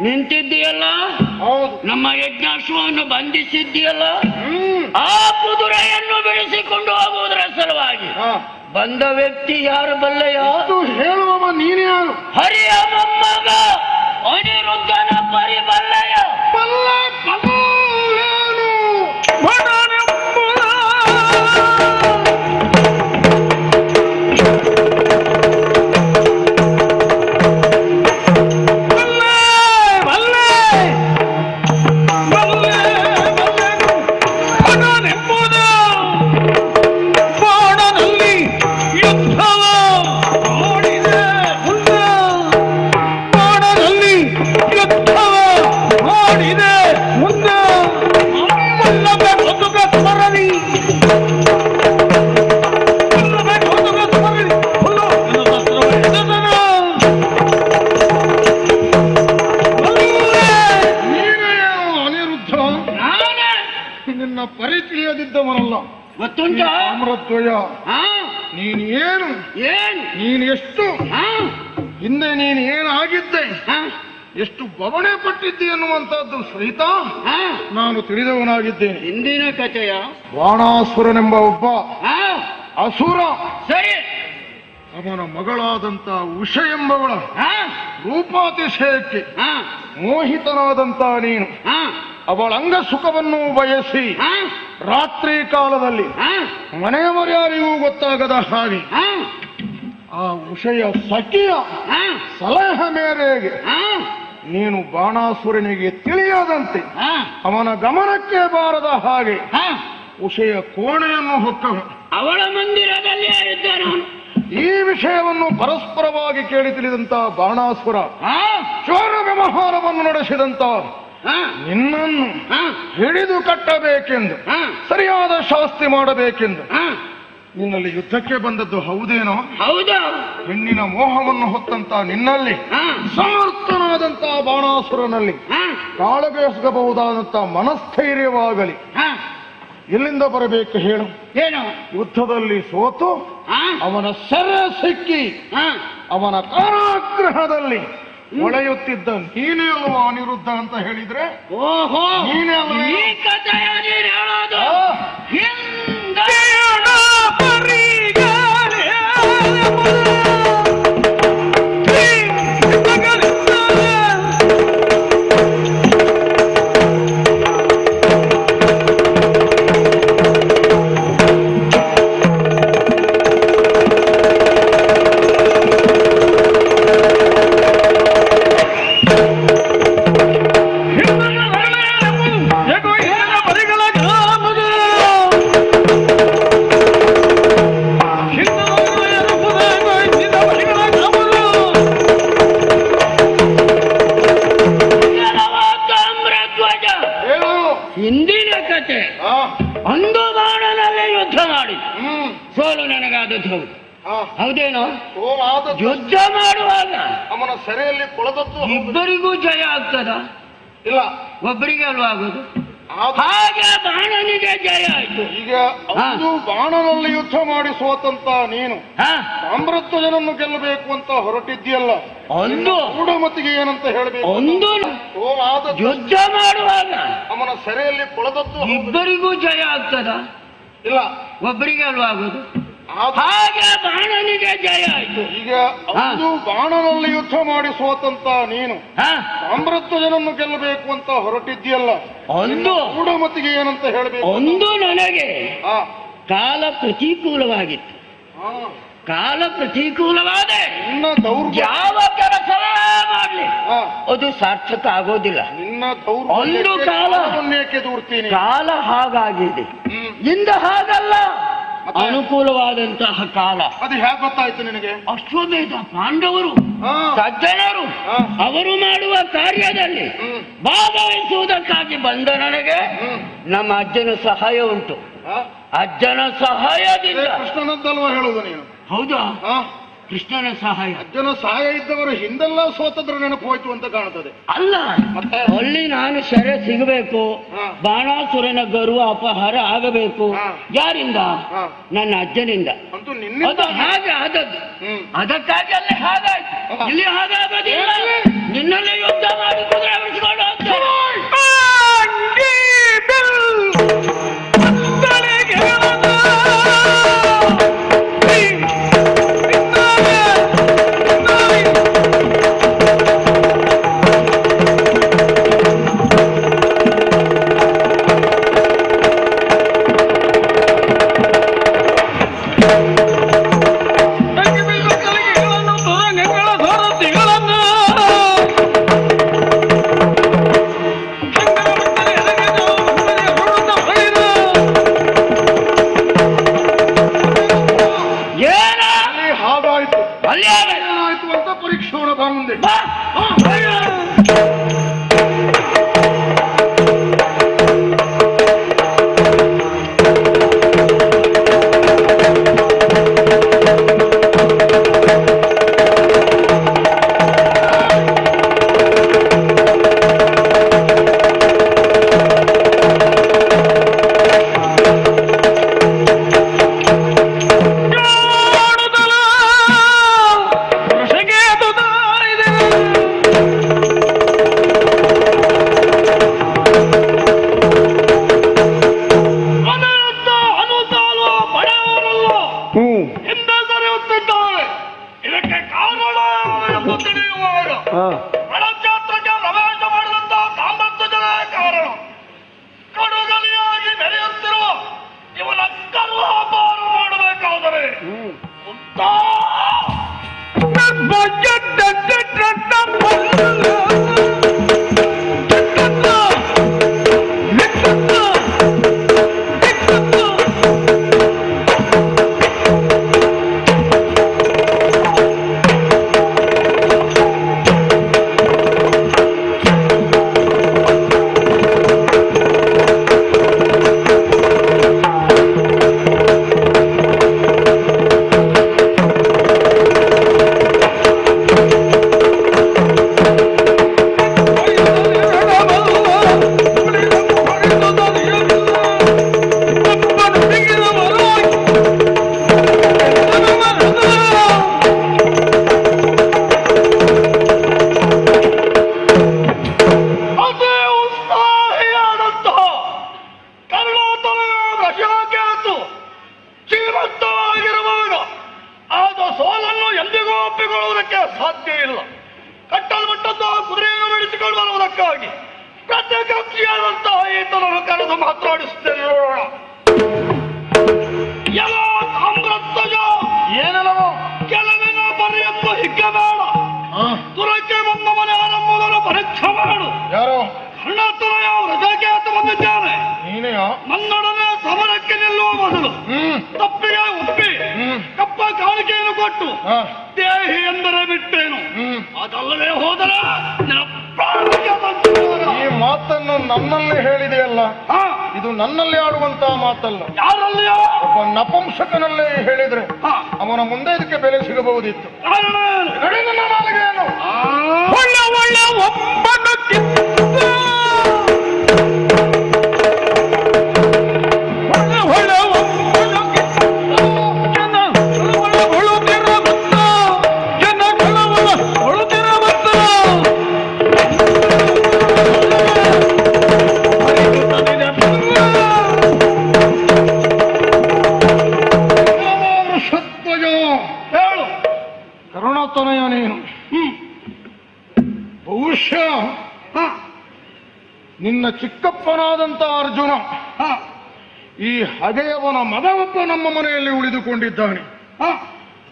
ನಿಂತಿದ್ದೀಯಲ್ಲ, ನಮ್ಮ ಯಜ್ಞಾಶ್ವವನ್ನು ಬಂಧಿಸಿದ್ದೀಯಲ್ಲ, ಆ ಕುದುರೆಯನ್ನು ಬಿಡಿಸಿಕೊಂಡು ಹೋಗುವುದರ ಸಲುವಾಗಿ ಬಂದ ವ್ಯಕ್ತಿ ಯಾರು ಬಲ್ಲೆಯ? ಹೇಳುವವ ನೀನೇ ಯಾರು? ಹರಿಯ ಮೊಮ್ಮಗ ಅನಿರುದ್ಧನ ಪರಿಬಲ್ಲೆಯ? ಬಲ್ಲೆ ನಿನ್ನ ಪರಿಚಯದಿದ್ದವನಲ್ಲ. ಗೊತ್ತುಂಟ ತಾಮ್ರಧ್ವಜ, ನೀನು ನೀನು ಎಷ್ಟು ಹಿಂದೆ ನೀನು ಏನಾಗಿದ್ದೆ, ಎಷ್ಟು ಬವಣೆ ಪಟ್ಟಿದ್ದೆ ಎನ್ನುವಂತಹದ್ದು ಸಹಿತ ನಾನು ತಿಳಿದವನಾಗಿದ್ದೇನೆ. ಹಿಂದಿನ ಕಥೆಯ ಬಾಣಾಸುರನೆಂಬ ಒಬ್ಬ ಅಸುರ, ಸರಿ, ಅವನ ಮಗಳಾದಂತ ಉಷ ಎಂಬವಳ ರೂಪಾತಿಶಯಕ್ಕೆ ಮೋಹಿತನಾದಂತ ನೀನು ಅವಳ ಅಂಗ ಸುಖವನ್ನು ಬಯಸಿ ರಾತ್ರಿ ಕಾಲದಲ್ಲಿ ಮನೆಯವರ್ಯಾರಿಗೂ ಗೊತ್ತಾಗದ ಹಾಗೆ ಆ ಉಷಯ ಸಖಿಯ ಸಲಹೆ ಮೇರೆಗೆ ನೀನು ಬಾಣಾಸುರನಿಗೆ ತಿಳಿಯದಂತೆ ಅವನ ಗಮನಕ್ಕೆ ಬಾರದ ಹಾಗೆ ಉಷಯ ಕೋಣೆಯನ್ನು ಹೊಕ್ಕವ. ಅವಳ ಮಂದಿರದಲ್ಲಿ ಇದ್ದಾನೆ. ಈ ವಿಷಯವನ್ನು ಪರಸ್ಪರವಾಗಿ ಕೇಳಿ ತಿಳಿದಂತ ಬಾಣಾಸುರ ಚೋರ ವ್ಯವಹಾರವನ್ನು ನಡೆಸಿದಂತ ನಿನ್ನನ್ನು ಹಿಡಿದು ಕಟ್ಟಬೇಕೆಂದು, ಸರಿಯಾದ ಶಾಸ್ತಿ ಮಾಡಬೇಕೆಂದು ನಿನ್ನಲ್ಲಿ ಯುದ್ಧಕ್ಕೆ ಬಂದದ್ದು ಹೌದೇನೋ? ಹೌದಾ? ಹೆಣ್ಣಿನ ಮೋಹವನ್ನು ಹೊತ್ತಂತ ನಿನ್ನಲ್ಲಿ ಸಮರ್ಥನಾದಂತ ಬಾಣಾಸುರನಲ್ಲಿ ಕಾಳಗಬಹುದಾದಂತ ಮನಸ್ಥೈರ್ಯವಾಗಲಿ ಎಲ್ಲಿಂದ ಬರಬೇಕು ಹೇಳು? ಏನು? ಯುದ್ಧದಲ್ಲಿ ಸೋತು ಅವನ ಸೆರೆ ಸಿಕ್ಕಿ ಅವನ ಕಾರಾಗೃಹದಲ್ಲಿ ಒಳೆಯುತ್ತಿದ್ದ ನೀನೇ ಅಲ್ವಾ ಅನಿರುದ್ಧ ಅಂತ ಹೇಳಿದ್ರೆ ಓಹೋ, ನೀನೇ ಅಲ್ವಾ? ಈ ಕಥೆಯ ನೀನು ಹೇಳೋದು ಹಿಂದೆ ಹಿಂದಿನ ಕತೆ. ಒಂದು ಬಾಣನಲ್ಲಿ ಯುದ್ಧ ಮಾಡಿ ಸೋಲು ನನಗಾದದ್ದು ಹೌದು. ಹೌದೇನೋ? ಯುದ್ಧ ಮಾಡುವಾಗ ಅವನ ಸೆರೆಯಲ್ಲಿ ಕೊಳದದ್ದು ಇಬ್ಬರಿಗೂ ಜಯ ಆಗ್ತದ? ಇಲ್ಲ, ಒಬ್ಬರಿಗೆ ಅಲ್ವಾ ಆಗೋದು? ಹಾಗೆ ಬಾಣನಿಗೆ ಜಯ ಆಯ್ತು. ಈಗ ಒಂದು ಬಾಣನಲ್ಲಿ ಯುದ್ಧ ಮಾಡಿ ಸೋತಂತ ನೀನು ತಾಮ್ರಧ್ವಜನನ್ನು ಗೆಲ್ಲಬೇಕು ಅಂತ ಹೊರಟಿದ್ಯಲ್ಲ, ಒಂದು ಮೂಢಮತಿಗೆ ಏನಂತ ಹೇಳಬೇಕು? ಒಂದು ಯುದ್ಧ ಮಾಡುವಾಗ ಅವನ ಸೆರೆಯಲ್ಲಿ ಕೊಳದದ್ದು ಇಬ್ಬರಿಗೂ ಜಯ ಆಗ್ತದ? ಇಲ್ಲ, ಒಬ್ಬರಿಗೆ ಅಲ್ವಾ ಆಗೋದು? ಹಾಗೆ ಬಾಣನಿಗೆ ಜಯ ಆಯ್ತು. ಈಗ ಒಂದು ಬಾಣನಲ್ಲಿ ಯುದ್ಧ ಮಾಡಿ ಸೋತಂತ ನೀನು ತಾಮ್ರಧ್ವಜನನ್ನು ಗೆಲ್ಲಬೇಕು ಅಂತ ಹೊರಟಿದ್ಯಲ್ಲ, ಒಂದು ಮೂಢಮತಿಗೆ ಏನಂತ ಹೇಳಬೇಕು? ಒಂದು ನನಗೆ ಕಾಲ ಪ್ರತಿಕೂಲವಾಗಿತ್ತು. ಕಾಲ ಪ್ರತಿಕೂಲವಾದ ಯಾವ ಕೆಲಸವೇ ಮಾಡಲಿ ಅದು ಸಾರ್ಥಕ ಆಗೋದಿಲ್ಲ. ನಿನ್ನ ಒಂದು ಕಾಲ ಹಾಗಾಗಿದೆ, ಇಂದ ಹಾಗಲ್ಲ, ಅನುಕೂಲವಾದಂತಹ ಕಾಲ. ಅದು ಹೇಗೆ ಗೊತ್ತಾಯ್ತು ನಿನಗೆ? ಅಶ್ವಮೇಧ ಪಾಂಡವರು ಸಜ್ಜನರು ಅವರು ಮಾಡುವ ಕಾರ್ಯದಲ್ಲಿ ಭಾಗವಹಿಸುವುದಕ್ಕಾಗಿ ಬಂದ ನನಗೆ ನಮ್ಮ ಅಜ್ಜನ ಸಹಾಯ ಉಂಟು. ಅಜ್ಜನ ಸಹಾಯದಿಂದ ಕೃಷ್ಣನದ್ದಲ್ವಾ ಹೇಳುದು ನೀನು? ಹೌದಾ? ಕೃಷ್ಣನ ಸಹಾಯ. ಅಜ್ಜನ ಸಹಾಯ ಇದ್ದವರು ಹಿಂದೆಲ್ಲ ಸೋತದ್ರ ನೆನಪು ಹೋಯ್ತು ಅಂತ ಕಾಣುತ್ತದೆ. ಅಲ್ಲ, ಅಲ್ಲಿ ನಾನು ಸೆರೆ ಸಿಗಬೇಕು, ಬಾಣಾಸುರನ ಗರ್ವ ಅಪಹಾರ ಆಗಬೇಕು. ಯಾರಿಂದ? ನನ್ನ ಅಜ್ಜನಿಂದ. ಅದು ಹಾಗೆ ಆದದ್ದು. ಅದಕ್ಕಾಗಿ ಅಲ್ಲಿ ಹಾಗಾಯ್ತು. ಇಲ್ಲಿ ಹಾಗಾಗೋದಿಲ್ಲ. ನಿನ್ನಲ್ಲಿ ಯುದ್ಧ ಮಾಡಿ ಕುದುರೆ ಬಿಡಿಸಿಕೊಂಡು ಹೋಗ್ತಾರೆ. ¡Ay, ನನ್ನೊಡನೆ ಸಮರಕ್ಕೆ ನಿಲ್ಲುವ ಮೊದಲು ತಪ್ಪಿಗೆ ಒಪ್ಪಿ ಕಪ್ಪ ಕಾಣಿಕೆಯನ್ನು ಕೊಟ್ಟು ದೇಹಿ ಎಂದರೆ ಬಿಟ್ಟೇನು, ಅದಲ್ಲದೆ ಹೋದರೆ ಈ ಮಾತನ್ನು ನನ್ನಲ್ಲಿ ಹೇಳಿದೆಯಲ್ಲ, ಇದು ನನ್ನಲ್ಲಿ ಆಡುವಂತಹ ಮಾತಲ್ಲ. ಯಾರಲ್ಲಿಯೋ ಒಬ್ಬ ನಪುಂಸಕನಲ್ಲೇ ಹೇಳಿದ್ರೆ ಅವನ ಮುಂದೆ ಇದಕ್ಕೆ ಬೆಲೆ ಸಿಗಬಹುದಿತ್ತು. ನನ್ನ ನಾಲಿಗೆಯನ್ನು ಒಳ್ಳೆ ಒಳ್ಳೆ ಒಬ್ಬನ ಕರುಣಾತನಯ ನೀನು. ಬಹುಶಃ ನಿನ್ನ ಚಿಕ್ಕಪ್ಪನಾದಂತ ಅರ್ಜುನ ಈ ಹಗೆಯವನ ಮಗವೊಬ್ಬ ನಮ್ಮ ಮನೆಯಲ್ಲಿ ಉಳಿದುಕೊಂಡಿದ್ದಾನೆ.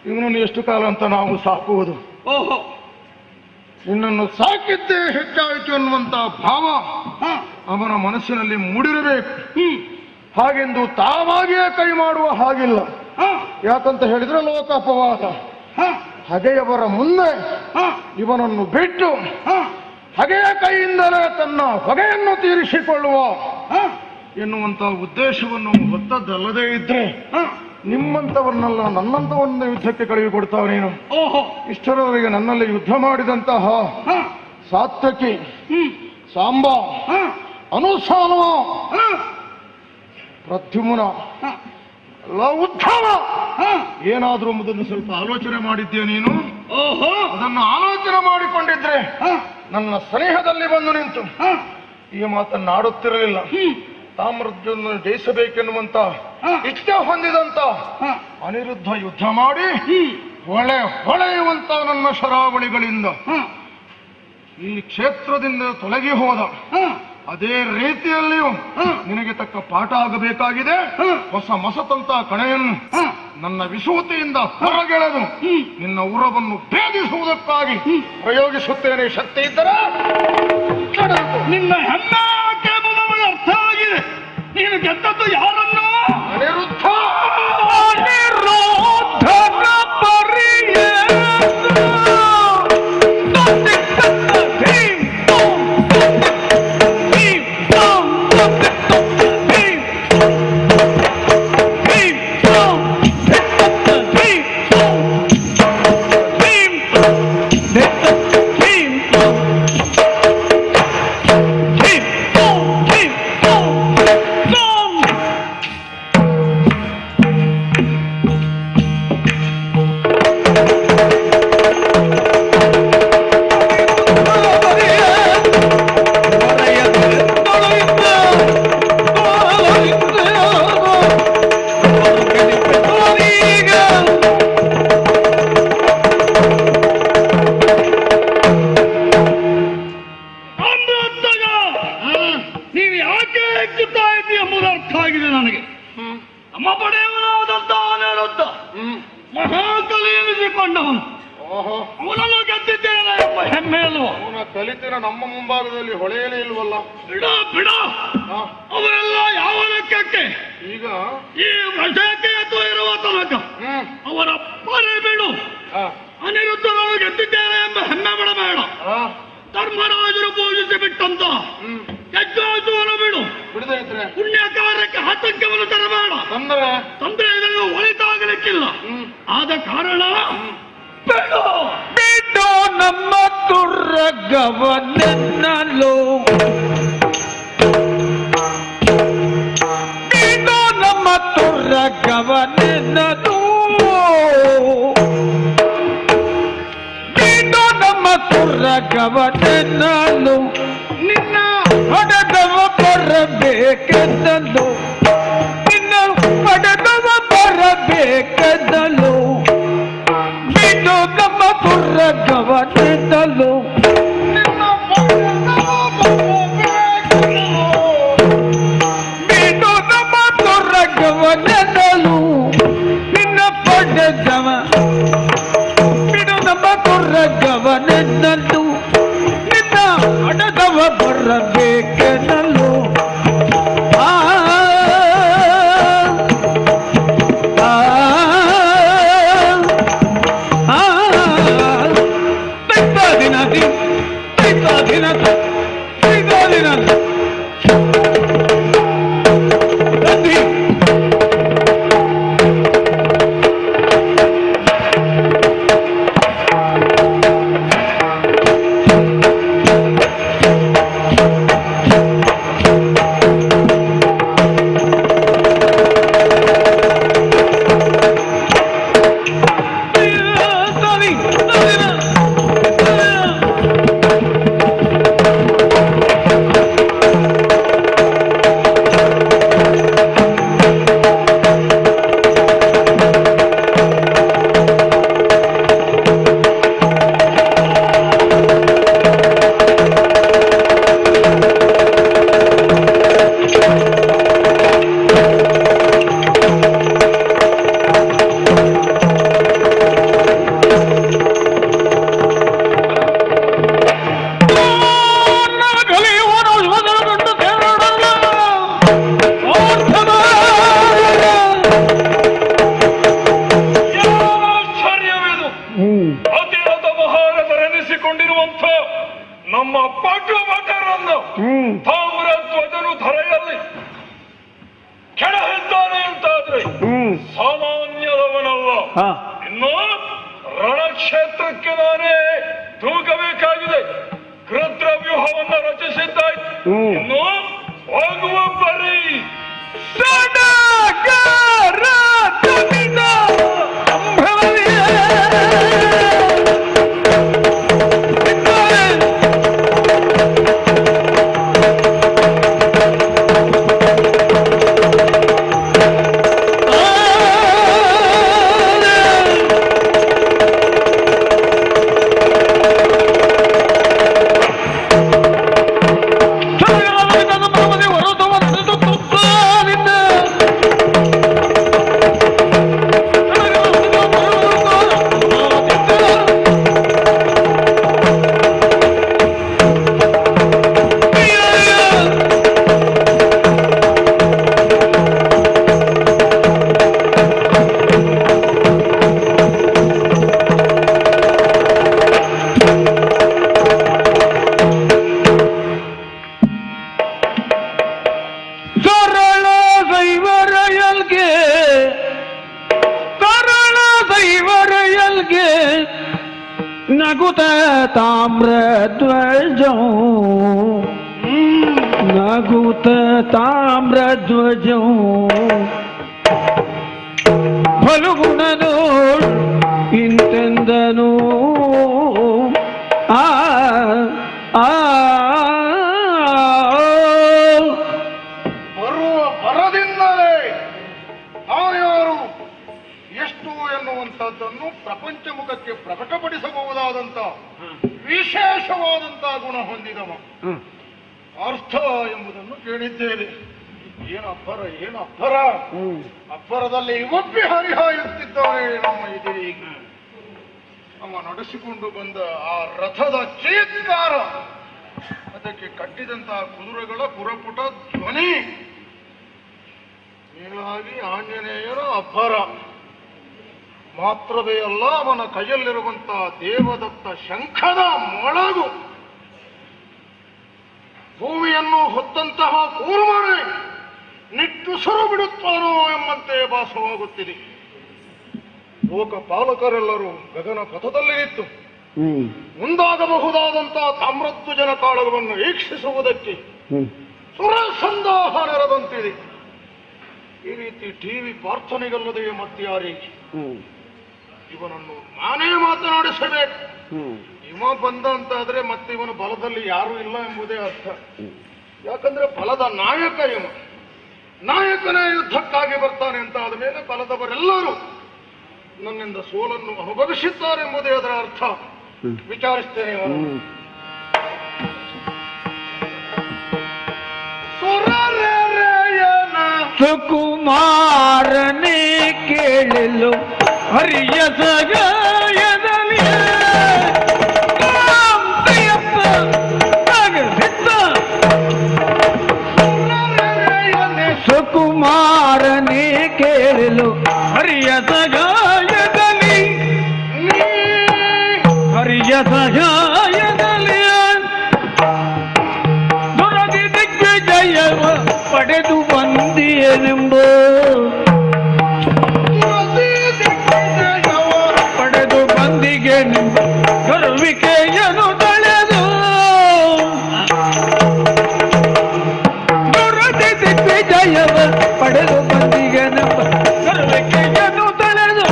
ಇವನನ್ನು ಎಷ್ಟು ಕಾಲ ಅಂತ ನಾವು ಸಾಕುವುದು? ನಿನ್ನನ್ನು ಸಾಕಿದ್ದೇ ಹೆಚ್ಚಾಯಿತು ಅನ್ನುವಂತ ಭಾವ ಅವನ ಮನಸ್ಸಿನಲ್ಲಿ ಮೂಡಿರಬೇಕು. ಹಾಗೆಂದು ತಾವಾಗಿಯೇ ಕೈ ಮಾಡುವ ಹಾಗಿಲ್ಲ. ಯಾಕಂತ ಹೇಳಿದ್ರೆ ಲೋಕಾಪವಾದ. ಹಗೆಯವರ ಮುಂದೆ ಇವನನ್ನು ಬಿಟ್ಟು ಹಗೆಯ ಕೈಯಿಂದಲೇ ತನ್ನ ಹೊಗೆಯನ್ನು ತೀರಿಸಿಕೊಳ್ಳುವ ಎನ್ನುವಂತ ಉದ್ದೇಶವನ್ನು ಹೊತ್ತದ್ದಲ್ಲದೇ ಇದ್ರೆ ನಿಮ್ಮಂತವನ್ನೆಲ್ಲ ನನ್ನಂತವನ್ನ ಯುದ್ಧಕ್ಕೆ ಕಳುಹಿಕೊಡ್ತಾವ ನೀನು. ಇಷ್ಟರವರೆಗೆ ನನ್ನಲ್ಲಿ ಯುದ್ಧ ಮಾಡಿದಂತಹ ಸಾತ್ಯಕಿ, ಸಾಂಬ, ಅನುಸಾನವ, ಪ್ರದ್ಯುಮ್ನ, ಉದ್ಧವ ಏನಾದ್ರೂ ಎಂಬುದನ್ನು ಸ್ವಲ್ಪ ಆಲೋಚನೆ ಮಾಡಿದ್ಯಾ ನೀನು? ಅದನ್ನು ಆಲೋಚನೆ ಮಾಡಿಕೊಂಡಿದ್ರೆ ನನ್ನ ಸ್ನೇಹದಲ್ಲಿ ಬಂದು ನಿಂತು ಈ ಮಾತನ್ನು ಆಡುತ್ತಿರಲಿಲ್ಲ. ತಾಮ್ರಧ್ವಜವನ್ನು ಜಯಿಸಬೇಕೆನ್ನುವಂತ ಇಚ್ಛೆ ಹೊಂದಿದಂತ ಅನಿರುದ್ಧ ಯುದ್ಧ ಮಾಡಿ ಹೊಳೆಯುವಂತ ನನ್ನ ಶರಾವಳಿಗಳಿಂದ ಈ ಕ್ಷೇತ್ರದಿಂದ ತೊಲಗಿ ಹೋದ. ಅದೇ ರೀತಿಯಲ್ಲಿಯೂ ನಿನಗೆ ತಕ್ಕ ಪಾಠ ಆಗಬೇಕಾಗಿದೆ. ಹೊಸ ಮಸತಂತ ಕಣೆಯನ್ನು ನನ್ನ ವಿಸೂತಿಯಿಂದ ಹೊರಗೆಳೆದು ನಿನ್ನ ಉರವನ್ನು ಭೇದಿಸುವುದಕ್ಕಾಗಿ ಪ್ರಯೋಗಿಸುತ್ತೇನೆ. ಶಕ್ತಿ ಇದ್ದರೆ ನಿನ್ನ ಹೆಮ್ಮೆ ನಮಗೆ ಅರ್ಥ ಆಗಿದೆ. ನೀನು ಗೆದ್ದದ್ದು ಯಾರನ್ನು? ಅನಿರುದ್ಧ. ನೀವು ಯಾಕೆ ಹೆಚ್ಚುತ್ತಾ ಇದ್ದೀವಿ ಎಂಬುದು ಅರ್ಥ ಆಗಿದೆ ನನಗೆ. ನಮ್ಮ ಪಡೆಯವನಾದ ಆದಂತ ಅನಿರುದ್ಧ ಮಹಾಕಲಿ ಎನಿಸಿಕೊಂಡವನು. ಅವನನ್ನು ಗೆದ್ದಿದ್ದೇನೆ ಎಂಬ ಹೆಮ್ಮೆ ಅಲ್ವಾ? ಕಲಿತಿನ ನಮ್ಮ ಮುಂಭಾಗದಲ್ಲಿ ಹೊಳೆಯಲೇ ಇಲ್ವಲ್ಲ. ಬಿಡ ಅವರೆಲ್ಲ ಯಾವ ಲೆಕ್ಕಕ್ಕೆ? ಈಗ ಈ ವಶಕ್ಕೆ ಎದ್ದು ಇರುವ ತನಕ ಅವರ ಪರಿ ಬಿಡು. ಅನಿರುದ್ಧನನ್ನು ಗೆದ್ದಿದ್ದೇನೆ ಎಂಬ ಹೆಮ್ಮೆ ಬಿಡಬೇಡ. ಧರ್ಮರಾಜರು ಪೂಜಿಸಿ ಬಿಟ್ಟಂತ ಯಜ್ಞೋತ್ಸವನ ಬಿಡು. ಪುಣ್ಯ ಕಾರ್ಯಕ್ಕೆ ಆತಂಕವನ್ನು ತರಬೇಡ. ತಂದ್ರೆ ಇದನ್ನು ಒಳಿತಾಗಲಿಕ್ಕಿಲ್ಲ. ಆದ ಕಾರಣ ಬಿಡು ನಮ್ಮ ದುರ್ಗವನ್ನೆನ್ನಲು, ಬಿಡು ನಮ್ಮ ದುರ್ಗವನ್ನೆನ್ನಲು, ಬಿಡು ನಮ್ಮ ದುರ್ಗವನ್ನೆನ್ನಲು, ನಿನ್ನ ಹೊಡೆದವ ಬರಬೇಕೆಂದಲು, ನಿನ್ನ ಹೊಡೆದವ ಬರಬೇಕೆಂದಲು, ಬಿಡು ನಮ್ಮ ದುರ್ಗವನ್ನೆನ್ನಲು, ಬಿಡು ನಮ್ಮ ದುರ್ಗವನ್ನೆನ್ನಲು, ನಿನ್ನ ಪಡೆದವ, ಬಿಡು ನಮ್ಮ ದುರ್ಗವನ್ನೆನ್ನಲು, ನಿನ್ನ ಹಡೆದವ ಬರಬೇಕೆನ್ನಲು. ನಮ್ಮ ಭಟರನ್ನು ತಾಮ್ರಧ್ವಜನು ಧರೆಯಲ್ಲಿ ಕೆಡಹಿದ್ದಾನೆ ಅಂತಾದ್ರೆ ಸಾಮಾನ್ಯದವನಲ್ಲ. ಇನ್ನು ರಣಕ್ಷೇತ್ರಕ್ಕೆ ನಾನೇ ಧೂಕಬೇಕಾಗಿದೆ. ಕೃದ್ರ ವ್ಯೂಹವನ್ನು ರಚಿಸಿದ್ದಾಯ್ತು. ಇನ್ನು ಹೋಗುವ ಬರೀ ನಗುತ ತಾಮ್ರಧ್ವಜಂ, ನಗುತ ತಾಮ್ರಧ್ವಜಂ, ಫಲಗುಣನು ಇಂತೆಂದನು. ಬರುವ ಬರದಿಂದಲೇ ಯಾರ್ಯಾರು ಎಷ್ಟು ಎನ್ನುವಂಥದ್ದನ್ನು ಪ್ರಪಂಚ ಮುಖಕ್ಕೆ ಪ್ರಕಟಪಡಿಸಬಹುದಾದಂತ ವಿಶೇಷವಾದಂತಹ ಗುಣ ಹೊಂದಿದವ ಅರ್ಥ ಎಂಬುದನ್ನು ಕೇಳಿದ್ದೇನೆ. ಏನು ಅಬ್ಬರ ಅಬ್ಬರದಲ್ಲಿ ಒಪ್ಪಿ ಹರಿಹಾಯುತ್ತಿದ್ದಾರೆ ನಮ್ಮ ಎದುರಿಗೆ. ನಮ್ಮ ನಡೆಸಿಕೊಂಡು ಬಂದ ಆ ರಥದ ಚೀತ್ಕಾರ, ಅದಕ್ಕೆ ಕಟ್ಟಿದಂತಹ ಕುದುರೆಗಳ ಪುರಪುಟ ಧ್ವನಿ, ಮೇಲಾಗಿ ಆಂಜನೇಯನ ಅಬ್ಬರ ಮಾತ್ರವೇ ಅಲ್ಲ, ಅವನ ಕೈಯಲ್ಲಿರುವಂತಹ ದೇವದತ್ತ ಶಂಖದ ಮೊಳಗು, ಭೂಮಿಯನ್ನು ಹೊತ್ತಂತಹ ಕೂರ್ಮನೆ ನಿಟ್ಟುಸಿರು ಬಿಡುತ್ತಾನೋ ಎಂಬಂತೆ ಭಾಸವಾಗುತ್ತಿದೆ. ಲೋಕಪಾಲಕರೆಲ್ಲರೂ ಗಗನ ಪಥದಲ್ಲಿ ನಿಂತು ಮುಂದಾಗಬಹುದಾದಂತಹ ತಾಮ್ರಧ್ವಜನ ಕಾಳಗವನ್ನು ವೀಕ್ಷಿಸುವುದಕ್ಕೆ ಸುರಸಂದಾಹ ನೆರೆದಂತಿದೆ. ಈ ರೀತಿ ಟಿವಿ ಪ್ರಾರ್ಥನೆಗಲ್ಲದೆ ಮತ್ಯಾರಿಗೆ ಇವನನ್ನು ನಾನೇ ಮಾತನಾಡಿಸಬೇಕು. ಇವ ಬಂದ ಅಂತಾದ್ರೆ ಮತ್ತೆ ಇವನ ಬಲದಲ್ಲಿ ಯಾರೂ ಇಲ್ಲ ಎಂಬುದೇ ಅರ್ಥ. ಯಾಕಂದ್ರೆ ಬಲದ ನಾಯಕ ಇವ, ನಾಯಕನೇ ಯುದ್ಧಕ್ಕಾಗಿ ಬರ್ತಾನೆ ಅಂತ ಆದ ಮೇಲೆ ಬಲದವರೆಲ್ಲರೂ ನನ್ನಿಂದ ಸೋಲನ್ನು ಅನುಭವಿಸಿದ್ದಾರೆ ಎಂಬುದೇ ಅದರ ಅರ್ಥ. ವಿಚಾರಿಸ್ತೇನೆ ಇವನು. ಸುಕುಮಾರನೇ ಕೇಳಲು ಹರಿಯ ಸಗಾಯದಲ್ಲಿ ಸುಕುಮಾರನೇ ಕೇಳಲು ಹರಿಯ ಸಗಾಯದಲ್ಲಿ ಹರಿಯ ಸಗಾಯದಲ್ಲಿ ದುರದಿ ದಿಗ್ವಿಜಯವ ಪಡೆದು ಬಂದಿಯನೆಂಬ ಪಡೆದು ಬಂದಿಗೆ ಗರ್ವಿಕೆಯನು ತಳೆದು ದುರದಿ ದಿಗ್ವಿಜಯವ ಪಡೆದು ಬಂದಿಗೆನೆಂಬ ಗರ್ವಿಕೆಯನು ತಳೆದು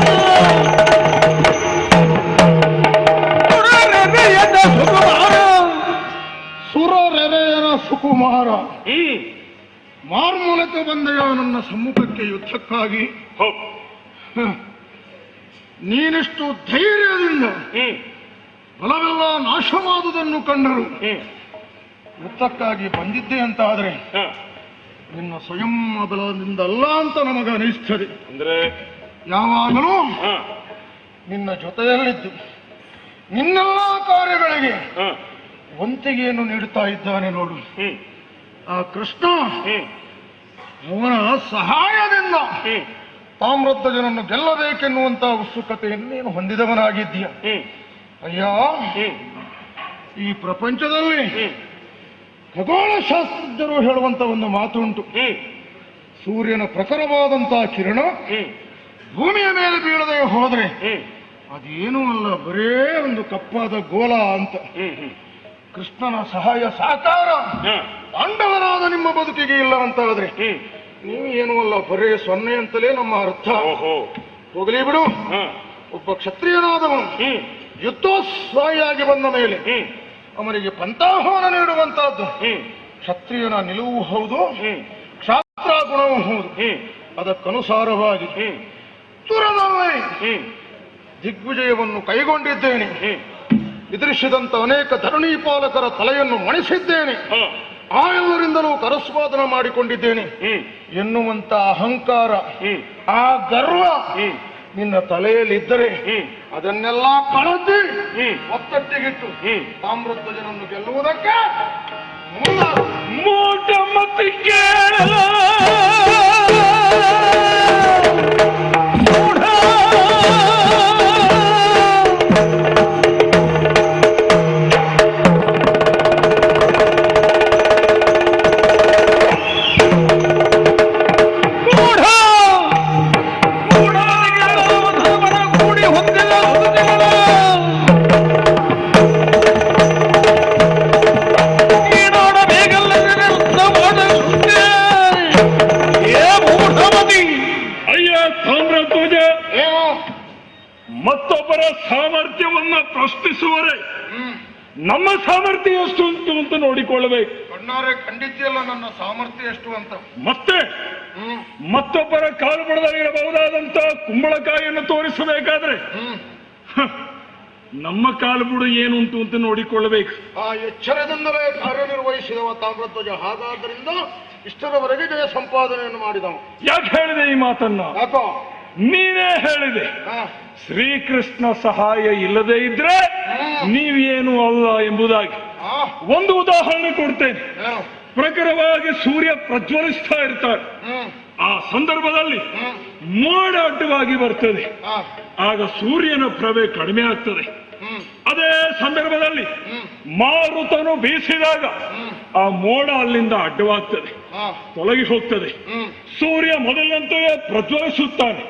ಸುರರೆರೆಯನ ಸುಕುಮಾರ, ಮಾರ್ಮೂಲಕ್ಕೆ ಬಂದೆಯ ನನ್ನ ಸಮ್ಮುಖಕ್ಕೆ ಯುದ್ಧಕ್ಕಾಗಿ. ನೀನಿಷ್ಟು ಧೈರ್ಯದಿಂದ ಬಲವೆಲ್ಲ ನಾಶವಾದುದನ್ನು ಕಂಡರು ಯುದ್ಧಕ್ಕಾಗಿ ಬಂದಿದ್ದೆ ಅಂತ ಆದ್ರೆ ನಿನ್ನ ಸ್ವಯಂ ಬಲದಿಂದ ಅಲ್ಲ ಅಂತ ನಮಗೆ ಅನಿಸ್ತದೆ. ಅಂದ್ರೆ ಯಾವಾಗಲೂ ನಿನ್ನ ಜೊತೆಯಲ್ಲಿದ್ದು ನಿನ್ನೆಲ್ಲ ಕಾರ್ಯಗಳಿಗೆ ವಂತಿಗೆಯನ್ನು ನೀಡುತ್ತಾ ಇದ್ದಾನೆ ನೋಡು. ಆ ಕೃಷ್ಣ ಅವನ ಸಹಾಯದಿಂದ ತಾಮ್ರಧ್ವಜನನ್ನು ಗೆಲ್ಲಬೇಕೆನ್ನುವಂತ ಉತ್ಸುಕತೆಯನ್ನು ನೀನು ಹೊಂದಿದವನಾಗಿದ್ದೀಯ. ಅಯ್ಯ, ಈ ಪ್ರಪಂಚದಲ್ಲಿ ಖಗೋಳ ಶಾಸ್ತ್ರಜ್ಞರು ಹೇಳುವಂತ ಒಂದು ಮಾತುಂಟು. ಸೂರ್ಯನ ಪ್ರಖರವಾದಂತಹ ಕಿರಣ ಭೂಮಿಯ ಮೇಲೆ ಬೀಳದೆ ಹೋದ್ರೆ ಅದೇನೂ ಅಲ್ಲ, ಬರೇ ಒಂದು ಕಪ್ಪಾದ ಗೋಲ ಅಂತ. ಕೃಷ್ಣನ ಸಹಾಯ ಸಹಕಾರ ಪಾಂಡವರಾದ ನಿಮ್ಮ ಬದುಕಿಗೆ ಇಲ್ಲ ಅಂತ ಆದ್ರೆ ನೀವು ಏನೂ ಅಲ್ಲ, ಬರೇ ಸೊನ್ನೆ ಅಂತಲೇ ನಮ್ಮ ಅರ್ಥ. ಹೋಗಲಿ ಬಿಡು. ಒಬ್ಬ ಕ್ಷತ್ರಿಯನಾದವನು ಯುದ್ಧೋತ್ಸಾಹಿಯಾಗಿ ಬಂದ ಮೇಲೆ ಅವನಿಗೆ ಪಂಥಾಹ್ವಾನ ನೀಡುವಂತಹದ್ದು ಕ್ಷತ್ರಿಯನ ನಿಲುವು ಹೌದು, ಕ್ಷಾತ್ರ ಗುಣವೂ ಹೌದು. ಅದಕ್ಕನುಸಾರವಾಗಿ ತುರದಲ್ಲಿ ದಿಗ್ವಿಜಯವನ್ನು ಕೈಗೊಂಡಿದ್ದೇನೆ. ಎದುರಿಸಿದಂತ ಅನೇಕ ಧರಣಿ ಪಾಲಕರ ತಲೆಯನ್ನು ಮಣಿಸಿದ್ದೇನೆ. ಆ ಎಲ್ಲರಿಂದಲೂ ಕರಸ್ವಾದನ ಮಾಡಿಕೊಂಡಿದ್ದೇನೆ ಎನ್ನುವಂತ ಅಹಂಕಾರ, ಆ ಗರ್ವ ನಿನ್ನ ತಲೆಯಲ್ಲಿದ್ದರೆ ಅದನ್ನೆಲ್ಲ ಕಳಚಿ ಒತ್ತಟ್ಟಿಗಿಟ್ಟು ತಾಮ್ರಧ್ವಜನನ್ನು ಗೆಲ್ಲುವುದಕ್ಕೆ ಮೂಟ ಮತಿ ಕೇಳಲ ಮತ್ತೊಬ್ಬರ ಸಾಮರ್ಥ್ಯವನ್ನ ಪ್ರಶ್ನಿಸುವರೆ ನಮ್ಮ ಸಾಮರ್ಥ್ಯ ಎಷ್ಟು ಉಂಟು ಅಂತ ನೋಡಿಕೊಳ್ಳಬೇಕು. ಕಣ್ಣಾರೆ ಖಂಡಿತಿಯಲ್ಲ ನನ್ನ ಸಾಮರ್ಥ್ಯ ಎಷ್ಟು ಅಂತ. ಮತ್ತೆ ಮತ್ತೊಬ್ಬರ ಕಾಲು ಬುಡದಲ್ಲಿರಬಹುದಾದಂತ ಕುಂಬಳಕಾಯಿಯನ್ನು ತೋರಿಸಬೇಕಾದ್ರೆ ನಮ್ಮ ಕಾಲು ಬುಡ ಏನುಂಟು ಅಂತ ನೋಡಿಕೊಳ್ಳಬೇಕು. ಆ ಎಚ್ಚರದಿಂದಲೇ ಕಾರ್ಯನಿರ್ವಹಿಸಿದವ ತಾಮ್ರಧ್ವಜ. ಹಾಗಾದ್ರಿಂದ ಇಷ್ಟರವರೆಗೆ ಜಯ ಸಂಪಾದನೆಯನ್ನು ಮಾಡಿದವ. ಯಾಕೆ ಹೇಳಿದೆ ಈ ಮಾತನ್ನ? ಯಾಕೋ? ನೀನೇ ಹೇಳಿದೆ ಶ್ರೀಕೃಷ್ಣ ಸಹಾಯ ಇಲ್ಲದೆ ಇದ್ರೆ ನೀವೇನು ಅಲ್ಲ ಎಂಬುದಾಗಿ. ಒಂದು ಉದಾಹರಣೆ ಕೊಡ್ತೇನೆ. ಪ್ರಖರವಾಗಿ ಸೂರ್ಯ ಪ್ರಜ್ವಲಿಸ್ತಾ ಇರ್ತಾರೆ. ಆ ಸಂದರ್ಭದಲ್ಲಿ ಮೋಡ ಅಡ್ಡವಾಗಿ ಬರ್ತದೆ. ಆಗ ಸೂರ್ಯನ ಪ್ರಭೆ ಕಡಿಮೆ ಆಗ್ತದೆ. ಅದೇ ಸಂದರ್ಭದಲ್ಲಿ ಮಾರುತನು ಬೀಸಿದಾಗ ಆ ಮೋಡ ಅಲ್ಲಿಂದ ಅಡ್ಡವಾಗ್ತದೆ, ತೊಲಗಿ ಹೋಗ್ತದೆ. ಸೂರ್ಯ ಮೊದಲಂತೆಯೇ ಪ್ರಜ್ವಲಿಸುತ್ತಾನೆ.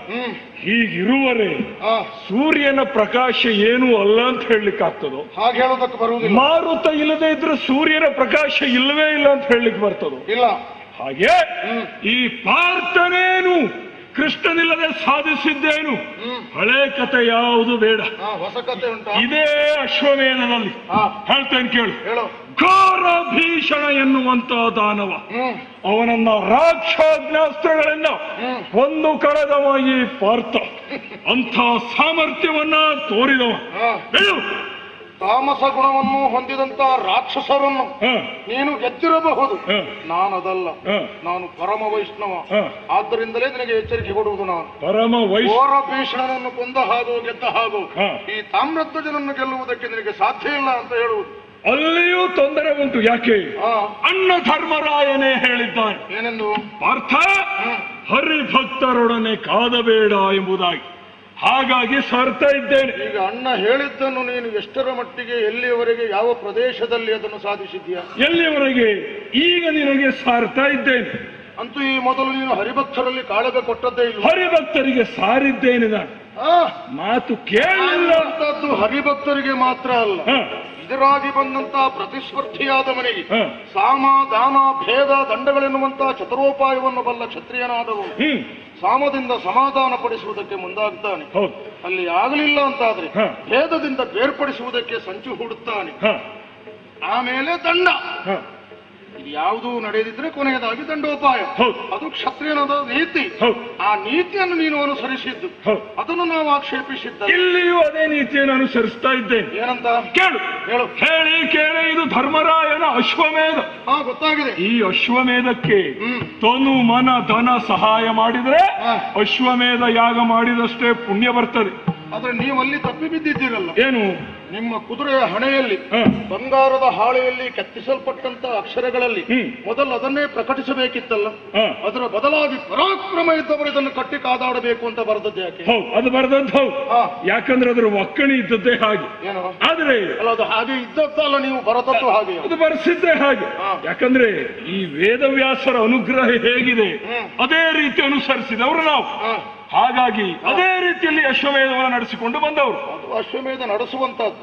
ಹೀಗಿರುವರೆ ಸೂರ್ಯನ ಪ್ರಕಾಶ ಏನೂ ಅಲ್ಲ ಅಂತ ಹೇಳಲಿಕ್ಕೆ ಆಗ್ತದೋ? ಹಾಗೆ ಹೇಳೋದಕ್ಕೆ ಬರುವುದಿಲ್ಲ. ಮಾರುತ ಇಲ್ಲದೆ ಇದ್ರೆ ಸೂರ್ಯನ ಪ್ರಕಾಶ ಇಲ್ಲವೇ ಇಲ್ಲ ಅಂತ ಹೇಳಲಿಕ್ಕೆ ಬರ್ತದೋ? ಇಲ್ಲ. ಹಾಗೆ ಈ ಪಾರ್ಥನೇನು ಕೃಷ್ಣನಿಲ್ಲದೆ ಸಾಧಿಸಿದ್ದೇನು? ಹಳೆ ಕಥೆ ಯಾವುದು ಬೇಡ, ಹೊಸ ಕಥೆ ಉಂಟು. ಇದೇ ಅಶ್ವಮೇಧದಲ್ಲಿ ಹೇಳ್ತೇನೆ ಕೇಳು. ಹೇಳು. ಘೋರ ಭೀಷಣ ಎನ್ನುವಂತ ದಾನವ, ಅವನನ್ನ ರಾಕ್ಷಾಗ್ನಾಸ್ತ್ರಗಳಿಂದ ಒಂದು ಕಳೆದವ ಈ ಪಾರ್ಥ. ಅಂಥ ಸಾಮರ್ಥ್ಯವನ್ನ ತೋರಿದವ. ತಾಮಸ ಗುಣವನ್ನು ಹೊಂದಿದಂತ ರಾಕ್ಷಸರನ್ನು ನೀನು ಗೆದ್ದಿರಬಹುದು. ನಾನದಲ್ಲ, ನಾನು ಪರಮ ವೈಷ್ಣವ. ಆದ್ದರಿಂದಲೇ ನಿನಗೆ ಎಚ್ಚರಿಕೆ ಕೊಡುವುದು ನಾನು. ಪರಮ ಘೋರ ಭೀಷಣನನ್ನು ಕೊಂದ ಹಾಗೂ ಗೆದ್ದ ಹಾಗೂ ಈ ತಾಮ್ರಧ್ವಜನನ್ನು ಗೆಲ್ಲುವುದಕ್ಕೆ ನಿನಗೆ ಸಾಧ್ಯ ಇಲ್ಲ ಅಂತ ಹೇಳುವುದು. ಅಲ್ಲಿಯೂ ತೊಂದರೆ ಉಂಟು. ಯಾಕೆ? ಅಣ್ಣ ಧರ್ಮರಾಯನೇ ಹೇಳಿದ್ದಾನೆ. ಏನೆಂದು? ಪಾರ್ಥ, ಹರಿಭಕ್ತರೊಡನೆ ಕಾದಬೇಡ ಎಂಬುದಾಗಿ. ಹಾಗಾಗಿ ಸಾರ್ತಾ ಇದ್ದೇನೆ. ಈಗ ಅಣ್ಣ ಹೇಳಿದ್ದನ್ನು ನೀನು ಎಷ್ಟರ ಮಟ್ಟಿಗೆ, ಎಲ್ಲಿಯವರೆಗೆ, ಯಾವ ಪ್ರದೇಶದಲ್ಲಿ ಅದನ್ನು ಸಾಧಿಸಿದ್ಯಾ? ಎಲ್ಲಿಯವರೆಗೆ? ಈಗ ನಿನಗೆ ಸಾರ್ತಾ ಇದ್ದೇನೆ. ಅಂತೂ ಈ ಮೊದಲು ನೀನು ಹರಿಭಕ್ತರಲ್ಲಿ ಕಾಳಗ ಕೊಟ್ಟದ್ದೇ ಇಲ್ಲ. ಹರಿಭಕ್ತರಿಗೆ ಸಾರಿದ್ದೇನೆ ನಾನು. ಮಾತು ಕೇಳಿಲ್ಲ. ಹರಿಭಕ್ತರಿಗೆ ಮಾತ್ರ ಅಲ್ಲ, ಇದರಾಗಿ ಬಂದಂತಹ ಪ್ರತಿಸ್ಪರ್ಧಿಯಾದ ಮನೆಗೆ ಸಾಮ ದಾನ ಭೇದ ದಂಡಗಳೆನ್ನುವಂತಹ ಚತುರೋಪಾಯವನ್ನು ಬಲ್ಲ ಕ್ಷತ್ರಿಯನಾದವನು ಸಾಮದಿಂದ ಸಮಾಧಾನ ಪಡಿಸುವುದಕ್ಕೆ ಮುಂದಾಗ್ತಾನೆ. ಅಲ್ಲಿ ಆಗಲಿಲ್ಲ ಅಂತಾದ್ರೆ ಭೇದದಿಂದ ಬೇರ್ಪಡಿಸುವುದಕ್ಕೆ ಸಂಚು ಹೂಡುತ್ತಾನೆ. ಆಮೇಲೆ ದಂಡ. ಇದು ಯಾವುದೂ ನಡೆದಿದ್ರೆ ಕೊನೆಯದಾಗಿ ದಂಡೋಪಾಯ. ಅದು ಕ್ಷತ್ರಿಯನಾದ ನೀತಿ. ಆ ನೀತಿಯನ್ನು ನೀನು ಅನುಸರಿಸಿದ್ದು, ಅದನ್ನು ನಾವು ಆಕ್ಷೇಪಿಸಿದ್ದ. ಇಲ್ಲಿಯೂ ಅದೇ ನೀತಿಯನ್ನು ಅನುಸರಿಸ್ತಾ ಇದ್ದೇನೆ. ಏನಂತ ಕೇಳು. ಹೇಳು. ಹೇಳಿ ಕೇಳಿ. ಇದು ಧರ್ಮರಾಯನ ಅಶ್ವಮೇಧ. ಗೊತ್ತಾಗಿದೆ. ಈ ಅಶ್ವಮೇಧಕ್ಕೆ ತನು ಮನ ಧನ ಸಹಾಯ ಮಾಡಿದ್ರೆ ಅಶ್ವಮೇಧ ಯಾಗ ಮಾಡಿದಷ್ಟೇ ಪುಣ್ಯ ಬರ್ತದೆ. ಆದ್ರೆ ನೀವಲ್ಲಿ ತಪ್ಪಿ ಬಿದ್ದಿದ್ದೀರಲ್ಲ. ಏನು? ನಿಮ್ಮ ಕುದುರೆಯ ಹಣೆಯಲ್ಲಿ ಬಂಗಾರದ ಹಾಳೆಯಲ್ಲಿ ಕೆತ್ತಿಸಲ್ಪಟ್ಟಂತ ಅಕ್ಷರಗಳಲ್ಲಿ ಮೊದಲು ಅದನ್ನೇ ಪ್ರಕಟಿಸಬೇಕಿತ್ತಲ್ಲ. ಅದರ ಬದಲಾಗಿ ಪರಾಕ್ರಮ ಇದ್ದವರು ಇದನ್ನು ಕಟ್ಟಿ ಕಾದಾಡಬೇಕು ಅಂತ ಬರೆದದ್ದು ಯಾಕೆ? ಅದು ಬರೆದದ್ದು ಹೌದು. ಯಾಕಂದ್ರೆ ಅದರ ಒಕ್ಕಣಿ ಇದ್ದದ್ದೇ ಹಾಗೆ. ಏನೋ ಆದ್ರೆ ಅಲ್ಲ, ಅದು ಹಾಗೆ ಇದ್ದದ್ದಲ್ಲ, ನೀವು ಬರದದ್ದು ಹಾಗೆ. ಅದು ಬರೆಸಿದ್ದೇ ಹಾಗೆ. ಯಾಕಂದ್ರೆ ಈ ವೇದವ್ಯಾಸರ ಅನುಗ್ರಹ ಹೇಗಿದೆ ಅದೇ ರೀತಿ ಅನುಸರಿಸಿದವರು ನಾವು. ಹಾಗಾಗಿ ಅದೇ ರೀತಿಯಲ್ಲಿ ಅಶ್ವಮೇಧವನ್ನು ನಡೆಸಿಕೊಂಡು ಬಂದವರು. ಅದು ಅಶ್ವಮೇಧ ನಡೆಸುವಂತದ್ದು.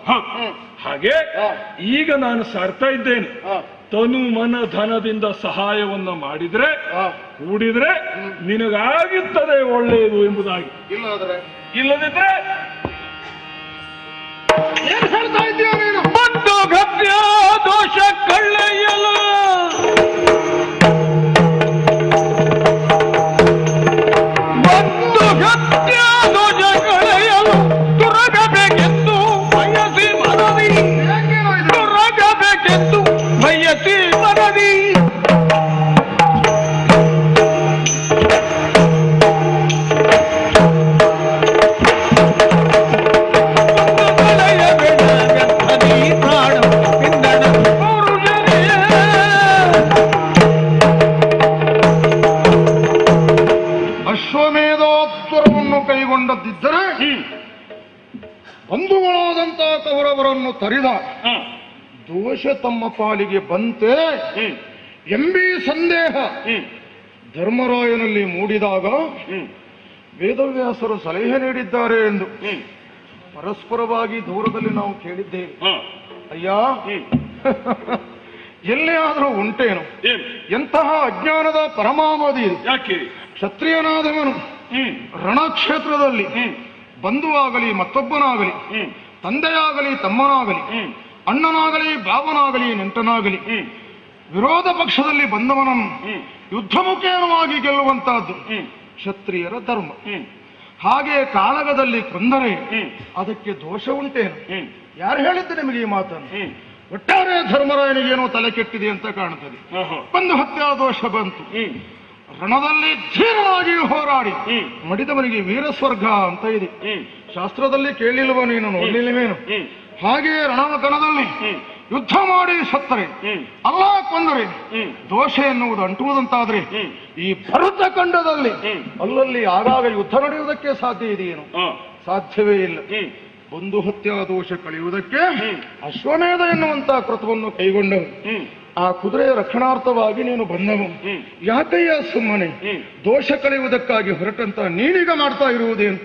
ಹಾಗೆ ಈಗ ನಾನು ಸಾರ್ತಾ ಇದ್ದೇನೆ. ತನು ಮನ ಧನದಿಂದ ಸಹಾಯವನ್ನ ಮಾಡಿದ್ರೆ, ಕೂಡಿದ್ರೆ ನಿನಗಾಗುತ್ತದೆ ಒಳ್ಳೆಯದು ಎಂಬುದಾಗಿ. ಇಲ್ಲದಿದ್ರೆ ಏನ್ ಹೇಳ್ತಾ ಇದ್ದೀಯ ನೀನು? ಒಂದು ಗಮ್ಯ ದೋಷ ಕಳ್ಳೆಯಲು ತುರಗಬೇಕೆಂದು ಬಯಸಿ ಮನವಿ, ತುರಗಬೇಕೆಂದು ಬಯಸಿ ಮನವಿ. ಅಶ್ವಮೇಧೋತ್ತರವನ್ನು ಕೈಗೊಂಡದ್ದಿದ್ದರೆ ಬಂಧುಗಳಾದಂತಹ ಕೌರವರನ್ನು ತರಿದ ದೋಷ ತಮ್ಮ ಪಾಲಿಗೆ ಬಂತೆ ಎಂಬೀ ಸಂದೇಹ ಧರ್ಮರಾಯನಲ್ಲಿ ಮೂಡಿದಾಗ ವೇದವ್ಯಾಸರು ಸಲಹೆ ನೀಡಿದ್ದಾರೆ ಎಂದು ಪರಸ್ಪರವಾಗಿ ದೂರದಲ್ಲಿ ನಾವು ಕೇಳಿದ್ದೇವೆ. ಅಯ್ಯ, ಎಲ್ಲೇ ಆದರೂ ಉಂಟೇನು ಎಂತಹ ಅಜ್ಞಾನದ ಪರಮಾವಧಿ ಇದು? ಯಾಕೆ? ಕ್ಷತ್ರಿಯನಾದವನು ರಣಕ್ಷೇತ್ರದಲ್ಲಿ ಬಂಧುವಾಗಲಿ ಮತ್ತೊಬ್ಬನಾಗಲಿ, ತಂದೆಯಾಗಲಿ ತಮ್ಮನಾಗಲಿ, ಅಣ್ಣನಾಗಲಿ ಭಾವನಾಗಲಿ ನೆಂಟನಾಗಲಿ, ವಿರೋಧ ಪಕ್ಷದಲ್ಲಿ ಬಂದವನನ್ನು ಯುದ್ಧಮುಖೇನವಾಗಿ ಗೆಲ್ಲುವಂತಹದ್ದು ಕ್ಷತ್ರಿಯರ ಧರ್ಮ. ಹಾಗೆ ಕಾಳಗದಲ್ಲಿ ಕೊಂದರೆ ಅದಕ್ಕೆ ದೋಷ ಉಂಟೇನು? ಯಾರು ಹೇಳಿದ್ದು ನಿಮಗೆ ಈ ಮಾತನ್ನು? ಒಟ್ಟಾರೆ ಧರ್ಮರಾಯನಿಗೇನೋ ತಲೆ ಕೆಟ್ಟಿದೆ ಅಂತ ಕಾಣ್ತದೆ. ಬಂದು ಹತ್ಯಾ ದೋಷ ಬಂತು. ರಣದಲ್ಲಿ ಧೀರವಾಗಿ ಹೋರಾಡಿ ಮಡಿದವನಿಗೆ ವೀರಸ್ವರ್ಗ ಅಂತ ಇದೆ. ಶಾಸ್ತ್ರದಲ್ಲಿ ಕೇಳಿಲ್ವ ನೀನು, ನೋಡ್ಲಿಲ್ವೇನು? ಹಾಗೆ ರಣಕಣದಲ್ಲಿ ಯುದ್ಧ ಮಾಡಿ ಸತ್ತರೆ ಅಲ್ಲ ಕೊಂದರೆ ದೋಷ ಎನ್ನುವುದು ಅಂಟುವುದಂತಾದ್ರೆ ಈ ಭರತ ಖಂಡದಲ್ಲಿ ಅಲ್ಲಲ್ಲಿ ಆಗಾಗ ಯುದ್ಧ ನಡೆಯುವುದಕ್ಕೆ ಸಾಧ್ಯ ಇದೆಯೇನು? ಸಾಧ್ಯವೇ ಇಲ್ಲ. ಬಂಧು ಹತ್ಯಾ ದೋಷ ಕಳೆಯುವುದಕ್ಕೆ ಅಶ್ವಮೇಧ ಎನ್ನುವಂತ ಕೃತವನ್ನು ಕೈಗೊಂಡವು. ಆ ಕುದುರೆಯ ರಕ್ಷಣಾರ್ಥವಾಗಿ ನೀನು ಬಂದವು. ಯಾಕಯ್ಯ ಸುಮ್ಮನೆ ದೋಷ ಕಳೆಯುವುದಕ್ಕಾಗಿ ಹೊರಟಂತ ನೀನೀಗ ಮಾಡ್ತಾ ಇರುವುದೇನು?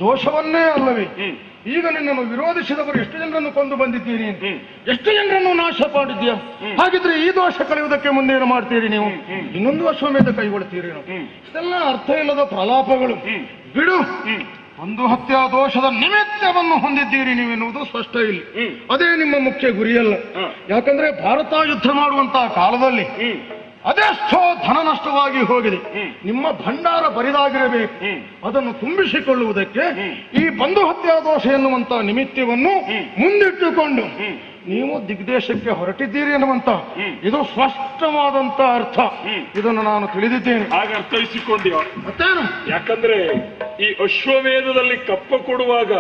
ದೋಷವನ್ನೇ ಅಲ್ಲವೇ? ಈಗ ನಿನ್ನನ್ನು ವಿರೋಧಿಸಿದವರು ಎಷ್ಟು ಜನರನ್ನು ಕೊಂದು ಬಂದಿದ್ದೀರಿ, ಎಷ್ಟು ಜನರನ್ನು ನಾಶ ಮಾಡಿದ್ದೀಯ. ಹಾಗಿದ್ರೆ ಈ ದೋಷ ಕಳೆಯುವುದಕ್ಕೆ ಮುಂದೇನು ಮಾಡ್ತೀರಿ ನೀವು? ಇನ್ನೊಂದು ಅಶ್ವಮೇಧ ಕೈಗೊಳ್ತೀರಿ. ಇದೆಲ್ಲ ಅರ್ಥ ಇಲ್ಲದ ಪ್ರಲಾಪಗಳು. ಬಿಡು. ಒಂದು ಹತ್ಯಾ ದೋಷದ ನಿಮಿತ್ತವನ್ನು ಹೊಂದಿದ್ದೀರಿ ನೀವೆನ್ನುವುದು ಸ್ಪಷ್ಟ ಇಲ್ಲ. ಅದೇ ನಿಮ್ಮ ಮುಖ್ಯ ಗುರಿಯಲ್ಲ. ಯಾಕಂದ್ರೆ ಭಾರತ ಯುದ್ಧ ಮಾಡುವಂತಹ ಕಾಲದಲ್ಲಿ ಅದೆಷ್ಟೋ ಧನ ನಷ್ಟವಾಗಿ ಹೋಗಿದೆ. ನಿಮ್ಮ ಭಂಡಾರ ಬರಿದಾಗಿರಬೇಕು. ಅದನ್ನು ತುಂಬಿಸಿಕೊಳ್ಳುವುದಕ್ಕೆ ಈ ಬಂಧು ಹತ್ಯಾ ದೋಷ ಎನ್ನುವಂತ ನಿಮಿತ್ತವನ್ನು ಮುಂದಿಟ್ಟುಕೊಂಡು ನೀವು ದಿಗ್ದೇಶಕ್ಕೆ ಹೊರಟಿದ್ದೀರಿ ಎನ್ನುವಂತ ಇದು ಸ್ಪಷ್ಟವಾದಂತ ಅರ್ಥ. ಇದನ್ನು ನಾನು ತಿಳಿದಿದ್ದೇನೆ. ಹಾಗೆ ಅರ್ಥೈಸಿಕೊಂಡ್ಯ ಮತ್ತೇನು? ಯಾಕಂದ್ರೆ ಈ ಅಶ್ವಮೇಧದಲ್ಲಿ ಕಪ್ಪ ಕೊಡುವಾಗ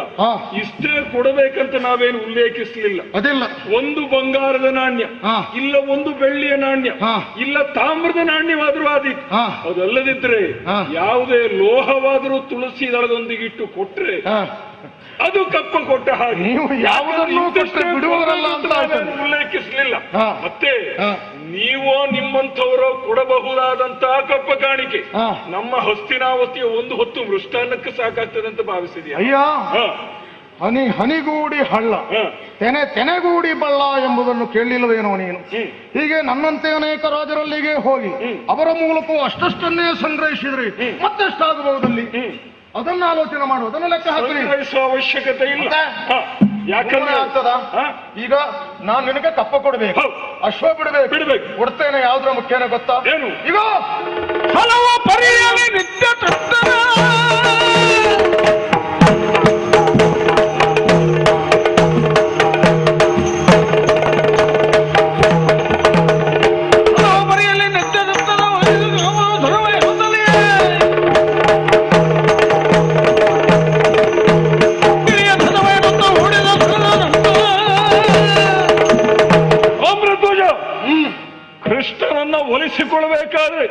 ಇಷ್ಟೇ ಕೊಡಬೇಕಂತ ನಾವೇನು ಉಲ್ಲೇಖಿಸಲಿಲ್ಲ. ಅದಿಲ್ಲ. ಒಂದು ಬಂಗಾರದ ನಾಣ್ಯ, ಇಲ್ಲ ಒಂದು ಬೆಳ್ಳಿಯ ನಾಣ್ಯ, ಇಲ್ಲ ತಾಮ್ರದ ನಾಣ್ಯವಾದ್ರೂ ಆದೀತು. ಅದಲ್ಲದಿದ್ರೆ ಯಾವುದೇ ಲೋಹವಾದರೂ ತುಳಸಿ ದಳದೊಂದಿಗೆ ಇಟ್ಟು ಕೊಟ್ರೆ ಅದು ಕಪ್ಪ ಕೊಟ್ಟ ಹಾಗೆ. ನೀವು ಯಾವುದನ್ನು ಬಿಡುವವರಲ್ಲ ಅಂತ ಉಲ್ಲೇಖಿಸಲಿಲ್ಲ. ಮತ್ತೆ ನೀವು ನಿಮ್ಮಂಥವರು ಕೊಡಬಹುದಾದಂತಹ ಕಪ್ಪ ಕಾಣಿಕೆ ನಮ್ಮ ಹಸ್ತಿನಾವತಿಯ ಒಂದು ಹೊತ್ತು ಮೃಷ್ಟಾನ್ನಕ್ಕೆ ಸಾಕಾಗ್ತದೆ ಅಂತ ಭಾವಿಸಿದ್ಯಾ? ಅಯ್ಯ, ಹನಿ ಹನಿಗೂಡಿ ಹಳ್ಳ, ತೆನೆಗೂಡಿ ಬಳ್ಳ ಎಂಬುದನ್ನು ಕೇಳಲಿಲ್ಲವೇನೋ ನೀನು? ಹೀಗೆ ನನ್ನಂತೆ ಅನೇಕ ರಾಜರಲ್ಲಿಗೆ ಹೋಗಿ ಅವರ ಮೂಲಕ ಅಷ್ಟನ್ನೇ ಸಂಗ್ರಹಿಸಿದ್ರಿ ಮತ್ತೆಷ್ಟಾಗಬಹುದಲ್ಲಿ ಅದನ್ನ ಆಲೋಚನೆ ಮಾಡು. ಅದನ್ನು ಲೆಕ್ಕ ಹಾಕಿ ಅವಶ್ಯಕತೆ ಇಲ್ಲ. ಯಾಕಂದ್ರೆ ಆಗ್ತದ? ಈಗ ನಾನ್ ನಿನಗೆ ಕಪ್ಪ ಕೊಡ್ಬೇಕು, ಅಶ್ವ ಬಿಡ್ಬೇಕು. ಕೊಡ್ತೇನೆ. ಯಾವ್ದ್ರ ಮುಖ್ಯನೇ ಗೊತ್ತಾ? ಏನು? ಈಗ ಹಲವು ಪರಿಯಲ್ಲಿ ನಿತ್ಯ ತೃಪ್ತರ ಕೃಷ್ಣನನ್ನ ಒಲಿಸಿಕೊಳ್ಳಬೇಕಾದ್ರೆ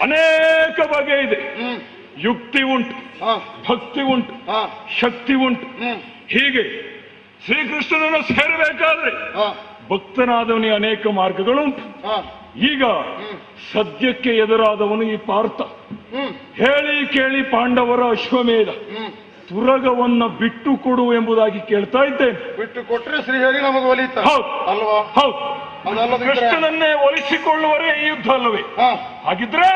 ಅನೇಕ ಬಗೆ ಇದೆ. ಯುಕ್ತಿ ಉಂಟು, ಭಕ್ತಿ ಉಂಟು, ಶಕ್ತಿ ಉಂಟು. ಹೀಗೆ ಶ್ರೀಕೃಷ್ಣನನ್ನು ಸೇರಬೇಕಾದ್ರೆ ಭಕ್ತನಾದವನಿಗೆ ಅನೇಕ ಮಾರ್ಗಗಳುಂಟು. ಈಗ ಸದ್ಯಕ್ಕೆ ಎದುರಾದವನು ಈ ಪಾರ್ಥ. ಹೇಳಿ ಕೇಳಿ ಪಾಂಡವರ ಅಶ್ವಮೇಧ ತುರಗವನ್ನ ಬಿಟ್ಟು ಕೊಡು ಎಂಬುದಾಗಿ ಕೇಳ್ತಾ ಇದ್ದೇನೆ. ಬಿಟ್ಟು ಕೊಟ್ರೆ ಶ್ರೀಹರಿ ನಮಗೆ ಒಲಿತ ಅಲ್ವಾ? ಹೌದು. ಕೃಷ್ಣನನ್ನೇ ಒಲಿಸಿಕೊಳ್ಳುವರೇ ಈ ಯುದ್ಧ ಅಲ್ಲವೇ? ಹಾಗಿದ್ರೆ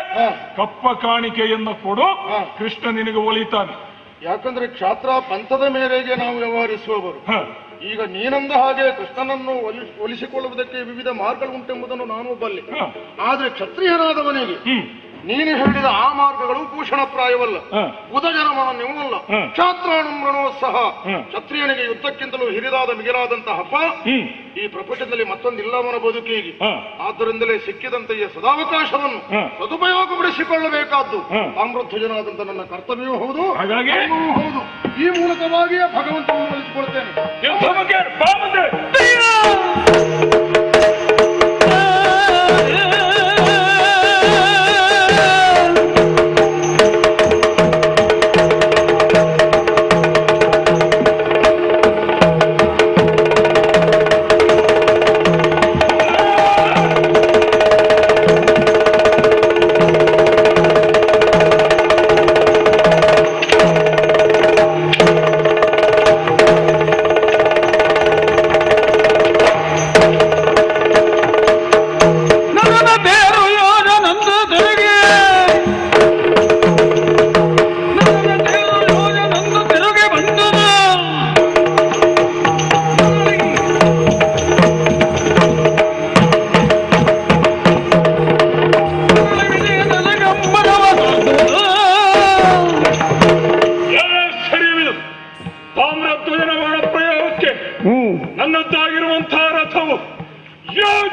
ಕಪ್ಪ ಕಾಣಿಕೆಯನ್ನು ಕೊಡು, ಕೃಷ್ಣ ನಿನಗೆ ಒಲಿತಾನೆ. ಯಾಕಂದ್ರೆ ಕ್ಷಾತ್ರ ಪಂಥದ ಮೇರೆಗೆ ನಾವು ವ್ಯವಹರಿಸುವವರು. ಈಗ ನೀನಂದ ಹಾಗೆ ಕೃಷ್ಣನನ್ನು ಒಲಿಸಿಕೊಳ್ಳುವುದಕ್ಕೆ ವಿವಿಧ ಮಾರ್ಗಗಳುಂಟೆಂಬುದನ್ನು ನಾನು ಬಲ್ಲೆ. ಆದ್ರೆ ಕ್ಷತ್ರಿಯನಾದವನಿಗೆ ನೀನು ಹೇಳಿದ ಆ ಮಾರ್ಗಗಳು ಭೂಷಣಪ್ರಾಯವಲ್ಲ. ಬುಧಜನಮನ ನೀವಲ್ಲ. ಕ್ಷಾತ್ರಾಣಂಬಣೋ ಸಹ ಕ್ಷತ್ರಿಯನಿಗೆ ಯುದ್ಧಕ್ಕಿಂತಲೂ ಹಿರಿದಾದ ಮಿಗಿಲಾದಂತಹ ಹಬ್ಬ ಈ ಪ್ರಪಂಚದಲ್ಲಿ ಮತ್ತೊಂದಿಲ್ಲವನ ಬದುಕಿಗೆ. ಆದ್ದರಿಂದಲೇ ಸಿಕ್ಕಿದಂತೆ ಈ ಸದಾವಕಾಶವನ್ನು ಸದುಪಯೋಗಪಡಿಸಿಕೊಳ್ಳಬೇಕಾದ್ದು ತಾಮ್ರಧ್ವಜನಾದಂತ ನನ್ನ ಕರ್ತವ್ಯವೂ ಹೌದು. ಹೌದು. ಈ ಮೂಲಕವಾಗಿಯೇ ಭಗವಂತನನ್ನು ಒಲಿಸಿಕೊಳ್ತೇನೆ.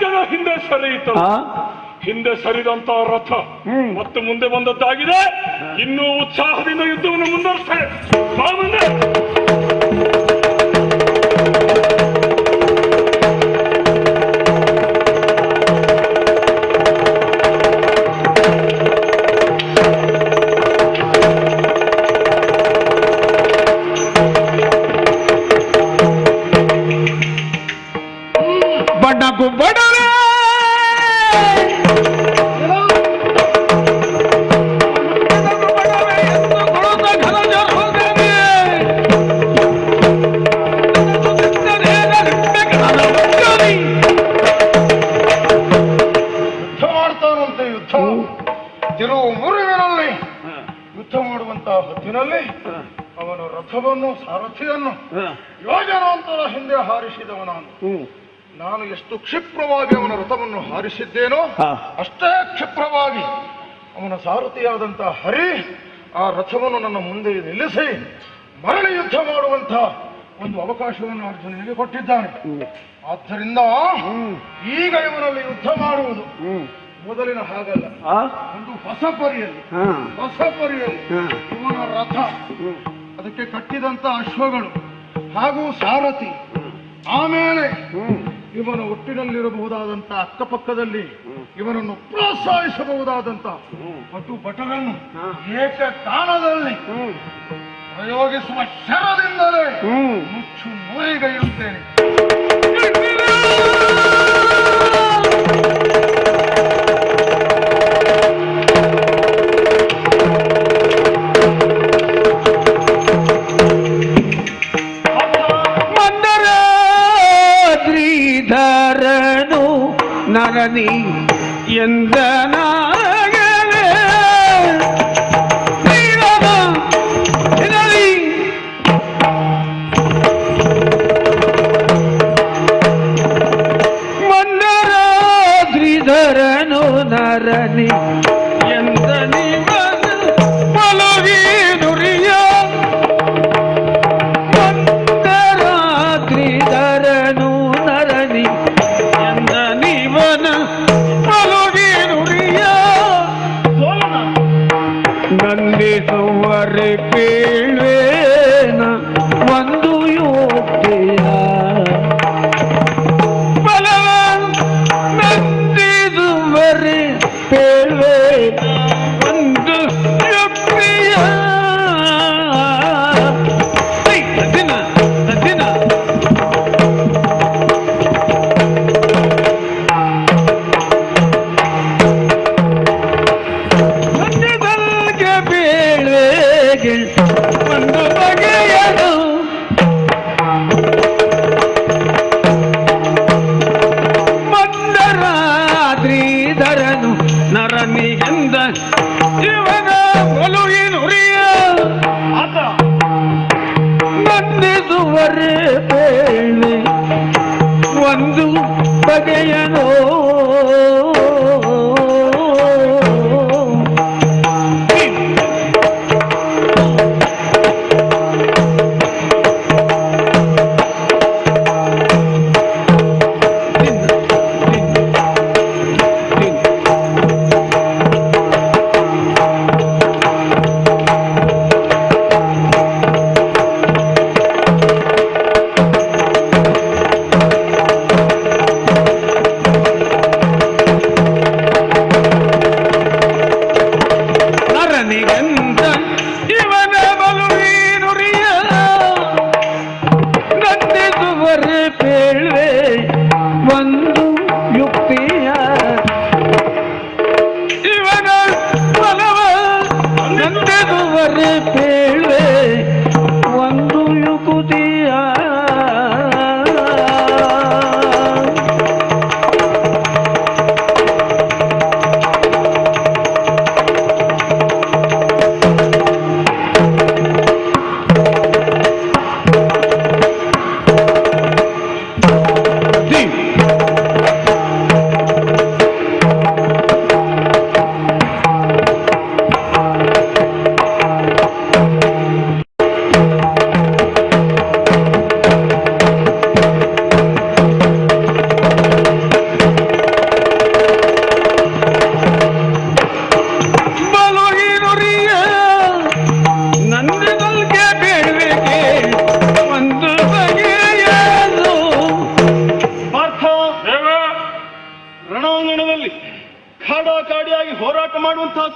ಜನ ಹಿಂದೆ ಸರಿಯಿತಲ್ಲ. ಹಿಂದೆ ಸರಿದಂತ ರಥ ಮತ್ತು ಮುಂದೆ ಬಂದದ್ದಾಗಿದೆ. ಇನ್ನೂ ಉತ್ಸಾಹದಿಂದ ಯುದ್ಧವನ್ನು ಮುಂದುವರಿಸ್ತಾರೆ. ಬಾ ಮುಂದೆ. ಬಡಗು ಬಡವೇ ಯುದ್ಧ ಮಾಡ್ತಾನಂತೆ. ಯುದ್ಧ ತಿರುವು ಮುರಿವಿನಲ್ಲಿ ಯುದ್ಧ ಮಾಡುವಂತಹ ಹೊತ್ತಿನಲ್ಲಿ ಅವನ ರಥವನ್ನು ಸಾರಥಿಯನ್ನು ಯೋಜನಾಂತರ ಹಿಂದೆ ಹಾರಿಸಿದವನಾನು. ನಾನು ಎಷ್ಟು ಕ್ಷಿಪ್ರವಾಗಿ ಅವನ ರಥವನ್ನು ಹಾರಿಸಿದ್ದೇನೋ ಅಷ್ಟೇ ಕ್ಷಿಪ್ರವಾಗಿ ಅವನ ಸಾರಥಿಯಾದಂತಹ ಹರಿ ಆ ರಥವನ್ನು ನನ್ನ ಮುಂದೆ ನಿಲ್ಲಿಸಿ ಮರಳಿ ಯುದ್ಧ ಮಾಡುವಂತಹ ಒಂದು ಅವಕಾಶವನ್ನು ಅರ್ಜುನನಿಗೆ ಕೊಟ್ಟಿದ್ದಾನೆ. ಆದ್ದರಿಂದ ಈಗ ಇವನಲ್ಲಿ ಯುದ್ಧ ಮಾಡುವುದು ಮೊದಲಿನ ಹಾಗಲ್ಲ. ಒಂದು ಹೊಸ ಪರಿಯಲ್ಲಿ ಇವನ ರಥ, ಅದಕ್ಕೆ ಕಟ್ಟಿದಂತ ಅಶ್ವಗಳು ಹಾಗೂ ಸಾರಥಿ, ಆಮೇಲೆ ಇವನ ಒಟ್ಟಿನಲ್ಲಿರಬಹುದಾದಂತ ಅಕ್ಕಪಕ್ಕದಲ್ಲಿ ಇವನನ್ನು ಪ್ರೋತ್ಸಾಹಿಸಬಹುದಾದಂತ ಮತ್ತು ಭಟರನ್ನು ಏಕಕಾಲದಲ್ಲಿ ಪ್ರಯೋಗಿಸುವ ಶರದಿಂದಲೇ ಮುಚ್ಚು ನೂರಿಗೈಯುತ್ತೇನೆ. ಧರನು ನರನಿ ಎಂದನಾಗಲೇ ಮಂದರಾದ್ರಿಧರನು ನರನಿ ಎಂದ ನಿವನ ಮಲಗಿ ನುರಿಯ ಮಂದರಾದ್ರಿಧರನು ನರನಿ ಎಂದ ನಿವನ ಮಲಗಿ ನುರಿಯ ನಂದಿಸುವರೆ ಕೇಳ್ವೇನ ಒಂದು ಯೋಗ್ಯ ಬಲವ ನಂದಿಸುವರೆ ಕೇಳ್ವೆ ಒಂದು ಯೋಗ್ಯ ದಿನ ದಿನ ಮಧ್ಯದಲ್ಗೆ ಬೀಳ್ವೆಗೆ ಒಂದು ಬಗೆಯದು ಮಂದರಾದ್ರಿಧರನು ನರನಿಗೆಂದ ಇವನ ಒಲುವಿನುರಿಯ ನಂದಿಸುವರೆ ಬೇಳೆ ಒಂದು ಬಗೆಯನೋ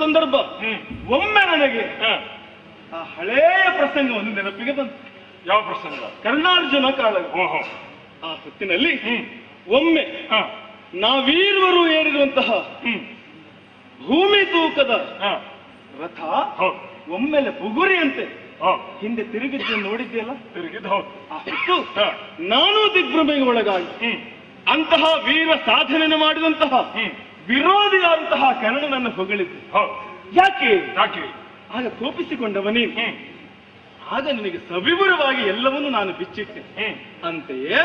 ಸಂದರ್ಭ ಒಮ್ಮೆ ನನಗೆ ಆ ಹಳೆಯ ಪ್ರಸಂಗವನ್ನು ನೆನಪಿಗೆ ಬಂತು. ಯಾವ ಪ್ರಸಂಗ? ಕರ್ಣಾರ್ಜುನ ಕಾಳಗ. ಆ ಹೊತ್ತಿನಲ್ಲಿ ಒಮ್ಮೆ ನಾವೀರ್ವರು ಏರಿರುವಂತಹ ಭೂಮಿ ತೂಕದ ರಥ ಒಮ್ಮೆಲೆ ಬುಗುರಿಯಂತೆ ಹಿಂದೆ ತಿರುಗಿದ್ದನ್ನು ನೋಡಿದ್ದೆಯಲ್ಲ? ತಿರುಗಿದ್ದು ಹೌದು. ಆ ಹೊತ್ತು ನಾನು ದಿಗ್ಭ್ರಮೆಗೆ ಒಳಗಾಗಿ ಅಂತಹ ವೀರ ಸಾಧನೆಯನ್ನು ಮಾಡಿದಂತಹ ವಿರೋಧಿಯಾದಂತಹ ಕರ್ಣನನ್ನು ಹೊಗಳಿದ್ದೆ. ಯಾಕೆ ಆಗ ಕೋಪಿಸಿಕೊಂಡವ ನೀನು. ಆಗ ನಿನಗೆ ಸವಿವರವಾಗಿ ಎಲ್ಲವನ್ನೂ ನಾನು ಬಿಚ್ಚಿಟ್ಟೆ. ಅಂತೆಯೇ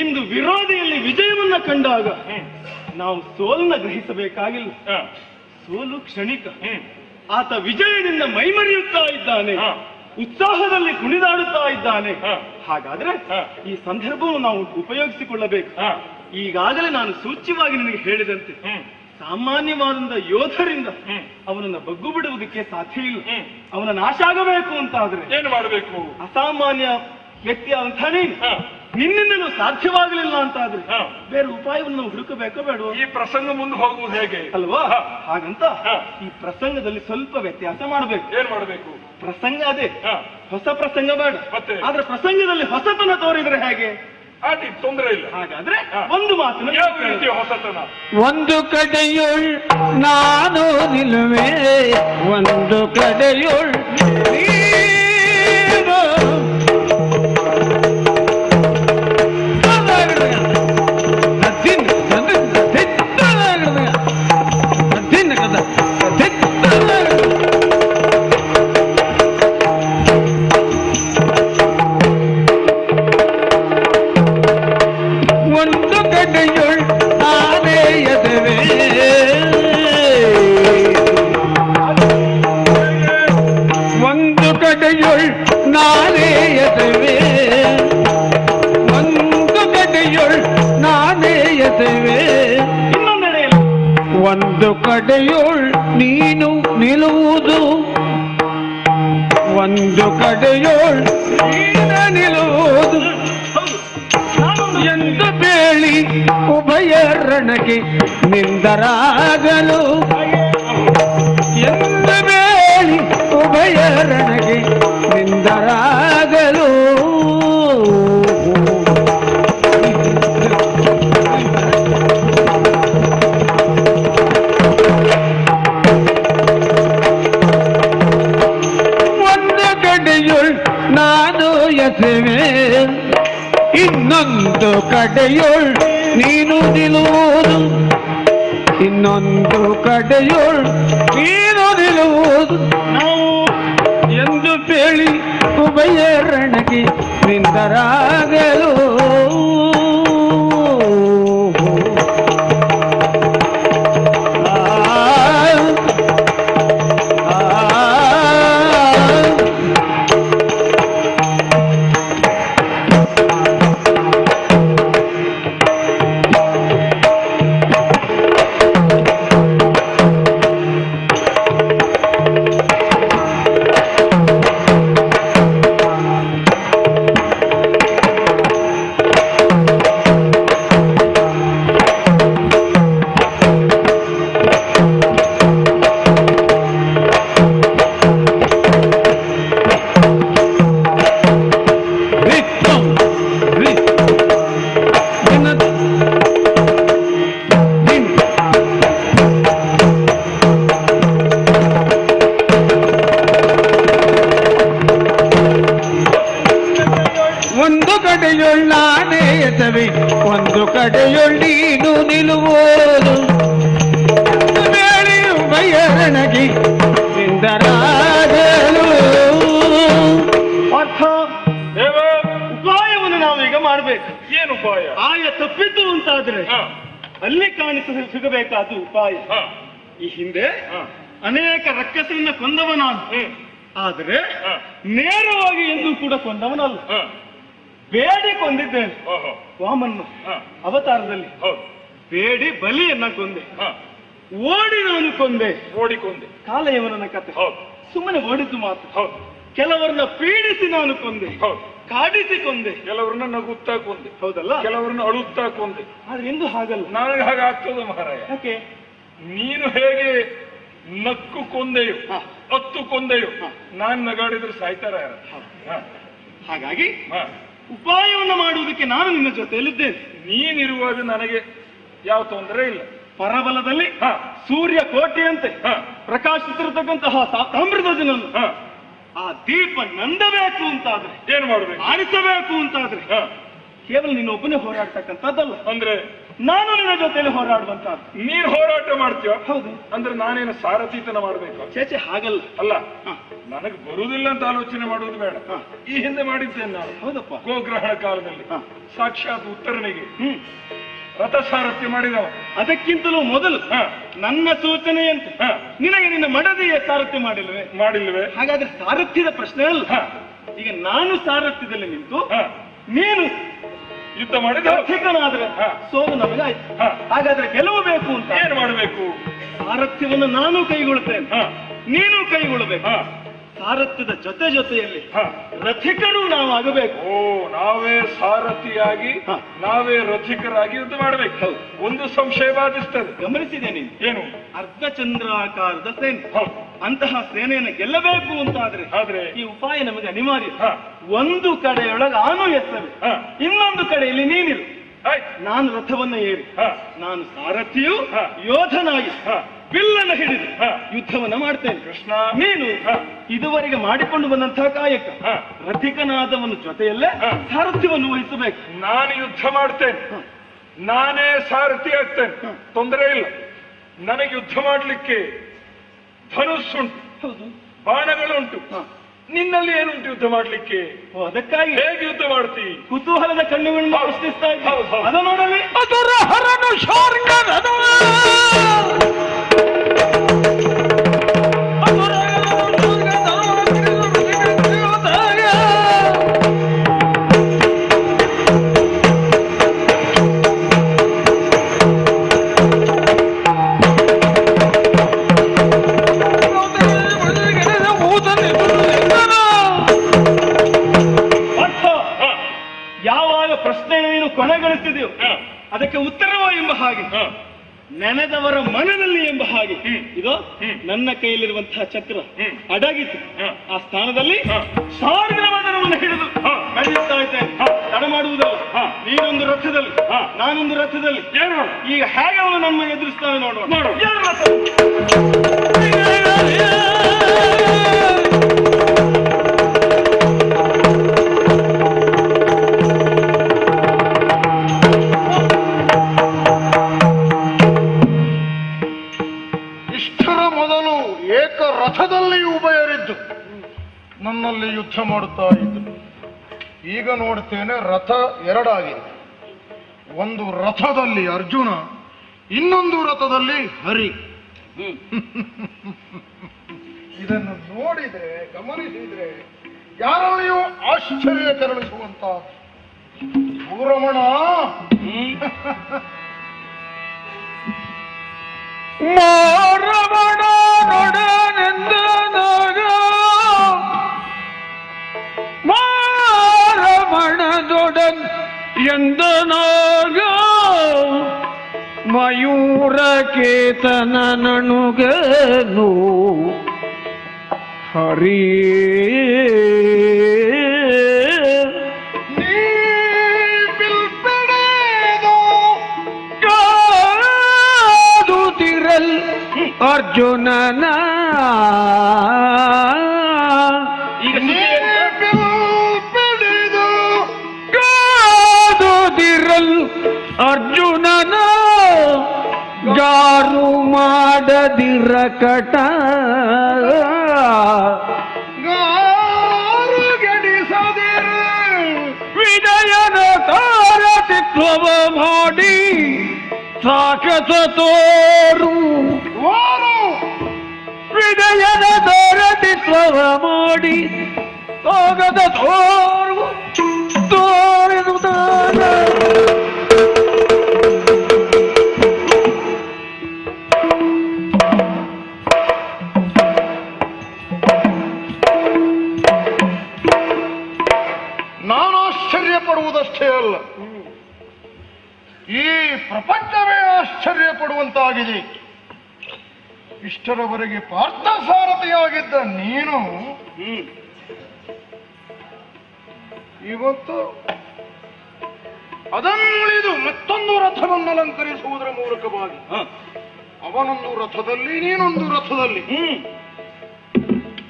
ಇಂದು ವಿರೋಧಿಯಲ್ಲಿ ವಿಜಯವನ್ನ ಕಂಡಾಗ ನಾವು ಸೋಲನ್ನ ಗ್ರಹಿಸಬೇಕಾಗಿಲ್ಲ. ಸೋಲು ಕ್ಷಣಿಕ. ಆತ ವಿಜಯದಿಂದ ಮೈಮರೆಯುತ್ತಾ ಇದ್ದಾನೆ, ಉತ್ಸಾಹದಲ್ಲಿ ಕುಣಿದಾಡುತ್ತಾ ಇದ್ದಾನೆ. ಹಾಗಾದ್ರೆ ಈ ಸಂದರ್ಭವನ್ನು ನಾವು ಉಪಯೋಗಿಸಿಕೊಳ್ಳಬೇಕು. ಈಗಾಗಲೇ ನಾನು ಸೂಚ್ಯವಾಗಿ ನಿನಗೆ ಹೇಳಿದಂತೆ ಸಾಮಾನ್ಯವಾದ ಯೋಧರಿಂದ ಅವನನ್ನ ಬಗ್ಗು ಬಿಡುವುದಕ್ಕೆ ಸಾಧ್ಯ ಇಲ್ಲ. ಅವನ ನಾಶ ಆಗಬೇಕು ಅಂತ ಆದ್ರೆ ಏನು ಮಾಡಬೇಕು? ಅಸಾಮಾನ್ಯ ವ್ಯಕ್ತಿ ಅಂತ ನಿನ್ನಿಂದಲೂ ಸಾಧ್ಯವಾಗಲಿಲ್ಲ ಅಂತ ಆದ್ರೆ ಬೇರೆ ಉಪಾಯವನ್ನು ನಾವು ಹುಡುಕಬೇಕೋ ಬೇಡ? ಈ ಪ್ರಸಂಗ ಮುಂದೆ ಹೋಗುವುದು ಹೇಗೆ ಅಲ್ವಾ? ಹಾಗಂತ ಈ ಪ್ರಸಂಗದಲ್ಲಿ ಸ್ವಲ್ಪ ವ್ಯತ್ಯಾಸ ಮಾಡಬೇಕು. ಏನ್ ಮಾಡಬೇಕು? ಪ್ರಸಂಗ ಅದೇ, ಹೊಸ ಪ್ರಸಂಗ ಬೇಡ. ಮತ್ತೆ ಆದ್ರೆ ಪ್ರಸಂಗದಲ್ಲಿ ಹೊಸತನ ತೋರಿದ್ರೆ ಹೇಗೆ? ತೊಂದರೆ ಇಲ್ಲ. ಹಾಗಾದ್ರೆ ಒಂದು ಮಾತನ್ನು ಯಾವ ರೀತಿಯ ಹೊಸತನ? ಒಂದು ಕಡೆಯುಳ್ ನಾನು ನಿಲ್ಲುವೆ, ಒಂದು ಕಡೆಯುಳ್ ನೀನು. ಒಂದು ಕಡೆಯುಳ್ ನೀನು ನಿಲ್ಲುವುದು, ಒಂದು ಕಡೆಯುಳ್ ನೀನ ನಿಲ್ಲುವುದು ಎಂದು ಬೇಳಿ ಉಭಯರಣಗೆ ನಿಂದರಾಗಲು, ಎಂದು ಬೇಳಿ ಉಭಯರಣಗೆ ನಿಂದರಾಗಲು. ನಾನು ಎಸೆವೆ, ಇನ್ನೊಂದು ಕಡೆಯುಳ್ ನೀನು ನಿಲ್ಲುವುದು, ಇನ್ನೊಂದು ಕಡೆಯುಳ್ ನೀನು ನಿಲ್ಲುವುದು ಎಂದು ಬೇಳಿ ಉಭಯರಣಗೆ ನಿಂದರಾಗಲು. ಒಂದು ಕಡೆಯುಳ್ ನಾನೇ ಎಸವೆ, ಒಂದು ಕಡೆಯುಳ್ ನೀನು ನಿಲ್ಲುವುದು ಬೇಳಿ ಉಭಯರಣಗೆ ನಿಂದರಾಗಲು. ಅರ್ಥ ಉಪಾಯವನ್ನು ನಾವೀಗ ಮಾಡ್ಬೇಕು. ಏನು ಉಪಾಯ? ಆಯ ತಪ್ಪಿತು ಅಂತಾದ್ರೆ ಅಲ್ಲಿ ಸಿಗಬೇಕಾದ ಉಪಾಯ. ಈ ಹಿಂದೆ ಅನೇಕ ರಕ್ಕಸರನ್ನ ಕೊಂದವ ನಾನು, ಆದ್ರೆ ನೇರವಾಗಿ ಎಂದೂ ಕೂಡ ಕೊಂದವನಲ್ಲ. ಬೇಡಿ ಕೊಂದಿದ್ದೇನೆ. ವಾಮನ್ನ ಅವತಾರದಲ್ಲಿ ಬೇಡಿ ಬಲಿಯನ್ನ ಕೊಂದೆ, ಓಡಿ ನಾನು ಕೊಂದೆ. ಕಾಲಯವನ ಕತೆ ಸುಮ್ಮನೆ ಓಡಿದ್ದು ಮಾತ್ರ. ಕೆಲವರನ್ನ ಪೀಡಿಸಿ ನಾನು ಕೊಂದೆ, ಕಾಡಿಸಿ ಕೊಂದೆ. ಕೆಲವರನ್ನ ನಗುತ್ತಾ ಕೊಂದೆ, ಹೌದಲ್ಲ? ಕೆಲವರನ್ನ ಅಳುತ್ತಾ ಕೊಂದೆ. ಆದ್ರೆ ಎಂದು ಹಾಗಲ್ಲ. ನನಗೆ ಹಾಗೆ ಆಗ್ತದೆ ಮಹಾರಾಯ. ಯಾಕೆ? ನೀನು ಹೇಗೆ ನಕ್ಕು ಕೊಂದೆಯು 10 ಕೊಂದೆಯು ನಾನ್ ನಗಾಡಿದ್ರೆ ಸಾಯ್ತಾರ ಯಾರು? ಹಾಗಾಗಿ ಉಪಾಯವನ್ನು ಮಾಡುವುದಕ್ಕೆ ನಾನು ನಿನ್ನ ಜೊತೆಯಲ್ಲಿದ್ದೇನೆ. ನೀನಿರುವಾಗ ನನಗೆ ಯಾವ ತೊಂದರೆ ಇಲ್ಲ. ಪರಬಲದಲ್ಲಿ ಸೂರ್ಯ ಕೋಟೆಯಂತೆ ಪ್ರಕಾಶಿಸಿರತಕ್ಕಂತಹ ತಾಮ್ರಧ್ವಜನನ್ನು ಆ ದೀಪ ನಂದಬೇಕು ಅಂತಾದ್ರೆ, ಏನ್ ಮಾಡ್ಬೇಕು? ಆರಿಸಬೇಕು ಅಂತಾದ್ರೆ ಕೇವಲ ನಿನ್ನ ಒಬ್ಬನೇ ಹೋರಾಡ್ತಕ್ಕಂಥದ್ದಲ್ಲ, ಅಂದ್ರೆ ನಾನು ನಿನ್ನ ಜೊತೆಯಲ್ಲಿ ಹೋರಾಡುವಂತಹದ್ದು. ನೀನ್ ಹೋರಾಟ ಮಾಡ್ತೀವ? ಹೌದು. ಅಂದ್ರೆ ನಾನೇನು ಸಾರಥೀತನ ಮಾಡ್ಬೇಕು? ಚೇಚೆ ಹಾಗಲ್ಲ. ಅಲ್ಲ, ನನಗೆ ಬರುವುದಿಲ್ಲ ಅಂತ ಆಲೋಚನೆ ಮಾಡುವುದು ಬೇಡ. ಈ ಹಿಂದೆ ಮಾಡಿದ್ದೇನೆ ನಾನು. ಹೌದಪ್ಪ. ಗೋಗ್ರಹಣ ಕಾಲದಲ್ಲಿ ಸಾಕ್ಷಾತ್ ಉತ್ತರನಿಗೆ ರಥಸಾರಥ್ಯ ಮಾಡಿದವ. ಅದಕ್ಕಿಂತಲೂ ಮೊದಲು ನನ್ನ ಸೂಚನೆಯಂತೆ ನಿನಗೆ ನಿನ್ನ ಮಡದಿಯ ಸಾರಥ್ಯ ಮಾಡಿಲ್ವೇ? ಹಾಗಾದ್ರೆ ಸಾರಥ್ಯದ ಪ್ರಶ್ನೆ ಅಲ್ಲ. ಈಗ ನಾನು ಸಾರಥ್ಯದಲ್ಲಿ ನಿಂತು ನೀನು ಯುದ್ಧ ಮಾಡಿದ ರಥಿಕನಾದ್ರೆ ಸೋಲು ನಮಗಾಯ್ತು. ಹಾಗಾದ್ರೆ ಗೆಲುವು ಬೇಕು ಅಂತ ಏನ್ ಮಾಡಬೇಕು? ಸಾರಥ್ಯವನ್ನು ನಾನು ಕೈಗೊಳ್ಳುತ್ತೇನೆ, ನೀನು ಕೈಗೊಳ್ಳಬೇಕು. ಸಾರಥ್ಯದ ಜೊತೆಯಲ್ಲಿ ರಥಿಕರು ನಾವು ಆಗಬೇಕು. ಓ, ನಾವೇ ಸಾರಥಿಯಾಗಿ ನಾವೇ ರಥಿಕರಾಗಿ ಯುದ್ಧ ಮಾಡಬೇಕು. ಒಂದು ಸಂಶಯ ಬಾಧಿಸ್ತದೆ. ಗಮನಿಸಿದೆ ನೀನು? ಏನು? ಅರ್ಧಚಂದ್ರಾಕಾರದ ಸೇನೆ. ಅಂತಹ ಸೇನೆಯನ್ನು ಗೆಲ್ಲಬೇಕು ಅಂತಾದ್ರೆ ಈ ಉಪಾಯ ನಮಗೆ ಅನಿವಾರ್ಯ. ಒಂದು ಕಡೆಯೊಳಗೆ ಆನು ಎತ್ತವೆ, ಇನ್ನೊಂದು ಕಡೆಯಲ್ಲಿ ನೀನಿರು. ನಾನು ರಥವನ್ನ ಏರಿ, ನಾನು ಸಾರಥಿಯು ಯೋಧನಾಗಿ ಬಿಲ್ಲನ್ನು ಹಿಡಿದು ಯುದ್ಧವನ್ನ ಮಾಡ್ತೇನೆ. ಕೃಷ್ಣ, ನೀನು ಇದುವರೆಗೆ ಮಾಡಿಕೊಂಡು ಬಂದಂತಹ ಕಾಯಕ ರಥಿಕನಾದವನ ಜೊತೆಯಲ್ಲೇ ಸಾರಥ್ಯವನ್ನು ವಹಿಸಬೇಕು. ನಾನು ಯುದ್ಧ ಮಾಡ್ತೇನೆ, ನಾನೇ ಸಾರಥಿ ಆಗ್ತೇನೆ, ತೊಂದರೆ ಇಲ್ಲ. ನನಗೆ ಯುದ್ಧ ಮಾಡ್ಲಿಕ್ಕೆ ಧನುಸ್ಸುಂಟು, ಹೌದು, ಬಾಣಗಳುಂಟು. ನಿನ್ನಲ್ಲಿ ಏನುಂಟು ಯುದ್ಧ ಮಾಡ್ಲಿಕ್ಕೆ? ಅದಕ್ಕಾಗಿ ಹೇಗೆ ಯುದ್ಧ ಮಾಡ್ತಿ? ಕುತೂಹಲದ ಕಣ್ಣುಗಳನ್ನು ಪ್ರಶ್ನಿಸ್ತಾ ಇದ್ದೀನಿ. ಅದ ನೋಡಲಿ. ಯಾವಾಗ ಪ್ರಶ್ನೆಯನ್ನು ಕೊನೆಗೊಳಿಸಿದೆಯೋ ಅದಕ್ಕೆ ಉತ್ತರವ ಎಂಬ ಹಾಗೆ, ನೆನೆದವರ ಮನದಲ್ಲಿ ಎಂಬ ಹಾಗೆ ಇದು ನನ್ನ ಕೈಯಲ್ಲಿರುವಂತಹ ಚಕ್ರ ಅಡಗಿತು. ಆ ಸ್ಥಾನದಲ್ಲಿ ಸಾರ್ಗವದನವನ್ನು ಹಿಡಿದು ನಡೆಯುತ್ತಾ ಇದ್ದೇನೆ. ತಡ ಮಾಡುವುದಲ್ಲ. ನೀನೊಂದು ರಥದಲ್ಲಿ, ನಾನೊಂದು ರಥದಲ್ಲಿ. ಈಗ ಹೇಗೆ ಅವನು ನಮ್ಮ ಎದುರಿಸ್ತಾನೆ ನೋಡುವ. ರಥದಲ್ಲಿ ಉಭಯರಿದ್ದು ನನ್ನಲ್ಲಿ ಯುದ್ಧ ಮಾಡುತ್ತಾ ಇದ್ದರು. ಈಗ ನೋಡ್ತೇನೆ ರಥ ಎರಡಾಗಿದೆ. ಒಂದು ರಥದಲ್ಲಿ ಅರ್ಜುನ, ಇನ್ನೊಂದು ರಥದಲ್ಲಿ ಹರಿ. ಇದನ್ನು ನೋಡಿದ್ರೆ, ಗಮನಿಸಿದ್ರೆ ಯಾರಲ್ಲಿಯೂ ಆಶ್ಚರ್ಯ ಕೆರಳಿಸುವಂತ ಭೂರಮಣ. ಮಾರಮಣ ನೊಡನೆಂದನಾಗ ಮಾರಮಣದೊಡನ್ ಎಂದನಾಗ ಮಯೂರ ಕೇತನ ನಣುಗನು ಹರಿಯೇ ಅರ್ಜುನನ ಈಗ ಕಾದುದಿರಲ್ ಅರ್ಜುನನ ಗಾರು ಮಾಡದಿರ ಕಟ ಗಾರು ಗಡಿಸದಿರ ವಿಜಯನ ತಾರತಿತ್ವವ ಮಾಡಿ ಸಾಕಸ ತೋರು ವಿಜಯನ ತಾರತಿತ್ವವ ಮಾಡಿ ಹೋಗದ ತೋರು ತೋರಿಸುತ್ತಾನ. ನಾನು ಆಶ್ಚರ್ಯ ಪಡುವುದಷ್ಟೇ ಅಲ್ಲ, ಈ ಪ್ರಪಂಚವೇ ಆಶ್ಚರ್ಯ ಪಡುವಂತಾಗಿದೆ. ಇಷ್ಟರವರೆಗೆ ಪಾರ್ಥಸಾರಥಿಯಾಗಿದ್ದ ನೀನು ಇವತ್ತು ಅದನ್ನುಳಿದು ಮತ್ತೊಂದು ರಥವನ್ನು ಅಲಂಕರಿಸುವುದರ ಮೂಲಕವಾಗಿ ಅವನೊಂದು ರಥದಲ್ಲಿ ನೀನೊಂದು ರಥದಲ್ಲಿ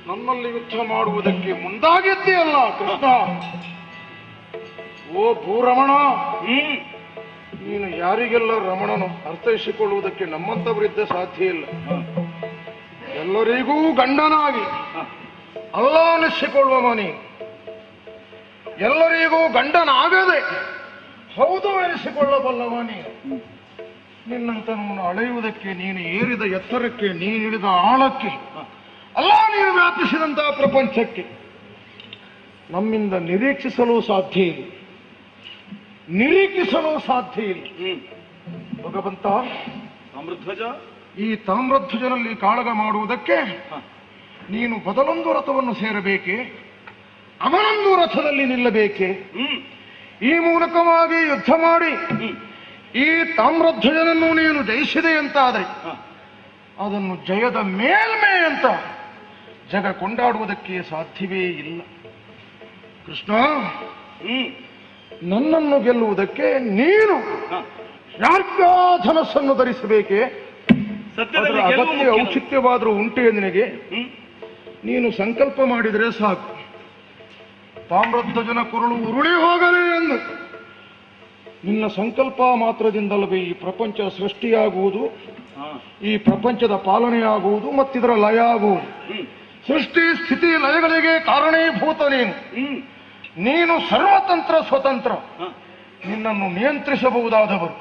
ನನ್ನಲ್ಲಿ ಯುದ್ಧ ಮಾಡುವುದಕ್ಕೆ ಮುಂದಾಗಿದ್ದೀಯಲ್ಲ ಕೃಷ್ಣ. ಓ ಭೂರಮಣ, ನೀನು ಯಾರಿಗೆಲ್ಲ ರಮಣನು ಅರ್ಥೈಸಿಕೊಳ್ಳುವುದಕ್ಕೆ ನಮ್ಮಂತವರಿದ್ದ ಸಾಧ್ಯ ಇಲ್ಲ. ಎಲ್ಲರಿಗೂ ಗಂಡನಾಗಿ ಅಲ್ಲ ಅನಿಸಿಕೊಳ್ಳುವ ನೀನು, ಎಲ್ಲರಿಗೂ ಗಂಡನಾಗದೆ ಹೌದು ಎನಿಸಿಕೊಳ್ಳಬಲ್ಲವ ನೀನು. ನಿನ್ನಂತನನ್ನು ಅಳೆಯುವುದಕ್ಕೆ, ನೀನು ಏರಿದ ಎತ್ತರಕ್ಕೆ, ನೀನಿಳಿದ ಆಳಕ್ಕೆ, ಅಲ್ಲ ನೀನು ವ್ಯಾಪಿಸಿದಂತಹ ಪ್ರಪಂಚಕ್ಕೆ ನಮ್ಮಿಂದ ನಿರೀಕ್ಷಿಸಲು ಸಾಧ್ಯ ಇಲ್ಲ, ನಿರೀಕ್ಷಿಸಲು ಸಾಧ್ಯ ಇಲ್ಲ. ಭಗವಂತ, ತಾಮ್ರಧ್ವಜ, ಈ ತಾಮ್ರಧ್ವಜನಲ್ಲಿ ಕಾಳಗ ಮಾಡುವುದಕ್ಕೆ ನೀನು ಬದಲೊಂದು ರಥವನ್ನು ಸೇರಬೇಕೆ, ಅವನೊಂದು ರಥದಲ್ಲಿ ನಿಲ್ಲಬೇಕೆ? ಈ ಮೂಲಕವಾಗಿ ಯುದ್ಧ ಮಾಡಿ ಈ ತಾಮ್ರಧ್ವಜನನ್ನು ನೀನು ಜಯಿಸಿದೆ ಅಂತಾದರೆ ಅದನ್ನು ಜಯದ ಮೇಲ್ಮೆ ಅಂತ ಜಗ ಕೊಂಡಾಡುವುದಕ್ಕೆ ಸಾಧ್ಯವೇ ಇಲ್ಲ. ಕೃಷ್ಣ, ನನ್ನನ್ನು ಗೆಲ್ಲುವುದಕ್ಕೆ ನೀನು ಧನಸ್ಸನ್ನು ಧರಿಸಬೇಕೆ? ಅದರ ಅಗತ್ಯ ಔಚಿತ್ಯವಾದರೂ ಉಂಟೆ ನಿನಗೆ? ನೀನು ಸಂಕಲ್ಪ ಮಾಡಿದರೆ ಸಾಕು, ತಾಮ್ರಧ್ವಜನ ಕುರುಳು ಉರುಳಿ ಹೋಗಲಿ ಎಂದು. ನಿನ್ನ ಸಂಕಲ್ಪ ಮಾತ್ರದಿಂದಲ್ಲವೇ ಈ ಪ್ರಪಂಚ ಸೃಷ್ಟಿಯಾಗುವುದು, ಈ ಪ್ರಪಂಚದ ಪಾಲನೆಯಾಗುವುದು ಮತ್ತಿದರ ಲಯ ಆಗುವುದು. ಸೃಷ್ಟಿ ಸ್ಥಿತಿ ಲಯಗಳಿಗೆ ಕಾರಣೀಭೂತ ನೀನು ಸರ್ವತಂತ್ರ ಸ್ವತಂತ್ರ. ನಿನ್ನನ್ನು ನಿಯಂತ್ರಿಸಬಹುದಾದವರು,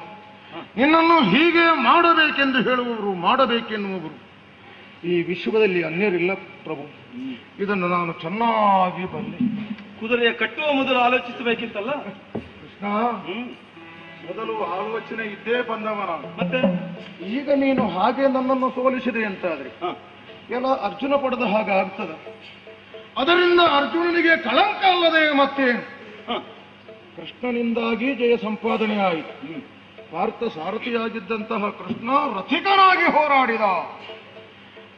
ನಿನ್ನನ್ನು ಹೀಗೆ ಮಾಡಬೇಕೆಂದು ಹೇಳುವವರು, ಮಾಡಬೇಕೆನ್ನುವವರು ಈ ವಿಶ್ವದಲ್ಲಿ ಅನ್ಯರಿಲ್ಲ ಪ್ರಭು. ಇದನ್ನು ನಾನು ಚೆನ್ನಾಗಿ ಬಲ್ಲೆ. ಕುದುರೆಯ ಕಟ್ಟುವ ಮೊದಲು ಆಲೋಚಿಸಬೇಕಿತ್ತಲ್ಲ ಕೃಷ್ಣ. ಮೊದಲು ಆಲೋಚನೆ ಇದ್ದೇ ಬಂದವನ, ಮತ್ತೆ ಈಗ ನೀನು ಹಾಗೆ ನನ್ನನ್ನು ಸೋಲಿಸಿದೆ ಅಂತಾದ್ರೆ ಎಲ್ಲ ಅರ್ಜುನ ಪಡೆದ ಹಾಗೆ ಆಗ್ತದೆ. ಅದರಿಂದ ಅರ್ಜುನನಿಗೆ ಕಳಂಕ ಅಲ್ಲದೆ ಮತ್ತೇನು? ಕೃಷ್ಣನಿಂದಾಗಿ ಜಯ ಸಂಪಾದನೆ ಆಯಿತು. ಪಾರ್ಥ ಸಾರಥಿಯಾಗಿದ್ದಂತಹ ಕೃಷ್ಣ ರಥಿಕನಾಗಿ ಹೋರಾಡಿದ.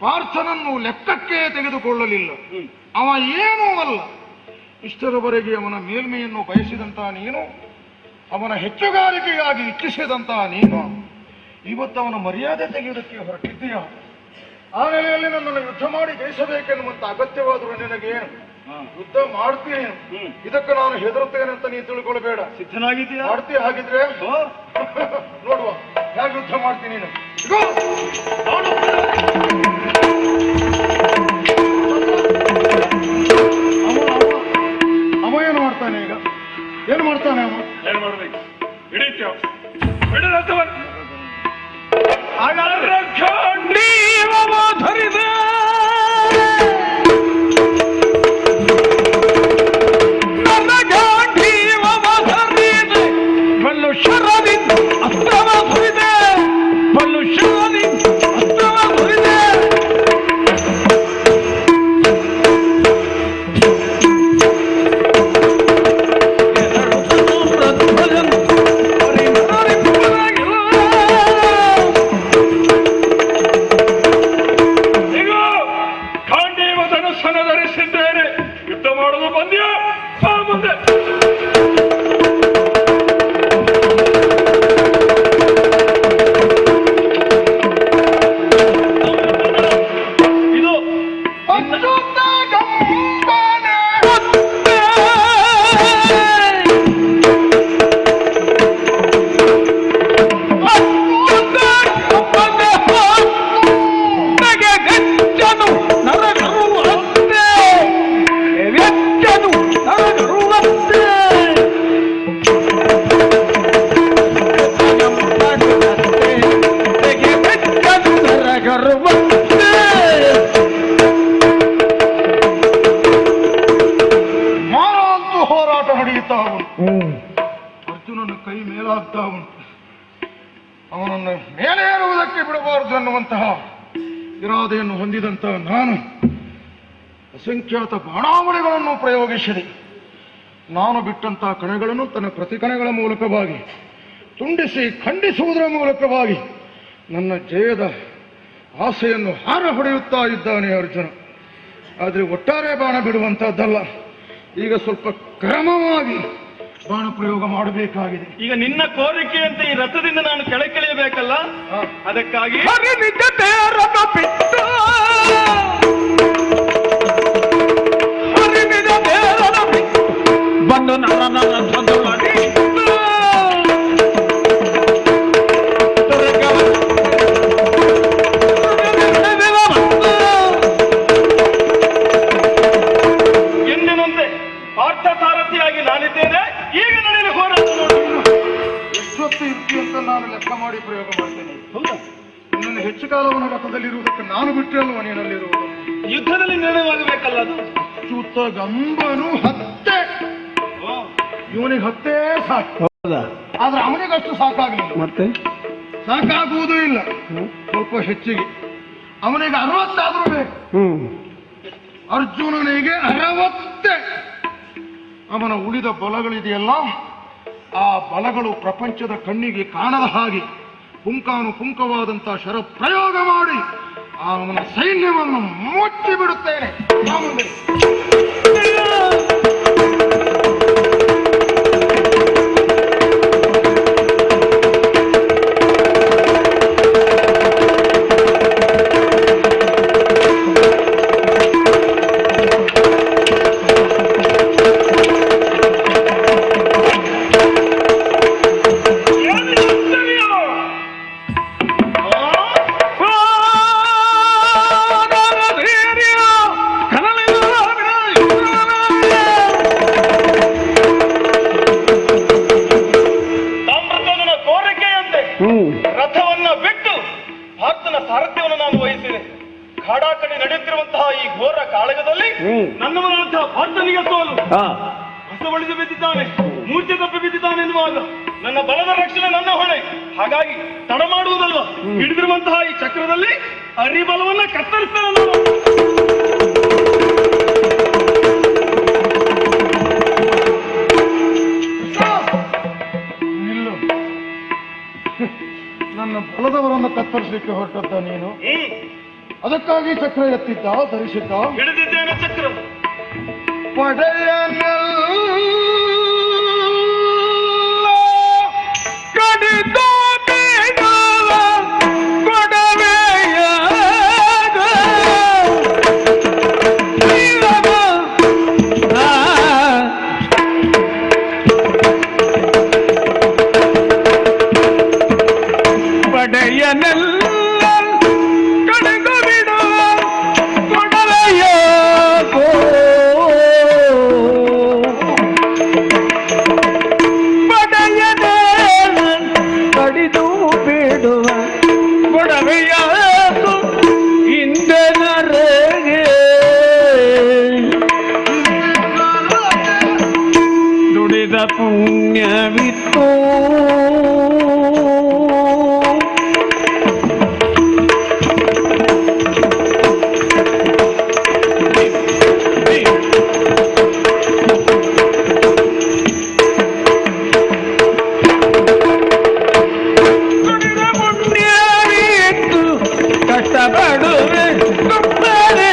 ಪಾರ್ಥನನ್ನು ಲೆಕ್ಕಕ್ಕೆ ತೆಗೆದುಕೊಳ್ಳಲಿಲ್ಲ. ಅವ ಏನೂ ಅಲ್ಲ. ಇಷ್ಟರವರೆಗೆ ಅವನ ಮೇಲ್ಮೆಯನ್ನು ಬಯಸಿದಂತಹ ನೀನು, ಅವನ ಹೆಚ್ಚುಗಾರಿಕೆಯಾಗಿ ಇಚ್ಛಿಸಿದಂತಹ ನೀನು, ಇವತ್ತು ಅವನ ಮರ್ಯಾದೆ ತೆಗೆಯುವುದಕ್ಕೆ ಹೊರಟಿದ್ದೀಯ. ಆ ನೆಲೆಯಲ್ಲಿ ನನ್ನನ್ನು ಯುದ್ಧ ಮಾಡಿ ಜಯಿಸಬೇಕೆನ್ನುವಂತ ಅಗತ್ಯವಾದರೂ ನಿನಗೇನು? ಯುದ್ಧ ಮಾಡ್ತೀನಿ, ಇದಕ್ಕೆ ನಾನು ಹೆದರುತ್ತೇನೆ ಅಂತ ನೀನು ತಿಳ್ಕೊಳ್ಬೇಡ. ಸಿದ್ಧನಾಗಿದ್ದೀಯಾ? ಮಾಡ್ತೀಯ? ಹಾಗಿದ್ರೆ ನೋಡುವ ಹೇಗೆ ಯುದ್ಧ ಮಾಡ್ತೀನಿ ನೀನು. ಅವ ಏನು ಮಾಡ್ತಾನೆ ಈಗ? ಏನು ಮಾಡ್ತಾನೆ ಅವ? ಏನ್ ಮಾಡ್ಬೇಕು? ಹಿಡಿತೇವ ಧರಿದೆ ಬಲ್ಲು ಶರದಿಂದ ಅಸ್ತ್ರವ ಸುರಿದೆ, ಬಲ್ಲು ಶರದಿಂದ ಅಸ್ತ್ರವ ಸುರಿದೆ. ಧರಿಸಿದ್ದೇನೆ, ಯುದ್ಧ ಮಾಡಲು ಬಂದ್ಯಾ? ಮುಂದೆ ಹೋರಾಟ ನಡೆಯುತ್ತಾ ಉಂಟು. ಅರ್ಜುನನ ಕೈ ಮೇಲಾಗ್ತಾ ಉಂಟು. ಅವನನ್ನು ಮೇಲೇರುವುದಕ್ಕೆ ಬಿಡಬಾರದು ಅನ್ನುವಂತಹ ಇರಾದೆಯನ್ನು ಹೊಂದಿದಂತಹ ನಾನು ಅಸಂಖ್ಯಾತ ಬಾಣಾವಳಿಗಳನ್ನು ಪ್ರಯೋಗಿಸಿದೆ. ನಾನು ಬಿಟ್ಟಂತಹ ಕಣಗಳನ್ನು ತನ್ನ ಪ್ರತಿಕಣಗಳ ಮೂಲಕವಾಗಿ ತುಂಡಿಸಿ ಖಂಡಿಸುವುದರ ಮೂಲಕವಾಗಿ ನನ್ನ ಜಯದ ಆಸೆಯನ್ನು ಹಾರ ಹೊಡೆಯುತ್ತಾ ಇದ್ದಾನೆ ಅರ್ಜುನ. ಆದರೆ ಒಟ್ಟಾರೆ ಬಾಣ ಬಿಡುವಂತಹದ್ದಲ್ಲ, ಈಗ ಸ್ವಲ್ಪ ಕ್ರಮವಾಗಿ ಬಾಣ ಪ್ರಯೋಗ ಮಾಡಬೇಕಾಗಿದೆ. ಈಗ ನಿನ್ನ ಕೋರಿಕೆಯಂತೆ ಈ ರಥದಿಂದ ನಾನು ಕೆಳಗಿಳಿಯಬೇಕಲ್ಲ, ಅದಕ್ಕಾಗಿ ಬಂದು ನನ್ನ ಎಂದಿನಂತೆ ಪಾರ್ಥ ಸಾರಥಿಯಾಗಿ ನಾನಿದ್ದೇನೆ. ಈಗ ನಡೆಯಲು ಹೋರಾಟ ನೋಡಿ. ಎಷ್ಟೊತ್ತು ಇರ್ತಿ ಅಂತ ನಾನು ಲೆಕ್ಕ ಮಾಡಿ ಪ್ರಯೋಗ ಮಾಡ್ತೇನೆ. ನಿನ್ನನ್ನು ಹೆಚ್ಚು ಕಾಲವನ್ನು ರಥದಲ್ಲಿರುವುದಕ್ಕೆ ನಾನು ಬಿಟ್ಟೆ ಅಲ್ವ ನೀನಲ್ಲಿರುವುದು. ಯುದ್ಧದಲ್ಲಿ ನಿರ್ಣಯವಾಗಬೇಕಲ್ಲ ಅದು. ಅಚ್ಯುತ ಗಂಬನು ಹತ್ತೆ, ಇವನಿಗೆ ಹತ್ತೇ ಸಾಕು. ಆದ್ರೆ ಅವನಿಗಷ್ಟು ಸಾಕಾಗಲಿಲ್ಲ, ಮತ್ತೆ ಸಾಕಾಗುವುದೂ ಇಲ್ಲ, ಸ್ವಲ್ಪ ಹೆಚ್ಚಿಗೆ. ಅವನಿಗೆ 60 ಆದ್ರೂ ಬೇಕು. ಅರ್ಜುನನಿಗೆ 60. ಅವನ ಉಳಿದ ಬಲಗಳಿದೆಯಲ್ಲ, ಆ ಬಲಗಳು ಪ್ರಪಂಚದ ಕಣ್ಣಿಗೆ ಕಾಣದ ಹಾಗೆ ಪುಂಕಾನುಪುಂಕವಾದಂತಹ ಶರ ಪ್ರಯೋಗ ಮಾಡಿ ಅವನ ಸೈನ್ಯವನ್ನು ಮುಚ್ಚಿ ಬಿಡುತ್ತೇನೆ. ರಥವನ್ನ ಬಿಟ್ಟು ಭಕ್ತನ ಸಾರಥ್ಯವನ್ನು ನಾನು ವಹಿಸಿದೆ. ಖಾಡಾಕಡೆ ನಡೆಯುತ್ತಿರುವಂತಹ ಈ ಘೋರ ಕಾಳಗದಲ್ಲಿ ನನ್ನ ಮನಂತಹ ಭಕ್ತನಿಗೆ ಸೋಲು. ಹೊಸಬಳಿದು ಬಿದ್ದಿದ್ದಾನೆ, ಮೂರ್ಛೆ ತಪ್ಪಿ ಬಿದ್ದಿದ್ದಾನೆ ಎನ್ನುವಾಗ ನನ್ನ ಬಲದ ರಕ್ಷಣೆ ನನ್ನ ಹೊಣೆ. ಹಾಗಾಗಿ ತಡ ಮಾಡುವುದಲ್ವ, ಹಿಡಿದಿರುವಂತಹ ಈ ಚಕ್ರದಲ್ಲಿ ಅರಿಬಲವನ್ನ ಕತ್ತರಿಸ್ತೇನೆ ನಾನು. ನನ್ನ ಬಲದವರನ್ನು ಕತ್ತರಿಸಲಿಕ್ಕೆ ಹೊರಟದ್ದ ನೀನು? ಅದಕ್ಕಾಗಿ ಚಕ್ರ ಎತ್ತಿದ್ದ, ಧರಿಸಿದ್ದ? ಹಿಡಿದಿದ್ದೇನೆ ಚಕ್ರ. ಪಡೆಯನೆಲ್ಲ ಕಡಿದು ಬೇಡುವ ಕೊಡವೆಯ ಪಡೆಯನೆಲ್ಲ ಕಡಿದು ಬಿಡುವ ಕೊಡವೆಯ ಕಡಿದು ಬಿಡುವ ಕೊಡವೆಯ ಇಂದನರೆಗೆ ದುಡಿದ ಪುಣ್ಯವಿತ್ತು. ಕಷ್ಟಪಡುವೆ ಕೊಪ್ಪರೆ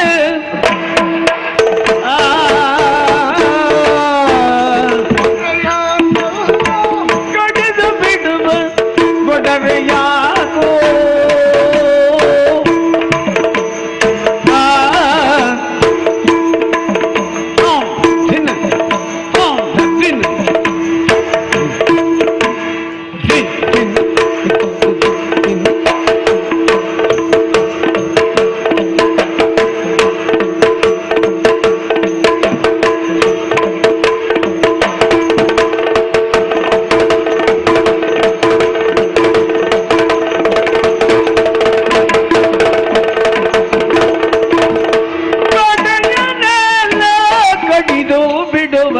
ಕಡಿದು ಬಿಡುವ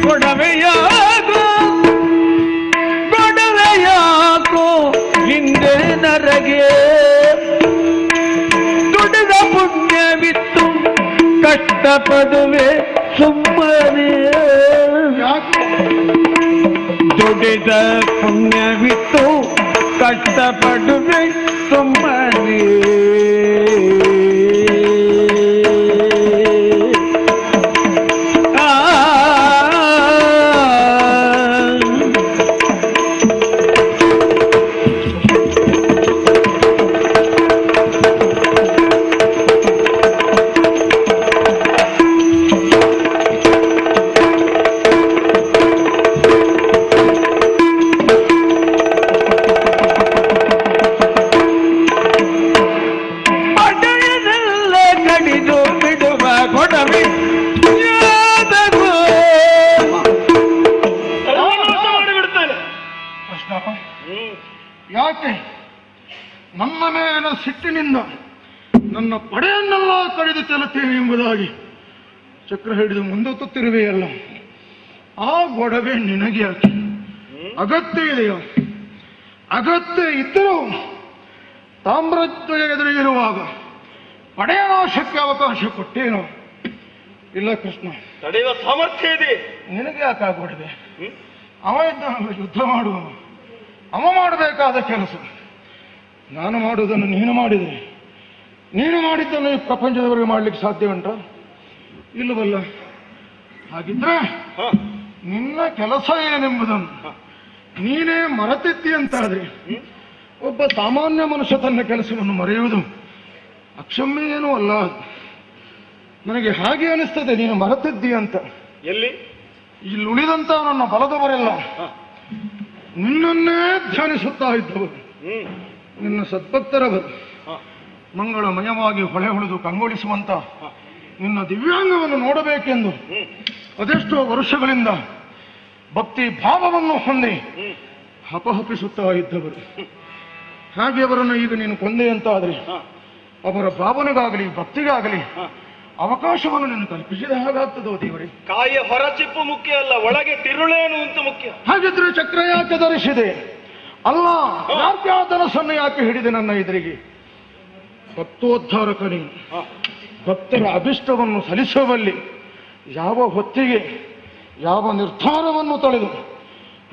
ಗೊಡವೆಯಾಗೋ ಗೊಡವೆಯಾಗೋ ಹಿಂದೆ ನರಗೆ ದುಡಿದ ಪುಣ್ಯವಿತ್ತು ಕಷ್ಟಪಡುವೆ ಸುಮ್ಮನೆ. ದುಡಿದ ಪುಣ್ಯವಿತ್ತು ಕಷ್ಟಪಡುವೆ ಸುಮ್ಮನೆ ಯಾಕೆ ನನ್ನ ಮೇಲಿನ ಸಿಟ್ಟಿನಿಂದ ನನ್ನ ಪಡೆಯನ್ನೆಲ್ಲ ಕಡಿದು ಚೆಲ್ಲುತ್ತೇನೆ ಎಂಬುದಾಗಿ ಚಕ್ರ ಹಿಡಿದು ಮುಂದೊತ್ತುತ್ತಿರುವೆಯಲ್ಲ, ಆ ಗೊಡವೆ ನಿನಗೆ ಯಾಕೆ? ಅಗತ್ಯ ಇದೆಯೋ? ಅಗತ್ಯ ಇದ್ದರೂ ತಾಮ್ರಧ್ವಜ ಎದುರಿಗಿರುವಾಗ ಪಡೆಯ ನಾಶಕ್ಕೆ ಅವಕಾಶ ಕೊಟ್ಟೇನೋ? ಇಲ್ಲ ಕೃಷ್ಣ, ತಡೆಯುವ ಸಾಮರ್ಥ್ಯ ಇದೆ. ನಿನಗೆ ಯಾಕೆ ಗೊಡವೆ? ಅವ ಇದ್ದ ಯುದ್ಧ ಮಾಡುವ, ಅವ ಮಾಡಬೇಕಾದ ಕೆಲಸ. ನಾನು ಮಾಡುವುದನ್ನು ನೀನು ಮಾಡಿದರೆ, ನೀನು ಮಾಡಿದ್ದನ್ನು ಈ ಪ್ರಪಂಚದವರೆಗೆ ಮಾಡಲಿಕ್ಕೆ ಸಾಧ್ಯ ಉಂಟ? ಇಲ್ಲವಲ್ಲ. ಹಾಗಿದ್ರೆ ನಿನ್ನ ಕೆಲಸ ಏನೆಂಬುದನ್ನು ನೀನೇ ಮರೆತಿದ್ದಿ ಅಂತಾದ್ರೆ, ಒಬ್ಬ ಸಾಮಾನ್ಯ ಮನುಷ್ಯ ತನ್ನ ಕೆಲಸವನ್ನು ಮರೆಯುವುದು ಅಕ್ಷಮ್ಯ ಏನೂ ಅಲ್ಲ. ನನಗೆ ಹಾಗೆ ಅನಿಸ್ತದೆ ನೀನು ಮರೆತಿದ್ದಿ ಅಂತ. ಎಲ್ಲಿ? ಇಲ್ಲಿ ಉಳಿದಂತ ನನ್ನ ಬಲದವರೆಲ್ಲ ನಿನ್ನನ್ನೇ ಧ್ಯಾನಿಸುತ್ತಾ ಇದ್ದವರು, ನಿನ್ನ ಸದ್ಭಕ್ತರವರು ಮಂಗಳಮಯವಾಗಿ ಹೊಳೆ ಹೊಳೆದು ಕಂಗೊಳಿಸುವಂತ ನಿನ್ನ ದಿವ್ಯಾಂಗವನ್ನು ನೋಡಬೇಕೆಂದು ಅದೆಷ್ಟೋ ವರ್ಷಗಳಿಂದ ಭಕ್ತಿ ಭಾವವನ್ನು ಹೊಂದಿ ಹಪಹಪಿಸುತ್ತಾ ಇದ್ದವರು. ಹಾಗೆ ಅವರನ್ನು ಈಗ ನೀನು ಕೊಂದೆ ಅಂತ ಆದ್ರೆ ಅವರ ಭಾವನೆಗಾಗಲಿ ಭಕ್ತಿಗಾಗಲಿ ಅವಕಾಶವನ್ನು ನೀನು ಕಲ್ಪಿಸಿದ ಹಾಗಾಗ್ತದೋ ದೇವರೇ? ಕಾಯಿಯ ಹೊರಚಿಪ್ಪು ಮುಖ್ಯ ಅಲ್ಲ, ಒಳಗೆ ತಿರುಳೇನು ಅಂತ ಮುಖ್ಯ. ಹಾಗಿದ್ರೆ ಚಕ್ರ ಯಾಕೆ ಧರಿಸಿದೆ? ಅಲ್ಲ, ಯಾಕೆ ಆ ಧನಸ್ಸನ್ನು ಯಾಕೆ ಹಿಡಿದೆ ನನ್ನ ಎದುರಿಗೆ? ಭಕ್ತೋದ್ಧಾರಕ ನೀನು, ಭಕ್ತರ ಅಭಿಷ್ಟವನ್ನು ಸಲ್ಲಿಸುವಲ್ಲಿ ಯಾವ ಹೊತ್ತಿಗೆ ಯಾವ ನಿರ್ಧಾರವನ್ನು ತಳೆದು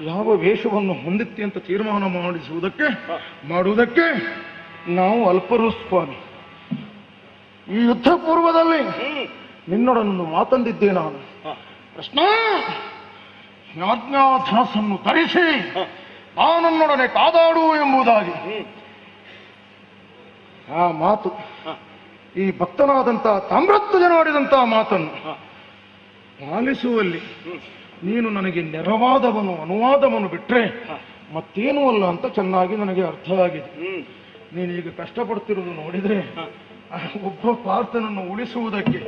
ಯಾವ ವೇಷವನ್ನು ಹೊಂದಿತ್ತೆ ಅಂತ ತೀರ್ಮಾನ ಮಾಡುವುದಕ್ಕೆ ನಾವು ಅಲ್ಪರು ಸ್ವಾಮಿ. ಈ ಯುದ್ಧ ಪೂರ್ವದಲ್ಲಿ ನಿನ್ನೊಡನೊಂದು ಮಾತಂದಿದ್ದೆ ನಾನು. ಕೃಷ್ಣ, ಯಾಜ್ಞಾಧನಸ್ಸನ್ನು ಧರಿಸಿ ನನ್ನೊಡನೆ ಕಾದಾಡು ಎಂಬುದಾಗಿ. ಆ ಮಾತು ಈ ಭಕ್ತನಾದಂತಹ ತಾಮ್ರಧ್ವಜ ಆಡಿದಂತಹ ಮಾತನ್ನು ಪಾಲಿಸುವಲ್ಲಿ ನೀನು ನನಗೆ ನೆರವಾದವನು, ಅನುವಾದವನು ಬಿಟ್ರೆ ಮತ್ತೇನೂ ಅಲ್ಲ ಅಂತ ಚೆನ್ನಾಗಿ ನನಗೆ ಅರ್ಥ ಆಗಿದೆ. ನೀನೀಗ ಕಷ್ಟಪಡ್ತಿರುವುದು ನೋಡಿದ್ರೆ ಒಬ್ಬ ಪಾರ್ಥನನ್ನು ಉಳಿಸುವುದಕ್ಕೆ,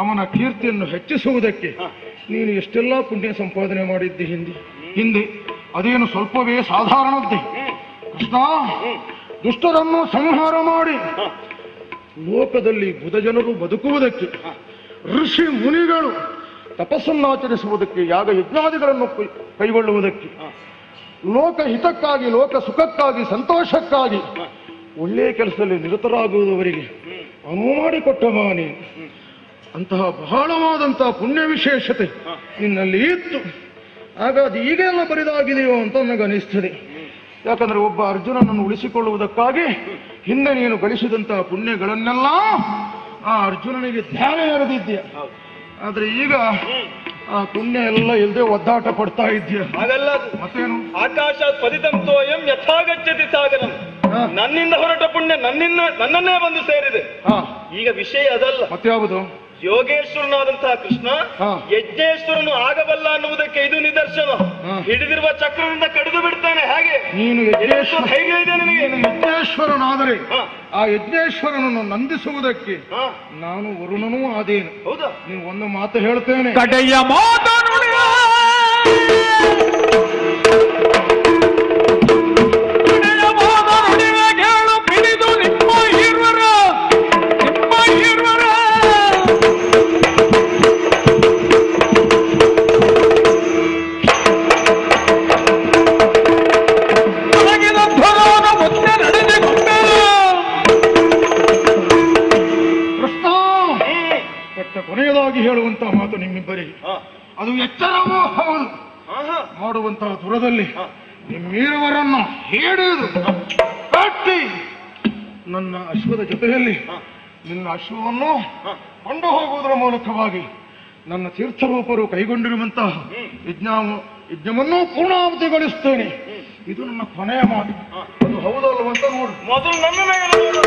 ಅವನ ಕೀರ್ತಿಯನ್ನು ಹೆಚ್ಚಿಸುವುದಕ್ಕೆ ನೀನು ಎಷ್ಟೆಲ್ಲ ಪುಣ್ಯ ಸಂಪಾದನೆ ಮಾಡಿದ್ದೆ ಹಿಂದೆ. ಅದೇನು ಸ್ವಲ್ಪವೇ ಸಾಧಾರಣದ್ದೇ. ಕೃಷ್ಣ, ದುಷ್ಟರನ್ನು ಸಂಹಾರ ಮಾಡಿ ಲೋಕದಲ್ಲಿ ಬುಧಜನರು ಬದುಕುವುದಕ್ಕೆ, ಋಷಿ ಮುನಿಗಳು ತಪಸ್ಸನ್ನಾಚರಿಸುವುದಕ್ಕೆ, ಯಾಗ ಯಜ್ಞಾದಿಗಳನ್ನು ಕೈಗೊಳ್ಳುವುದಕ್ಕೆ, ಲೋಕ ಹಿತಕ್ಕಾಗಿ, ಲೋಕ ಸುಖಕ್ಕಾಗಿ, ಸಂತೋಷಕ್ಕಾಗಿ ಒಳ್ಳೆಯ ಕೆಲಸದಲ್ಲಿ ನಿರತರಾಗುವುದವರಿಗೆ ಅನುವು ಮಾಡಿಕೊಟ್ಟವ ನೀನು. ಅಂತಹ ಬಹಳವಾದಂತಹ ಪುಣ್ಯ ವಿಶೇಷತೆ ನಿನ್ನಲ್ಲಿ ಇತ್ತು. ಆಗ ಅದು ಈಗೆಲ್ಲ ಬರಿದಾಗಿದೆಯೋ ಅಂತ ನನಗನಿಸ್ತದೆ. ಯಾಕಂದ್ರೆ ಒಬ್ಬ ಅರ್ಜುನನನ್ನು ಉಳಿಸಿಕೊಳ್ಳುವುದಕ್ಕಾಗಿ ಹಿಂದೆ ನೀನು ಗಳಿಸಿದಂತಹ ಪುಣ್ಯಗಳನ್ನೆಲ್ಲ ಆ ಅರ್ಜುನನಿಗೆ ಧ್ಯಾನ ಎರೆದಿದ್ಯ. ಆದ್ರೆ ಈಗ ಆ ಪುಣ್ಯ ಎಲ್ಲ ಇಲ್ಲದೆ ಒದ್ದಾಟ ಪಡ್ತಾ ಇದೆಯಾ? ಹಾಗಲ್ಲ, ಮತ್ತೇನು? ಆಕಾಶ ಪತಿತಂತೋಯಂ ಯಥಾಗಚ್ಚತಿ ಸಾಗರಂ. ನನ್ನಿಂದ ಹೊರಟ ಪುಣ್ಯ ನನ್ನನ್ನೇ ಬಂದು ಸೇರಿದೆ. ಈಗ ವಿಷಯ ಅದಲ್ಲ. ಮತ್ಯಾವುದು? ಯೋಗೇಶ್ವರನಾದಂತಹ ಕೃಷ್ಣ ಯಜ್ಞೇಶ್ವರನು ಆಗಬಲ್ಲ ಅನ್ನುವುದಕ್ಕೆ ಇದು ನಿದರ್ಶನ. ಹಿಡಿದಿರುವ ಚಕ್ರದಿಂದ ಕಡಿದು ಬಿಡ್ತಾನೆ. ಹಾಗೆ ನೀನು ಧೈರ್ಯ ಇದೆ ನಿನಗೆ. ಯಜ್ಞೇಶ್ವರನಾದರೆ ಆ ಯಜ್ಞೇಶ್ವರನನ್ನು ನಂದಿಸುವುದಕ್ಕೆ ನಾನು ವರುಣನೂ ಆದೇನು. ಹೌದಾ? ನೀವು ಒಂದು ಮಾತು ಹೇಳ್ತೇನೆ. ಕಡೆಯ ಮಾತನುಡಿಯ ಕೇಳು ಪಿಡಿದು ನಿಮ್ಮ ಇರುವರ ಕೊನೆಯದಾಗಿ ಹೇಳುವಂತಹ ಮಾತು ನಿಮ್ಮಿಬ್ಬರಿಗೆ, ಅದು ಎಚ್ಚರವೂ ಹೌದು. ಮಾಡುವಂತಹ ದುರದಲ್ಲಿ ನಿಮ್ಮಿರುವರನ್ನು ಹಿಡಿದು ಕಟ್ಟಿ ನನ್ನ ಅಶ್ವದ ಜೊತೆಯಲ್ಲಿ ನಿನ್ನ ಅಶ್ವವನ್ನು ಕೊಂಡು ಹೋಗುವುದರ ಮೂಲಕವಾಗಿ ನನ್ನ ತೀರ್ಥರೂಪರು ಕೈಗೊಂಡಿರುವಂತಹ ಯಜ್ಞವನ್ನು ಪೂರ್ಣಾಹುತಿಗೊಳಿಸ್ತೇನೆ. ಇದು ನನ್ನ ಕೊನೆಯ ಮಾತು. ಅದು ಹೌದಲ್ವಂತ ನೋಡು. ಮೊದಲು ನನ್ನ ಮೇಲೆ ನೋಡು.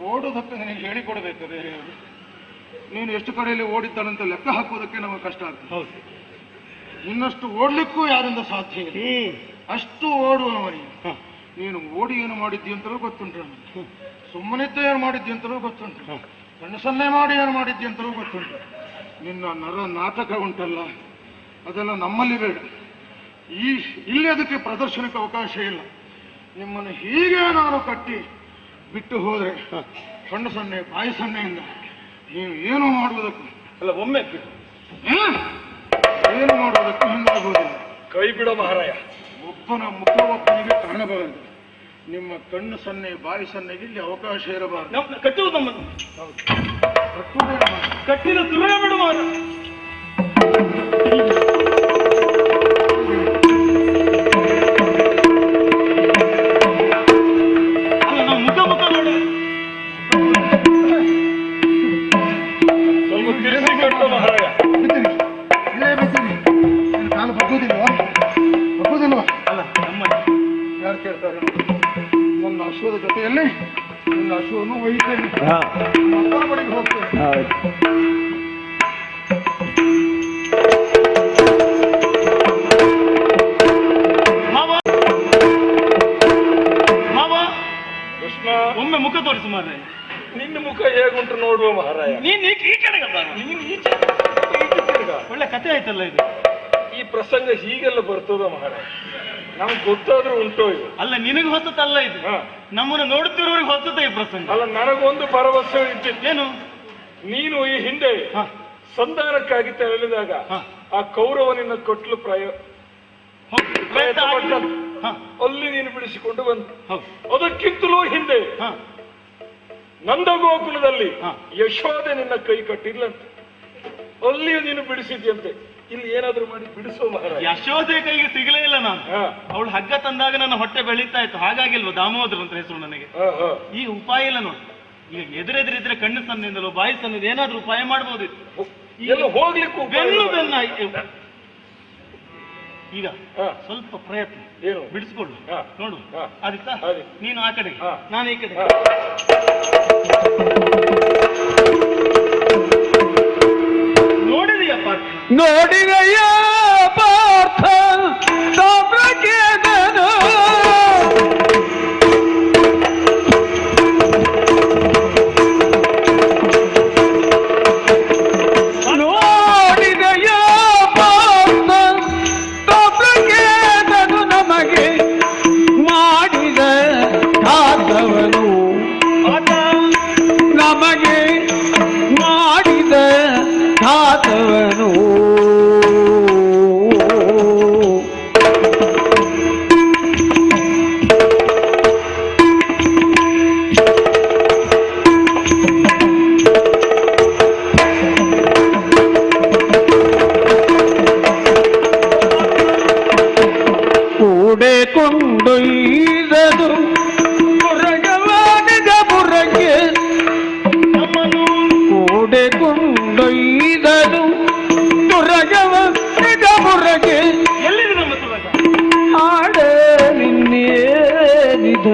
ಓಡೋದಕ್ಕೆ ನನಗೆ ಹೇಳಿಕೊಡಬೇಕು ಬೇರೆಯವರು. ನೀನು ಎಷ್ಟು ಕಡೆಯಲ್ಲಿ ಓಡಿದ್ದಾನಂತ ಲೆಕ್ಕ ಹಾಕುವುದಕ್ಕೆ ನಮಗೆ ಕಷ್ಟ ಆಗ್ತದೆ. ಹೌದು, ಇನ್ನಷ್ಟು ಓಡ್ಲಿಕ್ಕೂ ಯಾರಿಂದ ಸಾಧ್ಯ ಇಲ್ಲ. ಅಷ್ಟು ಓಡುವವನಿಗೆ ನೀನು ಓಡಿ ಏನು ಮಾಡಿದ್ದಿ ಅಂತಲೂ ಗೊತ್ತುಂಟು, ಸುಮ್ಮನಿದ್ದ ಏನು ಮಾಡಿದ್ದಿ ಅಂತಲೂ ಗೊತ್ತುಂಟು, ಕಣ್ಣಸನ್ನೆ ಮಾಡಿ ಏನು ಮಾಡಿದ್ದಿ ಅಂತಲೂ ಗೊತ್ತುಂಟು. ನಿನ್ನ ನಾಟಕ ಉಂಟಲ್ಲ, ಅದೆಲ್ಲ ನಮ್ಮಲ್ಲಿ ಬೇಡ. ಇಲ್ಲಿ ಅದಕ್ಕೆ ಪ್ರದರ್ಶನಕ್ಕೆ ಅವಕಾಶ ಇಲ್ಲ. ನಿಮ್ಮನ್ನು ಹೀಗೆ ನಾನು ಕಟ್ಟಿ ಬಿಟ್ಟು ಹೋದ್ರೆ ಕಣ್ಣು ಸನ್ನೆ ಬಾಯಿ ಸನ್ನೆಯಿಂದ ನೀವು ಏನು ಮಾಡುವುದಕ್ಕೂ ಅಲ್ಲ, ಒಮ್ಮೆ ಏನು ಮಾಡುವುದಕ್ಕೂ ಹಿಂದಾಗುವುದಿಲ್ಲ. ಕೈ ಬಿಡೋ ಮಹಾರಾಯ. ಒಬ್ಬನ ಮುಖವೊಬ್ಬನಿಗೆ ಕಾಣಬಾರದು. ನಿಮ್ಮ ಕಣ್ಣು ಸನ್ನೆ ಬಾಯಿ ಸನ್ನೆಗೆ ಇಲ್ಲಿ ಅವಕಾಶ ಇರಬಾರದು. ಕಟ್ಟುವುದು ನಮ್ಮನ್ನು ಕಟ್ಟಿದ ತುಲಗ ಬಿಡುವ. ಅಲ್ಲ, ನಾವು ಮುಖ ನೋಡಿ ಸ್ವಲ್ಪ ತಿರುಗಿ ಕಟ್ಟೋ ಮಹಾರಾಯ. ಇಲ್ಲೇ ಬಿದ್ದೀನಿ. ನಿನ್ನ ಕಾಲು ಬಗ್ಗುವುದಿಲ್ವಾ? ಬಗ್ಗುವುದಿಲ್ವಾ? ಅಲ್ಲ, ನಮ್ಮ ಯಾರು ಕೇಳ್ತಾರೆ? ನನ್ನ ಅಶ್ವದ ಜೊತೆಯಲ್ಲಿ ನಿನ್ನ ಅಶ್ವವನ್ನು ಒಯ್ತೇನೆ, ಮಕ್ಕಳ ಬಳಿಗೆ ಹೋಗ್ತೇನೆ. ಕೃಷ್ಣ, ಒಮ್ಮೆ ಮುಖ ತೋರಿಸು ಮಾರ್ರೆ. ನಿನ್ನ ಮುಖ ಹೇಗುಂಟು ನೋಡುವ ಮಹಾರಾಯ. ನೀನ್ ಈ ಕಡೆಗೆ ಬಾ. ನೀನು ಈಚೆ ತಿರುಗ. ಒಳ್ಳೆ ಕಥೆ ಆಯ್ತಲ್ಲ ಇದು. ಈ ಪ್ರಸಂಗ ಹೀಗೆಲ್ಲ ಬರ್ತದ ಮಹಾರಾಯ? ನಮ್ಗೆ ಗೊತ್ತಾದ್ರೂ ಉಂಟೋ ಇದು? ಅಲ್ಲ, ನಿನಗೆ ಹೊಸತಲ್ಲ ಇದು, ನಮ್ಮನ್ನು ನೋಡುತ್ತಿರುವವರಿಗೆ ಹೊಸತ ಈ ಪ್ರಸಂಗ. ಅಲ್ಲ, ನನಗೊಂದು ಭರವಸೆ ಇದ್ದಿತ್ತು. ಏನು? ನೀನು ಈ ಹಿಂದೆ ಸಂಧಾನಕ್ಕಾಗಿ ತೆರಳಿದಾಗ ಆ ಕೌರವನಿನ ಕೊಟ್ಲು ಪ್ರಯತ್ನ ಪಟ್ಟದ್ದು. ಅಲ್ಲಿ ನೀನು ಬಿಡಿಸಿಕೊಂಡು ಬಂದ. ಅದಕ್ಕಿಂತಲೂ ಹಿಂದೆ ನಂದಗೋಕುಲದಲ್ಲಿ ಯಶೋದೆ ನಿನ್ನ ಕೈ ಕಟ್ಟಿರ್ಲಂತೆ, ಅಲ್ಲಿಯೂ ನೀನು ಬಿಡಿಸಿದ್ಯಂತೆ. ಇಲ್ಲಿ ಏನಾದ್ರೂ ಮಾಡಿ ಬಿಡಿಸೋ ಮಹಾರಾಜ. ಯಶೋದೆ ಕೈಗೆ ಸಿಗಲೇ ಇಲ್ಲ ನಾನು. ಅವಳು ಹಗ್ಗ ತಂದಾಗ ನನ್ನ ಹೊಟ್ಟೆ ಬೆಳೀತಾ ಇತ್ತು, ಹಾಗಾಗಿಲ್ವ ದಾಮೋದರ ಅಂತ ಹೆಸರು ನನಗೆ. ಈ ಉಪಾಯ ಇಲ್ಲ ನೋಡಿ. ಈಗ ಎದುರೆದುರಿದ್ರೆ ಕಣ್ಣು ಸನ್ನಿಂದಲೋ ಬಾಯಿ ಸನ್ನಿಂದ ಏನಾದ್ರೂ ಉಪಾಯ ಮಾಡಬಹುದಿತ್ತು. ಎಲ್ಲ ಹೋಗ್ಲಿಕ್ಕೂ ಬೆನ್ನ ಈಗ ಸ್ವಲ್ಪ ಪ್ರಯತ್ನ ಬಿಡಿಸ್ಕೊಳ್ಳು ನೋಡು. ಆದಿತ್ತಾ, ನೀನು ಆ ಕಡೆಗೆ, ನಾನು ಈ ಕಡೆ. ನೋಡಿದೆಯಾ ಪಾರ್ಥ? ನೋಡಿದೆಯ ಪಾರ್ಥ ಸಾಮ್ರಾಜ್ಯದನು ನೋಡಿದೆಯ ಪಾರ್ಥ ಸಾಮ್ರಾಜ್ಯದನು ನಮಗೆ ಮಾಡಿದ ಘಾತವನು ನಮಗೆ ಮಾಡಿದ ಘಾತವನು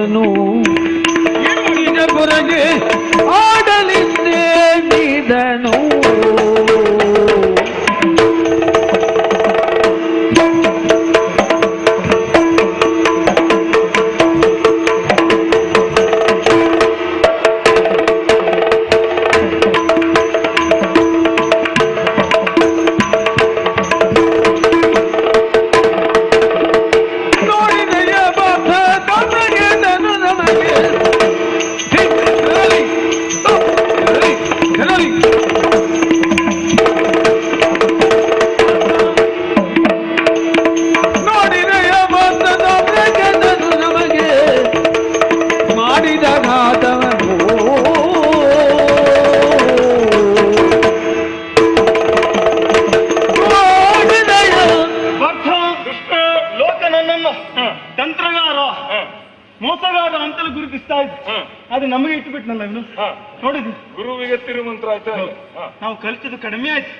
ಕಾದವನು ಪುರಗೆ ಆಡಲಿದ್ದೇನಿದನು ಮೋಸಗಾರ ಅಂತಲೂ ಗುರುತಿಸ್ತಾ ಇದ್ದೆ. ಅದು ನಮಗೆ ಇಟ್ಟುಬಿಟ್ನಲ್ಲ ಇವನು. ನೋಡಿದ್ವಿ ಗುರುವಿಗೆ ತಿರುಮಂತ್ರ ಆಯ್ತಾ? ನಾವು ಕಲಿತದ್ದು ಕಡಿಮೆ ಆಯ್ತು.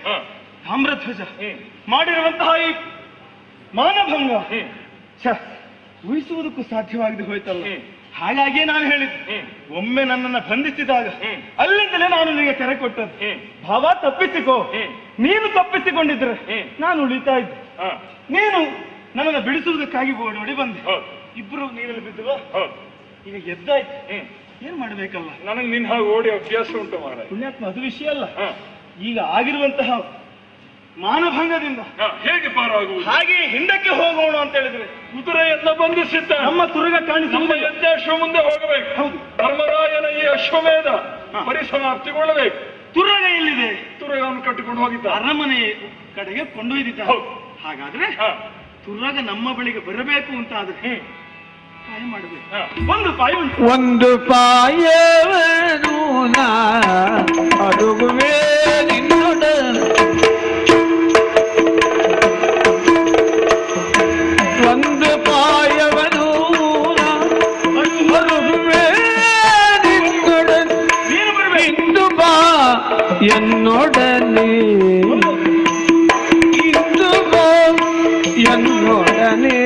ತಾಮ್ರಧ್ವಜ ಮಾಡಿರುವಂತಹ ಈ ಮಾನಭಂಗ ಊಹಿಸುವುದಕ್ಕೂ ಸಾಧ್ಯವಾಗದೆ ಹೋಯ್ತಲ್ಲ. ಹಾಗಾಗಿಯೇ ನಾನು ಹೇಳಿದ್ದೆ, ಒಮ್ಮೆ ನನ್ನನ್ನು ಬಂಧಿಸಿದಾಗ ಅಲ್ಲಿಂದಲೇ ನಾನು ನಿನಗೆ ಕರೆ ಕೊಟ್ಟದ್ದು, ಭಾವ ತಪ್ಪಿಸಿಕೋ. ನೀನು ತಪ್ಪಿಸಿಕೊಂಡಿದ್ರೆ ನಾನು ಉಳಿತಾ ಇದ್ದೆ. ನೀನು ನನ್ನನ್ನು ಬಿಡಿಸುವುದಕ್ಕಾಗಿ ಓಡಿ ಬಂದೆ. ಇಬ್ರು ನೀರಲ್ಲಿ ಬಿದ್ದುವ. ಈಗ ಎದ್ದಾಯ್ತು, ಏನ್ ಮಾಡ್ಬೇಕಲ್ಲ. ನನಗೆ ನಿನ್ ಹಾಗೆ ಓಡಿ ಅಭ್ಯಾಸ ಉಂಟು ಮಾರ. ಪುಣ್ಯಾತ್ಮ, ಅದು ವಿಷಯ ಅಲ್ಲ. ಈಗ ಆಗಿರುವಂತಹ ಮಾನಭಂಗದಿಂದ ಹೇಗೆ ಪಾರಾಗುವುದು? ಹಾಗೆ ಹಿಂದಕ್ಕೆ ಹೋಗೋಣ ಅಂತ ಹೇಳಿದ್ರೆ ಕುದುರೆ ಎಲ್ಲ ಬಂಧಿಸಿದ್ದ ನಮ್ಮ ತುರುಗ ಕಾಣಿಸುವುದು ಅಶ್ವ ಮುಂದೆ ಹೋಗಬೇಕು. ಹೌದು, ಧರ್ಮರಾಯನ ಈ ಅಶ್ವಮೇಧ ಪರಿಸಮಾಪ್ತಿಗೊಳ್ಳಬೇಕು. ತುರುಗ ಎಲ್ಲಿದೆ? ತುರುಗವನ್ನು ಕಟ್ಟಿಕೊಂಡು ಹೋಗಿದ್ದ ಅರಮನೆ ಕಡೆಗೆ ಕೊಂಡೊಯ್ದಿದ್ದ. ಹಾಗಾದ್ರೆ ತುರುಗ ನಮ್ಮ ಬಳಿಗೆ ಬರಬೇಕು ಅಂತ ಆದ್ರೆ ಪಾಯ ಮಾಡಬೇಕು. ಒಂದು ಪಾಯ ಉಂಟು. ಒಂದು ಪಾಯವೇನು ಅಡುಗುವೆ ನಿನ್ನೊಡ ಒಂದು ಪಾಯವನು ಅಡುಗುವೆ ನಿನ್ನೊಡನೆ ಇಂದು ಬಾ ಎನ್ನೊಡನೆ ಇಂದು ಬಾ ಎನ್ನೊಡನೆ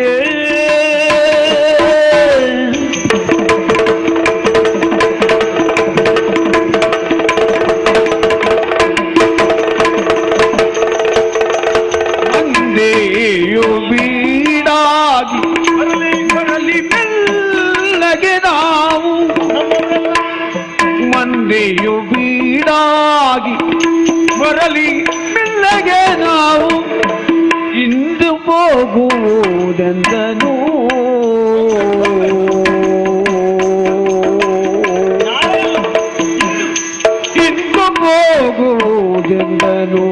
ಮಂದೆಯು ಬೀಡಾಗಿ ಬರಲಿ ಮೆಲ್ಲಗೆ ನಾವು ಮಂದೆಯು ಬೀಡಾಗಿ ಬರಲಿ ಮೆಲ್ಲಗೆ ನಾವು ಇಂದು ಹೋಗುವುದೆಂದನು ಇಂದು ಹೋಗುವುದೆಂದನು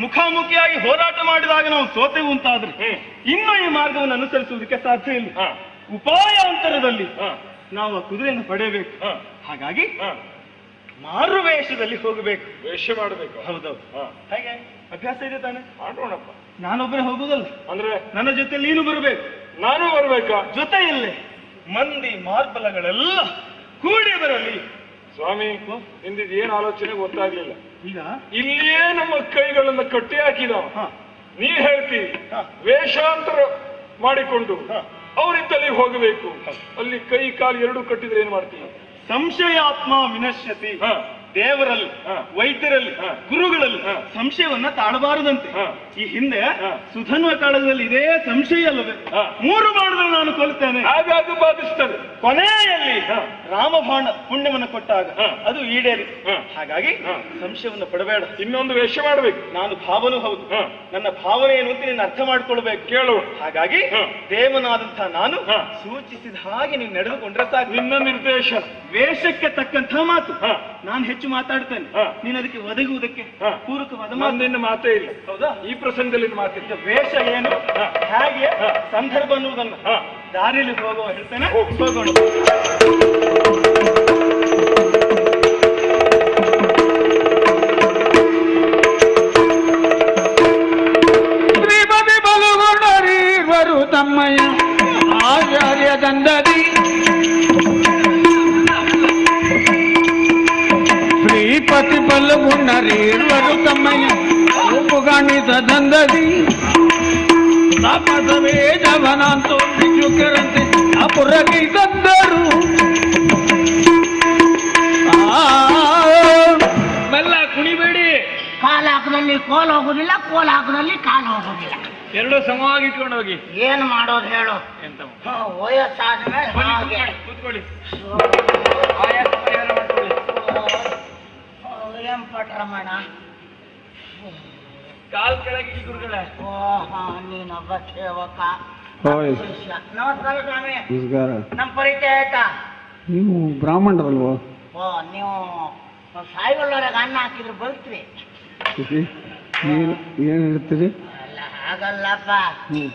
ಮುಖಾಮುಖಿಯಾಗಿ ಹೋರಾಟ ಮಾಡಿದಾಗ ನಾವು ಸೋತೆವು ಅಂತಾದ್ರೆ ಇನ್ನು ಈ ಮಾರ್ಗವನ್ನು ಅನುಸರಿಸುವುದಕ್ಕೆ ಸಾಧ್ಯ ಇಲ್ಲ. ಉಪಾಯಾಂತರದಲ್ಲಿ ನಾವು ಆ ಕುದುರೆಯನ್ನು ಪಡೆಯಬೇಕು. ಹಾಗಾಗಿ ಮಾರು ವೇಷದಲ್ಲಿ ಹೋಗಬೇಕು. ವೇಷ ಮಾಡಬೇಕು. ಹೌದೌದು. ಹಾಗೆ ಅಭ್ಯಾಸ ಇದೆ ತಾನೆ? ಮಾಡೋಣಪ್ಪ. ನಾನೊಬ್ಬನೇ ಹೋಗುದಲ್ಲ, ಅಂದ್ರೆ ನನ್ನ ಜೊತೆ ನೀನು ಬರಬೇಕು. ನಾನು ಬರ್ಬೇಕಾ? ಜೊತೆಯಲ್ಲೇ ಮಂದಿ ಮಾರ್ಬಲಗಳೆಲ್ಲ ಕೂಡಿ ಬರಲಿ. ಸ್ವಾಮಿ, ನಿಂದಿದ್ ಏನ್ ಆಲೋಚನೆ ಗೊತ್ತಾಗ್ಲಿಲ್ಲ. ಈಗ ಇಲ್ಲಿಯೇ ನಮ್ಮ ಕೈಗಳನ್ನ ಕಟ್ಟಿ ಹಾಕಿದವ. ನೀ ಹೇಳ್ತಿ ವೇಷಾಂತರ ಮಾಡಿಕೊಂಡು ಅವರಿದ್ದಲ್ಲಿ ಹೋಗಬೇಕು. ಅಲ್ಲಿ ಕೈ ಕಾಲು ಎರಡು ಕಟ್ಟಿದ್ರೆ ಏನ್ ಮಾಡ್ತೀವಿ? ಸಂಶಯಾತ್ಮ ವಿನಶ್ಯತಿ. ದೇವರಲ್ಲಿ, ವೈದ್ಯರಲ್ಲಿ, ಗುರುಗಳಲ್ಲಿ ಸಂಶಯವನ್ನ ತಾಳಬಾರದಂತೆ. ಈ ಹಿಂದೆ ಸುಧನ್ವ ಕಾಲದಲ್ಲಿ ಇದೇ ಸಂಶಯ ಅಲ್ಲವೇ 3 ಬಾಣದಲ್ಲಿ ನಾನು ಕೊಲ್ತೇನೆ ಹಾಗಾಗಿ ಬಾಧಿಸ್ತದೆ. ಕೊನೆಯಲ್ಲಿ ರಾಮಬಾಣ ಪುಣ್ಯವನ್ನು ಕೊಟ್ಟಾಗ ಅದು ಈಡೇರಿ. ಹಾಗಾಗಿ ಸಂಶಯವನ್ನು ಪಡಬೇಡ. ಇನ್ನೊಂದು ವೇಷ ಮಾಡಬೇಕು. ನಾನು ಭಾವನೂ ಹೌದು, ನನ್ನ ಭಾವನೆ ಏನು ಅಂತ ನೀನು ಅರ್ಥ ಮಾಡ್ಕೊಳ್ಬೇಕು. ಕೇಳು. ಹಾಗಾಗಿ ದೇವನಾದಂತಹ ನಾನು ಸೂಚಿಸಿದ ಹಾಗೆ ನೀನು ನಡೆದುಕೊಂಡ್ರೆ ಸಾಕು. ನಿನ್ನ ನಿರ್ದೇಶನ, ವೇಷಕ್ಕೆ ತಕ್ಕಂತ ಮಾತು. ನಾನು ಹೆಚ್ಚು ಮಾತಾಡ್ತೇನೆ, ನೀನು ಅದಕ್ಕೆ ಒದಗುವುದಕ್ಕೆ ಪೂರಕವಾದ ಮಾತು. ನಿನ್ನ ಮಾತೇ ಇಲ್ಲ. ಹೌದಾ? ಈ ಪ್ರಸಂಗದಲ್ಲಿ ಮಾತಿದ್ದ ವೇಷ ಏನು, ಹೇಗೆ ಸಂದರ್ಭ ಅನ್ನುವುದನ್ನ ದಾರಿಯಲ್ಲಿ ಹೋಗುವ ಹೇಳ್ತೇನೆ. ಹೋಗೋಣ. ಶ್ರೀಮತಿ ಬಲುಗುಣರೀರ್ವರು ತಮ್ಮಯ್ಯ ಆಚಾರ್ಯ ದಂಡದಿ ಶ್ರೀಪತಿ ಬಲುಗುಣರೀರ್ವರು ತಮ್ಮಯ್ಯ ಉಪುಗಾಣಿತ ದಂಡದಿ ತಾಪಸವೇ ಜವನಂತೂ ಭಿಕ್ಷುಕರಂತೆ ಅಪುರಗಿ ತಂದರು. ಮೆಲ್ಲ ಕುಣಿಬೇಡಿ. ಕಾಲ ಹಾಕದಲ್ಲಿ ಕೋಲ್ ಹೋಗುದಿಲ್ಲ, ಕೋಲ್ ಹಾಕದಲ್ಲಿ ಕಾಲು ಹೋಗುದಿಲ್ಲ. ಎರಡು ಸಮವಾಗಿ ಇಟ್ಕೊಂಡು ಹೋಗಿ. ಏನ್ ಮಾಡೋದು ಹೇಳು? ಎಂತ ವಯಸ್ಸಾದ್ಮೇಲೆ ಹಾಗೆ ಕೂತ್ಕೊಳ್ಳಿ. ಏನ್ ಪಟ್ರಮಣ, ಕಾಲ್ ಕೆಳಗೆ ಗುರುಗಳೇ. ನೀನೊಬ್ಬ ಸೇವಕ ಶಿಷ್ಯ. ನಮಸ್ಕಾರ ಸ್ವಾಮಿ. ನಮ್ ಪರಿಚಯ ಆಯ್ತಾ? ನೀವು ಬ್ರಾಹ್ಮಣರಲ್ವಾ? ನೀವು ಸಾಯಿಗೊಳ್ಳೋರಾಗ ಅನ್ನ ಹಾಕಿದ್ರೆ ಬದುಕ್ರಿ. ಏನ್ ಹೇಳ್ತೀರಿ? ಅಲ್ಲ ಹಾಗಲ್ಲಪ್ಪ,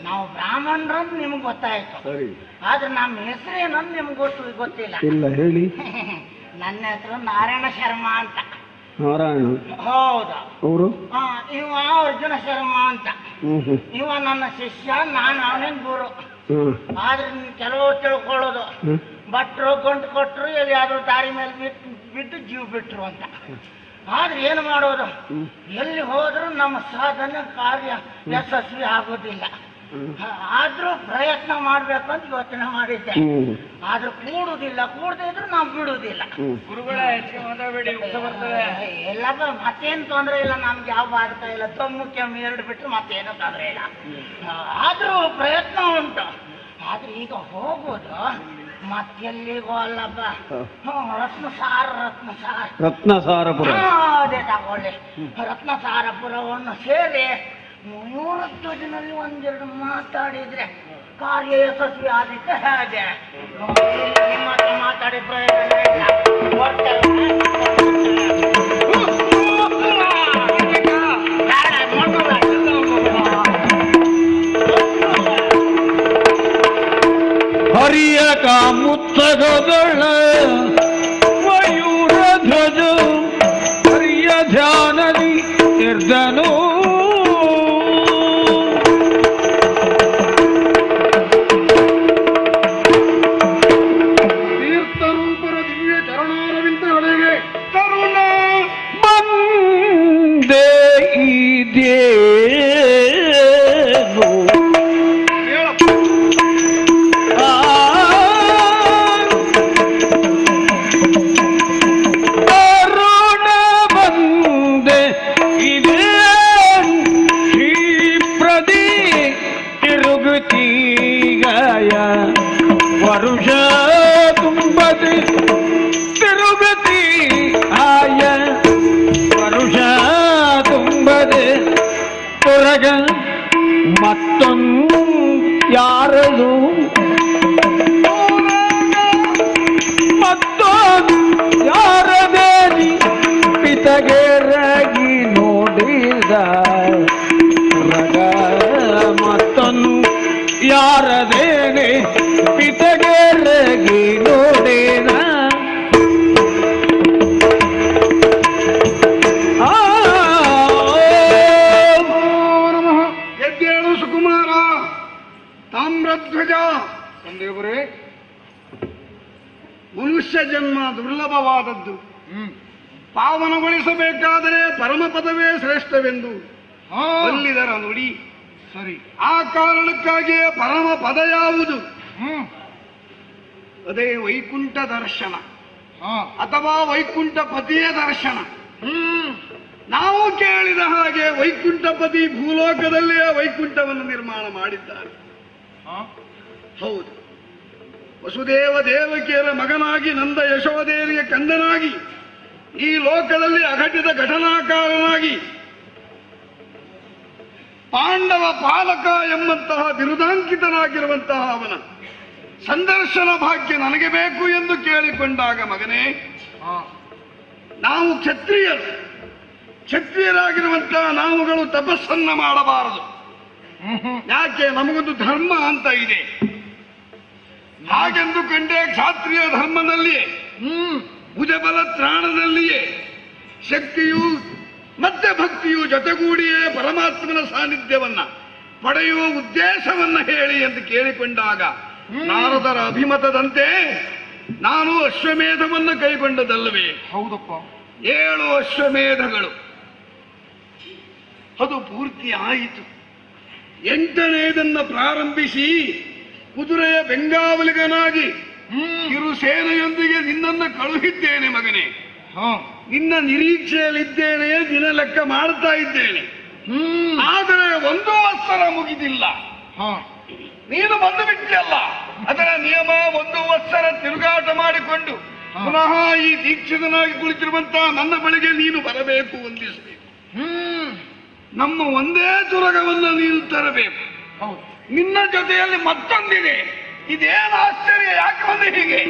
ನಾವು ಬ್ರಾಹ್ಮಣರಂತ ನಿಮ್ಗೆ ಗೊತ್ತಾಯ್ತು, ಆದ್ರೆ ನಮ್ಮ ಹೆಸರೇನಂತ ನಿಮ್ಗೆ ಗೊತ್ತಿಲ್ಲ. ಇಲ್ಲ ಹೇಳಿ. ನನ್ನ ಹೆಸರು ನಾರಾಯಣ ಶರ್ಮಾ ಅಂತ. ನಾರಾಯಣ? ಹೌದಾ? ಅವರು ಇವ ಅರ್ಜುನ ಶರ್ಮಾ ಅಂತ. ಇವ ನನ್ನ ಶಿಷ್ಯ, ನಾನು ಅವನೇನ್ ಗುರು. ಆದ್ರೆ ಕೆಲವರು ತಿಳ್ಕೊಳ್ಳೋದು ಭಟ್ರು ಗಂಟು ಕೊಟ್ರು ಎಲ್ಲಿ ಯಾವ್ದೋ ದಾರಿ ಮೇಲೆ ಬಿದ್ದು ಜೀವ ಬಿಟ್ರು ಅಂತ. ಆದ್ರೆ ಏನು ಮಾಡೋದು, ಎಲ್ಲಿ ಹೋದ್ರು ನಮ್ಮ ಸಾಧನೆ ಕಾರ್ಯ ಯಶಸ್ವಿ ಆಗೋದಿಲ್ಲ. ಆದ್ರೂ ಪ್ರಯತ್ನ ಮಾಡ್ಬೇಕು ಅಂತ ಯೋಚನೆ ಮಾಡಿದ್ದೆ. ಆದ್ರೂ ಕೂಡದೇ ಇದ್ರು ನಾವು ಬಿಡುವುದಿಲ್ಲ. ಗುರುಗಳೇ ಹೆಚ್ಚಿಗೆ ಮಾತಾಡಬೇಡಿ, ಉತ್ಸವ ಬರ್ತದೆ. ಎಲ್ಲಪ್ಪ ಮತ್ತೇನು ತೊಂದರೆ ಇಲ್ಲ, ನಮ್ಗೆ ಯಾವ ಬಾಧಕ ಇಲ್ಲ. ತೊಮ್ಮು ಕೆಮ್ಮು 2 ಬಿಟ್ಟು ಮತ್ತೇನು ತೊಂದರೆ ಇಲ್ಲ. ಆದ್ರೂ ಪ್ರಯತ್ನ ಉಂಟು. ಆದ್ರೆ ಈಗ ಹೋಗೋದು ಮತ್ತೆಲ್ಲಿಗೋ ಅಲ್ಲಪ್ಪ, ರತ್ನಸಾರಪುರ. ಅದೇ ತಗೊಳ್ಳಿ. ರತ್ನಸಾರಪುರವನ್ನು ಸೇರಿ 3 ಧ್ವಜನಲ್ಲಿ 1-2 ಮಾತಾಡಿದ್ರೆ ಕಾರ್ಯ ಯಶಸ್ವಿ ಆದಿತ್ತು. ಹೇಗೆ ನಿಮ್ಮ ಹತ್ರ ಮಾತಾಡಿ ಪ್ರಯೋಜನ ಇಲ್ಲ. ಹರಿಯ ಕಾಮುತ್ತಗದಳ ಮಯೂರ ಧ್ವಜ ಹರಿಯ ಧ್ಯಾನದಿ ನಿರ್ಧನೋ ತೀರ್ಥರೂಪರ ದಿವ್ಯ ಚರಣಾರವಿಂದಗಳಿಗೆ ತರುಣ ಬಂದೇ ಇದೇನು ಅರುಣ ಬಂದೆ ಇದೇ ಶ್ರೀ ಪ್ರದಿ ತಿರುಗುತ್ತೀಗಾಯ ವರುಷ ತುಂಬದೆ ತಿರುಗತಿ ಆಯ ವರುಷ ತುಂಬದೆ ತೊರಗ ಮತ್ತೊಂದು ಯಾರದು ಮತ್ತೊಂದು ಯಾರದೇನಿ ಪಿತಗೆರಗಿ ನೋಡಿದ ರಗ ಮತ್ತೊಂದು ಯಾರದೇನೆ ಪಿತಗೆರಗಿ ನೋಡಿದ ಎದ್ದೇಳು ಸುಕುಮಾರ ತಾಮ್ರಧ್ವಜ. ತಂದೆಯವರೇ, ಮನುಷ್ಯ ಜನ್ಮ ದುರ್ಲಭವಾದದ್ದು. ಪಾವನಗೊಳಿಸಬೇಕಾದರೆ ಪರಮಪದವೇ ಶ್ರೇಷ್ಠವೆಂದು ಒಲ್ಲಿದರ ನುಡಿ. ಸರಿ, ಆ ಕಾರಣಕ್ಕಾಗಿಯೇ ಪರಮ ಪದ ಯಾವುದು? ಅದೇ ವೈಕುಂಠ ದರ್ಶನ. ಅಥವಾ ವೈಕುಂಠಪತಿಯ ದರ್ಶನ. ನಾವು ಕೇಳಿದ ಹಾಗೆ ವೈಕುಂಠಪತಿ ಭೂಲೋಕದಲ್ಲಿಯೇ ವೈಕುಂಠವನ್ನು ನಿರ್ಮಾಣ ಮಾಡಿದ್ದಾರೆ. ಹೌದು, ವಸುದೇವ ದೇವಕಿಯರ ಮಗನಾಗಿ ನಂದ ಯಶೋದೇವಿಯ ಕಂದನಾಗಿ ಈ ಲೋಕದಲ್ಲಿ ಅಘಟಿತ ಘಟನಾಕಾರನಾಗಿ ಪಾಂಡವ ಪಾಲಕ ಎಂಬಂತಹ ಬಿರುದಾಂಕಿತನಾಗಿರುವಂತಹ ಅವನ ಸಂದರ್ಶನ ಭಾಗ್ಯ ನನಗೆ ಬೇಕು ಎಂದು ಕೇಳಿಕೊಂಡಾಗ, ಮಗನೇ, ನಾವು ಕ್ಷತ್ರಿಯರಾಗಿರುವಂತಹ ನಾವುಗಳು ತಪಸ್ಸನ್ನ ಮಾಡಬಾರದು. ಯಾಕೆ? ನಮಗೊಂದು ಧರ್ಮ ಅಂತ ಇದೆ. ಹಾಗೆಂದು ಕಂಡೇ ಕ್ಷಾತ್ರಿಯ ಧರ್ಮದಲ್ಲಿಯೇ ಭುಜಬಲ ತ್ರಾಣದಲ್ಲಿಯೇ ಶಕ್ತಿಯು ಮತ್ತೆ ಭಕ್ತಿಯು ಜೊತೆಗೂಡಿಯೇ ಪರಮಾತ್ಮನ ಸಾನ್ನಿಧ್ಯವನ್ನ ಪಡೆಯುವ ಉದ್ದೇಶವನ್ನ ಹೇಳಿ ಎಂದು ಕೇಳಿಕೊಂಡಾಗ, ನಾರದರ ಅಭಿಮತದಂತೆ ನಾನು ಅಶ್ವಮೇಧವನ್ನು ಕೈಗೊಂಡದಲ್ಲವೇ? ಹೌದಪ್ಪ. 7 ಅಶ್ವಮೇಧಗಳು ಅದು ಪೂರ್ತಿ ಆಯಿತು. 8ನೇದನ್ನ ಪ್ರಾರಂಭಿಸಿ ಕುದುರೆಯ ಬೆಂಗಾವಲಿಗನಾಗಿ ಕಿರುಸೇನೆಯೊಂದಿಗೆ ನಿನ್ನನ್ನು ಕಳುಹಿದ್ದೇನೆ ಮಗನೇ. ನಿನ್ನ ನಿರೀಕ್ಷೆಯಲ್ಲಿದ್ದೇನೆ, ದಿನ ಲೆಕ್ಕ ಮಾಡ್ತಾ ಇದ್ದೇನೆ. ಆದರೆ 1 ವತ್ಸರ ಮುಗಿದಿಲ್ಲ. ನೀನು ಬಂದು ಬಿಟ್ಟಿಯಲ್ಲ, ಅದರ ನಿಯಮ 1 ವತ್ಸರ ತಿರುಗಾಟ ಮಾಡಿಕೊಂಡು ಪುನಃ ಈ ದೀಕ್ಷಿತನಾಗಿ ಕುಳಿತಿರುವಂತಹ ನನ್ನ ಬಳಿಗೆ ನೀನು ಬರಬೇಕು, ವಂದಿಸಬೇಕು. ನಮ್ಮ ಒಂದೇ ತುರಗವನ್ನು ನೀನು ತರಬೇಕು. ನಿನ್ನ ಜೊತೆಯಲ್ಲಿ ಮತ್ತೊಂದಿದೆ. ಇದೇನು ಆಶ್ಚರ್ಯ, ಯಾಕೆ ಬಂದೆ ಹೀಗೆ?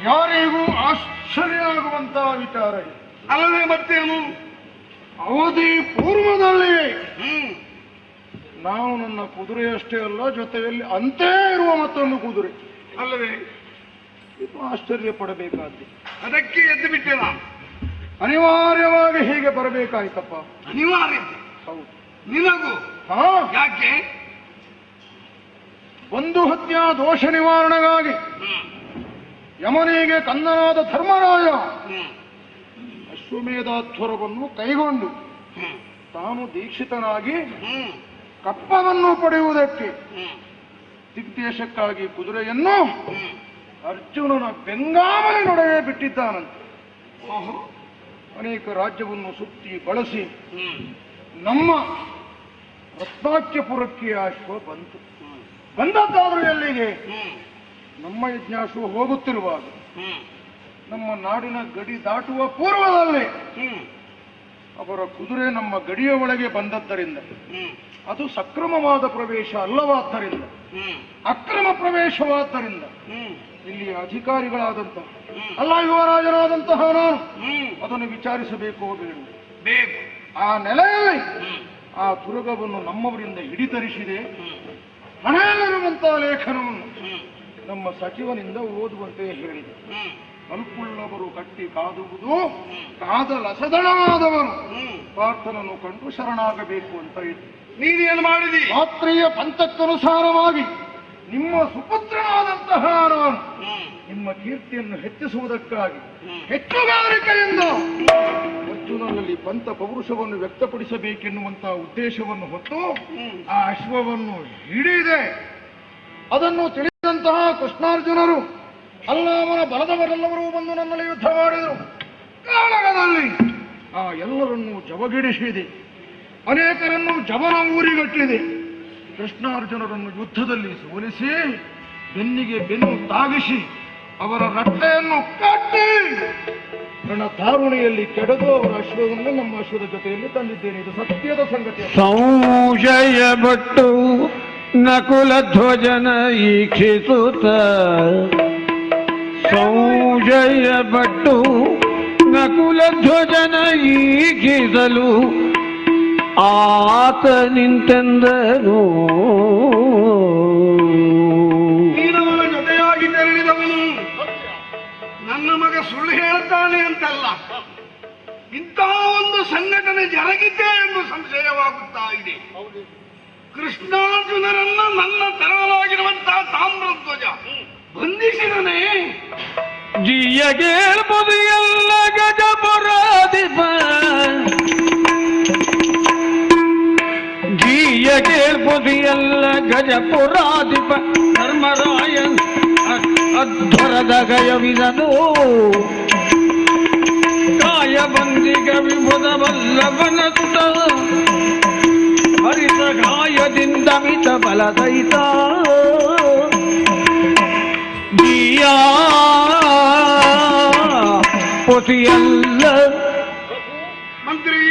ಯಾರಿಗೂ ಆಶ್ಚರ್ಯ ಆಗುವಂತಹ ವಿಚಾರ ಅಲ್ಲದೆ ಮತ್ತೇನು? ಅವಧಿ ಪೂರ್ವದಲ್ಲಿ ನಾವು ನನ್ನ ಕುದುರೆಯಷ್ಟೇ ಅಲ್ಲ, ಜೊತೆಯಲ್ಲಿ ಅಂತೇ ಇರುವ ಮತ್ತೊಂದು ಕುದುರೆ ಅಲ್ಲವೇ? ಇದು ಆಶ್ಚರ್ಯ ಪಡಬೇಕಾದ್ದು. ಅದಕ್ಕೆ ಎದ್ದು ಬಿಟ್ಟೆ ನಾನು. ಅನಿವಾರ್ಯವಾಗಿ ಹೀಗೆ ಬರಬೇಕಾಯ್ತಪ್ಪ. ಅನಿವಾರ್ಯ? ಹೌದು. ನಿನಗೂ? ಯಾಕೆ? ಬಂಧು ಹತ್ಯಾ ದೋಷ ನಿವಾರಣೆಗಾಗಿ ಯಮನಿಗೆ ಕಂದನಾದ ಧರ್ಮರಾಯ ಅಶ್ವಮೇಧಾಧ್ವರವನ್ನು ಕೈಗೊಂಡು ತಾನು ದೀಕ್ಷಿತನಾಗಿ ಕಪ್ಪವನ್ನು ಪಡೆಯುವುದಕ್ಕೆ ದಿಗ್ದೇಶಕ್ಕಾಗಿ ಕುದುರೆಯನ್ನು ಅರ್ಜುನನ ಬೆಂಗಾವಲಿ ನಡುವೆ ಬಿಟ್ಟಿದ್ದಾನಂತೆ. ಅನೇಕ ರಾಜ್ಯವನ್ನು ಸುತ್ತಿ ಬಳಸಿ ನಮ್ಮ ರತ್ನಾಕ್ಯಪುರಕ್ಕೆ ಅಶ್ವ ಬಂತು. ಬಂದದ್ದಾದ್ರೂ ಎಲ್ಲಿಗೆ? ನಮ್ಮ ಯಜ್ಞಾಶ್ವ ಹೋಗುತ್ತಿರುವಾಗ ನಮ್ಮ ನಾಡಿನ ಗಡಿ ದಾಟುವ ಪೂರ್ವದಲ್ಲಿ ಅವರ ಕುದುರೆ ನಮ್ಮ ಗಡಿಯ ಒಳಗೆ ಬಂದದ್ದರಿಂದ ಅದು ಸಕ್ರಮವಾದ ಪ್ರವೇಶ ಅಲ್ಲವಾದ್ದರಿಂದ, ಅಕ್ರಮ ಪ್ರವೇಶವಾದ್ದರಿಂದ ಇಲ್ಲಿ ಅಧಿಕಾರಿಗಳಾದಂತಹ ಅಲ್ಲ ಯುವರಾಜನಾದಂತಹ ನಾನು ಅದನ್ನು ವಿಚಾರಿಸಬೇಕೋ ಬೇಡ. ಆ ನೆಲೆಯಲ್ಲಿ ಆ ತುರುಗವನ್ನು ನಮ್ಮವರಿಂದ ಹಿಡಿತರಿಸಿದೆ. ಹಣೆಯಲ್ಲಿರುವಂತಹ ಲೇಖನವನ್ನು ನಮ್ಮ ಸಚಿವನಿಂದ ಓದುವಂತೆ ಹೇಳಿದೆ. ಅಲ್ಪುಳ್ಳವರು ಕಟ್ಟಿ ಕಾದುವುದು, ಕಾದಲಸದಳವಾದವರು ಪಾರ್ಥನನ್ನು ಕಂಡು ಶರಣಾಗಬೇಕು ಅಂತ ಇತ್ತು. ನೀನೇನು ಮಾಡಿದಿ? ರಾತ್ರಿಯ ಪಂಥಕ್ಕನುಸಾರವಾಗಿ ನಿಮ್ಮ ಸುಪುತ್ರನಾದಂತಹ ನಾನು ನಿಮ್ಮ ಕೀರ್ತಿಯನ್ನು ಹೆಚ್ಚಿಸುವುದಕ್ಕಾಗಿ ಹೆಚ್ಚುಗಾರಿಕೆಯಿಂದ ಅರ್ಜುನನಲ್ಲಿ ಪಂಥ ಪೌರುಷವನ್ನು ವ್ಯಕ್ತಪಡಿಸಬೇಕೆನ್ನುವಂತಹ ಉದ್ದೇಶವನ್ನು ಹೊತ್ತು ಆ ಅಶ್ವವನ್ನು ಹಿಡಿದೆ. ಅದನ್ನು ತಿಳಿದಂತಹ ಕೃಷ್ಣಾರ್ಜುನರು ಅಲ್ಲ ಅವನ ಬಲದವರೆಲ್ಲರೂ ಬಂದು ನನ್ನಲ್ಲಿ ಯುದ್ಧ ಮಾಡಿದರು. ಕಾಳಗದಲ್ಲಿ ಆ ಎಲ್ಲರನ್ನೂ ಜವಗಿಡಿಸಿದೆ, ಅನೇಕರನ್ನು ಜವನ ಊರಿಗಟ್ಟಿದೆ. ಕೃಷ್ಣಾರ್ಜುನರನ್ನು ಯುದ್ಧದಲ್ಲಿ ಸೋಲಿಸಿ ಬೆನ್ನಿಗೆ ಬೆನ್ನು ತಾಗಿಸಿ ಅವರ ರಟ್ಟೆಯನ್ನು ಕಟ್ಟಿ ನನ್ನ ದಾರುಣಿಯಲ್ಲಿ ಕೆಡದು ಅವರ ಅಶ್ವವನ್ನು ನಮ್ಮ ಅಶ್ವದ ಜೊತೆಯಲ್ಲಿ ತಂದಿದ್ದೇನೆ. ಇದು ಸತ್ಯದ ಸಂಗತಿ. ಸಂಶಯ ಪಟ್ಟು ನಕುಲ ಧ್ವಜನ ಈಕ್ಷಿಸುತ್ತ ಸಂಶಯಪಟ್ಟು ನಕುಲ ಧ್ವಜನ ಈಕ್ಷಿಸಲು ಆತ ನಿಂತೆಂದನು. ನೀನವನ ಜೊತೆಯಾಗಿ ತೆರಳಿದವನು ನನ್ನ ಮಗ ಸುಳ್ಳು ಹೇಳುತ್ತಾನೆ ಅಂತಲ್ಲ, ಇಂತಹ ಒಂದು ಸಂಘಟನೆ ಜರುಗಿದ್ದೆ ಎಂದು ಸಂಶಯವಾಗುತ್ತಾ ಇದೆ. ಕೃಷ್ಣಾರ್ಜುನರನ್ನ ನನ್ನ ತರಲಾಗಿರುವಂತಹ ತಾಮ್ರಧ್ವಜ ಬಂಧಿಸಿದನೇ. ಜಿಯಗೇಳ್ಬೋದು ಎಲ್ಲ ಗಜಪುರಾಧಿಪ, ಜಿಯಗೇಳ್ಬೋದು ಎಲ್ಲ ಗಜಪುರಾಧಿಪ ಧರ್ಮರಾಯನ್ ಅಧ್ವರದ ಗಯವಿದನು. ಕಾಯ ಬಂದಿಗ ವಿಭುದ ವಲ್ಲಭನತ್ತ ಹರಿತ ಗಾಯದಿಂದ ಮಿತ ಬಲದೈತ ದಿಯಾ ಪೊತಿಯಲ್ಲ. ಮಂತ್ರಿ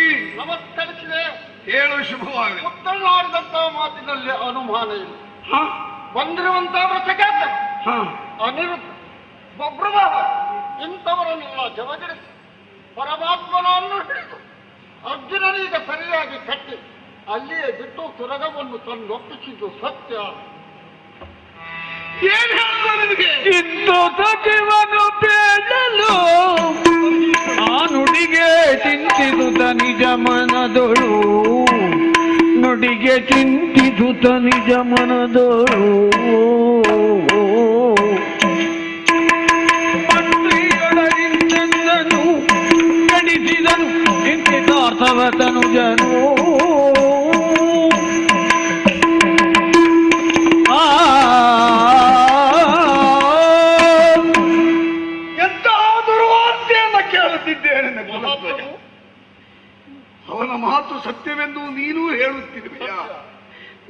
ನಮಸ್ಕರಿಸಿದೆ. ಹೇಳು ಶುಭವಾಗಲಿ. ಉತ್ತರನಾಡಿದಂತಹ ಮಾತಿನಲ್ಲಿ ಅನುಮಾನ ಇಲ್ಲ. ಬಂದಿರುವಂತಹ ವೃಷಕೇತ ಅನಿರುದ್ಧ ಬಬ್ರವಾಹ ಇಂಥವರನ್ನೆಲ್ಲ ಜವಜರಿಸಿ ಪರಮಾತ್ಮನನ್ನು ಹಿಡಿದು ಅರ್ಜುನನೀಗ ಸರಿಯಾಗಿ ಕಟ್ಟಿ ಅಲ್ಲಿಯೇ ಬಿಟ್ಟು ತುರಗವನ್ನು ತಂದೊಪ್ಪಿಸಿದ್ದು ಸತ್ಯ. ಏನ್ ಹೇಳಿದ್ರು ನಿಮಗೆ? ಇಂದು ಸಚಿವನು ಬೇಡಲು ಆ ನುಡಿಗೆ ಚಿಂತಿಸುತ್ತ ನಿಜ ಮನದೊಳು, ನುಡಿಗೆ ಚಿಂತಿಸುತ್ತ ನಿಜ ಮನದೊಳು. ಮಂತ್ರಿಯೊಳಗಿಂದನು ಗಣಿಸಿದನು ಚಿಂತಿತಾರ್ಥವತನು ಜನು. ಅವನ ಮಾತು ಸತ್ಯವೆಂದು ನೀನೂ ಹೇಳುತ್ತಿರುವೆಯಾ,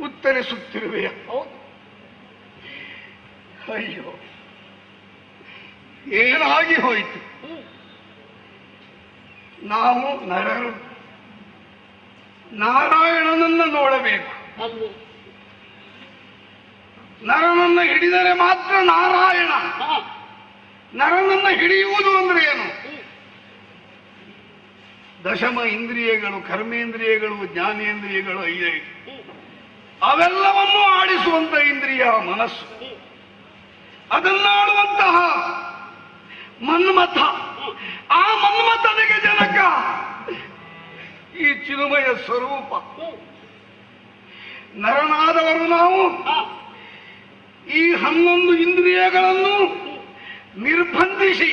ಉತ್ತರಿಸುತ್ತಿರುವೆಯಾ? ಅಯ್ಯೋ, ಏನಾಗಿ ಹೋಯಿತು. ನಾವು ನರರು ನಾರಾಯಣನನ್ನ ನೋಡಬೇಕು. ನರನನ್ನ ಹಿಡಿದರೆ ಮಾತ್ರ ನಾರಾಯಣ. ನರನನ್ನ ಹಿಡಿಯುವುದು ಅಂದ್ರೆ ಏನು? ದಶಮ ಇಂದ್ರಿಯಗಳು, ಕರ್ಮೇಂದ್ರಿಯಗಳು, ಜ್ಞಾನೇಂದ್ರಿಯಗಳು 5 ಅವೆಲ್ಲವನ್ನೂ ಆಡಿಸುವಂತ ಇಂದ್ರಿಯ ಮನಸ್ಸು. ಅದನ್ನಾಡುವಂತಹ ಮನ್ಮಥ, ಆ ಮನ್ಮಥನಿಗೆ ಜನಕ ಈ ಚಿನ್ಮಯ ಸ್ವರೂಪ. ನರನಾದವರು ನಾವು ಈ 11 ಇಂದ್ರಿಯಗಳನ್ನು ನಿರ್ಬಂಧಿಸಿ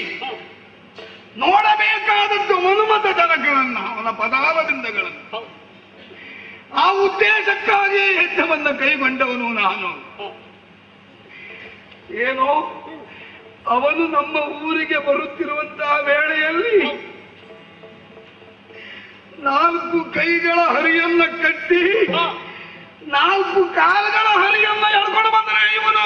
ನೋಡಬೇಕಾದದ್ದು ಮನ್ಮಥ ಜನಕರನ್ನ, ಅವನ ಪದಾರವಿಂದಗಳನ್ನು. ಆ ಉದ್ದೇಶಕ್ಕಾಗಿ ಯಜ್ಞವನ್ನು ಕೈಗೊಂಡವನು ನಾನು. ಏನೋ ಅವನು ನಮ್ಮ ಊರಿಗೆ ಬರುತ್ತಿರುವಂತಹ ವೇಳೆಯಲ್ಲಿ 4 ಕೈಗಳ ಹರಿಯನ್ನ ಕಟ್ಟಿ 4 ಕಾಲುಗಳ ಹರಿಯನ್ನ ಎಳ್ಕೊಂಡು ಬಂದರೆ ಇವನು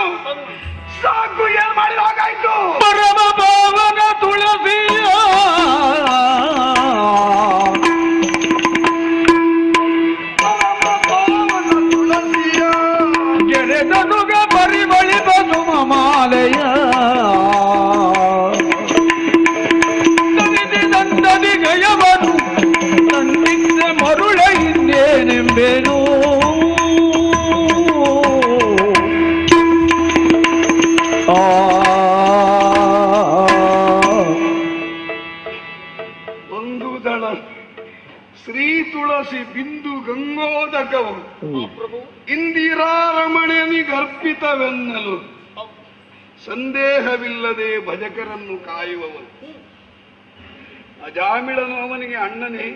ಸಾಕು. ಏನ್ ಮಾಡಿದಾಗಾಯ್ತು? ಪರಮ ಪಾವನ ತುಳಸಿಯ ಗೆರೆದನುಗ ಪರಿಮಳಿ ಬಸುಮ ಮಾಲೆಯ ದಂಡದಿ ಗಯವನು ತಂದಿದ್ದ ಮರುಳ ಹಿಂದೇನೆಂಬೇನು. ಒಂದು ದಳ ಶ್ರೀ ತುಳಸಿ ಬಿಂದು ಗಂಗೋದಕವು ಇಂದಿರಾರಮಣನಿಗರ್ಪಿತವೆನ್ನಲು ಸಂದೇಹವಿಲ್ಲದೆ ಭಜಕರನ್ನು ಕಾಯುವವನು. ಅಜಾಮಿಳನು ಅವನಿಗೆ ಅಣ್ಣನೇ,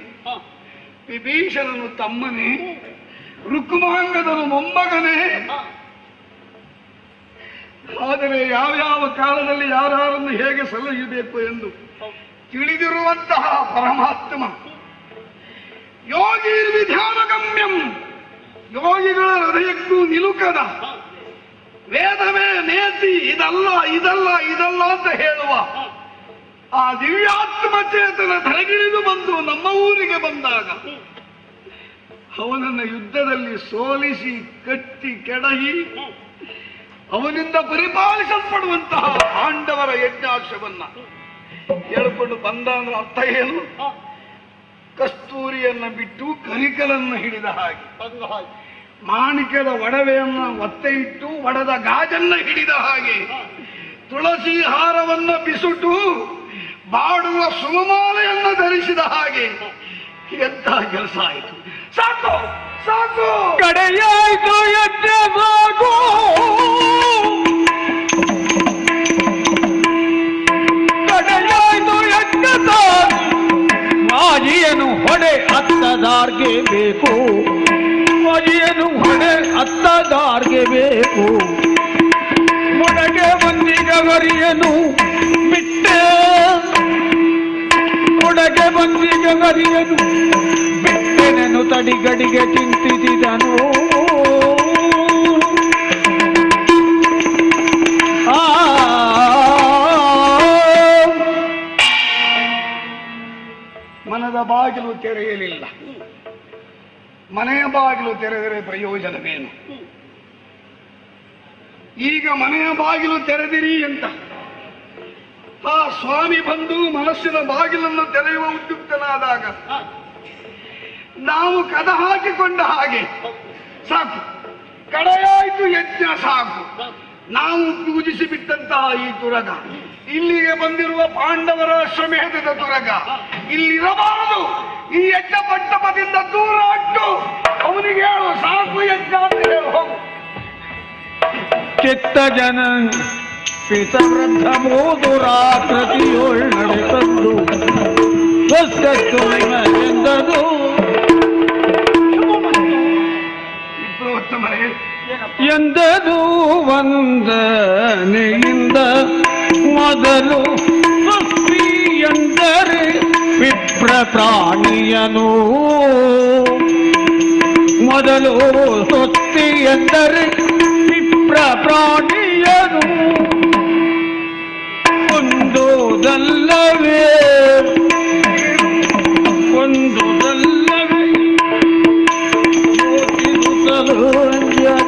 ವಿಭೀಷಣನು ತಮ್ಮನೇ, ರುಕ್ಮಾಂಗದನು ಮೊಮ್ಮಗನೇ. ಆದರೆ ಯಾವ್ಯಾವ ಕಾಲದಲ್ಲಿ ಯಾರನ್ನು ಹೇಗೆ ಸಲಹಿಸಬೇಕು ಎಂದು ತಿಳಿದಿರುವಂತಹ ಪರಮಾತ್ಮ ಯೋಗಿರ್ವಿಧ್ಯಾನಗಮ್ಯಂ, ಯೋಗಿಗಳ ಹೃದಯಕ್ಕೂ ನಿಲುಕದ ವೇದವೇ ನೇತಿ, ಇದಲ್ಲ ಇದಲ್ಲ ಇದಲ್ಲ ಅಂತ ಹೇಳುವ ಆ ದಿವ್ಯಾತ್ಮ ಚೇತನ ಧರೆಗಿಳಿದು ಬಂದು ನಮ್ಮ ಊರಿಗೆ ಬಂದಾಗ ಅವನನ್ನು ಯುದ್ಧದಲ್ಲಿ ಸೋಲಿಸಿ ಕಟ್ಟಿ ಕೆಡಹಿ ಅವನಿಂದ ಪರಿಪಾಲಿಸಲ್ಪಡುವಂತಹ ಪಾಂಡವರ ಯಜ್ಞಾಂಶವನ್ನ ಹೇಳ್ಕೊಂಡು ಬಂದ ಅಂದ್ರೆ ಅರ್ಥ ಏನು? ಕಸ್ತೂರಿಯನ್ನ ಬಿಟ್ಟು ಕರಿಕಲನ್ನು ಹಿಡಿದ ಹಾಗೆ, ಮಾಣಿಕ್ಯದ ಒಡವೆಯನ್ನ ಒತ್ತೆ ಇಟ್ಟು ಒಡೆದ ಗಾಜನ್ನ ಹಿಡಿದ ಹಾಗೆ, ತುಳಸಿ ಹಾರವನ್ನ ಬಿಸುಟು ಬಾಡುವ ಸುಮಮಾಲೆಯನ್ನ ಧರಿಸಿದ ಹಾಗೆ ಎಂತ ಕೆಲಸ ಆಯಿತು. ಸಾಕು ಸಾಕು, ಕಡೆಯಾಯ್ತು ಯಜ್ಞ ಸಾಕು, ಕಡೆಯಾಯ್ತು ಯಜ್ಞ ಸಾಕು, ಮಾಜಿಯನು ಹೊಡೆ ಅತ್ತದಾರ್ಗೆ ಬೇಕು, ಮಾಜಿಯನು ಹೊಡೆ ಅತ್ತದಾರ್ಗೆ ಬೇಕು, ಮೊಡಗೆ ಬಂದಿಗವರಿಯನು ಬಿಟ್ಟೆ, ಮೊಡಗೆ ಬಂದಿಗವರಿಯನು ಬಿಟ್ಟೆನನು ತಡಿಗಡಿಗೆ ಚಿಂತಿಸಿದನು. ಮನದ ಬಾಗಿಲು ತೆರೆಯಲಿಲ್ಲ. ಮನೆಯ ಬಾಗಿಲು ತೆರೆದರೆ ಪ್ರಯೋಜನವೇನು? ಈಗ ಮನೆಯ ಬಾಗಿಲು ತೆರೆದಿರಿ ಅಂತ ಆ ಸ್ವಾಮಿ ಬಂದು ಮನಸ್ಸಿನ ಬಾಗಿಲನ್ನು ತೆರೆಯುವ ಉದ್ಯುಕ್ತನಾದಾಗ ನಾವು ಕದ ಹಾಕಿಕೊಂಡ ಹಾಗೆ ಸಾಕು, ಕಡೆಯಾಯ್ತು ಯಜ್ಞ ಸಾಕು. ನಾವು ಪೂಜಿಸಿ ಬಿಟ್ಟಂತಹ ಈ ತುರಗ, ಇಲ್ಲಿಗೆ ಬಂದಿರುವ ಪಾಂಡವರ ಅಶ್ವಮೇಧದ ತುರಗ ಇಲ್ಲಿರಬಾರದು. ಈ ಯಜ್ಞ ಮಂಟಪದಿಂದ ದೂರ ಅಟ್ಟು ಅವನಿಗೆ ಹೇಳು ಸಾಕು ಯಜ್ಞ ಅಂತ ಹೇಳು, ಹೋಗು. ಚಿತ್ತ ಜನ ಪಿತವೃದ್ಧ ಮೋದುರಾಕೃತಿಯೊಳ್ ನಡೆತಂದು ಸ್ವಸ್ಥತ್ತು ಎಂದದು. ಇಬ್ರೋತ್ತಮರೇ, ಎಂದದು ವಂದನೆಯಿಂದ ಮೊದಲು ಸ್ವಸ್ತಿ ಎಂದರೆ ವಿಪ್ರ ಪ್ರಾಣಿಯನು, ಮೊದಲು ಸ್ವಸ್ತಿ ಎಂದರೆ ವಿಪ್ರ ಪ್ರಾಣಿಯನು, ಒಂದುದಲ್ಲವೇ ಒಂದುದಲ್ಲವೇ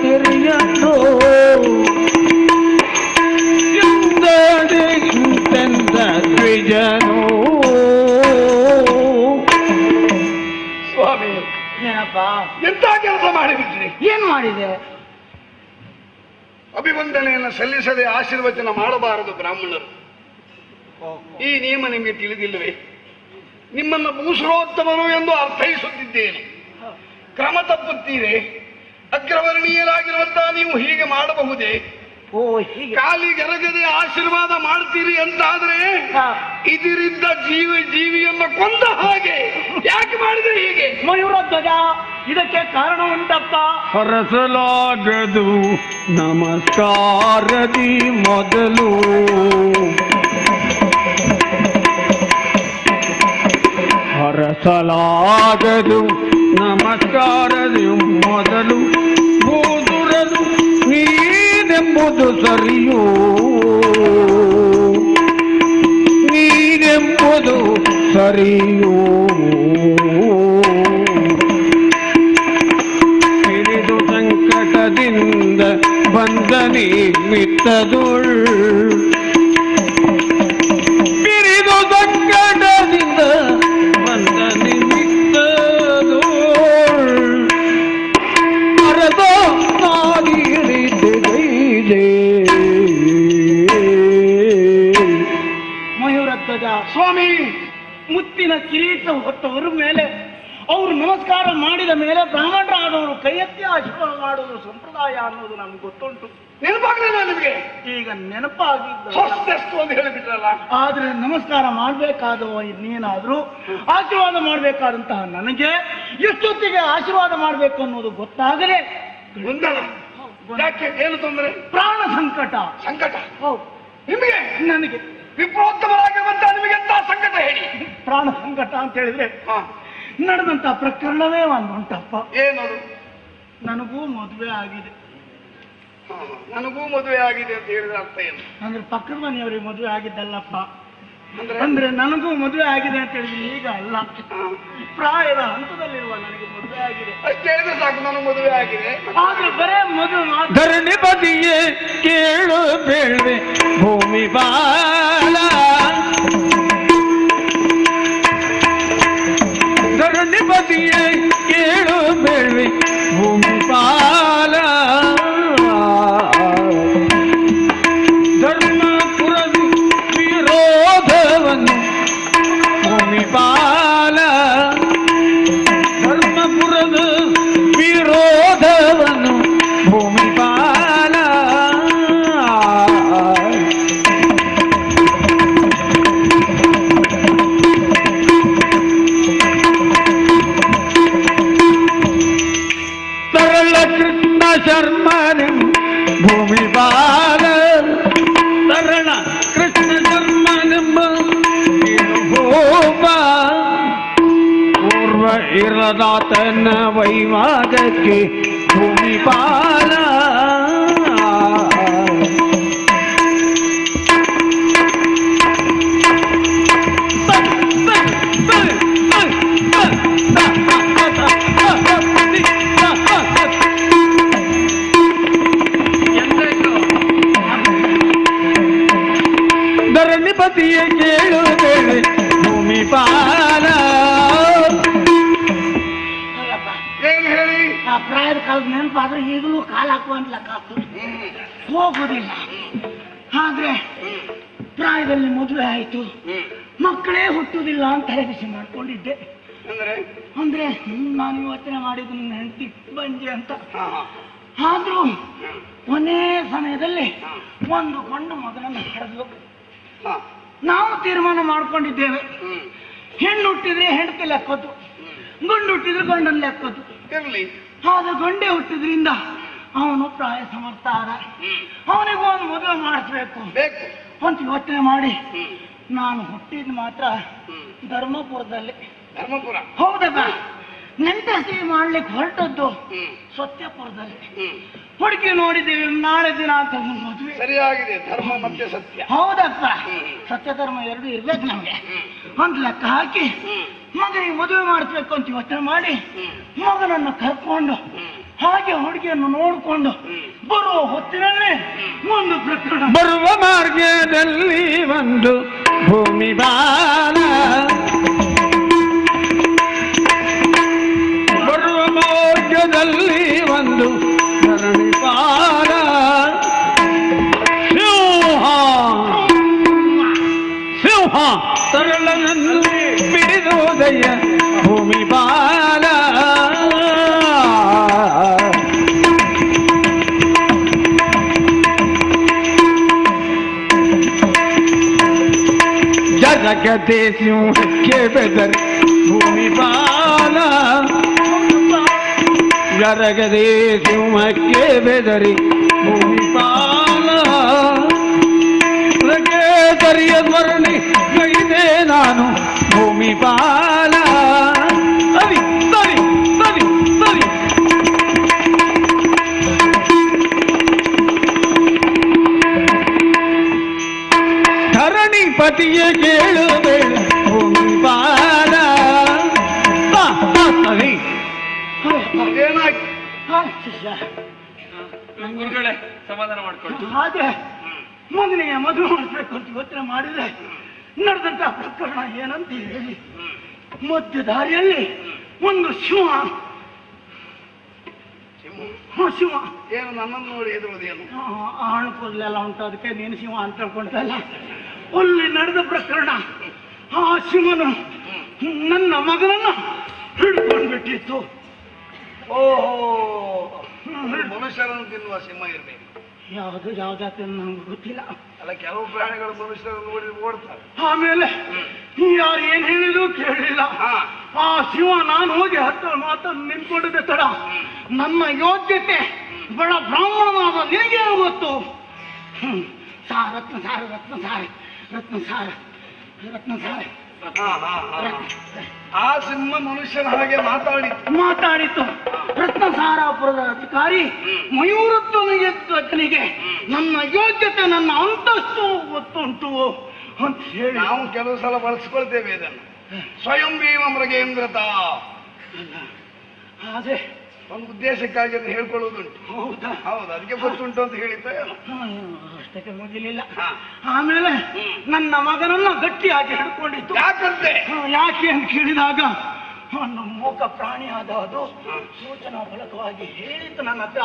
ಜರಿಯೋ ಎಂದೆಂದ ದ್ವಿಜನೋ. ಸ್ವಾಮಿ ಏನಪ್ಪ ಎಂತ ಕೆಲಸ ಮಾಡಿಬಿಟ್ರಿ? ಏನು ಮಾಡಿದೆ? ಅಭಿವಂದನೆಯನ್ನು ಸಲ್ಲಿಸದೆ ಆಶೀರ್ವಚನ ಮಾಡಬಾರದು ಬ್ರಾಹ್ಮಣರು. ಈ ನಿಯಮ ನಿಮಗೆ ತಿಳಿದಿಲ್ಲವೇ? ನಿಮ್ಮನ್ನು ಭೂಸುರೋತ್ತಮರು ಎಂದು ಅರ್ಥೈಸುತ್ತಿದ್ದೇನೆ. ಕ್ರಮ ತಪ್ಪುತ್ತೀರೇ? ಅಗ್ರವರ್ಣೀಯರಾಗಿರುವಂತಹ ನೀವು ಹೀಗೆ ಮಾಡಬಹುದೇ? ಓ ಹೀಗೆ ಕಾಲಿಗೆರಗದೆ ಆಶೀರ್ವಾದ ಮಾಡ್ತೀರಿ ಅಂತಾದ್ರೆ ಇದರಿಂದ ಜೀವಿಯನ್ನು ಕೊಂದ ಹಾಗೆ. ಯಾಕೆ ಮಾಡಿದ್ರೆ ಹೀಗೆ? ಮಯೂರಧ್ವಜ, ಇದಕ್ಕೆ ಕಾರಣ ಉಂಟಪ್ಪ. ಹರಸಲಾಗದು ನಮಸ್ಕಾರದಿ ಮೊದಲು, ಹರಸಲಾಗದು ನಮಸ್ಕಾರದಿ ಮೊದಲು, ಬೋದುರದು ನೀನೆಂಬುದು ಸರಿಯೋ, ನೀನೆಂಬುದು ಸರಿಯೋ. ಹಿರಿದು ಸಂಕಟದಿಂದ ಬಂದ ನಿಮಿತ್ತದೊಳ್, ಹಿರಿದು ಸಂಕಟದಿಂದ ಬಂದ ನಿಮಿತ್ತದೊಳ್, ಅರದ ಮಯೂರಧ್ವಜ, ಸ್ವಾಮಿ, ಮುತ್ತಿನ ಕಿರೀಟ ಹೊತ್ತವರ ಮೇಲೆ ಅವರು ನಮಸ್ಕಾರ ಮಾಡಿದ ಮೇಲೆ ಬ್ರಾಹ್ಮಣರಾದವರು ಕೈ ಎತ್ತಿ ಆಶೀರ್ವಾದ ಮಾಡುವುದು ಸಂಪ್ರದಾಯ ಅನ್ನೋದು ನಮ್ಗೆ ಗೊತ್ತುಂಟು. ನೆನಪಾಗಲಿಲ್ಲ ನಿಮಗೆ? ಈಗ ನೆನಪಾಗಿದ್ದು ಹೊಸ್ತೆಷ್ಟು ಅಂತ ಹೇಳಿಬಿಟ್ರಲ್ಲ. ಆದ್ರೆ ನಮಸ್ಕಾರ ಮಾಡ್ಬೇಕಾದವ ಇನ್ನೇನಾದ್ರೂ ಆಶೀರ್ವಾದ ಮಾಡ್ಬೇಕಾದಂತಹ ನನಗೆ ಎಷ್ಟೊತ್ತಿಗೆ ಆಶೀರ್ವಾದ ಮಾಡ್ಬೇಕು ಅನ್ನೋದು ಗೊತ್ತಾಗಲೇ ಗೊಂದಲ. ಯಾಕೆ? ಏನು ತೊಂದರೆ? ಪ್ರಾಣ ಸಂಕಟ. ಸಂಕಟ ಹೌದು, ನಿಮಗೆ? ನನಗೆ ವಿಪ್ರೋತ್ತಮರಾಗಿರುವಂತ ನಿಮಗೆ ಎಂತ ಸಂಕಟ ಹೇಳಿ? ಪ್ರಾಣ ಸಂಕಟ ಅಂತ ಹೇಳಿದ್ರೆ ನಡೆದಂತ ಪ್ರಕರಣವೇ ಒಂದು ಉಂಟಪ್ಪ. ಏನದು? ನನಗೂ ಮದುವೆ ಆಗಿದೆ. ನನಗೂ ಮದುವೆ ಆಗಿದೆ ಅಂತ ಹೇಳಿದ್ರೆ ಅರ್ಥ ಏನು? ಅಂದ್ರೆ ಪಕ್ಕದ ಮನೆಯವರಿಗೆ ಮದುವೆ ಆಗಿದ್ದಲ್ಲಪ್ಪ, ಅಂದ್ರೆ ನನಗೂ ಮದುವೆ ಆಗಿದೆ ಅಂತ ಹೇಳಿದ್ರೆ ಈಗ ಅಲ್ಲ, ಪ್ರಾಯದ ಹಂತದಲ್ಲಿರುವ ನನಗೆ ಮದುವೆ ಆಗಿದೆ. ಅಷ್ಟೇ ಹೇಳಿದ್ರೆ ಸಾಕು, ನನಗೆ ಮದುವೆ ಆಗಿದೆ. ಆದ್ರೆ ಬರೇ ಮದುವೆ ಧರಣಿ ಬದಿಯೇ ಕೇಳು ಬೇಳ್ವೆ ಭೂಮಿ ಬಾಲ, ಧರಣಿ ಬದಿಯೇ ಕೇಳು ಬೇಳ್ವೆ ಭೂಮಿ ಬಾಲ, ಧರ್ಮಪುರದ ವಿರೋಧವನ್ನು ಭೂಮಿ ಬಾಲ, ಧರ್ಮಪುರದ ವಿರೋಧವನ್ನು ಭೂಮಿ ಬಾಲ, ತರಳ ಕೃಷ್ಣ ಶರ್ಮನೆ ಭೂಮಿ ಬಾಲ, ತರಳ ಕೃಷ್ಣ ಶರ್ಮನೆಂಬ ಭೂಪ, ಪೂರ್ವ ಇರದಾತನ ವೈವಾದಕ್ಕೆ ಭೂಮಿ ಬಾಲ, ಧರಣಿಪತಿಯ ಕೇಳು ಬೇಳೆ ಭೂಮಿ ಬಾಲ. ಏನು ಹೇಳಿ? ಆ ಪ್ರಾಯದ ಕಾಲದ ನೆನಪಾದ್ರೆ ಈಗಲೂ ಕಾಲ ಹಾಕುವಂತ ಲೆಕ್ಕ ಹೋಗೋದಿಲ್ಲ. ಆದ್ರೆ ಪ್ರಾಯದಲ್ಲಿ ಮದುವೆ ಆಯ್ತು, ಮಕ್ಕಳೇ ಹುಟ್ಟುವುದಿಲ್ಲ ಅಂತ ಬಿಸಿ ಮಾಡ್ಕೊಂಡಿದ್ದೆ. ಅಂದ್ರೆ ನಾನು ಯೋಚನೆ ಮಾಡಿದ್ದು ನನ್ನ ಹೆಂಡತಿ ಬಂಜೆ ಅಂತ. ಆದ್ರೂ ಕೊನೆ ಸಮಯದಲ್ಲಿ ಒಂದು ಗಂಡು ಮಗನನ್ನು ಹಡೆದ್ಲು. ನಾವು ತೀರ್ಮಾನ ಮಾಡ್ಕೊಂಡಿದ್ದೇವೆ, ಹೆಣ್ಣು ಹುಟ್ಟಿದ್ರೆ ಹೆಂಡತಿ ಲೆಕ್ಕೋದು, ಗಂಡು ಹುಟ್ಟಿದ್ರೆ ಗಂಡನ ಲೆಕ್ಕೋದು. ಆದ್ರೆ ಗಂಡೆ ಹುಟ್ಟಿದ್ರಿಂದ ಅವನು ಪ್ರಾಯ ಸಮರ್ಥ ಆದ, ಅವನಿಗೂ ಒಂದು ಮದುವೆ ಮಾಡಿಸ್ಬೇಕು ಅಂತ ಯೋಚನೆ ಮಾಡಿ ನಾನು ಹುಟ್ಟಿದ್ ಮಾತ್ರ ಧರ್ಮಪುರದಲ್ಲಿ. ಧರ್ಮಪುರ? ಹೌದಪ್ಪ. ನೆಂಟಸಿ ಮಾಡ್ಲಿಕ್ಕೆ ಹೊರಟದ್ದು ಸತ್ಯಪುರದಲ್ಲಿ. ಹುಡುಕಿ ನೋಡಿದ್ದೀವಿ, ನಾಳೆ ದಿನ ಅಂತ ಮದುವೆ. ಸರಿಯಾಗಿದೆ, ಧರ್ಮ ಮತ್ತೆ ಸತ್ಯ. ಹೌದಪ್ಪ, ಸತ್ಯ ಧರ್ಮ ಎರಡು ಇರ್ಬೇಕು ನಮ್ಗೆ. ಒಂದ್ ಲೆಕ್ಕ ಹಾಕಿ ಮಗನಿಗೆ ಮದುವೆ ಮಾಡಿಸ್ಬೇಕು ಅಂತ ಯೋಚನೆ ಮಾಡಿ ಮಗನನ್ನು ಕರ್ಕೊಂಡು ಹಾಗೆ ಹುಡುಗಿಯನ್ನು ನೋಡಿಕೊಂಡು ಬರುವ ಹೊತ್ತಿನಲ್ಲಿ ಒಂದು ಪ್ರಕರಣ. ಬರುವ ಮಾರ್ಗದಲ್ಲಿ ಒಂದು ಭೂಮಿ ಬಾಲ, ಬರುವ ಮಾರ್ಗದಲ್ಲಿ ಒಂದು ಧರಣಿ ಬಾಲ, ಸಿಂಹ ಸಿಂಹ ತರಳನನ್ನು ಬಿಡಿದೋದಯ ಭೂಮಿ ಬಾಲ, ಜಗದೇ ಸಿಂಹಕ್ಕೆ ಬೆದರಿ ಭೂಮಿ ಬಾಲ, ಜರಗದೇ ಸಿಂಹಕ್ಕೆ ಬೆದರಿ ಭೂಮಿ ಬಾಲ, ಸರಿಯ ಸ್ಮರಣೆ ಗೈದೆ ನಾನು ಭೂಮಿ ಬಾಲ. ಸರಿ ಸರಿ ಸರಿ ಸರಿ ಧರಣಿ ಪತಿಯ ಕೇಳುಬೇಡ ಭೂಮಿ ಬಾಲ. ಸರಿ ಗುರುಗಳೇ ಸಮಾಧಾನ ಮಾಡ್ಕೊಳ್ಳಿ. ಆದ್ರೆ ಮಗನಿಗೆ ಮದುವೆ ಮಾಡಿಸ್ಬೇಕು ಅಂತ ಯೋಚನೆ ಮಾಡಿದ್ರೆ ನಡೆದಂತ ಪ್ರಕರಣ ಏನಂತ ಹೇಳಿ, ಮಧ್ಯ ದಾರಿಯಲ್ಲಿ ಒಂದು ಶಿವ ಏನು ನನ್ನನ್ನು ನೋಡಿ ಎದುರುವುದೇನು? ಆಣು ಕೂದಲೆಲ್ಲ ಉಂಟು, ಅದಕ್ಕೆ ನೀನು ಶಿವ ಅಂತ ಹೇಳ್ಕೊಂತಲ್ಲ. ಅಲ್ಲಿ ನಡೆದ ಪ್ರಕರಣ, ಆ ಶಿವನು ನನ್ನ ಮಗನನ್ನ ಹಿಡ್ಕೊಂಡ್ಬಿಟ್ಟಿತ್ತು. ಓಹೋ, ಮನುಷ್ಯರನ್ನು ತಿನ್ನುವ ಸಿಂಹ ಇರ್ಬೇಕು. ಯಾವುದು ಯಾವ್ದಾತ ನಮ್ಗೆ ಗೊತ್ತಿಲ್ಲ. ಅಲ್ಲ, ಕೆಲವು ಪ್ರಾಣಿಗಳು ಮನುಷ್ಯರನ್ನು ನೋಡಿ ಓಡ್ತಾರೆ. ಆಮೇಲೆ ಯಾರು ಏನ್ ಹೇಳಿದ್ರು ಕೇಳಲಿಲ್ಲ. ಆ ಶಿವ ನಾನು ಹೋಗಿ ಹತ್ತ ಮಾತನ್ನು ನಿಂತ್ಕೊಂಡಿದ್ದೆ ತಡ. ನನ್ನ ಯೋಗ್ಯತೆ ಬಡ ಬ್ರಾಹ್ಮಣನಾದ ನಿನಗೆ ಗೊತ್ತು. ಸಾರ ರತ್ನ ಸಾರ ರತ್ನ ಸಾರ ರತ್ನ ಸಾರ ರತ್ನ ಸಾರ. ಆ ಸಿಂಹ ಮನುಷ್ಯನ ಹಾಗೆ ಮಾತಾಡಿತು. ರತ್ನಸಾರಾಪುರದ ಅಧಿಕಾರಿ ಮಯೂರತ್ವನಿಗೆ ನನ್ನ ಯೋಗ್ಯತೆ ನನ್ನ ಅಂತಸ್ತು ಗೊತ್ತುಂಟು. ಅಂತ ಹೇಳಿ ನಾವು ಕೆಲವು ಸಲ ಬಳಸ್ಕೊಳ್ತೇವೆ ಇದನ್ನು. ಸ್ವಯಂ ಭೀಮ ಮೃಗೇಂದ್ರತ ಅದೇ ಒಂದು ಉದ್ದೇಶಕ್ಕಾಗಿ ಅದನ್ನು ಹೇಳ್ಕೊಳ್ಳುವುದುಂಟು. ಹೌದಾ? ಹೌದು, ಅದಕ್ಕೆ ಗೊತ್ತುಂಟು ಅಂತ ಹೇಳಿದ್ದ. ಅಷ್ಟಕ್ಕೆ ಮುಗಿಲಿಲ್ಲ. ಆಮೇಲೆ ನನ್ನ ಮಗನನ್ನ ಗಟ್ಟಿಯಾಗಿ ಹಿಡ್ಕೊಂಡಿತ್ತು. ಯಾಕಂತೆ? ಯಾಕೆ ಅಂತ ಕೇಳಿದಾಗ ನನ್ನ ಮೂಕ ಪ್ರಾಣಿಯಾದ ಅದು ಸೂಚನಾ ಫಲಕವಾಗಿ ಹೇಳಿತ್ತು ನನ್ನ ಹತ್ರ,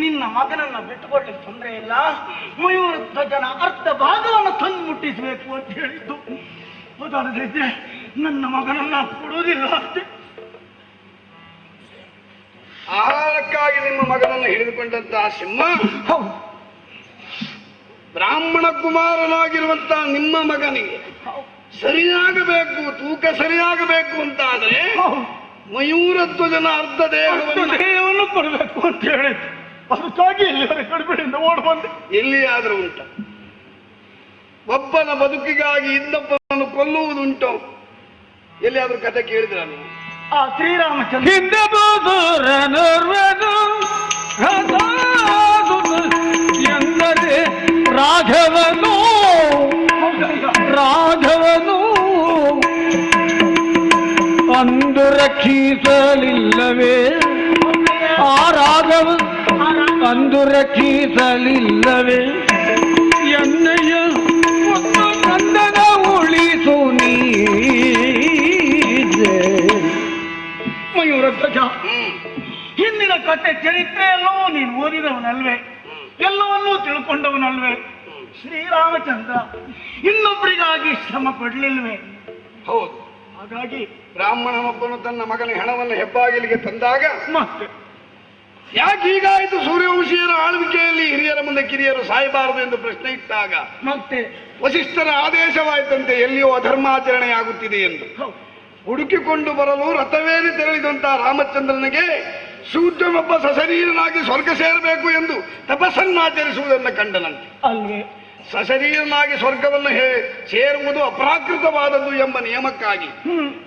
ನಿನ್ನ ಮಗನನ್ನ ಬಿಟ್ಟುಕೊಡ್ಲಿಕ್ಕೆ ತೊಂದರೆ ಇಲ್ಲ, ಮಯೂರ ಧ್ವಜನ ಅರ್ಧ ಭಾಗವನ್ನು ತಂದು ಮುಟ್ಟಿಸಬೇಕು ಅಂತ ಹೇಳಿದ್ದು. ಅದಲ್ಲದೆ ನನ್ನ ಮಗನನ್ನ ಕೊಡುವುದಿಲ್ಲ ಅಷ್ಟೇ. ಆಹಾರಕ್ಕಾಗಿ ನಿಮ್ಮ ಮಗನನ್ನು ಹಿಡಿದುಕೊಂಡಂತಹ ಸಿಂಹ ಬ್ರಾಹ್ಮಣ ಕುಮಾರನಾಗಿರುವಂತಹ ನಿಮ್ಮ ಮಗನಿಗೆ ಸರಿಯಾಗಬೇಕು, ತೂಕ ಸರಿಯಾಗಬೇಕು ಅಂತ ಆದ್ರೆ ಮಯೂರ ಧ್ವಜನ ಅರ್ಧ ದೇಹವನ್ನು ಕೊಡಬೇಕು ಅಂತ ಹೇಳಿದ್ದು. ಅದಕ್ಕಾಗಿ ಎಲ್ಲಿವರೆಗೆ ಗಡಿಬಿಡಿಯಿಂದ ಓಡ್ ಬಂದೆ. ಎಲ್ಲಿಯಾದ್ರೂ ಉಂಟ ಒಬ್ಬನ ಬದುಕಿಗಾಗಿ ಇನ್ನೊಬ್ಬನನ್ನು ಕೊಲ್ಲುವುದುಂಟು? ಎಲ್ಲಿಯಾದ್ರೂ ಕಥೆ ಕೇಳಿದ್ರ ನೀವು? ಆ ಶ್ರೀರಾಮಚಂದ್ರ ಹಿಂದೆ ಎಂದರೆ ರಾಘವನು ಅಂದು ರಕ್ಷಿಸಲಿಲ್ಲವೇ? ಆ ರಾಘವ ಅಂದು ರಕ್ಷಿಸಲಿಲ್ಲವೇ? ಎಣ್ಣೆಯ ಒಂದು ನಂದನ ಉಳಿಸು ನೀಜೆ ಮಯೂರ ಧ್ವಜ. ಹಿಂದಿನ ಕಥೆ ಚರಿತ್ರೆ ಎಲ್ಲವೂ ನೀನು ಓದಿದವನಲ್ವೇ? ಎಲ್ಲವನ್ನೂ ತಿಳ್ಕೊಂಡವನಲ್ವೇ? ಶ್ರೀರಾಮಚಂದ್ರ ಇನ್ನೊಬ್ಬರಿಗಾಗಿ ಶ್ರಮ ಪಡಲಿಲ್ವೇ? ಹೌದು. ಹಾಗಾಗಿ ಬ್ರಾಹ್ಮಣನೊಬ್ಬನು ತನ್ನ ಮಗನ ಹೆಣವನ್ನು ಹೆಬ್ಬಾಗಿಲಿಗೆ ತಂದಾಗ ಮತ್ತೆ ಯಾಕೆ ಹೀಗಾಯಿತು? ಸೂರ್ಯವಂಶೀಯರ ಆಳ್ವಿಕೆಯಲ್ಲಿ ಹಿರಿಯರ ಮುಂದೆ ಕಿರಿಯರು ಸಾಯಬಾರದು ಎಂದು ಪ್ರಶ್ನೆ ಇಟ್ಟಾಗ ಮತ್ತೆ ವಸಿಷ್ಠರ ಆದೇಶವಾಯಿತಂತೆ ಎಲ್ಲಿಯೋ ಅಧರ್ಮಾಚರಣೆಯಾಗುತ್ತಿದೆ ಎಂದು. ಹುಡುಕಿಕೊಂಡು ಬರಲು ರಥವೇರಿ ತೆರಳಿದಂತಹ ರಾಮಚಂದ್ರನಿಗೆ ಶೂದ್ರನೊಬ್ಬ ಸಶರೀರನಾಗಿ ಸ್ವರ್ಗ ಸೇರಬೇಕು ಎಂದು ತಪಸ್ಸನ್ನಾಚರಿಸುವುದನ್ನು ಕಂಡನಂತೆ. ಅಲ್ವೇ? ಸಶರೀರನಾಗಿ ಸ್ವರ್ಗವನ್ನು ಸೇರುವುದು ಅಪ್ರಾಕೃತವಾದದ್ದು ಎಂಬ ನಿಯಮಕ್ಕಾಗಿ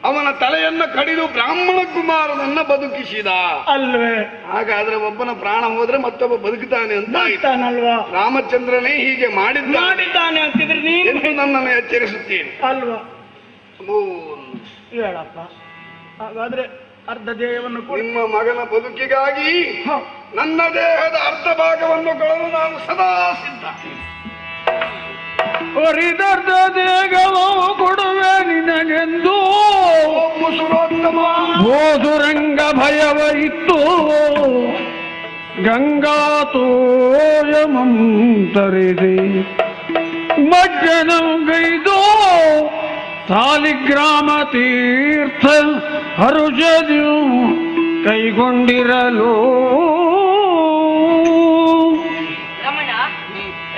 ಅವನ ತಲೆಯನ್ನ ಕಡಿದು ಬ್ರಾಹ್ಮಣ ಕುಮಾರನನ್ನ ಬದುಕಿಸಿದ. ಅಲ್ವೇ? ಹಾಗಾದ್ರೆ ಒಬ್ಬನ ಪ್ರಾಣ ಹೋದ್ರೆ ಮತ್ತೊಬ್ಬ ಬದುಕುತ್ತಾನೆ ಅಂತ ಆಯ್ತಾನಲ್ವಾ? ರಾಮಚಂದ್ರನೇ ಹೀಗೆ ಮಾಡಿದ್ದಾನೆ ಅಂತಿದ್ರೆ ನೀನು ನನ್ನನ್ನು ಎಚ್ಚರಿಸುತ್ತೇನೆ ಅಲ್ವಾ? ಹೇಳಪ್ಪ. ಹಾಗಾದ್ರೆ ಅರ್ಧ ದೇಹವನ್ನು ನಿಮ್ಮ ಮಗನ ಬದುಕಿಗಾಗಿ ನನ್ನ ದೇಹದ ಅರ್ಧ ಭಾಗವನ್ನು ಕೊಡಲು ನಾನು ಸದಾ ಸಿದ್ಧ. ಒರಿದರ್ಧ ದೇಹವೋ ಕೊಡುವೆ ನಿನಗೆಂದು ಹೋದುರಂಗ ಭಯವ ಇತ್ತು ಗಂಗಾ ತೋಯಮಂ ತರಿದೆ ಮಜ್ಜನಂ ಗೈದೋ ಸಾಲಿಗ್ರಾಮ ತೀರ್ಥ ಹರುಷದಿಯು ಕೈಗೊಂಡಿರಲು ರಮಣ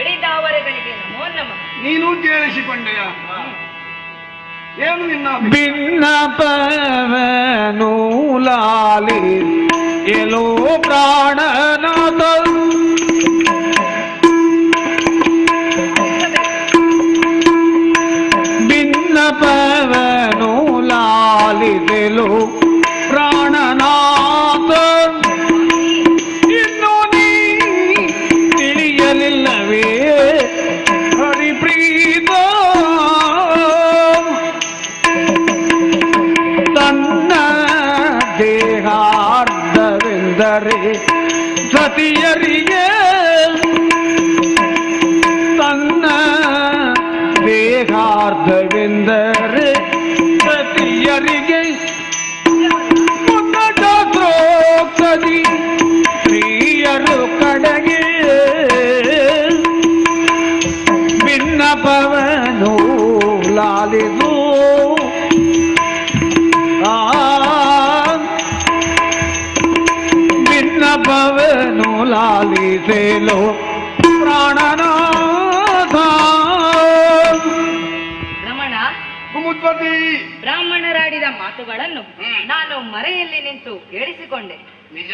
ಎಡಿದಾವರೆಗಳಿಗೆ ನಮೋ ನಮಃ. ನೀನು ಕೇಳಿಸಿಕೊಂಡೆಯ? ಏನು ನಿನ್ನ ಭಿನ್ನಪವನು ಲಾಲಿ ಎಲ್ಲೋ ಪ್ರಾಣನಾಥ ಭಿನ್ನಪವನು ಲಾಲಿದೆಲು ಪ್ರಾಣನಾಥ ಇನ್ನು ನೀ ತಿಳಿಯಲಿಲ್ಲವೇ ಹರಿಪ್ರೀತ ತನ್ನ ದೇಹಾರ್ಧವೆಂದರೆ ಸತಿಯರಿಗೆ ತನ್ನ ದೇಹಾರ್ಧವೆಂದರೆ ಸತಿಯರಿಗೆ ಮುನ್ನಡೋಕ್ತದಿ ಸ್ತ್ರೀಯರು ಕಡೆಗೆ ಭಿನ್ನಪವನು ಲಾಲಿದು ಭಿನ್ನಪವನು ಲಾಲಿಸೆಲು ಪ್ರಾಣನಾಥ. ರಮಣ, ಕುಮುದ್ವತಿ ಬ್ರಾಹ್ಮಣರಾಡಿದ ಮಾತುಗಳನ್ನು ನಾನು ಮರೆಯಲ್ಲಿ ನಿಂತು ಕೇಳಿಸಿಕೊಂಡೆ. ನಿಜ.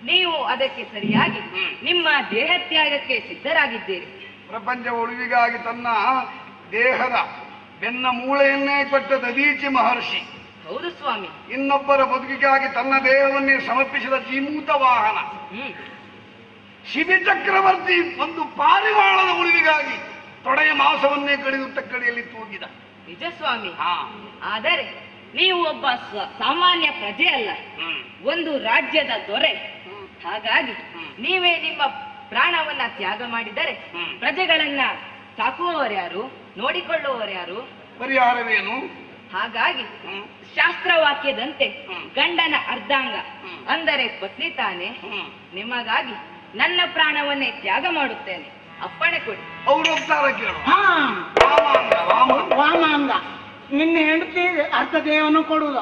ನೀವು ಅದಕ್ಕೆ ಸರಿಯಾಗಿ ನಿಮ್ಮ ದೇಹತ್ಯಾಗಕ್ಕೆ ಸಿದ್ಧರಾಗಿದ್ದೀರಿ. ಪ್ರಪಂಚ ಉಳಿವಿಗಾಗಿ ತನ್ನ ದೇಹದ ಬೆನ್ನ ಮೂಳೆಯನ್ನೇ ಕೊಟ್ಟ ದದೀಚಿ ಮಹರ್ಷಿ. ಹೌದು ಸ್ವಾಮಿ. ಇನ್ನೊಬ್ಬರ ಬದುಕಿಗಾಗಿ ತನ್ನ ದೇಹವನ್ನೇ ಸಮರ್ಪಿಸಿದ ಜೀಮೂತ ವಾಹನ ಶಿಬಿ ಚಕ್ರವರ್ತಿ ಒಂದು ಪಾರಿವಾಳದ ಉಳಿವಿಗಾಗಿ ತೊಡೆಯ ಮಾಂಸವನ್ನೇ ಕಡಿದು ತಕ್ಕಡಿಯಲ್ಲಿ ತೂಗಿದ. ನಿಜ ಸ್ವಾಮಿ. ಆದರೆ ನೀವು ಒಬ್ಬ ಸಾಮಾನ್ಯ ಪ್ರಜೆ ಅಲ್ಲ, ಒಂದು ರಾಜ್ಯದ ದೊರೆ. ಹಾಗಾಗಿ ನೀವೇ ನಿಮ್ಮ ಪ್ರಾಣವನ್ನ ತ್ಯಾಗ ಮಾಡಿದರೆ ಪ್ರಜೆಗಳನ್ನ ಸಾಕುವವರ್ಯಾರು, ನೋಡಿಕೊಳ್ಳುವವರ್ಯಾರು? ಪರಿಹಾರವೇನು? ಹಾಗಾಗಿ ಶಾಸ್ತ್ರವಾಕ್ಯದಂತೆ ಗಂಡನ ಅರ್ಧಾಂಗ ಅಂದರೆ ಪತ್ನಿ ತಾನೆ. ನಿಮಗಾಗಿ ನನ್ನ ಪ್ರಾಣವನ್ನೇ ತ್ಯಾಗ ಮಾಡುತ್ತೇನೆ, ಅಪ್ಪಣೆ ಕೊಡಿ. ಅವರು ಹೋಗ್ತಾರ ಕೇಳು. ವಾಮಾಂಗ ನಿನ್ನ ಹೆಂಡತಿ ಅರ್ಧ ದೇಹವನ್ನು ಕೊಡುವುದು,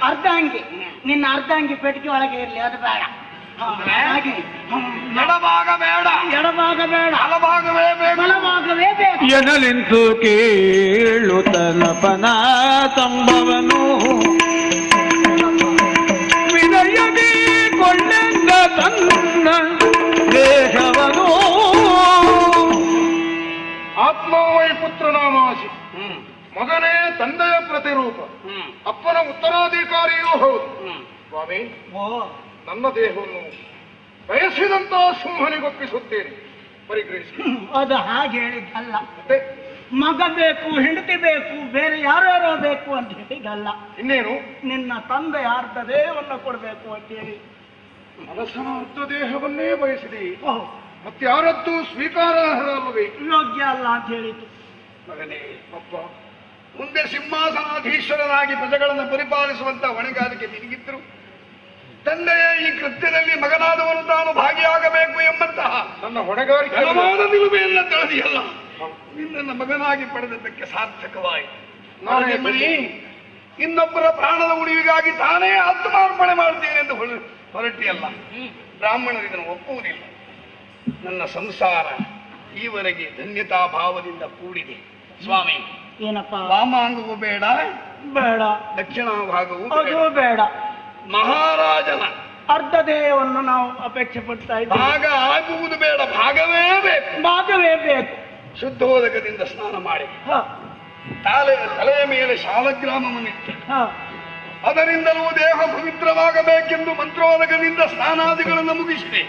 ಅರ್ಧಾಂಗಿ ನಿನ್ನ ಅರ್ಧಾಂಗಿ ಪೆಟ್ಟಿಗೆ ಒಳಗೆ ಇರಲಿ, ಅದು ಬೇಡ. ಎಡಭಾಗ ಬೇಡ, ಎಡಭಾಗ ಬೇಡ, ಬಲಭಾಗವೇ ಬೇಕು, ಬಲಭಾಗವೇ ಬೇಕು. ಎನಲಿಂತು ಕೇಳುತ್ತನಪನ ಸಂಭವನು ವಿನಯದಿ ಕೊಳ್ಳೆಂದ ತನ್ನ ದೇಹವನು. ಆತ್ಮವೈ ಪುತ್ರನಾಮಾಸಿ, ಮಗನೇ ತಂದೆಯ ಪ್ರತಿರೂಪ, ಅಪ್ಪನ ಉತ್ತರಾಧಿಕಾರಿಯೂ ಹೌದು. ಸ್ವಾಮಿ, ನನ್ನ ದೇಹವನ್ನು ಬಯಸಿದಂತ ಸಿಂಹನಿಗೊಪ್ಪಿಸುತ್ತೇನೆ, ಪರಿಗ್ರಹಿಸಿ. ಅದು ಹಾಗೆ ಹೇಳಿದ್ದಲ್ಲ. ಮಗ ಬೇಕು, ಹೆಂಡತಿ ಬೇಕು, ಬೇರೆ ಯಾರ್ಯಾರೋ ಬೇಕು ಅಂತ ಹೇಳಿದಲ್ಲ. ಇನ್ನೇನು? ನಿನ್ನ ತಂದೆ ಅರ್ಧ ದೇಹವನ್ನು ಕೊಡಬೇಕು ಅಂತೇಳಿ. ಅರಸನ ಅರ್ಧ ದೇಹವನ್ನೇ ಬಯಸಿದೆ, ಮತ್ತಾರದ್ದು ಸ್ವೀಕಾರಾರ್ಹವೇ? ಯೋಗ್ಯ ಅಲ್ಲ ಅಂತ ಹೇಳಿತು. ಮಗನೇ, ಅಪ್ಪ ಮುಂದೆ ಸಿಂಹಾಸನಾಧೀಶ್ವರನಾಗಿ ಪ್ರಜೆಗಳನ್ನು ಪರಿಪಾಲಿಸುವಂತ ಹೊಣೆಗಾರಿಕೆ ನಿನಗಿದ್ರು, ತಂದೆಯ ಈ ಕೃತ್ಯದಲ್ಲಿ ಮಗನಾದವನು ತಾನು ಭಾಗಿಯಾಗಬೇಕು ಎಂಬಂತಹ ನನ್ನ ಹೊಣೆಗಾರಿಕೆ ನಿಲುಮೆಯನ್ನ ತಿಳಿದಿಯಲ್ಲ, ನಿನ್ನನ್ನು ಮಗನಾಗಿ ಪಡೆದದ್ದಕ್ಕೆ ಸಾರ್ಥಕವಾಯಿತು. ನಾನೇ ಮಣಿ ಇನ್ನೊಬ್ಬರ ಪ್ರಾಣದ ಉಳಿವಿಗಾಗಿ ತಾನೇ ಆತ್ಮಾರ್ಪಣೆ ಮಾಡ್ತೇನೆ ಎಂದು ಹೊರಟಿಯಲ್ಲ. ಬ್ರಾಹ್ಮಣರು ಇದನ್ನು ಒಪ್ಪುವುದಿಲ್ಲ. ನನ್ನ ಸಂಸಾರ ಈವರೆಗೆ ಧನ್ಯತಾ ಭಾವದಿಂದ ಕೂಡಿದೆ. ಸ್ವಾಮಿ, ಏನಪ್ಪ? ವಾಮಾಂಗವೂ ಬೇಡ, ಬೇಡ. ದಕ್ಷಿಣ ಭಾಗವೂ ಬೇಡ. ಮಹಾರಾಜನ ಅರ್ಧ ದೇಹವನ್ನು ನಾವು ಅಪೇಕ್ಷೆ ಪಡ್ತಾ ಇದ್ದೀವಿ. ಭಾಗ ಆಗುವುದು ಬೇಡ, ಭಾಗವೇ ಬೇಕು. ಭಾಗವೇ ಬೇಕು. ಶುದ್ಧೋದಕದಿಂದ ಸ್ನಾನ ಮಾಡಿ ತಲೆಯ ಮೇಲೆ ಶಾಲಗ್ರಾಮವನ್ನಿಟ್ಟು ಅದರಿಂದಲೂ ದೇಹ ಪವಿತ್ರವಾಗಬೇಕೆಂದು ಮಂತ್ರೋದಕದಿಂದ ಸ್ನಾನಾದಿಗಳನ್ನು ಮುಗಿಸಿದೆ.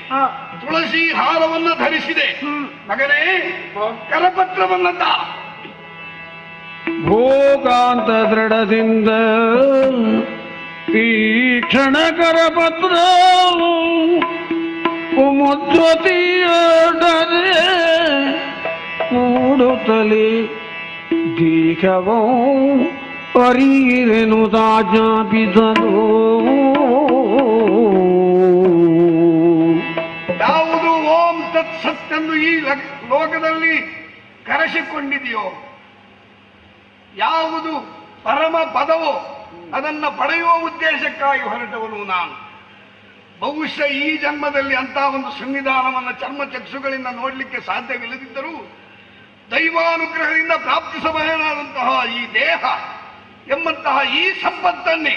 ತುಳಸಿ ಹಾರವನ್ನು ಧರಿಸಿದೆ. ಮಗನೇ, ಕರಪತ್ರವನ್ನಂತ ಭೋಗಾಂತ ದೃಢದಿಂದ ಈ ಕ್ಷಣ ಕರಪತ್ರ ಮುದ್ವತಿಯೊಡನೆ ಕೂಡುತ್ತಲೇ ದೀಘವೋ ಅರಿಯಿರೆನು ತಾಜ್ಞಾಪಿಸಲು. ಯಾವುದು ಓಂ ತತ್ ಸತ್ ಎಂದು ಈ ಲೋಕದಲ್ಲಿ ಕರೆಸಿಕೊಂಡಿದೆಯೋ, ಯಾವುದು ಪರಮ ಪದವೋ ಅದನ್ನ ಪಡೆಯುವ ಉದ್ದೇಶಕ್ಕಾಗಿ ಹೊರಟವನು ನಾನು. ಬಹುಶಃ ಈ ಜನ್ಮದಲ್ಲಿ ಅಂತ ಒಂದು ಸಂವಿಧಾನವನ್ನು ಚರ್ಮಚಕ್ಷುಗಳಿಂದ ನೋಡಲಿಕ್ಕೆ ಸಾಧ್ಯವಿಲ್ಲದಿದ್ದರೂ ದೈವಾನುಗ್ರಹದಿಂದ ಪ್ರಾಪ್ತಿಸಬಹುದಾದಂತಹ ಈ ದೇಹ ಎಂಬಂತಹ ಈ ಸಂಪತ್ತನ್ನೇ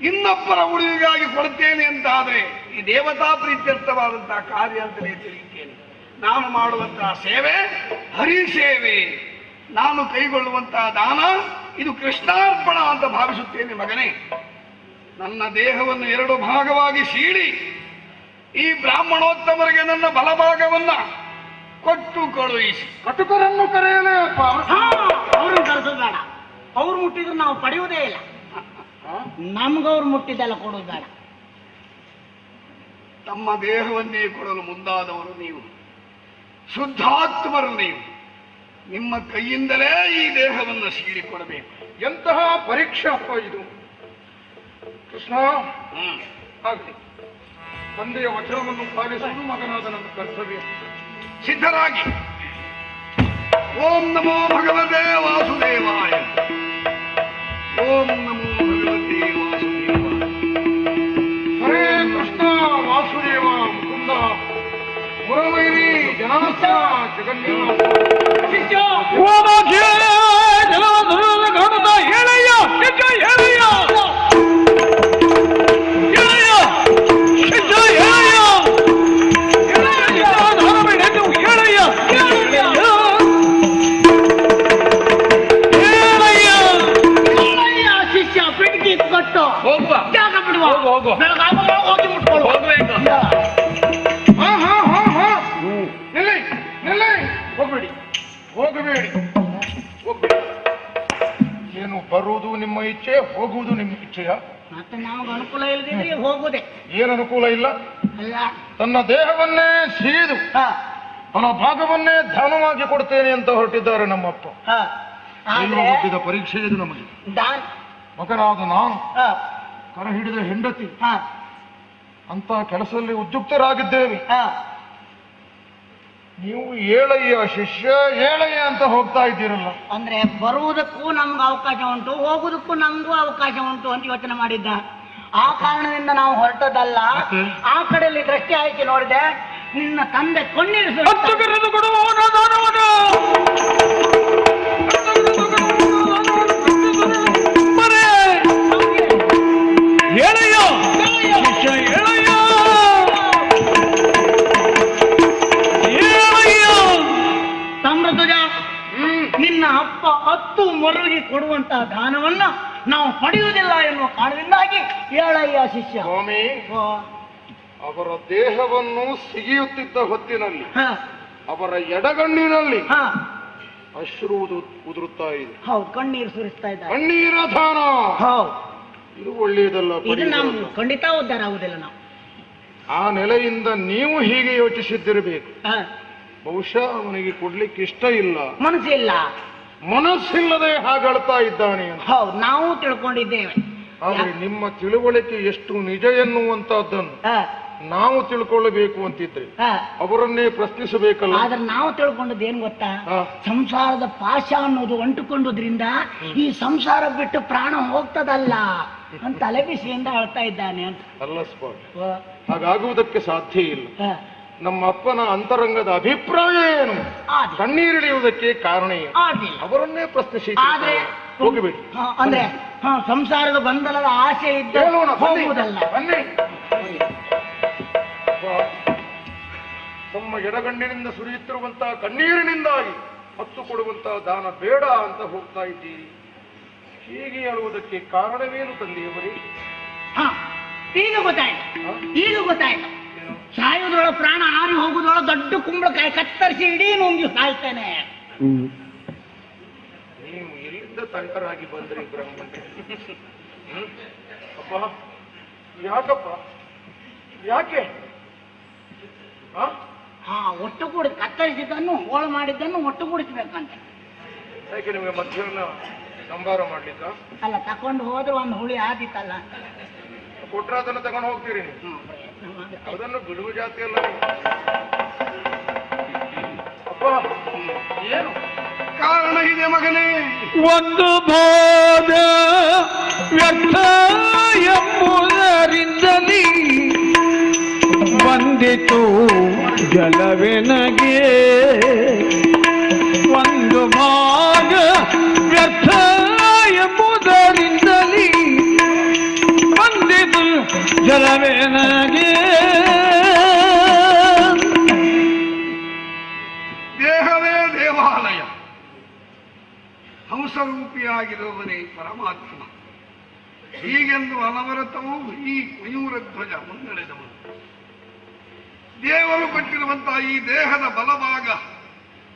ಇನ್ನೊಬ್ಬರ ಉಳಿವಿಗಾಗಿ ಕೊಡುತ್ತೇನೆ ಅಂತಾದರೆ ಈ ದೇವತಾ ಪ್ರೀತ್ಯರ್ಥವಾದಂತಹ ಕಾರ್ಯ ಅಂತಲೇ ತಿಳಿಯುತ್ತೇನೆ. ನಾನು ಮಾಡುವಂತಹ ಸೇವೆ ಹರಿಸೇವೆ, ನಾನು ಕೈಗೊಳ್ಳುವಂತಹ ದಾನ ಇದು ಕೃಷ್ಣಾರ್ಪಣ ಅಂತ ಭಾವಿಸುತ್ತೇನೆ. ಮಗನೇ, ನನ್ನ ದೇಹವನ್ನು ಎರಡು ಭಾಗವಾಗಿ ಸೀಳಿ ಈ ಬ್ರಾಹ್ಮಣೋತ್ತಮರಿಗೆ ನನ್ನ ಬಲಭಾಗವನ್ನ ಕೊಟ್ಟು ಕಳುಹಿಸಿ. ಕಟುಕರನ್ನು ಕರೆಯಲೇ ಅಪ್ಪ. ಅವ್ರನ್ನ ಕರೆಸೋದು ಬೇಡ. ಅವ್ರು ಮುಟ್ಟಿದ್ರೆ ನಾವು ಪಡೆಯುವುದೇ ಇಲ್ಲ. ನಮ್ಗವ್ರು ಮುಟ್ಟಿದ್ದೆಲ್ಲ ಕೊಡೋದು ಬೇಡ. ತಮ್ಮ ದೇಹವನ್ನೇ ಕೊಡಲು ಮುಂದಾದವರು ನೀವು, ಶುದ್ಧಾತ್ಮರು ನೀವು. ನಿಮ್ಮ ಕೈಯಿಂದಲೇ ಈ ದೇಹವನ್ನು ಸೀಳಿಕೊಡಬೇಕು. ಎಂತಹ ಪರೀಕ್ಷೆ ಅಪ್ಪ ಇದು. ಕೃಷ್ಣ, ಆಗಲಿ. ತಂದೆಯ ವಚನವನ್ನು ಪಾಲಿಸುವುದು ಮಗನಾದ ನಮ್ಮ ಕರ್ತವ್ಯ. ಸಿದ್ಧರಾಗಿ ಓಂ ನಮೋ ಭಗವತೆ ವಾಸುದೇವಾಯ, ಓಂ ನಮೋ ಭಗವತೆ ವಾಸುದೇವಾಯ. ಹರೇ ಕೃಷ್ಣ ವಾಸುದೇವ ಮುಕುಂದ ಮುರವೈರಿ ಜನಾಸ ಜಗನ್ನಿವಾಸ. ಹೇಳಯ್ಯ ಹೇಳಯ್ಯ ಶಿಷ್ಯ ಪೆಟ್ಟಿಗೆ ಕೊಟ್ಟು ಹೋಗುವ, ಜಾಗ ಬಿಡುವ. ಹೋಗುವ. ಬೆಳಗಾವಾಗ ಹೋಗಿ ಮುಟ್ಕೊಳ್ಳುವ. ಹೋಗ್ಬೇಕು. ನಿಲ್ಲಿ ನಿಲ್ಲಿ ಹೋಗಬೇಡಿ. ಏನು ಬರುವುದು ನಿಮ್ಮ ಇಚ್ಛೆ, ಹೋಗುವುದು ನಿಮ್ಮ ಇಚ್ಛೆಯ? ಮತ್ತೆ ನಮಗೆ ಅನುಕೂಲ ಇಲ್ಲದಿದ್ರೆ ಹೋಗುದೇ. ಏನು ಅನುಕೂಲ ಇಲ್ಲ? ಅಲ್ಲ, ತನ್ನ ದೇಹವನ್ನೇ ಸಿರಿದು ತನ್ನ ಭಾಗವನ್ನೇ ದಾನವಾಗಿ ಕೊಡ್ತೇನೆ ಅಂತ ಹೊರಟಿದ್ದಾರೆ ನಮ್ಮಪ್ಪ. ಹುಟ್ಟಿದ ಪರೀಕ್ಷೆ ಇದು ನಮಗೆ. ಮಗನಾದ ನಾನು ಕರ ಹಿಡಿದ ಹೆಂಡತಿ ಅಂತ ಕೆಲಸದಲ್ಲಿ ಉದ್ಯುಕ್ತರಾಗಿದ್ದೇವೆ. ನೀವು ಏಳಯ್ಯ ಶಿಷ್ಯ, ಏಳಯ್ಯ ಅಂತ ಹೋಗ್ತಾ ಇದ್ದೀರಲ್ಲ. ಅಂದ್ರೆ ಬರುವುದಕ್ಕೂ ನಮ್ಗೆ ಅವಕಾಶ ಉಂಟು, ಹೋಗುವುದಕ್ಕೂ ನಮಗೂ ಅವಕಾಶ ಉಂಟು ಅಂತ ಯೋಚನೆ ಮಾಡಿದ್ದ. ಆ ಕಾರಣದಿಂದ ನಾವು ಹೊರಟದಲ್ಲ. ಆ ಕಡೆಯಲ್ಲಿ ದೃಷ್ಟಿ ಆಯ್ಕೆ ನೋಡಿದೆ, ನಿನ್ನ ತಂದೆ ಕಣ್ಣೀರು ಸಮೃದ್ಧ. ನಿನ್ನ ಅಪ್ಪ 10 ಮರುವಿಗೆ ಕೊಡುವಂತಹ ದಾನವನ್ನ ನಾವು ಪಡೆಯುವುದಿಲ್ಲ ಎನ್ನುವ ಕಾರಣದಿಂದಾಗಿ ಏಳಯ್ಯ ಶಿಷ್ಯ. ಸ್ವಾಮಿ, ಅವರ ದೇಹವನ್ನು ಸಿಗಿಯುತ್ತಿದ್ದ ಹೊತ್ತಿನಲ್ಲಿ ಅವರ ಎಡಗಣ್ಣಿನಲ್ಲಿ ಅಶ್ರು ಉದುರುತ್ತಾ ಇದೆ. ಹೌದು, ಕಣ್ಣೀರು ಸುರಿಸ್ತಾ ಇದ್ದಾರೆ. ಕಣ್ಣೀರ ದಾನ. ಹೌದು, ಇದು ಒಳ್ಳೆಯದಲ್ಲ. ಇದು ನಾವು ಖಂಡಿತ ಉದ್ಧಾರ ಆಗುದಿಲ್ಲ. ನಾವು ಆ ನೆಲೆಯಿಂದ ನೀವು ಹೀಗೆ ಯೋಚಿಸಿದ್ದಿರಬೇಕು. ಬಹುಶಃ ಅವನಿಗೆ ಕೊಡ್ಲಿಕ್ಕೆ ಇಷ್ಟ ಇಲ್ಲ, ಮನಸ್ಸಿಲ್ಲ, ಮನಸ್ಸಿಲ್ಲದೆ ಹಾಗಳ್ತಾ ಇದ್ದಾನೆ. ಹೌದು, ನಾವು ತಿಳ್ಕೊಂಡಿದ್ದೇವೆ. ಆದ್ರೆ ನಿಮ್ಮ ತಿಳುವಳಿಕೆ ಎಷ್ಟು ನಿಜ ಎನ್ನುವಂತಹದ್ದನ್ನು ನಾವು ತಿಳ್ಕೊಳ್ಳಬೇಕು ಅಂತಿದ್ರೆ ಅವರನ್ನೇ ಪ್ರಶ್ನಿಸಬೇಕಲ್ಲ. ಆದ್ರೆ ನಾವು ತಿಳ್ಕೊಂಡದ್ದು ಏನ್ ಗೊತ್ತಾ, ಸಂಸಾರದ ಪಾಶ ಅನ್ನೋದು ಅಂಟುಕೊಂಡುದ್ರಿಂದ ಈ ಸಂಸಾರ ಬಿಟ್ಟು ಪ್ರಾಣ ಹೋಗ್ತದಲ್ಲ ಅಂತ ತಲೆಬಿಸಿಯಿಂದ ಹೇಳ್ತಾ ಇದ್ದಾನೆ ಅಂತ. ಅಲ್ಲ ಸ್ವಾಮಿ, ಹಾಗಾಗುವುದಕ್ಕೆ ಸಾಧ್ಯ ಇಲ್ಲ. ನಮ್ಮ ಅಪ್ಪನ ಅಂತರಂಗದ ಅಭಿಪ್ರಾಯ ಏನು, ಕಣ್ಣೀರಿಡಿಯುವುದಕ್ಕೆ ಕಾರಣ ಏನು, ಅವರನ್ನೇ ಪ್ರಶ್ನಿಸಿ. ಹೋಗಬೇಡಿ. ಅಂದ್ರೆ ಸಂಸಾರದ ಗೊಂದಲದ ಆಸೆ ಇದ್ದ ಹೋಗುವುದಲ್ಲ. ತಮ್ಮ ಎಡಗಣ್ಣಿನಿಂದ ಸುರಿಯುತ್ತಿರುವಂತಹ ಕಣ್ಣೀರಿನಿಂದಾಗಿ ಹತ್ತು ಕೊಡುವಂತಹ ದಾನ ಬೇಡ ಅಂತ ಹೋಗ್ತಾ ಇದ್ದೀರಿ. ಹೀಗೆ ಹೇಳುವುದಕ್ಕೆ ಕಾರಣವೇನು ತಂದೆಯವರೇ? ಈಗ ಗೊತ್ತಾಯ್ತು. ಸಾಯುವುದ್ರೊಳಗೆ ಪ್ರಾಣ ಹಾರಿ ಹೋಗುದ್ರೊಳಗೆ ದೊಡ್ಡ ಕುಂಬಳಕಾಯಿ ಕತ್ತರಿಸಿ ಇಡೀ ನುಂಗಿ ಸಾಯ್ತೇನೆ. ನೀವು ಎಲ್ಲಿಂದ ತಯಾರಾಗಿ ಬಂದ್ರಿ ಬ್ರಹ್ಮಣ್ಯ? ಅಪ್ಪ, ಯಾಕಪ್ಪ, ಯಾಕೆ? ಒಟ್ಟು ಕೂಡಿ ಕತ್ತರಿಸಿದ್ದನ್ನು ಹೋಳು ಮಾಡಿದ್ದನ್ನು ಒಟ್ಟು ಕೂಡಿಸ್ಬೇಕಂತ. ಯಾಕೆ ನಿಮಗೆ ಮಧ್ಯಾಹ್ನ ಸಂಬಾರ ಮಾಡ್ಲಿಕ್ಕ? ಅಲ್ಲ, ತಕೊಂಡು ಹೋದ್ರೆ ಒಂದು ಹುಳಿ ಆದಿತ್ತಲ್ಲ. ಕೊಟ್ರ ಅದನ್ನು ತಗೊಂಡು ಹೋಗ್ತೀರಿ ನೀವು? ಅದನ್ನು ಬಿಡುವ ಜಾತಿ ಅಲ್ಲ. ಅಪ್ಪ, ಏನು ಕಾರಣ ಇದೆ ಮಗನೇ? ಒಂದು ಬೋಧ ವ್ಯರ್ಥ ಎಂಬುದರಿಂದಲೇ ಬಂದಿತು ಜಲವೆನಗೆ. ಒಂದು ಭಾಗ ವ್ಯರ್ಥ ಎಂಬುದರಿಂದಲೇ ಬಂದಿತು ಜಲವೆನಗೆ. ದೇಹವೇ ದೇವಾಲಯ, ಹಂಸರೂಪಿಯಾಗಿರುವವನೇ ಪರಮಾತ್ಮ. ಹೀಗೆಂದು ಅನವರತವೂ ಈ ಮಯೂರ ಧ್ವಜ ಮುನ್ನಡೆದವನು. ದೇವರು ಕೊಟ್ಟಿರುವಂತಹ ಈ ದೇಹದ ಬಲಭಾಗ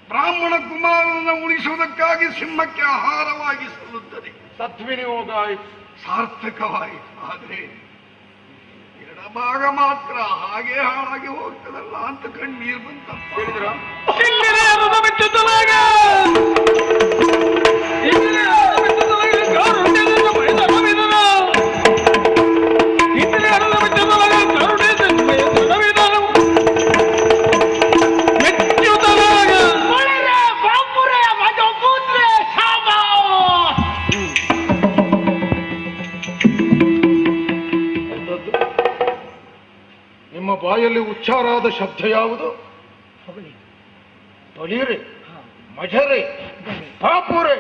ಬ್ರಾಹ್ಮಣ ಕುಮಾರನನ್ನು ಉಳಿಸುವುದಕ್ಕಾಗಿ ಸಿಂಹಕ್ಕೆ ಆಹಾರವಾಗಿ ಸಲ್ಲುತ್ತದೆ. ಸದ್ವಿನಿಯೋಗ ಆಯಿತು, ಸಾರ್ಥಕವಾಯಿತು. ಆದರೆ ಎಡಭಾಗ ಮಾತ್ರ ಹಾಗೆ ಹಾಳಾಗಿ ಹೋಗ್ತದಲ್ಲ ಅಂತ ಕಣ್ಣೀರು ಬಂತಪ್ಪ. ಹೇಳಿದ್ರ? ನಿಮ್ಮ ಬಾಯಲ್ಲಿ ಉಚ್ಚಾರಾದ ಶಬ್ದ ಯಾವುದು? ತೊಲಿರೆ, ಮಜರೆ, ಪಾಪುರೆ,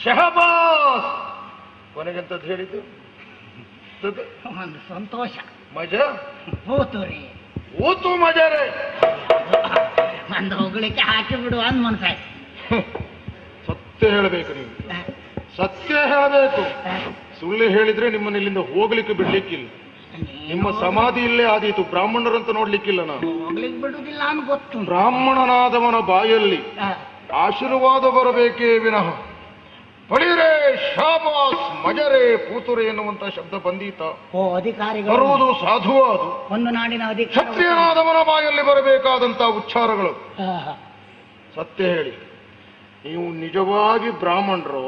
ಶಹಬಾಸ್. ಕೊನೆಗೆಂತದ್ದು ಹೇಳಿದ್ದು? ಒಂದು ಸಂತೋಷ. ಮಜ ಹೋತುರಿ, ಊತು ಮಜರೆ. ಒಂದು ಹೋಗ್ಲಿಕ್ಕೆ ಹಾಕಿ ಬಿಡುವ ಅಂದ್ ಮನ್ಸಾಯ್ತು. ಸತ್ಯ ಹೇಳಬೇಕು, ನೀವು ಸತ್ಯ ಹೇಳಬೇಕು. ಸುಳ್ಳು ಹೇಳಿದ್ರೆ ನಿಮ್ಮನ್ನ ಇಲ್ಲಿಂದ ಹೋಗ್ಲಿಕ್ಕೆ ಬಿಡ್ಲಿಕ್ಕಿಲ್ಲ. ನಿಮ್ಮ ಸಮಾಧಿ ಇಲ್ಲೇ ಆದೀತು, ಬ್ರಾಹ್ಮಣರಂತ ನೋಡ್ಲಿಕ್ಕಿಲ್ಲ. ನಾನು ಹೋಗ್ಲಿಕ್ಕೆ ಬಿಡುದಿಲ್ಲ ಅಂತ ಗೊತ್ತು. ಬ್ರಾಹ್ಮಣನಾದವನ ಬಾಯಲ್ಲಿ ಆಶೀರ್ವಾದ ಬರಬೇಕೇ ವಿನಃ ಪಡಿರೆ ಶಾಬಾಸ್ ಮಜರೆ ಪೂತುರೆ ಎನ್ನುವಂತ ಶಬ್ದ ಬಂದೀತ. ಓ ಅಧಿಕಾರಿಗಳು ಬರುವುದು ಸಾಧುವಾದು. ಒಂದು ನಾಡಿನ ಅಧಿಕಾರ ಕ್ಷತ್ರಿಯನಾದವನ ಬಾಯಲ್ಲಿ ಬರಬೇಕಾದಂತ ಉಚ್ಚಾರಗಳು. ಸತ್ಯ ಹೇಳಿ, ನೀವು ನಿಜವಾಗಿ ಬ್ರಾಹ್ಮಣರು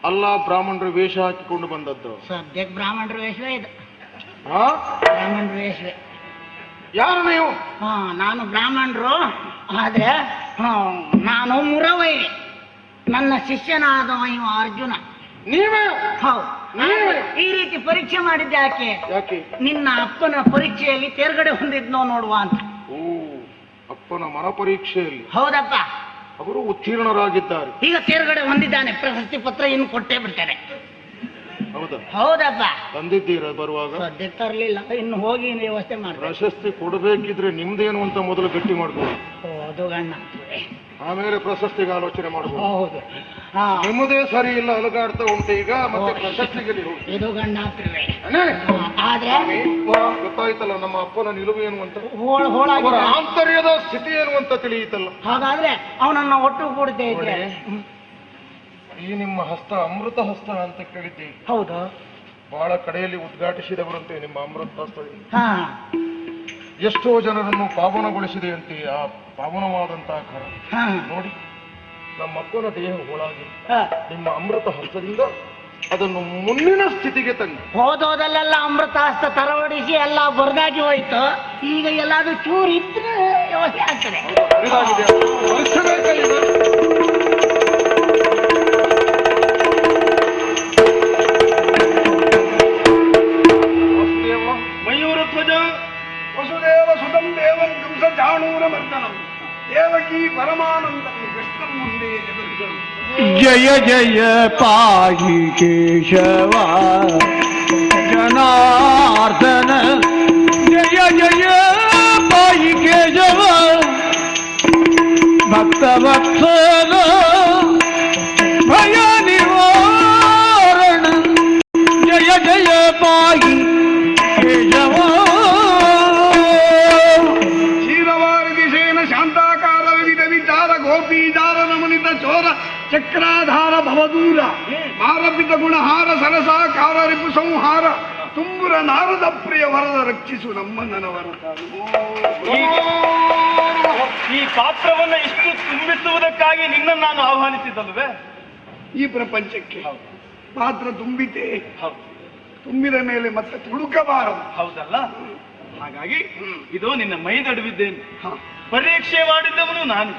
ಅಲ್ಲ ಬ್ರಾಹ್ಮಣರು ವೇಷ ಹಾಕಿಕೊಂಡು ಬಂದದ್ದು? ಸದ್ಯಕ್ಕೆ ಬ್ರಾಹ್ಮಣರ ವೇಷವೇ ಇದು. ಹಾ, ಬ್ರಾಹ್ಮಣರ ವೇಷವೇ. ಯಾರು ನೀವು? ನಾನು ಬ್ರಾಹ್ಮಣರು, ಆದ್ರೆ ನಾನು ಮುರವೈರಿ. ನನ್ನ ಶಿಷ್ಯನಾದವ ಇವ ಅರ್ಜುನ. ನೀವೇ? ಹೌದು. ಈ ರೀತಿ ಪರೀಕ್ಷೆ ಮಾಡಿದ್ದೆ ಯಾಕೆ? ಯಾಕೆ? ನಿನ್ನ ಅಪ್ಪನ ಪರೀಕ್ಷೆಯಲ್ಲಿ ತೇರ್ಗಡೆ ಹೊಂದಿದ್ನೋ ನೋಡುವ ಅಂತ. ಓ, ಅಪ್ಪನ ಮನ ಪರೀಕ್ಷೆಯಲ್ಲಿ? ಹೌದಪ್ಪ. ಅವರು ಉತ್ತೀರ್ಣರಾಗಿದ್ದಾರೆ. ಈಗ ತೇರ್ಗಡೆ ಹೊಂದಿದ್ದಾನೆ. ಪ್ರಶಸ್ತಿ ಪತ್ರ ಇನ್ನು ಕೊಟ್ಟೇ ಬಿಡ್ತೇನೆ. ಹೌದಾ? ಹೌದಪ್ಪ. ತಂದಿದ್ದೀರ ಬರುವಾಗ? ಸದ್ಯಕ್ಕೆ ತರಲಿಲ್ಲ, ಇನ್ನು ಹೋಗಿ ವ್ಯವಸ್ಥೆ ಮಾಡಿ. ಪ್ರಶಸ್ತಿ ಕೊಡಬೇಕಿದ್ರೆ ನಿಮ್ದೇನು ಅಂತ ಮೊದಲು ಗಟ್ಟಿ ಮಾಡ್ಬೋದು. ಅದು ಗಣ್ಣ, ಆಮೇಲೆ ಪ್ರಶಸ್ತಿಗೆ ಆಲೋಚನೆ ಮಾಡಬಹುದು. ಹೌದು. ನಿಮ್ಮದೇ ಸರಿ ಇಲ್ಲ, ಅಲಗಾಡ್ತಾ ಉಂಟು. ಈಗ ಮತ್ತೆ ಪ್ರಶಸ್ತಿಗೆ ಇದು ಗಣ್ಣ ಆದ್ರೆ ಗೊತ್ತಾಯ್ತಲ್ಲ ನಮ್ಮ ಅಪ್ಪನ ನಿಲುವು ಏನು ಅಂತ, ಹೋಳಾಗಿ ಅವರ ಆಂತರ್ಯದ ಸ್ಥಿತಿ ಏನು ಅಂತ ತಿಳಿಯಿತಲ್ಲ. ಹಾಗಾದ್ರೆ ಅವನನ್ನ ಒಟ್ಟು ಕೂಡದೆ ಇದ್ರೆ ಈ ನಿಮ್ಮ ಹಸ್ತ ಅಮೃತ ಹಸ್ತ ಅಂತ ಕೇಳಿದ್ದೆ. ಹೌದು. ಬಹಳ ಕಡೆಯಲ್ಲಿ ಉದ್ಘಾಟಿಸಿದವರಂತೆ ನಿಮ್ಮ ಅಮೃತ ಹಸ್ತ. ಹಾ, ಎಷ್ಟೋ ಜನರನ್ನು ಪಾವನಗೊಳಿಸಿದೆ ಅಂತೆ ಆ ಪಾವನವಾದಂತಹ ಕರ. ನೋಡಿ, ನಮ್ಮ ಅಪ್ಪನ ದೇಹ ಹೋಳಾಗಿ ನಿಮ್ಮ ಅಮೃತ ಹಸ್ತದಿಂದ ಅದನ್ನು ಮುಂದಿನ ಸ್ಥಿತಿಗೆ ತಂದು ಹೋದೋದಲ್ಲೆಲ್ಲ ಅಮೃತ ಹಸ್ತ ತರವಡಿಸಿ ಎಲ್ಲ ಬರದಾಗಿ ಹೋಯ್ತು. ಈಗ ಎಲ್ಲಾದ್ರೂ ಚೂರು ಇದ್ರೆ ವ್ಯವಸ್ಥೆ ಆಗ್ತದೆ. ಮಯೂರಧ್ವಜ ವಸುದೇವ ಸುತಂ ದೇವಂ ಕಂಸ ಚಾಣೂರ ಮರ್ದನಂ ದೇವಕಿ ಪರಮಾನಂದಂ ಕೃಷ್ಣಂ ಮುಂದೆ ಜಗದ್ಗುರು. ಜಯ ಜಯ ಪಾಹಿ ಕೇಶವ ಜನಾರ್ದನ, ಜಯ ಜಯ ಪಾಹಿ ಕೇಶವ ಭಕ್ತವತ್ಸಲ ಭಯ ನಿವಾರಣ, ಜಯ ಜಯ ಪಾಹಿ ಕೇಶವ. ಕ್ಷೀರವಾರಿದಿಶೇನ ಶಾಂತಾಕಾರ ವಿವಿಧ ವಿಚಾರ ಗೋಪೀಚಾರ ನಮನಿತ ಚೋರ ಚಕ್ರಾಧಾರ ಭವದೂರ ಮಾರಪಿತ ಗುಣಹಾರ ಸರಸಾಕಾರ ರಿಪು ಸಂಹಾರ ತುಂಬುರ ನಾರದ ಪ್ರಿಯ ವರದ ರಕ್ಷಿಸು ನಮ್ಮ ನನವರ. ಈ ಪಾತ್ರವನ್ನ ಇಷ್ಟು ತುಂಬಿಸುವುದಕ್ಕಾಗಿ ನಿನ್ನ ನಾನು ಆಹ್ವಾನಿಸಿದಲ್ವೇ? ಈ ಪ್ರಪಂಚಕ್ಕೆ ಪಾತ್ರ ತುಂಬಿತೆ, ತುಂಬಿದ ಮೇಲೆ ಮತ್ತೆ ತುಡುಕಬಾರದು. ಹೌದಲ್ಲ? ಹಾಗಾಗಿ ಇದು ನಿನ್ನ ಮೈದಡುವಿದ್ದೇನೆ. ಪರೀಕ್ಷೆ ಮಾಡಿದ್ದವನು ನಾನು.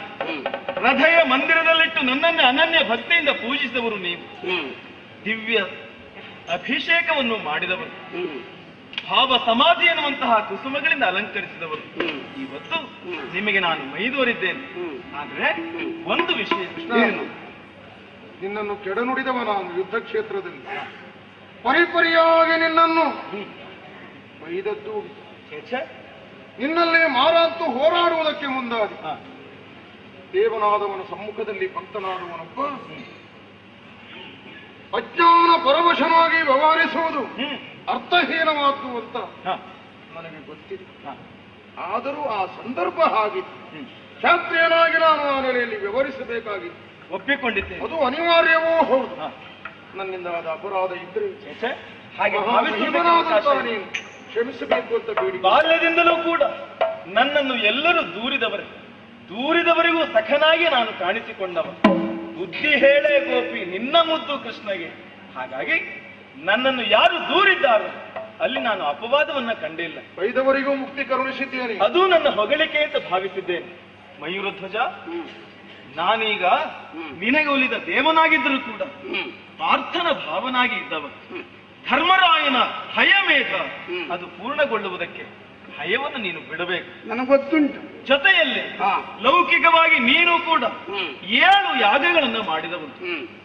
ಹೃದಯ ಮಂದಿರದಲ್ಲಿಟ್ಟು ನನ್ನನ್ನು ಅನನ್ಯ ಭಕ್ತಿಯಿಂದ ಪೂಜಿಸಿದವರು ನೀವು. ದಿವ್ಯ ಅಭಿಷೇಕವನ್ನು ಮಾಡಿದವರು, ಭಾವ ಸಮಾಧಿ ಎನ್ನುವಂತಹ ಕುಸುಮಗಳಿಂದ ಅಲಂಕರಿಸಿದವರು. ಇವತ್ತು ನಿಮಗೆ ನಾನು ಮೈದೋರಿದ್ದೇನೆ. ಆದ್ರೆ ಒಂದು ವಿಷಯ, ನಿನ್ನನ್ನು ಕೆಡನುಡಿದವ ನಾನು ಯುದ್ಧ ಕ್ಷೇತ್ರದಲ್ಲಿ ಪರಿಪರಿಯಾಗಿ ನಿನ್ನನ್ನು ಬೈದದ್ದು. ನಿನ್ನಲ್ಲೇ ಮಾರಾಂತು ಹೋರಾಡುವುದಕ್ಕೆ ಮುಂದಾದಿ ದೇವನಾದವನ ಸಮ್ಮುಖದಲ್ಲಿ ಭಕ್ತನಾಡುವನೊಬ್ಬ ಅಜ್ಞಾನ ಪರವಶನಾಗಿ ವ್ಯವಹರಿಸುವುದು ಅರ್ಥಹೀನವಾದ್ದು ಅಂತ ನನಗೆ ಗೊತ್ತಿದೆ. ಆದರೂ ಆ ಸಂದರ್ಭ ಹಾಗಿತ್ತು. ಕ್ಷಾತ್ರಿಯನಾಗಿ ನಾನು ಆ ನೆಲೆಯಲ್ಲಿ ವ್ಯವಹರಿಸಬೇಕಾಗಿತ್ತು. ಒಪ್ಪಿಕೊಂಡಿದ್ದೆ. ಅದು ಅನಿವಾರ್ಯವೂ ಹೌದು. ನನ್ನಿಂದ ಆದ ಅಪರಾಧ ಇದ್ರೆ ಹಾಗೆ ನೀನು ಕ್ಷಮಿಸಬೇಕು ಅಂತ ಬೇಡಿ. ಬಾಲ್ಯದಿಂದಲೂ ಕೂಡ ನನ್ನನ್ನು ಎಲ್ಲರೂ ದೂರಿದವರಿಗೂ ಸಖನಾಗಿ ನಾನು ಕಾಣಿಸಿಕೊಂಡವ. ಬುದ್ಧಿ ಹೇಳೇ ಗೋಪಿ ನಿನ್ನ ಮುದ್ದು ಕೃಷ್ಣಗೆ. ಹಾಗಾಗಿ ನನ್ನನ್ನು ಯಾರು ದೂರಿದ್ದಾರೋ ಅಲ್ಲಿ ನಾನು ಅಪವಾದವನ್ನ ಕಂಡಿಲ್ಲ. ಬೈದವರಿಗೂ ಮುಕ್ತಿ ಕರುಣಿಸಿದ್ದೇನೆ, ಅದು ನನ್ನ ಹೊಗಳಿಕೆ ಅಂತ ಭಾವಿಸಿದ್ದೇನೆ. ಮಯೂರಧ್ವಜ, ನಾನೀಗ ನಿನಗೆ ಒಲಿದ ದೇವನಾಗಿದ್ದರೂ ಕೂಡ ಪಾರ್ಥನ ಭಾವನಾಗಿ ಇದ್ದವ. ಧರ್ಮರಾಯನ ಹಯಮೇಘ ಅದು ಪೂರ್ಣಗೊಳ್ಳುವುದಕ್ಕೆ ಹಯವನ್ನು ನೀನು ಬಿಡಬೇಕು. ನನಗೆ ಗೊತ್ತುಂಟು. ಜೊತೆಯಲ್ಲಿ ಲೌಕಿಕವಾಗಿ ನೀನು ಕೂಡ 7 ಯಾಗಗಳನ್ನು ಮಾಡಿದವನು.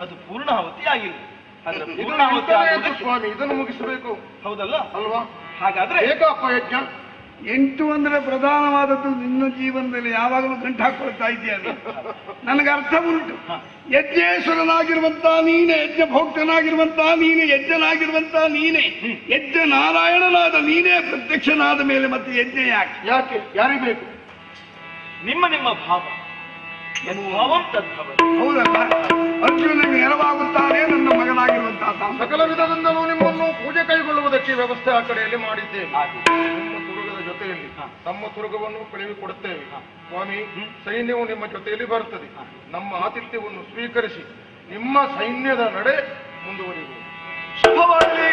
ಅದು ಪೂರ್ಣಾಹುತಿ ಆಗಿಲ್ಲ. ಅದರ ಪೂರ್ಣಾಹುತಿ ಸ್ವಾಮಿ ಇದನ್ನು ಮುಗಿಸಬೇಕು. ಹೌದಲ್ಲ? ಅಲ್ವಾ? ಹಾಗಾದ್ರೆ ಏಕಪ್ಪ ಯಜ್ಞ 8 ಅಂದ್ರೆ ಪ್ರಧಾನವಾದದ್ದು. ನಿನ್ನ ಜೀವನದಲ್ಲಿ ಯಾವಾಗಲೂ ಗಂಟು ಹಾಕೊಳ್ತಾ ಇದೆಯಲ್ಲ. ನನಗೆ ಅರ್ಥ ಉಂಟು. ಯಜ್ಞೇಶ್ವರನಾಗಿರುವಂತ ನೀನೆ, ಯಜ್ಞ ಭೋಕ್ತನಾಗಿರುವಂತ ನೀನೆ, ಯಜ್ಞನಾಗಿರುವಂತ ನೀನೆ, ಯಜ್ಞ ನಾರಾಯಣನಾದ ನೀನೇ ಪ್ರತ್ಯಕ್ಷನಾದ ಮೇಲೆ ಮತ್ತೆ ಯಜ್ಞ ಯಾಕೆ? ಯಾರಿಗೆ ಬೇಕು? ನಿಮ್ಮ ಭಾವ ಯದ್ಭಾವಂ ತದ್ಭವತಿ. ಹೌದಲ್ಲ, ಅರ್ಜುನಿಗೆ ನೆರವಾಗುತ್ತಾನೆ ನನ್ನ ಮಗನಾಗಿರುವಂತಹ ಸಕಲ ವಿಧದಿಂದಲೂ ನಿಮ್ಮನ್ನು ಪೂಜೆ ಕೈಗೊಳ್ಳುವುದಕ್ಕೆ ವ್ಯವಸ್ಥೆ ಆ ಕಡೆಯಲ್ಲಿ ಮಾಡಿದ್ದೇವೆ. ನಿಮ್ಮ ತುರುಗದ ಜೊತೆಯಲ್ಲಿ ನಮ್ಮ ತುರುಗವನ್ನು ಕಳುಹಿಕೊಡುತ್ತೇವೆ. ಸ್ವಾಮಿ, ಸೈನ್ಯವು ನಿಮ್ಮ ಜೊತೆಯಲ್ಲಿ ಬರುತ್ತದೆ. ನಮ್ಮ ಆತಿಥ್ಯವನ್ನು ಸ್ವೀಕರಿಸಿ ನಿಮ್ಮ ಸೈನ್ಯದ ನಡೆ ಮುಂದುವರಿಯುವುದು. ಶುಭವಾಗಲಿ.